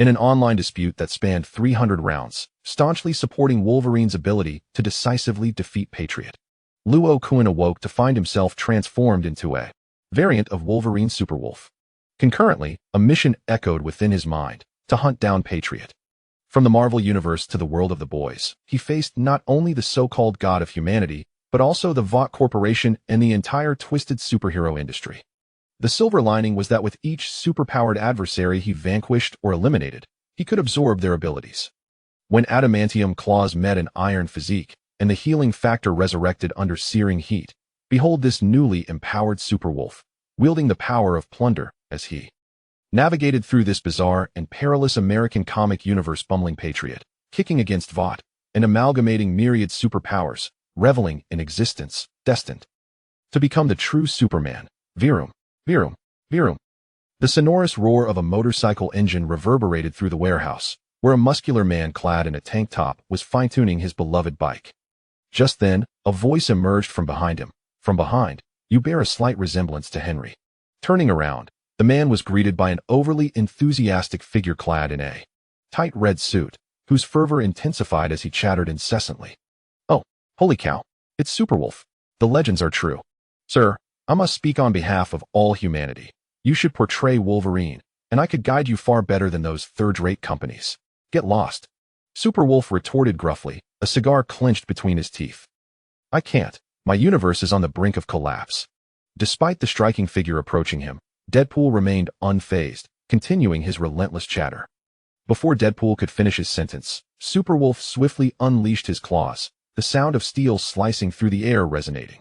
in an online dispute that spanned 300 rounds, staunchly supporting Wolverine's ability to decisively defeat Patriot. Luo Kun awoke to find himself transformed into a variant of Wolverine's Superwolf. Concurrently, a mission echoed within his mind to hunt down Patriot. From the Marvel Universe to the world of the boys, he faced not only the so-called god of humanity, but also the Vought Corporation and the entire twisted superhero industry. The silver lining was that with each superpowered adversary he vanquished or eliminated, he could absorb their abilities. When adamantium claws met an iron physique, and the healing factor resurrected under searing heat, behold this newly empowered superwolf, wielding the power of Plunder as he navigated through this bizarre and perilous American comic universe, bumbling Patriot, kicking against Vought, and amalgamating myriad superpowers, reveling in existence, destined to become the true Superman. Virum, virum, virum. The sonorous roar of a motorcycle engine reverberated through the warehouse, where a muscular man clad in a tank top was fine-tuning his beloved bike. Just then, a voice emerged from behind him. From behind, you bear a slight resemblance to Henry. Turning around, the man was greeted by an overly enthusiastic figure clad in a tight red suit, whose fervor intensified as he chattered incessantly. "Oh, holy cow, it's Superwolf. The legends are true. Sir, I must speak on behalf of all humanity. You should portray Wolverine, and I could guide you far better than those third-rate companies. Get lost." Superwolf retorted gruffly, a cigar clenched between his teeth. "I can't. My universe is on the brink of collapse." Despite the striking figure approaching him, Deadpool remained unfazed, continuing his relentless chatter. Before Deadpool could finish his sentence, Superwolf swiftly unleashed his claws, the sound of steel slicing through the air resonating.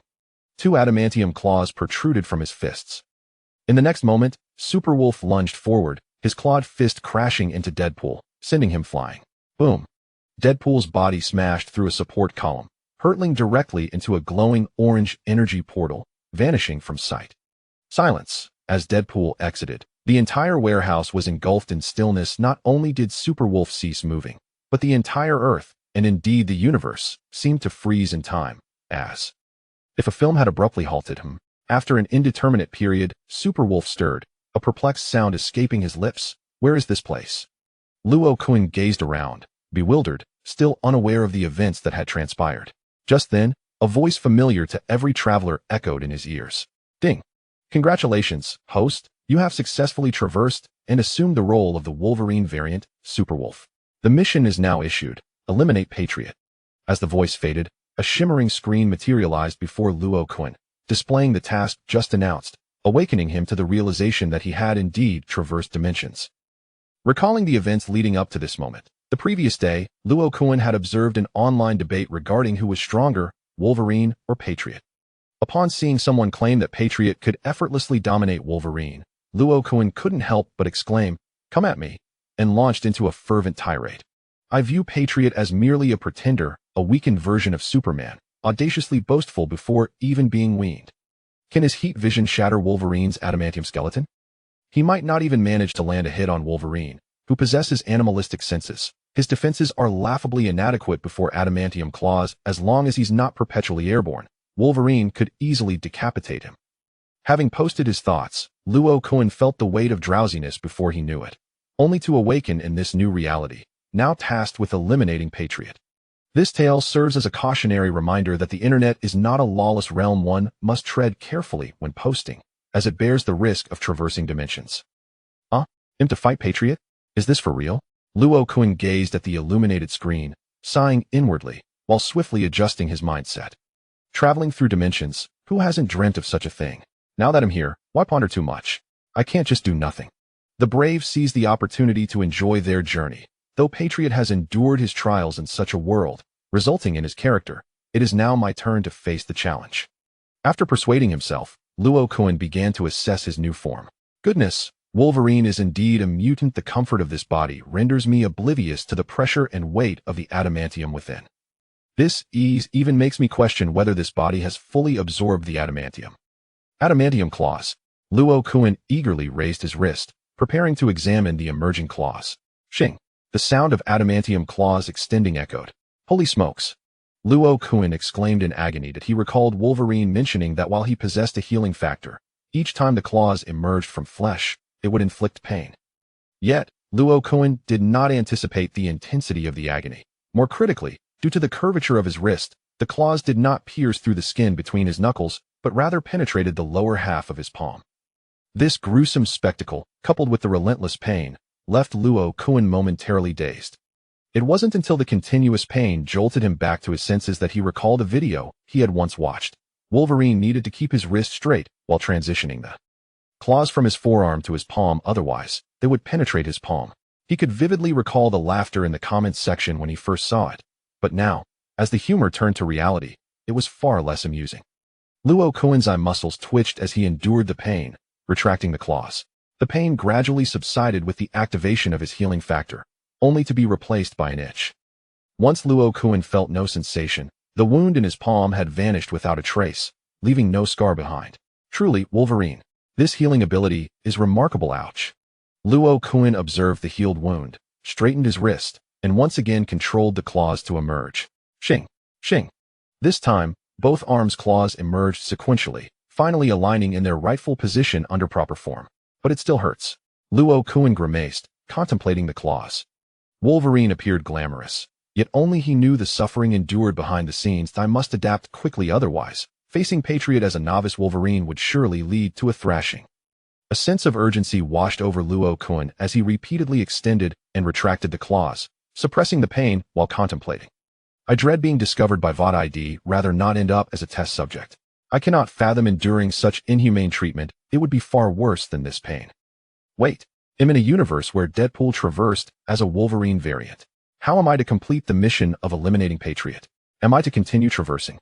2 adamantium claws protruded from his fists. In the next moment, Superwolf lunged forward, his clawed fist crashing into Deadpool, sending him flying. Boom! Deadpool's body smashed through a support column, hurtling directly into a glowing orange energy portal, vanishing from sight. Silence. As Deadpool exited, the entire warehouse was engulfed in stillness. Not only did Superwolf cease moving, but the entire Earth, and indeed the universe, seemed to freeze in time, as if a film had abruptly halted him. After an indeterminate period, Superwolf stirred, a perplexed sound escaping his lips. "Where is this place?" Luo Kun gazed around, bewildered, still unaware of the events that had transpired. Just then, a voice familiar to every traveler echoed in his ears. "Ding! Congratulations, host, you have successfully traversed and assumed the role of the Wolverine variant, Superwolf. The mission is now issued. Eliminate Patriot." As the voice faded, a shimmering screen materialized before Luo Kun, displaying the task just announced, awakening him to the realization that he had indeed traversed dimensions. Recalling the events leading up to this moment, the previous day, Luo Kun had observed an online debate regarding who was stronger, Wolverine or Patriot. Upon seeing someone claim that Patriot could effortlessly dominate Wolverine, Luo Kun couldn't help but exclaim, "Come at me," and launched into a fervent tirade. "I view Patriot as merely a pretender, a weakened version of Superman, audaciously boastful before even being weaned. Can his heat vision shatter Wolverine's adamantium skeleton? He might not even manage to land a hit on Wolverine, who possesses animalistic senses. His defenses are laughably inadequate before adamantium claws. As long as he's not perpetually airborne, Wolverine could easily decapitate him." Having posted his thoughts, Luo Kun felt the weight of drowsiness before he knew it, only to awaken in this new reality, now tasked with eliminating Patriot. This tale serves as a cautionary reminder that the internet is not a lawless realm. One must tread carefully when posting, as it bears the risk of traversing dimensions. Him to fight Patriot? Is this for real? Luo Kun gazed at the illuminated screen, sighing inwardly, while swiftly adjusting his mindset. Traveling through dimensions, who hasn't dreamt of such a thing? Now that I'm here, why ponder too much? I can't just do nothing. The brave seize the opportunity to enjoy their journey. Though Patriot has endured his trials in such a world, resulting in his character, it is now my turn to face the challenge. After persuading himself, Luo Kun began to assess his new form. Goodness, Wolverine is indeed a mutant. The comfort of this body renders me oblivious to the pressure and weight of the adamantium within. This ease even makes me question whether this body has fully absorbed the adamantium. Adamantium claws. Luo Kun eagerly raised his wrist, preparing to examine the emerging claws. Shing! The sound of adamantium claws extending echoed. Holy smokes! Luo Kun exclaimed in agony that he recalled Wolverine mentioning that while he possessed a healing factor, each time the claws emerged from flesh, it would inflict pain. Yet, Luo Kun did not anticipate the intensity of the agony. More critically, due to the curvature of his wrist, the claws did not pierce through the skin between his knuckles, but rather penetrated the lower half of his palm. This gruesome spectacle, coupled with the relentless pain, left Luo Kun momentarily dazed. It wasn't until the continuous pain jolted him back to his senses that he recalled a video he had once watched. Wolverine needed to keep his wrist straight while transitioning the claws from his forearm to his palm, otherwise, they would penetrate his palm. He could vividly recall the laughter in the comments section when he first saw it, but now, as the humor turned to reality, it was far less amusing. Luo Kun's eye muscles twitched as he endured the pain, retracting the claws. The pain gradually subsided with the activation of his healing factor, only to be replaced by an itch. Once Luo Kun felt no sensation, the wound in his palm had vanished without a trace, leaving no scar behind. Truly, Wolverine, this healing ability is remarkable. Ouch. Luo Kun observed the healed wound, straightened his wrist, and once again controlled the claws to emerge. Shing! Shing! This time, both arms' claws emerged sequentially, finally aligning in their rightful position under proper form. But it still hurts. Luo Kun grimaced, contemplating the claws. Wolverine appeared glamorous, yet only he knew the suffering endured behind the scenes. I must adapt quickly, otherwise, facing Patriot as a novice Wolverine would surely lead to a thrashing. A sense of urgency washed over Luo Kun as he repeatedly extended and retracted the claws, suppressing the pain while contemplating. I dread being discovered by Vought ID, rather not end up as a test subject. I cannot fathom enduring such inhumane treatment. It would be far worse than this pain. Wait, I'm in a universe where Deadpool traversed as a Wolverine variant. How am I to complete the mission of eliminating Patriot? Am I to continue traversing?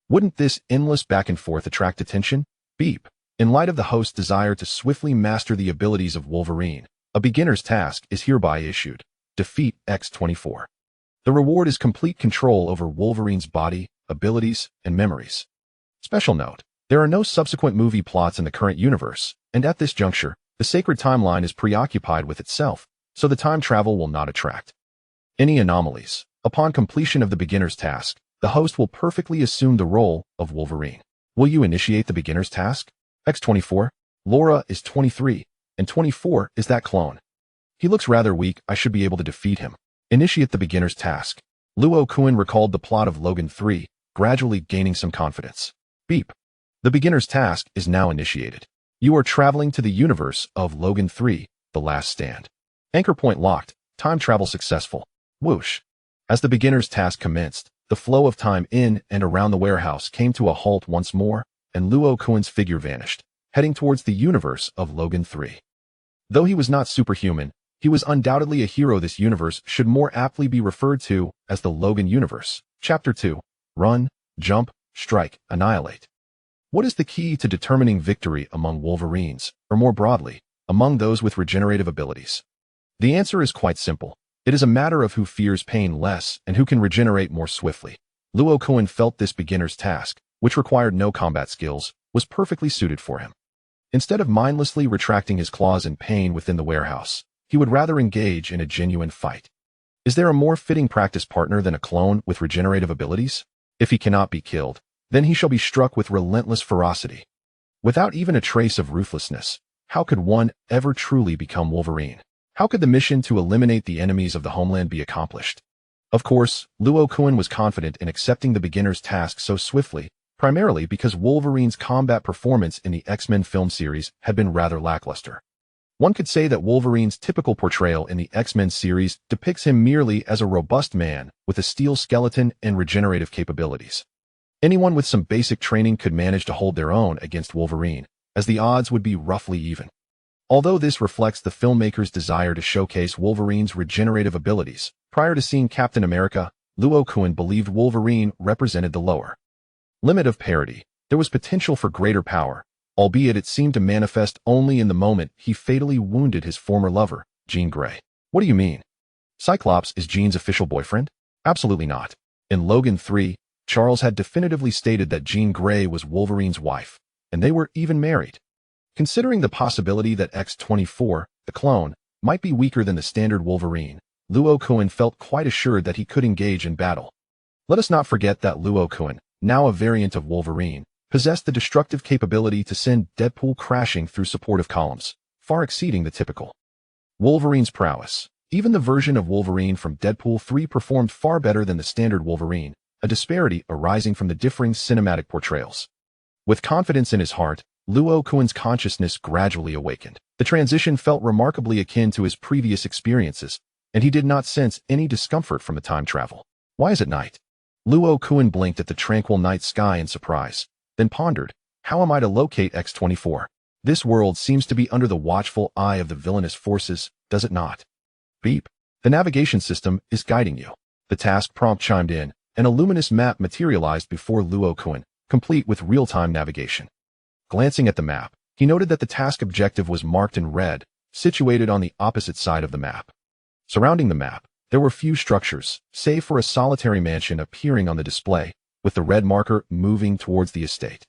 Wouldn't this endless back and forth attract attention? Beep. In light of the host's desire to swiftly master the abilities of Wolverine, a beginner's task is hereby issued. Defeat X-24. The reward is complete control over Wolverine's body, abilities, and memories. Special note, there are no subsequent movie plots in the current universe, and at this juncture, the sacred timeline is preoccupied with itself, so the time travel will not attract any anomalies. Upon completion of the beginner's task, the host will perfectly assume the role of Wolverine. Will you initiate the beginner's task? X-24, Laura is 23, and 24 is that clone. He looks rather weak. I should be able to defeat him. Initiate the beginner's task. Luo Kun recalled the plot of Logan 3, gradually gaining some confidence. Beep. The beginner's task is now initiated. You are traveling to the universe of Logan 3, The Last Stand. Anchor point locked. Time travel successful. Whoosh. As the beginner's task commenced, the flow of time in and around the warehouse came to a halt once more, and Luo Kun's figure vanished, heading towards the universe of Logan 3. Though he was not superhuman, he was undoubtedly a hero. This universe should more aptly be referred to as the Logan universe. Chapter 2. Run, jump, strike, annihilate. What is the key to determining victory among Wolverines, or more broadly, among those with regenerative abilities? The answer is quite simple. It is a matter of who fears pain less and who can regenerate more swiftly. Luo Kun felt this beginner's task, which required no combat skills, was perfectly suited for him. Instead of mindlessly retracting his claws in pain within the warehouse, he would rather engage in a genuine fight. Is there a more fitting practice partner than a clone with regenerative abilities? If he cannot be killed, then he shall be struck with relentless ferocity. Without even a trace of ruthlessness, how could one ever truly become Wolverine? How could the mission to eliminate the enemies of the homeland be accomplished? Of course, Luo Kun was confident in accepting the beginner's task so swiftly, primarily because Wolverine's combat performance in the X-Men film series had been rather lackluster. One could say that Wolverine's typical portrayal in the X-Men series depicts him merely as a robust man with a steel skeleton and regenerative capabilities. Anyone with some basic training could manage to hold their own against Wolverine, as the odds would be roughly even. Although this reflects the filmmaker's desire to showcase Wolverine's regenerative abilities, prior to seeing Captain America, Luo Kun believed Wolverine represented the lower limit of parity. There was potential for greater power, albeit it seemed to manifest only in the moment he fatally wounded his former lover, Jean Grey. What do you mean? Cyclops is Jean's official boyfriend? Absolutely not. In Logan 3, Charles had definitively stated that Jean Grey was Wolverine's wife, and they were even married. Considering the possibility that X-24, the clone, might be weaker than the standard Wolverine, Luo Kun felt quite assured that he could engage in battle. Let us not forget that Luo Kun, now a variant of Wolverine, possessed the destructive capability to send Deadpool crashing through supportive columns, far exceeding the typical Wolverine's prowess. Even the version of Wolverine from Deadpool 3 performed far better than the standard Wolverine, a disparity arising from the differing cinematic portrayals. With confidence in his heart, Luo Kun's consciousness gradually awakened. The transition felt remarkably akin to his previous experiences, and he did not sense any discomfort from the time travel. Why is it night? Luo Kun blinked at the tranquil night sky in surprise, then pondered, how am I to locate X-24? This world seems to be under the watchful eye of the villainous forces, does it not? Beep. The navigation system is guiding you. The task prompt chimed in, and a luminous map materialized before Luo Kun, complete with real-time navigation. Glancing at the map, he noted that the task objective was marked in red, situated on the opposite side of the map. Surrounding the map, there were few structures, save for a solitary mansion appearing on the display, with the red marker moving towards the estate.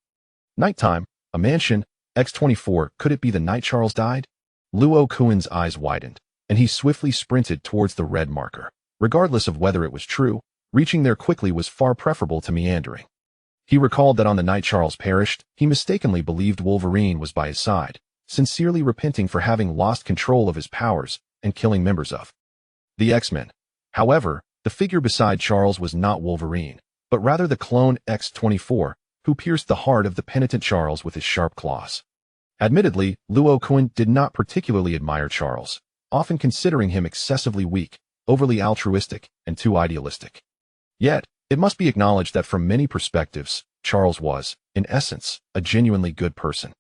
Nighttime, a mansion, X-24, could it be the night Charles died? Luo Kun's eyes widened, and he swiftly sprinted towards the red marker. Regardless of whether it was true, reaching there quickly was far preferable to meandering. He recalled that on the night Charles perished, he mistakenly believed Wolverine was by his side, sincerely repenting for having lost control of his powers and killing members of the X-Men. However, the figure beside Charles was not Wolverine, but rather the clone X-24, who pierced the heart of the penitent Charles with his sharp claws. Admittedly, Luo Kun did not particularly admire Charles, often considering him excessively weak, overly altruistic, and too idealistic. Yet, it must be acknowledged that from many perspectives, Charles was, in essence, a genuinely good person.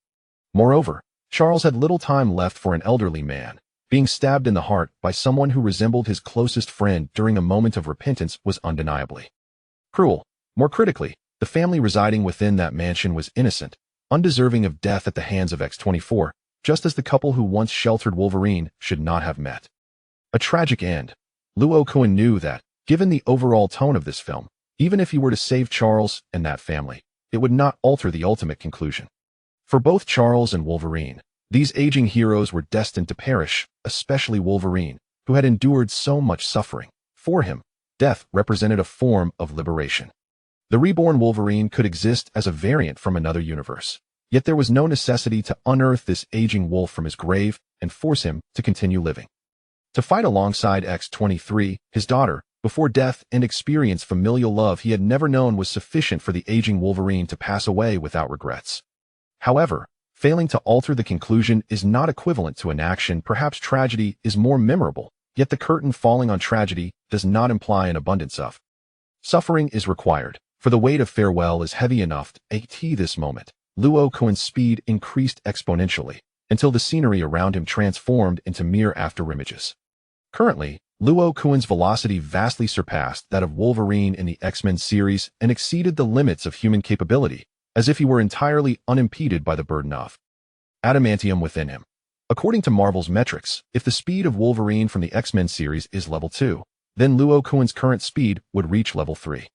Moreover, Charles had little time left for an elderly man. Being stabbed in the heart by someone who resembled his closest friend during a moment of repentance was undeniably cruel. More critically, the family residing within that mansion was innocent, undeserving of death at the hands of X-24, just as the couple who once sheltered Wolverine should not have met. A tragic end. Luo Kun knew that, given the overall tone of this film, even if he were to save Charles and that family, it would not alter the ultimate conclusion. For both Charles and Wolverine, these aging heroes were destined to perish, especially Wolverine, who had endured so much suffering. For him, death represented a form of liberation. The reborn Wolverine could exist as a variant from another universe, yet there was no necessity to unearth this aging wolf from his grave and force him to continue living. To fight alongside X-23, his daughter, before death and experience familial love he had never known was sufficient for the aging Wolverine to pass away without regrets. However, failing to alter the conclusion is not equivalent to inaction. Perhaps tragedy is more memorable, yet the curtain falling on tragedy does not imply an abundance of suffering is required, for the weight of farewell is heavy enough. At this moment, Luo Kun's speed increased exponentially, until the scenery around him transformed into mere afterimages. Currently, Luo Kun's velocity vastly surpassed that of Wolverine in the X-Men series and exceeded the limits of human capability, as if he were entirely unimpeded by the burden of adamantium within him. According to Marvel's metrics, if the speed of Wolverine from the X-Men series is level 2, then Luo Kun's current speed would reach level 3.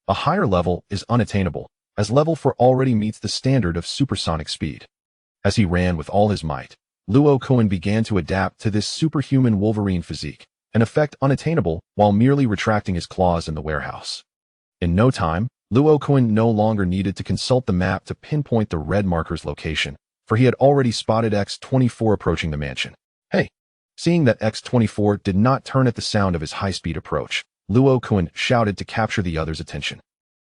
A higher level is unattainable, as level 4 already meets the standard of supersonic speed. As he ran with all his might, Luo Kun began to adapt to this superhuman Wolverine physique, an effect unattainable while merely retracting his claws in the warehouse. In no time, Luo Kun no longer needed to consult the map to pinpoint the red marker's location, for he had already spotted X-24 approaching the mansion. Hey! Seeing that X-24 did not turn at the sound of his high-speed approach, Luo Kun shouted to capture the other's attention.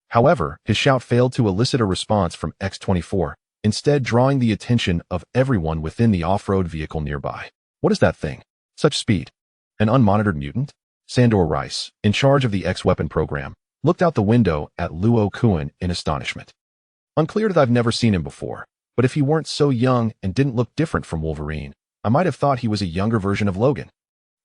However, his shout failed to elicit a response from X-24, instead drawing the attention of everyone within the off-road vehicle nearby. What is that thing? Such speed. An unmonitored mutant? Sandor Rice, in charge of the X-weapon program, looked out the window at Luo Kun in astonishment. Unclear that I've never seen him before, but if he weren't so young and didn't look different from Wolverine, I might have thought he was a younger version of Logan.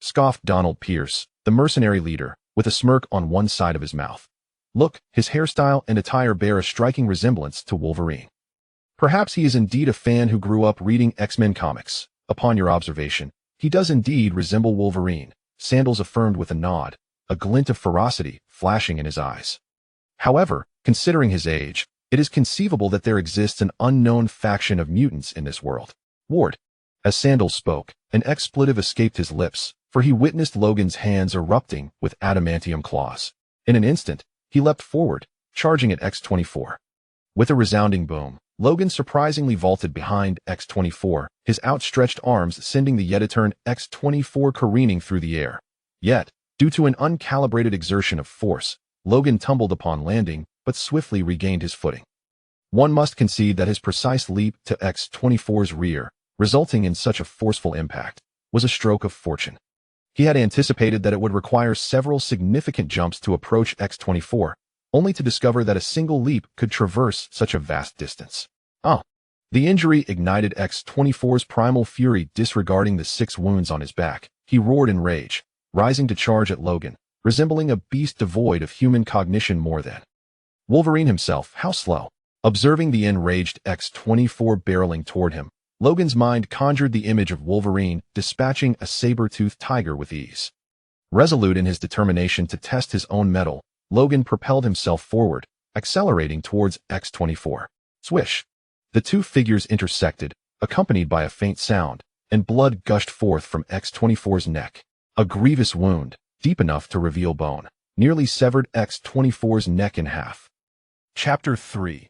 Scoffed Donald Pierce, the mercenary leader, with a smirk on one side of his mouth. Look, his hairstyle and attire bear a striking resemblance to Wolverine. Perhaps he is indeed a fan who grew up reading X-Men comics. Upon your observation, he does indeed resemble Wolverine, Sandals affirmed with a nod, a glint of ferocity flashing in his eyes. However, considering his age, it is conceivable that there exists an unknown faction of mutants in this world. Ward. As Sandals spoke, an expletive escaped his lips, for he witnessed Logan's hands erupting with adamantium claws. In an instant, he leapt forward, charging at X-24. With a resounding boom, Logan surprisingly vaulted behind X-24, his outstretched arms sending the yet-eternal X-24 careening through the air. Yet, due to an uncalibrated exertion of force, Logan tumbled upon landing, but swiftly regained his footing. One must concede that his precise leap to X-24's rear, resulting in such a forceful impact, was a stroke of fortune. He had anticipated that it would require several significant jumps to approach X-24, only to discover that a single leap could traverse such a vast distance. The injury ignited X-24's primal fury. Disregarding the 6 wounds on his back, he roared in rage, rising to charge at Logan, resembling a beast devoid of human cognition more than Wolverine himself. How slow! Observing the enraged X-24 barreling toward him, Logan's mind conjured the image of Wolverine dispatching a saber-toothed tiger with ease. Resolute in his determination to test his own mettle, Logan propelled himself forward, accelerating towards X-24. Swish! The two figures intersected, accompanied by a faint sound, and blood gushed forth from X-24's neck. A grievous wound, deep enough to reveal bone, nearly severed X-24's neck in half. Chapter 3.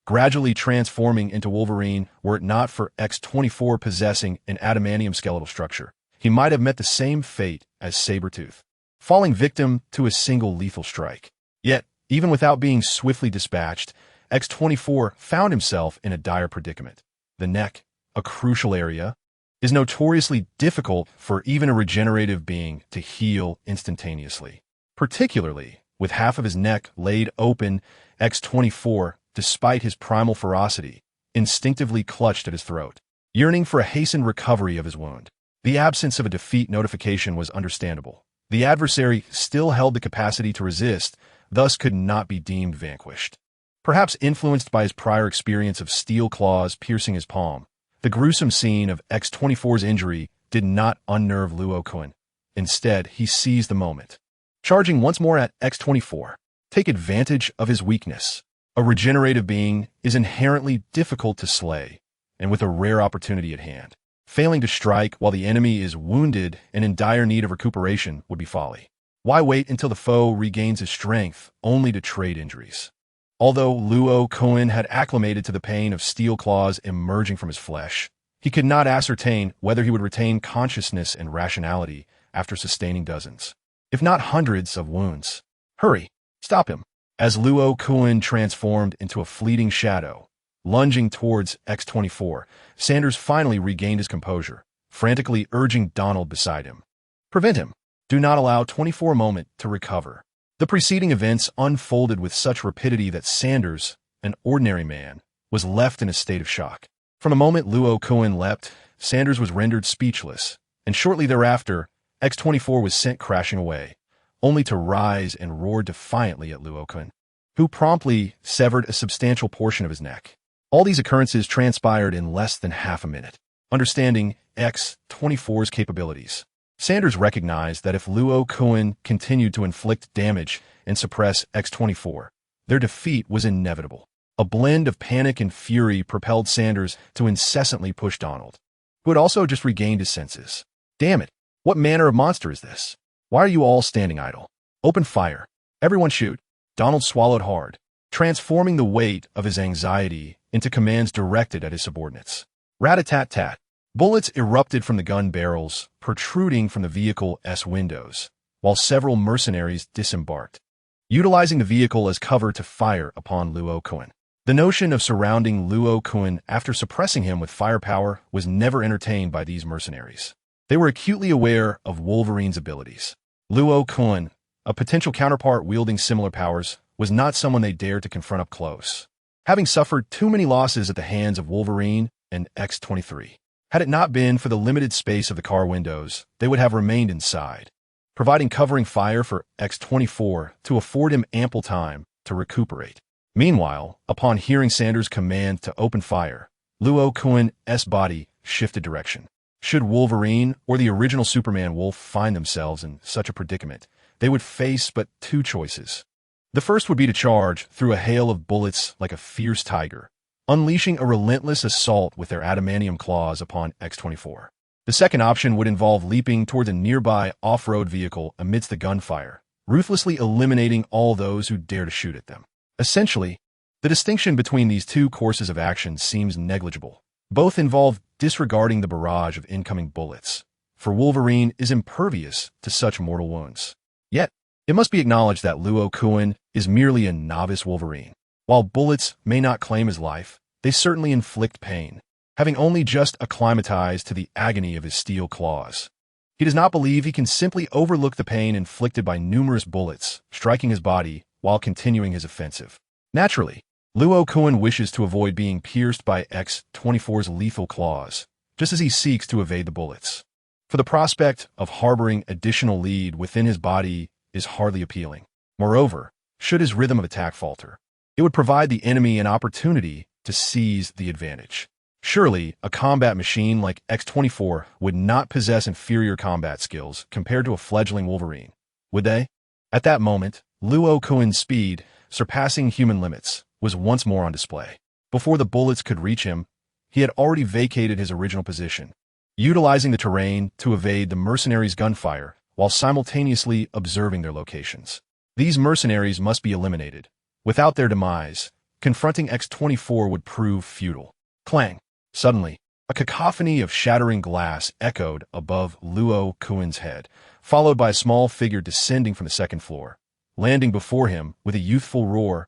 Gradually transforming into Wolverine. Were it not for X-24 possessing an adamantium skeletal structure, he might have met the same fate as Sabretooth, falling victim to a single lethal strike. Yet, even without being swiftly dispatched, X-24 found himself in a dire predicament. The neck, a crucial area, is notoriously difficult for even a regenerative being to heal instantaneously. Particularly, with half of his neck laid open, X-24, despite his primal ferocity, instinctively clutched at his throat, yearning for a hastened recovery of his wound. The absence of a defeat notification was understandable. The adversary still held the capacity to resist, thus could not be deemed vanquished. Perhaps influenced by his prior experience of steel claws piercing his palm, the gruesome scene of X-24's injury did not unnerve Luo Kun. Instead, he seized the moment. Charging once more at X-24, take advantage of his weakness. A regenerative being is inherently difficult to slay, and with a rare opportunity at hand, failing to strike while the enemy is wounded and in dire need of recuperation would be folly. Why wait until the foe regains his strength only to trade injuries? Although Luo Kun had acclimated to the pain of steel claws emerging from his flesh, he could not ascertain whether he would retain consciousness and rationality after sustaining dozens, if not hundreds, of wounds. Hurry! Stop him! As Luo Kun transformed into a fleeting shadow, lunging towards X-24, Sanders finally regained his composure, frantically urging Donald beside him. Prevent him. Do not allow 24 a moment to recover. The preceding events unfolded with such rapidity that Sanders, an ordinary man, was left in a state of shock. From the moment Luo Kun leapt, Sanders was rendered speechless, and shortly thereafter, X-24 was sent crashing away, only to rise and roar defiantly at Luo Kun, who promptly severed a substantial portion of his neck. All these occurrences transpired in less than half a minute. Understanding X-24's capabilities, Sanders recognized that if Luo Kun continued to inflict damage and suppress X-24, their defeat was inevitable. A blend of panic and fury propelled Sanders to incessantly push Donald, who had also just regained his senses. Damn it! What manner of monster is this? Why are you all standing idle? Open fire. Everyone shoot. Donald swallowed hard, transforming the weight of his anxiety into commands directed at his subordinates. Rat-a-tat-tat. Bullets erupted from the gun barrels, protruding from the vehicle's windows, while several mercenaries disembarked, utilizing the vehicle as cover to fire upon Luo Kun. The notion of surrounding Luo Kun after suppressing him with firepower was never entertained by these mercenaries. They were acutely aware of Wolverine's abilities. Luo Kun, a potential counterpart wielding similar powers, was not someone they dared to confront up close, having suffered too many losses at the hands of Wolverine and X-23. Had it not been for the limited space of the car windows, they would have remained inside, providing covering fire for X-24 to afford him ample time to recuperate. Meanwhile, upon hearing Sanders' command to open fire, Luo Kun's body shifted direction. Should Wolverine or the original Superman Wolf find themselves in such a predicament, they would face but two choices. The first would be to charge through a hail of bullets like a fierce tiger, unleashing a relentless assault with their adamantium claws upon X-24. The second option would involve leaping towards a nearby off-road vehicle amidst the gunfire, ruthlessly eliminating all those who dare to shoot at them. Essentially, The distinction between these two courses of action seems negligible. Both involve disregarding the barrage of incoming bullets, for Wolverine is impervious to such mortal wounds. Yet, it must be acknowledged that Luo Kun is merely a novice Wolverine. While bullets may not claim his life, they certainly inflict pain, having only just acclimatized to the agony of his steel claws. He does not believe he can simply overlook the pain inflicted by numerous bullets striking his body while continuing his offensive. Naturally, Luo Kun wishes to avoid being pierced by X-24's lethal claws, just as he seeks to evade the bullets. For the prospect of harboring additional lead within his body is hardly appealing. Moreover, should his rhythm of attack falter, it would provide the enemy an opportunity to seize the advantage. Surely, a combat machine like X-24 would not possess inferior combat skills compared to a fledgling Wolverine, would they? At that moment, Luo Kun's speed, surpassing human limits, was once more on display. Before the bullets could reach him, he had already vacated his original position, utilizing the terrain to evade the mercenaries' gunfire while simultaneously observing their locations. These mercenaries must be eliminated. Without their demise, confronting X-24 would prove futile. Clang! Suddenly, a cacophony of shattering glass echoed above Luo Kun's head, followed by a small figure descending from the second floor, landing before him with a youthful roar.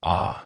Ah!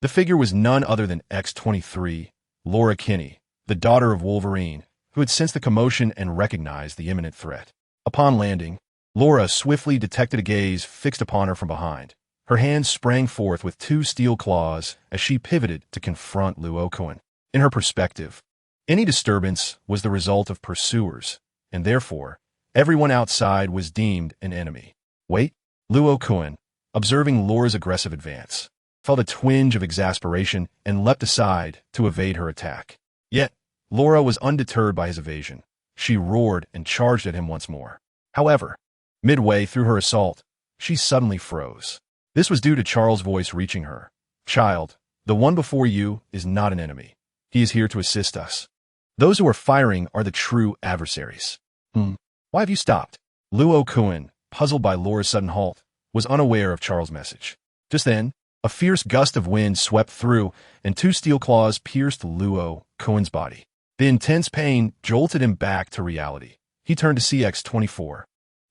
The figure was none other than X-23, Laura Kinney, the daughter of Wolverine, who had sensed the commotion and recognized the imminent threat. Upon landing, Laura swiftly detected a gaze fixed upon her from behind. Her hands sprang forth with two steel claws as she pivoted to confront Luo Kun. In her perspective, any disturbance was the result of pursuers, and therefore, everyone outside was deemed an enemy. Wait, Luo Kun, observing Laura's aggressive advance, felt a twinge of exasperation and leapt aside to evade her attack. Yet, Laura was undeterred by his evasion. She roared and charged at him once more. However, midway through her assault, she suddenly froze. This was due to Charles' voice reaching her. "Child, the one before you is not an enemy. He is here to assist us. Those who are firing are the true adversaries." Why have you stopped? Luo Kun, puzzled by Laura's sudden halt, was unaware of Charles' message. Just then, a fierce gust of wind swept through, and two steel claws pierced Luo Kun's body. The intense pain jolted him back to reality. He turned to see X-24,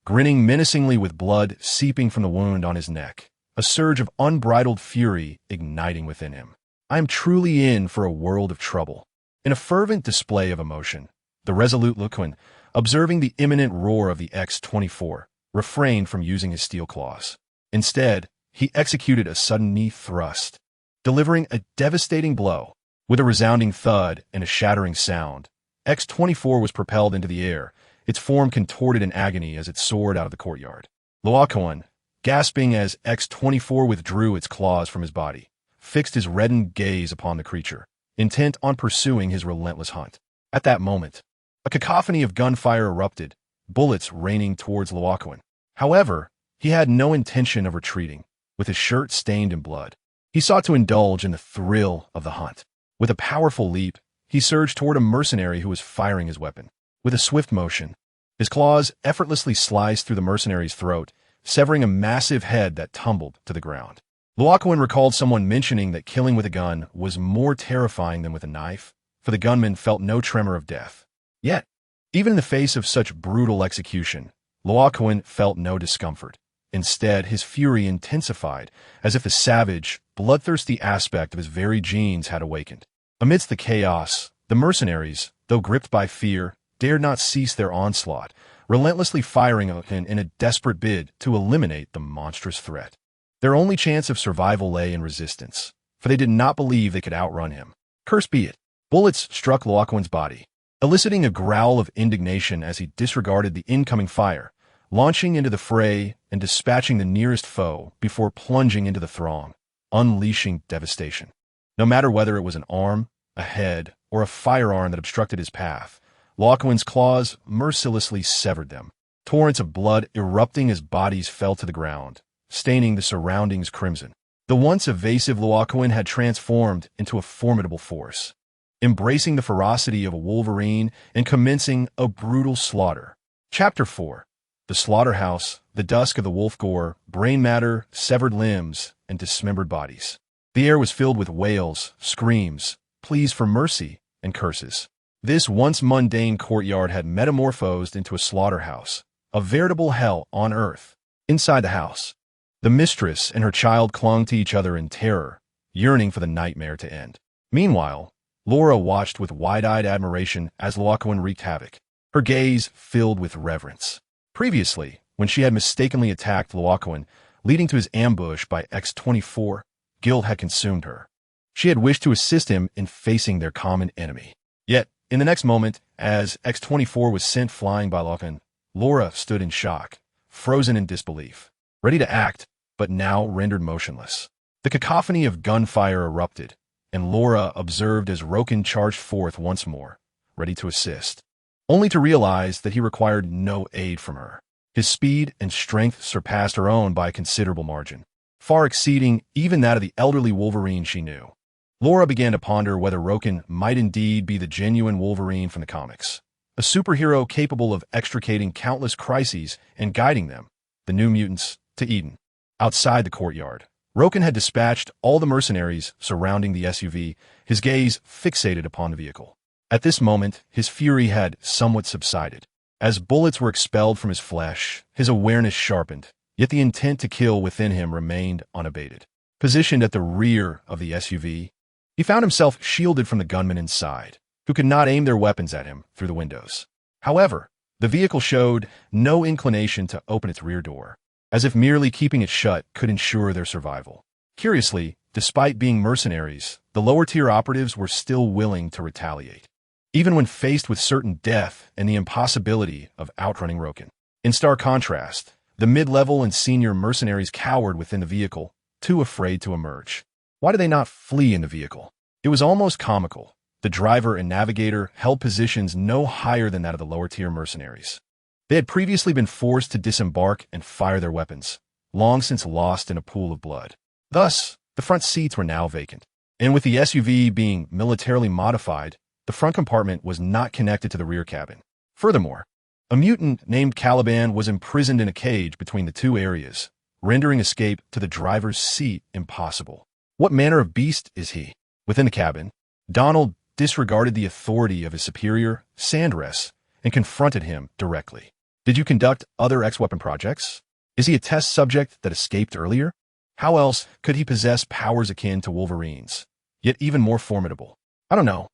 grinning menacingly with blood seeping from the wound on his neck, a surge of unbridled fury igniting within him. "I am truly in for a world of trouble." In a fervent display of emotion, the resolute Luo Kun, observing the imminent roar of the X-24, refrained from using his steel claws. Instead, he executed a sudden knee thrust, delivering a devastating blow. With a resounding thud and a shattering sound, X-24 was propelled into the air, its form contorted in agony as it soared out of the courtyard. Luo Kun, gasping as X-24 withdrew its claws from his body, fixed his reddened gaze upon the creature, intent on pursuing his relentless hunt. At that moment, a cacophony of gunfire erupted, bullets raining towards Luo Kun. However, he had no intention of retreating. With his shirt stained in blood, he sought to indulge in the thrill of the hunt. With a powerful leap, he surged toward a mercenary who was firing his weapon. With a swift motion, his claws effortlessly sliced through the mercenary's throat, severing a massive head that tumbled to the ground. Luo Kun recalled someone mentioning that killing with a gun was more terrifying than with a knife, for the gunman felt no tremor of death. Yet, even in the face of such brutal execution, Luo Kun felt no discomfort. Instead, his fury intensified, as if the savage, bloodthirsty aspect of his very genes had awakened. Amidst the chaos, the mercenaries, though gripped by fear, dared not cease their onslaught, relentlessly firing in a desperate bid to eliminate the monstrous threat. Their only chance of survival lay in resistance, for they did not believe they could outrun him. Cursed be it! Bullets struck Luo Kun's body, eliciting a growl of indignation as he disregarded the incoming fire, launching into the fray and dispatching the nearest foe before plunging into the throng, unleashing devastation. No matter whether it was an arm, a head, or a firearm that obstructed his path, Luo Kun's claws mercilessly severed them. Torrents of blood erupting as bodies fell to the ground, staining the surroundings crimson. The once evasive Luo Kun had transformed into a formidable force, embracing the ferocity of a Wolverine and commencing a brutal slaughter. Chapter 4. The Slaughterhouse, the dusk of the wolf gore, brain matter, severed limbs, and dismembered bodies. The air was filled with wails, screams, pleas for mercy, and curses. This once mundane courtyard had metamorphosed into a slaughterhouse, a veritable hell on earth. Inside the house, the mistress and her child clung to each other in terror, yearning for the nightmare to end. Meanwhile, Laura watched with wide-eyed admiration as Luo Kun wreaked havoc, her gaze filled with reverence. Previously, when she had mistakenly attacked Luo Kun, leading to his ambush by X-24, guilt had consumed her. She had wished to assist him in facing their common enemy. Yet, in the next moment, as X-24 was sent flying by Luo Kun, Laura stood in shock, frozen in disbelief, ready to act, but now rendered motionless. The cacophony of gunfire erupted, and Laura observed as Roken charged forth once more, ready to assist, only to realize that he required no aid from her. His speed and strength surpassed her own by a considerable margin, far exceeding even that of the elderly Wolverine she knew. Laura began to ponder whether Roken might indeed be the genuine Wolverine from the comics, a superhero capable of extricating countless crises and guiding them, the New Mutants, to Eden. Outside the courtyard, Roken had dispatched all the mercenaries surrounding the SUV, his gaze fixated upon the vehicle. At this moment, his fury had somewhat subsided. As bullets were expelled from his flesh, his awareness sharpened, yet the intent to kill within him remained unabated. Positioned at the rear of the SUV, he found himself shielded from the gunmen inside, who could not aim their weapons at him through the windows. However, the vehicle showed no inclination to open its rear door, as if merely keeping it shut could ensure their survival. Curiously, despite being mercenaries, the lower-tier operatives were still willing to retaliate, even when faced with certain death and the impossibility of outrunning Roken. In stark contrast, the mid-level and senior mercenaries cowered within the vehicle, too afraid to emerge. Why did they not flee in the vehicle? It was almost comical. The driver and navigator held positions no higher than that of the lower-tier mercenaries. They had previously been forced to disembark and fire their weapons, long since lost in a pool of blood. Thus, the front seats were now vacant. And with the SUV being militarily modified, the front compartment was not connected to the rear cabin. Furthermore, a mutant named Caliban was imprisoned in a cage between the two areas, rendering escape to the driver's seat impossible. What manner of beast is he? Within the cabin, Donald disregarded the authority of his superior, Sandress, and confronted him directly. Did you conduct other X-weapon projects? Is he a test subject that escaped earlier? How else could he possess powers akin to Wolverine's, yet even more formidable? I don't know.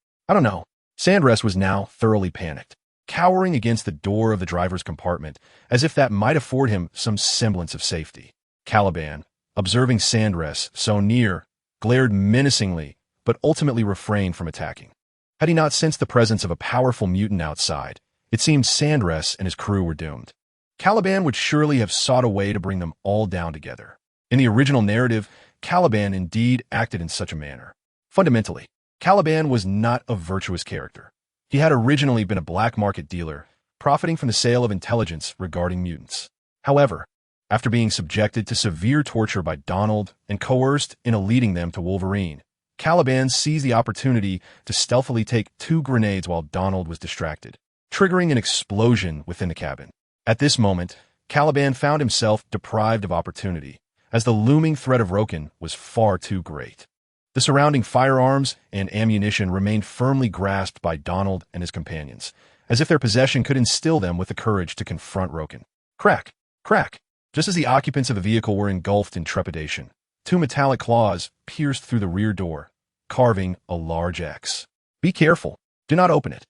Sandress was now thoroughly panicked, cowering against the door of the driver's compartment, as if that might afford him some semblance of safety. Caliban, observing Sandress so near, glared menacingly, but ultimately refrained from attacking. Had he not sensed the presence of a powerful mutant outside, it seemed Sandress and his crew were doomed. Caliban would surely have sought a way to bring them all down together. In the original narrative, Caliban indeed acted in such a manner. Fundamentally, Caliban was not a virtuous character. He had originally been a black market dealer, profiting from the sale of intelligence regarding mutants. However, after being subjected to severe torture by Donald and coerced into leading them to Wolverine, Caliban seized the opportunity to stealthily take 2 grenades while Donald was distracted, triggering an explosion within the cabin. At this moment, Caliban found himself deprived of opportunity, as the looming threat of Roken was far too great. The surrounding firearms and ammunition remained firmly grasped by Donald and his companions, as if their possession could instill them with the courage to confront Roken. Crack! Crack! Just as the occupants of the vehicle were engulfed in trepidation, 2 metallic claws pierced through the rear door, carving a large X. Be careful. Do not open it.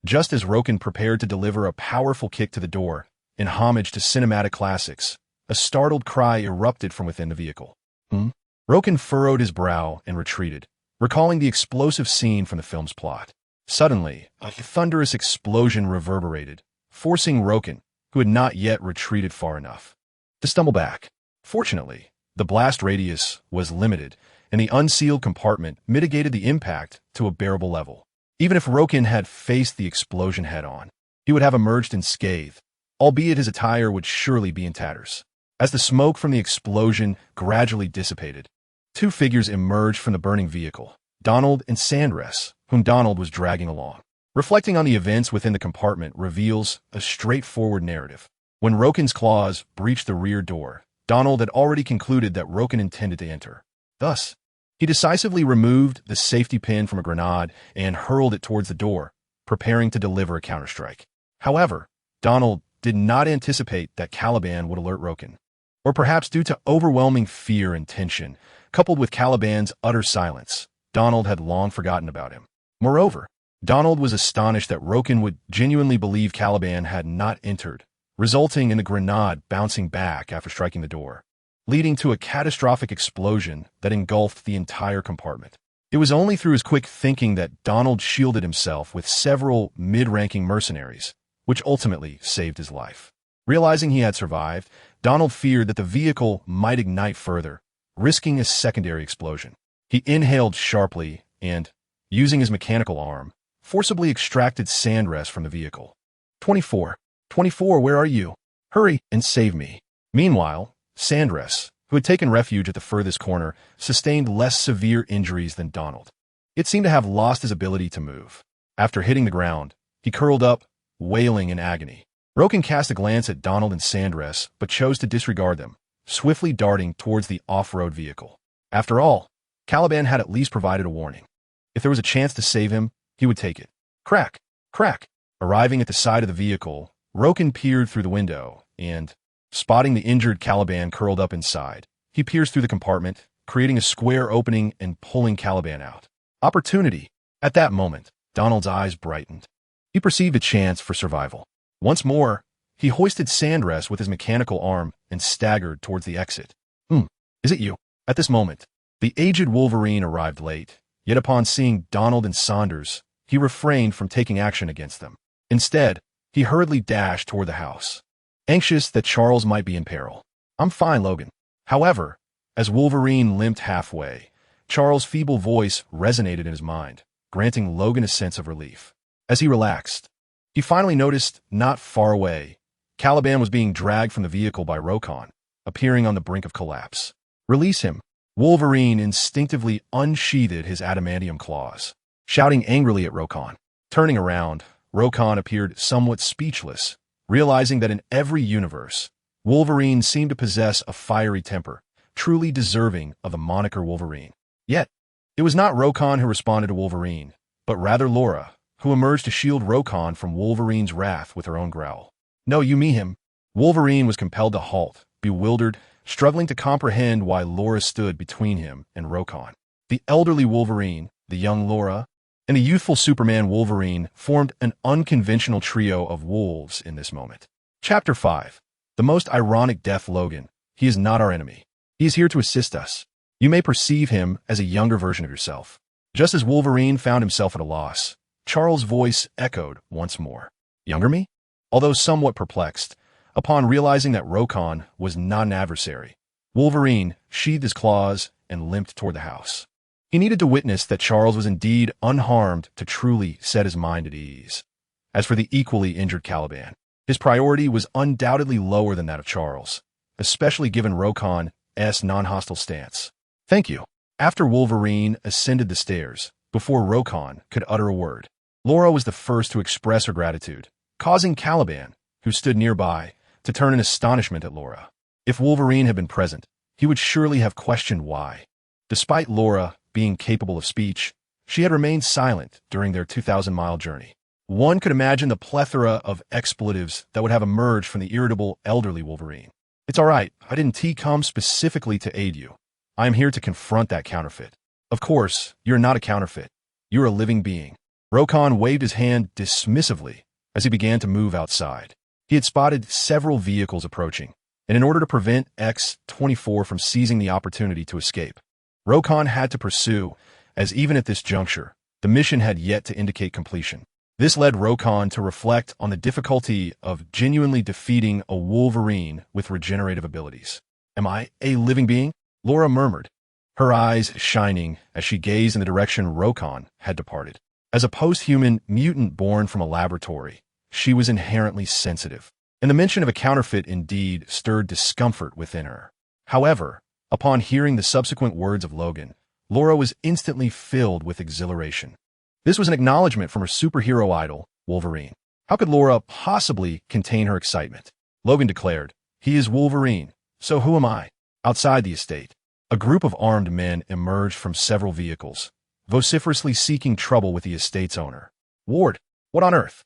Just as Roken prepared to deliver a powerful kick to the door, in homage to cinematic classics, a startled cry erupted from within the vehicle. Roken furrowed his brow and retreated, recalling the explosive scene from the film's plot. Suddenly, a thunderous explosion reverberated, forcing Roken, who had not yet retreated far enough, to stumble back. Fortunately, the blast radius was limited, and the unsealed compartment mitigated the impact to a bearable level. Even if Roken had faced the explosion head-on, he would have emerged unscathed, albeit his attire would surely be in tatters. As the smoke from the explosion gradually dissipated, 2 figures emerged from the burning vehicle, Donald and Sandress, whom Donald was dragging along. Reflecting on the events within the compartment reveals a straightforward narrative. When Roken's claws breached the rear door, Donald had already concluded that Roken intended to enter. Thus, He decisively removed the safety pin from a grenade and hurled it towards the door, preparing to deliver a counterstrike. However, Donald did not anticipate that Caliban would alert Roken. Or perhaps due to overwhelming fear and tension, coupled with Caliban's utter silence, Donald had long forgotten about him. Moreover, Donald was astonished that Roken would genuinely believe Caliban had not entered, resulting in the grenade bouncing back after striking the door, leading to a catastrophic explosion that engulfed the entire compartment. It was only through his quick thinking that Donald shielded himself with several mid-ranking mercenaries, which ultimately saved his life. Realizing he had survived, Donald feared that the vehicle might ignite further, risking a secondary explosion. He inhaled sharply and, using his mechanical arm, forcibly extracted Sandress from the vehicle. 24. 24, where are you? Hurry and save me. Meanwhile, Sandress, who had taken refuge at the furthest corner, sustained less severe injuries than Donald. It seemed to have lost his ability to move. After hitting the ground, he curled up, wailing in agony. Roken cast a glance at Donald and Sandress, but chose to disregard them, swiftly darting towards the off-road vehicle. After all, Caliban had at least provided a warning. If there was a chance to save him, he would take it. Crack! Crack! Arriving at the side of the vehicle, Roken peered through the window, and, spotting the injured Caliban curled up inside, he pierced through the compartment, creating a square opening and pulling Caliban out. Opportunity! At that moment, Donald's eyes brightened. He perceived a chance for survival. Once more, he hoisted Sandress with his mechanical arm and staggered towards the exit. Is it you? At this moment, the aged Wolverine arrived late, yet upon seeing Donald and Saunders, he refrained from taking action against them. Instead, he hurriedly dashed toward the house, anxious that Charles might be in peril. I'm fine, Logan. However, as Wolverine limped halfway, Charles' feeble voice resonated in his mind, granting Logan a sense of relief. As he relaxed, he finally noticed, not far away, Caliban was being dragged from the vehicle by Roken, appearing on the brink of collapse. Release him. Wolverine instinctively unsheathed his adamantium claws, shouting angrily at Roken. Turning around, Roken appeared somewhat speechless, realizing that in every universe, Wolverine seemed to possess a fiery temper, truly deserving of the moniker Wolverine. Yet, it was not Roken who responded to Wolverine, but rather Laura, who emerged to shield Roken from Wolverine's wrath with her own growl. No, you mean him. Wolverine was compelled to halt, bewildered, struggling to comprehend why Laura stood between him and Roken. The elderly Wolverine, the young Laura, and the youthful Superman Wolverine formed an unconventional trio of wolves in this moment. Chapter 5. The most ironic death. Logan. He is not our enemy. He is here to assist us. You may perceive him as a younger version of yourself. Just as Wolverine found himself at a loss, Charles' voice echoed once more. Younger me? Although somewhat perplexed, upon realizing that Roken was not an adversary, Wolverine sheathed his claws and limped toward the house. He needed to witness that Charles was indeed unharmed to truly set his mind at ease. As for the equally injured Caliban, his priority was undoubtedly lower than that of Charles, especially given Roken's non-hostile stance. Thank you. After Wolverine ascended the stairs, before Roken could utter a word, Laura was the first to express her gratitude, causing Caliban, who stood nearby, to turn in astonishment at Laura. If Wolverine had been present, he would surely have questioned why. Despite Laura being capable of speech, she had remained silent during their 2,000-mile journey. One could imagine the plethora of expletives that would have emerged from the irritable elderly Wolverine. It's all right, I didn't come specifically to aid you. I am here to confront that counterfeit. Of course, you're not a counterfeit. You're a living being. Roken waved his hand dismissively as he began to move outside. He had spotted several vehicles approaching, and in order to prevent X-24 from seizing the opportunity to escape, Roken had to pursue, as even at this juncture, the mission had yet to indicate completion. This led Roken to reflect on the difficulty of genuinely defeating a Wolverine with regenerative abilities. Am I a living being? Laura murmured, her eyes shining as she gazed in the direction Roken had departed. As a post-human mutant born from a laboratory, she was inherently sensitive, and the mention of a counterfeit indeed stirred discomfort within her. However, upon hearing the subsequent words of Logan, Laura was instantly filled with exhilaration. This was an acknowledgement from her superhero idol, Wolverine. How could Laura possibly contain her excitement? Logan declared, he is Wolverine, so who am I? Outside the estate, A group of armed men emerged from several vehicles, vociferously seeking trouble with the estate's owner. "Ward, what on earth?"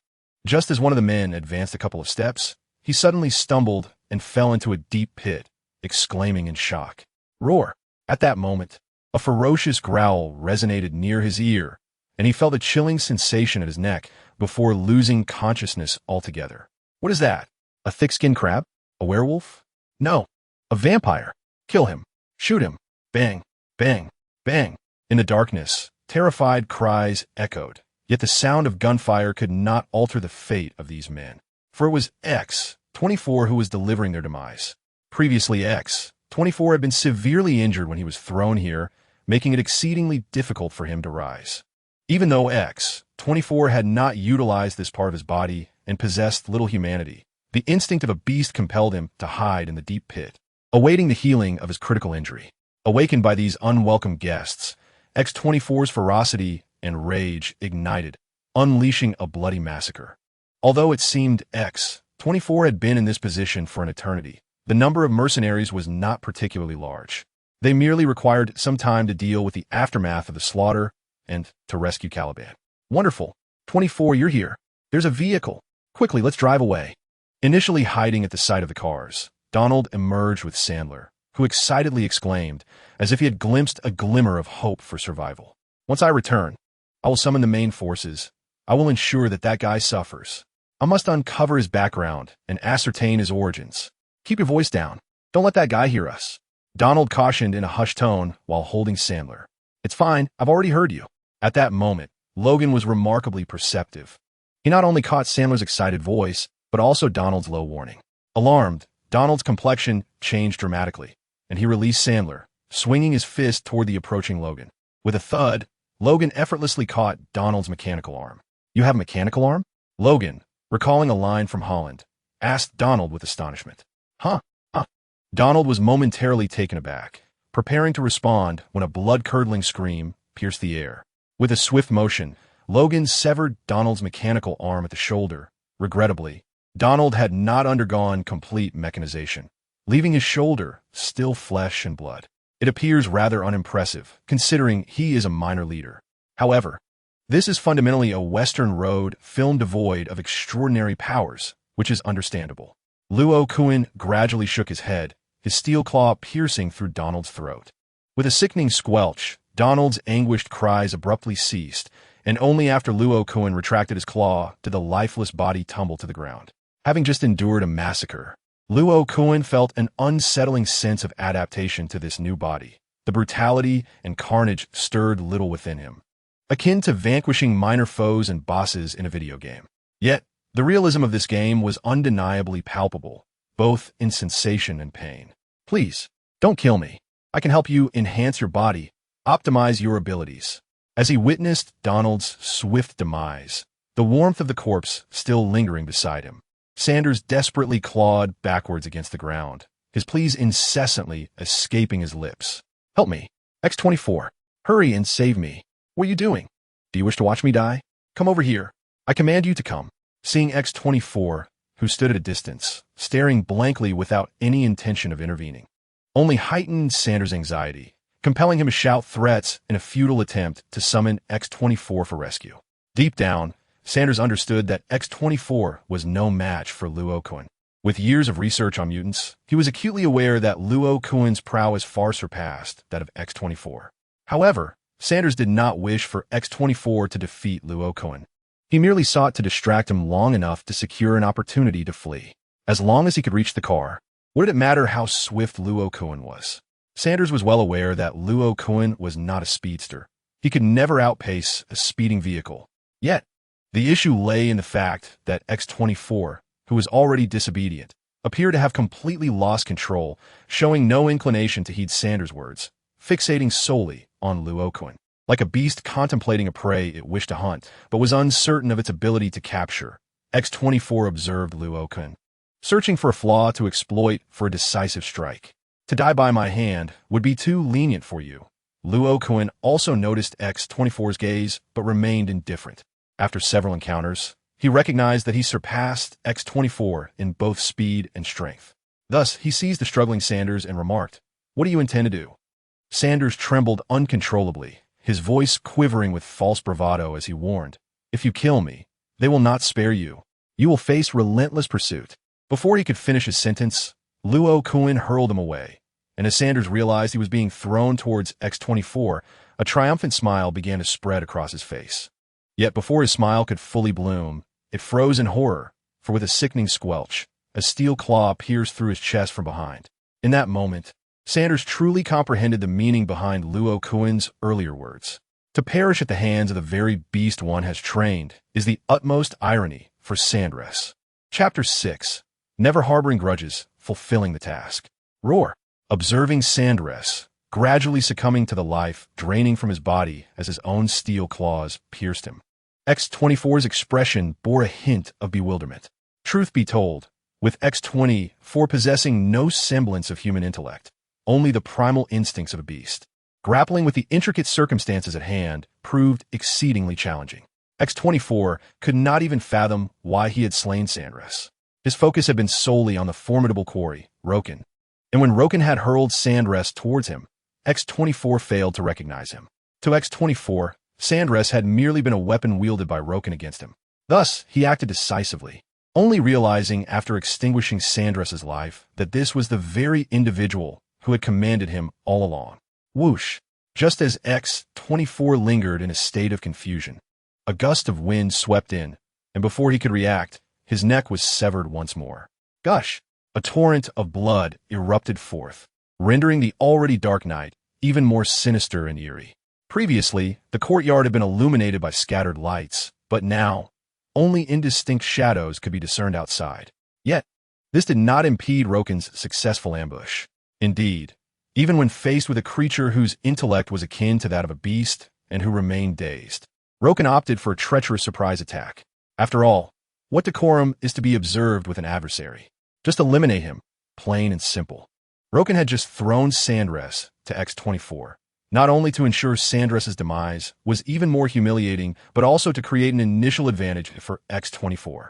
Just as one of the men advanced a couple of steps, he suddenly stumbled and fell into a deep pit, exclaiming in shock. "Roar!" At that moment, a ferocious growl resonated near his ear, and he felt a chilling sensation at his neck before losing consciousness altogether. "What is that? A thick-skinned crab? A werewolf? No, a vampire. Kill him. Shoot him." Bang, bang, bang. In the darkness, terrified cries echoed, yet the sound of gunfire could not alter the fate of these men, for it was X-24 who was delivering their demise. Previously, X-24 had been severely injured when he was thrown here, making it exceedingly difficult for him to rise. Even though X-24 had not utilized this part of his body and possessed little humanity, the instinct of a beast compelled him to hide in the deep pit, awaiting the healing of his critical injury. Awakened by these unwelcome guests, X-24's ferocity and rage ignited, unleashing a bloody massacre. Although it seemed X-24 had been in this position for an eternity, the number of mercenaries was not particularly large. They merely required some time to deal with the aftermath of the slaughter and to rescue Caliban. "Wonderful. 24, you're here. There's a vehicle. Quickly, let's drive away." Initially hiding at the sight of the cars, Donald emerged with Sandler, who excitedly exclaimed, as if he had glimpsed a glimmer of hope for survival. "Once I return, I will summon the main forces. I will ensure that that guy suffers. I must uncover his background and ascertain his origins. Keep your voice down. Don't let that guy hear us," Donald cautioned in a hushed tone while holding Sandler. "It's fine. I've already heard you." At that moment, Logan was remarkably perceptive. He not only caught Sandler's excited voice, but also Donald's low warning. Alarmed, Donald's complexion changed dramatically, and he released Sandler, swinging his fist toward the approaching Logan. With a thud, Logan effortlessly caught Donald's mechanical arm. "You have a mechanical arm?" Logan, recalling a line from Holland, asked Donald with astonishment. Huh. Donald was momentarily taken aback, preparing to respond when a blood-curdling scream pierced the air. With a swift motion, Logan severed Donald's mechanical arm at the shoulder. Regrettably, Donald had not undergone complete mechanization, leaving his shoulder still flesh and blood. It appears rather unimpressive, considering he is a minor leader. However, this is fundamentally a Western road film devoid of extraordinary powers, which is understandable. Luo Kun gradually shook his head, his steel claw piercing through Donald's throat. With a sickening squelch, Donald's anguished cries abruptly ceased, and only after Luo Kun retracted his claw did the lifeless body tumble to the ground. Having just endured a massacre, Luo Kun felt an unsettling sense of adaptation to this new body. The brutality and carnage stirred little within him, akin to vanquishing minor foes and bosses in a video game. Yet, the realism of this game was undeniably palpable, both in sensation and pain. "Please, don't kill me. I can help you enhance your body, optimize your abilities." As he witnessed Donald's swift demise, the warmth of the corpse still lingering beside him, Sanders desperately clawed backwards against the ground, his pleas incessantly escaping his lips. "Help me. X-24. Hurry and save me. What are you doing? Do you wish to watch me die? Come over here. I command you to come." Seeing X-24, who stood at a distance, staring blankly without any intention of intervening, only heightened Sanders' anxiety, compelling him to shout threats in a futile attempt to summon X-24 for rescue. Deep down, Sanders understood that X-24 was no match for Luo Kun. With years of research on mutants, he was acutely aware that Luo Kun's prowess far surpassed that of X-24. However, Sanders did not wish for X-24 to defeat Luo Kun. He merely sought to distract him long enough to secure an opportunity to flee. As long as he could reach the car, what did it matter how swift Luo Kun was? Sanders was well aware that Luo Kun was not a speedster. He could never outpace a speeding vehicle. Yet, the issue lay in the fact that X-24, who was already disobedient, appeared to have completely lost control, showing no inclination to heed Sanders' words, fixating solely on Luo Kun. Like a beast contemplating a prey it wished to hunt, but was uncertain of its ability to capture, X-24 observed Luo Kun, searching for a flaw to exploit for a decisive strike. "To die by my hand would be too lenient for you." Luo Kun also noticed X-24's gaze, but remained indifferent. After several encounters, he recognized that he surpassed X-24 in both speed and strength. Thus, he seized the struggling Sanders and remarked, "What do you intend to do?" Sanders trembled uncontrollably, his voice quivering with false bravado as he warned, "If you kill me, they will not spare you. You will face relentless pursuit." Before he could finish his sentence, Luo Kun hurled him away, and as Sanders realized he was being thrown towards X-24, a triumphant smile began to spread across his face. Yet before his smile could fully bloom, it froze in horror, for with a sickening squelch, a steel claw pierced through his chest from behind. In that moment, Sanders truly comprehended the meaning behind Luo Kun's earlier words. To perish at the hands of the very beast one has trained is the utmost irony for Sanders. Chapter 6. Never harboring grudges, fulfilling the task. Roar. Observing Sanders, gradually succumbing to the life draining from his body as his own steel claws pierced him. X-24's expression bore a hint of bewilderment. Truth be told, with X-24 possessing no semblance of human intellect, only the primal instincts of a beast, grappling with the intricate circumstances at hand proved exceedingly challenging. X-24 could not even fathom why he had slain Sanders. His focus had been solely on the formidable quarry, Roken. And when Roken had hurled Sanders towards him, X-24 failed to recognize him. To X-24, Sanders had merely been a weapon wielded by Roken against him. Thus, he acted decisively, only realizing after extinguishing Sanders' life that this was the very individual who had commanded him all along. Whoosh! Just as X-24 lingered in a state of confusion, a gust of wind swept in, and before he could react, his neck was severed once more. Gush! A torrent of blood erupted forth, rendering the already dark night even more sinister and eerie. Previously, the courtyard had been illuminated by scattered lights, but now, only indistinct shadows could be discerned outside. Yet, this did not impede Roken's successful ambush. Indeed, even when faced with a creature whose intellect was akin to that of a beast and who remained dazed, Roken opted for a treacherous surprise attack. After all, what decorum is to be observed with an adversary? Just eliminate him, plain and simple. Roken had just thrown Sanders to X-24, not only to ensure Sanders' demise was even more humiliating, but also to create an initial advantage for X-24.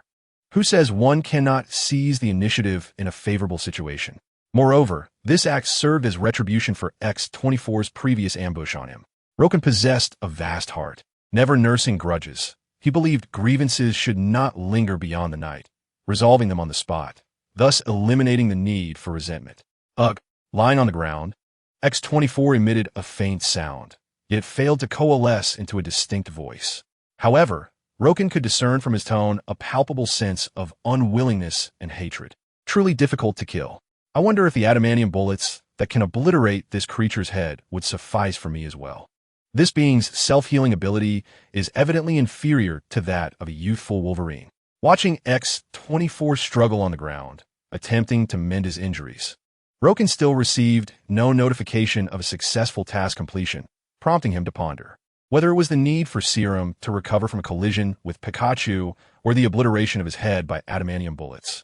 Who says one cannot seize the initiative in a favorable situation? Moreover, this act served as retribution for X-24's previous ambush on him. Roken possessed a vast heart, never nursing grudges. He believed grievances should not linger beyond the night, resolving them on the spot, thus eliminating the need for resentment. Ugh! Lying on the ground, X-24 emitted a faint sound, yet failed to coalesce into a distinct voice. However, Roken could discern from his tone a palpable sense of unwillingness and hatred, truly difficult to kill. I wonder if the adamantium bullets that can obliterate this creature's head would suffice for me as well. This being's self-healing ability is evidently inferior to that of a youthful Wolverine. Watching X-24 struggle on the ground, attempting to mend his injuries, Roken still received no notification of a successful task completion, prompting him to ponder whether it was the need for serum to recover from a collision with Pikachu or the obliteration of his head by adamantium bullets.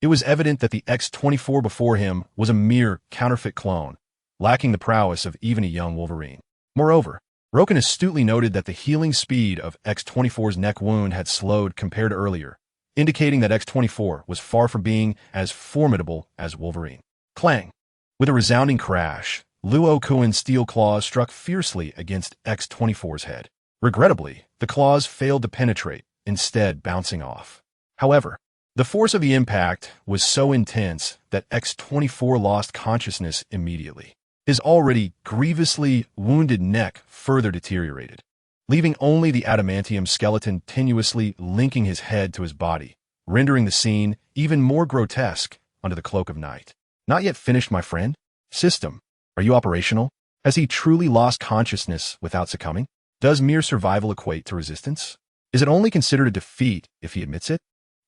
It was evident that the X-24 before him was a mere counterfeit clone, lacking the prowess of even a young Wolverine. Moreover, Roken astutely noted that the healing speed of X-24's neck wound had slowed compared to earlier, indicating that X-24 was far from being as formidable as Wolverine. Clang! With a resounding crash, Luo Kun's steel claws struck fiercely against X-24's head. Regrettably, the claws failed to penetrate, instead bouncing off. However, the force of the impact was so intense that X-24 lost consciousness immediately. His already grievously wounded neck further deteriorated, leaving only the adamantium skeleton tenuously linking his head to his body, rendering the scene even more grotesque under the cloak of night. Not yet finished, my friend? System, are you operational? Has he truly lost consciousness without succumbing? Does mere survival equate to resistance? Is it only considered a defeat if he admits it?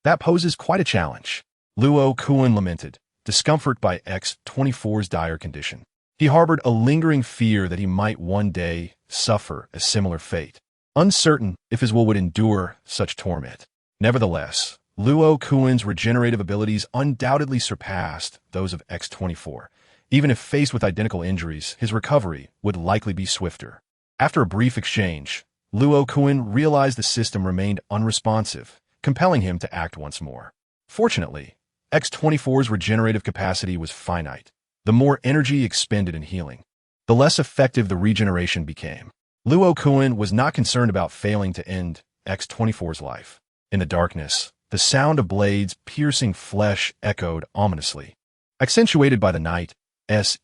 That poses quite a challenge. Luo Kun lamented, discomfort by X-24's dire condition. He harbored a lingering fear that he might one day suffer a similar fate, uncertain if his will would endure such torment. Nevertheless, Luo Kun's regenerative abilities undoubtedly surpassed those of X-24. Even if faced with identical injuries, his recovery would likely be swifter. After a brief exchange, Luo Kun realized the system remained unresponsive, compelling him to act once more. Fortunately, X-24's regenerative capacity was finite, the more energy expended in healing, the less effective the regeneration became. Luo Kun was not concerned about failing to end X-24's life. In the darkness, the sound of blades piercing flesh echoed ominously, accentuated by the night's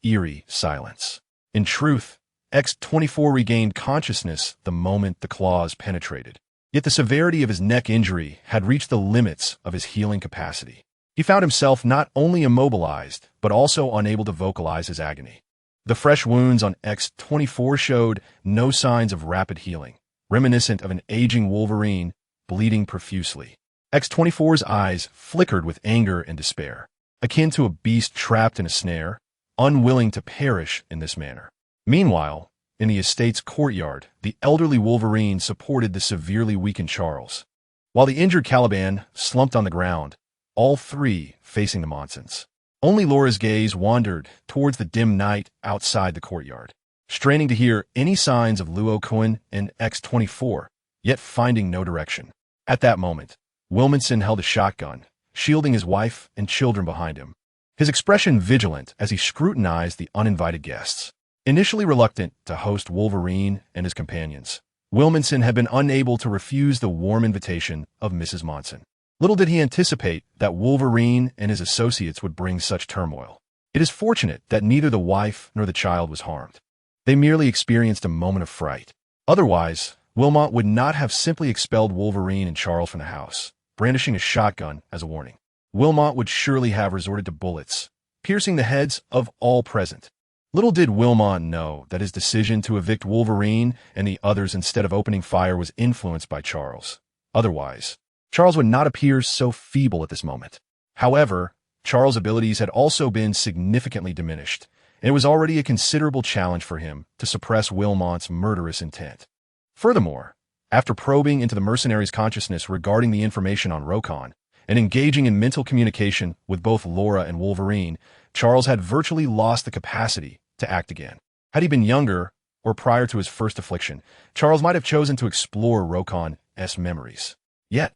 eerie silence. In truth, X-24 regained consciousness the moment the claws penetrated. Yet the severity of his neck injury had reached the limits of his healing capacity. He found himself not only immobilized, but also unable to vocalize his agony. The fresh wounds on X-24 showed no signs of rapid healing, reminiscent of an aging Wolverine bleeding profusely. X-24's eyes flickered with anger and despair, akin to a beast trapped in a snare, unwilling to perish in this manner. Meanwhile, in the estate's courtyard, the elderly Wolverine supported the severely weakened Charles, while the injured Caliban slumped on the ground, all three facing the Monsons. Only Laura's gaze wandered towards the dim night outside the courtyard, straining to hear any signs of Luo Kun and X-24, yet finding no direction. At that moment, Wilmington held a shotgun, shielding his wife and children behind him, his expression vigilant as he scrutinized the uninvited guests. Initially reluctant to host Wolverine and his companions, Wilmington had been unable to refuse the warm invitation of Mrs. Monson. Little did he anticipate that Wolverine and his associates would bring such turmoil. It is fortunate that neither the wife nor the child was harmed. They merely experienced a moment of fright. Otherwise, Wilmot would not have simply expelled Wolverine and Charles from the house, brandishing a shotgun as a warning. Wilmot would surely have resorted to bullets, piercing the heads of all present. Little did Wilmot know that his decision to evict Wolverine and the others instead of opening fire was influenced by Charles. Otherwise, Charles would not appear so feeble at this moment. However, Charles' abilities had also been significantly diminished, and it was already a considerable challenge for him to suppress Wilmot's murderous intent. Furthermore, after probing into the mercenary's consciousness regarding the information on Rokon, and engaging in mental communication with both Laura and Wolverine, Charles had virtually lost the capacity to act again. Had he been younger, or prior to his first affliction, Charles might have chosen to explore Rokon's memories. Yet,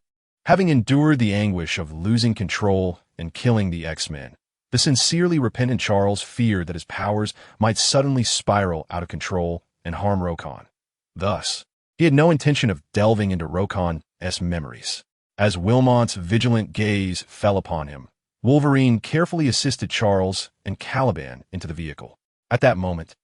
having endured the anguish of losing control and killing the X-Men, the sincerely repentant Charles feared that his powers might suddenly spiral out of control and harm Rokon. Thus, he had no intention of delving into Rokon's memories. As Wilmot's vigilant gaze fell upon him, Wolverine carefully assisted Charles and Caliban into the vehicle. At that moment,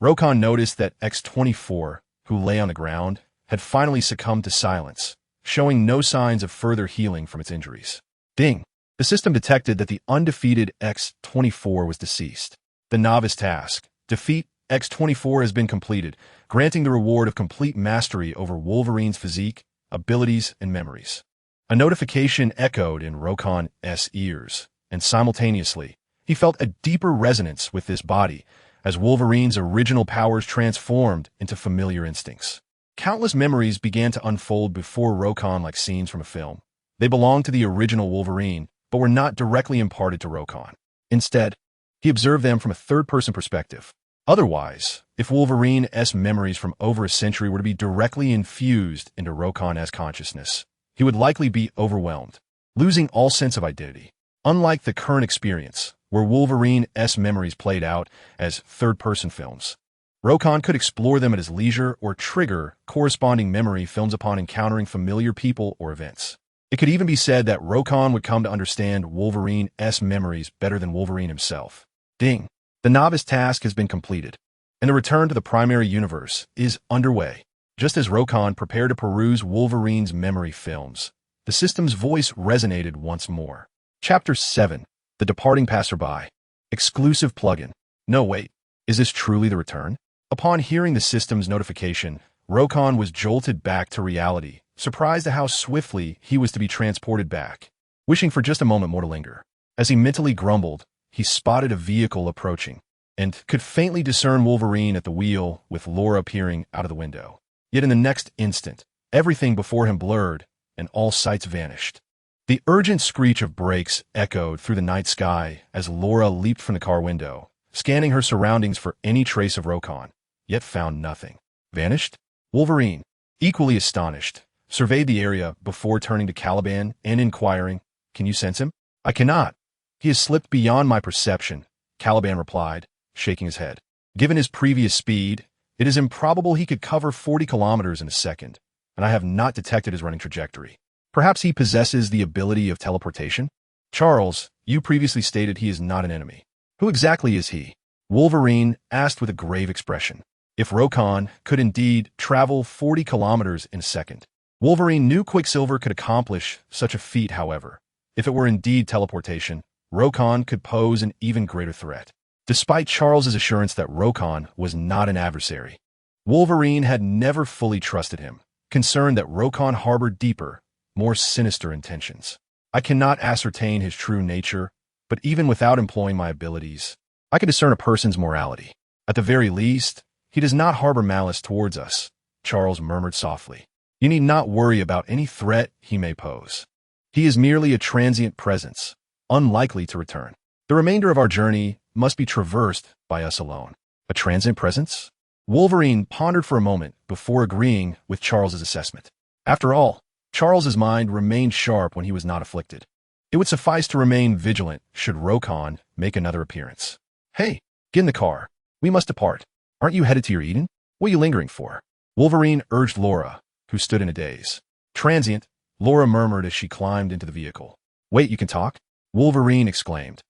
Rokon noticed that X-24, who lay on the ground, had finally succumbed to silence, showing no signs of further healing from its injuries. Ding! The system detected that the undefeated X-24 was deceased. The novice task, defeat X-24, has been completed, granting the reward of complete mastery over Wolverine's physique, abilities, and memories. A notification echoed in Rokon's ears, and simultaneously, he felt a deeper resonance with this body as Wolverine's original powers transformed into familiar instincts. Countless memories began to unfold before Rokon like scenes from a film. They belonged to the original Wolverine, but were not directly imparted to Rokon. Instead, he observed them from a third-person perspective. Otherwise, if Wolverine's memories from over a century were to be directly infused into Rokon's consciousness, he would likely be overwhelmed, losing all sense of identity. Unlike the current experience, where Wolverine's memories played out as third-person films, Rokon could explore them at his leisure or trigger corresponding memory films upon encountering familiar people or events. It could even be said that Rokon would come to understand Wolverine's memories better than Wolverine himself. Ding! The novice task has been completed, and the return to the primary universe is underway. Just as Rokon prepared to peruse Wolverine's memory films, the system's voice resonated once more. Chapter 7. The Departing Passerby. Exclusive plugin. No, wait. Is this truly the return? Upon hearing the system's notification, Rokon was jolted back to reality, surprised at how swiftly he was to be transported back, wishing for just a moment more to linger. As he mentally grumbled, he spotted a vehicle approaching, and could faintly discern Wolverine at the wheel with Laura peering out of the window. Yet in the next instant, everything before him blurred, and all sights vanished. The urgent screech of brakes echoed through the night sky as Laura leaped from the car window, scanning her surroundings for any trace of Rokon, yet found nothing. Vanished? Wolverine, equally astonished, surveyed the area before turning to Caliban and inquiring, "Can you sense him?" "I cannot. He has slipped beyond my perception," Caliban replied, shaking his head. Given his previous speed, it is improbable he could cover 40 kilometers in a second, and I have not detected his running trajectory. Perhaps he possesses the ability of teleportation? Charles, you previously stated he is not an enemy. Who exactly is he? Wolverine asked with a grave expression. If Rokon could indeed travel 40 kilometers in a second. Wolverine knew Quicksilver could accomplish such a feat, however. If it were indeed teleportation, Rokon could pose an even greater threat. Despite Charles's assurance that Rokon was not an adversary, Wolverine had never fully trusted him, concerned that Rokon harbored deeper, more sinister intentions. I cannot ascertain his true nature, but even without employing my abilities, I can discern a person's morality. At the very least, he does not harbor malice towards us, Charles murmured softly. You need not worry about any threat he may pose. He is merely a transient presence, unlikely to return. The remainder of our journey must be traversed by us alone. A transient presence? Wolverine pondered for a moment before agreeing with Charles's assessment. After all, Charles's mind remained sharp when he was not afflicted. It would suffice to remain vigilant should Rokon make another appearance. Hey, get in the car. We must depart. Aren't you headed to your Eden? What are you lingering for? Wolverine urged Laura, who stood in a daze. Transient, Laura murmured as she climbed into the vehicle. Wait, you can talk? Wolverine exclaimed,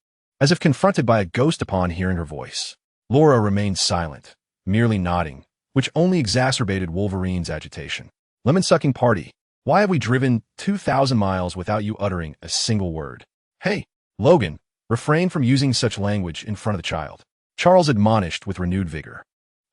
as if confronted by a ghost upon hearing her voice. Laura remained silent, merely nodding, which only exacerbated Wolverine's agitation. Lemon-sucking party. Why have we driven 2,000 miles without you uttering a single word? Hey, Logan, refrain from using such language in front of the child. Charles admonished with renewed vigor.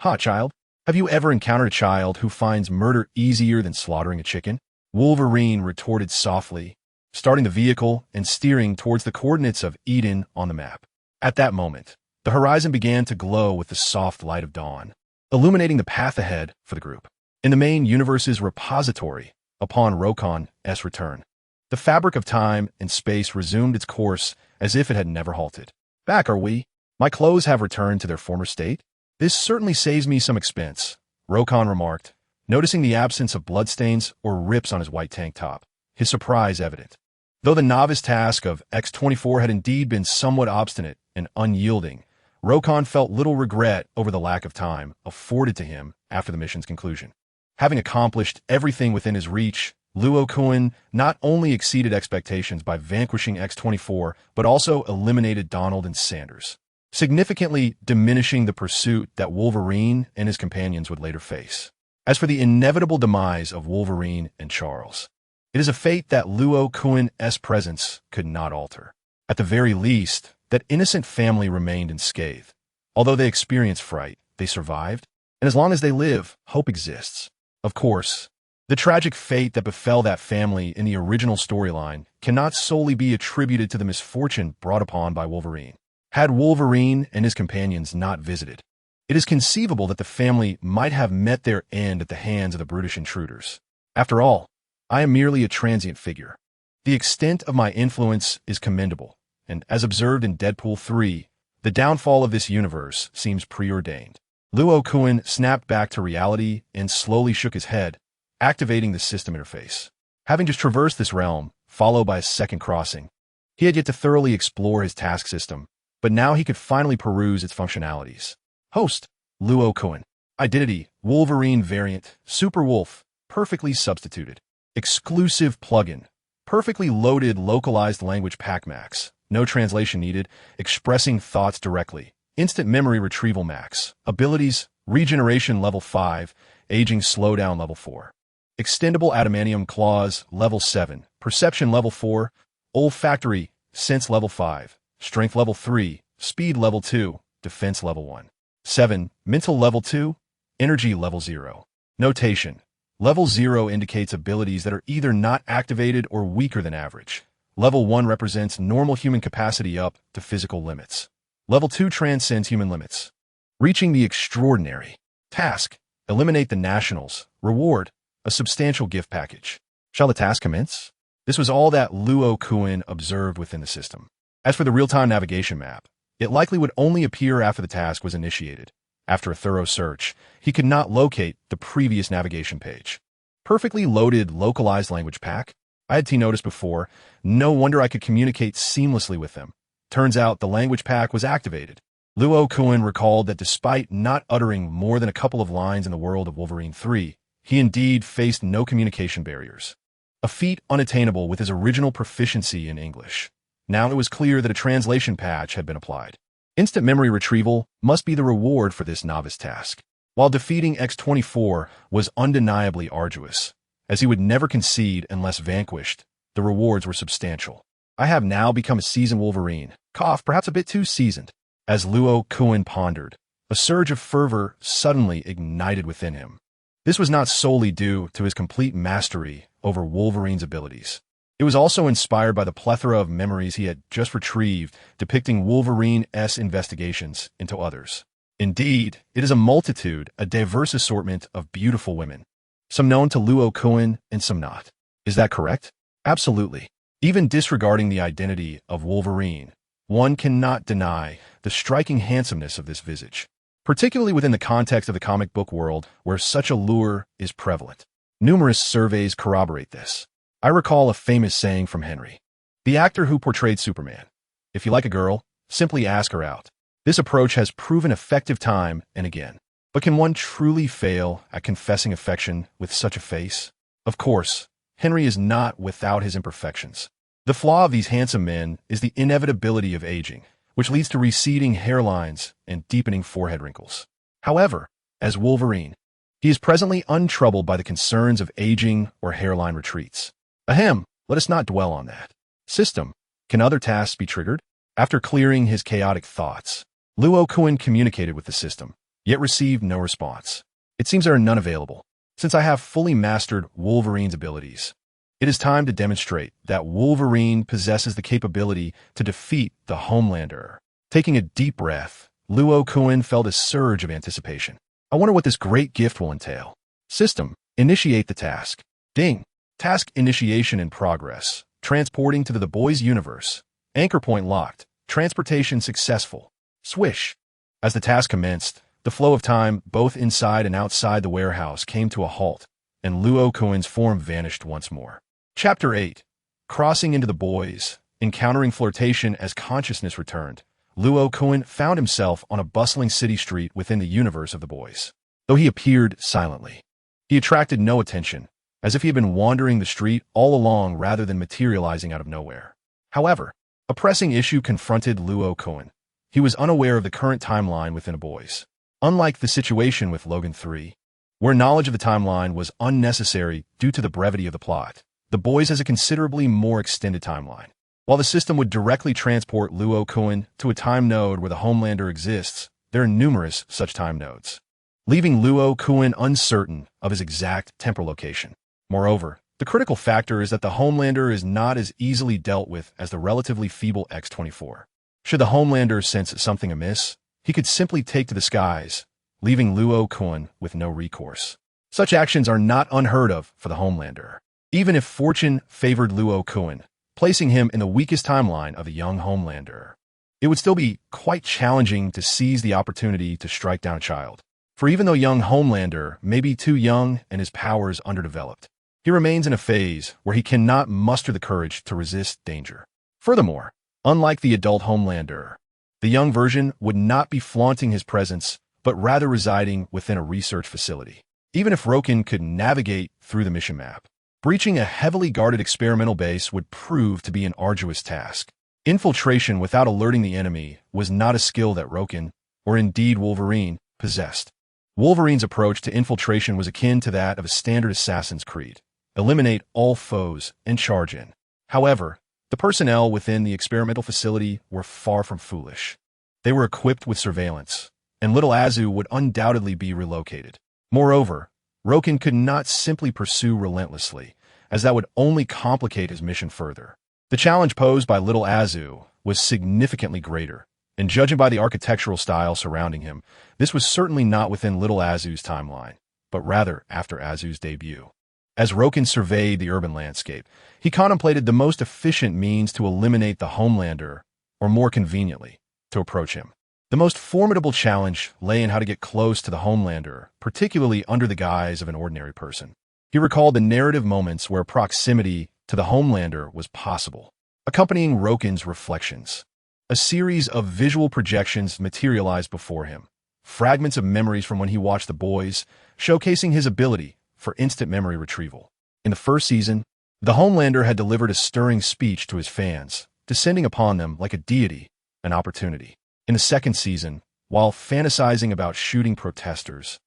Ha, child, have you ever encountered a child who finds murder easier than slaughtering a chicken? Wolverine retorted softly, starting the vehicle and steering towards the coordinates of Eden on the map. At that moment, the horizon began to glow with the soft light of dawn, illuminating the path ahead for the group. In the main universe's repository, upon Rokon's return, the fabric of time and space resumed its course as if it had never halted. Back, are we? My clothes have returned to their former state? This certainly saves me some expense, Rokon remarked, noticing the absence of bloodstains or rips on his white tank top, his surprise evident. Though the novice task of X-24 had indeed been somewhat obstinate and unyielding, Rokon felt little regret over the lack of time afforded to him after the mission's conclusion. Having accomplished everything within his reach, Luo Kun not only exceeded expectations by vanquishing X-24, but also eliminated Donald and Sanders, significantly diminishing the pursuit that Wolverine and his companions would later face. As for the inevitable demise of Wolverine and Charles, it is a fate that Luo Kun's presence could not alter. At the very least, that innocent family remained unscathed. Although they experienced fright, they survived, and as long as they live, hope exists. Of course, the tragic fate that befell that family in the original storyline cannot solely be attributed to the misfortune brought upon by Wolverine. Had Wolverine and his companions not visited, it is conceivable that the family might have met their end at the hands of the brutish intruders. After all, I am merely a transient figure. The extent of my influence is commendable, and as observed in Deadpool 3, the downfall of this universe seems preordained. Luo Kun snapped back to reality and slowly shook his head, activating the system interface. Having just traversed this realm, followed by a second crossing, he had yet to thoroughly explore his task system, but now he could finally peruse its functionalities. Host, Luo Kun. Identity, Wolverine variant, Super Wolf, perfectly substituted. Exclusive plugin, perfectly loaded localized language pack max, no translation needed, expressing thoughts directly. Instant memory retrieval max. Abilities, regeneration level 5, aging slowdown level 4. Extendable adamantium claws level 7, perception level 4, olfactory, sense level 5, strength level 3, speed level 2, defense level 1. 7, mental level 2, energy level 0. Notation. Level 0 indicates abilities that are either not activated or weaker than average. Level 1 represents normal human capacity up to physical limits. Level 2 transcends human limits. Reaching the extraordinary. Task. Eliminate the nationals. Reward. A substantial gift package. Shall the task commence? This was all that Luo Kun observed within the system. As for the real-time navigation map, it likely would only appear after the task was initiated. After a thorough search, he could not locate the previous navigation page. Perfectly loaded localized language pack? I had noticed before. No wonder I could communicate seamlessly with them. Turns out the language pack was activated. Luo Kun recalled that despite not uttering more than a couple of lines in the world of Wolverine 3, he indeed faced no communication barriers, a feat unattainable with his original proficiency in English. Now it was clear that a translation patch had been applied. Instant memory retrieval must be the reward for this novice task. While defeating X-24 was undeniably arduous, as he would never concede unless vanquished, the rewards were substantial. I have now become a seasoned Wolverine, perhaps a bit too seasoned. As Luo Kun pondered, a surge of fervor suddenly ignited within him. This was not solely due to his complete mastery over Wolverine's abilities. It was also inspired by the plethora of memories he had just retrieved depicting Wolverine's investigations into others. Indeed, it is a diverse assortment of beautiful women, some known to Luo Kun and some not. Is that correct? Absolutely. Even disregarding the identity of Wolverine, one cannot deny the striking handsomeness of this visage, particularly within the context of the comic book world where such a lure is prevalent. Numerous surveys corroborate this. I recall a famous saying from Henry, the actor who portrayed Superman. If you like a girl, simply ask her out. This approach has proven effective time and again. But can one truly fail at confessing affection with such a face? Of course, Henry is not without his imperfections. The flaw of these handsome men is the inevitability of aging, which leads to receding hairlines and deepening forehead wrinkles. However, as Wolverine, he is presently untroubled by the concerns of aging or hairline retreats. Ahem, let us not dwell on that. System, can other tasks be triggered? After clearing his chaotic thoughts, Luo Kun communicated with the system, yet received no response. It seems there are none available. Since I have fully mastered Wolverine's abilities, it is time to demonstrate that Wolverine possesses the capability to defeat the Homelander. Taking a deep breath, Luo Kun felt a surge of anticipation. I wonder what this great gift will entail. System, initiate the task. Ding. Task initiation in progress. Transporting to the Boys universe. Anchor point locked. Transportation successful. Swish. As the task commenced, the flow of time, both inside and outside the warehouse, came to a halt, and Luo Kun's form vanished once more. Chapter 8. Crossing into the Boys. Encountering flirtation as consciousness returned, Luo Kun found himself on a bustling city street within the universe of the Boys. Though he appeared silently, he attracted no attention, as if he had been wandering the street all along rather than materializing out of nowhere. However, a pressing issue confronted Luo Kun. He was unaware of the current timeline within the Boys. Unlike the situation with Logan 3, where knowledge of the timeline was unnecessary due to the brevity of the plot, the Boys has a considerably more extended timeline. While the system would directly transport Luo Kun to a time node where the Homelander exists, there are numerous such time nodes, leaving Luo Kun uncertain of his exact temporal location. Moreover, the critical factor is that the Homelander is not as easily dealt with as the relatively feeble X-24. Should the Homelander sense something amiss, he could simply take to the skies, leaving Luo Kun with no recourse. Such actions are not unheard of for the Homelander, even if fortune favored Luo Kun, placing him in the weakest timeline of the young Homelander. It would still be quite challenging to seize the opportunity to strike down a child. For even though young Homelander may be too young and his powers underdeveloped, he remains in a phase where he cannot muster the courage to resist danger. Furthermore, unlike the adult Homelander, the young version would not be flaunting his presence, but rather residing within a research facility. Even if Roken could navigate through the mission map, breaching a heavily guarded experimental base would prove to be an arduous task. Infiltration without alerting the enemy was not a skill that Roken, or indeed Wolverine, possessed. Wolverine's approach to infiltration was akin to that of a standard assassin's creed: eliminate all foes and charge in. However, the personnel within the experimental facility were far from foolish. They were equipped with surveillance, and little Azu would undoubtedly be relocated. Moreover, Roken could not simply pursue relentlessly, as that would only complicate his mission further. The challenge posed by little Azu was significantly greater, and judging by the architectural style surrounding him, this was certainly not within little Azu's timeline, but rather after Azu's debut. As Roken surveyed the urban landscape, he contemplated the most efficient means to eliminate the Homelander, or more conveniently, to approach him. The most formidable challenge lay in how to get close to the Homelander, particularly under the guise of an ordinary person. He recalled the narrative moments where proximity to the Homelander was possible, accompanying Roken's reflections. A series of visual projections materialized before him, fragments of memories from when he watched The Boys, showcasing his ability for instant memory retrieval. In the first season, the Homelander had delivered a stirring speech to his fans, descending upon them like a deity, an opportunity. In the second season, while fantasizing about shooting protesters,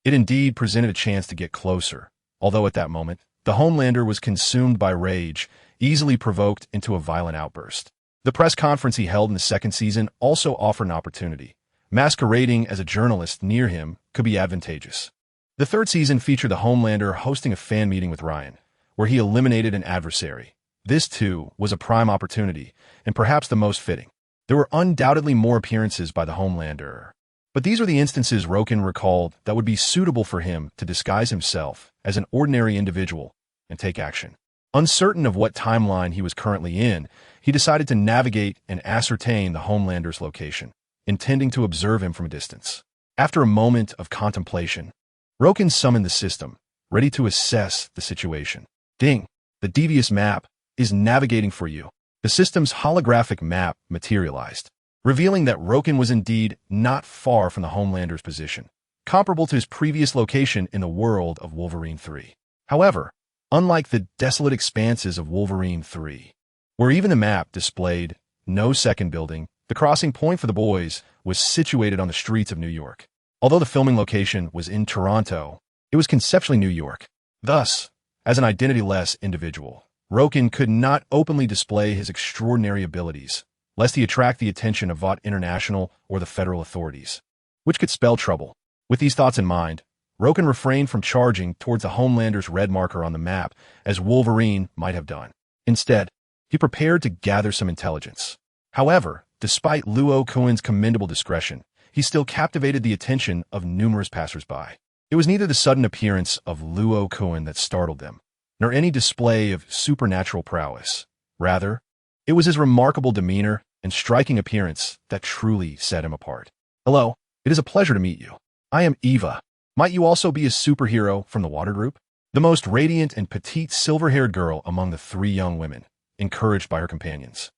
it indeed presented a chance to get closer, although at that moment, the Homelander was consumed by rage, easily provoked into a violent outburst. The press conference he held in the second season also offered an opportunity. Masquerading as a journalist near him could be advantageous. The third season featured the Homelander hosting a fan meeting with Ryan, where he eliminated an adversary. This, too, was a prime opportunity, and perhaps the most fitting. There were undoubtedly more appearances by the Homelander, but these were the instances Roken recalled that would be suitable for him to disguise himself as an ordinary individual and take action. Uncertain of what timeline he was currently in, he decided to navigate and ascertain the Homelander's location, intending to observe him from a distance. After a moment of contemplation, Roken summoned the system, ready to assess the situation. Ding! The devious map is navigating for you. The system's holographic map materialized, revealing that Roken was indeed not far from the Homelander's position, comparable to his previous location in the world of Wolverine 3. However, unlike the desolate expanses of Wolverine 3, where even the map displayed no second building, the crossing point for the boys was situated on the streets of New York. Although the filming location was in Toronto, it was conceptually New York. Thus, as an identity-less individual, Roken could not openly display his extraordinary abilities, lest he attract the attention of Vought International or the federal authorities, which could spell trouble. With these thoughts in mind, Roken refrained from charging towards the Homelander's red marker on the map, as Wolverine might have done. Instead, he prepared to gather some intelligence. However, despite Luo Kun's commendable discretion, he still captivated the attention of numerous passersby. It was neither the sudden appearance of Luo Kun that startled them, nor any display of supernatural prowess. Rather, it was his remarkable demeanor and striking appearance that truly set him apart. Hello, it is a pleasure to meet you. I am Eva. Might you also be a superhero from the Water Group? The most radiant and petite silver-haired girl among the three young women, encouraged by her companions,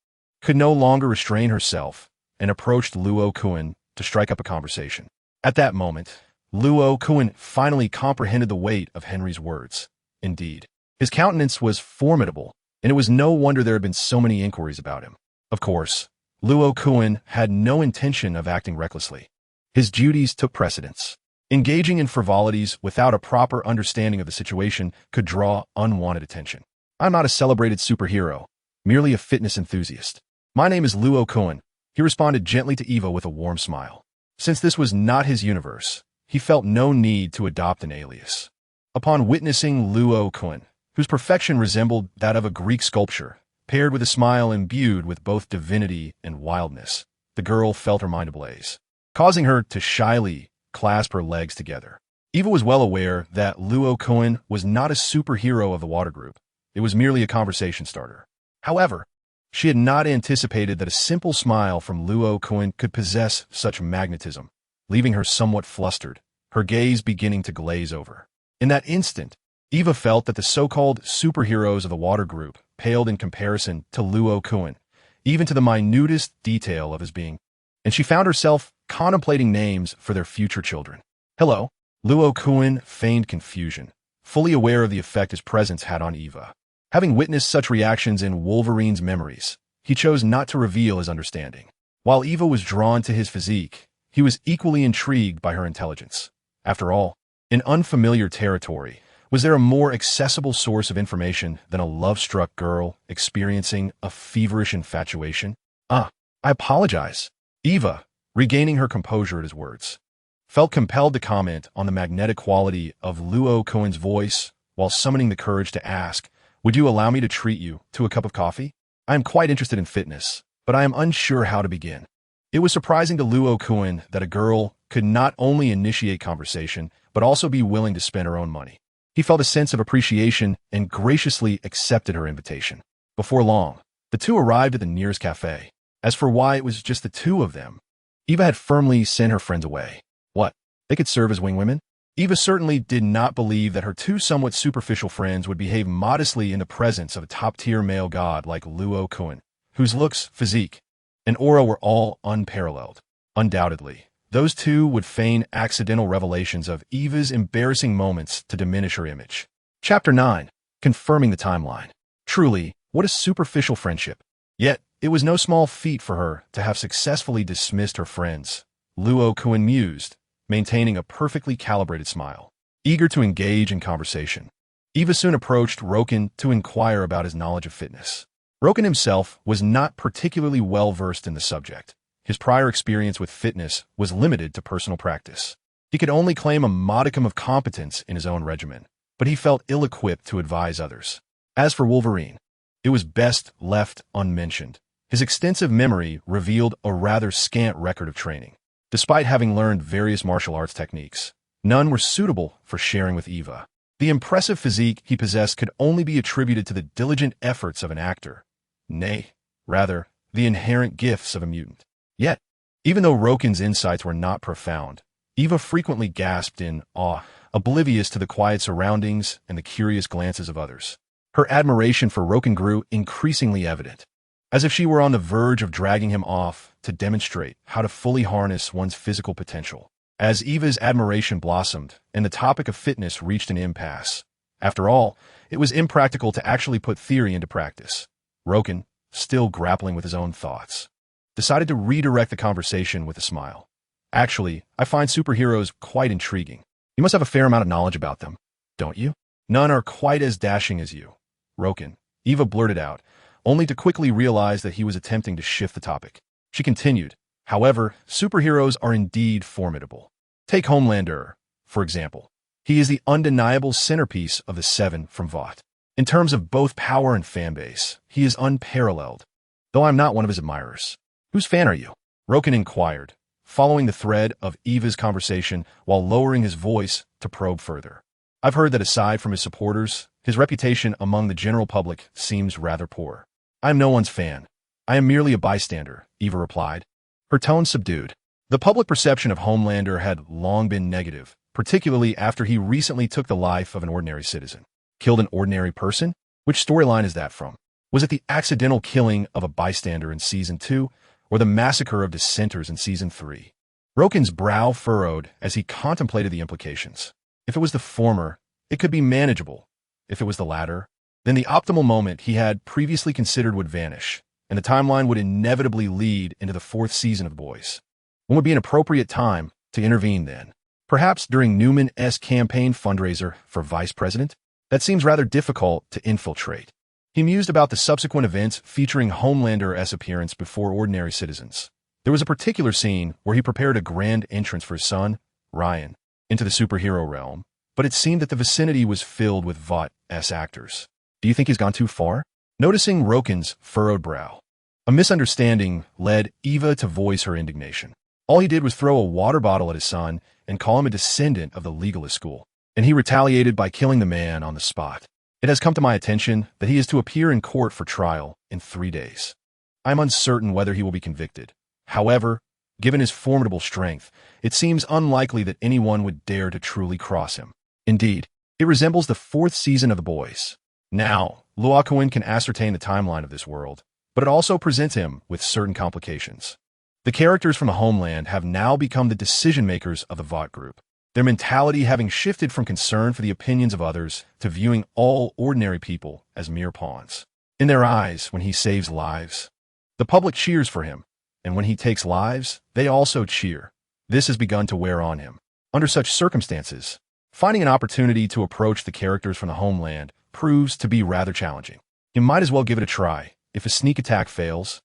could no longer restrain herself and approached Luo Kun to strike up a conversation. At that moment, Luo Kun finally comprehended the weight of Henry's words. Indeed, his countenance was formidable, and it was no wonder there had been so many inquiries about him. Of course, Luo Kun had no intention of acting recklessly. His duties took precedence. Engaging in frivolities without a proper understanding of the situation could draw unwanted attention. I'm not a celebrated superhero, merely a fitness enthusiast. My name is Luo Kun. He responded gently to Eva with a warm smile. Since this was not his universe, he felt no need to adopt an alias. Upon witnessing Luo Kun, whose perfection resembled that of a Greek sculpture, paired with a smile imbued with both divinity and wildness, the girl felt her mind ablaze, causing her to shyly clasp her legs together. Eva was well aware that Luo Kun was not a superhero of the Water Group. It was merely a conversation starter. However, she had not anticipated that a simple smile from Luo Kun could possess such magnetism, leaving her somewhat flustered, her gaze beginning to glaze over. In that instant, Eva felt that the so-called superheroes of the Water Group paled in comparison to Luo Kun, even to the minutest detail of his being, and she found herself contemplating names for their future children. Hello, Luo Kun feigned confusion, fully aware of the effect his presence had on Eva. Having witnessed such reactions in Wolverine's memories, he chose not to reveal his understanding. While Eva was drawn to his physique, he was equally intrigued by her intelligence. After all, in unfamiliar territory, was there a more accessible source of information than a love-struck girl experiencing a feverish infatuation? I apologize. Eva, regaining her composure at his words, felt compelled to comment on the magnetic quality of Luo Kun's voice while summoning the courage to ask, "Would you allow me to treat you to a cup of coffee? I am quite interested in fitness, but I am unsure how to begin." It was surprising to Luo Kun that a girl could not only initiate conversation, but also be willing to spend her own money. He felt a sense of appreciation and graciously accepted her invitation. Before long, the two arrived at the nearest cafe. As for why it was just the two of them, Eva had firmly sent her friends away. What? They could serve as wing women? Eva certainly did not believe that her two somewhat superficial friends would behave modestly in the presence of a top-tier male god like Luo Kun, whose looks, physique, and aura were all unparalleled. Undoubtedly, those two would feign accidental revelations of Eva's embarrassing moments to diminish her image. Chapter 9. Confirming the timeline. Truly, what a superficial friendship. Yet, it was no small feat for her to have successfully dismissed her friends. Luo Kun mused, maintaining a perfectly calibrated smile, eager to engage in conversation. Eva soon approached Roken to inquire about his knowledge of fitness. Roken himself was not particularly well-versed in the subject. His prior experience with fitness was limited to personal practice. He could only claim a modicum of competence in his own regimen, but he felt ill-equipped to advise others. As for Wolverine, it was best left unmentioned. His extensive memory revealed a rather scant record of training. Despite having learned various martial arts techniques, none were suitable for sharing with Eva. The impressive physique he possessed could only be attributed to the diligent efforts of an actor. Nay, rather, the inherent gifts of a mutant. Yet, even though Roken's insights were not profound, Eva frequently gasped in awe, oblivious to the quiet surroundings and the curious glances of others. Her admiration for Roken grew increasingly evident, as if she were on the verge of dragging him off to demonstrate how to fully harness one's physical potential. As Eva's admiration blossomed and the topic of fitness reached an impasse, after all, it was impractical to actually put theory into practice. Roken, still grappling with his own thoughts, decided to redirect the conversation with a smile. Actually, I find superheroes quite intriguing. You must have a fair amount of knowledge about them, don't you? None are quite as dashing as you, Roken, Eva blurted out, only to quickly realize that he was attempting to shift the topic. She continued, however, superheroes are indeed formidable. Take Homelander, for example. He is the undeniable centerpiece of the Seven from Vought. In terms of both power and fanbase, he is unparalleled, though I'm not one of his admirers. Whose fan are you? Roken inquired, following the thread of Eva's conversation while lowering his voice to probe further. I've heard that aside from his supporters, his reputation among the general public seems rather poor. I am no one's fan. I am merely a bystander, Eva replied, her tone subdued. The public perception of Homelander had long been negative, particularly after he recently took the life of an ordinary citizen. Killed an ordinary person? Which storyline is that from? Was it the accidental killing of a bystander in Season 2, or the massacre of dissenters in Season 3? Roken's brow furrowed as he contemplated the implications. If it was the former, it could be manageable. If it was the latter, then the optimal moment he had previously considered would vanish, and the timeline would inevitably lead into the 4th season of The Boys. When would be an appropriate time to intervene then? Perhaps during Newman's campaign fundraiser for vice president? That seems rather difficult to infiltrate. He mused about the subsequent events featuring Homelander's appearance before ordinary citizens. There was a particular scene where he prepared a grand entrance for his son, Ryan, into the superhero realm, but it seemed that the vicinity was filled with Vought's actors. Do you think he's gone too far? Noticing Roken's furrowed brow, a misunderstanding led Eva to voice her indignation. All he did was throw a water bottle at his son and call him a descendant of the legalist school, and he retaliated by killing the man on the spot. It has come to my attention that he is to appear in court for trial in 3 days. I am uncertain whether he will be convicted. However, given his formidable strength, it seems unlikely that anyone would dare to truly cross him. Indeed, it resembles the 4th season of The Boys. Now, Luo Kun can ascertain the timeline of this world, but it also presents him with certain complications. The characters from the homeland have now become the decision-makers of the Vought group, their mentality having shifted from concern for the opinions of others to viewing all ordinary people as mere pawns. In their eyes, when he saves lives, the public cheers for him, and when he takes lives, they also cheer. This has begun to wear on him. Under such circumstances, finding an opportunity to approach the characters from the homeland proves to be rather challenging. He might as well give it a try. If a sneak attack fails,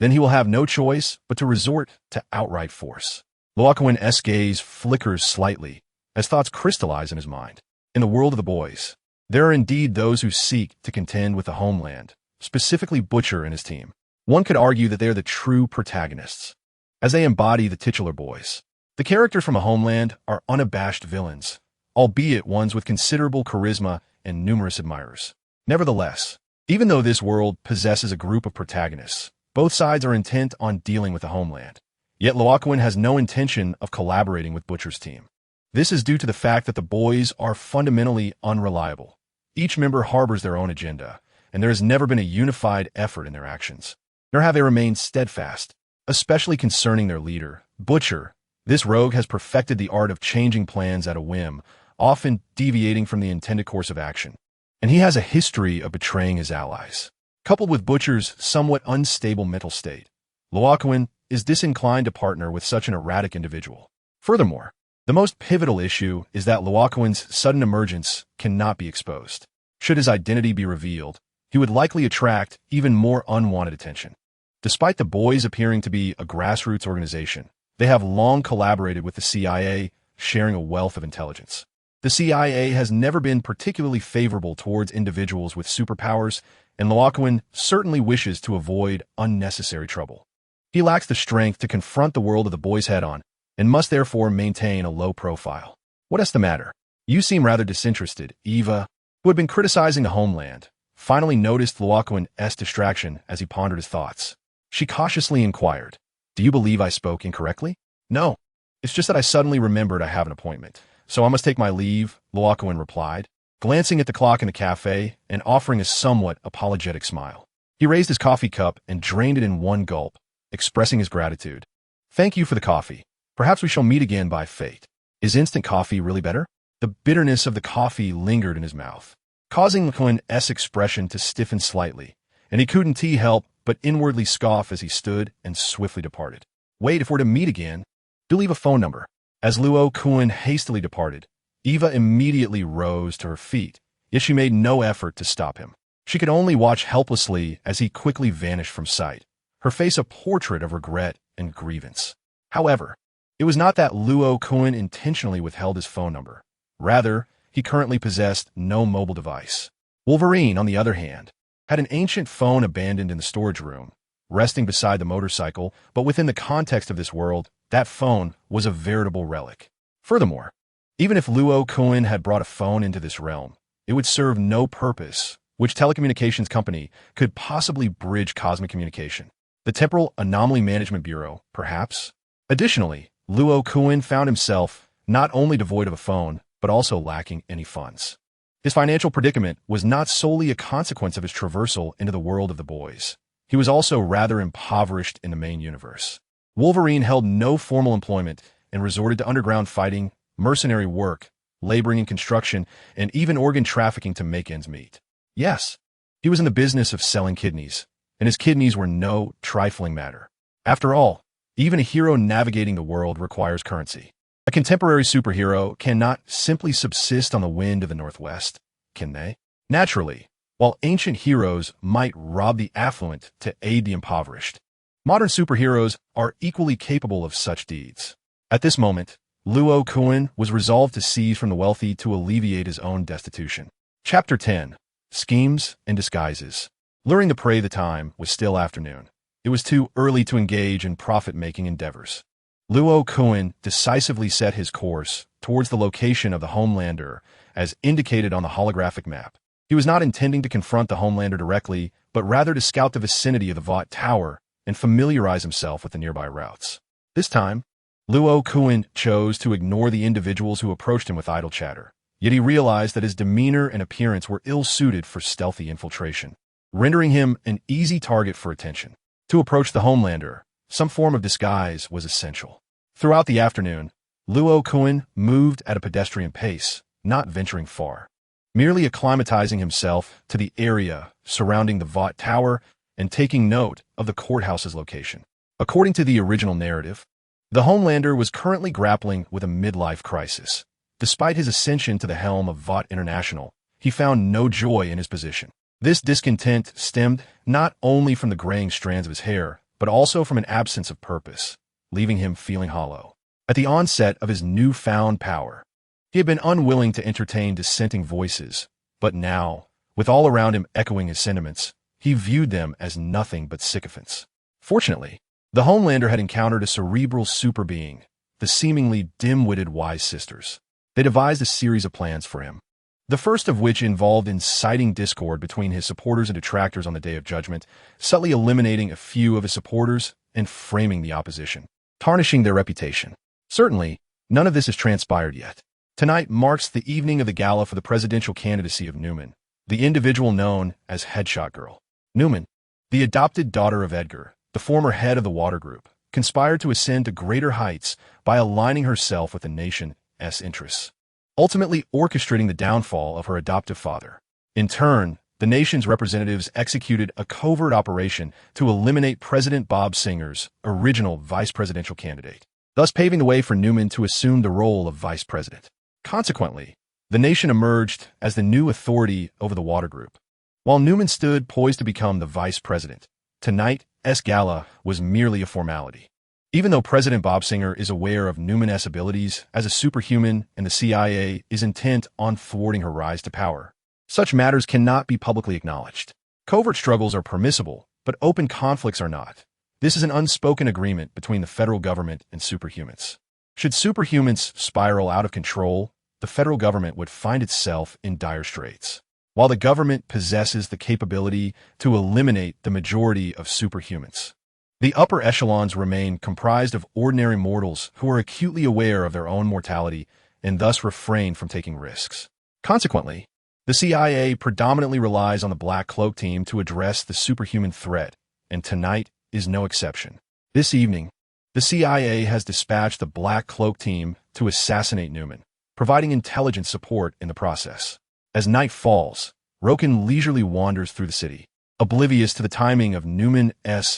then he will have no choice but to resort to outright force. Luo Kun's gaze flickers slightly as thoughts crystallize in his mind. In the world of The Boys, there are indeed those who seek to contend with the homeland, specifically Butcher and his team. One could argue that they are the true protagonists, as they embody the titular boys. The characters from a homeland are unabashed villains, albeit ones with considerable charisma and numerous admirers. Nevertheless, even though this world possesses a group of protagonists, both sides are intent on dealing with the homeland. Yet Luo Kun has no intention of collaborating with Butcher's team. This is due to the fact that the boys are fundamentally unreliable. Each member harbors their own agenda, and there has never been a unified effort in their actions, nor have they remained steadfast especially concerning their leader, Butcher. This rogue has perfected the art of changing plans at a whim, often deviating from the intended course of action. And he has a history of betraying his allies. Coupled with Butcher's somewhat unstable mental state, Luo Kun is disinclined to partner with such an erratic individual. Furthermore, the most pivotal issue is that Luo Kun's sudden emergence cannot be exposed. Should his identity be revealed, he would likely attract even more unwanted attention. Despite the boys appearing to be a grassroots organization, they have long collaborated with the CIA, sharing a wealth of intelligence. The CIA has never been particularly favorable towards individuals with superpowers, and Luo Kun certainly wishes to avoid unnecessary trouble. He lacks the strength to confront the world of the boys head-on, and must therefore maintain a low profile. What is the matter? You seem rather disinterested. Eva, who had been criticizing the homeland, finally noticed Luo Kun's distraction as he pondered his thoughts. She cautiously inquired, "Do you believe I spoke incorrectly?" "No. It's just that I suddenly remembered I have an appointment, so I must take my leave," Luo Kun replied, glancing at the clock in the cafe and offering a somewhat apologetic smile. He raised his coffee cup and drained it in one gulp, expressing his gratitude. "Thank you for the coffee. Perhaps we shall meet again by fate." Is instant coffee really better? The bitterness of the coffee lingered in his mouth, causing Kun's expression to stiffen slightly, and he couldn't help but inwardly scoff as he stood and swiftly departed. "Wait, if we're to meet again, do leave a phone number." As Luo Kun hastily departed, Eva immediately rose to her feet, yet she made no effort to stop him. She could only watch helplessly as he quickly vanished from sight, her face a portrait of regret and grievance. However, it was not that Luo Kun intentionally withheld his phone number. Rather, he currently possessed no mobile device. Wolverine, on the other hand, had an ancient phone abandoned in the storage room, resting beside the motorcycle, but within the context of this world, that phone was a veritable relic. Furthermore, even if Luo Kun had brought a phone into this realm, it would serve no purpose which telecommunications company could possibly bridge cosmic communication. The Temporal Anomaly Management Bureau, perhaps? Additionally, Luo Kun found himself not only devoid of a phone, but also lacking any funds. His financial predicament was not solely a consequence of his traversal into the world of the boys. He was also rather impoverished in the main universe. Wolverine held no formal employment and resorted to underground fighting, mercenary work, laboring in construction, and even organ trafficking to make ends meet. Yes, he was in the business of selling kidneys, and his kidneys were no trifling matter. After all, even a hero navigating the world requires currency. A contemporary superhero cannot simply subsist on the wind of the Northwest, can they? Naturally, while ancient heroes might rob the affluent to aid the impoverished, modern superheroes are equally capable of such deeds. At this moment, Luo Kun was resolved to seize from the wealthy to alleviate his own destitution. Chapter 10. Schemes and Disguises. Luring the prey, the time was still afternoon. It was too early to engage in profit-making endeavors. Luo Kun decisively set his course towards the location of the Homelander, as indicated on the holographic map. He was not intending to confront the Homelander directly, but rather to scout the vicinity of the Vought Tower and familiarize himself with the nearby routes. This time, Luo Kun chose to ignore the individuals who approached him with idle chatter, yet he realized that his demeanor and appearance were ill-suited for stealthy infiltration, rendering him an easy target for attention. To approach the Homelander, some form of disguise was essential. Throughout the afternoon, Luo Kun moved at a pedestrian pace, not venturing far, merely acclimatizing himself to the area surrounding the Vought Tower and taking note of the courthouse's location. According to the original narrative, the Homelander was currently grappling with a midlife crisis. Despite his ascension to the helm of Vought International, he found no joy in his position. This discontent stemmed not only from the graying strands of his hair, but also from an absence of purpose, leaving him feeling hollow. At the onset of his newfound power, he had been unwilling to entertain dissenting voices, but now, with all around him echoing his sentiments, he viewed them as nothing but sycophants. Fortunately, the Homelander had encountered a cerebral superbeing, the seemingly dim-witted Wise Sisters. They devised a series of plans for him, the first of which involved inciting discord between his supporters and detractors on the Day of Judgment, subtly eliminating a few of his supporters and framing the opposition, tarnishing their reputation. Certainly, none of this has transpired yet. Tonight marks the evening of the gala for the presidential candidacy of Newman, the individual known as Headshot Girl. Newman, the adopted daughter of Edgar, the former head of the Water Group, conspired to ascend to greater heights by aligning herself with the nation's interests, ultimately orchestrating the downfall of her adoptive father. In turn, the nation's representatives executed a covert operation to eliminate President Bob Singer's original vice presidential candidate, thus paving the way for Newman to assume the role of vice president. Consequently, the nation emerged as the new authority over the water group. While Newman stood poised to become the vice president, tonight's gala was merely a formality. Even though President Bob Singer is aware of Newman's abilities as a superhuman and the CIA is intent on thwarting her rise to power, such matters cannot be publicly acknowledged. Covert struggles are permissible, but open conflicts are not. This is an unspoken agreement between the federal government and superhumans. Should superhumans spiral out of control, the federal government would find itself in dire straits. While the government possesses the capability to eliminate the majority of superhumans, the upper echelons remain comprised of ordinary mortals who are acutely aware of their own mortality and thus refrain from taking risks. Consequently, the CIA predominantly relies on the Black Cloak team to address the superhuman threat, and tonight is no exception. This evening, the CIA has dispatched the Black Cloak team to assassinate Newman, providing intelligence support in the process. As night falls, Roken leisurely wanders through the city, oblivious to the timing of Newman's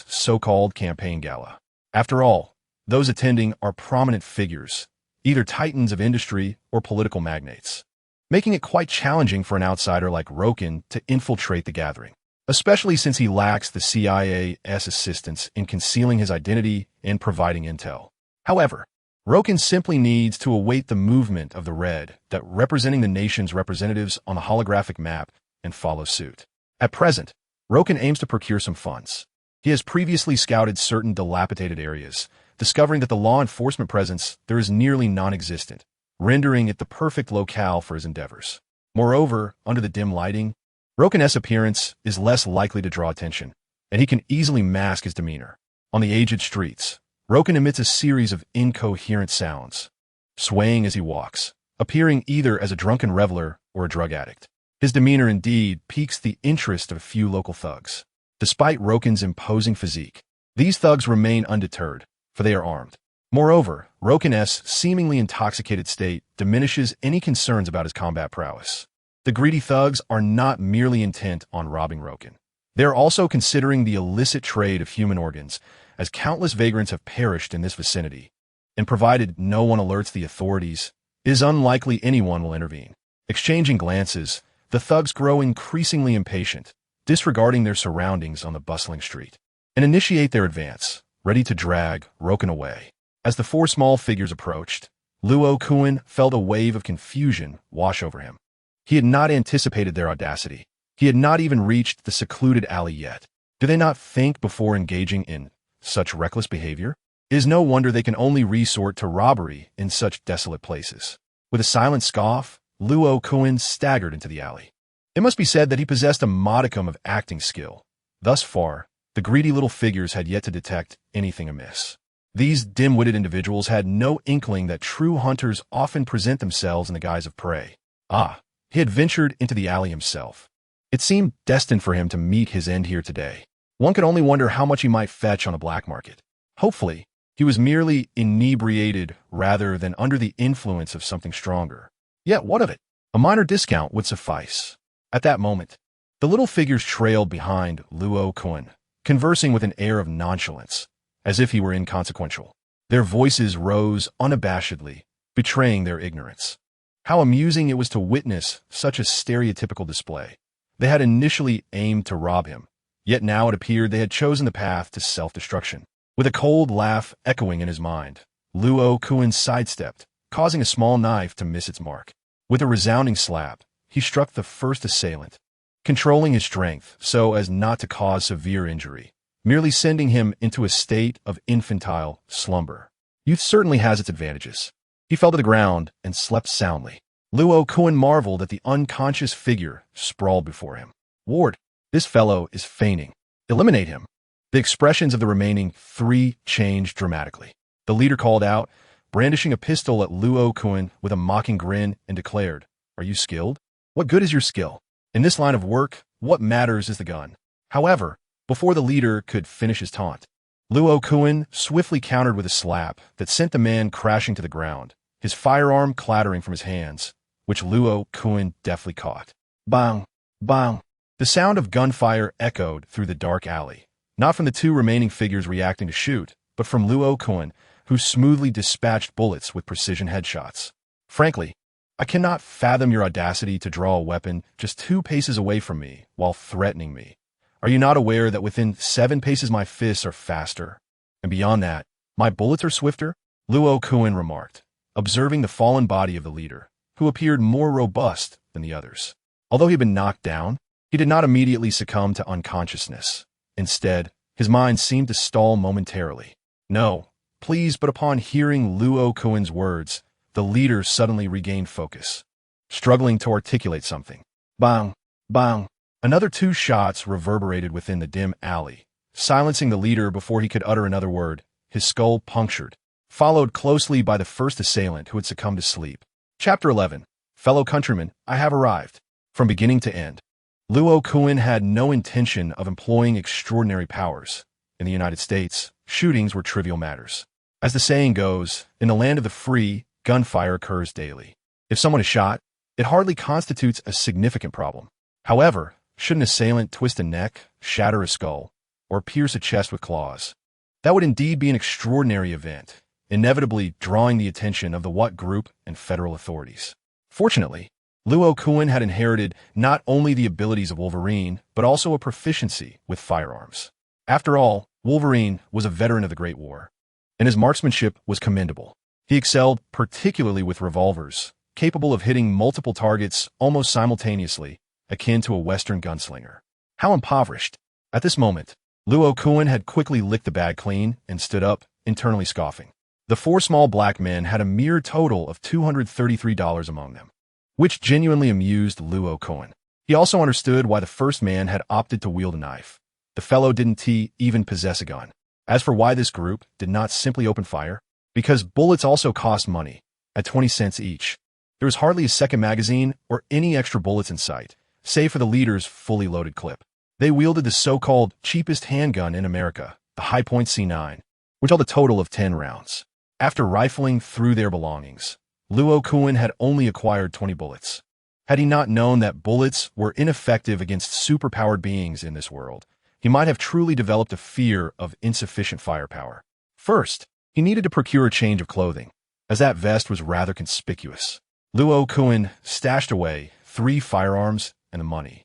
so-called campaign gala. After all, those attending are prominent figures, either titans of industry or political magnates, making it quite challenging for an outsider like Roken to infiltrate the gathering, especially since he lacks the CIA's assistance in concealing his identity and providing intel. However, Roken simply needs to await the movement of the red that representing the nation's representatives on the holographic map and follow suit. At present, Roken aims to procure some funds. He has previously scouted certain dilapidated areas, discovering that the law enforcement presence there is nearly non-existent, rendering it the perfect locale for his endeavors. Moreover, under the dim lighting, Roken's appearance is less likely to draw attention, and he can easily mask his demeanor. On the aged streets, Roken emits a series of incoherent sounds, swaying as he walks, appearing either as a drunken reveler or a drug addict. His demeanor indeed piques the interest of a few local thugs. Despite Roken's imposing physique, these thugs remain undeterred, for they are armed. Moreover, Roken's seemingly intoxicated state diminishes any concerns about his combat prowess. The greedy thugs are not merely intent on robbing Roken. They are also considering the illicit trade of human organs, as countless vagrants have perished in this vicinity, and provided no one alerts the authorities, it is unlikely anyone will intervene. Exchanging glances, the thugs grow increasingly impatient, disregarding their surroundings on the bustling street, and initiate their advance, ready to drag Roken away. As the four small figures approached, Luo Kun felt a wave of confusion wash over him. He had not anticipated their audacity. He had not even reached the secluded alley yet. Do they not think before engaging in such reckless behavior? It is no wonder they can only resort to robbery in such desolate places. With a silent scoff, Luo Kun staggered into the alley. It must be said that he possessed a modicum of acting skill. Thus far, the greedy little figures had yet to detect anything amiss. These dim-witted individuals had no inkling that true hunters often present themselves in the guise of prey. He had ventured into the alley himself. It seemed destined for him to meet his end here today. One could only wonder how much he might fetch on a black market. Hopefully, he was merely inebriated rather than under the influence of something stronger. Yet what of it? A minor discount would suffice. At that moment, the little figures trailed behind Luo Kun, conversing with an air of nonchalance, as if he were inconsequential. Their voices rose unabashedly, betraying their ignorance. How amusing it was to witness such a stereotypical display. They had initially aimed to rob him, yet now it appeared they had chosen the path to self-destruction. With a cold laugh echoing in his mind, Luo Kun sidestepped, causing a small knife to miss its mark. With a resounding slap, he struck the first assailant, controlling his strength so as not to cause severe injury, merely sending him into a state of infantile slumber. Youth certainly has its advantages. He fell to the ground and slept soundly. Luo Kun marveled at the unconscious figure sprawled before him. Ward, this fellow is feigning. Eliminate him. The expressions of the remaining three changed dramatically. The leader called out, brandishing a pistol at Luo Kun with a mocking grin, and declared, "Are you skilled? What good is your skill? In this line of work, what matters is the gun." However, before the leader could finish his taunt, Luo Kun swiftly countered with a slap that sent the man crashing to the ground, his firearm clattering from his hands, which Luo Kun deftly caught. Bang! Bang! The sound of gunfire echoed through the dark alley, not from the two remaining figures reacting to shoot, but from Luo Kun, who smoothly dispatched bullets with precision headshots. Frankly, I cannot fathom your audacity to draw a weapon just 2 paces away from me while threatening me. Are you not aware that within 7 paces my fists are faster, and beyond that, my bullets are swifter? Luo Kun remarked, observing the fallen body of the leader, who appeared more robust than the others. Although he had been knocked down, he did not immediately succumb to unconsciousness. Instead, his mind seemed to stall momentarily. No, please, but upon hearing Luo Kun's words, the leader suddenly regained focus, struggling to articulate something. Bang! Bang! Another 2 shots reverberated within the dim alley, silencing the leader before he could utter another word, his skull punctured, followed closely by the first assailant who had succumbed to sleep. Chapter 11. Fellow countrymen, I have arrived. From beginning to end, Luo Kun had no intention of employing extraordinary powers. In the United States, shootings were trivial matters. As the saying goes, in the land of the free, gunfire occurs daily. If someone is shot, it hardly constitutes a significant problem. However, should an assailant twist a neck, shatter a skull, or pierce a chest with claws, that would indeed be an extraordinary event, inevitably drawing the attention of the Vought group and federal authorities. Fortunately, Luo Kun had inherited not only the abilities of Wolverine, but also a proficiency with firearms. After all, Wolverine was a veteran of the Great War, and his marksmanship was commendable. He excelled particularly with revolvers, capable of hitting multiple targets almost simultaneously, akin to a Western gunslinger. How impoverished! At this moment, Luo Kun had quickly licked the bag clean and stood up, internally scoffing. The 4 small black men had a mere total of $233 among them, which genuinely amused Luo Kun. He also understood why the first man had opted to wield a knife. The fellow didn't even possess a gun. As for why this group did not simply open fire, because bullets also cost money, at 20 cents each. There was hardly a second magazine or any extra bullets in sight, save for the leader's fully loaded clip. They wielded the so-called cheapest handgun in America, the Hi-Point C9, which held a total of 10 rounds. After rifling through their belongings, Luo Kun had only acquired 20 bullets. Had he not known that bullets were ineffective against superpowered beings in this world, he might have truly developed a fear of insufficient firepower. First, he needed to procure a change of clothing, as that vest was rather conspicuous. Luo Kun stashed away 3 firearms and the money,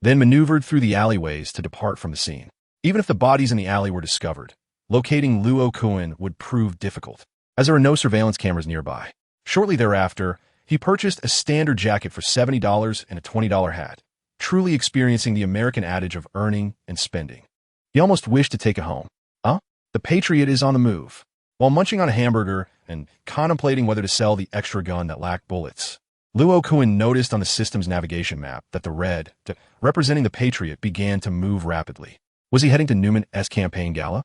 then maneuvered through the alleyways to depart from the scene. Even if the bodies in the alley were discovered, locating Luo Kun would prove difficult, as there were no surveillance cameras nearby. Shortly thereafter, he purchased a standard jacket for $70 and a $20 hat, truly experiencing the American adage of earning and spending. He almost wished to take it home. The Patriot is on the move. While munching on a hamburger and contemplating whether to sell the extra gun that lacked bullets, Luo Kun noticed on the system's navigation map that the red, representing the Patriot, began to move rapidly. Was he heading to Newman's campaign gala?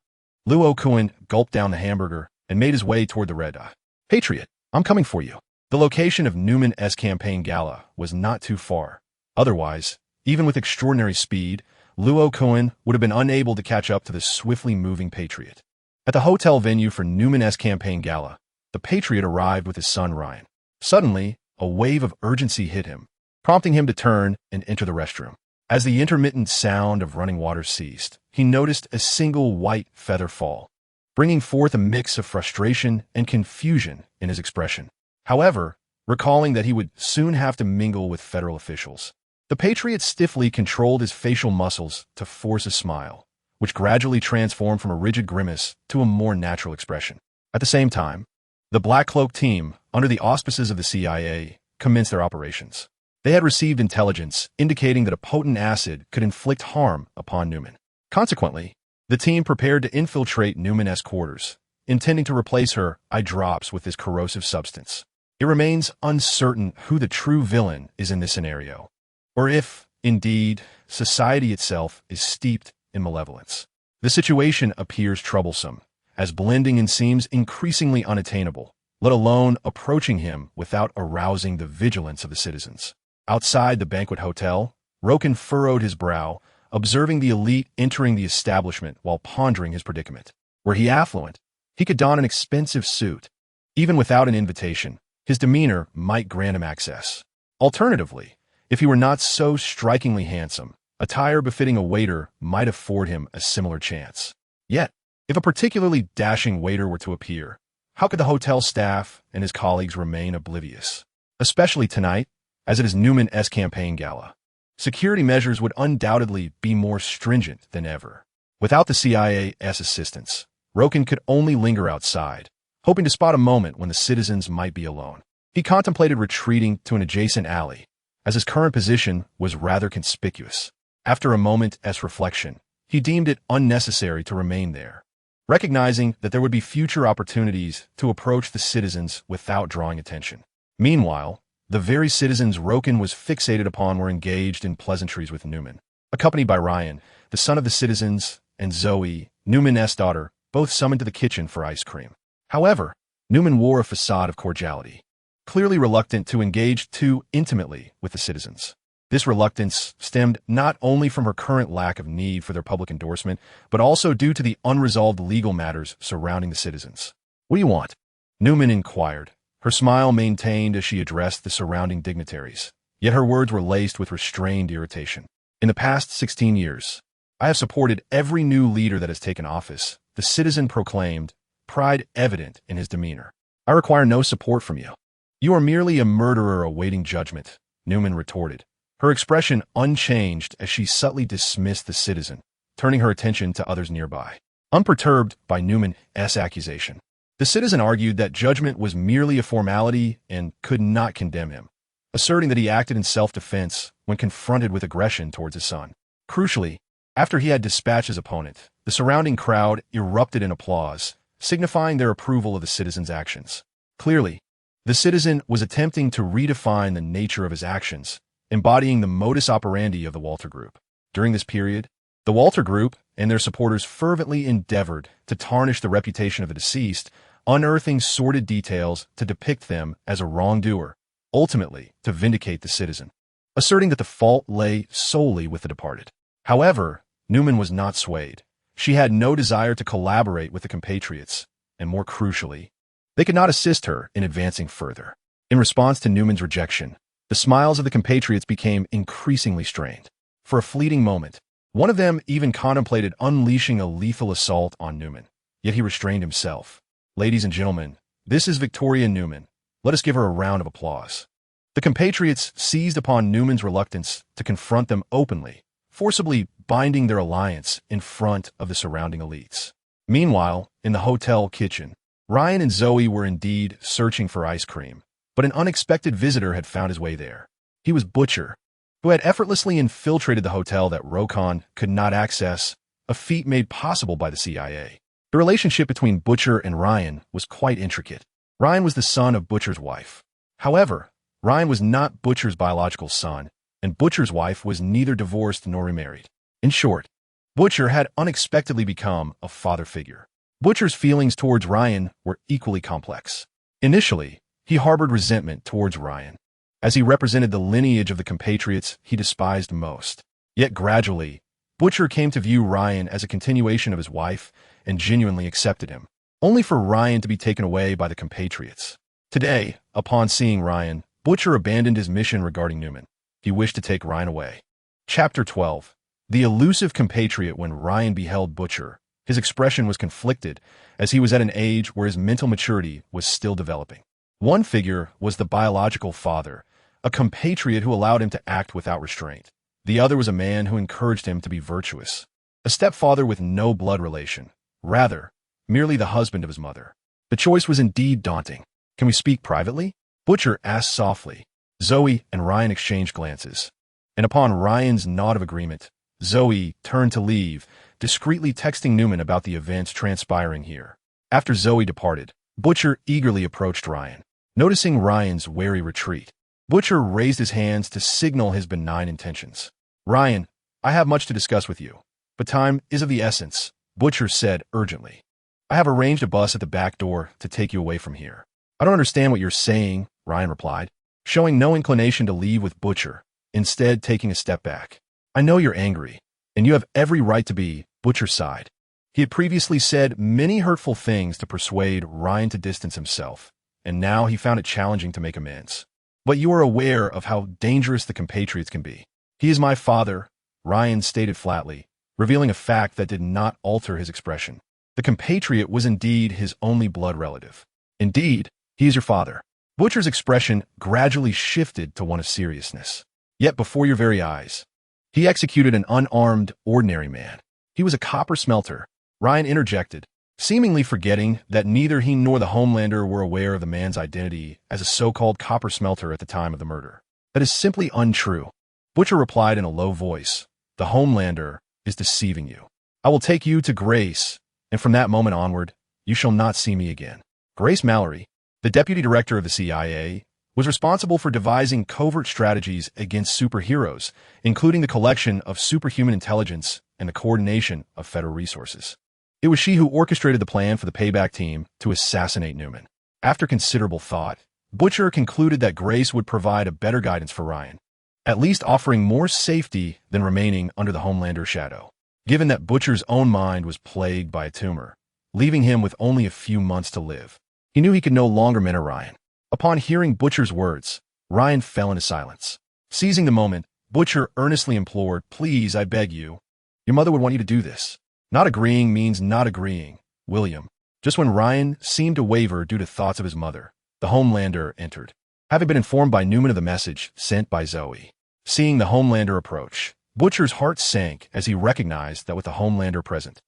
Luo Kun gulped down the hamburger and made his way toward the red eye. Patriot, I'm coming for you. The location of Newman's campaign gala was not too far. Otherwise, even with extraordinary speed, Luo Kun would have been unable to catch up to the swiftly moving Patriot. At the hotel venue for Newman's campaign gala, the Patriot arrived with his son Ryan. Suddenly, a wave of urgency hit him, prompting him to turn and enter the restroom. As the intermittent sound of running water ceased, he noticed a single white feather fall, bringing forth a mix of frustration and confusion in his expression. However, recalling that he would soon have to mingle with federal officials, the Patriot stiffly controlled his facial muscles to force a smile, which gradually transformed from a rigid grimace to a more natural expression. At the same time, the Black Cloak team, under the auspices of the CIA, commenced their operations. They had received intelligence indicating that a potent acid could inflict harm upon Newman. Consequently, the team prepared to infiltrate Newman's quarters, intending to replace her eye drops with this corrosive substance. It remains uncertain who the true villain is in this scenario, or if, indeed, society itself is steeped in malevolence. The situation appears troublesome, as blending in seems increasingly unattainable, let alone approaching him without arousing the vigilance of the citizens. Outside the banquet hotel, Roken furrowed his brow, observing the elite entering the establishment while pondering his predicament. Were he affluent, he could don an expensive suit. Even without an invitation, his demeanor might grant him access. Alternatively, if he were not so strikingly handsome, attire befitting a waiter might afford him a similar chance. Yet, if a particularly dashing waiter were to appear, how could the hotel staff and his colleagues remain oblivious? Especially tonight, as it is Newman's campaign gala. Security measures would undoubtedly be more stringent than ever. Without the CIA's assistance, Roken could only linger outside, hoping to spot a moment when the citizens might be alone. He contemplated retreating to an adjacent alley, as his current position was rather conspicuous. After a moment's reflection, he deemed it unnecessary to remain there, recognizing that there would be future opportunities to approach the citizens without drawing attention. Meanwhile, the very citizens Roken was fixated upon were engaged in pleasantries with Newman. Accompanied by Ryan, the son of the citizens, and Zoe, Newman's daughter, both summoned to the kitchen for ice cream. However, Newman wore a facade of cordiality, clearly reluctant to engage too intimately with the citizens. This reluctance stemmed not only from her current lack of need for their public endorsement, but also due to the unresolved legal matters surrounding the citizens. "What do you want?" Newman inquired, her smile maintained as she addressed the surrounding dignitaries. Yet her words were laced with restrained irritation. "In the past 16 years, I have supported every new leader that has taken office," the citizen proclaimed, pride evident in his demeanor. "I require no support from you. You are merely a murderer awaiting judgment," Newman retorted, her expression unchanged as she subtly dismissed the citizen, turning her attention to others nearby. Unperturbed by Newman's accusation, the citizen argued that judgment was merely a formality and could not condemn him, asserting that he acted in self-defense when confronted with aggression towards his son. Crucially, after he had dispatched his opponent, the surrounding crowd erupted in applause, signifying their approval of the citizen's actions. Clearly, the citizen was attempting to redefine the nature of his actions, embodying the modus operandi of the Walter Group. During this period, the Walter Group and their supporters fervently endeavored to tarnish the reputation of the deceased, unearthing sordid details to depict them as a wrongdoer, ultimately to vindicate the citizen, asserting that the fault lay solely with the departed. However, Newman was not swayed. She had no desire to collaborate with the compatriots, and more crucially, they could not assist her in advancing further. In response to Newman's rejection, the smiles of the compatriots became increasingly strained. For a fleeting moment, one of them even contemplated unleashing a lethal assault on Newman, yet he restrained himself. "Ladies and gentlemen, this is Victoria Newman. Let us give her a round of applause." The compatriots seized upon Newman's reluctance to confront them openly, forcibly binding their alliance in front of the surrounding elites. Meanwhile, in the hotel kitchen, Ryan and Zoe were indeed searching for ice cream, but an unexpected visitor had found his way there. He was Butcher, who had effortlessly infiltrated the hotel that Roken could not access, a feat made possible by the CIA. The relationship between Butcher and Ryan was quite intricate. Ryan was the son of Butcher's wife. However, Ryan was not Butcher's biological son, and Butcher's wife was neither divorced nor remarried. In short, Butcher had unexpectedly become a father figure. Butcher's feelings towards Ryan were equally complex. Initially, he harbored resentment towards Ryan, as he represented the lineage of the compatriots he despised most. Yet gradually, Butcher came to view Ryan as a continuation of his wife and genuinely accepted him, only for Ryan to be taken away by the compatriots. Today, upon seeing Ryan, Butcher abandoned his mission regarding Newman. He wished to take Ryan away. Chapter 12. The elusive compatriot. When Ryan beheld Butcher, his expression was conflicted, as he was at an age where his mental maturity was still developing. One figure was the biological father, a compatriot who allowed him to act without restraint. The other was a man who encouraged him to be virtuous, a stepfather with no blood relation, rather, merely the husband of his mother. The choice was indeed daunting. "Can we speak privately?" Butcher asked softly. Zoe and Ryan exchanged glances, and upon Ryan's nod of agreement, Zoe turned to leave, discreetly texting Newman about the events transpiring here. After Zoe departed, Butcher eagerly approached Ryan. Noticing Ryan's wary retreat, Butcher raised his hands to signal his benign intentions. "Ryan, I have much to discuss with you, but time is of the essence," Butcher said urgently. "I have arranged a bus at the back door to take you away from here." "I don't understand what you're saying," Ryan replied, showing no inclination to leave with Butcher, instead taking a step back. "I know you're angry, and you have every right to be," Butcher sighed. He had previously said many hurtful things to persuade Ryan to distance himself, and now he found it challenging to make amends. But you are aware of how dangerous the compatriots can be. He is my father, Ryan stated flatly, revealing a fact that did not alter his expression. The compatriot was indeed his only blood relative. Indeed, he is your father. Butcher's expression gradually shifted to one of seriousness. Yet before your very eyes, he executed an unarmed, ordinary man. He was a copper smelter. Ryan interjected, seemingly forgetting that neither he nor the Homelander were aware of the man's identity as a so-called copper smelter at the time of the murder. That is simply untrue. Butcher replied in a low voice, the Homelander is deceiving you. I will take you to Grace, and from that moment onward, you shall not see me again. Grace Mallory, the deputy director of the CIA, was responsible for devising covert strategies against superheroes, including the collection of superhuman intelligence and the coordination of federal resources. It was she who orchestrated the plan for the payback team to assassinate Newman. After considerable thought, Butcher concluded that Grace would provide a better guidance for Ryan, at least offering more safety than remaining under the Homelander's shadow. Given that Butcher's own mind was plagued by a tumor, leaving him with only a few months to live, he knew he could no longer mentor Ryan. Upon hearing Butcher's words, Ryan fell into silence. Seizing the moment, Butcher earnestly implored, please, I beg you. Your mother would want you to do this. Not agreeing means not agreeing, William. Just when Ryan seemed to waver due to thoughts of his mother, the Homelander entered, having been informed by Newman of the message sent by Zoe. Seeing the Homelander approach, Butcher's heart sank as he recognized that with the Homelander present,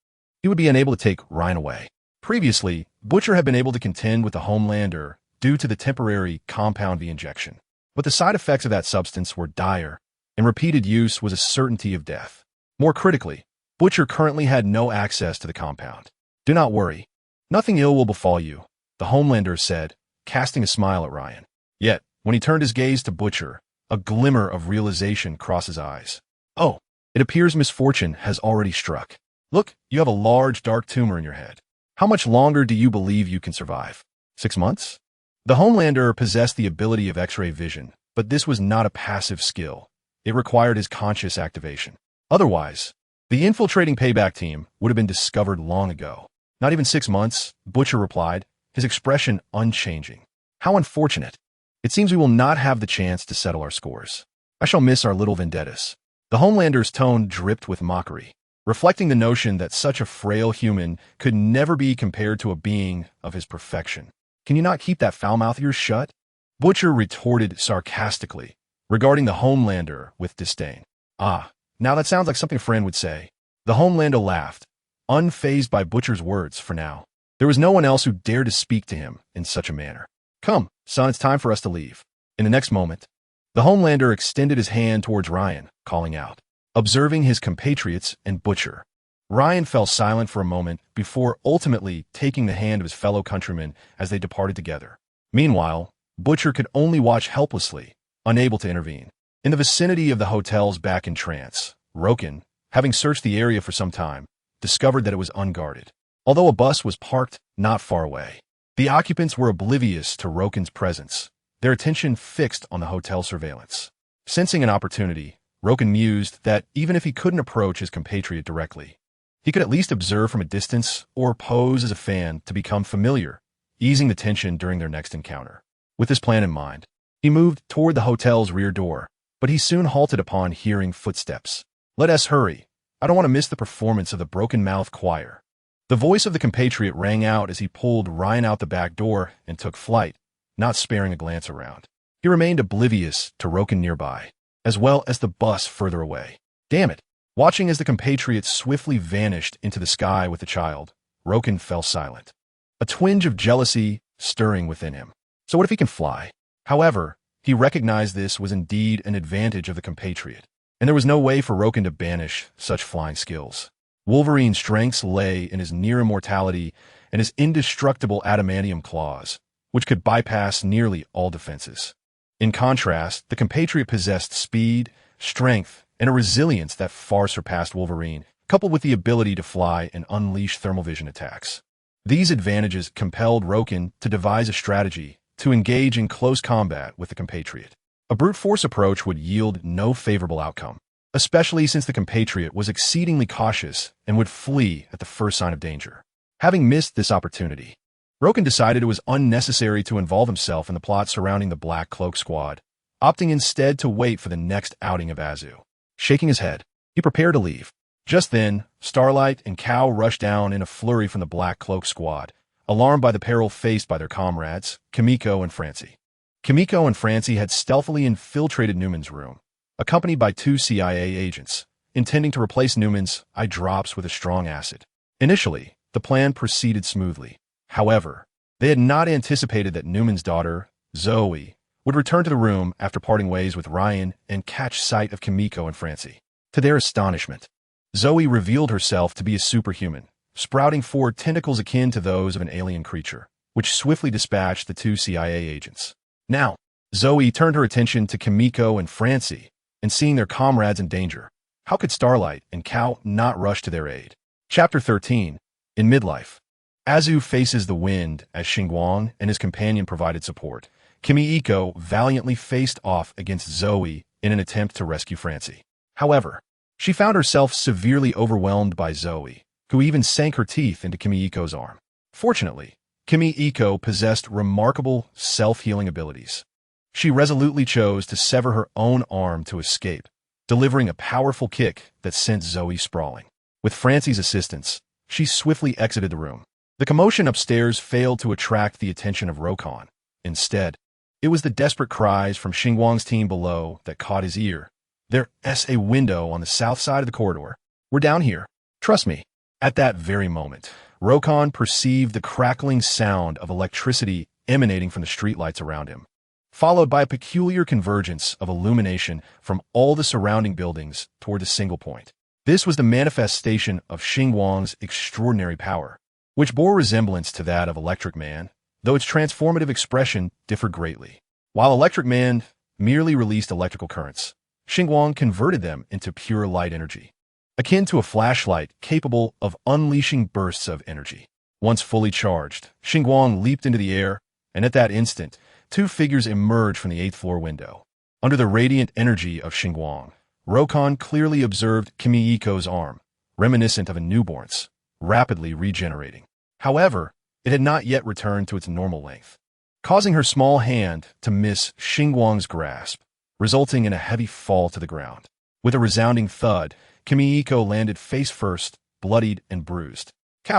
he would be unable to take Ryan away. Previously, Butcher had been able to contend with the Homelander due to the temporary Compound V injection, but the side effects of that substance were dire, and repeated use was a certainty of death. More critically, Butcher currently had no access to the compound. Do not worry. Nothing ill will befall you, the Homelander said, casting a smile at Ryan. Yet, when he turned his gaze to Butcher, a glimmer of realization crossed his eyes. Oh, it appears misfortune has already struck. Look, you have a large dark tumor in your head. How much longer do you believe you can survive? 6 months? The Homelander possessed the ability of X-ray vision, but this was not a passive skill. It required his conscious activation. Otherwise, the infiltrating payback team would have been discovered long ago. Not even 6 months, Butcher replied, his expression unchanging. How unfortunate. It seems we will not have the chance to settle our scores. I shall miss our little vendettas. The Homelander's tone dripped with mockery, reflecting the notion that such a frail human could never be compared to a being of his perfection. Can you not keep that foul mouth of yours shut? Butcher retorted sarcastically, regarding the Homelander with disdain. Ah, now that sounds like something a friend would say. The Homelander laughed, unfazed by Butcher's words for now. There was no one else who dared to speak to him in such a manner. Come, son, it's time for us to leave. In the next moment, the Homelander extended his hand towards Ryan, calling out. Observing his compatriots and Butcher, Ryan fell silent for a moment before ultimately taking the hand of his fellow countrymen as they departed together. Meanwhile, Butcher could only watch helplessly, unable to intervene. In the vicinity of the hotel's back entrance, Roken, having searched the area for some time, discovered that it was unguarded. Although a bus was parked not far away, the occupants were oblivious to Roken's presence, their attention fixed on the hotel surveillance. Sensing an opportunity, Roken mused that even if he couldn't approach his compatriot directly, he could at least observe from a distance or pose as a fan to become familiar, easing the tension during their next encounter. With this plan in mind, he moved toward the hotel's rear door, but he soon halted upon hearing footsteps. Let us hurry. I don't want to miss the performance of the broken-mouthed choir. The voice of the compatriot rang out as he pulled Ryan out the back door and took flight, not sparing a glance around. He remained oblivious to Roken nearby, as well as the bus further away. Damn it! Watching as the compatriot swiftly vanished into the sky with the child, Roken fell silent, a twinge of jealousy stirring within him. So what if he can fly? However, he recognized this was indeed an advantage of the compatriot, and there was no way for Roken to banish such flying skills. Wolverine's strengths lay in his near immortality and his indestructible adamantium claws, which could bypass nearly all defenses. In contrast, the compatriot possessed speed, strength, and a resilience that far surpassed Wolverine, coupled with the ability to fly and unleash thermal vision attacks. These advantages compelled Roken to devise a strategy to engage in close combat with the compatriot. A brute force approach would yield no favorable outcome. especially since the compatriot was exceedingly cautious and would flee at the first sign of danger. Having missed this opportunity, Roken decided it was unnecessary to involve himself in the plot surrounding the Black Cloak Squad, opting instead to wait for the next outing of Azu. Shaking his head, he prepared to leave. Just then, Starlight and Cal rushed down in a flurry from the Black Cloak Squad, alarmed by the peril faced by their comrades, Kimiko and Francie. Kimiko and Francie had stealthily infiltrated Newman's room, accompanied by 2 CIA agents, intending to replace Newman's eye drops with a strong acid. Initially, the plan proceeded smoothly. However, they had not anticipated that Newman's daughter, Zoe, would return to the room after parting ways with Ryan and catch sight of Kimiko and Francie. To their astonishment, Zoe revealed herself to be a superhuman, sprouting 4 tentacles akin to those of an alien creature, which swiftly dispatched the 2 CIA agents. Now, Zoe turned her attention to Kimiko and Francie, and seeing their comrades in danger, how could Starlight and Cal not rush to their aid? Chapter 13. In Midlife. Azu faces the wind as Xinguang and his companion provided support. Kimiko valiantly faced off against Zoe in an attempt to rescue Francie. However, she found herself severely overwhelmed by Zoe, who even sank her teeth into Kimiko's arm. Fortunately, Kimiko possessed remarkable self-healing abilities. She resolutely chose to sever her own arm to escape, delivering a powerful kick that sent Zoe sprawling. With Francie's assistance, she swiftly exited the room. The commotion upstairs failed to attract the attention of Rokan. Instead, it was the desperate cries from Xinguang's team below that caught his ear. There's a window on the south side of the corridor. We're down here. Trust me. At that very moment, Rokan perceived the crackling sound of electricity emanating from the streetlights around him, followed by a peculiar convergence of illumination from all the surrounding buildings toward a single point. This was the manifestation of Xinguang's extraordinary power, which bore resemblance to that of Electric Man, though its transformative expression differed greatly. While Electric Man merely released electrical currents, Xinguang converted them into pure light energy, akin to a flashlight capable of unleashing bursts of energy. Once fully charged, Xinguang leaped into the air, and at that instant, 2 figures emerged from the 8th floor window. Under the radiant energy of Xinguang, Rokan clearly observed Kimiko's arm, reminiscent of a newborn's, rapidly regenerating. However, it had not yet returned to its normal length, causing her small hand to miss Xinguang's grasp, resulting in a heavy fall to the ground. With a resounding thud, Kimiko landed face first, bloodied and bruised.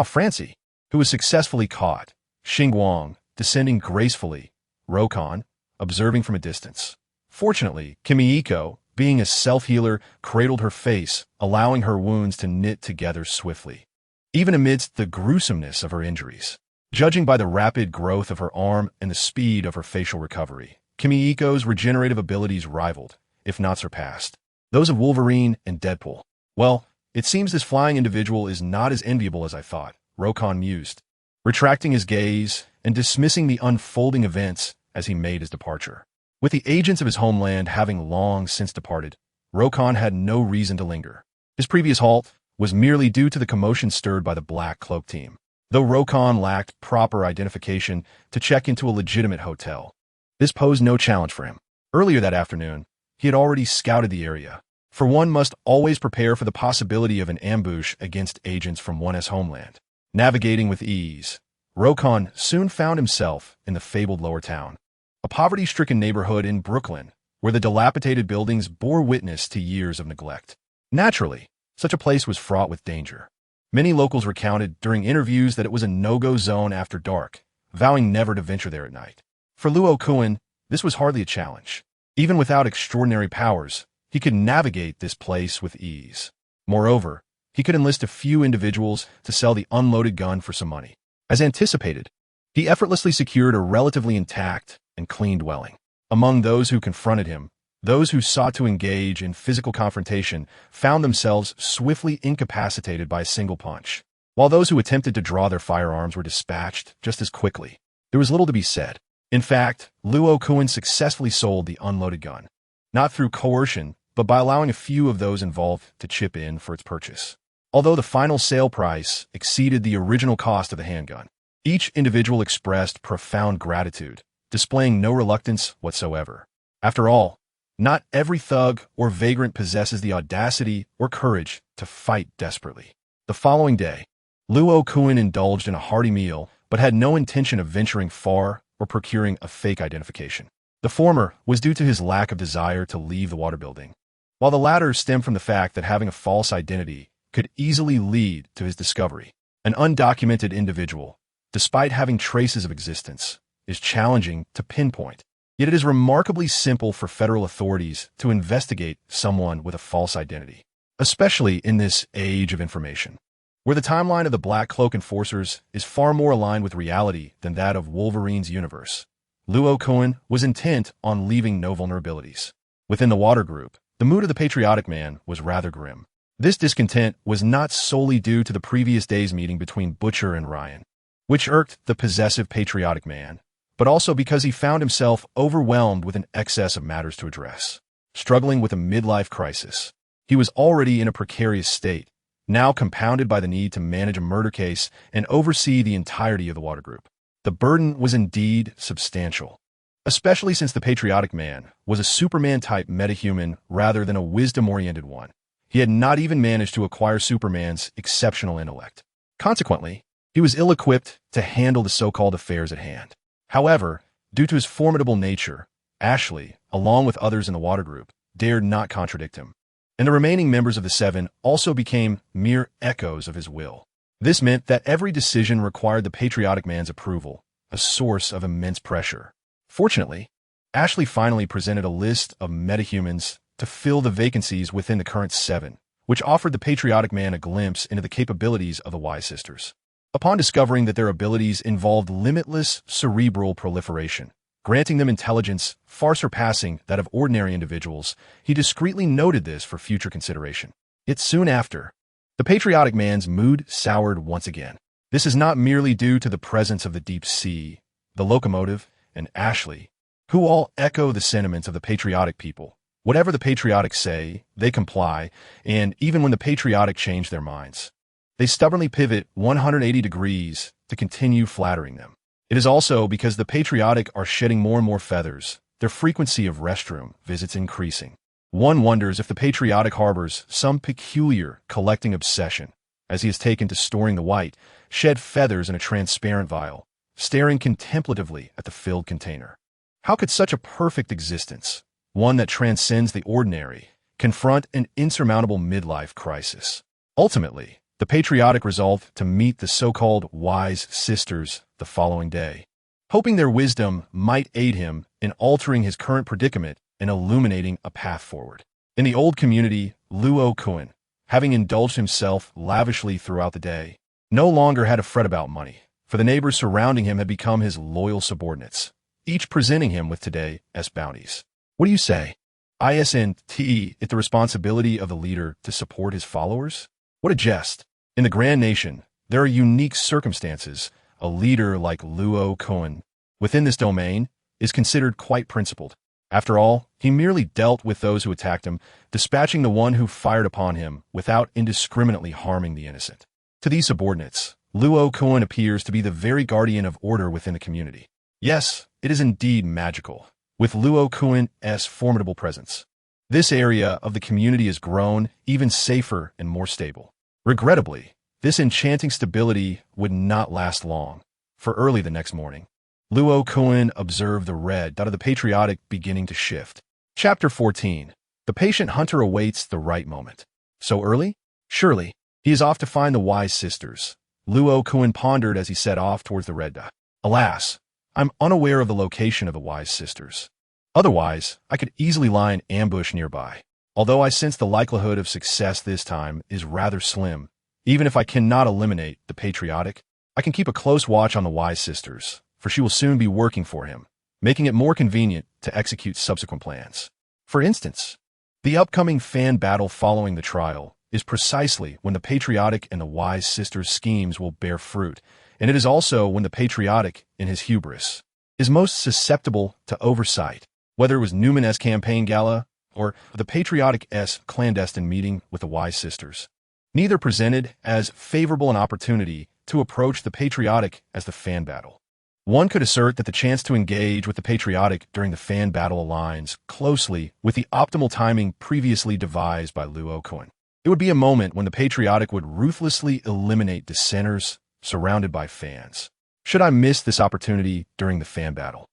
Francie, who was successfully caught, Xinguang, descending gracefully, Rokan, observing from a distance. Fortunately, Kimiko, being a self-healer, cradled her face, allowing her wounds to knit together swiftly, even amidst the gruesomeness of her injuries. Judging by the rapid growth of her arm and the speed of her facial recovery, Kimiko's regenerative abilities rivaled, if not surpassed, those of Wolverine and Deadpool. Well, it seems this flying individual is not as enviable as I thought, Rokan mused, retracting his gaze and dismissing the unfolding events as he made his departure. With the agents of his homeland having long since departed, Rokan had no reason to linger. His previous halt was merely due to the commotion stirred by the Black Cloak team. Though Rokan lacked proper identification to check into a legitimate hotel, this posed no challenge for him. Earlier that afternoon, he had already scouted the area, for one must always prepare for the possibility of an ambush against agents from one's homeland. Navigating with ease, Rokan soon found himself in the fabled Lower Town, a poverty-stricken neighborhood in Brooklyn, where the dilapidated buildings bore witness to years of neglect. Naturally, such a place was fraught with danger. Many locals recounted during interviews that it was a no-go zone after dark, vowing never to venture there at night. For Luo Kun, this was hardly a challenge. Even without extraordinary powers, he could navigate this place with ease. Moreover, he could enlist a few individuals to sell the unloaded gun for some money. As anticipated, he effortlessly secured a relatively intact and clean dwelling. Among those who confronted him, those who sought to engage in physical confrontation found themselves swiftly incapacitated by a single punch, while those who attempted to draw their firearms were dispatched just as quickly. There was little to be said. In fact, Luo Kun successfully sold the unloaded gun, not through coercion, but by allowing a few of those involved to chip in for its purchase. Although the final sale price exceeded the original cost of the handgun, each individual expressed profound gratitude, displaying no reluctance whatsoever. After all, Not every thug or vagrant possesses the audacity or courage to fight desperately. The following day, Luo Kun indulged in a hearty meal, but had no intention of venturing far or procuring a fake identification. The former was due to his lack of desire to leave the water building, while the latter stemmed from the fact that having a false identity could easily lead to his discovery. An undocumented individual, despite having traces of existence, is challenging to pinpoint. Yet it is remarkably simple for federal authorities to investigate someone with a false identity, especially in this age of information, where the timeline of the Black Cloak Enforcers is far more aligned with reality than that of Wolverine's universe. Luo Kun was intent on leaving no vulnerabilities. Within the water group, the mood of the patriotic man was rather grim. This discontent was not solely due to the previous day's meeting between Butcher and Ryan, which irked the possessive patriotic man, but also because he found himself overwhelmed with an excess of matters to address. Struggling with a midlife crisis, he was already in a precarious state, now compounded by the need to manage a murder case and oversee the entirety of the water group. The burden was indeed substantial, especially since the patriotic man was a Superman-type metahuman rather than a wisdom-oriented one. He had not even managed to acquire Superman's exceptional intellect. Consequently, he was ill-equipped to handle the so-called affairs at hand. However, due to his formidable nature, Ashley, along with others in the water group, dared not contradict him, and the remaining members of the Seven also became mere echoes of his will. This meant that every decision required the patriotic man's approval, a source of immense pressure. Fortunately, Ashley finally presented a list of metahumans to fill the vacancies within the current Seven, which offered the patriotic man a glimpse into the capabilities of the Wise Sisters. Upon discovering that their abilities involved limitless cerebral proliferation, granting them intelligence far surpassing that of ordinary individuals, he discreetly noted this for future consideration. Yet soon after, the patriotic man's mood soured once again. This is not merely due to the presence of the deep sea, the locomotive, and Ashley, who all echo the sentiments of the patriotic people. Whatever the patriotic say, they comply, and even when the patriotic change their minds, they stubbornly pivot 180 degrees to continue flattering them. It is also because the patriotic are shedding more and more feathers, their frequency of restroom visits increasing. One wonders if the patriotic harbors some peculiar collecting obsession, as he has taken to storing the white, shed feathers in a transparent vial, staring contemplatively at the filled container. How could such a perfect existence, one that transcends the ordinary, confront an insurmountable midlife crisis? Ultimately, the patriotic resolved to meet the so-called Wise Sisters the following day, hoping their wisdom might aid him in altering his current predicament and illuminating a path forward. In the old community, Luo Kun, having indulged himself lavishly throughout the day, no longer had to fret about money, for the neighbors surrounding him had become his loyal subordinates, each presenting him with today's bounties. What do you say? Isn't it the responsibility of the leader to support his followers? What a jest. In the Grand Nation, there are unique circumstances. A leader like Luo Kun, within this domain, is considered quite principled. After all, he merely dealt with those who attacked him, dispatching the one who fired upon him without indiscriminately harming the innocent. To these subordinates, Luo Kun appears to be the very guardian of order within the community. Yes, it is indeed magical, with Luo Kun's formidable presence. This area of the community has grown even safer and more stable. Regrettably, this enchanting stability would not last long, for early the next morning, Luo Kun observed the red dot of the patriotic beginning to shift. Chapter 14. The patient hunter awaits the right moment. So early? Surely, he is off to find the Wise Sisters. Luo Kun pondered as he set off towards the red dot. Alas, I'm unaware of the location of the Wise Sisters. Otherwise, I could easily lie in ambush nearby. Although I sense the likelihood of success this time is rather slim, even if I cannot eliminate the patriotic, I can keep a close watch on the Wise Sisters, for she will soon be working for him, making it more convenient to execute subsequent plans. For instance, the upcoming fan battle following the trial is precisely when the patriotic and the Wise Sisters' schemes will bear fruit, and it is also when the patriotic, in his hubris, is most susceptible to oversight, whether it was Newman's campaign gala or the patriotic-esque clandestine meeting with the Wise Sisters. Neither presented as favorable an opportunity to approach the patriotic as the fan battle. One could assert that the chance to engage with the patriotic during the fan battle aligns closely with the optimal timing previously devised by Luo Kun. It would be a moment when the patriotic would ruthlessly eliminate dissenters surrounded by fans. Should I miss this opportunity during the fan battle,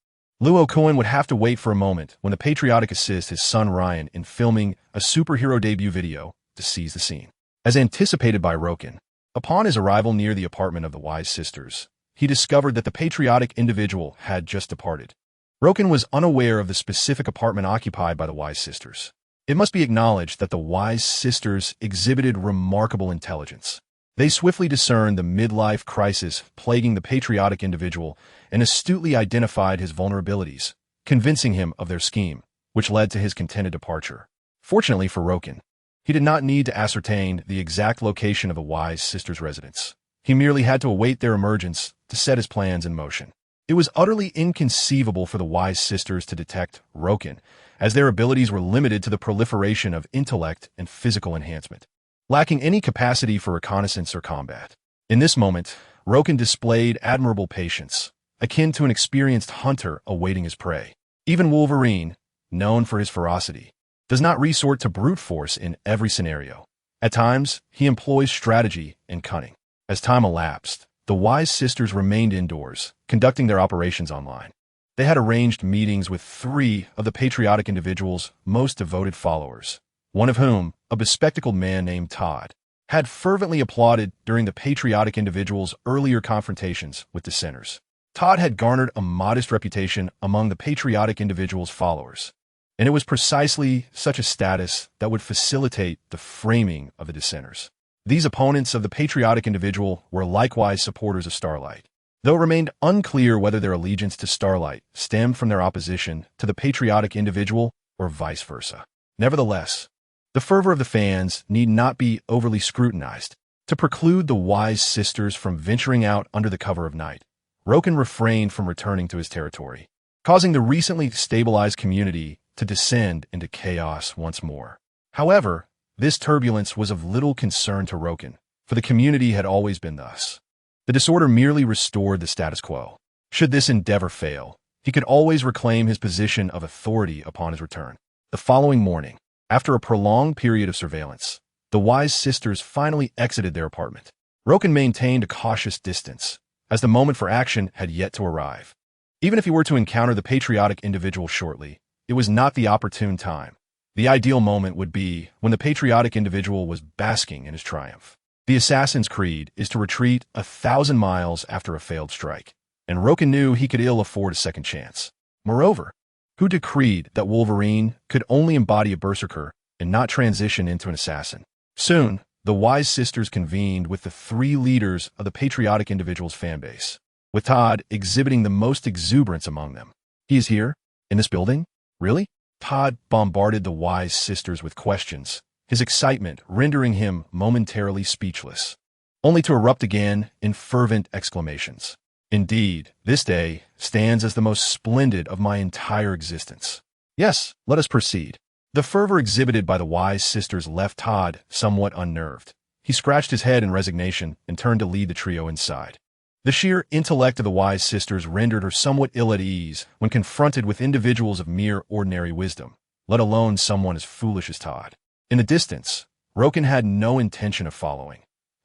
Luo Kun would have to wait for a moment when the patriotic assists his son Ryan in filming a superhero debut video to seize the scene. As anticipated by Roken, upon his arrival near the apartment of the Wise sisters, he discovered that the patriotic individual had just departed. Roken was unaware of the specific apartment occupied by the Wise sisters. It must be acknowledged that the Wise sisters exhibited remarkable intelligence. They swiftly discerned the midlife crisis plaguing the patriotic individual and astutely identified his vulnerabilities, convincing him of their scheme, which led to his contented departure. Fortunately for Roken, he did not need to ascertain the exact location of the Wise sisters' residence. He merely had to await their emergence to set his plans in motion. It was utterly inconceivable for the Wise sisters to detect Roken, as their abilities were limited to the proliferation of intellect and physical enhancement, lacking any capacity for reconnaissance or combat. In this moment, Roken displayed admirable patience, akin to an experienced hunter awaiting his prey. Even Wolverine, known for his ferocity, does not resort to brute force in every scenario. At times, he employs strategy and cunning. As time elapsed, the Wise sisters remained indoors, conducting their operations online. They had arranged meetings with 3 of the patriotic individual's most devoted followers, one of whom, a bespectacled man named Todd, had fervently applauded during the patriotic individual's earlier confrontations with dissenters. Todd had garnered a modest reputation among the patriotic individual's followers, and it was precisely such a status that would facilitate the framing of the dissenters. These opponents of the patriotic individual were likewise supporters of Starlight, though it remained unclear whether their allegiance to Starlight stemmed from their opposition to the patriotic individual or vice versa. Nevertheless, the fervor of the fans need not be overly scrutinized. To preclude the Wise sisters from venturing out under the cover of night, Roken refrained from returning to his territory, causing the recently stabilized community to descend into chaos once more. However, this turbulence was of little concern to Roken, for the community had always been thus. The disorder merely restored the status quo. Should this endeavor fail, he could always reclaim his position of authority upon his return. The following morning, after a prolonged period of surveillance, the Wise sisters finally exited their apartment. Roken maintained a cautious distance, as the moment for action had yet to arrive. Even if he were to encounter the patriotic individual shortly, it was not the opportune time. The ideal moment would be when the patriotic individual was basking in his triumph. The assassin's creed is to retreat 1,000 miles after a failed strike, and Roken knew he could ill afford a second chance. Moreover, who decreed that Wolverine could only embody a berserker and not transition into an assassin? Soon, the Wise sisters convened with the 3 leaders of the patriotic individual's fanbase, with Todd exhibiting the most exuberance among them. He is here? In this building? Really? Todd bombarded the Wise sisters with questions, his excitement rendering him momentarily speechless, only to erupt again in fervent exclamations. Indeed, this day stands as the most splendid of my entire existence. Yes, let us proceed. The fervor exhibited by the Wise sisters left Todd somewhat unnerved. He scratched his head in resignation and turned to lead the trio inside. The sheer intellect of the Wise sisters rendered her somewhat ill at ease when confronted with individuals of mere ordinary wisdom, let alone someone as foolish as Todd. In the distance, Roken had no intention of following.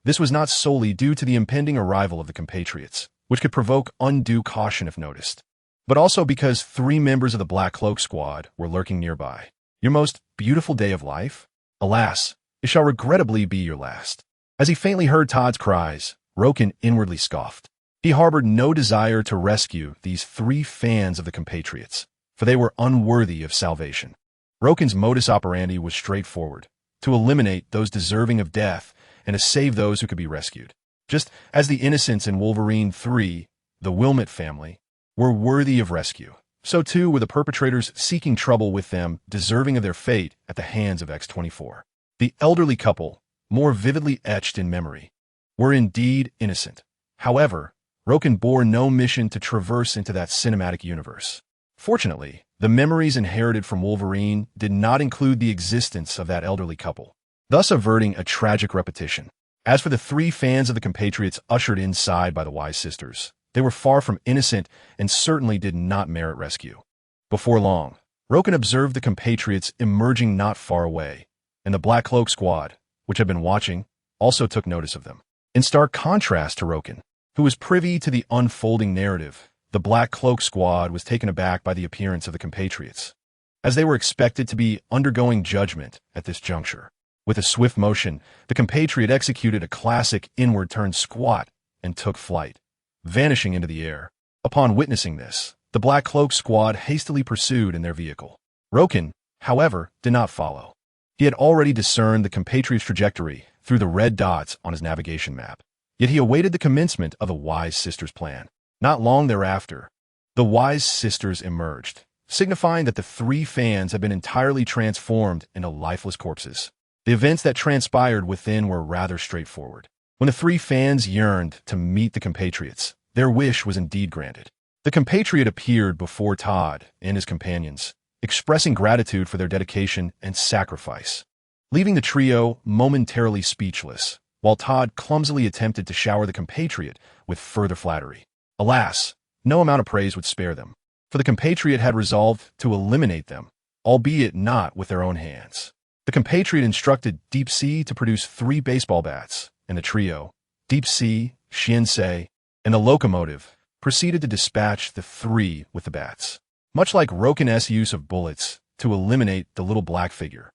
This was not solely due to the impending arrival of the compatriots, which could provoke undue caution if noticed, but also because 3 members of the Black Cloak Squad were lurking nearby. Your most beautiful day of life? Alas, it shall regrettably be your last. As he faintly heard Todd's cries, Roken inwardly scoffed. He harbored no desire to rescue these 3 fans of the compatriots, for they were unworthy of salvation. Roken's modus operandi was straightforward, to eliminate those deserving of death and to save those who could be rescued. Just as the innocents in Wolverine 3, the Wilmot family, were worthy of rescue, so too were the perpetrators seeking trouble with them deserving of their fate at the hands of X-24. The elderly couple, more vividly etched in memory, were indeed innocent. However, Roken bore no mission to traverse into that cinematic universe. Fortunately, the memories inherited from Wolverine did not include the existence of that elderly couple, thus averting a tragic repetition. As for the 3 fans of the compatriots ushered inside by the Wise sisters, They were far from innocent and certainly did not merit rescue. Before long, Roken observed the compatriots emerging not far away, and the Black Cloak Squad, which had been watching, also took notice of them. In stark contrast to Roken, who was privy to the unfolding narrative, the Black Cloak Squad was taken aback by the appearance of the compatriots, as they were expected to be undergoing judgment at this juncture. With a swift motion, the compatriot executed a classic inward-turned squat and took flight, vanishing into the air. Upon witnessing this, the Black Cloak Squad hastily pursued in their vehicle. Roken, however, did not follow. He had already discerned the compatriot's trajectory through the red dots on his navigation map, yet he awaited the commencement of the Wise Sisters' plan. Not long thereafter, the Wise Sisters emerged, signifying that the three fans had been entirely transformed into lifeless corpses. The events that transpired within were rather straightforward. When the three fans yearned to meet the compatriots, their wish was indeed granted. The compatriot appeared before Todd and his companions, expressing gratitude for their dedication and sacrifice, leaving the trio momentarily speechless, while Todd clumsily attempted to shower the compatriot with further flattery. Alas, no amount of praise would spare them, for the compatriot had resolved to eliminate them, albeit not with their own hands. The compatriot instructed Deep Sea to produce 3 baseball bats, and the trio, Deep Sea, Shinsei, and the locomotive, proceeded to dispatch the 3 with the bats, much like Roken's use of bullets to eliminate the little black figure.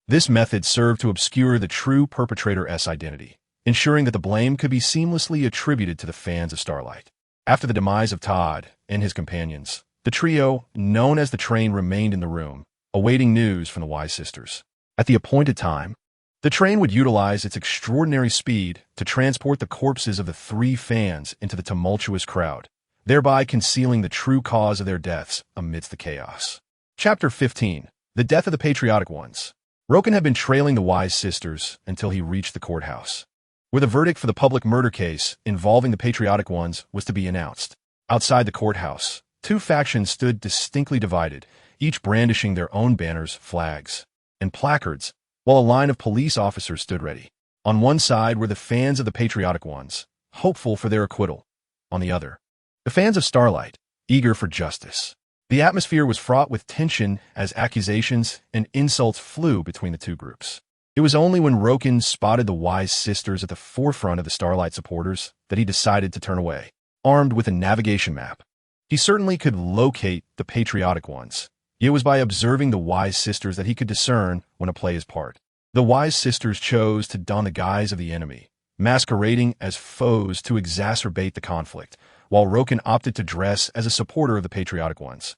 This method served to obscure the true perpetrator's identity, ensuring that the blame could be seamlessly attributed to the fans of Starlight. After the demise of Todd and his companions, the trio, known as the train, remained in the room, awaiting news from the Wise Sisters. At the appointed time, the train would utilize its extraordinary speed to transport the corpses of the 3 fans into the tumultuous crowd, thereby concealing the true cause of their deaths amidst the chaos. Chapter 15. The Death of the Patriotic Ones. Roken had been trailing the Wise Sisters until he reached the courthouse, where the verdict for the public murder case involving the Patriotic Ones was to be announced. Outside the courthouse, 2 factions stood distinctly divided, each brandishing their own banners, flags, and placards, while a line of police officers stood ready. On one side were the fans of the Patriotic Ones, hopeful for their acquittal. On the other, the fans of Starlight, eager for justice. The atmosphere was fraught with tension as accusations and insults flew between the 2 groups. It was only when Roken spotted the Wise Sisters at the forefront of the Starlight supporters that he decided to turn away. Armed with a navigation map, he certainly could locate the Patriotic Ones. It was by observing the Wise Sisters that he could discern when to play his part. The Wise Sisters chose to don the guise of the enemy, masquerading as foes to exacerbate the conflict, while Roken opted to dress as a supporter of the Patriotic Ones,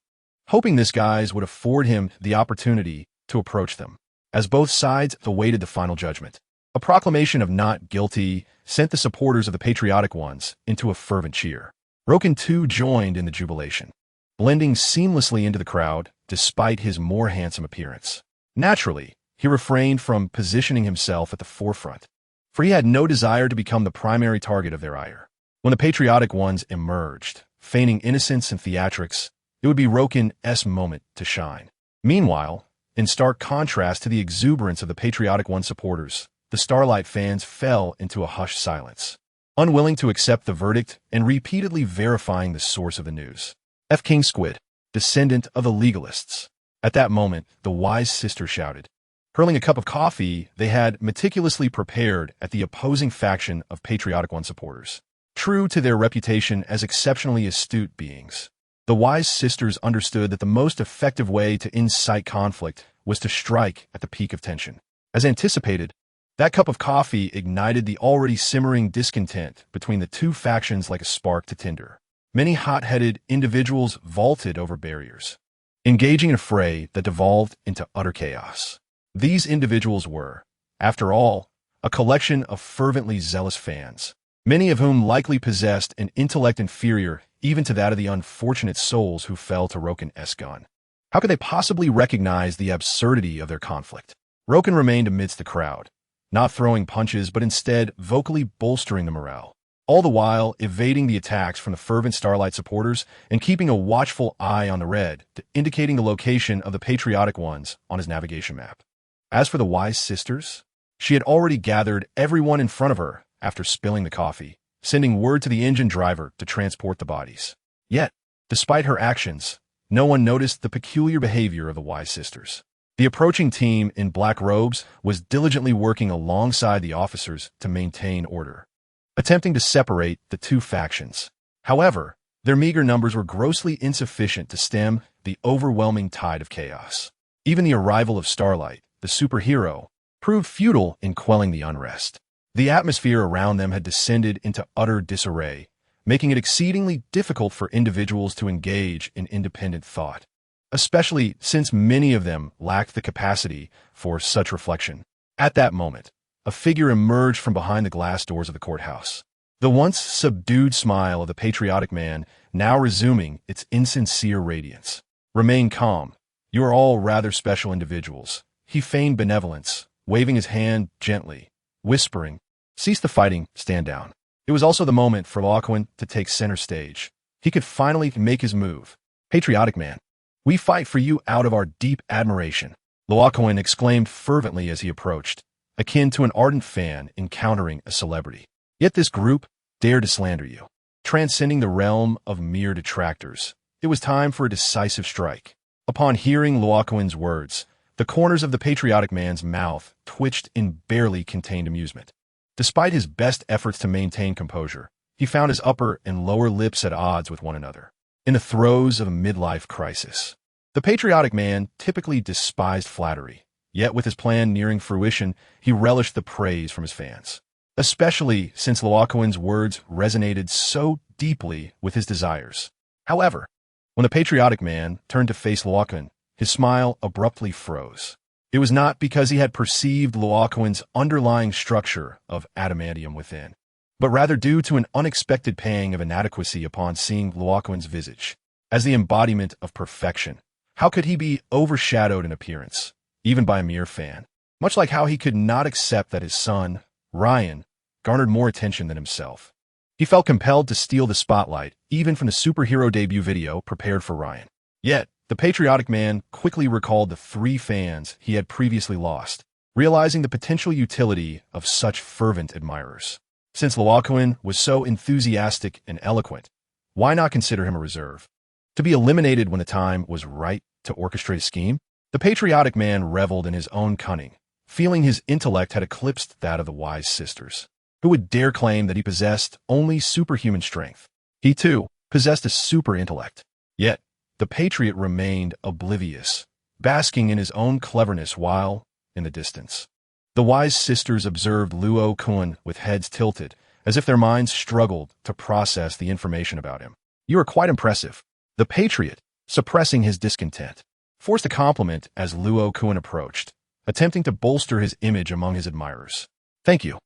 hoping this guise would afford him the opportunity to approach them. As both sides awaited the final judgment, a proclamation of not guilty sent the supporters of the Patriotic Ones into a fervent cheer. Roken too joined in the jubilation, blending seamlessly into the crowd despite his more handsome appearance. Naturally, he refrained from positioning himself at the forefront, for he had no desire to become the primary target of their ire. When the Patriotic Ones emerged, feigning innocence and theatrics, it would be Roken's moment to shine. Meanwhile, in stark contrast to the exuberance of the Patriotic One supporters, the Starlight fans fell into a hushed silence, unwilling to accept the verdict and repeatedly verifying the source of the news. F. King Squid, descendant of the legalists. At that moment, the Wise Sisters shouted, hurling a cup of coffee they had meticulously prepared at the opposing faction of Patriotic One supporters. True to their reputation as exceptionally astute beings, the Wise Sisters understood that the most effective way to incite conflict was to strike at the peak of tension. As anticipated, that cup of coffee ignited the already simmering discontent between the 2 factions like a spark to tinder. Many hot-headed individuals vaulted over barriers, engaging in a fray that devolved into utter chaos. These individuals were, after all, a collection of fervently zealous fans, many of whom likely possessed an intellect inferior even to that of the unfortunate souls who fell to Roken's gun. How could they possibly recognize the absurdity of their conflict? Roken remained amidst the crowd, not throwing punches but instead vocally bolstering the morale, all the while evading the attacks from the fervent Starlight supporters and keeping a watchful eye on the red, indicating the location of the Patriotic Ones on his navigation map. As for the Wise Sisters, she had already gathered everyone in front of her after spilling the coffee, sending word to the engine driver to transport the bodies. Yet, despite her actions, no one noticed the peculiar behavior of the Wise Sisters. The approaching team in black robes was diligently working alongside the officers to maintain order, attempting to separate the two factions. However, their meager numbers were grossly insufficient to stem the overwhelming tide of chaos. Even the arrival of Starlight, the superhero, proved futile in quelling the unrest. The atmosphere around them had descended into utter disarray, making it exceedingly difficult for individuals to engage in independent thought, especially since many of them lacked the capacity for such reflection. At that moment, a figure emerged from behind the glass doors of the courthouse. The once subdued smile of the patriotic man now resuming its insincere radiance. Remain calm. You are all rather special individuals. He feigned benevolence, waving his hand gently, whispering, "Cease the fighting, stand down." It was also the moment for Luo Kun to take center stage. He could finally make his move. "Patriotic man, we fight for you out of our deep admiration," Luo Kun exclaimed fervently as he approached, akin to an ardent fan encountering a celebrity. Yet this group dared to slander you. Transcending the realm of mere detractors, it was time for a decisive strike. Upon hearing Luo Kun's words, the corners of the patriotic man's mouth twitched in barely contained amusement. Despite his best efforts to maintain composure, he found his upper and lower lips at odds with one another. In the throes of a midlife crisis, the patriotic man typically despised flattery, yet with his plan nearing fruition, he relished the praise from his fans, especially since Luo Kun's words resonated so deeply with his desires. However, when the patriotic man turned to face Luo Kun, his smile abruptly froze. It was not because he had perceived Luo Kun's underlying structure of adamantium within, but rather due to an unexpected pang of inadequacy upon seeing Luo Kun's visage. As the embodiment of perfection, how could he be overshadowed in appearance, even by a mere fan? Much like how he could not accept that his son, Ryan, garnered more attention than himself. He felt compelled to steal the spotlight, even from the superhero debut video prepared for Ryan. Yet, the patriotic man quickly recalled the 3 fans he had previously lost, realizing the potential utility of such fervent admirers. Since Luo Kun was so enthusiastic and eloquent, why not consider him a reserve? To be eliminated when the time was right to orchestrate a scheme? The patriotic man reveled in his own cunning, feeling his intellect had eclipsed that of the Wise Sisters. Who would dare claim that he possessed only superhuman strength? He, too, possessed a super intellect. Yet, the patriot remained oblivious, basking in his own cleverness while, in the distance, the Wise Sisters observed Luo Kun with heads tilted, as if their minds struggled to process the information about him. "You are quite impressive." The patriot, suppressing his discontent, forced a compliment as Luo Kun approached, attempting to bolster his image among his admirers. Thank you,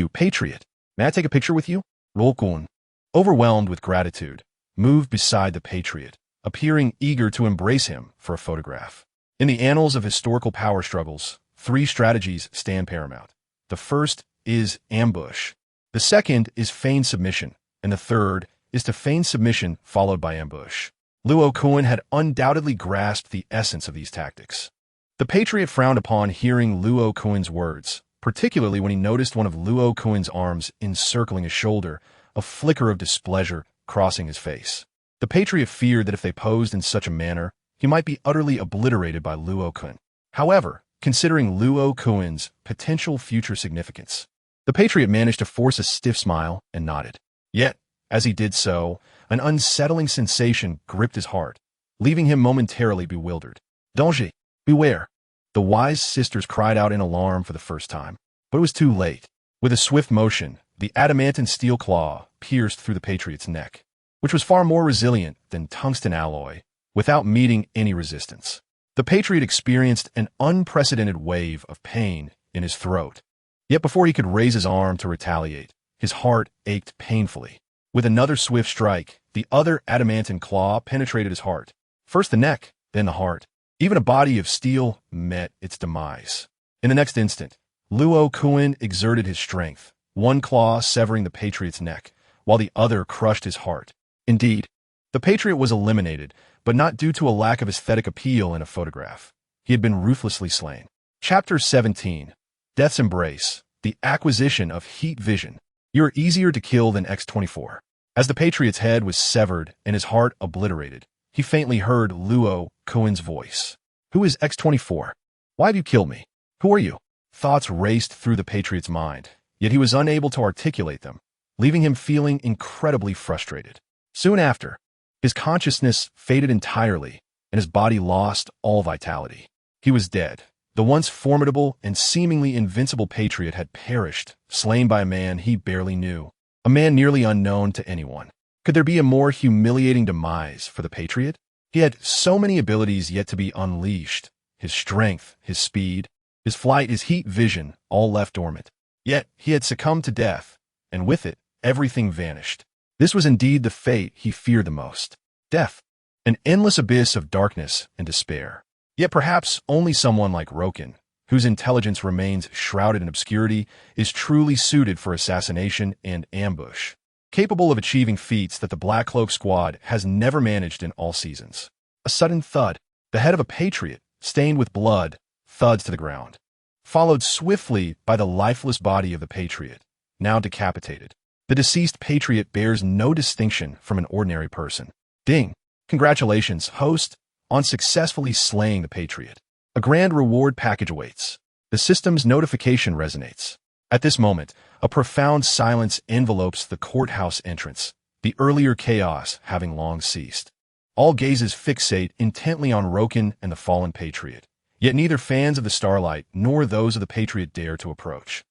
patriot. May I take a picture with you?" Luo Kun, overwhelmed with gratitude, moved beside the patriot, appearing eager to embrace him for a photograph. In the annals of historical power struggles, 3 strategies stand paramount. The first is ambush. The second is feigned submission, and the third is to feign submission followed by ambush. Luo Kun had undoubtedly grasped the essence of these tactics. The patriot frowned upon hearing Luo Kun's words, particularly when he noticed one of Luo Kun's arms encircling his shoulder, a flicker of displeasure crossing his face. The patriot feared that if they posed in such a manner, he might be utterly obliterated by Luo Kun. However, considering Luo Kun's potential future significance, the patriot managed to force a stiff smile and nodded. Yet, as he did so, an unsettling sensation gripped his heart, leaving him momentarily bewildered. "Danger! Beware!" The Wise Sisters cried out in alarm for the first time, but it was too late. With a swift motion, the adamantine steel claw pierced through the patriot's neck, which was far more resilient than tungsten alloy, without meeting any resistance. The patriot experienced an unprecedented wave of pain in his throat. Yet before he could raise his arm to retaliate, his heart ached painfully. With another swift strike, the other adamantine claw penetrated his heart. First the neck, then the heart. Even a body of steel met its demise. In the next instant, Luo Kun exerted his strength, one claw severing the patriot's neck, while the other crushed his heart. Indeed, the patriot was eliminated, but not due to a lack of aesthetic appeal in a photograph. He had been ruthlessly slain. Chapter 17. Death's Embrace. The Acquisition of Heat Vision. You're easier to kill than X-24. As the Patriot's head was severed and his heart obliterated, he faintly heard Luo Kun's voice. Who is X-24? Why have you killed me? Who are you? Thoughts raced through the Patriot's mind, yet he was unable to articulate them, leaving him feeling incredibly frustrated. Soon after, his consciousness faded entirely, and his body lost all vitality. He was dead. The once formidable and seemingly invincible Patriot had perished, slain by a man he barely knew, a man nearly unknown to anyone. Could there be a more humiliating demise for the Patriot? He had so many abilities yet to be unleashed. His strength, his speed, his flight, his heat vision, all left dormant. Yet he had succumbed to death, and with it, everything vanished. This was indeed the fate he feared the most. Death, an endless abyss of darkness and despair. Yet perhaps only someone like Roken, whose intelligence remains shrouded in obscurity, is truly suited for assassination and ambush, capable of achieving feats that the Black Cloak Squad has never managed in all seasons. A sudden thud, the head of a Patriot, stained with blood, thuds to the ground, followed swiftly by the lifeless body of the Patriot, now decapitated. The deceased Patriot bears no distinction from an ordinary person. Ding! Congratulations, host, on successfully slaying the Patriot. A grand reward package awaits. The system's notification resonates. At this moment, a profound silence envelopes the courthouse entrance, the earlier chaos having long ceased. All gazes fixate intently on Roken and the fallen Patriot, yet neither fans of the Starlight nor those of the Patriot dare to approach.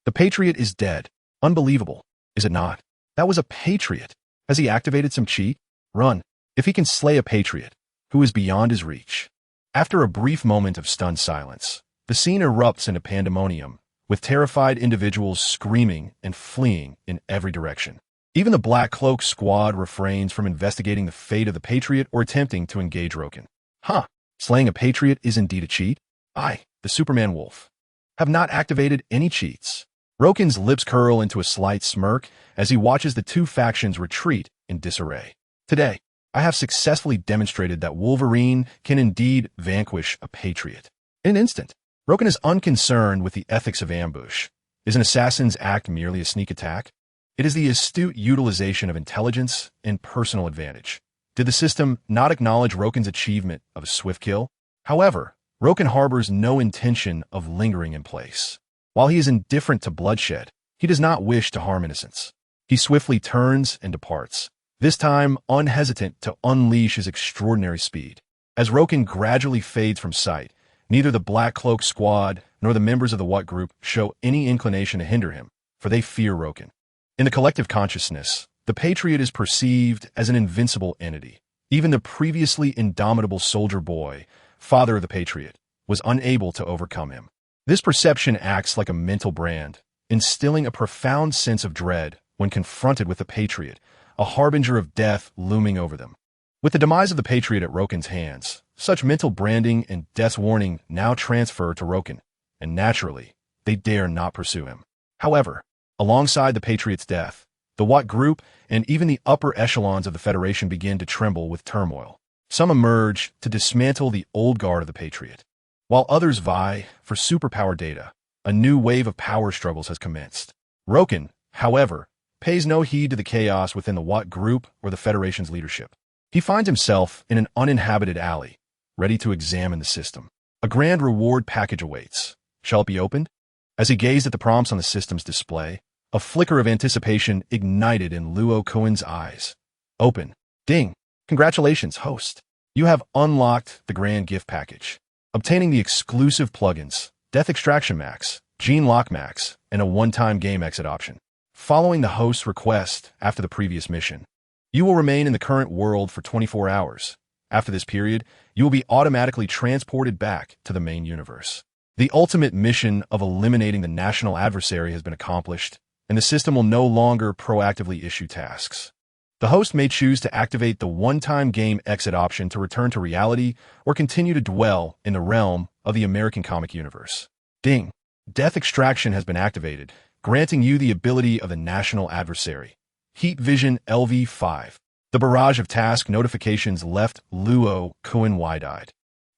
The Patriot is dead. Unbelievable, is it not? That was a Patriot. Has he activated some cheat? Run, if he can slay a Patriot, who is beyond his reach. After a brief moment of stunned silence, the scene erupts into pandemonium, with terrified individuals screaming and fleeing in every direction. Even the Black Cloak Squad refrains from investigating the fate of the Patriot or attempting to engage Roken. Slaying a Patriot is indeed a cheat? I, the Superman Wolf, have not activated any cheats. Roken's lips curl into a slight smirk as he watches the two factions retreat in disarray. Today, I have successfully demonstrated that Wolverine can indeed vanquish a Patriot. In an instant, Roken is unconcerned with the ethics of ambush. Is an assassin's act merely a sneak attack? It is the astute utilization of intelligence and personal advantage. Did the system not acknowledge Roken's achievement of a swift kill? However, Roken harbors no intention of lingering in place. While he is indifferent to bloodshed, he does not wish to harm innocents. He swiftly turns and departs, this time unhesitant to unleash his extraordinary speed. As Roken gradually fades from sight, neither the Black Cloak Squad nor the members of the Vought group show any inclination to hinder him, for they fear Roken. In the collective consciousness, the Patriot is perceived as an invincible entity. Even the previously indomitable Soldier Boy, father of the Patriot, was unable to overcome him. This perception acts like a mental brand, instilling a profound sense of dread when confronted with the Patriot, a harbinger of death looming over them. With the demise of the Patriot at Roken's hands, such mental branding and death's warning now transfer to Roken, and naturally, they dare not pursue him. However, alongside the Patriot's death, the Vought group and even the upper echelons of the Federation begin to tremble with turmoil. Some emerge to dismantle the old guard of the Patriot, while others vie for superpower data. A new wave of power struggles has commenced. Roken, however, pays no heed to the chaos within the Vought group or the Federation's leadership. He finds himself in an uninhabited alley, ready to examine the system. A grand reward package awaits. Shall it be opened? As he gazed at the prompts on the system's display, a flicker of anticipation ignited in Luo Kun's eyes. Open. Ding. Congratulations, host. You have unlocked the grand gift package, obtaining the exclusive plugins, Death Extraction Max, Gene Lock Max, and a one-time game exit option. Following the host's request after the previous mission, you will remain in the current world for 24 hours. After this period, you will be automatically transported back to the main universe. The ultimate mission of eliminating the national adversary has been accomplished, and the system will no longer proactively issue tasks. The host may choose to activate the one-time game exit option to return to reality or continue to dwell in the realm of the American comic universe. Ding! Death Extraction has been activated, granting you the ability of the national adversary. Heat Vision LV5. The barrage of task notifications left Luo Kun wide-eyed,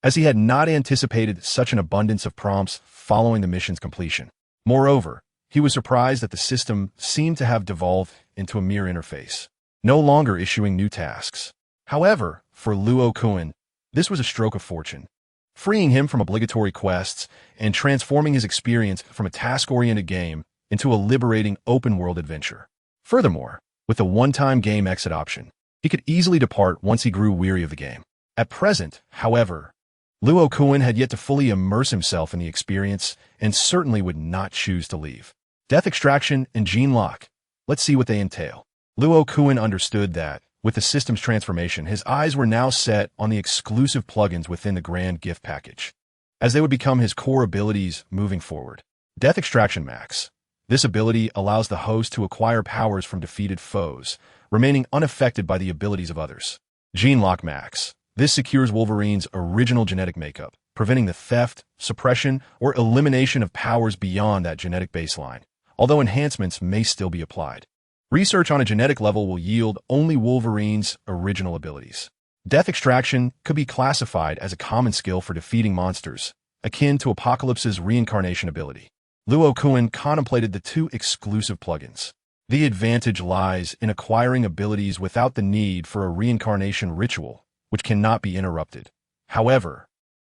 as he had not anticipated such an abundance of prompts following the mission's completion. Moreover, he was surprised that the system seemed to have devolved into a mere interface, no longer issuing new tasks. However, for Luo Kun, this was a stroke of fortune, freeing him from obligatory quests and transforming his experience from a task-oriented game into a liberating open-world adventure. Furthermore, with the one-time game exit option, he could easily depart once he grew weary of the game. At present, however, Luo Kun had yet to fully immerse himself in the experience and certainly would not choose to leave. Death extraction and gene lock. Let's see what they entail. Luo Kun understood that, with the system's transformation, his eyes were now set on the exclusive plugins within the grand gift package, as they would become his core abilities moving forward. Death Extraction Max. This ability allows the host to acquire powers from defeated foes, remaining unaffected by the abilities of others. Gene Lock Max. This secures Wolverine's original genetic makeup, preventing the theft, suppression, or elimination of powers beyond that genetic baseline, although enhancements may still be applied. Research on a genetic level will yield only Wolverine's original abilities. Death Extraction could be classified as a common skill for defeating monsters, akin to Apocalypse's reincarnation ability. Luo Kun contemplated the two exclusive plugins. The advantage lies in acquiring abilities without the need for a reincarnation ritual, which cannot be interrupted. However,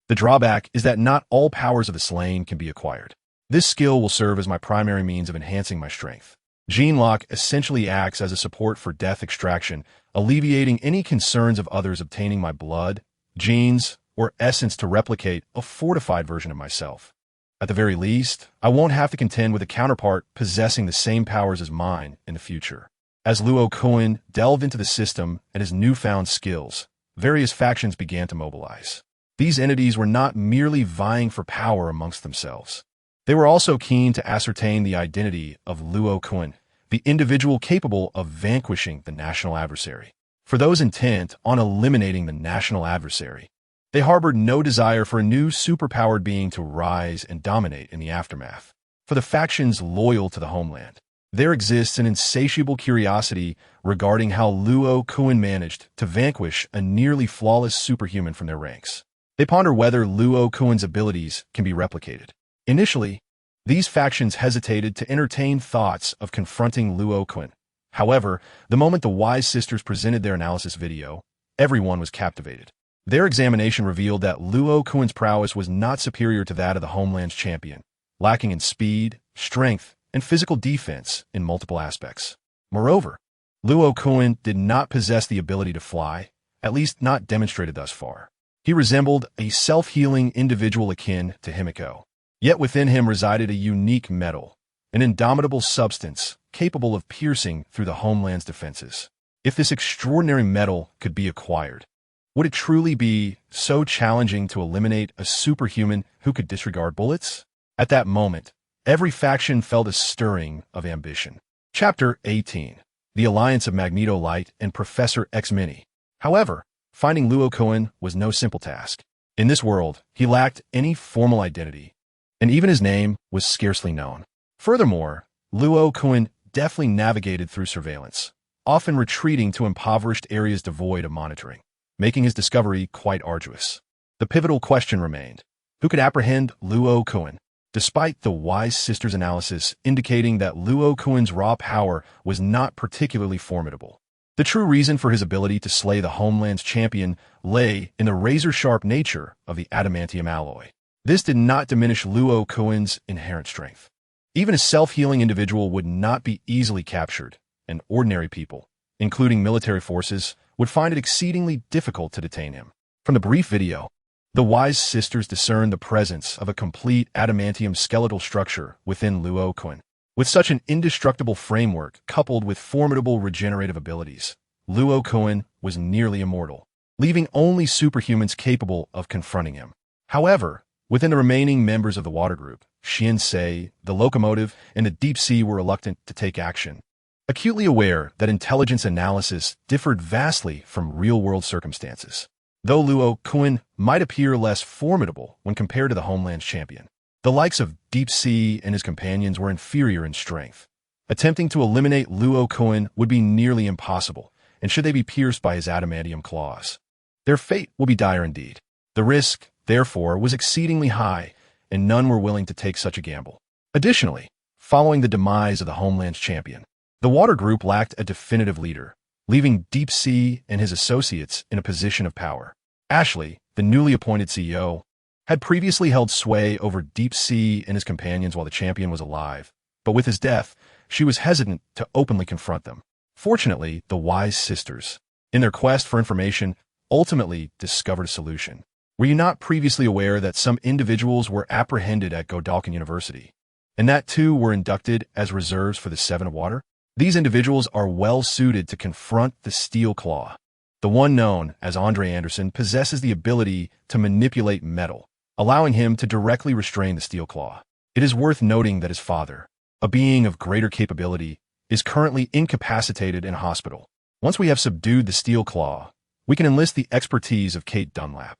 the drawback is that not all powers of the slain can be acquired. This skill will serve as my primary means of enhancing my strength. Gene Lock essentially acts as a support for death extraction, alleviating any concerns of others obtaining my blood, genes, or essence to replicate a fortified version of myself. At the very least, I won't have to contend with a counterpart possessing the same powers as mine in the future. As Luo Kun delved into the system and his newfound skills, various factions began to mobilize. These entities were not merely vying for power amongst themselves. They were also keen to ascertain the identity of Luo Kun, the individual capable of vanquishing the national adversary. For those intent on eliminating the national adversary, they harbored no desire for a new superpowered being to rise and dominate in the aftermath. For the factions loyal to the homeland, there exists an insatiable curiosity regarding how Luo Kun managed to vanquish a nearly flawless superhuman from their ranks. They ponder whether Luo Kun's abilities can be replicated. Initially, these factions hesitated to entertain thoughts of confronting Luo Kun. However, the moment the Wise Sisters presented their analysis video, everyone was captivated. Their examination revealed that Luo Kun's prowess was not superior to that of the Homeland's champion, lacking in speed, strength, and physical defense in multiple aspects. Moreover, Luo Kun did not possess the ability to fly, at least not demonstrated thus far. He resembled a self-healing individual akin to Himiko. Yet within him resided a unique metal, an indomitable substance capable of piercing through the homeland's defenses. If this extraordinary metal could be acquired, would it truly be so challenging to eliminate a superhuman who could disregard bullets? At that moment, every faction felt a stirring of ambition. Chapter 18. The Alliance of Magneto Light and Professor X-Mini. However, finding Luo Kun was no simple task. In this world, he lacked any formal identity, and even his name was scarcely known. Furthermore, Luo Kun deftly navigated through surveillance, often retreating to impoverished areas devoid of monitoring, making his discovery quite arduous. The pivotal question remained: who could apprehend Luo Kun? Despite the Wise Sisters' analysis indicating that Luo Kun's raw power was not particularly formidable, the true reason for his ability to slay the Homeland's champion lay in the razor-sharp nature of the Adamantium alloy. This did not diminish Luo Kun's inherent strength. Even a self-healing individual would not be easily captured, and ordinary people, including military forces, would find it exceedingly difficult to detain him. From the brief video, the Wise Sisters discerned the presence of a complete adamantium skeletal structure within Luo Kun. With such an indestructible framework coupled with formidable regenerative abilities, Luo Kun was nearly immortal, leaving only superhumans capable of confronting him. However, within the remaining members of the Water Group, Shinsei, the Locomotive, and the Deep Sea were reluctant to take action, acutely aware that intelligence analysis differed vastly from real-world circumstances. Though Luo Kun might appear less formidable when compared to the Homeland's champion, the likes of Deep Sea and his companions were inferior in strength. Attempting to eliminate Luo Kun would be nearly impossible, and should they be pierced by his adamantium claws, their fate will be dire indeed. The risk, therefore, was exceedingly high, and none were willing to take such a gamble. Additionally, following the demise of the Homeland's champion. The water group lacked a definitive leader, leaving Deep Sea and his associates in a position of power. Ashley, the newly appointed CEO, had previously held sway over Deep Sea and his companions while the champion was alive, but with his death, she was hesitant to openly confront them. Fortunately, the wise sisters, in their quest for information, ultimately discovered a solution. Were you not previously aware that some individuals were apprehended at Godalkin University, and that too were inducted as reserves for the Seven of Water? These individuals are well suited to confront the Steel Claw. The one known as Andre Anderson possesses the ability to manipulate metal, allowing him to directly restrain the Steel Claw. It is worth noting that his father, a being of greater capability, is currently incapacitated in a hospital. Once we have subdued the Steel Claw, we can enlist the expertise of Kate Dunlap,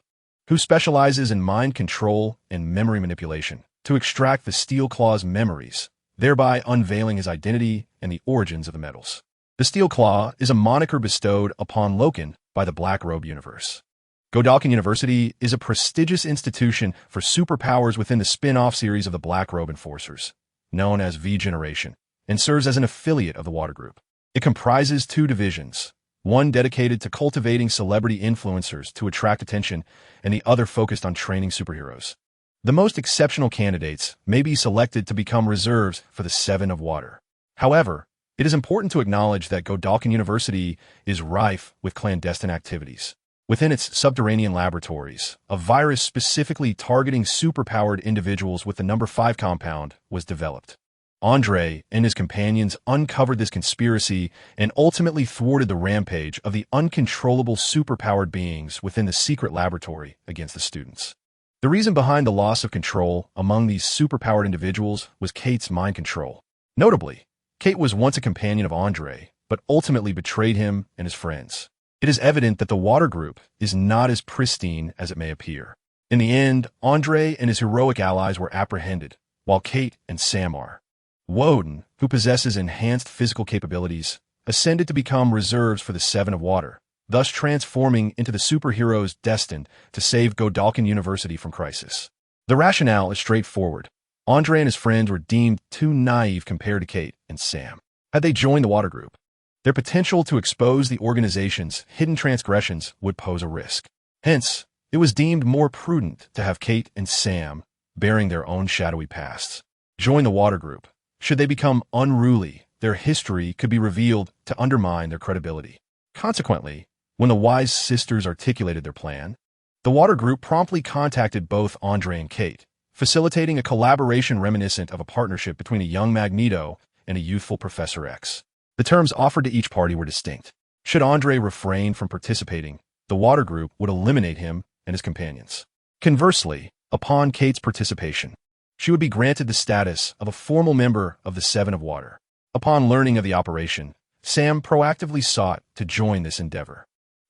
who specializes in mind control and memory manipulation, to extract the Steel Claw's memories, thereby unveiling his identity and the origins of the metals. The Steel Claw is a moniker bestowed upon Luo Kun by the Black Robe universe. Godalkin University is a prestigious institution for superpowers within the spin-off series of the Black Robe Enforcers, known as V Generation, and serves as an affiliate of the Water Group. It comprises two divisions, one dedicated to cultivating celebrity influencers to attract attention, and the other focused on training superheroes. The most exceptional candidates may be selected to become reserves for the Seven of Water. However, it is important to acknowledge that Godalkin University is rife with clandestine activities. Within its subterranean laboratories, a virus specifically targeting superpowered individuals with the number 5 compound was developed. Andre and his companions uncovered this conspiracy and ultimately thwarted the rampage of the uncontrollable superpowered beings within the secret laboratory against the students. The reason behind the loss of control among these superpowered individuals was Kate's mind control. Notably, Kate was once a companion of Andre, but ultimately betrayed him and his friends. It is evident that the Water Group is not as pristine as it may appear. In the end, Andre and his heroic allies were apprehended, while Kate and Sam are. Woden, who possesses enhanced physical capabilities, ascended to become reserves for the Seven of Water, thus transforming into the superheroes destined to save Godalkin University from crisis. The rationale is straightforward. Andre and his friends were deemed too naive compared to Kate and Sam. Had they joined the Water Group, their potential to expose the organization's hidden transgressions would pose a risk. Hence, it was deemed more prudent to have Kate and Sam bearing their own shadowy pasts. Join the Water Group. Should they become unruly, their history could be revealed to undermine their credibility. Consequently, when the wise sisters articulated their plan, the Water Group promptly contacted both Andre and Kate, facilitating a collaboration reminiscent of a partnership between a young Magneto and a youthful Professor X. The terms offered to each party were distinct. Should Andre refrain from participating, the Water Group would eliminate him and his companions. Conversely, upon Kate's participation, she would be granted the status of a formal member of the Seven of Water. Upon learning of the operation, Sam proactively sought to join this endeavor.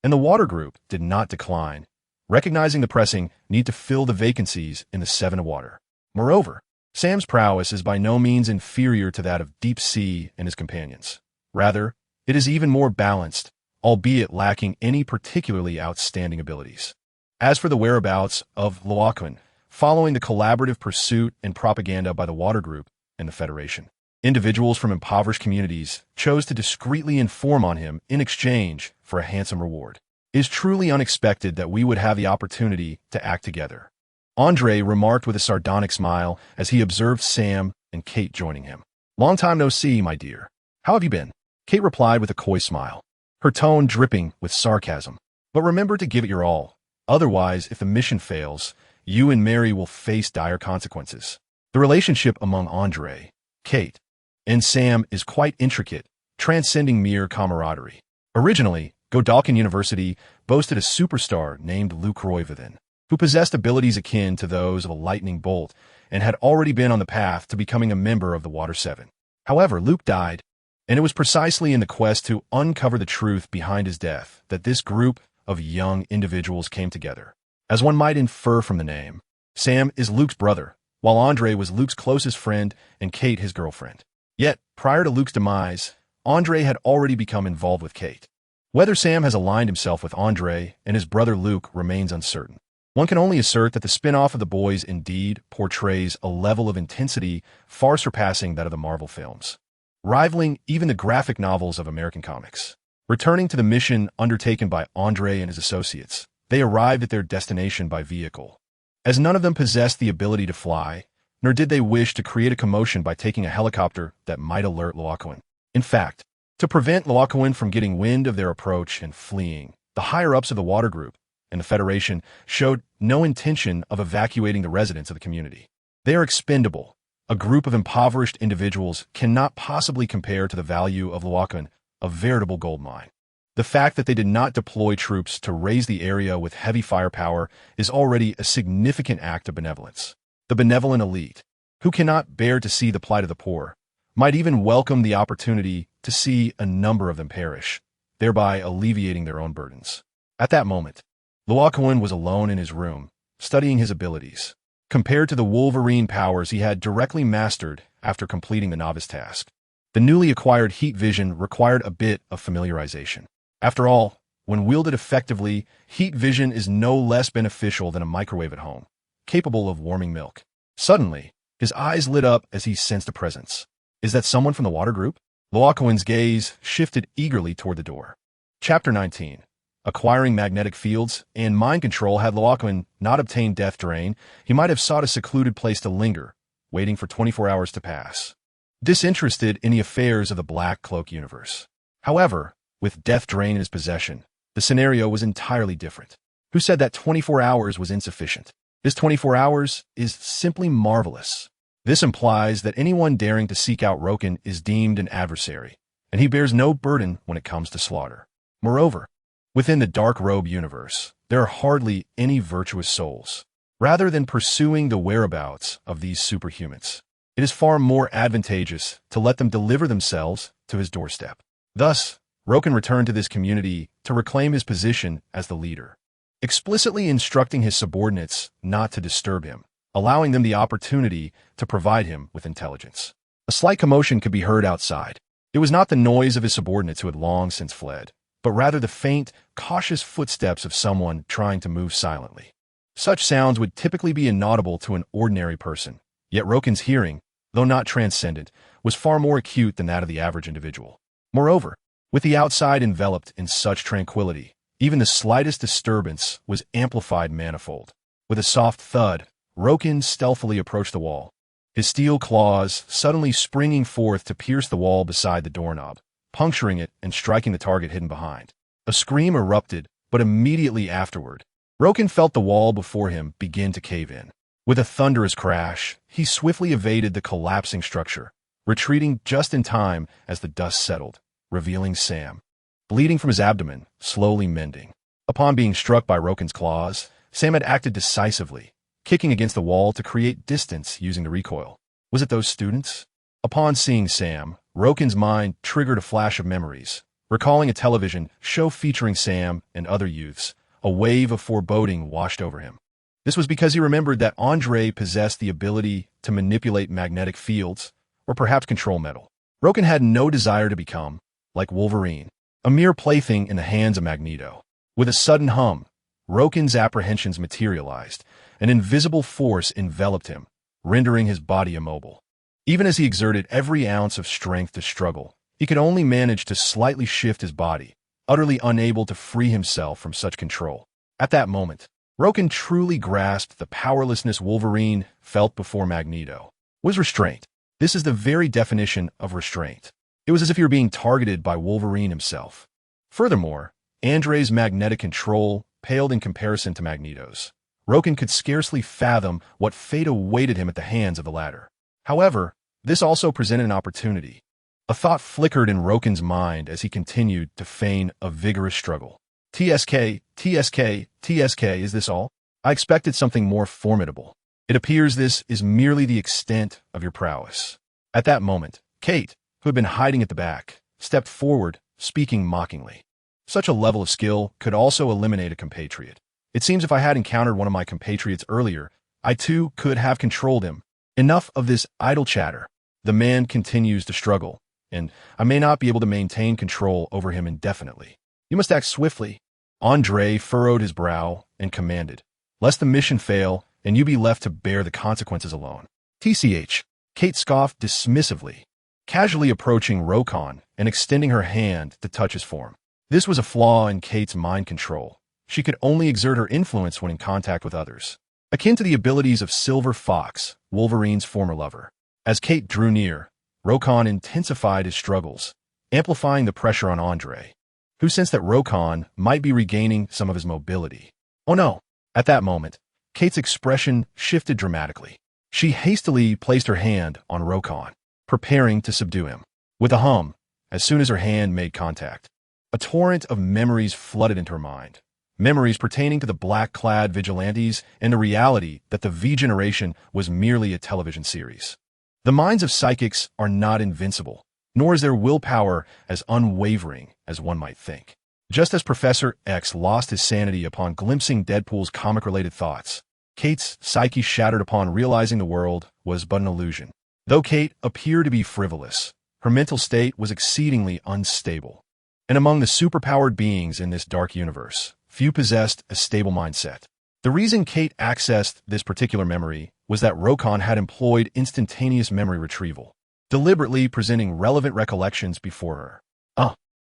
And the Water Group did not decline, recognizing the pressing need to fill the vacancies in the Seven of Water. Moreover, Sam's prowess is by no means inferior to that of Deep Sea and his companions. Rather, it is even more balanced, albeit lacking any particularly outstanding abilities. As for the whereabouts of Luo Kun, following the collaborative pursuit and propaganda by the Water Group and the Federation, individuals from impoverished communities chose to discreetly inform on him in exchange for a handsome reward. It is truly unexpected that we would have the opportunity to act together. Andre remarked with a sardonic smile as he observed Sam and Kate joining him. Long time no see, my dear. How have you been? Kate replied with a coy smile, her tone dripping with sarcasm. But remember to give it your all. Otherwise, if the mission fails, you and Mary will face dire consequences. The relationship among Andre, Kate, and Sam is quite intricate, transcending mere camaraderie. Originally, Godalkin University boasted a superstar named Luke Roivithan, who possessed abilities akin to those of a lightning bolt and had already been on the path to becoming a member of the Water Seven. However, Luke died, and it was precisely in the quest to uncover the truth behind his death that this group of young individuals came together. As one might infer from the name, Sam is Luke's brother, while Andre was Luke's closest friend and Kate his girlfriend. Yet, prior to Luke's demise, Andre had already become involved with Kate. Whether Sam has aligned himself with Andre and his brother Luke remains uncertain. One can only assert that the spin-off of The Boys indeed portrays a level of intensity far surpassing that of the Marvel films, rivaling even the graphic novels of American comics. Returning to the mission undertaken by Andre and his associates, they arrived at their destination by vehicle. As none of them possessed the ability to fly, nor did they wish to create a commotion by taking a helicopter that might alert Luo Kun. In fact, to prevent Luo Kun from getting wind of their approach and fleeing, the higher-ups of the Water Group and the Federation showed no intention of evacuating the residents of the community. They are expendable. A group of impoverished individuals cannot possibly compare to the value of Luo Kun, a veritable gold mine. The fact that they did not deploy troops to raise the area with heavy firepower is already a significant act of benevolence. The benevolent elite, who cannot bear to see the plight of the poor, might even welcome the opportunity to see a number of them perish, thereby alleviating their own burdens. At that moment, Luo Kun was alone in his room, studying his abilities. Compared to the Wolverine powers he had directly mastered after completing the novice task, the newly acquired heat vision required a bit of familiarization. After all, when wielded effectively, heat vision is no less beneficial than a microwave at home, capable of warming milk. Suddenly, his eyes lit up as he sensed a presence. Is that someone from the Water Group? Luo Kun's gaze shifted eagerly toward the door. Chapter 19. Acquiring magnetic fields and mind control. Had Luo Kun not obtained Death Drain, he might have sought a secluded place to linger, waiting for 24 hours to pass, disinterested in the affairs of the Black Cloak universe. However, with Death Drain in his possession, the scenario was entirely different. Who said that 24 hours was insufficient? This 24 hours is simply marvelous. This implies that anyone daring to seek out Roken is deemed an adversary, and he bears no burden when it comes to slaughter. Moreover, within the Dark Robe universe, there are hardly any virtuous souls. Rather than pursuing the whereabouts of these superhumans, it is far more advantageous to let them deliver themselves to his doorstep. Thus, Roken returned to this community to reclaim his position as the leader, explicitly instructing his subordinates not to disturb him, allowing them the opportunity to provide him with intelligence. A slight commotion could be heard outside. It was not the noise of his subordinates who had long since fled, but rather the faint, cautious footsteps of someone trying to move silently. Such sounds would typically be inaudible to an ordinary person, yet Roken's hearing, though not transcendent, was far more acute than that of the average individual. Moreover, with the outside enveloped in such tranquility, even the slightest disturbance was amplified manifold. With a soft thud, Roken stealthily approached the wall, his steel claws suddenly springing forth to pierce the wall beside the doorknob, puncturing it and striking the target hidden behind. A scream erupted, but immediately afterward, Roken felt the wall before him begin to cave in. With a thunderous crash, he swiftly evaded the collapsing structure, retreating just in time as the dust settled, revealing Sam, bleeding from his abdomen, slowly mending. Upon being struck by Roken's claws, Sam had acted decisively, kicking against the wall to create distance using the recoil. Was it those students? Upon seeing Sam, Roken's mind triggered a flash of memories. Recalling a television show featuring Sam and other youths, a wave of foreboding washed over him. This was because he remembered that Andre possessed the ability to manipulate magnetic fields, or perhaps control metal. Roken had no desire to become, like Wolverine, a mere plaything in the hands of Magneto. With a sudden hum, Roken's apprehensions materialized. An invisible force enveloped him, rendering his body immobile. Even as he exerted every ounce of strength to struggle, he could only manage to slightly shift his body, utterly unable to free himself from such control. At that moment, Roken truly grasped the powerlessness Wolverine felt before Magneto. Was restraint. This is the very definition of restraint. It was as if he were being targeted by Wolverine himself. Furthermore, Andre's magnetic control paled in comparison to Magneto's. Roken could scarcely fathom what fate awaited him at the hands of the latter. However, this also presented an opportunity. A thought flickered in Roken's mind as he continued to feign a vigorous struggle. TSK, TSK, TSK, is this all? I expected something more formidable. It appears this is merely the extent of your prowess. At that moment, Kate, who had been hiding at the back, stepped forward, speaking mockingly. Such a level of skill could also eliminate a compatriot. It seems if I had encountered one of my compatriots earlier, I too could have controlled him. Enough of this idle chatter. The man continues to struggle, and I may not be able to maintain control over him indefinitely. You must act swiftly. Andre furrowed his brow and commanded, lest the mission fail and you be left to bear the consequences alone. TCH. Kate scoffed dismissively, casually approaching Luo Kun and extending her hand to touch his form. This was a flaw in Kate's mind control. She could only exert her influence when in contact with others, akin to the abilities of Silver Fox, Wolverine's former lover. As Kate drew near, Luo Kun intensified his struggles, amplifying the pressure on Andre, who sensed that Luo Kun might be regaining some of his mobility. Oh no! At that moment, Kate's expression shifted dramatically. She hastily placed her hand on Luo Kun, preparing to subdue him. With a hum, as soon as her hand made contact, a torrent of memories flooded into her mind. Memories pertaining to the black-clad vigilantes and the reality that the V Generation was merely a television series. The minds of psychics are not invincible, nor is their willpower as unwavering as one might think. Just as Professor X lost his sanity upon glimpsing Deadpool's comic-related thoughts, Kate's psyche shattered upon realizing the world was but an illusion. Though Kate appeared to be frivolous, her mental state was exceedingly unstable. And among the superpowered beings in this dark universe, few possessed a stable mindset. The reason Kate accessed this particular memory was that Luo Kun had employed instantaneous memory retrieval, deliberately presenting relevant recollections before her.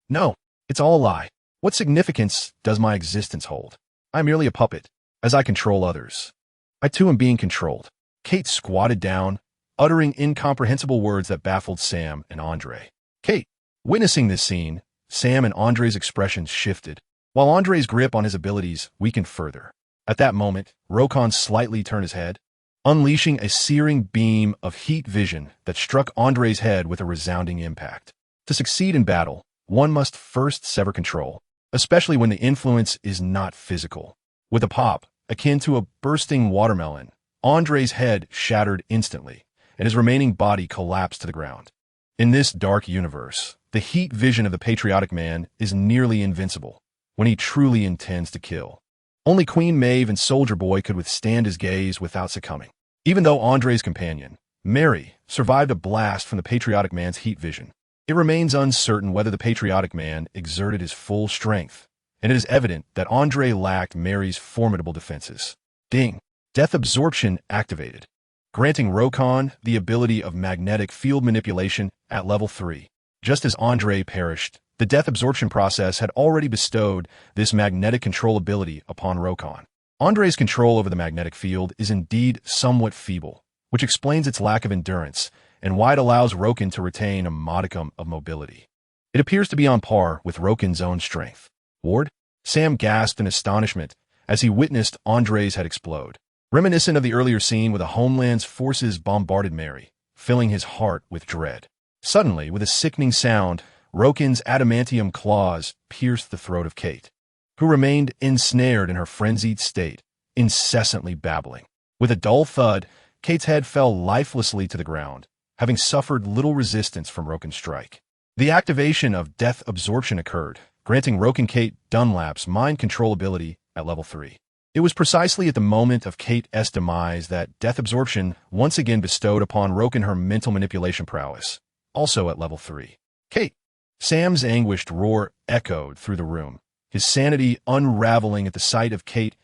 No, it's all a lie. What significance does my existence hold? I'm merely a puppet, as I control others. I too am being controlled. Kate squatted down, uttering incomprehensible words that baffled Sam and Andre. Kate, witnessing this scene, Sam and Andre's expressions shifted, while Andre's grip on his abilities weakened further. At that moment, Luo Kun slightly turned his head, unleashing a searing beam of heat vision that struck Andre's head with a resounding impact. To succeed in battle, one must first sever control, especially when the influence is not physical. With a pop, akin to a bursting watermelon, Andre's head shattered instantly, and his remaining body collapsed to the ground. In this dark universe, the heat vision of the patriotic man is nearly invincible when he truly intends to kill. Only Queen Maeve and Soldier Boy could withstand his gaze without succumbing. Even though Andre's companion, Mary, survived a blast from the patriotic man's heat vision, it remains uncertain whether the patriotic man exerted his full strength, and it is evident that Andre lacked Mary's formidable defenses. Ding! Death absorption activated, granting Luo Kun the ability of magnetic field manipulation at level 3. Just as Andre perished, the death absorption process had already bestowed this magnetic control ability upon Luo Kun. Andre's control over the magnetic field is indeed somewhat feeble, which explains its lack of endurance and why it allows Luo Kun to retain a modicum of mobility. It appears to be on par with Luo Kun's own strength. Ward? Sam gasped in astonishment as he witnessed Andre's head explode, reminiscent of the earlier scene where the Homeland's forces bombarded Mary, filling his heart with dread. Suddenly, with a sickening sound, Luo Kun's adamantium claws pierced the throat of Kate, who remained ensnared in her frenzied state, incessantly babbling. With a dull thud, Kate's head fell lifelessly to the ground, having suffered little resistance from Luo Kun's strike. The activation of death absorption occurred, granting Luo Kun Kate Dunlap's mind control ability at level 3. It was precisely at the moment of Kate's demise that death absorption once again bestowed upon Luo Kun her mental manipulation prowess, also at level 3. Kate! Sam's anguished roar echoed through the room, his sanity unraveling at the sight of Kate's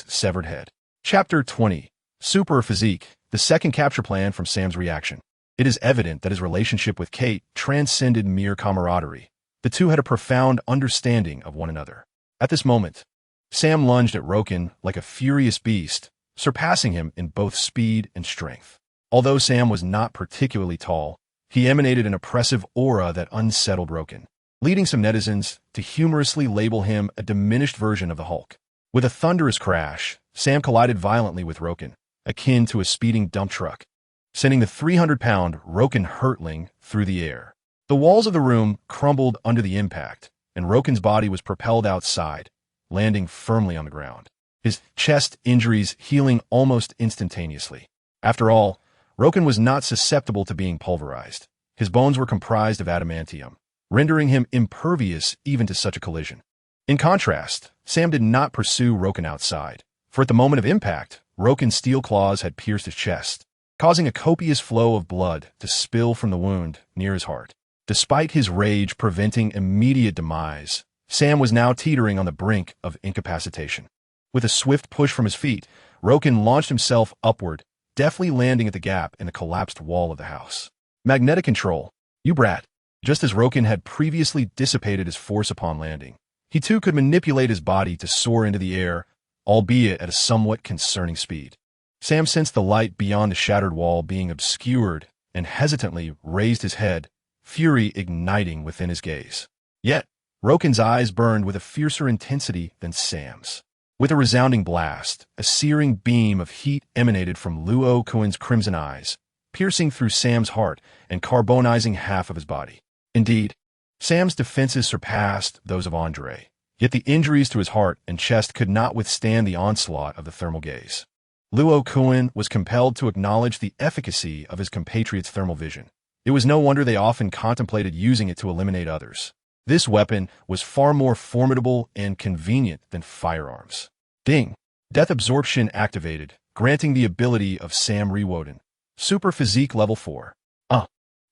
severed head. Chapter 20. Super Physique, the second capture plan from Sam's reaction. It is evident that his relationship with Kate transcended mere camaraderie. The two had a profound understanding of one another. At this moment, Sam lunged at Luo Kun like a furious beast, surpassing him in both speed and strength. Although Sam was not particularly tall, he emanated an oppressive aura that unsettled Luo Kun, leading some netizens to humorously label him a diminished version of the Hulk. With a thunderous crash, Sam collided violently with Luo Kun, akin to a speeding dump truck, sending the 300-pound Luo Kun hurtling through the air. The walls of the room crumbled under the impact, and Luo Kun's body was propelled outside, landing firmly on the ground, his chest injuries healing almost instantaneously. After all, Luo Kun was not susceptible to being pulverized. His bones were comprised of adamantium, rendering him impervious even to such a collision. In contrast, Sam did not pursue Luo Kun outside, for at the moment of impact, Luo Kun's steel claws had pierced his chest, causing a copious flow of blood to spill from the wound near his heart. Despite his rage preventing immediate demise, Sam was now teetering on the brink of incapacitation. With a swift push from his feet, Roken launched himself upward, deftly landing at the gap in the collapsed wall of the house. Magnetic control. You brat. Just as Roken had previously dissipated his force upon landing, he too could manipulate his body to soar into the air, albeit at a somewhat concerning speed. Sam sensed the light beyond the shattered wall being obscured and hesitantly raised his head, fury igniting within his gaze. Yet, Roken's eyes burned with a fiercer intensity than Sam's. With a resounding blast, a searing beam of heat emanated from Luo Kun's crimson eyes, piercing through Sam's heart and carbonizing half of his body. Indeed, Sam's defenses surpassed those of Andre, yet the injuries to his heart and chest could not withstand the onslaught of the thermal gaze. Luo Kun was compelled to acknowledge the efficacy of his compatriots' thermal vision. It was no wonder they often contemplated using it to eliminate others. This weapon was far more formidable and convenient than firearms. Ding! Death absorption activated, granting the ability of Sam Rewoden. Super physique level 4.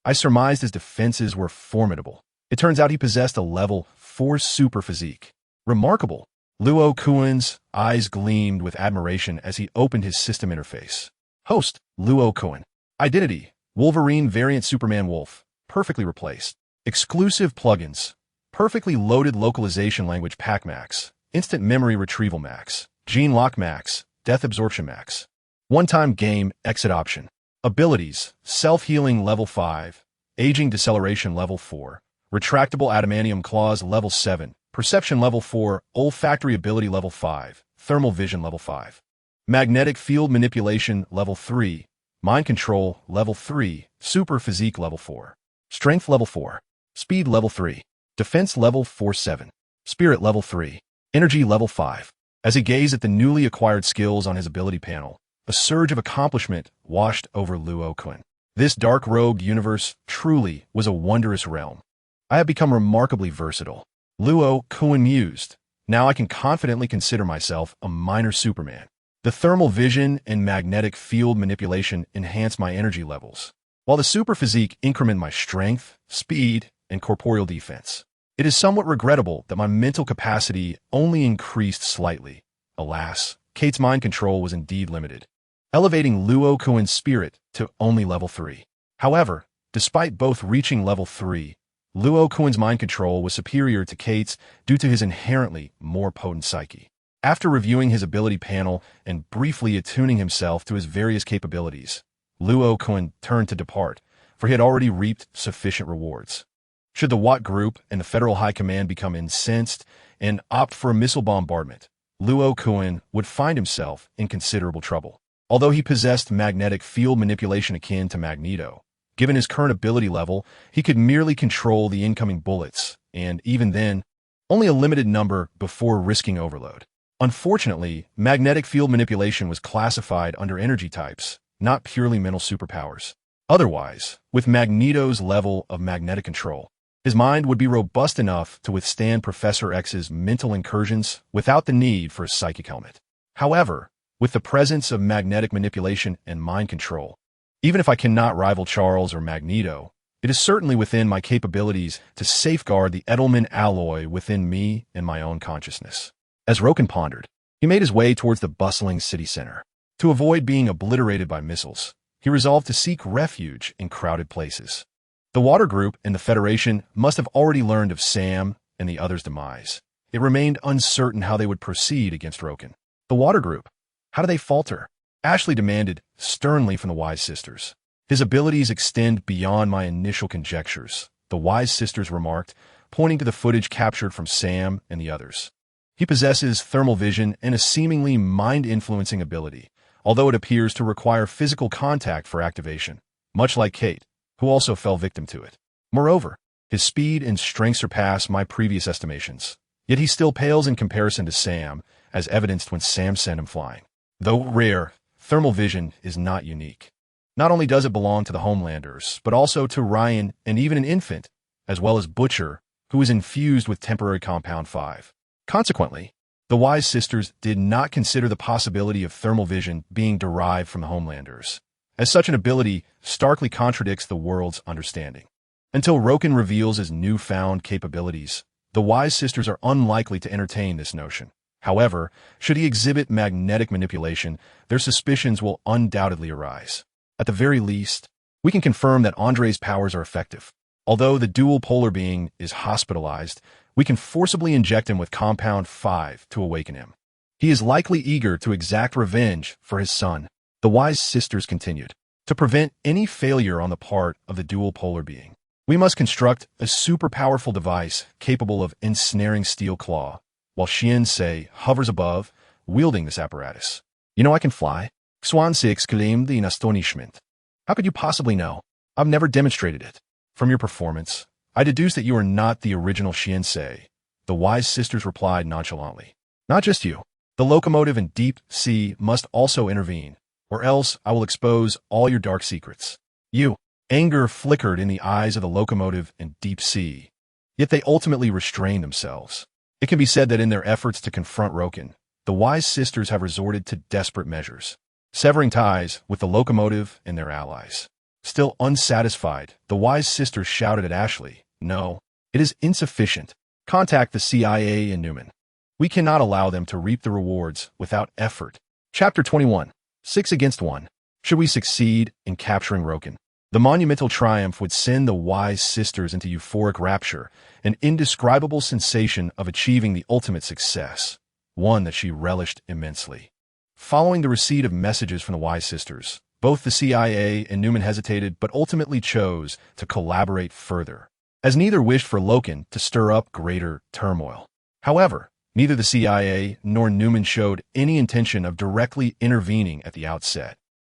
I surmised his defenses were formidable. It turns out he possessed a level 4 super physique. Remarkable. Luo Kun's eyes gleamed with admiration as he opened his system interface. Host, Luo Kun. Identity, Wolverine variant Superman Wolf. Perfectly replaced. Exclusive plugins. Perfectly loaded localization language pack max. Instant memory retrieval max. Gene lock max. Death absorption max. One-time game exit option. Abilities, self-healing level 5, aging deceleration level 4, retractable adamantium claws level 7, perception level 4, olfactory ability level 5, thermal vision level 5, magnetic field manipulation level 3, mind control level 3, super physique level 4, strength level 4, speed level 3, defense level 47, spirit level 3, energy level 5. As he gazed at the newly acquired skills on his ability panel, a surge of accomplishment washed over Luo Kun. This dark-robed universe truly was a wondrous realm. I have become remarkably versatile. Luo Kun mused. Now I can confidently consider myself a minor Superman. The thermal vision and magnetic field manipulation enhance my energy levels, while the super physique increment my strength, speed, and corporeal defense. It is somewhat regrettable that my mental capacity only increased slightly. Alas, Kate's mind control was indeed limited, elevating Luo Kun's spirit to only level 3. However, despite both reaching level 3, Luo Kun's mind control was superior to Kate's due to his inherently more potent psyche. After reviewing his ability panel and briefly attuning himself to his various capabilities, Luo Kun turned to depart, for he had already reaped sufficient rewards. Should the Vought group and the Federal High Command become incensed and opt for a missile bombardment, Luo Kun would find himself in considerable trouble. Although he possessed magnetic field manipulation akin to Magneto, given his current ability level, he could merely control the incoming bullets, and even then, only a limited number before risking overload. Unfortunately, magnetic field manipulation was classified under energy types, not purely mental superpowers. Otherwise, with Magneto's level of magnetic control, his mind would be robust enough to withstand Professor X's mental incursions without the need for a psychic helmet. However, with the presence of magnetic manipulation and mind control, even if I cannot rival Charles or Magneto, it is certainly within my capabilities to safeguard the Edelman alloy within me and my own consciousness. As Roken pondered, he made his way towards the bustling city center. To avoid being obliterated by missiles, he resolved to seek refuge in crowded places. The Water Group and the Federation must have already learned of Sam and the others' demise. It remained uncertain how they would proceed against Roken. The Water Group, how do they falter? Ashley demanded sternly from the Wise Sisters. His abilities extend beyond my initial conjectures, the Wise Sisters remarked, pointing to the footage captured from Sam and the others. He possesses thermal vision and a seemingly mind-influencing ability, although it appears to require physical contact for activation, much like Kate, who also fell victim to it. Moreover, his speed and strength surpass my previous estimations, yet he still pales in comparison to Sam, as evidenced when Sam sent him flying. Though rare, thermal vision is not unique. Not only does it belong to the Homelanders, but also to Ryan and even an infant, as well as Butcher, who is infused with temporary Compound 5. Consequently, the Wise Sisters did not consider the possibility of thermal vision being derived from the Homelanders, as such an ability starkly contradicts the world's understanding. Until Roken reveals his newfound capabilities, the Wise Sisters are unlikely to entertain this notion. However, should he exhibit magnetic manipulation, their suspicions will undoubtedly arise. At the very least, we can confirm that Andre's powers are effective. Although the dual polar being is hospitalized, we can forcibly inject him with Compound 5 to awaken him. He is likely eager to exact revenge for his son. The wise sisters continued. To prevent any failure on the part of the dual polar being, we must construct a super powerful device capable of ensnaring Steel Claw, while Xian hovers above, wielding this apparatus. You know I can fly? Xuanzi exclaimed in astonishment. How could you possibly know? I've never demonstrated it. From your performance, I deduce that you are not the original Xian. The wise sisters replied nonchalantly. Not just you. The locomotive and deep sea must also intervene, or else I will expose all your dark secrets. You. Anger flickered in the eyes of the locomotive and deep sea. Yet they ultimately restrained themselves. It can be said that in their efforts to confront Roken, the wise sisters have resorted to desperate measures, severing ties with the locomotive and their allies. Still unsatisfied, the wise sisters shouted at Ashley, "No, it is insufficient. Contact the CIA and Newman. We cannot allow them to reap the rewards without effort." Chapter 21. 6 against 1. Should we succeed in capturing Roken, the monumental triumph would send the wise sisters into euphoric rapture, an indescribable sensation of achieving the ultimate success, one that she relished immensely. Following the receipt of messages from the wise sisters, both the CIA and Newman hesitated but ultimately chose to collaborate further, as neither wished for Loken to stir up greater turmoil. However, neither the CIA nor Newman showed any intention of directly intervening at the outset.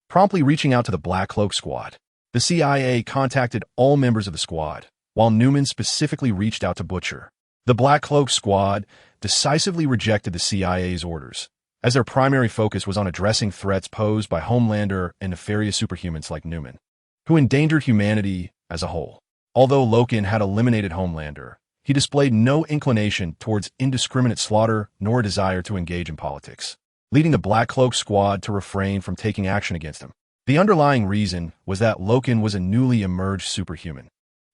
Promptly reaching out to the Black Cloak Squad, the CIA contacted all members of the squad, while Newman specifically reached out to Butcher. The Black Cloak Squad decisively rejected the CIA's orders, as their primary focus was on addressing threats posed by Homelander and nefarious superhumans like Newman, who endangered humanity as a whole. Although Loken had eliminated Homelander, he displayed no inclination towards indiscriminate slaughter nor a desire to engage in politics, leading the Black Cloak Squad to refrain from taking action against him. The underlying reason was that Loken was a newly emerged superhuman,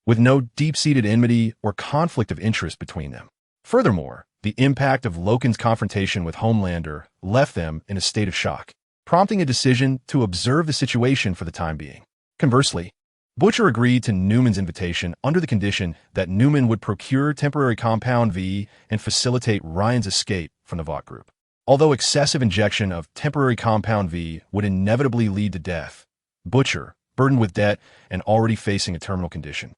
with no deep-seated enmity or conflict of interest between them. Furthermore, the impact of Loken's confrontation with Homelander left them in a state of shock, prompting a decision to observe the situation for the time being. Conversely, Butcher agreed to Newman's invitation under the condition that Newman would procure temporary Compound V and facilitate Ryan's escape from the Vought group. Although excessive injection of temporary Compound V would inevitably lead to death, Butcher, burdened with debt and already facing a terminal condition,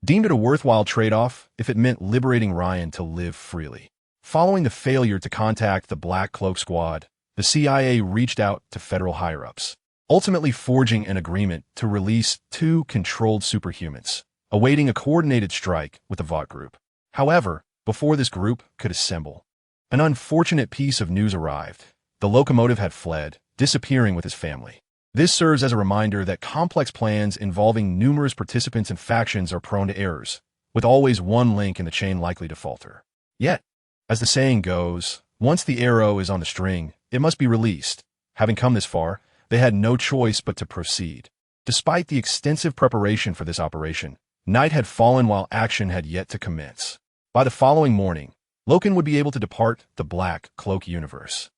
deemed it a worthwhile trade-off if it meant liberating Ryan to live freely. Following the failure to contact the Black Cloak Squad, the CIA reached out to federal higher-ups, ultimately forging an agreement to release 2 controlled superhumans, awaiting a coordinated strike with the Vought group. However, before this group could assemble, an unfortunate piece of news arrived. The locomotive had fled, disappearing with his family. This serves as a reminder that complex plans involving numerous participants and factions are prone to errors, with always one link in the chain likely to falter. Yet, as the saying goes, once the arrow is on the string, it must be released. Having come this far, they had no choice but to proceed. Despite the extensive preparation for this operation, night had fallen while action had yet to commence. By the following morning, Loken would be able to depart the Black Cloak universe.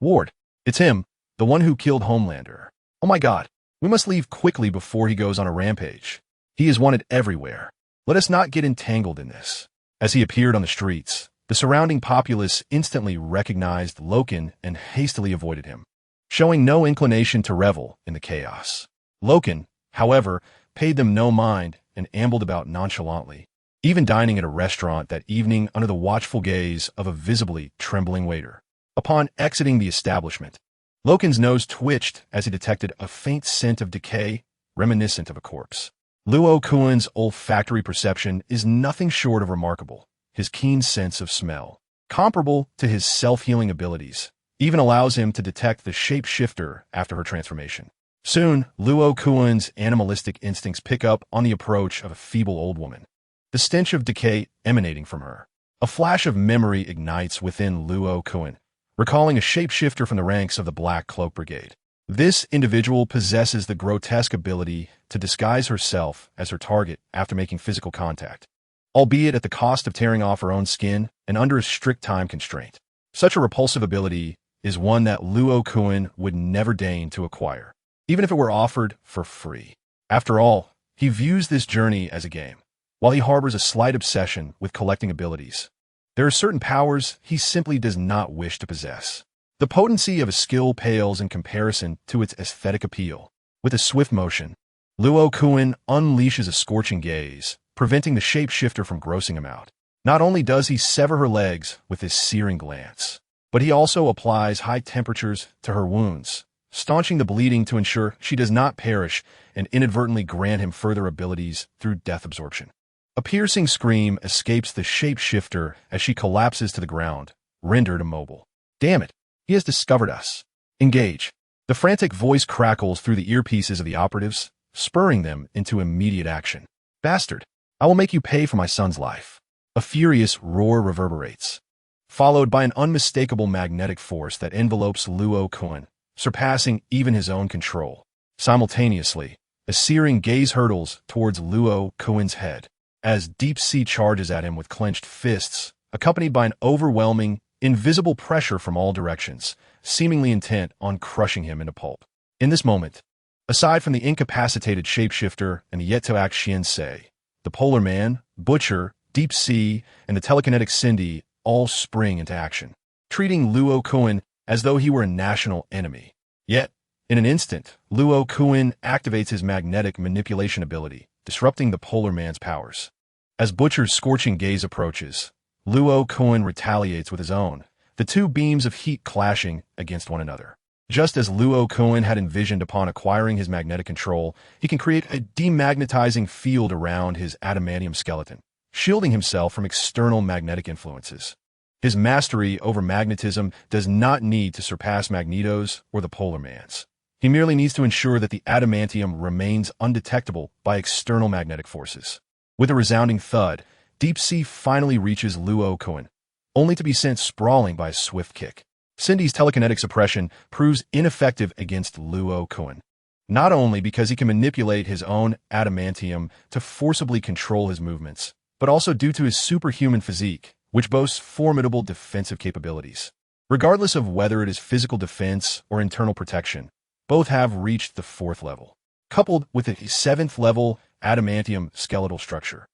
Ward, it's him, the one who killed Homelander. Oh my God, we must leave quickly before he goes on a rampage. He is wanted everywhere. Let us not get entangled in this. As he appeared on the streets, the surrounding populace instantly recognized Loken and hastily avoided him, showing no inclination to revel in the chaos. Loken, however, paid them no mind and ambled about nonchalantly, even dining at a restaurant that evening under the watchful gaze of a visibly trembling waiter. Upon exiting the establishment, Loken's nose twitched as he detected a faint scent of decay, reminiscent of a corpse. Luo Kun's olfactory perception is nothing short of remarkable. His keen sense of smell, comparable to his self-healing abilities, even allows him to detect the shapeshifter after her transformation. Soon, Luo Kun's animalistic instincts pick up on the approach of a feeble old woman, the stench of decay emanating from her. A flash of memory ignites within Luo Kun, recalling a shapeshifter from the ranks of the Black Cloak Brigade. This individual possesses the grotesque ability to disguise herself as her target after making physical contact, albeit at the cost of tearing off her own skin and under a strict time constraint. Such a repulsive ability is one that Luo Kun would never deign to acquire, even if it were offered for free. After all, he views this journey as a game, while he harbors a slight obsession with collecting abilities. There are certain powers he simply does not wish to possess. The potency of a skill pales in comparison to its aesthetic appeal. With a swift motion, Luo Kun unleashes a scorching gaze, preventing the shapeshifter from grossing him out. Not only does he sever her legs with his searing glance, but he also applies high temperatures to her wounds, staunching the bleeding to ensure she does not perish and inadvertently grant him further abilities through death absorption. A piercing scream escapes the shapeshifter as she collapses to the ground, rendered immobile. Damn it, he has discovered us. Engage. The frantic voice crackles through the earpieces of the operatives, spurring them into immediate action. Bastard, I will make you pay for my son's life. A furious roar reverberates, followed by an unmistakable magnetic force that envelopes Luo Kun, surpassing even his own control. Simultaneously, a searing gaze hurtles towards Luo Kun's head, as Deep Sea charges at him with clenched fists, accompanied by an overwhelming, invisible pressure from all directions, seemingly intent on crushing him into pulp. In this moment, aside from the incapacitated shapeshifter and the yet-to-act Xian-sei, the Polar Man, Butcher, Deep Sea, and the telekinetic Cindy all spring into action, treating Luo Kun as though he were a national enemy. Yet, in an instant, Luo Kun activates his magnetic manipulation ability, disrupting the Polar Man's powers. As Butcher's scorching gaze approaches, Luo Kun retaliates with his own, the two beams of heat clashing against one another. Just as Luo Kun had envisioned upon acquiring his magnetic control, he can create a demagnetizing field around his adamantium skeleton, shielding himself from external magnetic influences. His mastery over magnetism does not need to surpass Magneto's or the Polar Man's. He merely needs to ensure that the adamantium remains undetectable by external magnetic forces. With a resounding thud, Deep Sea finally reaches Luo Kun, only to be sent sprawling by a swift kick. Cindy's telekinetic suppression proves ineffective against Luo Kun, not only because he can manipulate his own adamantium to forcibly control his movements, but also due to his superhuman physique, which boasts formidable defensive capabilities. Regardless of whether it is physical defense or internal protection, both have reached the 4th level, coupled with a 7th level adamantium skeletal structure.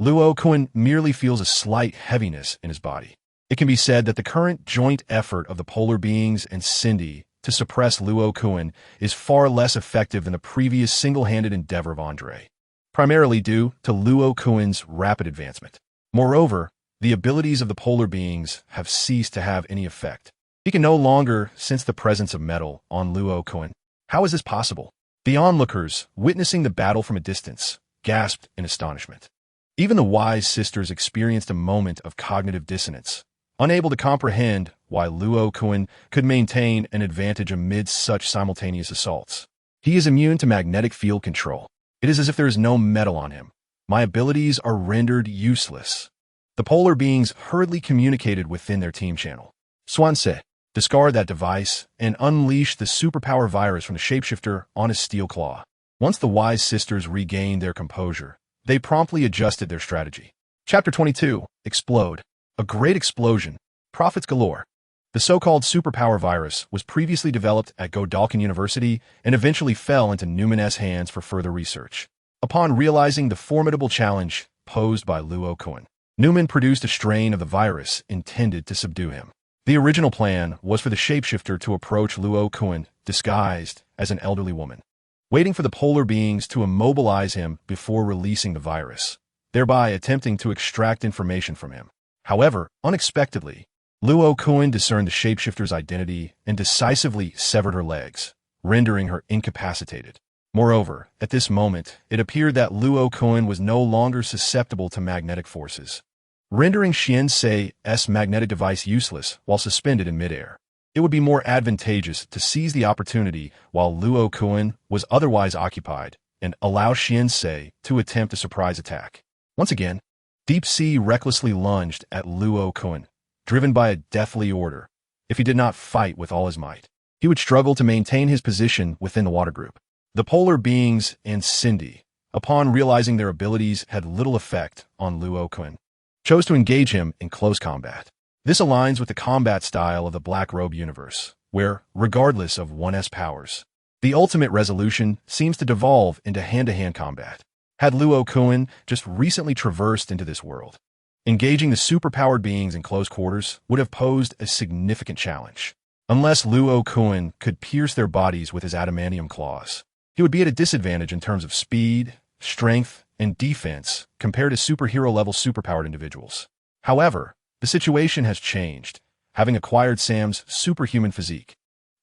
Luo Kun merely feels a slight heaviness in his body. It can be said that the current joint effort of the Polar Beings and Cindy to suppress Luo Kun is far less effective than the previous single-handed endeavor of Andre, primarily due to Luo Kun's rapid advancement. Moreover, the abilities of the Polar Beings have ceased to have any effect. He can no longer sense the presence of metal on Luo Kun. How is this possible? The onlookers, witnessing the battle from a distance, gasped in astonishment. Even the wise sisters experienced a moment of cognitive dissonance, unable to comprehend why Luo Kun could maintain an advantage amidst such simultaneous assaults. He is immune to magnetic field control. It is as if there is no metal on him. My abilities are rendered useless. The Polar Beings hurriedly communicated within their team channel. Swansea, discard that device and unleash the superpower virus from the shapeshifter on his steel claw. Once the wise sisters regained their composure, they promptly adjusted their strategy. Chapter 22, Explode. A great explosion. Profits galore. The so-called superpower virus was previously developed at Godalkin University and eventually fell into Newman-S hands for further research. Upon realizing the formidable challenge posed by Luo Kun, Newman produced a strain of the virus intended to subdue him. The original plan was for the shapeshifter to approach Luo Kun disguised as an elderly woman, waiting for the Polar Beings to immobilize him before releasing the virus, thereby attempting to extract information from him. However, unexpectedly, Luo Kun discerned the shapeshifter's identity and decisively severed her legs, rendering her incapacitated. Moreover, at this moment, it appeared that Luo Kun was no longer susceptible to magnetic forces, rendering Xian-Sei's magnetic device useless while suspended in midair. It would be more advantageous to seize the opportunity while Luo Kun was otherwise occupied and allow Xian-Sei to attempt a surprise attack. Once again, Deep Sea recklessly lunged at Luo Kun, driven by a deathly order. If he did not fight with all his might, he would struggle to maintain his position within the water group. The Polar Beings and Cindy, upon realizing their abilities had little effect on Luo Kun, chose to engage him in close combat. This aligns with the combat style of the Black Robe universe, where, regardless of one's powers, the ultimate resolution seems to devolve into hand-to-hand combat. Had Luo Kun just recently traversed into this world, engaging the superpowered beings in close quarters would have posed a significant challenge. Unless Luo Kun could pierce their bodies with his adamantium claws, he would be at a disadvantage in terms of speed, strength, and defense compared to superhero-level superpowered individuals. However, the situation has changed, having acquired Sam's superhuman physique.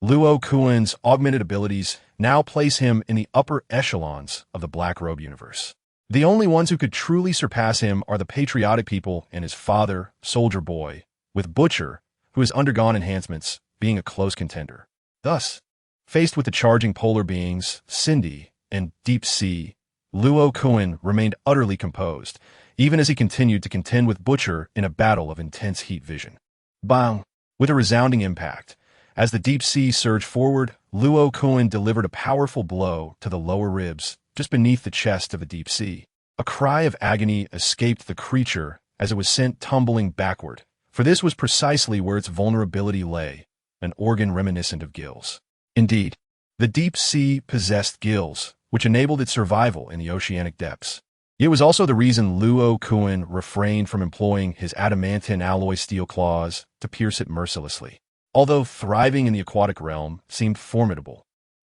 Luo Kun's augmented abilities now place him in the upper echelons of the Black Robe universe. The only ones who could truly surpass him are the patriotic people and his father, Soldier Boy, with Butcher, who has undergone enhancements, being a close contender. Thus, faced with the charging polar beings, Cindy, and Deep Sea, Luo Kun remained utterly composed, even as he continued to contend with Butcher in a battle of intense heat vision. Bang! With a resounding impact, as the Deep Sea surged forward, Luo Kun delivered a powerful blow to the lower ribs, just beneath the chest of the Deep Sea. A cry of agony escaped the creature as it was sent tumbling backward, for this was precisely where its vulnerability lay, an organ reminiscent of gills. Indeed, the Deep Sea possessed gills, which enabled its survival in the oceanic depths. It was also the reason Luo Kun refrained from employing his adamantine alloy steel claws to pierce it mercilessly. Although thriving in the aquatic realm seemed formidable,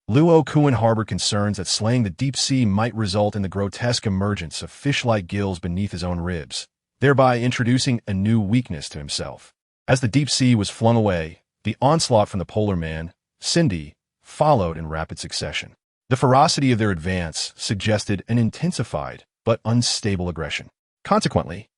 Luo Kun harbored concerns that slaying the Deep Sea might result in the grotesque emergence of fish-like gills beneath his own ribs, thereby introducing a new weakness to himself. As the Deep Sea was flung away, the onslaught from the polar man, Cindy, followed in rapid succession. The ferocity of their advance suggested an intensified but unstable aggression. Consequently,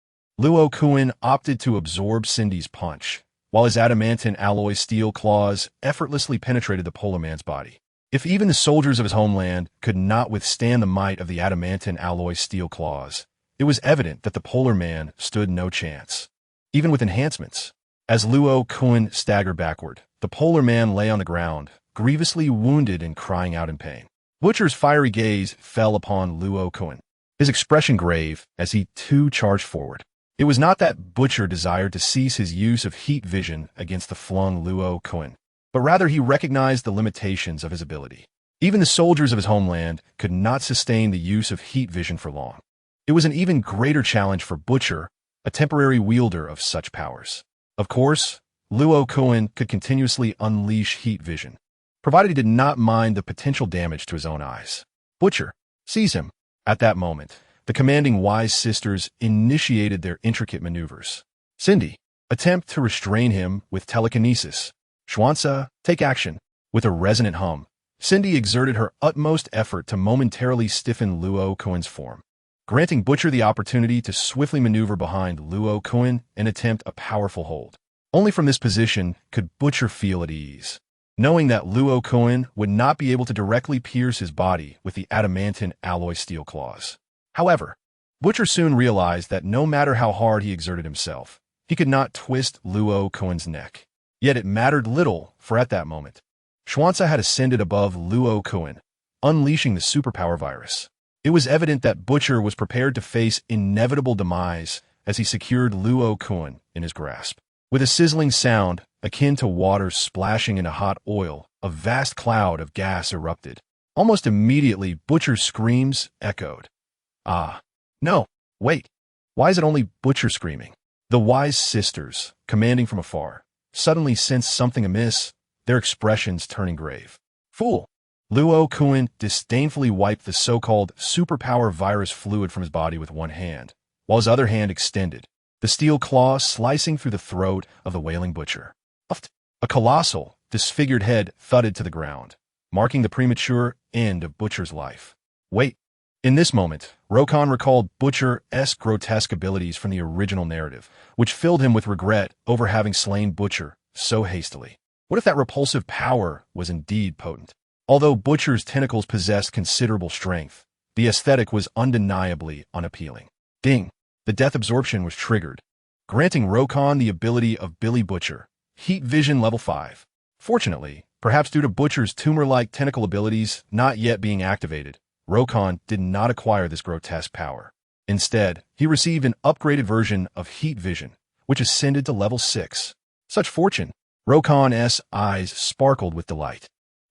Luo Kun opted to absorb Cindy's punch, while his adamantine alloy steel claws effortlessly penetrated the polar man's body. If even the soldiers of his homeland could not withstand the might of the adamantine alloy steel claws, it was evident that the polar man stood no chance. Even with enhancements, as Luo Kun staggered backward, the polar man lay on the ground, grievously wounded and crying out in pain. Butcher's fiery gaze fell upon Luo Kun, his expression grave as he too charged forward. It was not that Butcher desired to cease his use of heat vision against the flung Luo Kun, but rather he recognized the limitations of his ability. Even the soldiers of his homeland could not sustain the use of heat vision for long. It was an even greater challenge for Butcher, a temporary wielder of such powers. Of course, Luo Kun could continuously unleash heat vision, provided he did not mind the potential damage to his own eyes. Butcher, seize him. At that moment, the commanding Wise Sisters initiated their intricate maneuvers. Cindy, attempt to restrain him with telekinesis. Schwanza, take action. With a resonant hum, Cindy exerted her utmost effort to momentarily stiffen Luo Kun's form, granting Butcher the opportunity to swiftly maneuver behind Luo Kun and attempt a powerful hold. Only from this position could Butcher feel at ease, knowing that Luo Kun would not be able to directly pierce his body with the adamantine alloy steel claws. However, Butcher soon realized that no matter how hard he exerted himself, he could not twist Luo Kun's neck. Yet it mattered little, for at that moment, Schwanza had ascended above Luo Kun, unleashing the superpower virus. It was evident that Butcher was prepared to face inevitable demise as he secured Luo Kun in his grasp. With a sizzling sound, akin to water splashing into hot oil, a vast cloud of gas erupted. Almost immediately, Butcher's screams echoed. Ah, no, wait. Why is it only Butcher screaming? The Wise Sisters, commanding from afar, suddenly sensed something amiss, their expressions turning grave. Fool! Luo Kun disdainfully wiped the so-called superpower virus fluid from his body with one hand, while his other hand extended, the steel claw slicing through the throat of the wailing Butcher. A colossal, disfigured head thudded to the ground, marking the premature end of Butcher's life. Wait. In this moment, Rokan recalled Butcher's grotesque abilities from the original narrative, which filled him with regret over having slain Butcher so hastily. What if that repulsive power was indeed potent? Although Butcher's tentacles possessed considerable strength, the aesthetic was undeniably unappealing. Ding! The death absorption was triggered, granting Rokan the ability of Billy Butcher, Heat Vision Level 5. Fortunately, perhaps due to Butcher's tumor-like tentacle abilities not yet being activated, Rokan did not acquire this grotesque power. Instead, he received an upgraded version of Heat Vision, which ascended to level 6. Such fortune! Rokan's eyes sparkled with delight.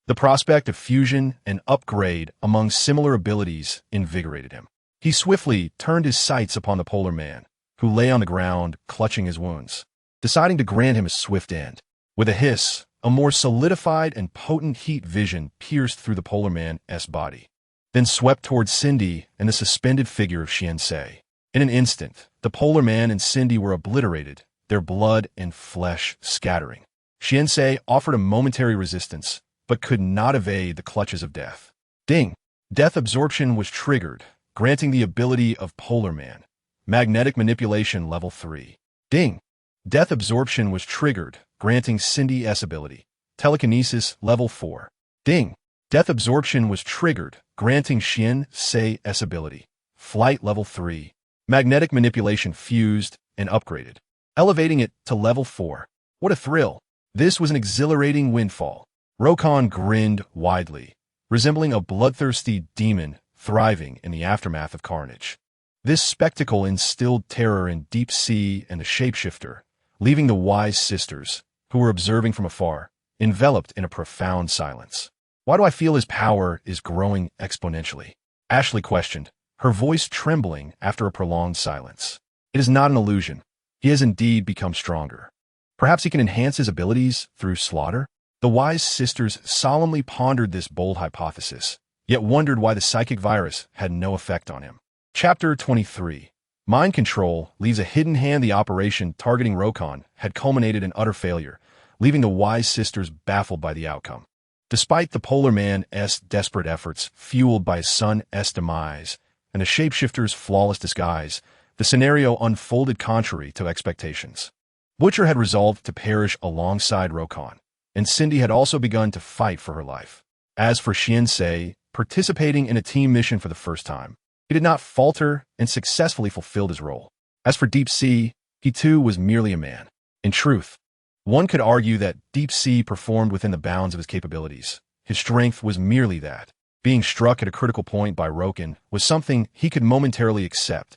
The prospect of fusion and upgrade among similar abilities invigorated him. He swiftly turned his sights upon the polar man, who lay on the ground clutching his wounds, deciding to grant him a swift end. With a hiss, a more solidified and potent heat vision pierced through the polar man's body, then swept towards Cindy and the suspended figure of Xian-sei. In an instant, the polar man and Cindy were obliterated, their blood and flesh scattering. Xian-sei offered a momentary resistance, but could not evade the clutches of death. Ding! Death absorption was triggered, granting the ability of Polar Man. Magnetic manipulation level 3. Ding! Death absorption was triggered, granting Cindy's ability. Telekinesis level 4. Ding! Death absorption was triggered, granting Xian-sei's ability. Flight level 3. Magnetic manipulation fused and upgraded, elevating it to level 4. What a thrill! This was an exhilarating windfall. Rokan grinned widely, resembling a bloodthirsty demon thriving in the aftermath of carnage. This spectacle instilled terror in Deep Sea and the Shapeshifter, leaving the wise sisters, who were observing from afar, enveloped in a profound silence. Why do I feel his power is growing exponentially? Ashley questioned, her voice trembling after a prolonged silence. It is not an illusion. He has indeed become stronger. Perhaps he can enhance his abilities through slaughter? The wise sisters solemnly pondered this bold hypothesis, yet wondered why the psychic virus had no effect on him. Chapter 23. Mind control leaves a hidden hand. The operation targeting Rokan had culminated in utter failure, leaving the wise sisters baffled by the outcome. Despite the Polar Man's desperate efforts, fueled by his son's demise, and the Shapeshifter's flawless disguise, the scenario unfolded contrary to expectations. Butcher had resolved to perish alongside Rokan, and Cindy had also begun to fight for her life. As for Xian-sei, participating in a team mission for the first time, he did not falter and successfully fulfilled his role. As for Deep Sea, he too was merely a man. In truth, one could argue that Deep Sea performed within the bounds of his capabilities. His strength was merely that. Being struck at a critical point by Rokan was something he could momentarily accept.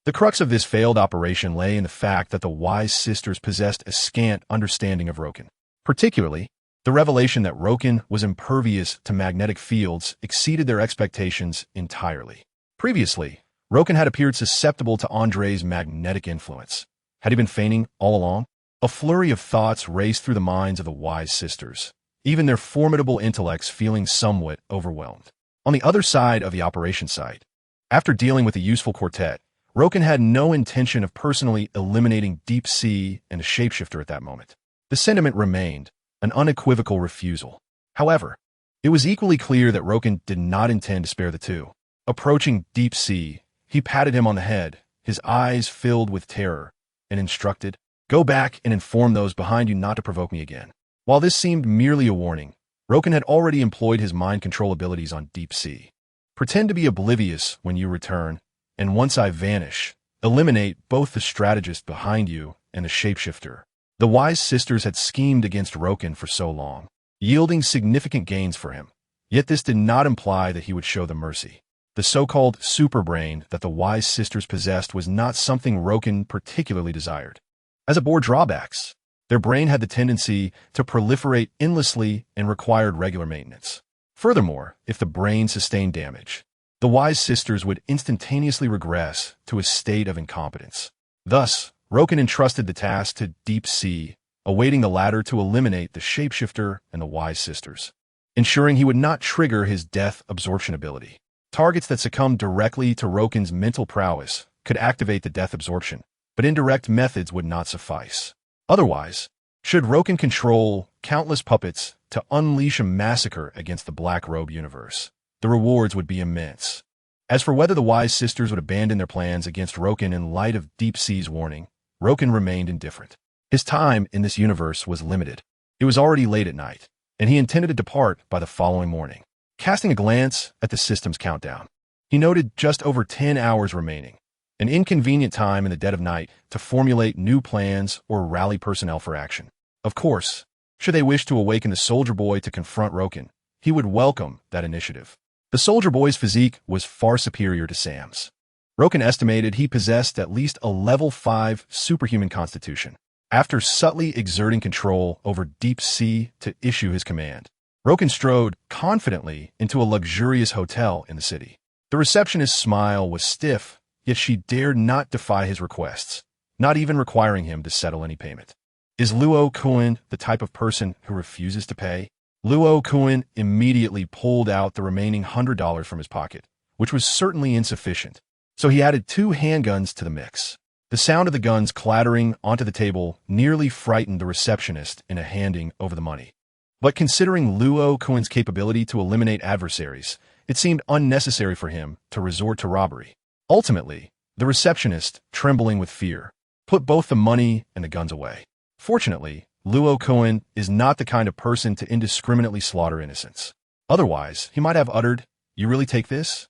The crux of this failed operation lay in the fact that the wise sisters possessed a scant understanding of Rokan. Particularly, the revelation that Rokan was impervious to magnetic fields exceeded their expectations entirely. Previously, Rokan had appeared susceptible to Andre's magnetic influence. Had he been feigning all along? A flurry of thoughts raced through the minds of the wise sisters, even their formidable intellects feeling somewhat overwhelmed. On the other side of the operation site, after dealing with the useful quartet, Rokan had no intention of personally eliminating Deep Sea and the Shapeshifter at that moment. The sentiment remained, an unequivocal refusal. However, it was equally clear that Rokan did not intend to spare the two. Approaching Deep Sea, he patted him on the head, his eyes filled with terror, and instructed, "Go back and inform those behind you not to provoke me again." While this seemed merely a warning, Rokan had already employed his mind control abilities on Deep Sea. Pretend to be oblivious when you return, and once I vanish, eliminate both the strategist behind you and the Shapeshifter. The wise sisters had schemed against Rokan for so long, yielding significant gains for him. Yet this did not imply that he would show them mercy. The so-called superbrain that the wise sisters possessed was not something Rokan particularly desired. As it bore drawbacks, their brain had the tendency to proliferate endlessly and required regular maintenance. Furthermore, if the brain sustained damage, the wise sisters would instantaneously regress to a state of incompetence. Thus, Rokan entrusted the task to Deep Sea, awaiting the latter to eliminate the Shapeshifter and the wise sisters, ensuring he would not trigger his death absorption ability. Targets that succumbed directly to Rokan's mental prowess could activate the death absorption, but indirect methods would not suffice. Otherwise, should Rokan control countless puppets to unleash a massacre against the Black Robe universe, the rewards would be immense. As for whether the wise sisters would abandon their plans against Rokan in light of Deep Sea's warning, Rokan remained indifferent. His time in this universe was limited. It was already late at night, and he intended to depart by the following morning. Casting a glance at the system's countdown, he noted just over 10 hours remaining, an inconvenient time in the dead of night to formulate new plans or rally personnel for action. Of course, should they wish to awaken the Soldier Boy to confront Rokan, he would welcome that initiative. The Soldier Boy's physique was far superior to Sam's. Roken estimated he possessed at least a level 5 superhuman constitution. After subtly exerting control over deep sea to issue his command, Roken strode confidently into a luxurious hotel in the city. The receptionist's smile was stiff, yet she dared not defy his requests, not even requiring him to settle any payment. Is Luo Kun the type of person who refuses to pay? Luo Kun immediately pulled out the remaining $100 from his pocket, which was certainly insufficient. So he added 2 handguns to the mix. The sound of the guns clattering onto the table nearly frightened the receptionist into handing over the money. But considering Luo Kun's capability to eliminate adversaries, it seemed unnecessary for him to resort to robbery. Ultimately, the receptionist, trembling with fear, put both the money and the guns away. Fortunately, Luo Kun is not the kind of person to indiscriminately slaughter innocents. Otherwise, he might have uttered, "You really take this?"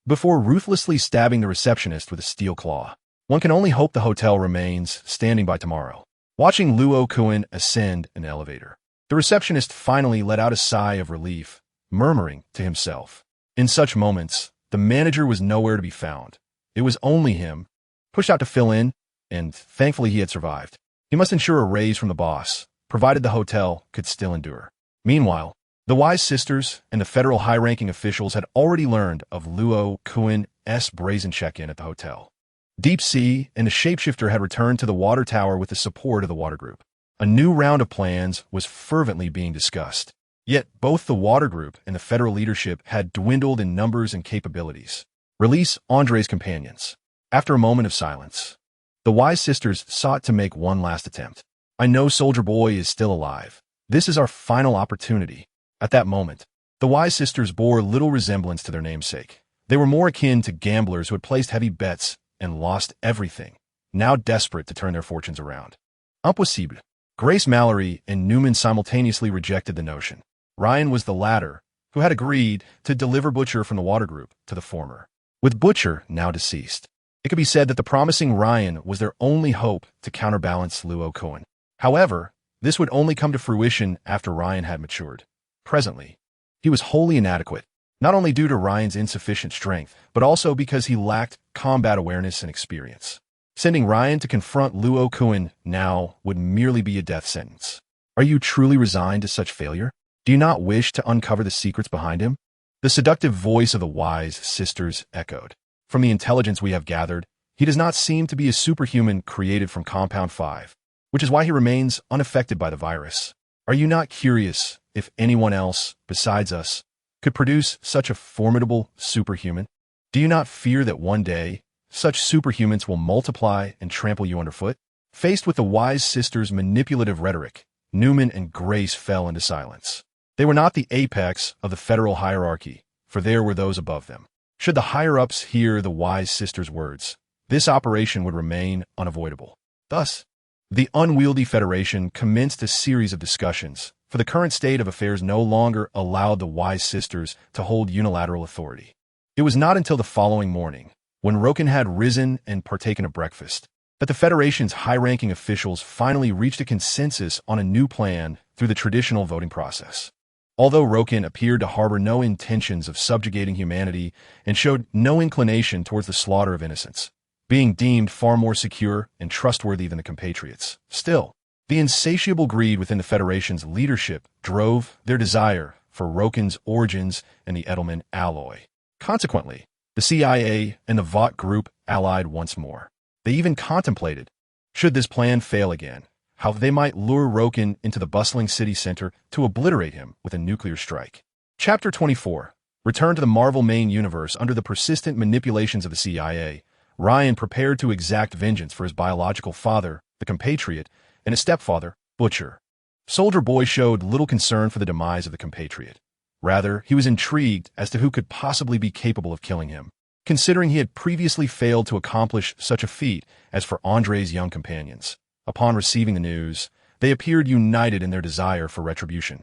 before ruthlessly stabbing the receptionist with a steel claw. One can only hope the hotel remains standing by tomorrow. Watching Luo Kun ascend an elevator, the receptionist finally let out a sigh of relief, murmuring to himself. In such moments, the manager was nowhere to be found. It was only him, pushed out to fill in, and thankfully he had survived. He must ensure a raise from the boss, provided the hotel could still endure. Meanwhile, the Wise sisters and the federal high-ranking officials had already learned of Luo Kun's brazen check-in at the hotel. Deep Sea and the shapeshifter had returned to the water tower with the support of the water group. A new round of plans was fervently being discussed. Yet both the water group and the federal leadership had dwindled in numbers and capabilities. Release Andre's companions. After a moment of silence, the Wise sisters sought to make one last attempt. I know Soldier Boy is still alive. This is our final opportunity. At that moment, the Wise sisters bore little resemblance to their namesake. They were more akin to gamblers who had placed heavy bets and lost everything, now desperate to turn their fortunes around. Impossible. Grace Mallory and Newman simultaneously rejected the notion. Ryan was the latter, who had agreed to deliver Butcher from the water group to the former. With Butcher now deceased, it could be said that the promising Ryan was their only hope to counterbalance Luo Kun. However, this would only come to fruition after Ryan had matured. Presently, he was wholly inadequate, not only due to Ryan's insufficient strength, but also because he lacked combat awareness and experience. Sending Ryan to confront Luo Kun now would merely be a death sentence. Are you truly resigned to such failure? Do you not wish to uncover the secrets behind him? The seductive voice of the Wise sisters echoed. From the intelligence we have gathered, he does not seem to be a superhuman created from Compound 5, which is why he remains unaffected by the virus. Are you not curious if anyone else, besides us, could produce such a formidable superhuman? Do you not fear that one day, such superhumans will multiply and trample you underfoot? Faced with the Wise sisters' manipulative rhetoric, Newman and Grace fell into silence. They were not the apex of the federal hierarchy, for there were those above them. Should the higher-ups hear the Wise sisters' words, this operation would remain unavoidable. Thus, the unwieldy Federation commenced a series of discussions, for the current state of affairs no longer allowed the Wise sisters to hold unilateral authority. It was not until the following morning, when Roken had risen and partaken of breakfast, that the Federation's high-ranking officials finally reached a consensus on a new plan through the traditional voting process. Although Roken appeared to harbor no intentions of subjugating humanity and showed no inclination towards the slaughter of innocents, being deemed far more secure and trustworthy than the compatriots, still, the insatiable greed within the Federation's leadership drove their desire for Roken's origins and the Edelman alloy. Consequently, the CIA and the Vought group allied once more. They even contemplated, should this plan fail again, how they might lure Roken into the bustling city center to obliterate him with a nuclear strike. Chapter 24. Return to the Marvel main universe. Under the persistent manipulations of the CIA, Ryan prepared to exact vengeance for his biological father, the compatriot, and his stepfather, Butcher. Soldier Boy showed little concern for the demise of the compatriot. Rather, he was intrigued as to who could possibly be capable of killing him, considering he had previously failed to accomplish such a feat as for Andre's young companions. Upon receiving the news, they appeared united in their desire for retribution,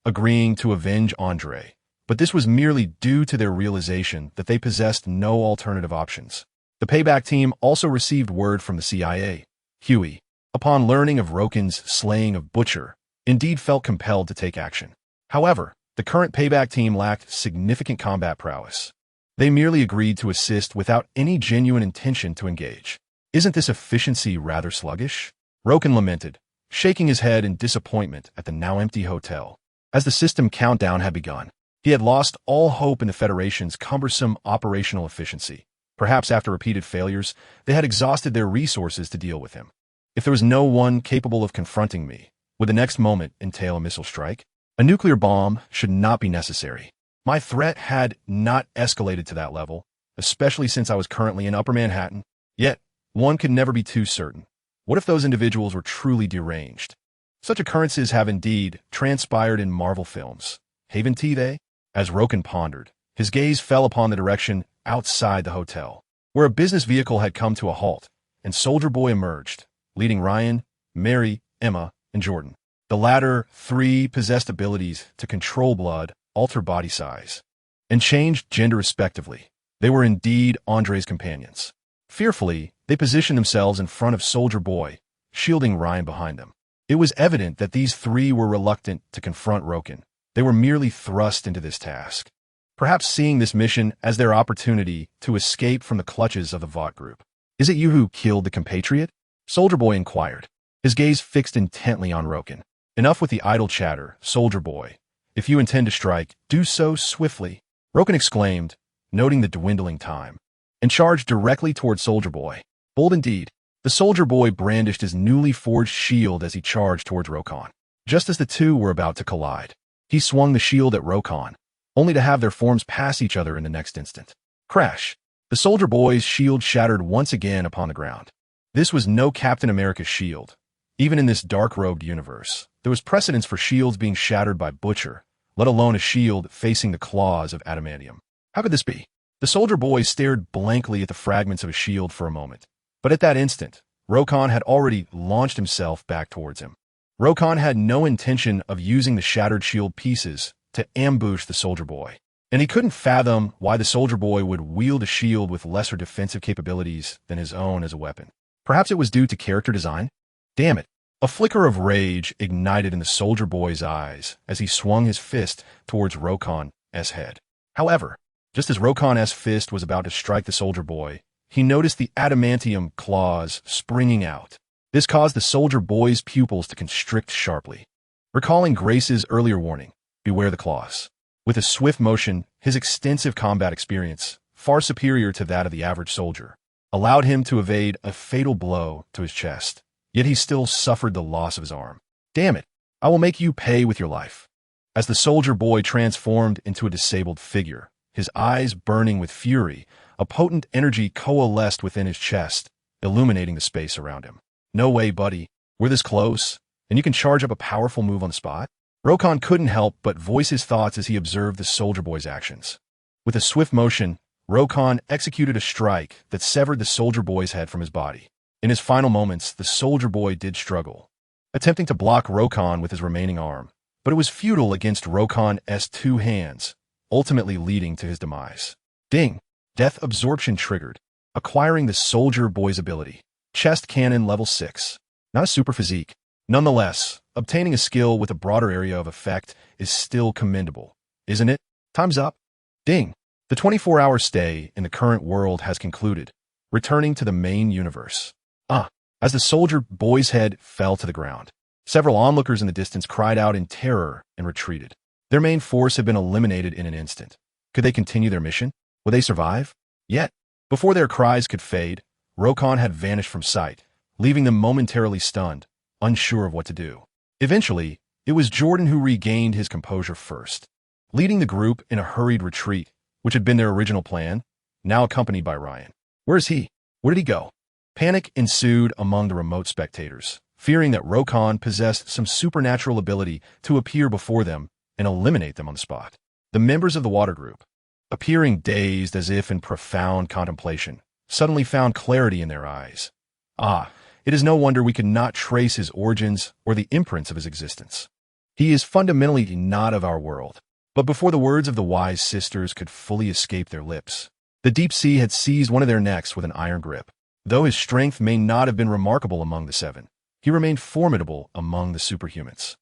agreeing to avenge Andre. But this was merely due to their realization that they possessed no alternative options. The payback team also received word from the CIA. Huey, upon learning of Roken's slaying of Butcher, indeed felt compelled to take action. However, the current payback team lacked significant combat prowess. They merely agreed to assist without any genuine intention to engage. Isn't this efficiency rather sluggish? Roken lamented, shaking his head in disappointment at the now-empty hotel. As the system countdown had begun, he had lost all hope in the Federation's cumbersome operational efficiency. Perhaps after repeated failures, they had exhausted their resources to deal with him. If there was no one capable of confronting me, would the next moment entail a missile strike? A nuclear bomb should not be necessary. My threat had not escalated to that level, especially since I was currently in Upper Manhattan. Yet, one could never be too certain. What if those individuals were truly deranged? Such occurrences have indeed transpired in Marvel films. Haven't they? As Roken pondered, his gaze fell upon the direction outside the hotel, where a business vehicle had come to a halt, and Soldier Boy emerged, leading Ryan, Mary, Emma, and Jordan. The latter three possessed abilities to control blood, alter body size, and change gender respectively. They were indeed Andre's companions. Fearfully, they positioned themselves in front of Soldier Boy, shielding Ryan behind them. It was evident that these three were reluctant to confront Roken. They were merely thrust into this task, perhaps seeing this mission as their opportunity to escape from the clutches of the Vought group. "Is it you who killed the compatriot?" Soldier Boy inquired, his gaze fixed intently on Roken. "Enough with the idle chatter, Soldier Boy. If you intend to strike, do so swiftly," Roken exclaimed, noting the dwindling time, and charged directly toward Soldier Boy. Bold indeed, the Soldier Boy brandished his newly forged shield as he charged towards Roken. Just as the two were about to collide, he swung the shield at Roken, only to have their forms pass each other in the next instant. Crash! The Soldier Boy's shield shattered once again upon the ground. This was no Captain America's shield. Even in this dark-robed universe, there was precedence for shields being shattered by Butcher, let alone a shield facing the claws of Adamantium. How could this be? The Soldier Boy stared blankly at the fragments of his shield for a moment. But at that instant, Roken had already launched himself back towards him. Roken had no intention of using the shattered shield pieces to ambush the Soldier Boy, and he couldn't fathom why the Soldier Boy would wield a shield with lesser defensive capabilities than his own as a weapon. Perhaps it was due to character design? Damn it! A flicker of rage ignited in the Soldier Boy's eyes as he swung his fist towards Roken's head. However, just as Roken's fist was about to strike the Soldier Boy, he noticed the adamantium claws springing out. This caused the Soldier Boy's pupils to constrict sharply. Recalling Grace's earlier warning, beware the claws. With a swift motion, his extensive combat experience, far superior to that of the average soldier, allowed him to evade a fatal blow to his chest. Yet he still suffered the loss of his arm. "Damn it, I will make you pay with your life." As the Soldier Boy transformed into a disabled figure, his eyes burning with fury, a potent energy coalesced within his chest, illuminating the space around him. "No way, buddy. We're this close, and you can charge up a powerful move on the spot?" Roken couldn't help but voice his thoughts as he observed the Soldier Boy's actions. With a swift motion, Roken executed a strike that severed the Soldier Boy's head from his body. In his final moments, the Soldier Boy did struggle, attempting to block Roken with his remaining arm, but it was futile against Roken's two hands, ultimately leading to his demise. Ding! Death absorption triggered, acquiring the Soldier Boy's ability. Chest cannon level 6. Not a super physique. Nonetheless, obtaining a skill with a broader area of effect is still commendable, isn't it? Time's up. Ding! The 24-hour stay in the current world has concluded, returning to the main universe. As the Soldier Boy's head fell to the ground, several onlookers in the distance cried out in terror and retreated. Their main force had been eliminated in an instant. Could they continue their mission? Would they survive? Yet, before their cries could fade, Roken had vanished from sight, leaving them momentarily stunned, unsure of what to do. Eventually, it was Jordan who regained his composure first, leading the group in a hurried retreat, which had been their original plan, now accompanied by Ryan. Where is he? Where did he go? Panic ensued among the remote spectators, fearing that Roken possessed some supernatural ability to appear before them and eliminate them on the spot. The members of the water group, appearing dazed as if in profound contemplation, suddenly found clarity in their eyes. It is no wonder we could not trace his origins or the imprints of his existence. He is fundamentally not of our world. But before the words of the wise sisters could fully escape their lips, the deep sea had seized one of their necks with an iron grip. Though his strength may not have been remarkable among the seven, he remained formidable among the superhumans.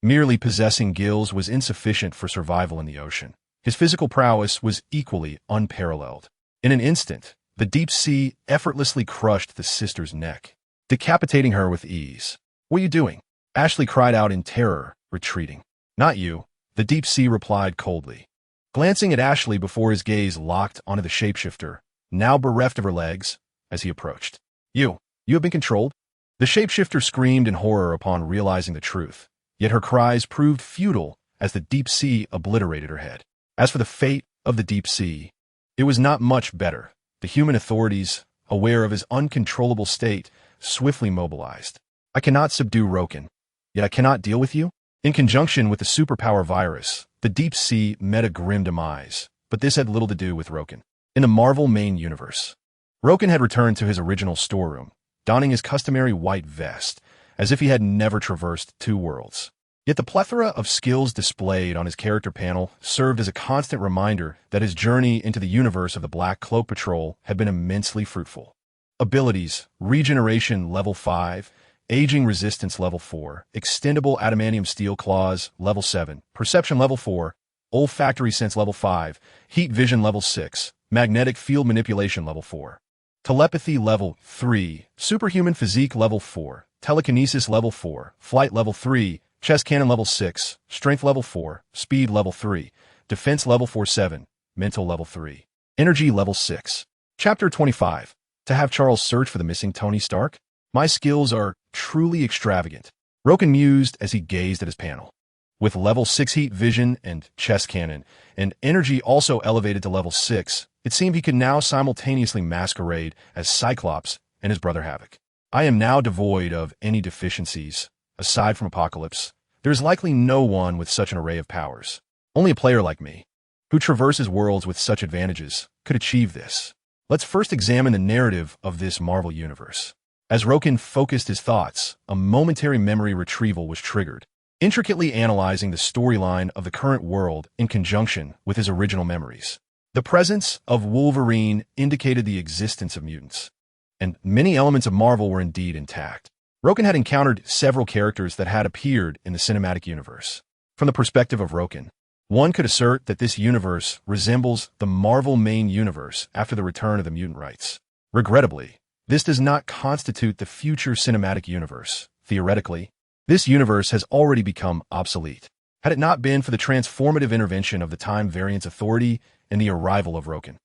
Merely possessing gills was insufficient for survival in the ocean. His physical prowess was equally unparalleled. In an instant, the deep sea effortlessly crushed the sister's neck, decapitating her with ease. "What are you doing?" Ashley cried out in terror, retreating. "Not you," the deep sea replied coldly, glancing at Ashley before his gaze locked onto the shapeshifter, now bereft of her legs, as he approached. You have been controlled?" The shapeshifter screamed in horror upon realizing the truth, yet her cries proved futile as the deep sea obliterated her head. As for the fate of the deep sea, it was not much better. The human authorities, aware of his uncontrollable state, swiftly mobilized. "I cannot subdue Roken, yet I cannot deal with you?" In conjunction with the superpower virus, the deep sea met a grim demise, but this had little to do with Roken. In the Marvel main universe, Roken had returned to his original storeroom, donning his customary white vest, as if he had never traversed two worlds. Yet the plethora of skills displayed on his character panel served as a constant reminder that his journey into the universe of the Black Cloak Patrol had been immensely fruitful. Abilities: Regeneration Level 5, Aging Resistance Level 4, Extendable Adamantium Steel Claws Level 7, Perception Level 4, Olfactory Sense Level 5, Heat Vision Level 6, Magnetic Field Manipulation Level 4, Telepathy Level 3, Superhuman Physique Level 4, Telekinesis Level 4, Flight Level 3, Chest Cannon Level 6, Strength Level 4, Speed Level 3, Defense Level 47, Mental Level 3, Energy Level 6. Chapter 25. To have Charles search for the missing Tony Stark? My skills are truly extravagant, Roken mused as he gazed at his panel. With Level 6 Heat Vision and Chest Cannon, and energy also elevated to Level 6, it seemed he could now simultaneously masquerade as Cyclops and his brother Havoc. I am now devoid of any deficiencies. Aside from Apocalypse, there is likely no one with such an array of powers. Only a player like me, who traverses worlds with such advantages, could achieve this. Let's first examine the narrative of this Marvel universe. As Roken focused his thoughts, a momentary memory retrieval was triggered, intricately analyzing the storyline of the current world in conjunction with his original memories. The presence of Wolverine indicated the existence of mutants, and many elements of Marvel were indeed intact. Roken had encountered several characters that had appeared in the cinematic universe. From the perspective of Roken, one could assert that this universe resembles the Marvel main universe after the return of the mutant rights. Regrettably, this does not constitute the future cinematic universe. Theoretically, this universe has already become obsolete, had it not been for the transformative intervention of the Time Variance Authority and the arrival of Roken.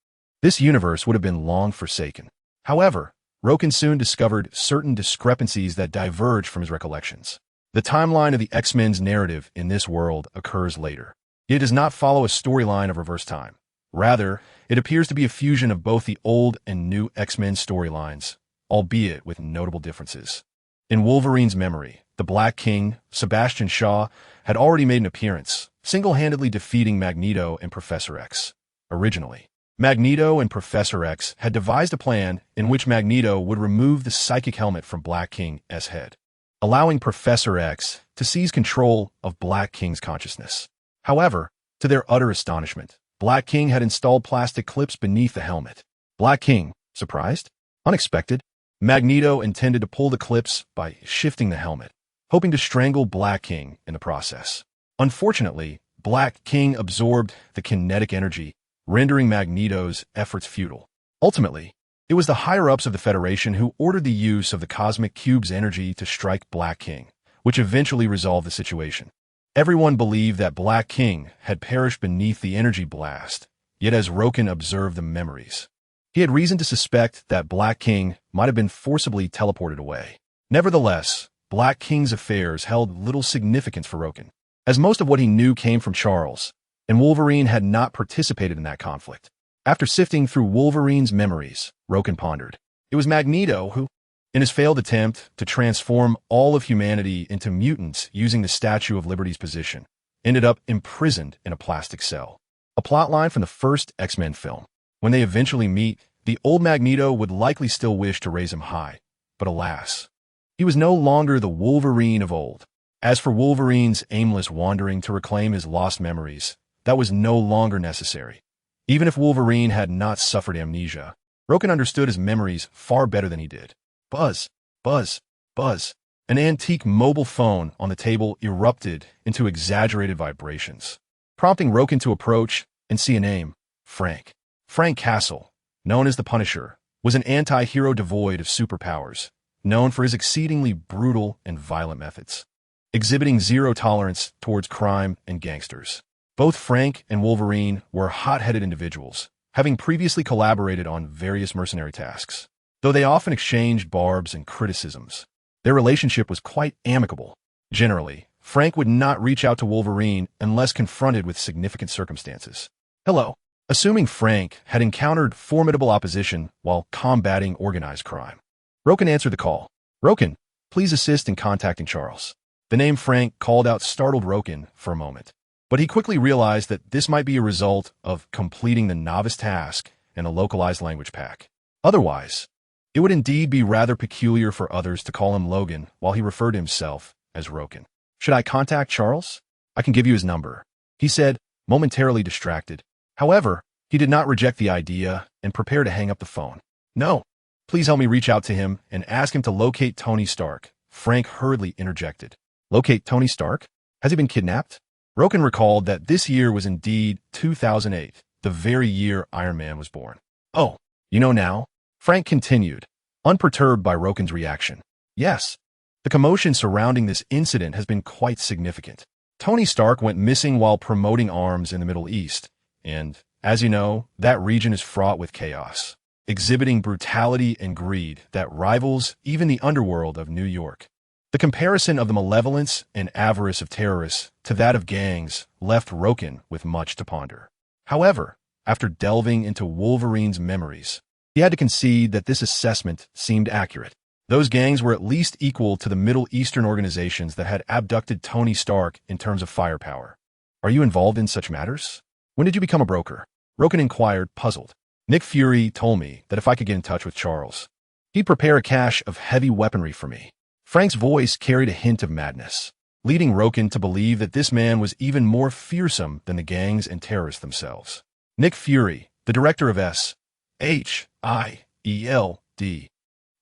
This universe would have been long forsaken. However, Roken soon discovered certain discrepancies that diverged from his recollections. The timeline of the X-Men's narrative in this world occurs later. It does not follow a storyline of reverse time. Rather, it appears to be a fusion of both the old and new X-Men storylines, albeit with notable differences. In Wolverine's memory, the Black King, Sebastian Shaw, had already made an appearance, single-handedly defeating Magneto and Professor X. Originally, Magneto and Professor X had devised a plan in which Magneto would remove the psychic helmet from Black King's head, allowing Professor X to seize control of Black King's consciousness. However, to their utter astonishment, Black King had installed plastic clips beneath the helmet. Black King, surprised? Unexpected? Magneto intended to pull the clips by shifting the helmet, hoping to strangle Black King in the process. Unfortunately, Black King absorbed the kinetic energy, rendering Magneto's efforts futile. Ultimately, it was the higher-ups of the Federation who ordered the use of the Cosmic Cube's energy to strike Black King, which eventually resolved the situation. Everyone believed that Black King had perished beneath the energy blast, yet as Roken observed the memories, he had reason to suspect that Black King might have been forcibly teleported away. Nevertheless, Black King's affairs held little significance for Roken, as most of what he knew came from Charles, and Wolverine had not participated in that conflict. After sifting through Wolverine's memories, Roken pondered. It was Magneto who, in his failed attempt to transform all of humanity into mutants using the Statue of Liberty's position, ended up imprisoned in a plastic cell. A plotline from the first X-Men film. When they eventually meet, the old Magneto would likely still wish to raise him high, but alas, he was no longer the Wolverine of old. As for Wolverine's aimless wandering to reclaim his lost memories, that was no longer necessary. Even if Wolverine had not suffered amnesia, Roken understood his memories far better than he did. Buzz, buzz, buzz. An antique mobile phone on the table erupted into exaggerated vibrations. Prompting Roken to approach, and see a name, Frank. Frank Castle, known as the Punisher, was an anti-hero devoid of superpowers, known for his exceedingly brutal and violent methods, exhibiting zero tolerance towards crime and gangsters. Both Frank and Wolverine were hot-headed individuals, having previously collaborated on various mercenary tasks. Though they often exchanged barbs and criticisms, their relationship was quite amicable. Generally, Frank would not reach out to Wolverine unless confronted with significant circumstances. Hello. Assuming Frank had encountered formidable opposition while combating organized crime. Roken answered the call. Roken, please assist in contacting Charles. The name Frank called out startled Roken for a moment, but he quickly realized that this might be a result of completing the novice task in a localized language pack. Otherwise, it would indeed be rather peculiar for others to call him Logan while he referred to himself as Roken. Should I contact Charles? I can give you his number, he said, momentarily distracted. However, he did not reject the idea and prepared to hang up the phone. No, please help me reach out to him and ask him to locate Tony Stark, Frank hurriedly interjected. Locate Tony Stark? Has he been kidnapped? Roken recalled that this year was indeed 2008, the very year Iron Man was born. Oh, you know now? Frank continued, unperturbed by Roken's reaction. Yes. The commotion surrounding this incident has been quite significant. Tony Stark went missing while promoting arms in the Middle East, and, as you know, that region is fraught with chaos, exhibiting brutality and greed that rivals even the underworld of New York. The comparison of the malevolence and avarice of terrorists to that of gangs left Roken with much to ponder. However, after delving into Wolverine's memories, he had to concede that this assessment seemed accurate. Those gangs were at least equal to the Middle Eastern organizations that had abducted Tony Stark in terms of firepower. Are you involved in such matters? When did you become a broker? Roken inquired, puzzled. Nick Fury told me that if I could get in touch with Charles, he'd prepare a cache of heavy weaponry for me. Frank's voice carried a hint of madness, leading Roken to believe that this man was even more fearsome than the gangs and terrorists themselves. Nick Fury, the director of S.H.I.E.L.D.,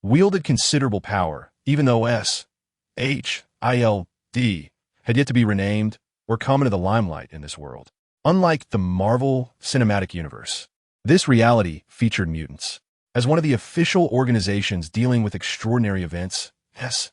wielded considerable power, even though S.H.I.L.D. had yet to be renamed or come into the limelight in this world. Unlike the Marvel Cinematic Universe, this reality featured mutants. As one of the official organizations dealing with extraordinary events, S.H.I.E.L.D.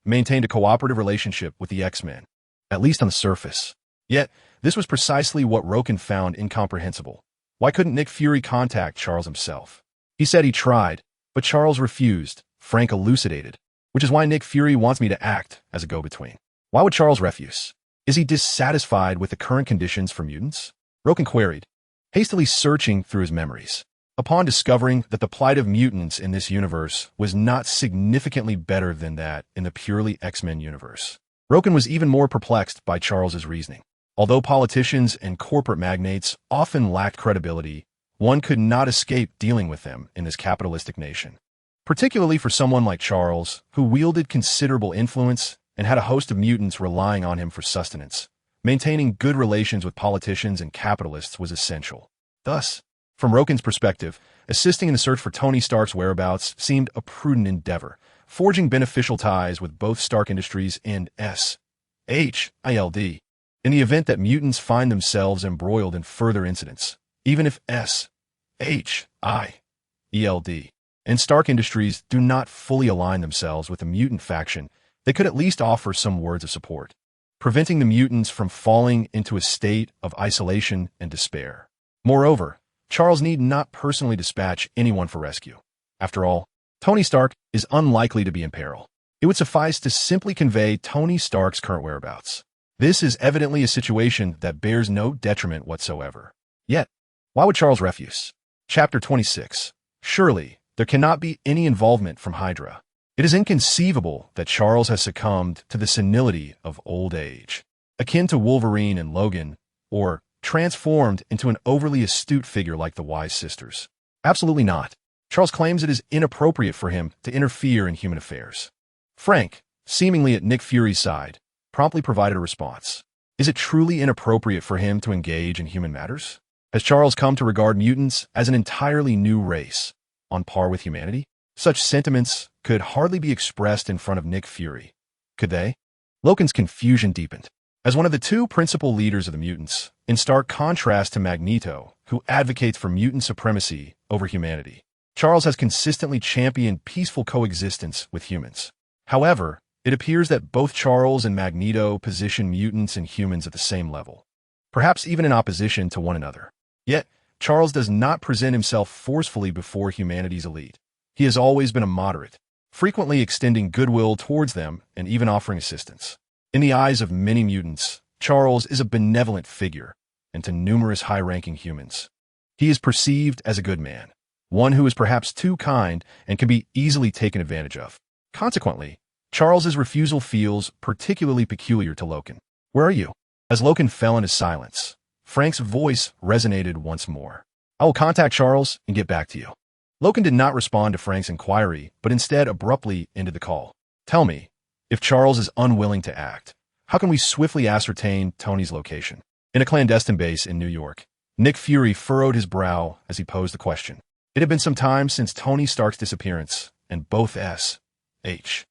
maintained a cooperative relationship with the X-Men, at least on the surface. Yet, this was precisely what Roken found incomprehensible. Why couldn't Nick Fury contact Charles himself? He said he tried, but Charles refused, Frank elucidated, which is why Nick Fury wants me to act as a go-between. Why would Charles refuse? Is he dissatisfied with the current conditions for mutants? Roken queried, hastily searching through his memories. Upon discovering that the plight of mutants in this universe was not significantly better than that in the purely X-Men universe, Roken was even more perplexed by Charles's reasoning. Although politicians and corporate magnates often lacked credibility, one could not escape dealing with them in this capitalistic nation. Particularly for someone like Charles, who wielded considerable influence and had a host of mutants relying on him for sustenance. Maintaining good relations with politicians and capitalists was essential. Thus, from Roken's perspective, assisting in the search for Tony Stark's whereabouts seemed a prudent endeavor, forging beneficial ties with both Stark Industries and S.H.I.L.D. in the event that mutants find themselves embroiled in further incidents. Even if S.H.I.E.L.D. and Stark Industries do not fully align themselves with the mutant faction, they could at least offer some words of support, preventing the mutants from falling into a state of isolation and despair. Moreover, Charles need not personally dispatch anyone for rescue. After all, Tony Stark is unlikely to be in peril. It would suffice to simply convey Tony Stark's current whereabouts. This is evidently a situation that bears no detriment whatsoever. Yet, why would Charles refuse? Chapter 26. Surely, there cannot be any involvement from Hydra. It is inconceivable that Charles has succumbed to the senility of old age, akin to Wolverine and Logan, or transformed into an overly astute figure like the Wise Sisters. Absolutely not. Charles claims it is inappropriate for him to interfere in human affairs. Frank, seemingly at Nick Fury's side, promptly provided a response. Is it truly inappropriate for him to engage in human matters? Has Charles come to regard mutants as an entirely new race, on par with humanity? Such sentiments could hardly be expressed in front of Nick Fury. Could they? Loken's confusion deepened. As one of the two principal leaders of the mutants, in stark contrast to Magneto, who advocates for mutant supremacy over humanity, Charles has consistently championed peaceful coexistence with humans. However, it appears that both Charles and Magneto position mutants and humans at the same level, perhaps even in opposition to one another. Yet, Charles does not present himself forcefully before humanity's elite. He has always been a moderate, frequently extending goodwill towards them and even offering assistance. In the eyes of many mutants, Charles is a benevolent figure, and to numerous high-ranking humans, he is perceived as a good man, one who is perhaps too kind and can be easily taken advantage of. Consequently, Charles's refusal feels particularly peculiar to Luo Kun. "Where are you?" As Luo Kun fell into silence, Frank's voice resonated once more. "I will contact Charles and get back to you." Luo Kun did not respond to Frank's inquiry, but instead abruptly ended the call. "Tell me, if Charles is unwilling to act, how can we swiftly ascertain Tony's location?" In a clandestine base in New York, Nick Fury furrowed his brow as he posed the question. It had been some time since Tony Stark's disappearance, and both S.H.I.L.D.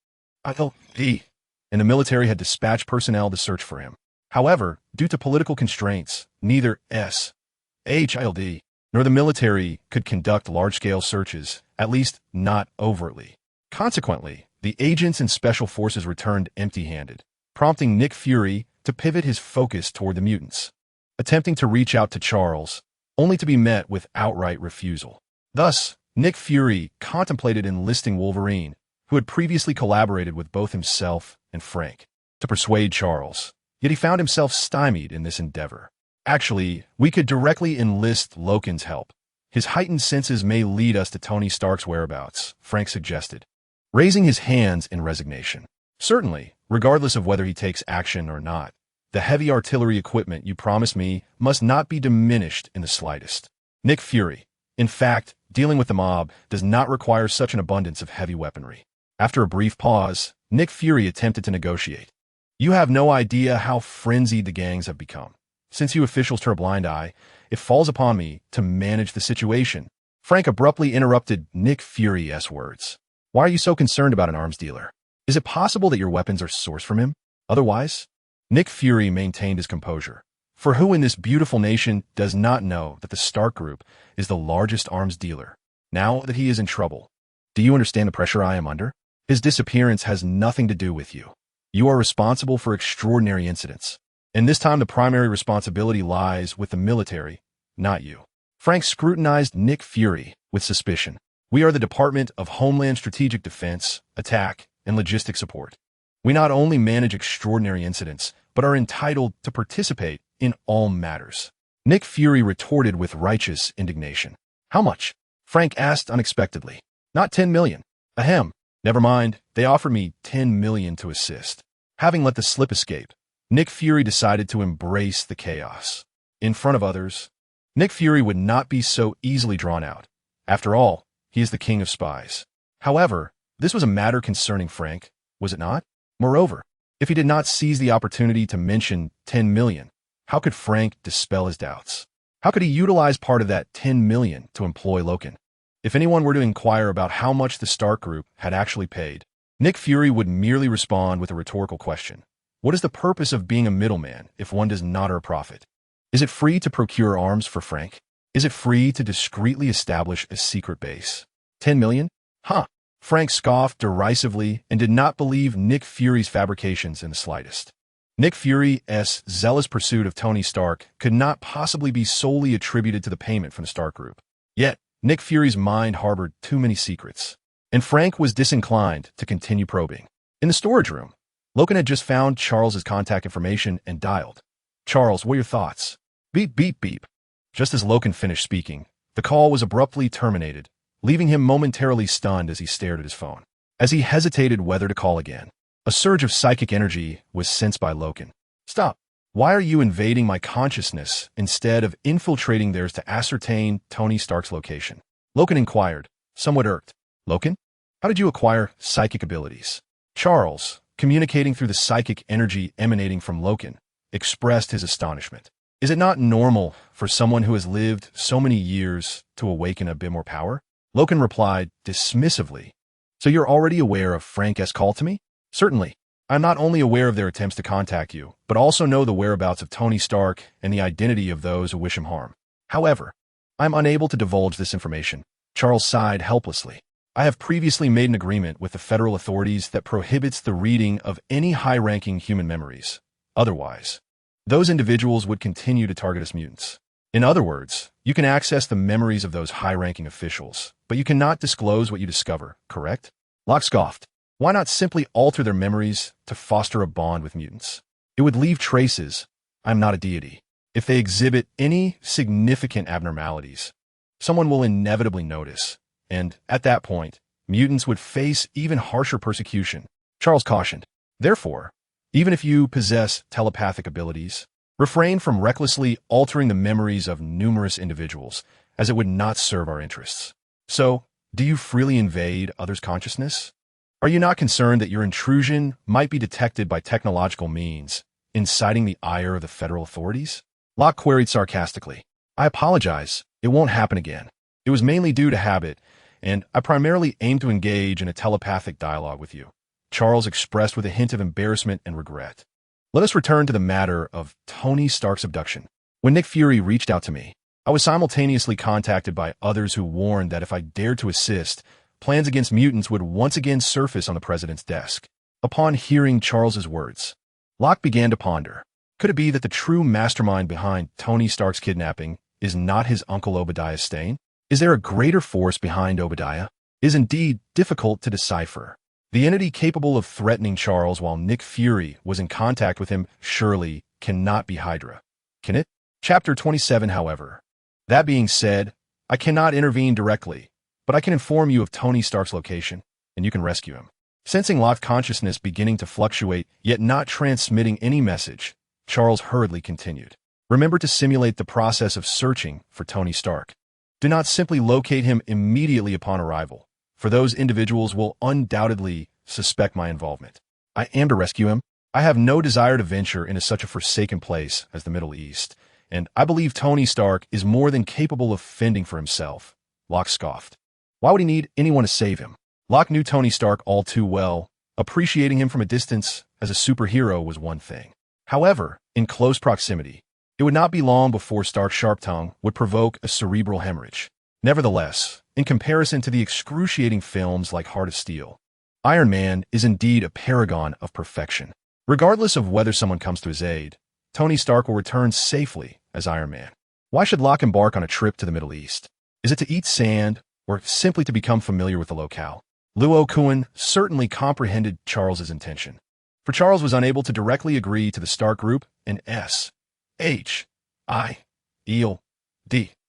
and the military had dispatched personnel to search for him. However, due to political constraints, neither S.H.I.L.D. nor the military could conduct large-scale searches, at least not overtly. Consequently, the agents and special forces returned empty-handed, prompting Nick Fury to pivot his focus toward the mutants, attempting to reach out to Charles, only to be met with outright refusal. Thus, Nick Fury contemplated enlisting Wolverine, who had previously collaborated with both himself and Frank, to persuade Charles. Yet he found himself stymied in this endeavor. "Actually, we could directly enlist Luo Kun's help. His heightened senses may lead us to Tony Stark's whereabouts," Frank suggested, raising his hands in resignation. "Certainly, regardless of whether he takes action or not, the heavy artillery equipment you promised me must not be diminished in the slightest." Nick Fury. In fact, dealing with the mob does not require such an abundance of heavy weaponry. After a brief pause, Nick Fury attempted to negotiate. "You have no idea how frenzied the gangs have become. Since you officials turn a blind eye, it falls upon me to manage the situation." Frank abruptly interrupted Nick Fury's words. "Why are you so concerned about an arms dealer? Is it possible that your weapons are sourced from him? Otherwise?" Nick Fury maintained his composure. For who in this beautiful nation does not know that the Stark Group is the largest arms dealer? Now that he is in trouble, do you understand the pressure I am under? His disappearance has nothing to do with you. You are responsible for extraordinary incidents. And this time the primary responsibility lies with the military, not you. Frank scrutinized Nick Fury with suspicion. "We are the Department of Homeland Strategic Defense, Attack, and Logistic Support. We not only manage extraordinary incidents, but are entitled to participate in all matters." Nick Fury retorted with righteous indignation. "How much?" Frank asked unexpectedly. "Not 10 million. Ahem. Never mind, they offered me 10 million to assist." Having let the slip escape, Nick Fury decided to embrace the chaos. In front of others, Nick Fury would not be so easily drawn out. After all, he is the king of spies. However, this was a matter concerning Frank, was it not? Moreover, if he did not seize the opportunity to mention 10 million, how could Frank dispel his doubts? How could he utilize part of that 10 million to employ Luo Kun? If anyone were to inquire about how much the Stark Group had actually paid, Nick Fury would merely respond with a rhetorical question. What is the purpose of being a middleman if one does not earn a profit? Is it free to procure arms for Frank? Is it free to discreetly establish a secret base? 10 million? Huh. Frank scoffed derisively and did not believe Nick Fury's fabrications in the slightest. Nick Fury's zealous pursuit of Tony Stark could not possibly be solely attributed to the payment from the Stark Group. Yet, Nick Fury's mind harbored too many secrets, and Frank was disinclined to continue probing. In the storage room, Luo Kun had just found Charles's contact information and dialed. "Charles, what are your thoughts?" Beep, beep, beep. Just as Luo Kun finished speaking, the call was abruptly terminated, leaving him momentarily stunned as he stared at his phone. As he hesitated whether to call again, a surge of psychic energy was sensed by Luo Kun. "Stop. Why are you invading my consciousness instead of infiltrating theirs to ascertain Tony Stark's location?" Luo Kun inquired, somewhat irked. "Luo Kun? How did you acquire psychic abilities?" Charles, communicating through the psychic energy emanating from Luo Kun, expressed his astonishment. "Is it not normal for someone who has lived so many years to awaken a bit more power?" Luo Kun replied dismissively. "So you're already aware of Frank's call to me?" "Certainly. I'm not only aware of their attempts to contact you, but also know the whereabouts of Tony Stark and the identity of those who wish him harm. However, I'm unable to divulge this information. Charles sighed helplessly. I have previously made an agreement with the federal authorities that prohibits the reading of any high-ranking human memories. Otherwise, those individuals would continue to target us mutants. In other words, you can access the memories of those high-ranking officials, but you cannot disclose what you discover, correct? Locke scoffed. Why not simply alter their memories to foster a bond with mutants? It would leave traces. I'm not a deity. If they exhibit any significant abnormalities, someone will inevitably notice, and at that point, mutants would face even harsher persecution. Charles cautioned. Therefore, even if you possess telepathic abilities, refrain from recklessly altering the memories of numerous individuals, as it would not serve our interests. So, do you freely invade others' consciousness? Are you not concerned that your intrusion might be detected by technological means, inciting the ire of the federal authorities? Locke queried sarcastically. I apologize. It won't happen again. It was mainly due to habit, and I primarily aim to engage in a telepathic dialogue with you. Charles expressed with a hint of embarrassment and regret. Let us return to the matter of Tony Stark's abduction. When Nick Fury reached out to me, I was simultaneously contacted by others who warned that if I dared to assist, plans against mutants would once again surface on the president's desk. Upon hearing Charles's words, Locke began to ponder. Could it be that the true mastermind behind Tony Stark's kidnapping is not his uncle Obadiah Stane? Is there a greater force behind Obadiah? It is indeed difficult to decipher. The entity capable of threatening Charles while Nick Fury was in contact with him surely cannot be Hydra. Can it? Chapter 27, however. That being said, I cannot intervene directly, but I can inform you of Tony Stark's location, and you can rescue him. Sensing Locke's consciousness beginning to fluctuate, yet not transmitting any message, Charles hurriedly continued. Remember to simulate the process of searching for Tony Stark. Do not simply locate him immediately upon arrival, for those individuals will undoubtedly suspect my involvement. I am to rescue him. I have no desire to venture into such a forsaken place as the Middle East, and I believe Tony Stark is more than capable of fending for himself. Locke scoffed. Why would he need anyone to save him? Locke knew Tony Stark all too well. Appreciating him from a distance as a superhero was one thing. However, in close proximity, it would not be long before Stark's sharp tongue would provoke a cerebral hemorrhage. Nevertheless, in comparison to the excruciating films like Heart of Steel, Iron Man is indeed a paragon of perfection. Regardless of whether someone comes to his aid, Tony Stark will return safely as Iron Man. Why should Locke embark on a trip to the Middle East? Is it to eat sand, or simply to become familiar with the locale? Luo Kun certainly comprehended Charles's intention, for Charles was unable to directly agree to the Stark group in S.H.I.E.L.D.,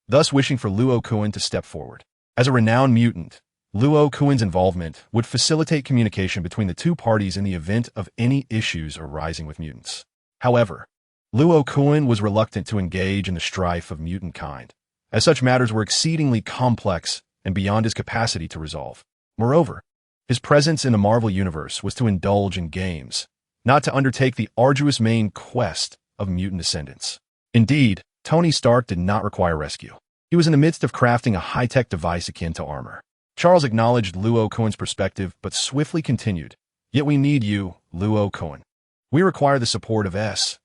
thus wishing for Luo Kun to step forward. As a renowned mutant, Luo Kun's involvement would facilitate communication between the two parties in the event of any issues arising with mutants. However, Luo Kun was reluctant to engage in the strife of mutant kind, as such matters were exceedingly complex and beyond his capacity to resolve. Moreover, his presence in the Marvel Universe was to indulge in games, not to undertake the arduous main quest of mutant descendants. Indeed, Tony Stark did not require rescue. He was in the midst of crafting a high-tech device akin to armor. Charles acknowledged Luo Kun's perspective, but swiftly continued. Yet we need you, Luo Kun. We require the support of S.H.I.E.L.D.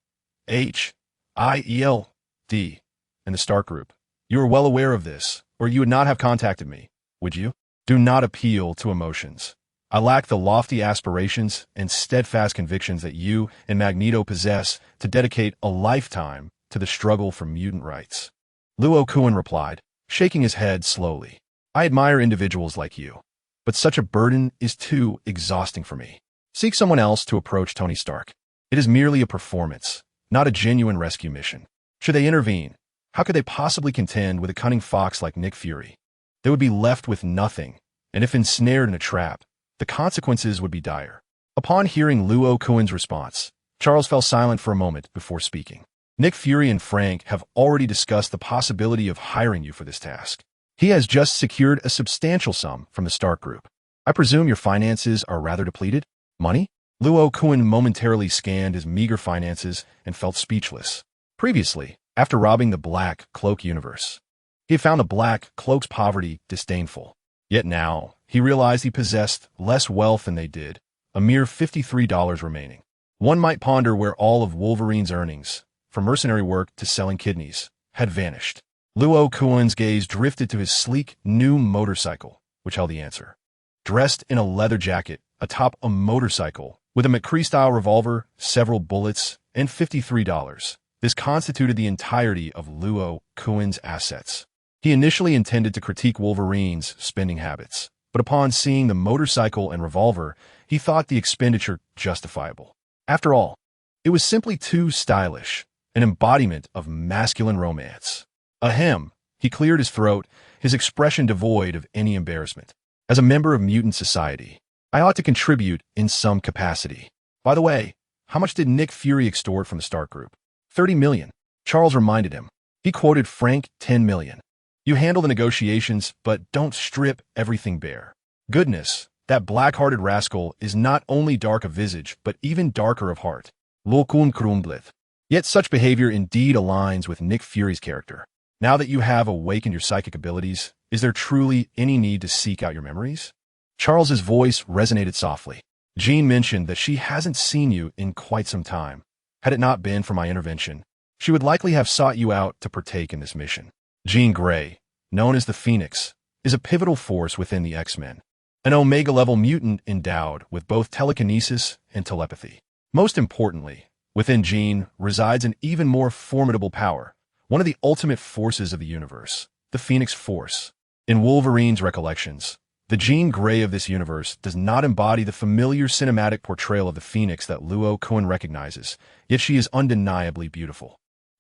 and the Stark Group. You are well aware of this, or you would not have contacted me, would you? Do not appeal to emotions. I lack the lofty aspirations and steadfast convictions that you and Magneto possess to dedicate a lifetime to the struggle for mutant rights. Luo Kun replied, shaking his head slowly. I admire individuals like you, but such a burden is too exhausting for me. Seek someone else to approach Tony Stark. It is merely a performance, not a genuine rescue mission. Should they intervene, how could they possibly contend with a cunning fox like Nick Fury? They would be left with nothing, and if ensnared in a trap, the consequences would be dire. Upon hearing Luo Kun's response, Charles fell silent for a moment before speaking. Nick Fury and Frank have already discussed the possibility of hiring you for this task. He has just secured a substantial sum from the Stark Group. I presume your finances are rather depleted? Money? Luo Kun momentarily scanned his meager finances and felt speechless. Previously, after robbing the Black Cloak universe, he had found the Black Cloak's poverty disdainful. Yet now, he realized he possessed less wealth than they did, a mere $53 remaining. One might ponder where all of Wolverine's earnings, from mercenary work to selling kidneys, had vanished. Luo Kun's gaze drifted to his sleek, new motorcycle, which held the answer. Dressed in a leather jacket, atop a motorcycle, with a McCree-style revolver, several bullets, and $53. This constituted the entirety of Luo Kun's assets. He initially intended to critique Wolverine's spending habits, but upon seeing the motorcycle and revolver, he thought the expenditure justifiable. After all, it was simply too stylish, an embodiment of masculine romance. Ahem, he cleared his throat, his expression devoid of any embarrassment. As a member of mutant society, I ought to contribute in some capacity. By the way, how much did Nick Fury extort from the Stark Group? 30 million. Charles reminded him. He quoted Frank 10 million. You handle the negotiations, but don't strip everything bare. Goodness, that black-hearted rascal is not only dark of visage, but even darker of heart. Luo Kun grumbled. Yet such behavior indeed aligns with Nick Fury's character. Now that you have awakened your psychic abilities, is there truly any need to seek out your memories? Charles's voice resonated softly. Jean mentioned that she hasn't seen you in quite some time. Had it not been for my intervention, she would likely have sought you out to partake in this mission. Jean Grey, known as the Phoenix, is a pivotal force within the X-Men, an Omega-level mutant endowed with both telekinesis and telepathy. Most importantly, within Jean resides an even more formidable power, one of the ultimate forces of the universe, the Phoenix Force. In Wolverine's recollections, the Jean Grey of this universe does not embody the familiar cinematic portrayal of the Phoenix that Luo Kun recognizes, yet she is undeniably beautiful.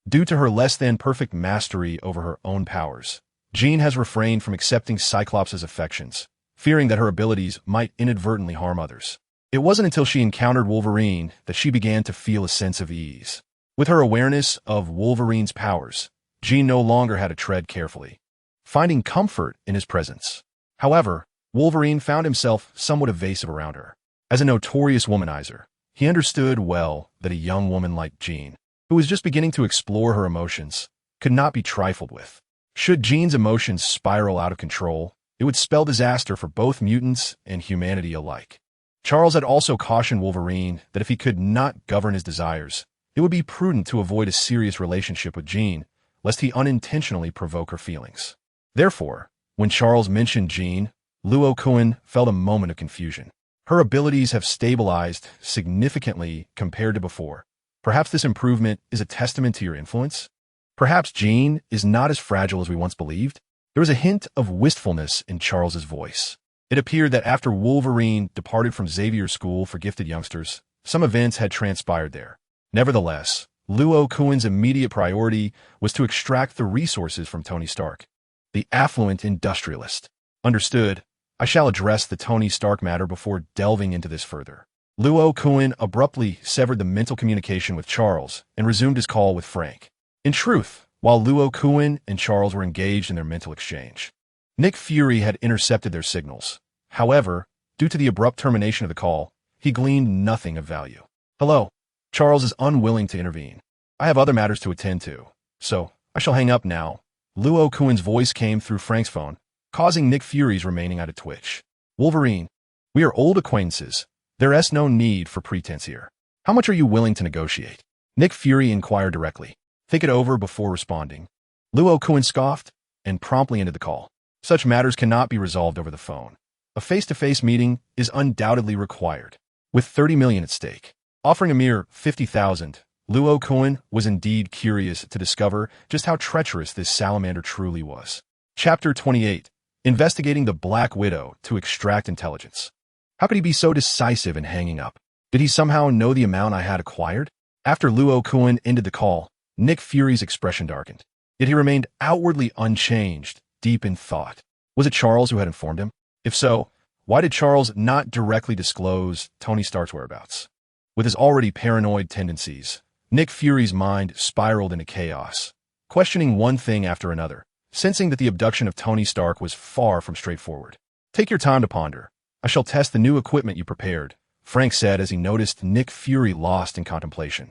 Due to her less-than-perfect mastery over her own powers, Jean has refrained from accepting Cyclops' affections, fearing that her abilities might inadvertently harm others. It wasn't until she encountered Wolverine that she began to feel a sense of ease. With her awareness of Wolverine's powers, Jean no longer had to tread carefully, finding comfort in his presence. However, Wolverine found himself somewhat evasive around her. As a notorious womanizer, he understood well that a young woman like Jean, who was just beginning to explore her emotions, could not be trifled with. Should Jean's emotions spiral out of control, it would spell disaster for both mutants and humanity alike. Charles had also cautioned Wolverine that if he could not govern his desires, it would be prudent to avoid a serious relationship with Jean, lest he unintentionally provoke her feelings. Therefore, when Charles mentioned Jean, Luo Kun felt a moment of confusion. Her abilities have stabilized significantly compared to before. Perhaps this improvement is a testament to your influence? Perhaps Jean is not as fragile as we once believed? There was a hint of wistfulness in Charles's voice. It appeared that after Wolverine departed from Xavier's School for Gifted Youngsters, some events had transpired there. Nevertheless, Luo Kun's immediate priority was to extract the resources from Tony Stark, the affluent industrialist. Understood. I shall address the Tony Stark matter before delving into this further. Luo Kun abruptly severed the mental communication with Charles and resumed his call with Frank. In truth, while Luo Kun and Charles were engaged in their mental exchange, Nick Fury had intercepted their signals. However, due to the abrupt termination of the call, he gleaned nothing of value. Hello. Charles is unwilling to intervene. I have other matters to attend to, so I shall hang up now. Luo Kun's voice came through Frank's phone, causing Nick Fury's remaining at a twitch. Wolverine, we are old acquaintances. There's no need for pretense here. How much are you willing to negotiate? Nick Fury inquired directly. Think it over before responding. Luo Kun scoffed and promptly ended the call. Such matters cannot be resolved over the phone. A face-to-face meeting is undoubtedly required. With 30 million at stake, offering a mere 50,000, Luo Kun was indeed curious to discover just how treacherous this salamander truly was. Chapter 28. Investigating the Black Widow to extract intelligence. How could he be so decisive in hanging up? Did he somehow know the amount I had acquired? After Luo Kun ended the call, Nick Fury's expression darkened. Yet he remained outwardly unchanged, deep in thought. Was it Charles who had informed him? If so, why did Charles not directly disclose Tony Stark's whereabouts? With his already paranoid tendencies, Nick Fury's mind spiraled into chaos, questioning one thing after another, sensing that the abduction of Tony Stark was far from straightforward. Take your time to ponder. I shall test the new equipment you prepared, Frank said as he noticed Nick Fury lost in contemplation.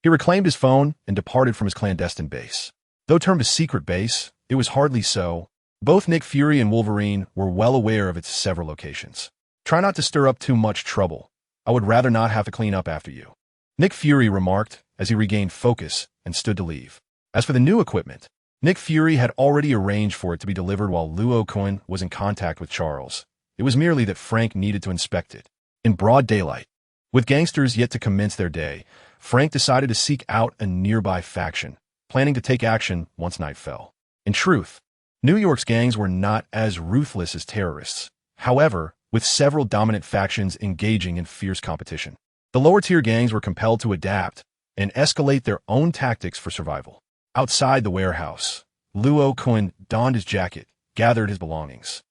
He reclaimed his phone and departed from his clandestine base. Though termed a secret base, it was hardly so. Both Nick Fury and Wolverine were well aware of its several locations. Try not to stir up too much trouble, I would rather not have to clean up after you," Nick Fury remarked as he regained focus and stood to leave. As for the new equipment, Nick Fury had already arranged for it to be delivered while Luo Kun was in contact with Charles. It was merely that Frank needed to inspect it. In broad daylight, with gangsters yet to commence their day, Frank decided to seek out a nearby faction, planning to take action once night fell. In truth, New York's gangs were not as ruthless as terrorists. However, with several dominant factions engaging in fierce competition, the lower-tier gangs were compelled to adapt and escalate their own tactics for survival. Outside the warehouse, Luo Kun donned his jacket, gathered his belongings,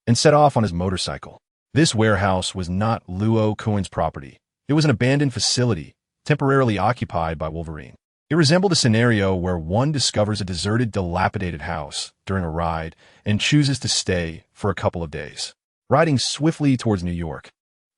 and set off on his motorcycle. This warehouse was not Luo Kun's property. It was an abandoned facility, temporarily occupied by Wolverine. It resembled a scenario where one discovers a deserted, dilapidated house during a ride and chooses to stay for a couple of days. Riding swiftly towards New York,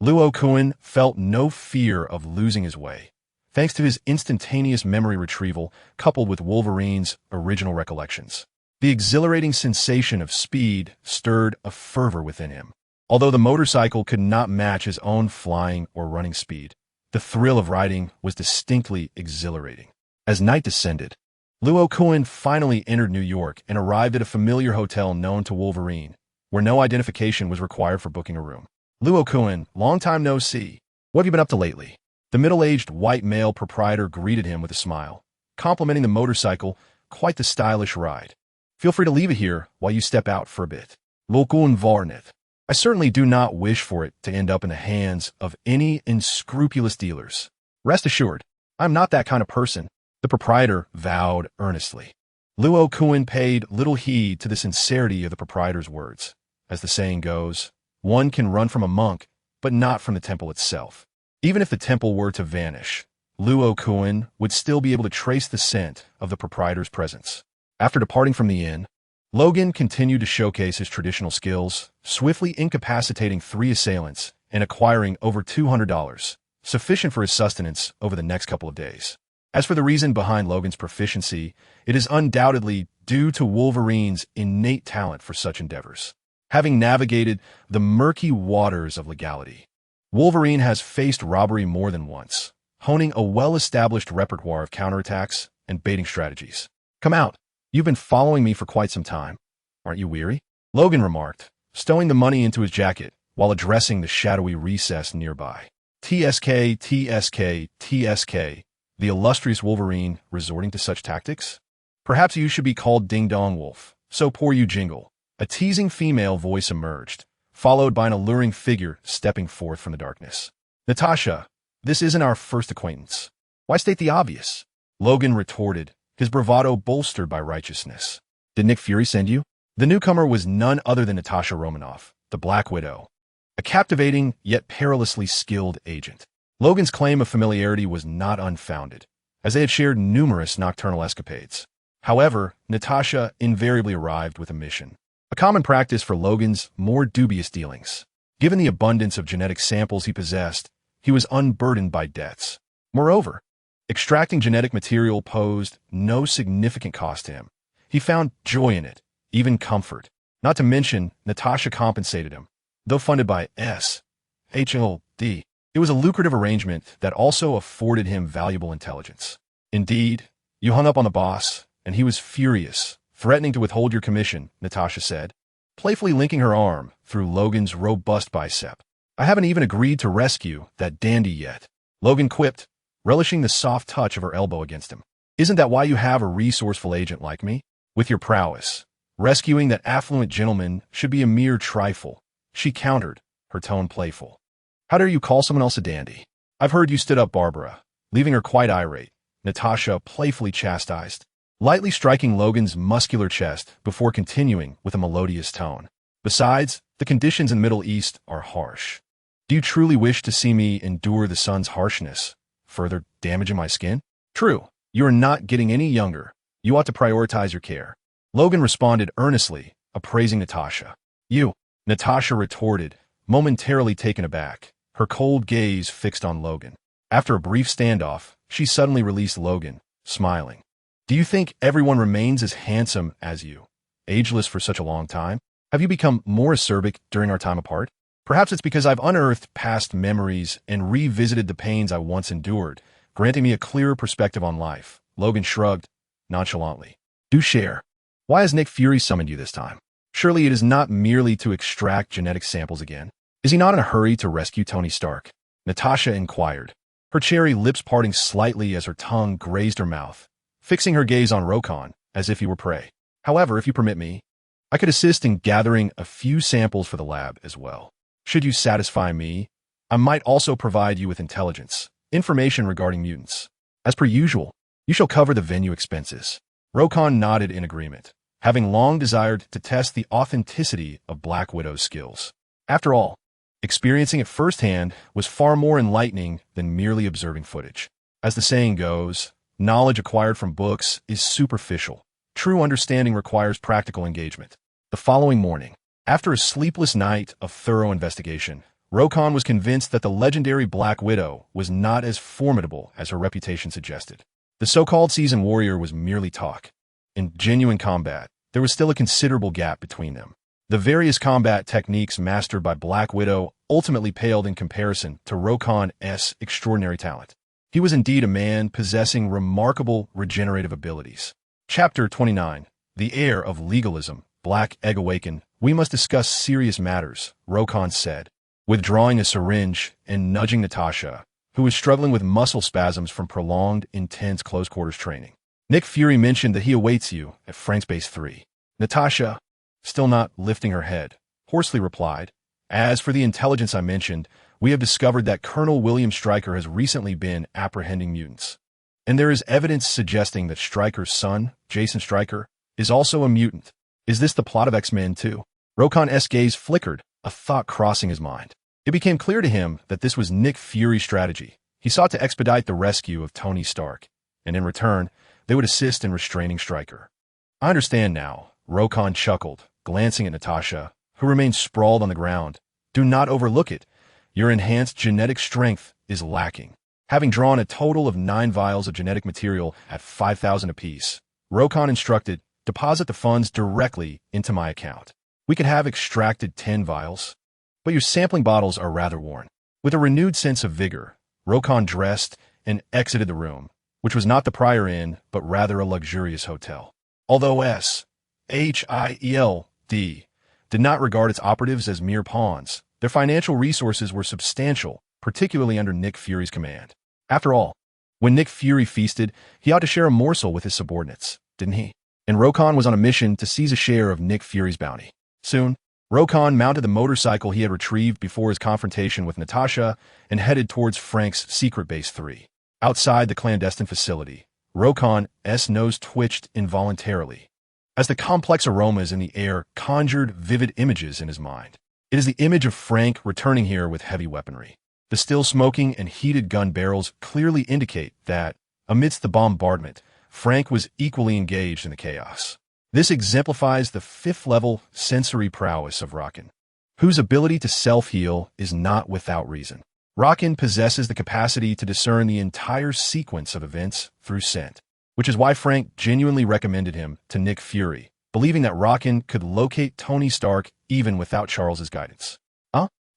Luo Kun felt no fear of losing his way, thanks to his instantaneous memory retrieval coupled with Wolverine's original recollections. The exhilarating sensation of speed stirred a fervor within him. Although the motorcycle could not match his own flying or running speed, the thrill of riding was distinctly exhilarating. As night descended, Luo Kun finally entered New York and arrived at a familiar hotel known to Wolverine, where no identification was required for booking a room. "Luo Kun, long time no see. What have you been up to lately?" The middle-aged white male proprietor greeted him with a smile, complimenting the motorcycle. "Quite the stylish ride. Feel free to leave it here while you step out for a bit." "Luo Kun Varnet. I certainly do not wish for it to end up in the hands of any unscrupulous dealers. Rest assured, I'm not that kind of person," the proprietor vowed earnestly. Luo Kun paid little heed to the sincerity of the proprietor's words. As the saying goes, one can run from a monk, but not from the temple itself. Even if the temple were to vanish, Luo Kun would still be able to trace the scent of the proprietor's presence. After departing from the inn, Logan continued to showcase his traditional skills, swiftly incapacitating 3 assailants and acquiring over $200, sufficient for his sustenance over the next couple of days. As for the reason behind Logan's proficiency, it is undoubtedly due to Wolverine's innate talent for such endeavors. Having navigated the murky waters of legality, Wolverine has faced robbery more than once, honing a well-established repertoire of counterattacks and baiting strategies. "Come out. You've been following me for quite some time. Aren't you weary?" Logan remarked, stowing the money into his jacket while addressing the shadowy recess nearby. "TSK, TSK, TSK, the illustrious Wolverine resorting to such tactics? Perhaps you should be called Ding Dong Wolf, so poor you jingle." A teasing female voice emerged, followed by an alluring figure stepping forth from the darkness. "Natasha, this isn't our first acquaintance. Why state the obvious?" Logan retorted, his bravado bolstered by righteousness. "Did Nick Fury send you?" The newcomer was none other than Natasha Romanoff, the Black Widow, a captivating yet perilously skilled agent. Logan's claim of familiarity was not unfounded, as they had shared numerous nocturnal escapades. However, Natasha invariably arrived with a mission, a common practice for Logan's more dubious dealings. Given the abundance of genetic samples he possessed, he was unburdened by debts. Moreover, extracting genetic material posed no significant cost to him. He found joy in it, even comfort. Not to mention, Natasha compensated him, though funded by S.H.L.D. It was a lucrative arrangement that also afforded him valuable intelligence. "Indeed, you hung up on the boss, and he was furious, threatening to withhold your commission," Natasha said, playfully linking her arm through Logan's robust bicep. "I haven't even agreed to rescue that dandy yet," Logan quipped, relishing the soft touch of her elbow against him. "Isn't that why you have a resourceful agent like me? With your prowess, rescuing that affluent gentleman should be a mere trifle," she countered, her tone playful. "How dare you call someone else a dandy? I've heard you stood up Barbara," leaving her quite irate, Natasha playfully chastised, lightly striking Logan's muscular chest before continuing with a melodious tone. "Besides, the conditions in the Middle East are harsh. Do you truly wish to see me endure the sun's harshness, further damaging my skin? True, you are not getting any younger. You ought to prioritize your care." Logan responded earnestly, appraising Natasha. "You," Natasha retorted, momentarily taken aback, her cold gaze fixed on Logan. After a brief standoff, she suddenly released Logan, smiling. "Do you think everyone remains as handsome as you, ageless for such a long time? Have you become more acerbic during our time apart?" Perhaps it's because I've unearthed past memories and revisited the pains I once endured, granting me a clearer perspective on life. Logan shrugged nonchalantly. Do share. Why has Nick Fury summoned you this time? Surely it is not merely to extract genetic samples again. Is he not in a hurry to rescue Tony Stark? Natasha inquired, her cherry lips parting slightly as her tongue grazed her mouth, fixing her gaze on Rokon as if he were prey. However, if you permit me, I could assist in gathering a few samples for the lab as well. Should you satisfy me, I might also provide you with intelligence, information regarding mutants. As per usual, you shall cover the venue expenses. Rokon nodded in agreement, having long desired to test the authenticity of Black Widow's skills. After all, experiencing it firsthand was far more enlightening than merely observing footage. As the saying goes, knowledge acquired from books is superficial. True understanding requires practical engagement. The following morning, after a sleepless night of thorough investigation, Rokon was convinced that the legendary Black Widow was not as formidable as her reputation suggested. The so-called seasoned warrior was merely talk. In genuine combat, there was still a considerable gap between them. The various combat techniques mastered by Black Widow ultimately paled in comparison to Rokon's extraordinary talent. He was indeed a man possessing remarkable regenerative abilities. Chapter 29. The Heir of Legalism. Black Egg Awakened. We must discuss serious matters, Rokon said, withdrawing a syringe and nudging Natasha, who was struggling with muscle spasms from prolonged, intense close-quarters training. Nick Fury mentioned that he awaits you at Frank's Base 3. Natasha, still not lifting her head, hoarsely replied, as for the intelligence I mentioned, we have discovered that Colonel William Stryker has recently been apprehending mutants. And there is evidence suggesting that Stryker's son, Jason Stryker, is also a mutant. Is this the plot of X-Men 2? Rokon's gaze flickered, a thought crossing his mind. It became clear to him that this was Nick Fury's strategy. He sought to expedite the rescue of Tony Stark, and in return, they would assist in restraining Stryker. I understand now, Rokon chuckled, glancing at Natasha, who remained sprawled on the ground. Do not overlook it. Your enhanced genetic strength is lacking. Having drawn a total of 9 vials of genetic material at 5,000 apiece, Rokon instructed, deposit the funds directly into my account. We could have extracted 10 vials, but your sampling bottles are rather worn. With a renewed sense of vigor, Rokon dressed and exited the room, which was not the Prior Inn, but rather a luxurious hotel. Although SHIELD did not regard its operatives as mere pawns, their financial resources were substantial, particularly under Nick Fury's command. After all, when Nick Fury feasted, he ought to share a morsel with his subordinates, didn't he? And Rokon was on a mission to seize a share of Nick Fury's bounty. Soon, Rokon mounted the motorcycle he had retrieved before his confrontation with Natasha and headed towards Frank's secret Base 3. Outside the clandestine facility, Rokon's nose twitched involuntarily, as the complex aromas in the air conjured vivid images in his mind. It is the image of Frank returning here with heavy weaponry. The still smoking and heated gun barrels clearly indicate that, amidst the bombardment, Frank was equally engaged in the chaos. This exemplifies the 5th-level sensory prowess of Rokin, whose ability to self-heal is not without reason. Rokin possesses the capacity to discern the entire sequence of events through scent, which is why Frank genuinely recommended him to Nick Fury, believing that Rokin could locate Tony Stark even without Charles's guidance.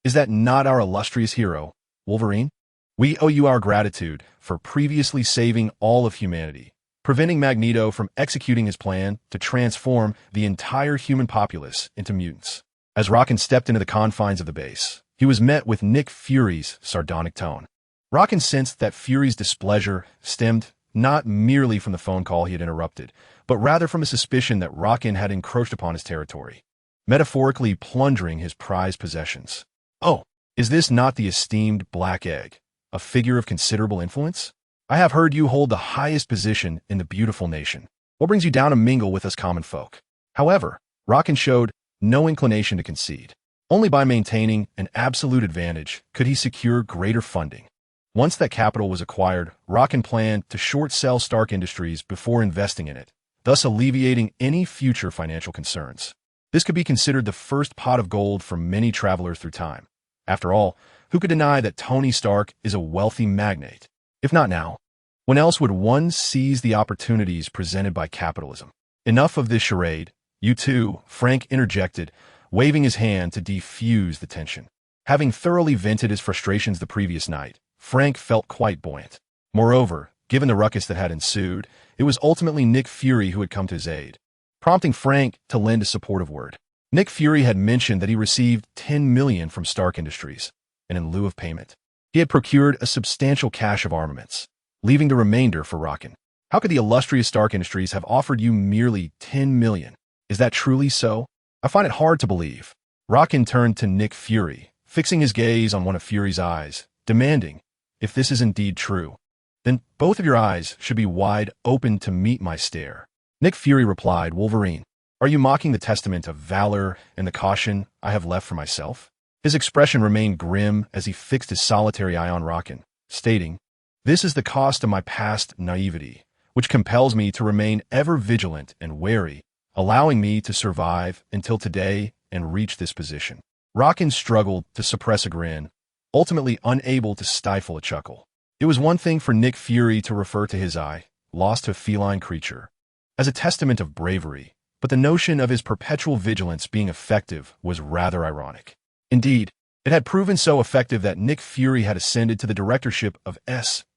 Is that not our illustrious hero, Wolverine? We owe you our gratitude for previously saving all of humanity, preventing Magneto from executing his plan to transform the entire human populace into mutants. As Rokin stepped into the confines of the base, he was met with Nick Fury's sardonic tone. Rokin sensed that Fury's displeasure stemmed not merely from the phone call he had interrupted, but rather from a suspicion that Rokin had encroached upon his territory, metaphorically plundering his prized possessions. Oh, is this not the esteemed Black Egg, a figure of considerable influence? I have heard you hold the highest position in the beautiful nation. What brings you down to mingle with us common folk? However, Rokin showed no inclination to concede. Only by maintaining an absolute advantage could he secure greater funding. Once that capital was acquired, Rokin planned to short-sell Stark Industries before investing in it, thus alleviating any future financial concerns. This could be considered the first pot of gold for many travelers through time. After all, who could deny that Tony Stark is a wealthy magnate? If not now, when else would one seize the opportunities presented by capitalism? Enough of this charade. You too, Frank interjected, waving his hand to defuse the tension. Having thoroughly vented his frustrations the previous night, Frank felt quite buoyant. Moreover, given the ruckus that had ensued, it was ultimately Nick Fury who had come to his aid, prompting Frank to lend a supportive word. Nick Fury had mentioned that he received $10 million from Stark Industries, and in lieu of payment, he had procured a substantial cache of armaments, leaving the remainder for Rocken. How could the illustrious Stark Industries have offered you merely $10 million? Is that truly so? I find it hard to believe. Rocken turned to Nick Fury, fixing his gaze on one of Fury's eyes, demanding, if this is indeed true, then both of your eyes should be wide open to meet my stare. Nick Fury replied, Wolverine, are you mocking the testament of valor and the caution I have left for myself? His expression remained grim as he fixed his solitary eye on Rocken, stating, this is the cost of my past naivety, which compels me to remain ever vigilant and wary, allowing me to survive until today and reach this position. Rocken struggled to suppress a grin, ultimately unable to stifle a chuckle. It was one thing for Nick Fury to refer to his eye, lost to a feline creature, as a testament of bravery, but the notion of his perpetual vigilance being effective was rather ironic. Indeed, it had proven so effective that Nick Fury had ascended to the directorship of SHIELD,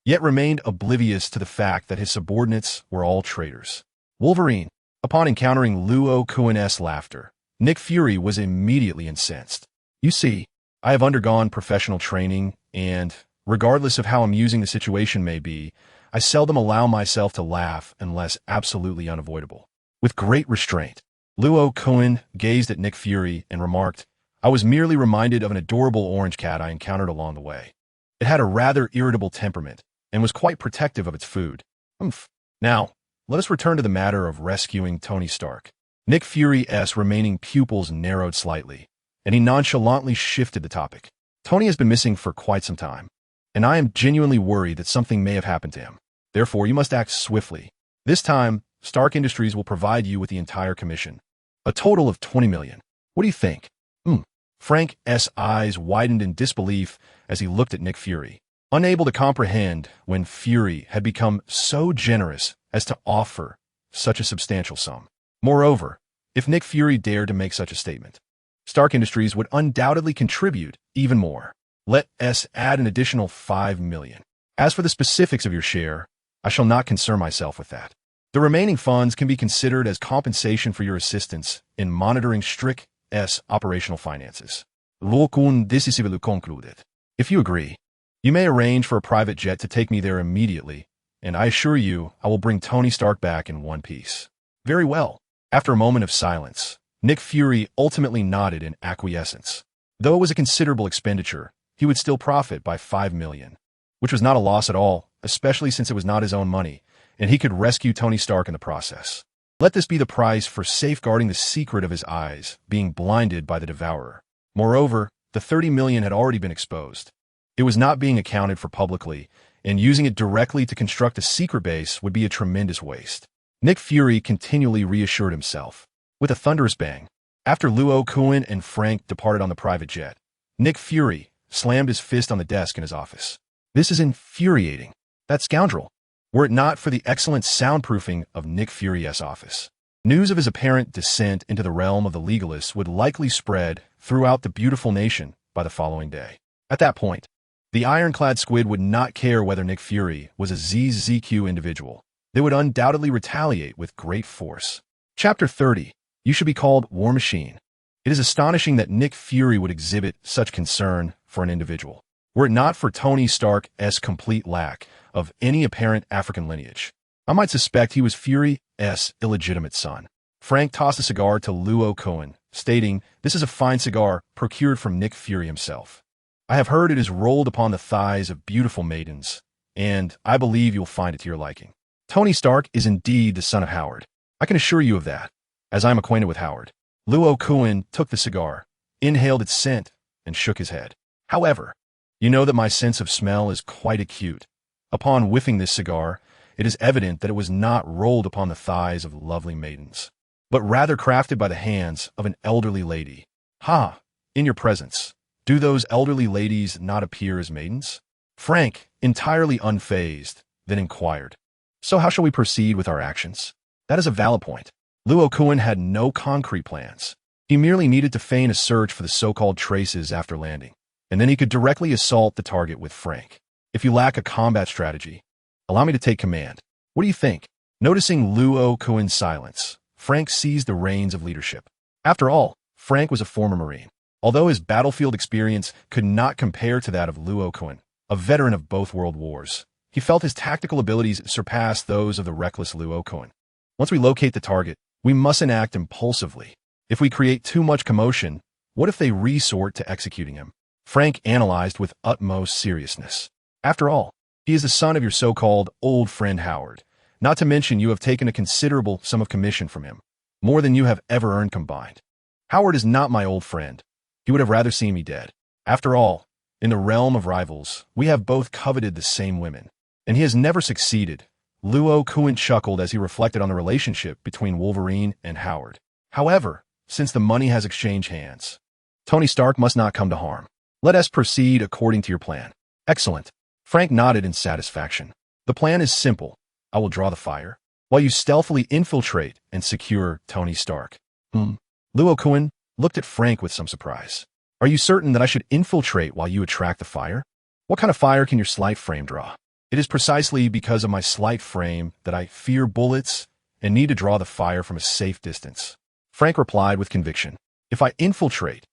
yet remained oblivious to the fact that his subordinates were all traitors. Wolverine, upon encountering Luo Kun's laughter, Nick Fury was immediately incensed. You see, I have undergone professional training, and, regardless of how amusing the situation may be, I seldom allow myself to laugh unless absolutely unavoidable. With great restraint, Luo Kun gazed at Nick Fury and remarked, I was merely reminded of an adorable orange cat I encountered along the way. It had a rather irritable temperament and was quite protective of its food. Humph. Now, let us return to the matter of rescuing Tony Stark. Nick Fury's remaining pupils narrowed slightly, and he nonchalantly shifted the topic. Tony has been missing for quite some time, and I am genuinely worried that something may have happened to him. Therefore, you must act swiftly. This time, Stark Industries will provide you with the entire commission, a total of $20 million. What do you think? Frank's eyes widened in disbelief as he looked at Nick Fury, unable to comprehend when Fury had become so generous as to offer such a substantial sum. Moreover, if Nick Fury dared to make such a statement, Stark Industries would undoubtedly contribute even more. Let us add an additional $5 million. As for the specifics of your share, I shall not concern myself with that. The remaining funds can be considered as compensation for your assistance in monitoring Strick's operational finances. Luo Kun decisively concluded. If you agree, you may arrange for a private jet to take me there immediately, and I assure you I will bring Tony Stark back in one piece. Very well. After a moment of silence, Nick Fury ultimately nodded in acquiescence. Though it was a considerable expenditure, he would still profit by $5 million, which was not a loss at all, especially since it was not his own money, and he could rescue Tony Stark in the process. Let this be the price for safeguarding the secret of his eyes being blinded by the Devourer. Moreover, the $30 million had already been exposed. It was not being accounted for publicly, and using it directly to construct a secret base would be a tremendous waste. Nick Fury continually reassured himself. With a thunderous bang, after Luo Kun and Frank departed on the private jet, Nick Fury slammed his fist on the desk in his office. This is infuriating. That scoundrel. Were it not for the excellent soundproofing of Nick Fury's office, news of his apparent descent into the realm of the legalists would likely spread throughout the beautiful nation by the following day. At that point, the ironclad squid would not care whether Nick Fury was a ZZQ individual. They would undoubtedly retaliate with great force. Chapter 30. You should be called War Machine. It is astonishing that Nick Fury would exhibit such concern for an individual, were it not for Tony Stark's complete lack of any apparent African lineage. I might suspect he was Fury's illegitimate son. Frank tossed a cigar to Luo Kun, stating, this is a fine cigar procured from Nick Fury himself. I have heard it is rolled upon the thighs of beautiful maidens, and I believe you'll find it to your liking. Tony Stark is indeed the son of Howard. I can assure you of that, as I am acquainted with Howard. Luo Kun took the cigar, inhaled its scent, and shook his head. However, you know that my sense of smell is quite acute. Upon whiffing this cigar, it is evident that it was not rolled upon the thighs of lovely maidens, but rather crafted by the hands of an elderly lady. Ha! In your presence, do those elderly ladies not appear as maidens? Frank, entirely unfazed, then inquired, so how shall we proceed with our actions? That is a valid point. Luo Kun had no concrete plans. He merely needed to feign a search for the so-called traces after landing, and then he could directly assault the target with Frank. If you lack a combat strategy, allow me to take command. What do you think? Noticing Luo Kun's silence, Frank seized the reins of leadership. After all, Frank was a former Marine. Although his battlefield experience could not compare to that of Luo Kun, a veteran of both world wars, he felt his tactical abilities surpassed those of the reckless Luo Kun. Once we locate the target, we mustn't act impulsively. If we create too much commotion, what if they resort to executing him? Frank analyzed with utmost seriousness. After all, he is the son of your so-called old friend Howard. Not to mention you have taken a considerable sum of commission from him, more than you have ever earned combined. Howard is not my old friend. He would have rather seen me dead. After all, in the realm of rivals, we have both coveted the same women, and he has never succeeded. Luo Kun chuckled as he reflected on the relationship between Wolverine and Howard. However, since the money has exchanged hands, Tony Stark must not come to harm. Let us proceed according to your plan. Excellent. Frank nodded in satisfaction. The plan is simple. I will draw the fire, while you stealthily infiltrate and secure Tony Stark. Luo Kun looked at Frank with some surprise. Are you certain that I should infiltrate while you attract the fire? What kind of fire can your slight frame draw? It is precisely because of my slight frame that I fear bullets and need to draw the fire from a safe distance. Frank replied with conviction. If I infiltrate,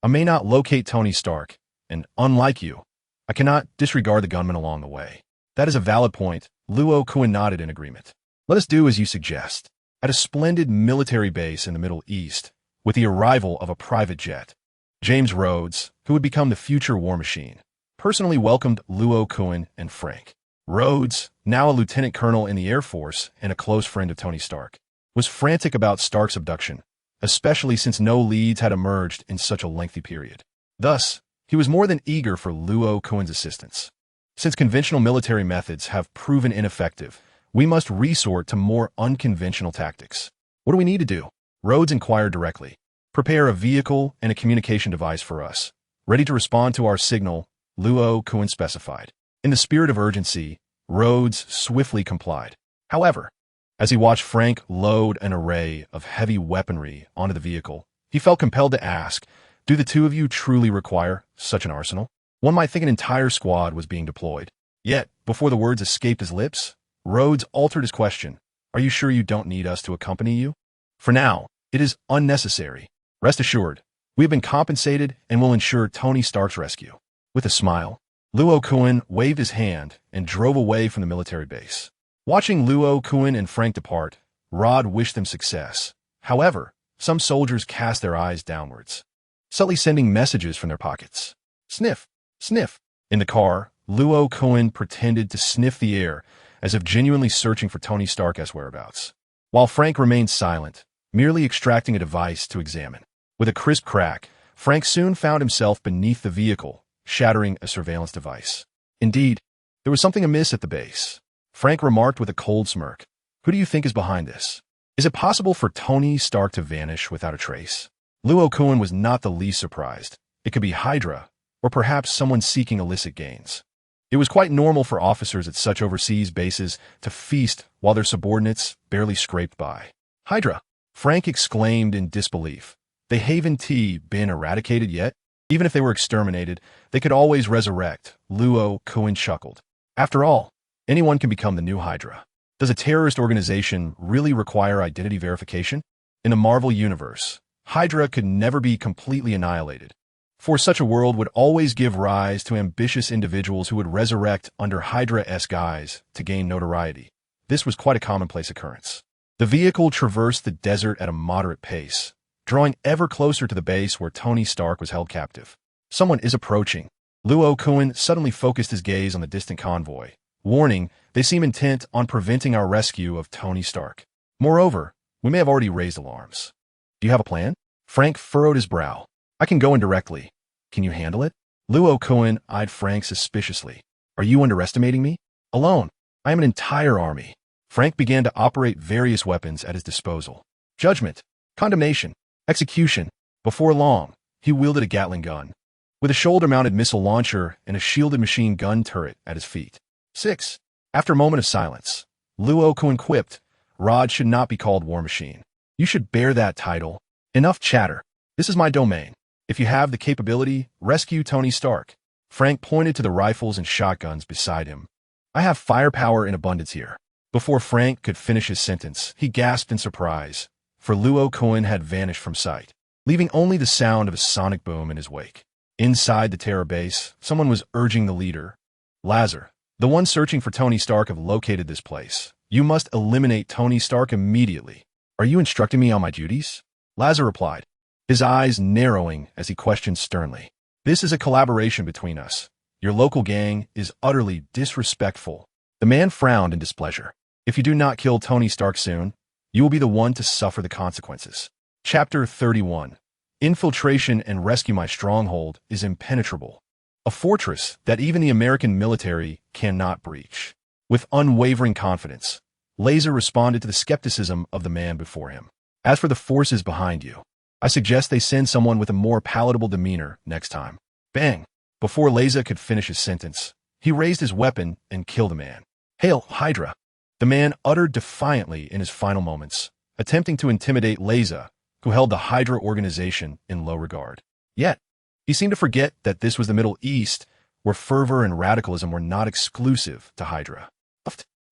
I may not locate Tony Stark, and unlike you, I cannot disregard the gunman along the way. That is a valid point. Luo Kun nodded in agreement. Let us do as you suggest. At a splendid military base in the Middle East, with the arrival of a private jet, James Rhodes, who would become the future war machine, personally welcomed Luo Kun and Frank. Rhodes, now a lieutenant colonel in the Air Force and a close friend of Tony Stark, was frantic about Stark's abduction, especially since no leads had emerged in such a lengthy period. Thus, he was more than eager for Luo Kun's assistance. Since conventional military methods have proven ineffective, we must resort to more unconventional tactics. What do we need to do? Rhodes inquired directly. Prepare a vehicle and a communication device for us, ready to respond to our signal, Luo Kun specified. In the spirit of urgency, Rhodes swiftly complied. However, as he watched Frank load an array of heavy weaponry onto the vehicle, he felt compelled to ask, do the two of you truly require such an arsenal? One might think an entire squad was being deployed. Yet, before the words escaped his lips, Rhodes altered his question. Are you sure you don't need us to accompany you? For now, it is unnecessary. Rest assured, we have been compensated and will ensure Tony Stark's rescue. With a smile, Luo Kun waved his hand and drove away from the military base. Watching Luo Kun and Frank depart, Rod wished them success. However, some soldiers cast their eyes downwards, subtly sending messages from their pockets. Sniff, sniff. In the car, Luo Kun pretended to sniff the air as if genuinely searching for Tony Stark's whereabouts, while Frank remained silent, merely extracting a device to examine. With a crisp crack, Frank soon found himself beneath the vehicle, shattering a surveillance device. Indeed, there was something amiss at the base. Frank remarked with a cold smirk. Who do you think is behind this? Is it possible for Tony Stark to vanish without a trace? Luo Kun was not the least surprised. It could be Hydra, or perhaps someone seeking illicit gains. It was quite normal for officers at such overseas bases to feast while their subordinates barely scraped by. Hydra! Frank exclaimed in disbelief. They haven't been eradicated yet? Even if they were exterminated, they could always resurrect, Luo Kun chuckled. After all, anyone can become the new Hydra. Does a terrorist organization really require identity verification? In the Marvel universe, Hydra could never be completely annihilated, for such a world would always give rise to ambitious individuals who would resurrect under Hydra-esque guise to gain notoriety. This was quite a commonplace occurrence. The vehicle traversed the desert at a moderate pace, drawing ever closer to the base where Tony Stark was held captive. Someone is approaching. Luo Kun suddenly focused his gaze on the distant convoy, warning, they seem intent on preventing our rescue of Tony Stark. Moreover, we may have already raised alarms. Do you have a plan? Frank furrowed his brow. I can go in directly. Can you handle it? Luo Kun eyed Frank suspiciously. Are you underestimating me? Alone, I am an entire army. Frank began to operate various weapons at his disposal. Judgment, condemnation, execution. Before long, he wielded a Gatling gun, with a shoulder-mounted missile launcher and a shielded machine gun turret at his feet. 6. After a moment of silence, Luo Kun quipped, Rod should not be called War Machine. You should bear that title. Enough chatter. This is my domain. If you have the capability, rescue Tony Stark. Frank pointed to the rifles and shotguns beside him. I have firepower in abundance here. Before Frank could finish his sentence, he gasped in surprise, for Luo Kun had vanished from sight, leaving only the sound of a sonic boom in his wake. Inside the terror base, someone was urging the leader. Lazar, the one searching for Tony Stark, have located this place. You must eliminate Tony Stark immediately. Are you instructing me on my duties? Lazar replied, his eyes narrowing as he questioned sternly. This is a collaboration between us. Your local gang is utterly disrespectful. The man frowned in displeasure. If you do not kill Tony Stark soon, you will be the one to suffer the consequences. Chapter 31. Infiltration and rescue. My stronghold is impenetrable. A fortress that even the American military cannot breach. With unwavering confidence, Lazar responded to the skepticism of the man before him. As for the forces behind you, I suggest they send someone with a more palatable demeanor next time. Bang! Before Lazar could finish his sentence, he raised his weapon and killed the man. Hail, Hydra! The man uttered defiantly in his final moments, attempting to intimidate Lazar, who held the Hydra organization in low regard. Yet, he seemed to forget that this was the Middle East, where fervor and radicalism were not exclusive to Hydra.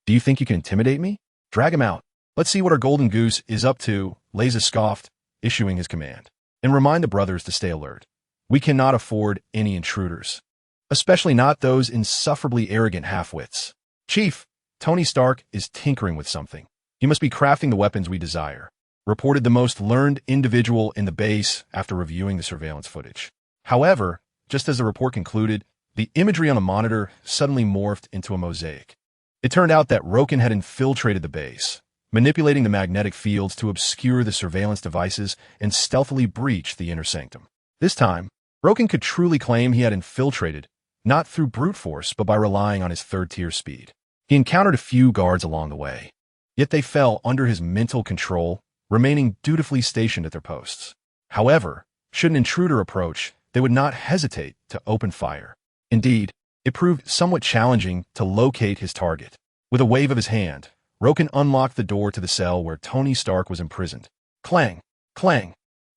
Do you think you can intimidate me? Drag him out. Let's see what our golden goose is up to, Lazar scoffed, issuing his command. And remind the brothers to stay alert. We cannot afford any intruders, especially not those insufferably arrogant half-wits. Chief, Tony Stark is tinkering with something. He must be crafting the weapons we desire, reported the most learned individual in the base after reviewing the surveillance footage. However, just as the report concluded, the imagery on the monitor suddenly morphed into a mosaic. It turned out that Roken had infiltrated the base, manipulating the magnetic fields to obscure the surveillance devices and stealthily breach the inner sanctum. This time, Roken could truly claim he had infiltrated, not through brute force but by relying on his third-tier speed. He encountered a few guards along the way, yet they fell under his mental control, remaining dutifully stationed at their posts. However, should an intruder approach, they would not hesitate to open fire. Indeed, it proved somewhat challenging to locate his target. With a wave of his hand, Roken unlocked the door to the cell where Tony Stark was imprisoned. Clang! Clang!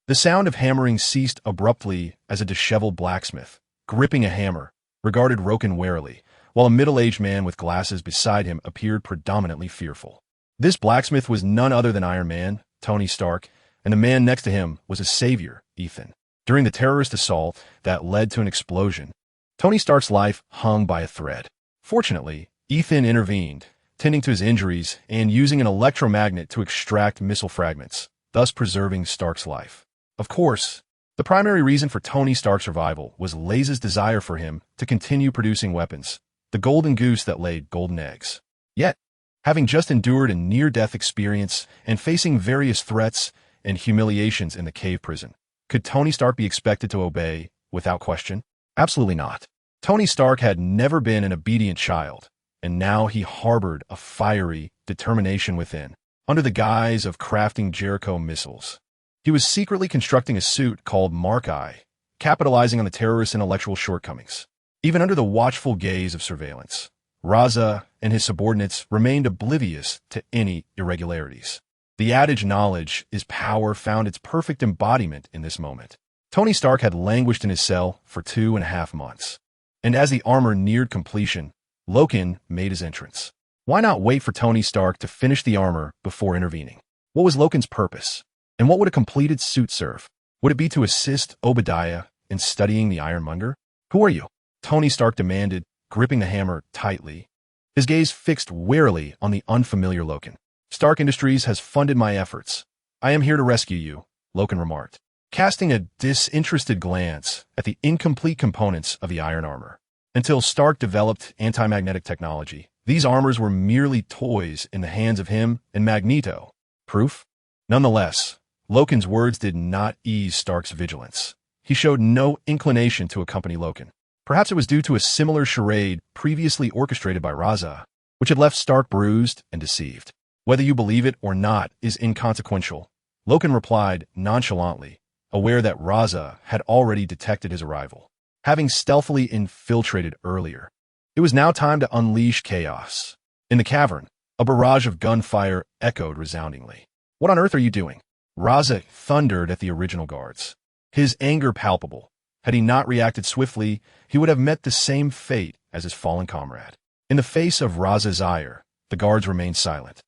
The sound of hammering ceased abruptly as a disheveled blacksmith, gripping a hammer, regarded Roken warily, while a middle-aged man with glasses beside him appeared predominantly fearful. This blacksmith was none other than Iron Man, Tony Stark, and the man next to him was his savior, Ethan. During the terrorist assault that led to an explosion, Tony Stark's life hung by a thread. Fortunately, Ethan intervened, tending to his injuries and using an electromagnet to extract missile fragments, thus preserving Stark's life. Of course, the primary reason for Tony Stark's survival was Lazar's desire for him to continue producing weapons, the golden goose that laid golden eggs. Yet, having just endured a near-death experience and facing various threats and humiliations in the cave prison, could Tony Stark be expected to obey without question? Absolutely not. Tony Stark had never been an obedient child, and now he harbored a fiery determination within, under the guise of crafting Jericho missiles. He was secretly constructing a suit called Mark I, capitalizing on the terrorist's intellectual shortcomings. Even under the watchful gaze of surveillance, Raza and his subordinates remained oblivious to any irregularities. The adage knowledge is power found its perfect embodiment in this moment. Tony Stark had languished in his cell for 2.5 months, and as the armor neared completion, Luo Kun made his entrance. Why not wait for Tony Stark to finish the armor before intervening? What was Luo Kun's purpose? And what would a completed suit serve? Would it be to assist Obadiah in studying the Ironmonger? Who are you? Tony Stark demanded, gripping the hammer tightly, his gaze fixed warily on the unfamiliar Luo Kun. Stark Industries has funded my efforts. I am here to rescue you, Luo Kun remarked, casting a disinterested glance at the incomplete components of the iron armor. Until Stark developed anti-magnetic technology, these armors were merely toys in the hands of him and Magneto. Proof? Nonetheless, Luo Kun's words did not ease Stark's vigilance. He showed no inclination to accompany Luo Kun. Perhaps it was due to a similar charade previously orchestrated by Raza, which had left Stark bruised and deceived. Whether you believe it or not is inconsequential, Luo Kun replied nonchalantly, aware that Raza had already detected his arrival, having stealthily infiltrated earlier. It was now time to unleash chaos. In the cavern, a barrage of gunfire echoed resoundingly. What on earth are you doing? Raza thundered at the original guards. his anger palpable. Had he not reacted swiftly, he would have met the same fate as his fallen comrade. In the face of Raza's ire, the guards remained silent,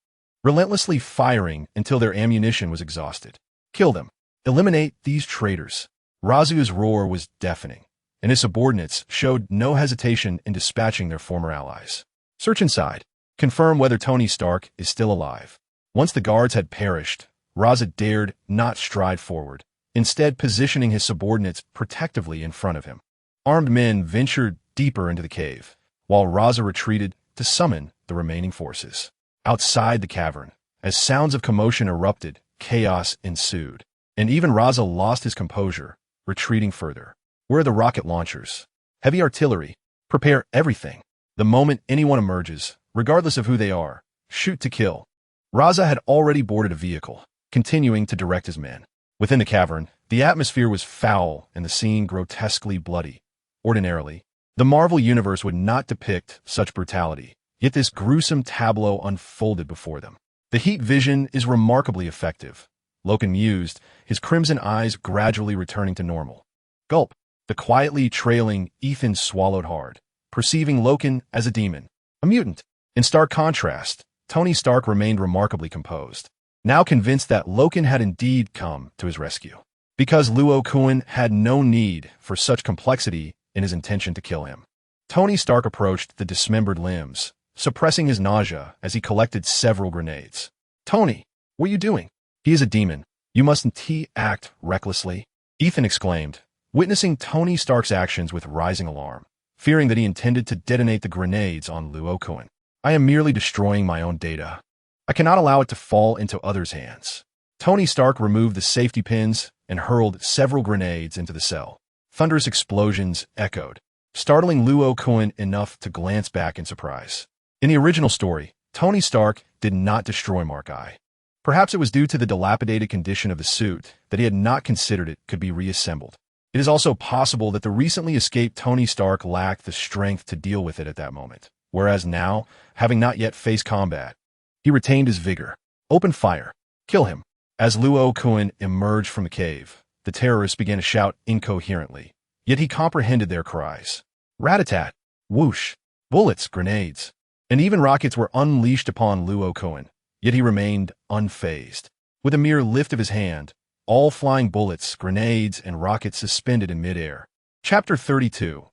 relentlessly firing until their ammunition was exhausted. Kill them. Eliminate these traitors. Razu's roar was deafening, and his subordinates showed no hesitation in dispatching their former allies. Search inside. Confirm whether Tony Stark is still alive. Once the guards had perished, Raza dared not stride forward, instead positioning his subordinates protectively in front of him. Armed men ventured deeper into the cave, while Raza retreated to summon the remaining forces. Outside the cavern, as sounds of commotion erupted, chaos ensued, and even Raza lost his composure, retreating further. Where are the rocket launchers? Heavy artillery. Prepare everything. The moment anyone emerges, regardless of who they are, shoot to kill. Raza had already boarded a vehicle, continuing to direct his men. Within the cavern, the atmosphere was foul and the scene grotesquely bloody. Ordinarily, the Marvel Universe would not depict such brutality, yet this gruesome tableau unfolded before them. The heat vision is remarkably effective. Luo Kun mused, his crimson eyes gradually returning to normal. Gulp. The quietly trailing Ethan swallowed hard, perceiving Luo Kun as a demon, a mutant. In stark contrast, Tony Stark remained remarkably composed, now convinced that Luo Kun had indeed come to his rescue. Because Luo Kun had no need for such complexity in his intention to kill him. Tony Stark approached the dismembered limbs, suppressing his nausea as he collected several grenades. Tony, what are you doing? He is a demon. You mustn't act recklessly, Ethan exclaimed, witnessing Tony Stark's actions with rising alarm, fearing that he intended to detonate the grenades on Luo Kun. I am merely destroying my own data. I cannot allow it to fall into others' hands. Tony Stark removed the safety pins and hurled several grenades into the cell. Thunderous explosions echoed, startling Luo Kun enough to glance back in surprise. In the original story, Tony Stark did not destroy Mark I. Perhaps it was due to the dilapidated condition of the suit that he had not considered it could be reassembled. It is also possible that the recently escaped Tony Stark lacked the strength to deal with it at that moment, whereas now, having not yet faced combat, he retained his vigor. Open fire. Kill him. As Luo Kun emerged from the cave, the terrorists began to shout incoherently, yet he comprehended their cries. Rat-a-tat. Whoosh. Bullets, grenades, and even rockets were unleashed upon Luo Kun, yet he remained unfazed. With a mere lift of his hand, all flying bullets, grenades, and rockets suspended in midair. Chapter 32.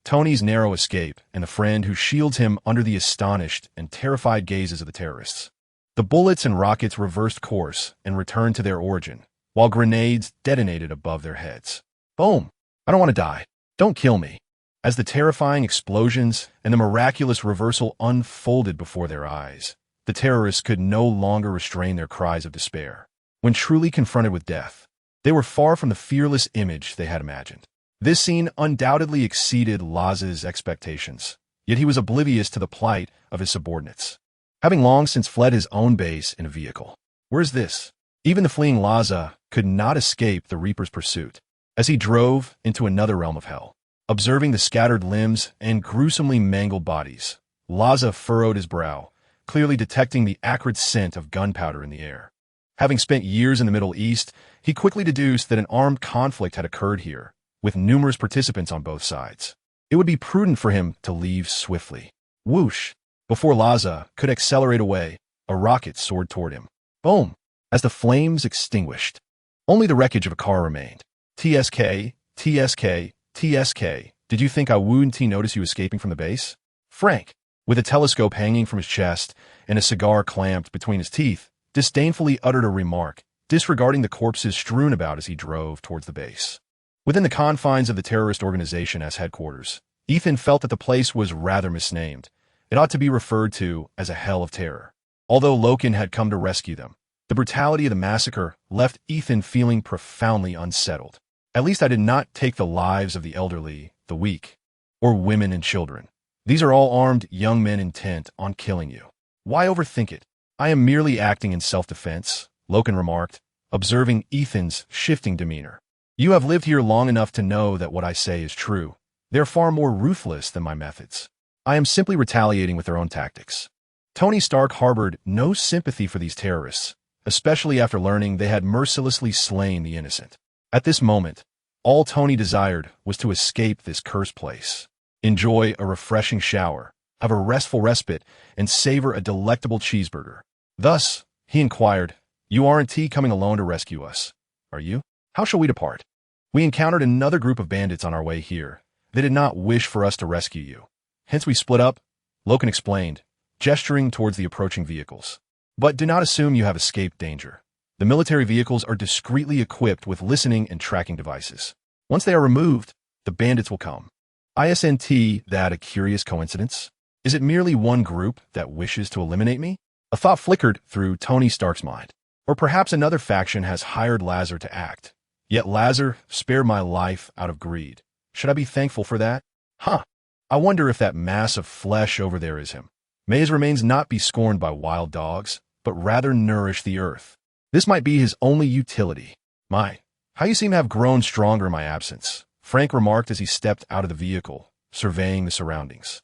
Tony's narrow escape and the friend who shields him under the astonished and terrified gazes of the terrorists. The bullets and rockets reversed course and returned to their origin, while grenades detonated above their heads. Boom! I don't want to die. Don't kill me. As the terrifying explosions and the miraculous reversal unfolded before their eyes, the terrorists could no longer restrain their cries of despair. When truly confronted with death, they were far from the fearless image they had imagined. This scene undoubtedly exceeded Laza's expectations, yet he was oblivious to the plight of his subordinates, having long since fled his own base in a vehicle. Where's this? Even the fleeing Laza could not escape the Reaper's pursuit, as he drove into another realm of hell. Observing the scattered limbs and gruesomely mangled bodies, Laza furrowed his brow, clearly detecting the acrid scent of gunpowder in the air. Having spent years in the Middle East, he quickly deduced that an armed conflict had occurred here, with numerous participants on both sides. It would be prudent for him to leave swiftly. Whoosh! Before Laza could accelerate away, a rocket soared toward him. Boom! As the flames extinguished, only the wreckage of a car remained. TSK, TSK, TSK. Did you think I wouldn't notice you escaping from the base? Frank, with a telescope hanging from his chest and a cigar clamped between his teeth, disdainfully uttered a remark, disregarding the corpses strewn about as he drove towards the base. Within the confines of the terrorist organization as headquarters, Ethan felt that the place was rather misnamed. It ought to be referred to as a hell of terror. Although Luo Kun had come to rescue them, the brutality of the massacre left Ethan feeling profoundly unsettled. At least I did not take the lives of the elderly, the weak, or women and children. These are all armed young men intent on killing you. Why overthink it? I am merely acting in self-defense, Luo Kun remarked, observing Ethan's shifting demeanor. You have lived here long enough to know that what I say is true. They're far more ruthless than my methods. I am simply retaliating with their own tactics. Tony Stark harbored no sympathy for these terrorists, especially after learning they had mercilessly slain the innocent. At this moment, All Tony desired was to escape this cursed place, enjoy a refreshing shower, have a restful respite, and savor a delectable cheeseburger. Thus, he inquired, "You aren't coming alone to rescue us, are you? How shall we depart? We encountered another group of bandits on our way here. They did not wish for us to rescue you. Hence we split up," Luo Kun explained, gesturing towards the approaching vehicles. "But do not assume you have escaped danger. The military vehicles are discreetly equipped with listening and tracking devices. Once they are removed, the bandits will come. Isn't that a curious coincidence? Is it merely one group that wishes to eliminate me?" A thought flickered through Tony Stark's mind. Or perhaps another faction has hired Lazar to act. Yet Lazar spared my life out of greed. Should I be thankful for that? I wonder if that mass of flesh over there is him. May his remains not be scorned by wild dogs, but rather nourish the earth. This might be his only utility. My, how you seem to have grown stronger in my absence, Frank remarked as he stepped out of the vehicle, surveying the surroundings.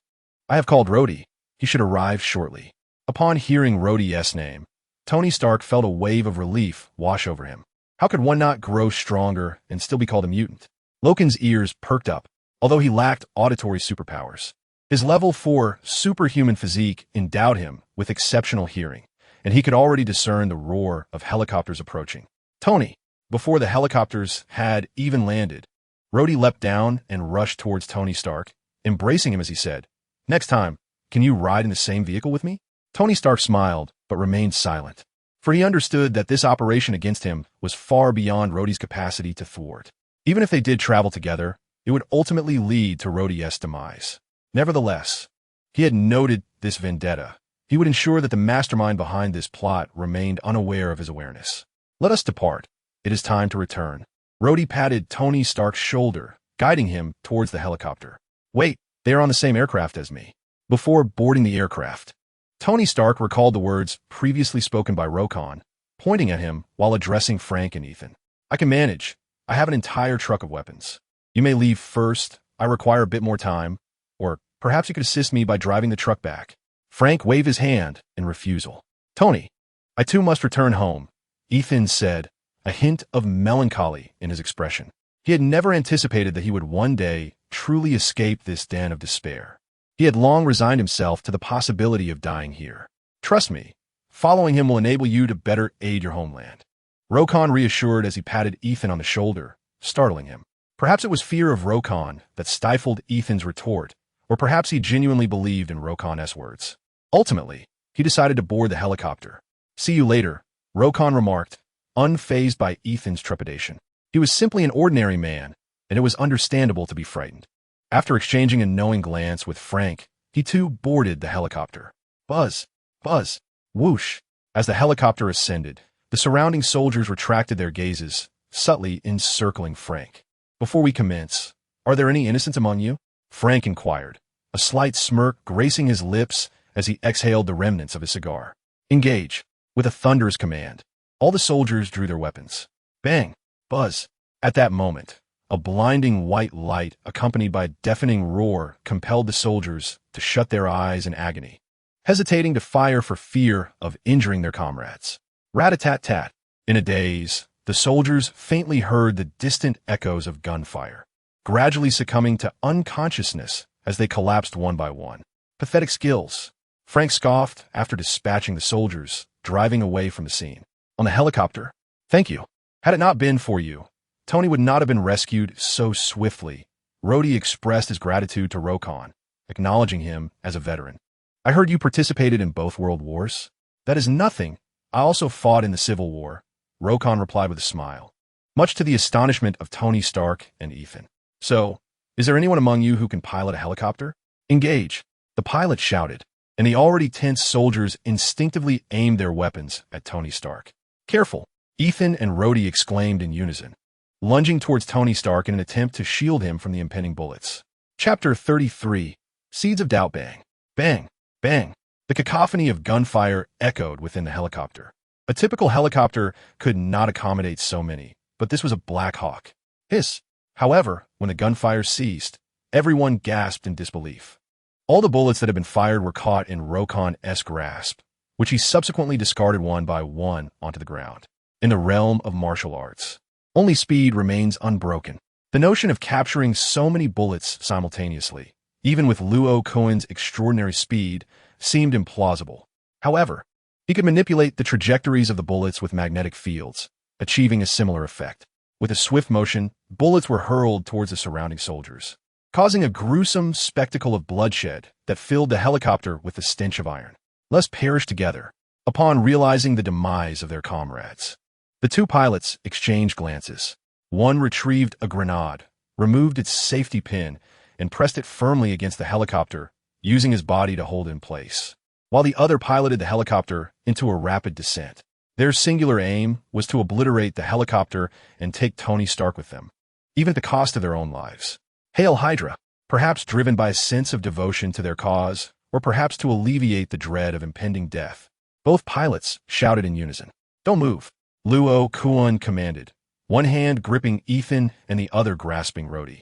"I have called Rhodey. He should arrive shortly." Upon hearing Rhodey's name, Tony Stark felt a wave of relief wash over him. How could one not grow stronger and still be called a mutant? Luo Kun's ears perked up, although he lacked auditory superpowers. His level 4 superhuman physique endowed him with exceptional hearing, and he could already discern the roar of helicopters approaching. "Tony!" Before the helicopters had even landed, Rhodey leapt down and rushed towards Tony Stark, embracing him as he said, "Next time, can you ride in the same vehicle with me?" Tony Stark smiled, but remained silent, for he understood that this operation against him was far beyond Rhodey's capacity to thwart. Even if they did travel together, it would ultimately lead to Rhodey's demise. Nevertheless, he had noted this vendetta. He would ensure that the mastermind behind this plot remained unaware of his awareness. "Let us depart. It is time to return." Rhodey patted Tony Stark's shoulder, guiding him towards the helicopter. "Wait, they are on the same aircraft as me." Before boarding the aircraft, Tony Stark recalled the words previously spoken by Luo Kun, pointing at him while addressing Frank and Ethan. "I can manage. I have an entire truck of weapons. You may leave first. I require a bit more time. Or perhaps you could assist me by driving the truck back." Frank waved his hand in refusal. "Tony, I too must return home," Ethan said, a hint of melancholy in his expression. He had never anticipated that he would one day truly escape this den of despair. He had long resigned himself to the possibility of dying here. "Trust me, following him will enable you to better aid your homeland," Luo Kun reassured as he patted Ethan on the shoulder, startling him. Perhaps it was fear of Luo Kun that stifled Ethan's retort, or perhaps he genuinely believed in Luo Kun's words. Ultimately, he decided to board the helicopter. "See you later," Luo Kun remarked, unfazed by Ethan's trepidation. He was simply an ordinary man, and it was understandable to be frightened. After exchanging a knowing glance with Frank, he too boarded the helicopter. Buzz, buzz, whoosh. As the helicopter ascended, the surrounding soldiers retracted their gazes, subtly encircling Frank. "Before we commence, are there any innocents among you?" Frank inquired, a slight smirk gracing his lips as he exhaled the remnants of his cigar. "Engage." With a thunderous command, all the soldiers drew their weapons. Bang! Buzz! At that moment, a blinding white light accompanied by a deafening roar compelled the soldiers to shut their eyes in agony, hesitating to fire for fear of injuring their comrades. Rat-a-tat-tat. In a daze, the soldiers faintly heard the distant echoes of gunfire, gradually succumbing to unconsciousness as they collapsed one by one. "Pathetic skills," Frank scoffed after dispatching the soldiers, driving away from the scene. On the helicopter, "Thank you. Had it not been for you, Tony would not have been rescued so swiftly." Rhodey expressed his gratitude to Luo Kun, acknowledging him as a veteran. "I heard you participated in both world wars." "That is nothing. I also fought in the Civil War," Luo Kun replied with a smile, much to the astonishment of Tony Stark and Ethan. "So, is there anyone among you who can pilot a helicopter?" "Engage," the pilot shouted, and the already tense soldiers instinctively aimed their weapons at Tony Stark. "Careful," Ethan and Rhodey exclaimed in unison, lunging towards Tony Stark in an attempt to shield him from the impending bullets. Chapter 33. Seeds of Doubt. Bang, bang, bang. The cacophony of gunfire echoed within the helicopter. A typical helicopter could not accommodate so many, but this was a Black Hawk. Hiss. However, when the gunfire ceased, everyone gasped in disbelief. All the bullets that had been fired were caught in Luo Kun's grasp, which he subsequently discarded one by one onto the ground. In the realm of martial arts, only speed remains unbroken. The notion of capturing so many bullets simultaneously, even with Luo Kun's extraordinary speed, seemed implausible. However, he could manipulate the trajectories of the bullets with magnetic fields, achieving a similar effect. With a swift motion, bullets were hurled towards the surrounding soldiers, causing a gruesome spectacle of bloodshed that filled the helicopter with the stench of iron. Let's perish together. Upon realizing the demise of their comrades, the two pilots exchanged glances. One retrieved a grenade, removed its safety pin, and pressed it firmly against the helicopter, using his body to hold it in place, while the other piloted the helicopter into a rapid descent. Their singular aim was to obliterate the helicopter and take Tony Stark with them, even at the cost of their own lives. Hail Hydra! Perhaps driven by a sense of devotion to their cause, or perhaps to alleviate the dread of impending death. Both pilots shouted in unison. Don't move, Luo Kun commanded, one hand gripping Ethan and the other grasping Rhodey,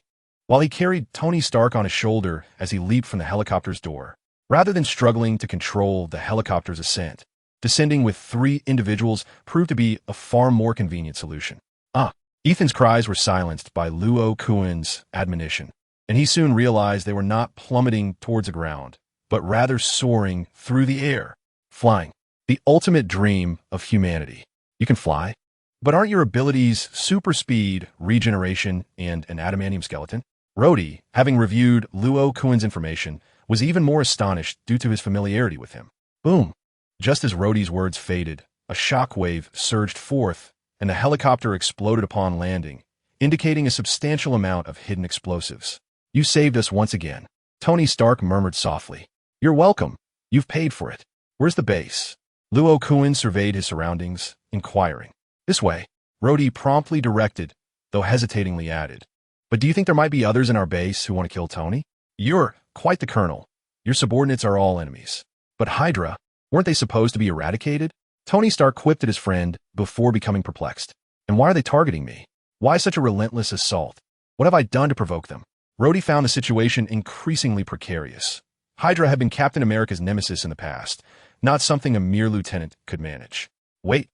while he carried Tony Stark on his shoulder as he leaped from the helicopter's door. Rather than struggling to control the helicopter's ascent, descending with 3 individuals proved to be a far more convenient solution. Ethan's cries were silenced by Luo Kun's admonition, and he soon realized they were not plummeting towards the ground, but rather soaring through the air. Flying, the ultimate dream of humanity. You can fly, but aren't your abilities super speed, regeneration, and an adamantium skeleton? Rhodey, having reviewed Luo Kun's information, was even more astonished due to his familiarity with him. Boom! Just as Rhodey's words faded, a shockwave surged forth, and the helicopter exploded upon landing, indicating a substantial amount of hidden explosives. You saved us once again, Tony Stark murmured softly. You're welcome. You've paid for it. Where's the base? Luo Kun surveyed his surroundings, inquiring. This way, Rhodey promptly directed, though hesitatingly added. But do you think there might be others in our base who want to kill Tony? You're quite the colonel. Your subordinates are all enemies. But Hydra, weren't they supposed to be eradicated? Tony Stark quipped at his friend before becoming perplexed. And why are they targeting me? Why such a relentless assault? What have I done to provoke them? Rhodey found the situation increasingly precarious. Hydra had been Captain America's nemesis in the past, not something a mere lieutenant could manage. Wait.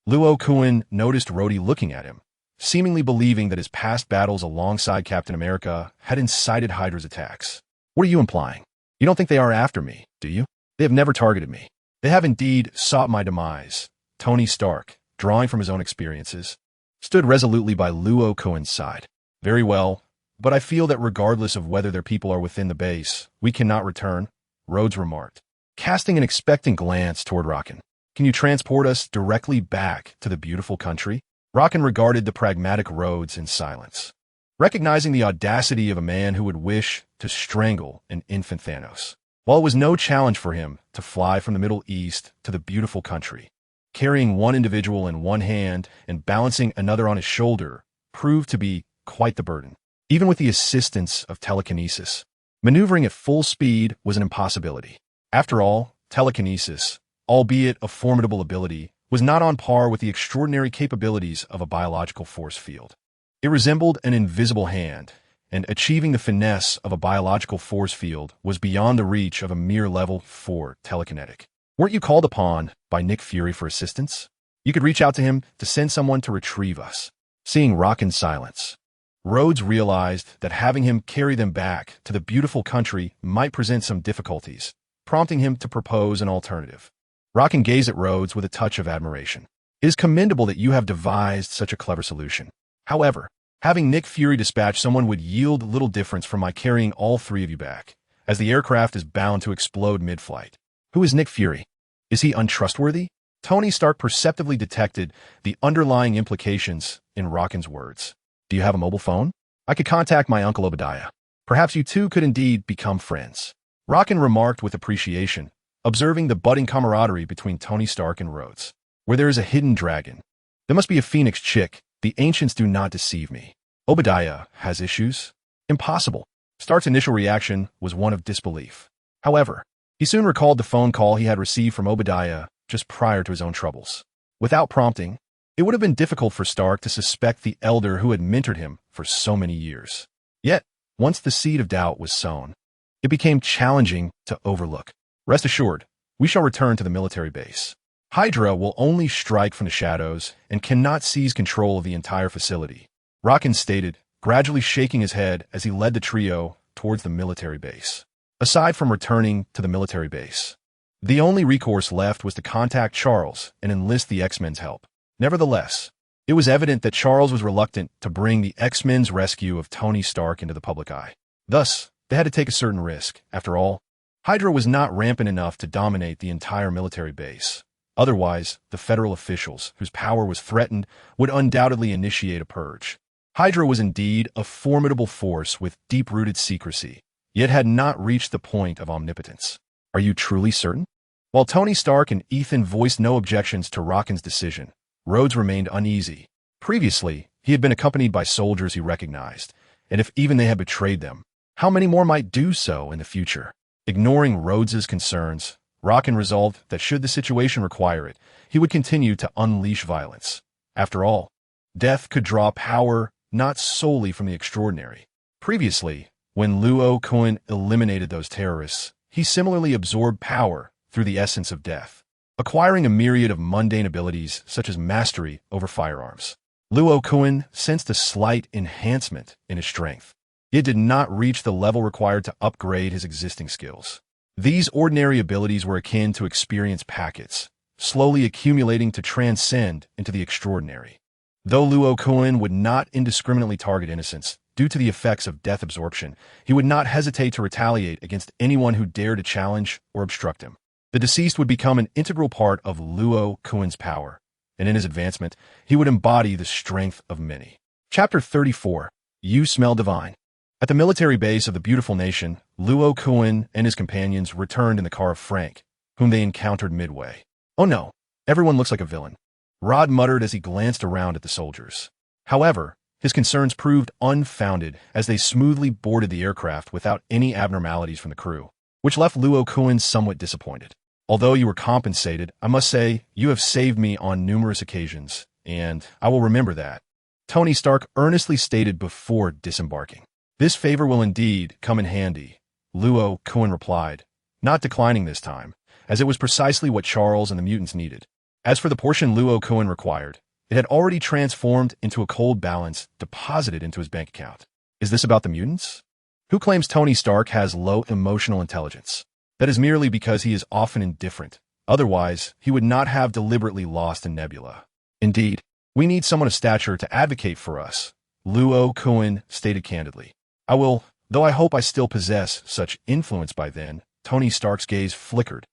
Luo Kun noticed Rhodey looking at him, seemingly believing that his past battles alongside Captain America had incited Hydra's attacks. What are you implying? You don't think they are after me, do you? They have never targeted me. They have indeed sought my demise. Tony Stark, drawing from his own experiences, stood resolutely by Luo Kun's side. Very well, but I feel that regardless of whether their people are within the base, we cannot return, Rhodes remarked, casting an expectant glance toward Rocken. Can you transport us directly back to the beautiful country? Rocken regarded the pragmatic Rhodes in silence, recognizing the audacity of a man who would wish to strangle an infant Thanos. While it was no challenge for him to fly from the Middle East to the beautiful country, carrying one individual in one hand and balancing another on his shoulder proved to be quite the burden. Even with the assistance of telekinesis, maneuvering at full speed was an impossibility. After all, telekinesis, albeit a formidable ability, was not on par with the extraordinary capabilities of a biological force field. It resembled an invisible hand, and achieving the finesse of a biological force field was beyond the reach of a mere level 4 telekinetic. Weren't you called upon by Nick Fury for assistance? You could reach out to him to send someone to retrieve us. Seeing Rocken's silence, Rhodes realized that having him carry them back to the beautiful country might present some difficulties, prompting him to propose an alternative. Rocken gazed at Rhodes with a touch of admiration. It is commendable that you have devised such a clever solution. However, having Nick Fury dispatch someone would yield little difference from my carrying all 3 of you back, as the aircraft is bound to explode mid-flight. Who is Nick Fury? Is he untrustworthy? Tony Stark perceptibly detected the underlying implications in Rocken's words. Do you have a mobile phone? I could contact my Uncle Obadiah. Perhaps you two could indeed become friends. Rocken remarked with appreciation, observing the budding camaraderie between Tony Stark and Rhodes. Where there is a hidden dragon, there must be a phoenix chick. The ancients do not deceive me. Obadiah has issues? Impossible. Stark's initial reaction was one of disbelief. However, he soon recalled the phone call he had received from Obadiah just prior to his own troubles. Without prompting, it would have been difficult for Stark to suspect the elder who had mentored him for so many years. Yet, once the seed of doubt was sown, it became challenging to overlook. Rest assured, we shall return to the military base. Hydra will only strike from the shadows and cannot seize control of the entire facility, Rocken stated, gradually shaking his head as he led the trio towards the military base. Aside from returning to the military base, the only recourse left was to contact Charles and enlist the X-Men's help. Nevertheless, it was evident that Charles was reluctant to bring the X-Men's rescue of Tony Stark into the public eye. Thus, they had to take a certain risk. After all, Hydra was not rampant enough to dominate the entire military base. Otherwise, the federal officials, whose power was threatened, would undoubtedly initiate a purge. Hydra was indeed a formidable force with deep-rooted secrecy, yet had not reached the point of omnipotence. Are you truly certain? While Tony Stark and Ethan voiced no objections to Rockin's decision, Rhodes remained uneasy. Previously, he had been accompanied by soldiers he recognized, and if even they had betrayed them, how many more might do so in the future? Ignoring Rhodes's concerns, Rockin resolved that should the situation require it, he would continue to unleash violence. After all, death could draw power not solely from the extraordinary. Previously, when Luo Kun eliminated those terrorists, he similarly absorbed power through the essence of death, acquiring a myriad of mundane abilities such as mastery over firearms. Luo Kun sensed a slight enhancement in his strength. It did not reach the level required to upgrade his existing skills. These ordinary abilities were akin to experience packets, slowly accumulating to transcend into the extraordinary. Though Luo Kun would not indiscriminately target innocents due to the effects of death absorption, he would not hesitate to retaliate against anyone who dared to challenge or obstruct him. The deceased would become an integral part of Luo Kun's power, and in his advancement, he would embody the strength of many. Chapter 34. You Smell Divine. At the military base of the beautiful nation, Luo Kun and his companions returned in the car of Frank, whom they encountered midway. Oh no, everyone looks like a villain, Rod muttered as he glanced around at the soldiers. However, his concerns proved unfounded as they smoothly boarded the aircraft without any abnormalities from the crew, which left Luo Kun somewhat disappointed. Although you were compensated, I must say you have saved me on numerous occasions, and I will remember that, Tony Stark earnestly stated before disembarking. This favor will indeed come in handy, Luo Kun replied, not declining this time, as it was precisely what Charles and the mutants needed. As for the portion Luo Kun required, it had already transformed into a cold balance deposited into his bank account. Is this about the mutants? Who claims Tony Stark has low emotional intelligence? That is merely because he is often indifferent. Otherwise, he would not have deliberately lost a nebula. Indeed, we need someone of stature to advocate for us, Luo Kun stated candidly. I will, though I hope I still possess such influence by then. Tony Stark's gaze flickered,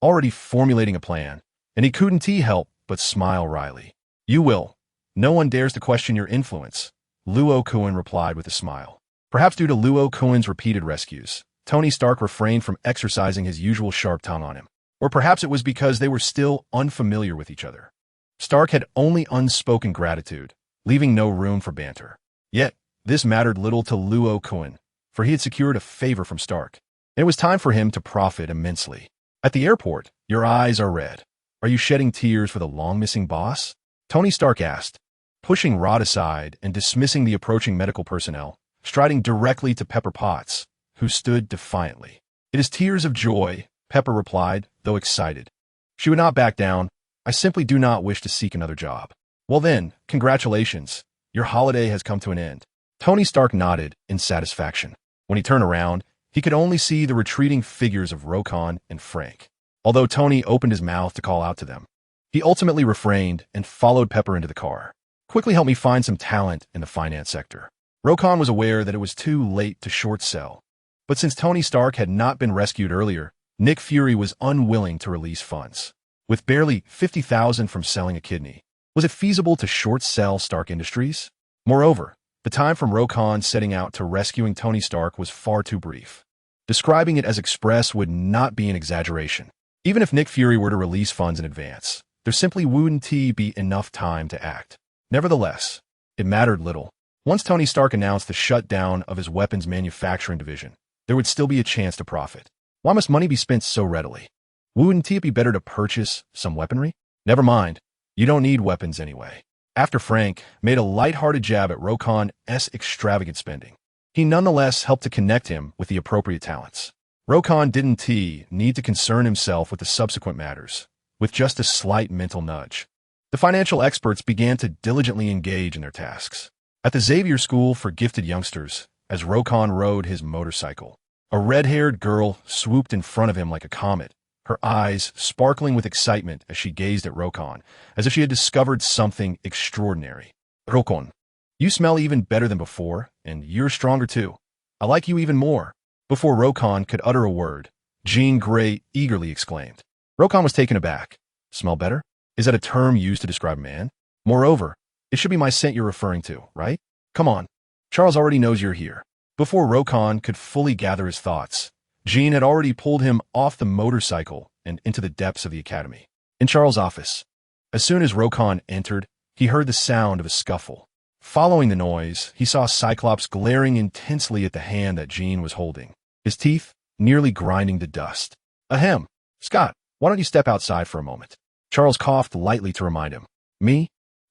already formulating a plan, and he couldn't help but smile wryly. You will. No one dares to question your influence, Luo Kun replied with a smile. Perhaps due to Luo Kun's repeated rescues, Tony Stark refrained from exercising his usual sharp tongue on him. Or perhaps it was because they were still unfamiliar with each other. Stark had only unspoken gratitude, leaving no room for banter. Yet, this mattered little to Luo Kun, for he had secured a favor from Stark, and it was time for him to profit immensely. At the airport, your eyes are red. Are you shedding tears for the long-missing boss? Tony Stark asked, pushing Rod aside and dismissing the approaching medical personnel, striding directly to Pepper Potts, who stood defiantly. It is tears of joy, Pepper replied, though excited. She would not back down. I simply do not wish to seek another job. Well then, congratulations. Your holiday has come to an end. Tony Stark nodded in satisfaction. When he turned around, he could only see the retreating figures of Rokon and Frank. Although Tony opened his mouth to call out to them, he ultimately refrained and followed Pepper into the car. Quickly help me find some talent in the finance sector. Rokon was aware that it was too late to short sell, but since Tony Stark had not been rescued earlier, Nick Fury was unwilling to release funds. With barely $50,000 from selling a kidney, was it feasible to short sell Stark Industries? Moreover, the time from Rokon setting out to rescuing Tony Stark was far too brief. Describing it as express would not be an exaggeration. Even if Nick Fury were to release funds in advance, there simply wouldn't be enough time to act. Nevertheless, it mattered little. Once Tony Stark announced the shutdown of his weapons manufacturing division, there would still be a chance to profit. Why must money be spent so readily? Wouldn't it be better to purchase some weaponry? Never mind, you don't need weapons anyway. After Frank made a light-hearted jab at Rokon's extravagant spending, he nonetheless helped to connect him with the appropriate talents. Rokon didn't need to concern himself with the subsequent matters, with just a slight mental nudge. The financial experts began to diligently engage in their tasks. At the Xavier School for Gifted Youngsters, as Rokon rode his motorcycle, a red-haired girl swooped in front of him like a comet, her eyes sparkling with excitement as she gazed at Rokon, as if she had discovered something extraordinary. Rokon, you smell even better than before, and you're stronger too. I like you even more. Before Rokon could utter a word, Jean Grey eagerly exclaimed. Rokon was taken aback. Smell better? Is that a term used to describe a man? Moreover, it should be my scent you're referring to, right? Come on. Charles already knows you're here. Before Rokon could fully gather his thoughts, Jean had already pulled him off the motorcycle and into the depths of the academy. In Charles' office, as soon as Rokon entered, he heard the sound of a scuffle. Following the noise, he saw Cyclops glaring intensely at the hand that Jean was holding, his teeth nearly grinding to dust. Ahem. Scott, why don't you step outside for a moment? Charles coughed lightly to remind him. Me?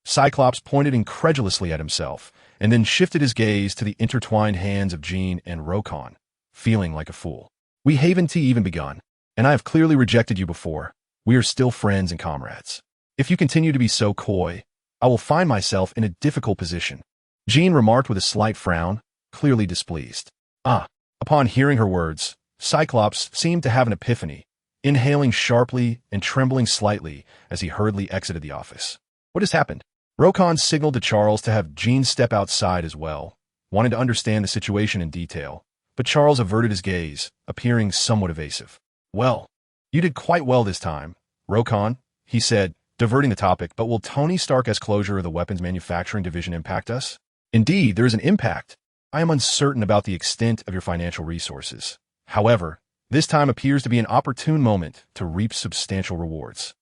Cyclops pointed incredulously at himself, and then shifted his gaze to the intertwined hands of Jean and Rokon, feeling like a fool. We haven't even begun, and I have clearly rejected you before. We are still friends and comrades. If you continue to be so coy, I will find myself in a difficult position. Jean remarked with a slight frown, clearly displeased. Upon hearing her words, Cyclops seemed to have an epiphany, inhaling sharply and trembling slightly as he hurriedly exited the office. What has happened? Rokon signaled to Charles to have Jean step outside as well, wanting to understand the situation in detail, but Charles averted his gaze, appearing somewhat evasive. Well, you did quite well this time, Rokon, he said, diverting the topic, but will Tony Stark's closure of the weapons manufacturing division impact us? Indeed, there is an impact. I am uncertain about the extent of your financial resources. However, this time appears to be an opportune moment to reap substantial rewards.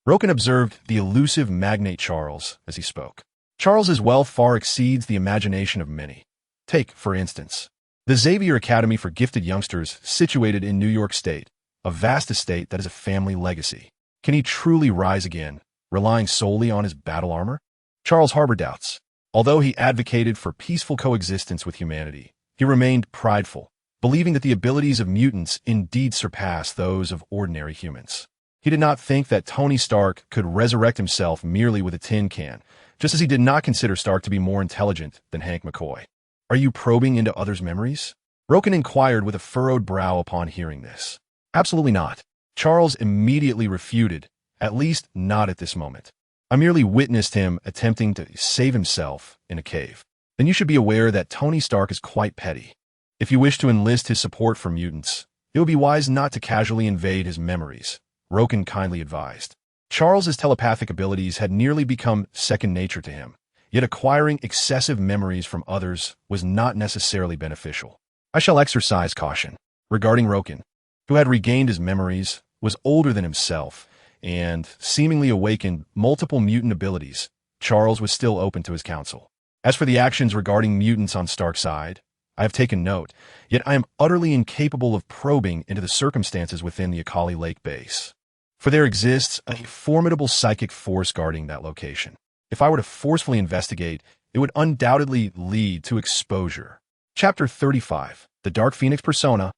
Rokon observed the elusive magnate Charles as he spoke. Charles's wealth far exceeds the imagination of many. Take, for instance, the Xavier Academy for Gifted Youngsters situated in New York State, a vast estate that is a family legacy. Can he truly rise again, relying solely on his battle armor? Charles harbored doubts. Although he advocated for peaceful coexistence with humanity, he remained prideful, believing that the abilities of mutants indeed surpass those of ordinary humans. He did not think that Tony Stark could resurrect himself merely with a tin can, just as he did not consider Stark to be more intelligent than Hank McCoy. Are you probing into others' memories? Rokon inquired with a furrowed brow upon hearing this. Absolutely not. Charles immediately refuted, at least not at this moment. I merely witnessed him attempting to save himself in a cave. Then you should be aware that Tony Stark is quite petty. If you wish to enlist his support for mutants, it would be wise not to casually invade his memories, Rokon kindly advised. Charles's telepathic abilities had nearly become second nature to him, yet acquiring excessive memories from others was not necessarily beneficial. I shall exercise caution. Regarding Rokon, who had regained his memories, was older than himself, and seemingly awakened multiple mutant abilities, Charles was still open to his counsel. As for the actions regarding mutants on Stark's side, I have taken note, yet I am utterly incapable of probing into the circumstances within the Akali Lake base. For there exists a formidable psychic force guarding that location. If I were to forcefully investigate, it would undoubtedly lead to exposure. Chapter 35, The Dark Phoenix Persona.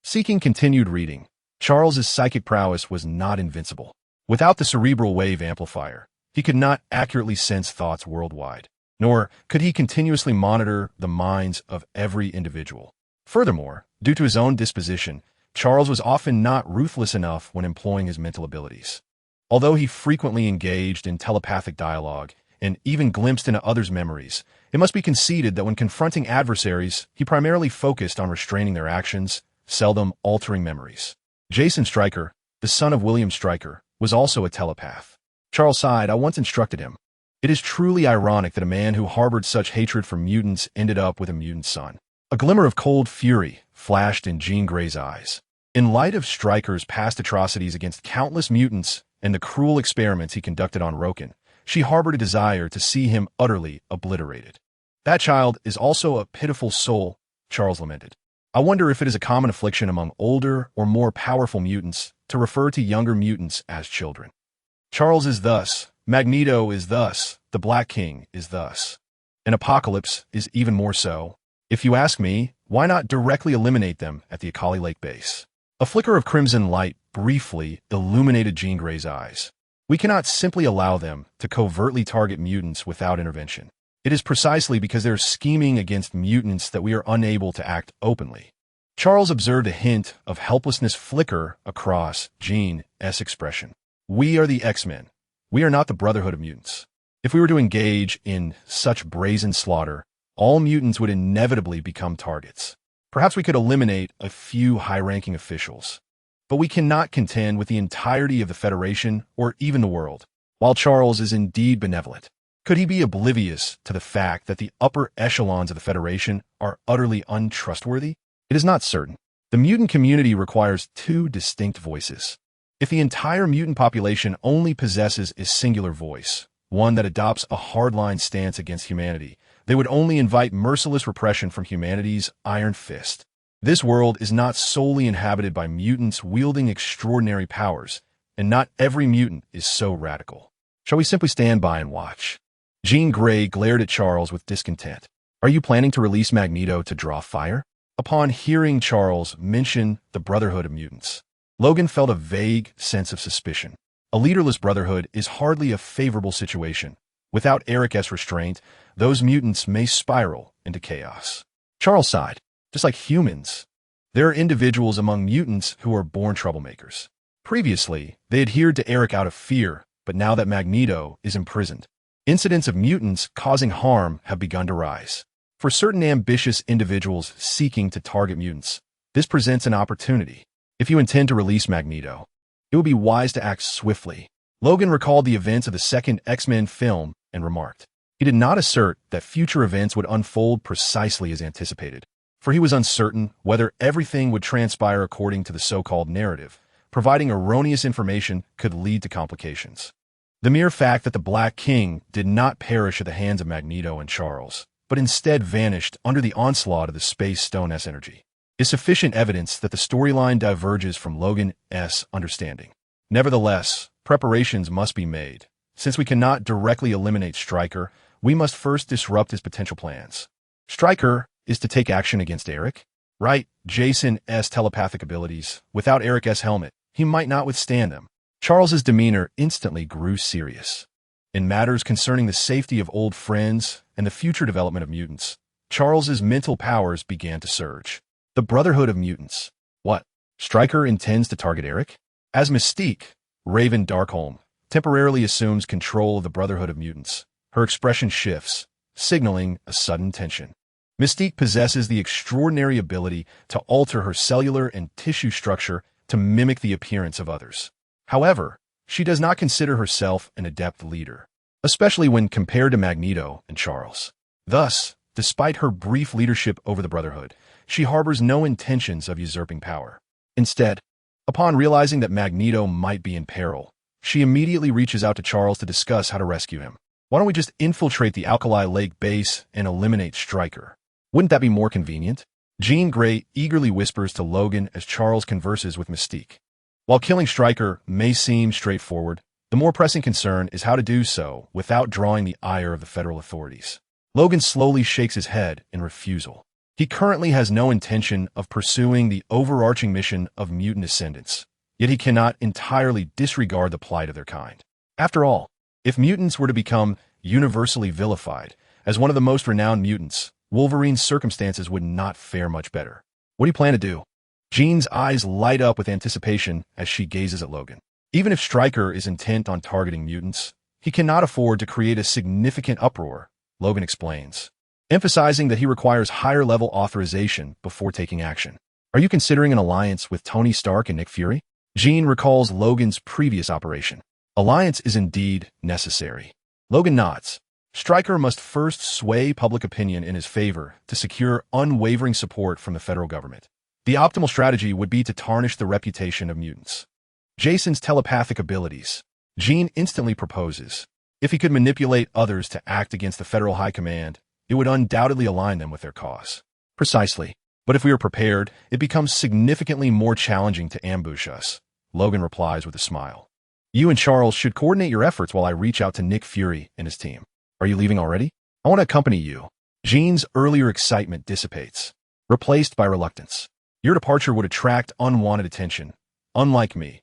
Seeking continued reading, Charles's psychic prowess was not invincible. Without the cerebral wave amplifier, he could not accurately sense thoughts worldwide, nor could he continuously monitor the minds of every individual. Furthermore, due to his own disposition, Charles was often not ruthless enough when employing his mental abilities. Although he frequently engaged in telepathic dialogue and even glimpsed into others' memories, it must be conceded that when confronting adversaries, he primarily focused on restraining their actions, seldom altering memories. Jason Stryker, the son of William Stryker, was also a telepath. Charles sighed. I once instructed him. It is truly ironic that a man who harbored such hatred for mutants ended up with a mutant son. A glimmer of cold fury flashed in Jean Grey's eyes. In light of Stryker's past atrocities against countless mutants and the cruel experiments he conducted on Rokon, she harbored a desire to see him utterly obliterated. That child is also a pitiful soul, Charles lamented. I wonder if it is a common affliction among older or more powerful mutants to refer to younger mutants as children. Charles is thus, Magneto is thus, the Black King is thus. An apocalypse is even more so. If you ask me, why not directly eliminate them at the Akali Lake base? A flicker of crimson light briefly illuminated Jean Grey's eyes. We cannot simply allow them to covertly target mutants without intervention. It is precisely because they're scheming against mutants that we are unable to act openly. Charles observed a hint of helplessness flicker across Jean's expression. We are the X-Men. We are not the Brotherhood of Mutants. If we were to engage in such brazen slaughter, all mutants would inevitably become targets. Perhaps we could eliminate a few high-ranking officials. But we cannot contend with the entirety of the Federation or even the world. While Charles is indeed benevolent, could he be oblivious to the fact that the upper echelons of the Federation are utterly untrustworthy? It is not certain. The mutant community requires two distinct voices. If the entire mutant population only possesses a singular voice, one that adopts a hardline stance against humanity, they would only invite merciless repression from humanity's iron fist. This world is not solely inhabited by mutants wielding extraordinary powers, and not every mutant is so radical. Shall we simply stand by and watch? Jean Grey glared at Charles with discontent. Are you planning to release Magneto to draw fire? Upon hearing Charles mention the Brotherhood of Mutants, Logan felt a vague sense of suspicion. A leaderless brotherhood is hardly a favorable situation. Without Eric's restraint, those mutants may spiral into chaos. Charles sighed. Just like humans, there are individuals among mutants who are born troublemakers. Previously, they adhered to Eric out of fear, but now that Magneto is imprisoned, incidents of mutants causing harm have begun to rise. For certain ambitious individuals seeking to target mutants, this presents an opportunity. If you intend to release Magneto, it would be wise to act swiftly. Logan recalled the events of the second X-Men film and remarked. He did not assert that future events would unfold precisely as anticipated, for he was uncertain whether everything would transpire according to the so-called narrative. Providing erroneous information could lead to complications. The mere fact that the Black King did not perish at the hands of Magneto and Charles, but instead vanished under the onslaught of the Space Stone's energy, is sufficient evidence that the storyline diverges from Logan's understanding. Nevertheless, preparations must be made. Since we cannot directly eliminate Stryker, we must first disrupt his potential plans. Stryker is to take action against Eric? Right, Jason's telepathic abilities. Without Eric's helmet, he might not withstand them. Charles's demeanor instantly grew serious. In matters concerning the safety of old friends and the future development of mutants, Charles's mental powers began to surge. The Brotherhood of Mutants. What? Stryker intends to target Eric? As Mystique, Raven Darkholme, temporarily assumes control of the Brotherhood of Mutants, her expression shifts, signaling a sudden tension. Mystique possesses the extraordinary ability to alter her cellular and tissue structure to mimic the appearance of others. However, she does not consider herself an adept leader, especially when compared to Magneto and Charles. Thus, despite her brief leadership over the Brotherhood, she harbors no intentions of usurping power. Instead, upon realizing that Magneto might be in peril, she immediately reaches out to Charles to discuss how to rescue him. Why don't we just infiltrate the Alkali Lake base and eliminate Stryker? Wouldn't that be more convenient? Jean Grey eagerly whispers to Logan as Charles converses with Mystique. While killing Stryker may seem straightforward, the more pressing concern is how to do so without drawing the ire of the federal authorities. Logan slowly shakes his head in refusal. He currently has no intention of pursuing the overarching mission of mutant ascendants, yet he cannot entirely disregard the plight of their kind. After all, if mutants were to become universally vilified as one of the most renowned mutants, Wolverine's circumstances would not fare much better. What do you plan to do? Jean's eyes light up with anticipation as she gazes at Logan. Even if Stryker is intent on targeting mutants, he cannot afford to create a significant uproar, Logan explains, emphasizing that he requires higher-level authorization before taking action. Are you considering an alliance with Tony Stark and Nick Fury? Jean recalls Logan's previous operation. Alliance is indeed necessary. Logan nods. Stryker must first sway public opinion in his favor to secure unwavering support from the federal government. The optimal strategy would be to tarnish the reputation of mutants. Jason's telepathic abilities. Jean instantly proposes. If he could manipulate others to act against the federal high command, it would undoubtedly align them with their cause. Precisely. But if we are prepared, it becomes significantly more challenging to ambush us. Logan replies with a smile. You and Charles should coordinate your efforts while I reach out to Nick Fury and his team. Are you leaving already? I want to accompany you. Jean's earlier excitement dissipates, replaced by reluctance. Your departure would attract unwanted attention. Unlike me,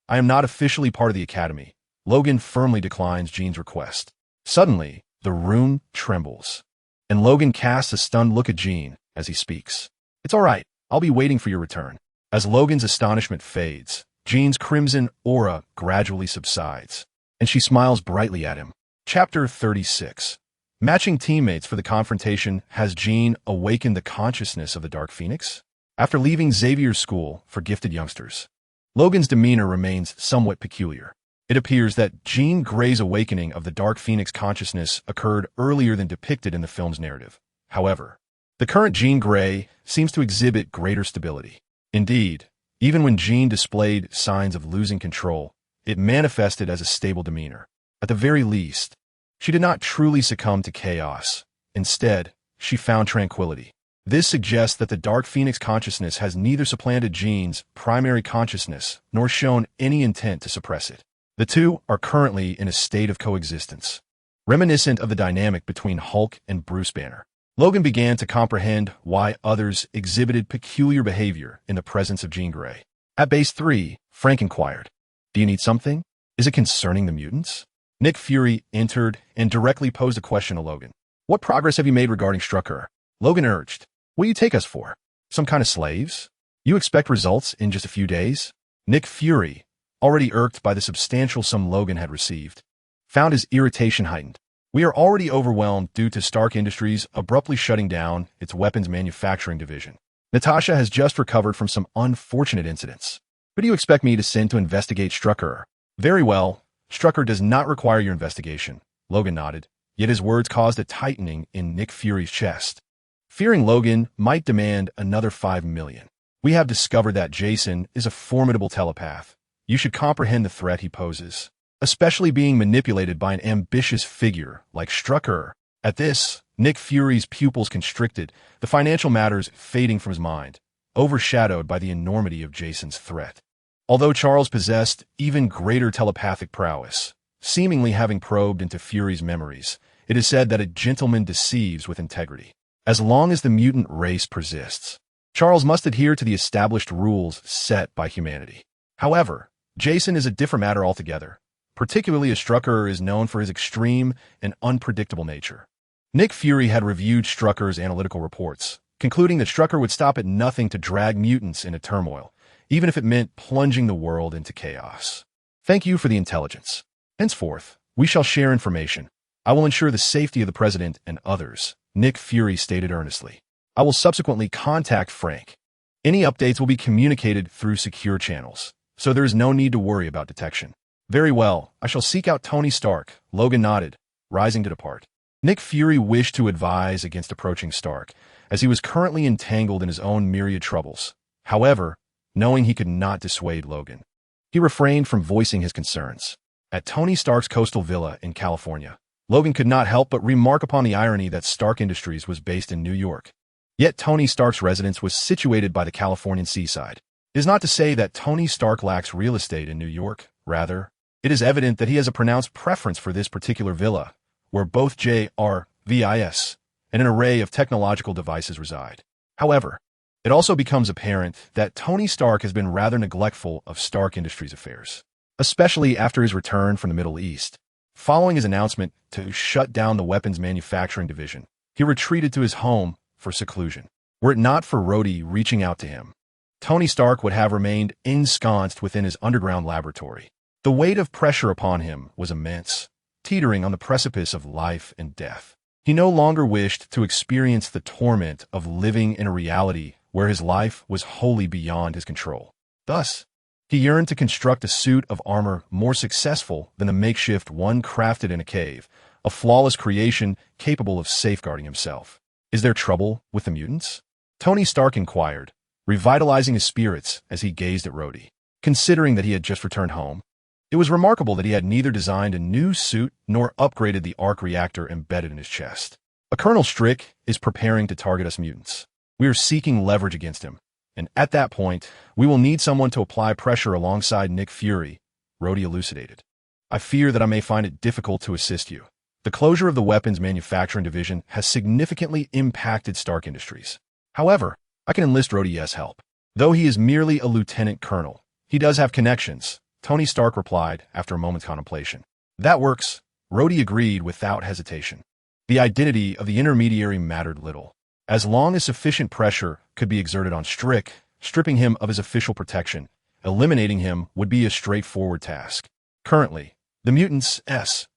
I am not officially part of the Academy. Logan firmly declines Jean's request. Suddenly, The rune trembles, and Logan casts a stunned look at Jean as he speaks. It's all right. I'll be waiting for your return. As Logan's astonishment fades, Jean's crimson aura gradually subsides, and she smiles brightly at him. Chapter 36. Matching teammates for the confrontation. Has Jean awakened the consciousness of the Dark Phoenix? After leaving Xavier's school for gifted youngsters, Logan's demeanor remains somewhat peculiar. It appears that Jean Grey's awakening of the Dark Phoenix consciousness occurred earlier than depicted in the film's narrative. However, the current Jean Grey seems to exhibit greater stability. Indeed, even when Jean displayed signs of losing control, it manifested as a stable demeanor. At the very least, she did not truly succumb to chaos. Instead, she found tranquility. This suggests that the Dark Phoenix consciousness has neither supplanted Jean's primary consciousness nor shown any intent to suppress it. The two are currently in a state of coexistence, reminiscent of the dynamic between Hulk and Bruce Banner. Logan began to comprehend why others exhibited peculiar behavior in the presence of Jean Grey. At Base 3, Frank inquired, "Do you need something? Is it concerning the mutants?" Nick Fury entered and directly posed a question to Logan. "What progress have you made regarding Strucker?" Logan urged, "What do you take us for? Some kind of slaves? You expect results in just a few days?" Nick Fury, already irked by the substantial sum Logan had received, found his irritation heightened. "We are already overwhelmed due to Stark Industries abruptly shutting down its weapons manufacturing division. Natasha has just recovered from some unfortunate incidents. Who do you expect me to send to investigate Strucker?" "Very well. Strucker does not require your investigation," Logan nodded, yet his words caused a tightening in Nick Fury's chest. Fearing Logan might demand another $5 million. "We have discovered that Jason is a formidable telepath. You should comprehend the threat he poses, especially being manipulated by an ambitious figure like Strucker." At this, Nick Fury's pupils constricted, the financial matters fading from his mind, overshadowed by the enormity of Jason's threat. Although Charles possessed even greater telepathic prowess, seemingly having probed into Fury's memories, it is said that a gentleman deceives with integrity. As long as the mutant race persists, Charles must adhere to the established rules set by humanity. However, Jason is a different matter altogether, particularly as Strucker is known for his extreme and unpredictable nature. Nick Fury had reviewed Strucker's analytical reports, concluding that Strucker would stop at nothing to drag mutants into turmoil, even if it meant plunging the world into chaos. "Thank you for the intelligence. Henceforth, we shall share information. I will ensure the safety of the President and others," Nick Fury stated earnestly. "I will subsequently contact Frank. Any updates will be communicated through secure channels, so there is no need to worry about detection." "Very well. I shall seek out Tony Stark," Logan nodded, rising to depart. Nick Fury wished to advise against approaching Stark, as he was currently entangled in his own myriad troubles. However, knowing he could not dissuade Logan, he refrained from voicing his concerns. At Tony Stark's coastal villa in California, Logan could not help but remark upon the irony that Stark Industries was based in New York. Yet Tony Stark's residence was situated by the Californian seaside. It is not to say that Tony Stark lacks real estate in New York. Rather, it is evident that he has a pronounced preference for this particular villa, where both JRVIS and an array of technological devices reside. However, it also becomes apparent that Tony Stark has been rather neglectful of Stark Industries affairs, especially after his return from the Middle East. Following his announcement to shut down the weapons manufacturing division, he retreated to his home for seclusion. Were it not for Rhodey reaching out to him, Tony Stark would have remained ensconced within his underground laboratory. The weight of pressure upon him was immense, teetering on the precipice of life and death. He no longer wished to experience the torment of living in a reality where his life was wholly beyond his control. Thus, he yearned to construct a suit of armor more successful than the makeshift one crafted in a cave, a flawless creation capable of safeguarding himself. "Is there trouble with the mutants?" Tony Stark inquired, revitalizing his spirits as he gazed at Rhodey. Considering that he had just returned home, it was remarkable that he had neither designed a new suit nor upgraded the arc reactor embedded in his chest. "A Colonel Strick is preparing to target us mutants. We are seeking leverage against him, and at that point, we will need someone to apply pressure alongside Nick Fury," Rhodey elucidated. "I fear that I may find it difficult to assist you. The closure of the weapons manufacturing division has significantly impacted Stark Industries. However, I can enlist Rhodey's help. Though he is merely a lieutenant colonel, he does have connections," Tony Stark replied after a moment's contemplation. "That works," Rhodey agreed without hesitation. The identity of the intermediary mattered little. As long as sufficient pressure could be exerted on stripping him of his official protection, eliminating him would be a straightforward task. Currently, the mutants S,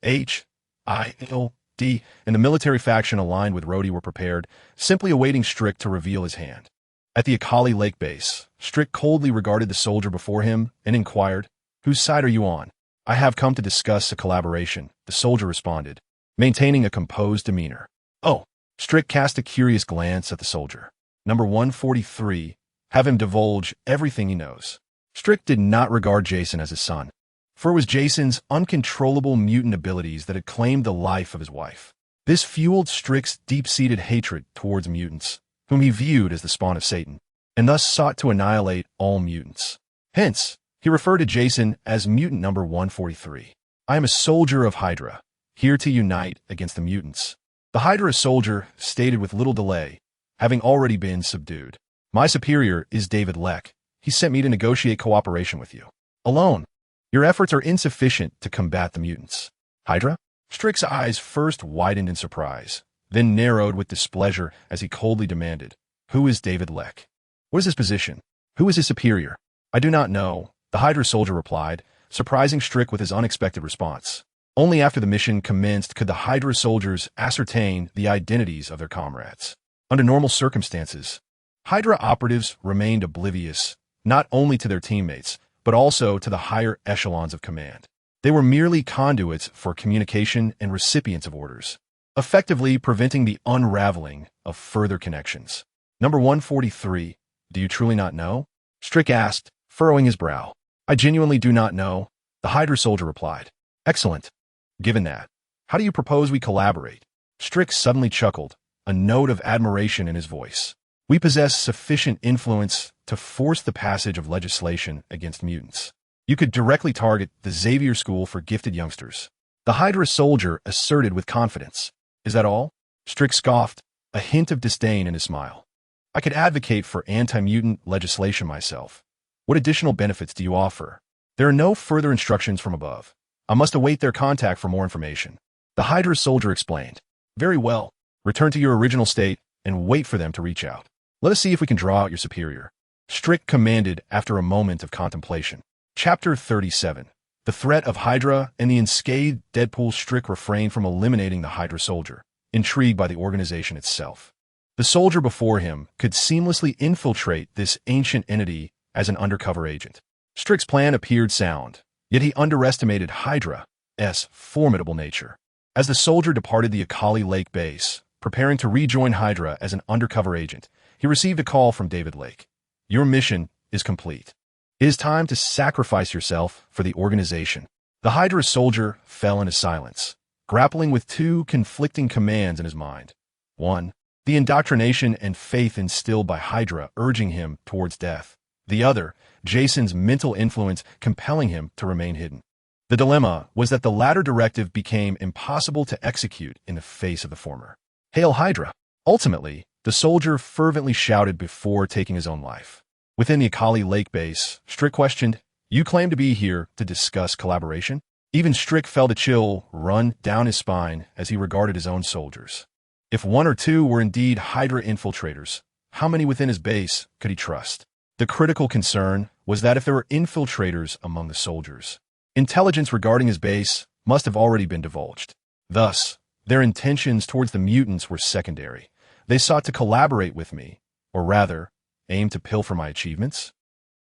H, I, L, D, and the military faction aligned with Rhodey were prepared, simply awaiting Strick to reveal his hand. At the Akali Lake base, Strick coldly regarded the soldier before him and inquired, "Whose side are you on?" "I have come to discuss a collaboration," the soldier responded, maintaining a composed demeanor. "Oh." Strick cast a curious glance at the soldier. Number 143, have him divulge everything he knows. Strick did not regard Jason as his son, for it was Jason's uncontrollable mutant abilities that had claimed the life of his wife. This fueled Strick's deep-seated hatred towards mutants, whom he viewed as the spawn of Satan, and thus sought to annihilate all mutants. Hence, he referred to Jason as mutant number 143. "I am a soldier of Hydra, here to unite against the mutants." The Hydra soldier stated with little delay, having already been subdued. "My superior is David Leck. He sent me to negotiate cooperation with you. Alone, your efforts are insufficient to combat the mutants." "Hydra?" Strick's eyes first widened in surprise, then narrowed with displeasure as he coldly demanded, "Who is David Leck? What is his position? Who is his superior?" "I do not know," the Hydra soldier replied, surprising Strick with his unexpected response. Only after the mission commenced could the Hydra soldiers ascertain the identities of their comrades. Under normal circumstances, Hydra operatives remained oblivious not only to their teammates, but also to the higher echelons of command. They were merely conduits for communication and recipients of orders, effectively preventing the unraveling of further connections. "Number 143, do you truly not know?" Strick asked, furrowing his brow. "I genuinely do not know," the Hydra soldier replied. "Excellent. Given that, how do you propose we collaborate?" Strick suddenly chuckled, a note of admiration in his voice. "We possess sufficient influence to force the passage of legislation against mutants. You could directly target the Xavier School for Gifted Youngsters," the Hydra soldier asserted with confidence. "Is that all?" Strick scoffed, a hint of disdain in his smile. "I could advocate for anti-mutant legislation myself. What additional benefits do you offer?" "There are no further instructions from above. I must await their contact for more information," the Hydra soldier explained. "Very well. Return to your original state and wait for them to reach out. Let us see if we can draw out your superior," Strick commanded after a moment of contemplation. Chapter 37. The threat of Hydra and the unscathed Deadpool. Strick refrained from eliminating the Hydra soldier, intrigued by the organization itself. The soldier before him could seamlessly infiltrate this ancient entity as an undercover agent. Strick's plan appeared sound, yet he underestimated Hydra's formidable nature. As the soldier departed the Akali Lake base, preparing to rejoin Hydra as an undercover agent, he received a call from David Lake. "Your mission is complete. It is time to sacrifice yourself for the organization." The Hydra soldier fell into silence, grappling with two conflicting commands in his mind. One, the indoctrination and faith instilled by Hydra urging him towards death. The other, Jason's mental influence compelling him to remain hidden. The dilemma was that the latter directive became impossible to execute in the face of the former. "Hail Hydra!" Ultimately, the soldier fervently shouted before taking his own life. Within the Akali Lake base, Strick questioned, "You claim to be here to discuss collaboration?" Even Strick felt a chill run down his spine as he regarded his own soldiers. If one or two were indeed Hydra infiltrators, how many within his base could he trust? The critical concern was that if there were infiltrators among the soldiers, intelligence regarding his base must have already been divulged. Thus, their intentions towards the mutants were secondary. They sought to collaborate with me, or rather, aim to pilfer my achievements.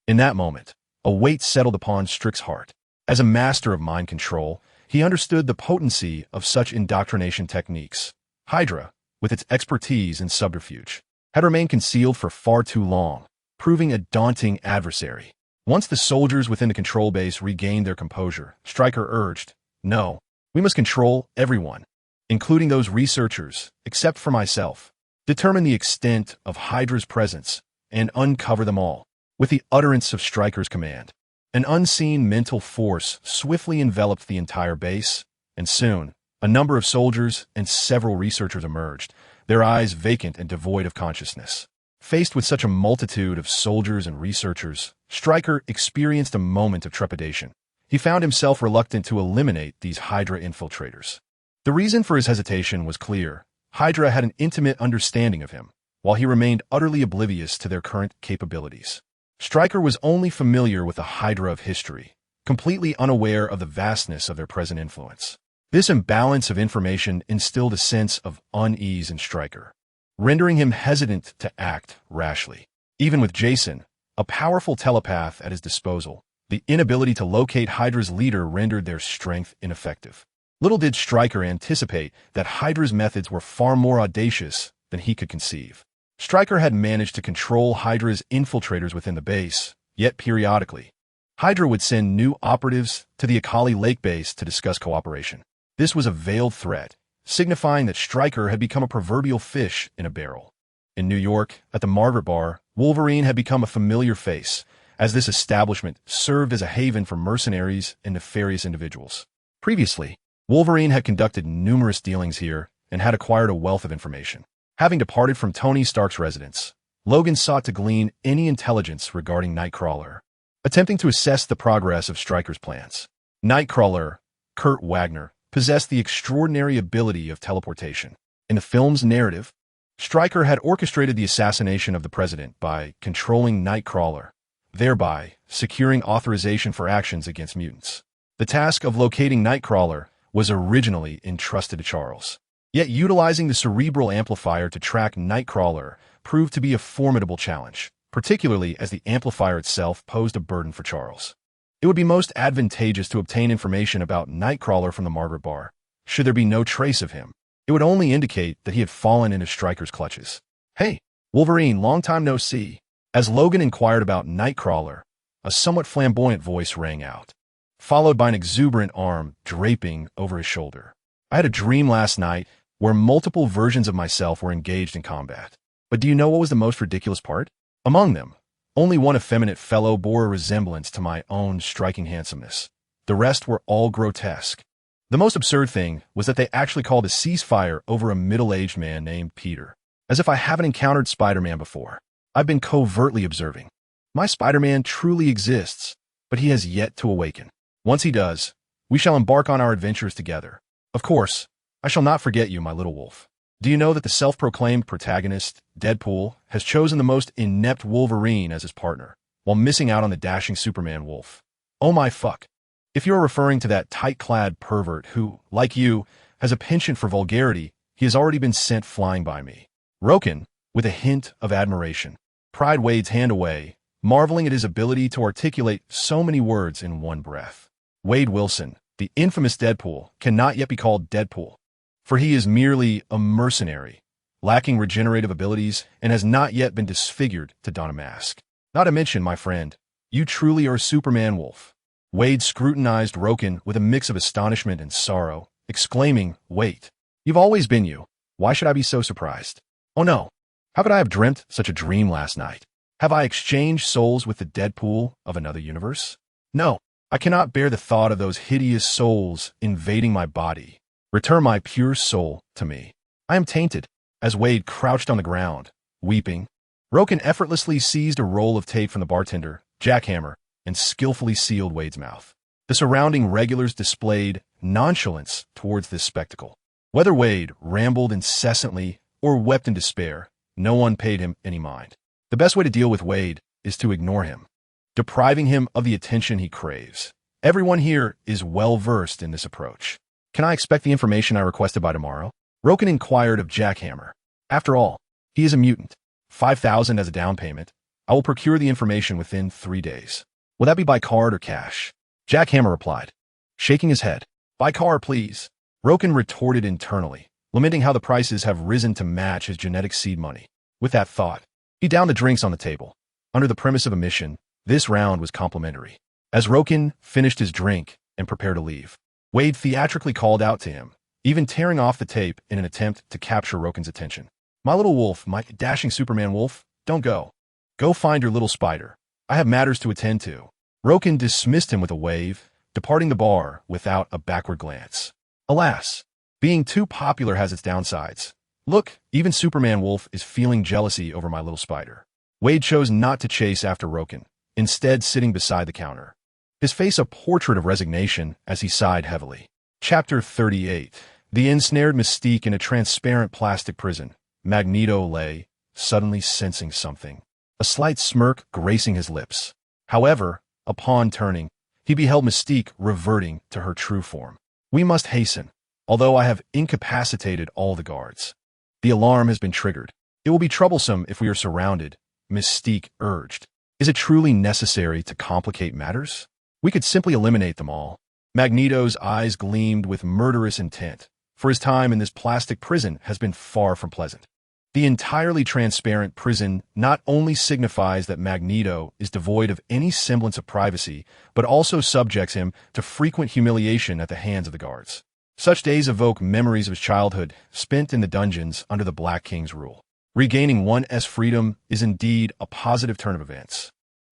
In that moment, a weight settled upon Strick's heart. As a master of mind control, he understood the potency of such indoctrination techniques. Hydra, with its expertise in subterfuge, had remained concealed for far too long, proving a daunting adversary. Once the soldiers within the control base regained their composure, Stryker urged, "No, we must control everyone, including those researchers, except for myself. Determine the extent of Hydra's presence and uncover them all." With the utterance of Stryker's command, an unseen mental force swiftly enveloped the entire base, and soon, a number of soldiers and several researchers emerged, their eyes vacant and devoid of consciousness. Faced with such a multitude of soldiers and researchers, Stryker experienced a moment of trepidation. He found himself reluctant to eliminate these Hydra infiltrators. The reason for his hesitation was clear. Hydra had an intimate understanding of him, while he remained utterly oblivious to their current capabilities. Stryker was only familiar with the Hydra of history, completely unaware of the vastness of their present influence. This imbalance of information instilled a sense of unease in Stryker, rendering him hesitant to act rashly. Even with Jason, a powerful telepath at his disposal, the inability to locate Hydra's leader rendered their strength ineffective. Little did Stryker anticipate that Hydra's methods were far more audacious than he could conceive. Stryker had managed to control Hydra's infiltrators within the base, yet periodically, Hydra would send new operatives to the Akali Lake base to discuss cooperation. This was a veiled threat, signifying that Stryker had become a proverbial fish in a barrel. In New York, at the Margaret Bar, Wolverine had become a familiar face, as this establishment served as a haven for mercenaries and nefarious individuals. Previously, Wolverine had conducted numerous dealings here and had acquired a wealth of information. Having departed from Tony Stark's residence, Logan sought to glean any intelligence regarding Nightcrawler, attempting to assess the progress of Stryker's plans. Nightcrawler, Kurt Wagner, possessed the extraordinary ability of teleportation. In the film's narrative, Stryker had orchestrated the assassination of the president by controlling Nightcrawler, thereby securing authorization for actions against mutants. The task of locating Nightcrawler was originally entrusted to Charles. Yet utilizing the cerebral amplifier to track Nightcrawler proved to be a formidable challenge, particularly as the amplifier itself posed a burden for Charles. It would be most advantageous to obtain information about Nightcrawler from the Margaret Bar. Should there be no trace of him, it would only indicate that he had fallen into Stryker's clutches. "Hey, Wolverine, long time no see." As Logan inquired about Nightcrawler, a somewhat flamboyant voice rang out, followed by an exuberant arm draping over his shoulder. "I had a dream last night where multiple versions of myself were engaged in combat. But do you know what was the most ridiculous part? Among them, only one effeminate fellow bore a resemblance to my own striking handsomeness. The rest were all grotesque. The most absurd thing was that they actually called a ceasefire over a middle-aged man named Peter. As if I haven't encountered Spider-Man before. I've been covertly observing. My Spider-Man truly exists, but he has yet to awaken. Once he does, we shall embark on our adventures together. Of course, I shall not forget you, my little wolf. Do you know that the self-proclaimed protagonist, Deadpool, has chosen the most inept Wolverine as his partner, while missing out on the dashing Superman wolf? Oh my fuck. If you're referring to that tight-clad pervert who, like you, has a penchant for vulgarity, he has already been sent flying by me." Roken, with a hint of admiration, pried Wade's hand away, marveling at his ability to articulate so many words in one breath. Wade Wilson, the infamous Deadpool, cannot yet be called Deadpool, for he is merely a mercenary, lacking regenerative abilities and has not yet been disfigured to don a mask. Not to mention, my friend, you truly are a Superman wolf. Wade scrutinized Roken with a mix of astonishment and sorrow, exclaiming, "Wait, you've always been you. Why should I be so surprised? Oh no, how could I have dreamt such a dream last night? Have I exchanged souls with the Deadpool of another universe? No, I cannot bear the thought of those hideous souls invading my body. Return my pure soul to me. I am tainted." As Wade crouched on the ground, weeping, Roken effortlessly seized a roll of tape from the bartender, jackhammer, and skillfully sealed Wade's mouth. The surrounding regulars displayed nonchalance towards this spectacle. Whether Wade rambled incessantly or wept in despair, no one paid him any mind. The best way to deal with Wade is to ignore him, depriving him of the attention he craves. Everyone here is well-versed in this approach. "Can I expect the information I requested by tomorrow?" Roken inquired of Jackhammer. "After all, he is a mutant. 5,000 as a down payment. I will procure the information within 3 days. Will that be by card or cash?" Jackhammer replied, shaking his head. "By car, please." Roken retorted internally, lamenting how the prices have risen to match his genetic seed money. With that thought, he downed the drinks on the table. Under the premise of a mission, this round was complimentary. As Roken finished his drink and prepared to leave, Wade theatrically called out to him, even tearing off the tape in an attempt to capture Roken's attention. "My little wolf, my dashing Superman wolf, don't go. Go find your little spider. I have matters to attend to." Roken dismissed him with a wave, departing the bar without a backward glance. Alas, being too popular has its downsides. Look, even Superman Wolf is feeling jealousy over my little spider. Wade chose not to chase after Roken, instead sitting beside the counter, his face a portrait of resignation as he sighed heavily. Chapter 38. The ensnared Mystique in a transparent plastic prison, Magneto lay, suddenly sensing something, a slight smirk gracing his lips. However, upon turning, he beheld Mystique reverting to her true form. We must hasten, although I have incapacitated all the guards. The alarm has been triggered. It will be troublesome if we are surrounded, Mystique urged. Is it truly necessary to complicate matters? We could simply eliminate them all. Magneto's eyes gleamed with murderous intent, for his time in this plastic prison has been far from pleasant. The entirely transparent prison not only signifies that Magneto is devoid of any semblance of privacy, but also subjects him to frequent humiliation at the hands of the guards. Such days evoke memories of his childhood, spent in the dungeons under the Black King's rule. Regaining one's freedom is indeed a positive turn of events.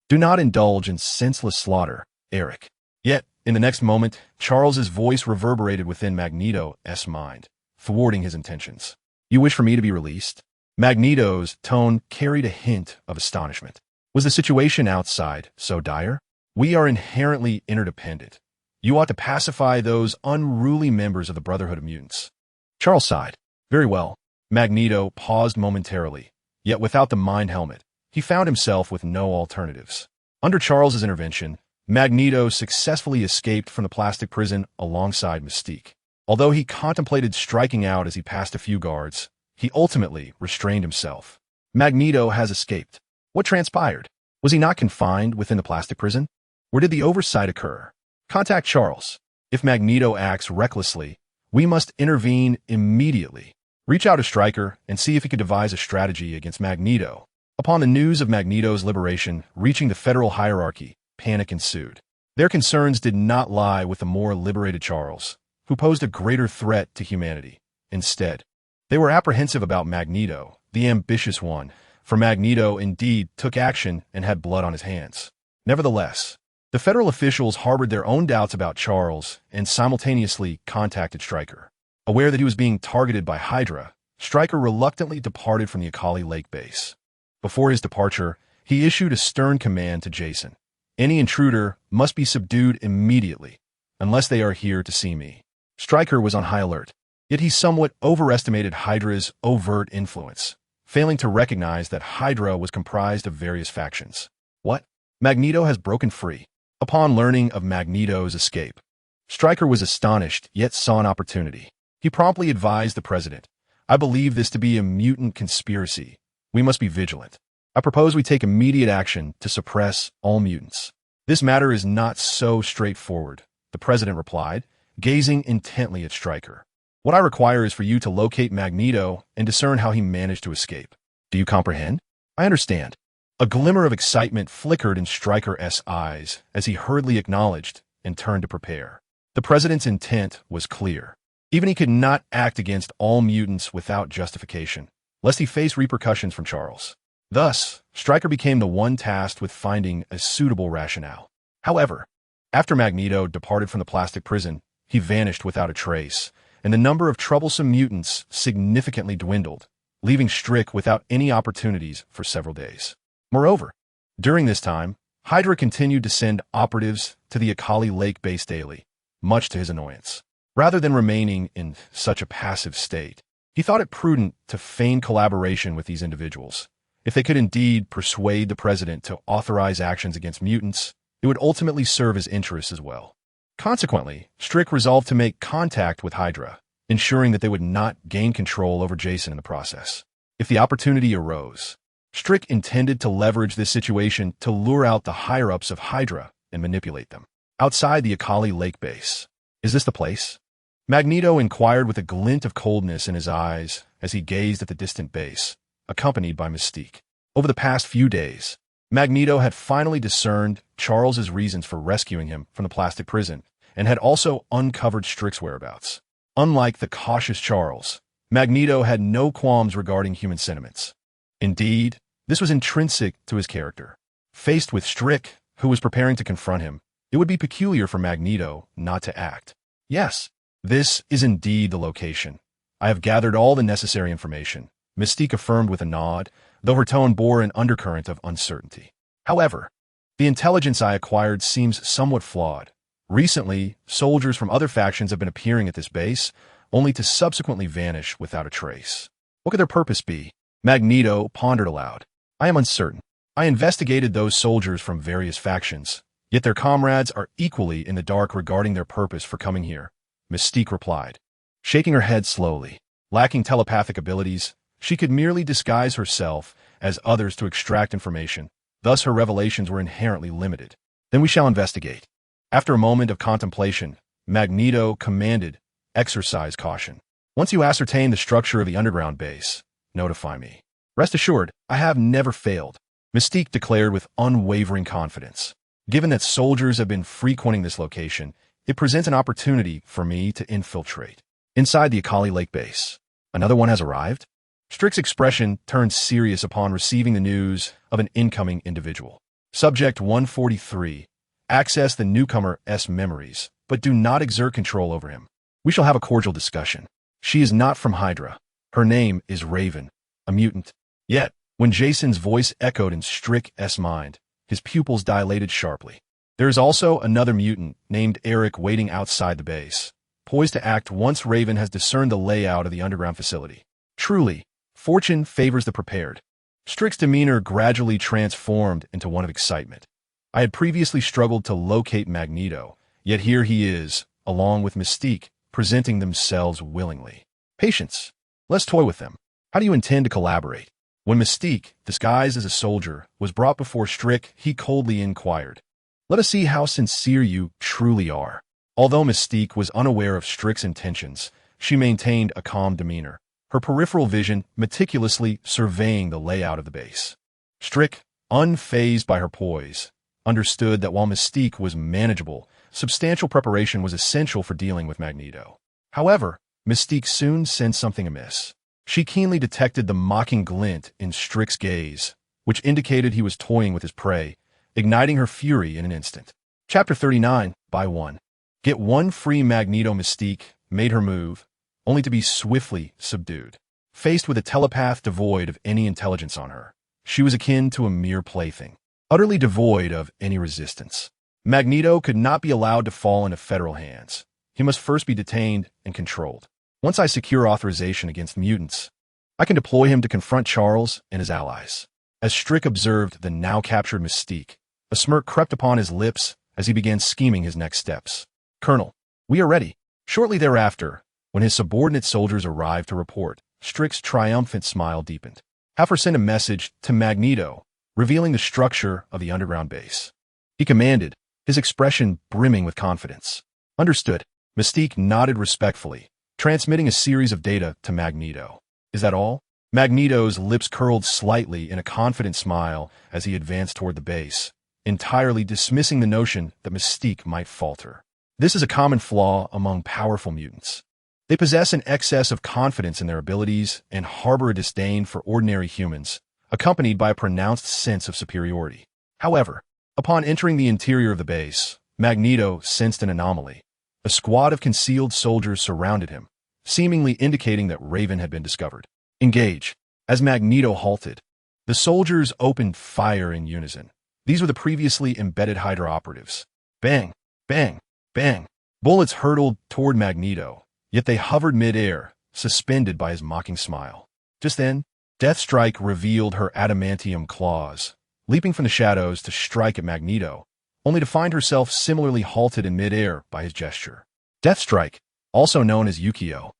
Do not indulge in senseless slaughter, Eric. Yet, in the next moment, Charles's voice reverberated within Magneto's mind, thwarting his intentions. You wish for me to be released? Magneto's tone carried a hint of astonishment. Was the situation outside so dire? We are inherently interdependent. You ought to pacify those unruly members of the Brotherhood of Mutants. Charles sighed. Very well. Magneto paused momentarily, yet without the mind helmet, he found himself with no alternatives. Under Charles's intervention, Magneto successfully escaped from the plastic prison alongside Mystique. Although he contemplated striking out as he passed a few guards, he ultimately restrained himself. Magneto has escaped. What transpired? Was he not confined within the plastic prison? Where did the oversight occur? Contact Charles. If Magneto acts recklessly, we must intervene immediately. Reach out to Stryker and see if he could devise a strategy against Magneto. Upon the news of Magneto's liberation reaching the federal hierarchy, panic ensued. Their concerns did not lie with the more liberated Charles, who posed a greater threat to humanity. Instead, they were apprehensive about Magneto, the ambitious one, for Magneto indeed took action and had blood on his hands. Nevertheless, the federal officials harbored their own doubts about Charles and simultaneously contacted Stryker. Aware that he was being targeted by Hydra, Stryker reluctantly departed from the Akali Lake base. Before his departure, he issued a stern command to Jason. Any intruder must be subdued immediately, unless they are here to see me. Stryker was on high alert, yet he somewhat overestimated Hydra's overt influence, failing to recognize that Hydra was comprised of various factions. What? Magneto has broken free. Upon learning of Magneto's escape, Stryker was astonished, yet saw an opportunity. He promptly advised the president, I believe this to be a mutant conspiracy. We must be vigilant. I propose we take immediate action to suppress all mutants. This matter is not so straightforward, the president replied, gazing intently at Stryker. What I require is for you to locate Magneto and discern how he managed to escape. Do you comprehend? I understand. A glimmer of excitement flickered in Stryker's eyes as he hurriedly acknowledged and turned to prepare. The president's intent was clear. Even he could not act against all mutants without justification, lest he face repercussions from Charles. Thus, Stryker became the one tasked with finding a suitable rationale. However, after Magneto departed from the plastic prison, he vanished without a trace, and the number of troublesome mutants significantly dwindled, leaving Strick without any opportunities for several days. Moreover, during this time, Hydra continued to send operatives to the Akali Lake base daily, much to his annoyance. Rather than remaining in such a passive state, he thought it prudent to feign collaboration with these individuals. If they could indeed persuade the president to authorize actions against mutants, it would ultimately serve his interests as well. Consequently, Strick resolved to make contact with Hydra, ensuring that they would not gain control over Jason in the process. If the opportunity arose, Strick intended to leverage this situation to lure out the higher-ups of Hydra and manipulate them. Outside the Akali Lake base. Is this the place? Magneto inquired with a glint of coldness in his eyes as he gazed at the distant base, accompanied by Mystique. Over the past few days, Magneto had finally discerned Charles's reasons for rescuing him from the plastic prison and had also uncovered Strick's whereabouts. Unlike the cautious Charles, Magneto had no qualms regarding human sentiments. Indeed, this was intrinsic to his character. Faced with Strick, who was preparing to confront him, it would be peculiar for Magneto not to act. Yes, this is indeed the location. I have gathered all the necessary information, Mystique affirmed with a nod, though her tone bore an undercurrent of uncertainty. However, the intelligence I acquired seems somewhat flawed. Recently, soldiers from other factions have been appearing at this base, only to subsequently vanish without a trace. What could their purpose be? Magneto pondered aloud. I am uncertain. I investigated those soldiers from various factions, yet their comrades are equally in the dark regarding their purpose for coming here, Mystique replied, shaking her head slowly. Lacking telepathic abilities, she could merely disguise herself as others to extract information. Thus, her revelations were inherently limited. Then we shall investigate. After a moment of contemplation, Magneto commanded, exercise caution. Once you ascertain the structure of the underground base, notify me. Rest assured, I have never failed, Mystique declared with unwavering confidence. Given that soldiers have been frequenting this location, it presents an opportunity for me to infiltrate. Inside the Akali Lake base, another one has arrived? Strick's expression turned serious upon receiving the news of an incoming individual. Subject 143. Access the newcomer's memories, but do not exert control over him. We shall have a cordial discussion. She is not from Hydra. Her name is Raven, a mutant. Yet, when Jason's voice echoed in Strick's mind, his pupils dilated sharply. There is also another mutant named Eric waiting outside the base, poised to act once Raven has discerned the layout of the underground facility. Truly, fortune favors the prepared. Strick's demeanor gradually transformed into one of excitement. I had previously struggled to locate Magneto, yet here he is, along with Mystique, presenting themselves willingly. Patience. Let's toy with them. How do you intend to collaborate? When Mystique, disguised as a soldier, was brought before Strick, he coldly inquired, let us see how sincere you truly are. Although Mystique was unaware of Strick's intentions, she maintained a calm demeanor, her peripheral vision meticulously surveying the layout of the base. Strick, unfazed by her poise, understood that while Mystique was manageable, substantial preparation was essential for dealing with Magneto. However, Mystique soon sensed something amiss. She keenly detected the mocking glint in Strick's gaze, which indicated he was toying with his prey, igniting her fury in an instant. Chapter 39, by 1. Get one free. Magneto. Mystique made her move, only to be swiftly subdued. Faced with a telepath devoid of any intelligence on her, she was akin to a mere plaything, utterly devoid of any resistance. Magneto could not be allowed to fall into federal hands. He must first be detained and controlled. Once I secure authorization against mutants, I can deploy him to confront Charles and his allies. As Strick observed the now captured Mystique, a smirk crept upon his lips as he began scheming his next steps. Colonel, we are ready. Shortly thereafter, when his subordinate soldiers arrived to report, Strick's triumphant smile deepened. Have her send a message to Magneto, revealing the structure of the underground base. He commanded, his expression brimming with confidence. Understood. Mystique nodded respectfully, transmitting a series of data to Magneto. Is that all? Magneto's lips curled slightly in a confident smile as he advanced toward the base, entirely dismissing the notion that Mystique might falter. This is a common flaw among powerful mutants. They possess an excess of confidence in their abilities and harbor a disdain for ordinary humans, accompanied by a pronounced sense of superiority. However, upon entering the interior of the base, Magneto sensed an anomaly. A squad of concealed soldiers surrounded him, seemingly indicating that Raven had been discovered. Engage. As Magneto halted, the soldiers opened fire in unison. These were the previously embedded Hydra operatives. Bang, bang, bang. Bullets hurtled toward Magneto, yet they hovered mid-air, suspended by his mocking smile. Just then, Deathstrike revealed her adamantium claws, leaping from the shadows to strike at Magneto, only to find herself similarly halted in mid-air by his gesture. Deathstrike, also known as Yukio,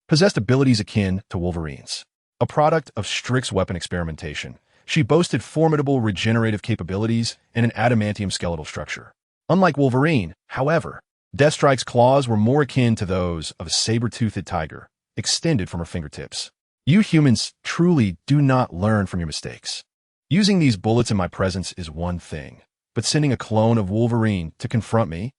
possessed abilities akin to Wolverine's. A product of Strick's weapon experimentation, she boasted formidable regenerative capabilities and an adamantium skeletal structure. Unlike Wolverine, however, Deathstrike's claws were more akin to those of a saber-toothed tiger, extended from her fingertips. You humans truly do not learn from your mistakes. Using these bullets in my presence is one thing, but sending a clone of Wolverine to confront me?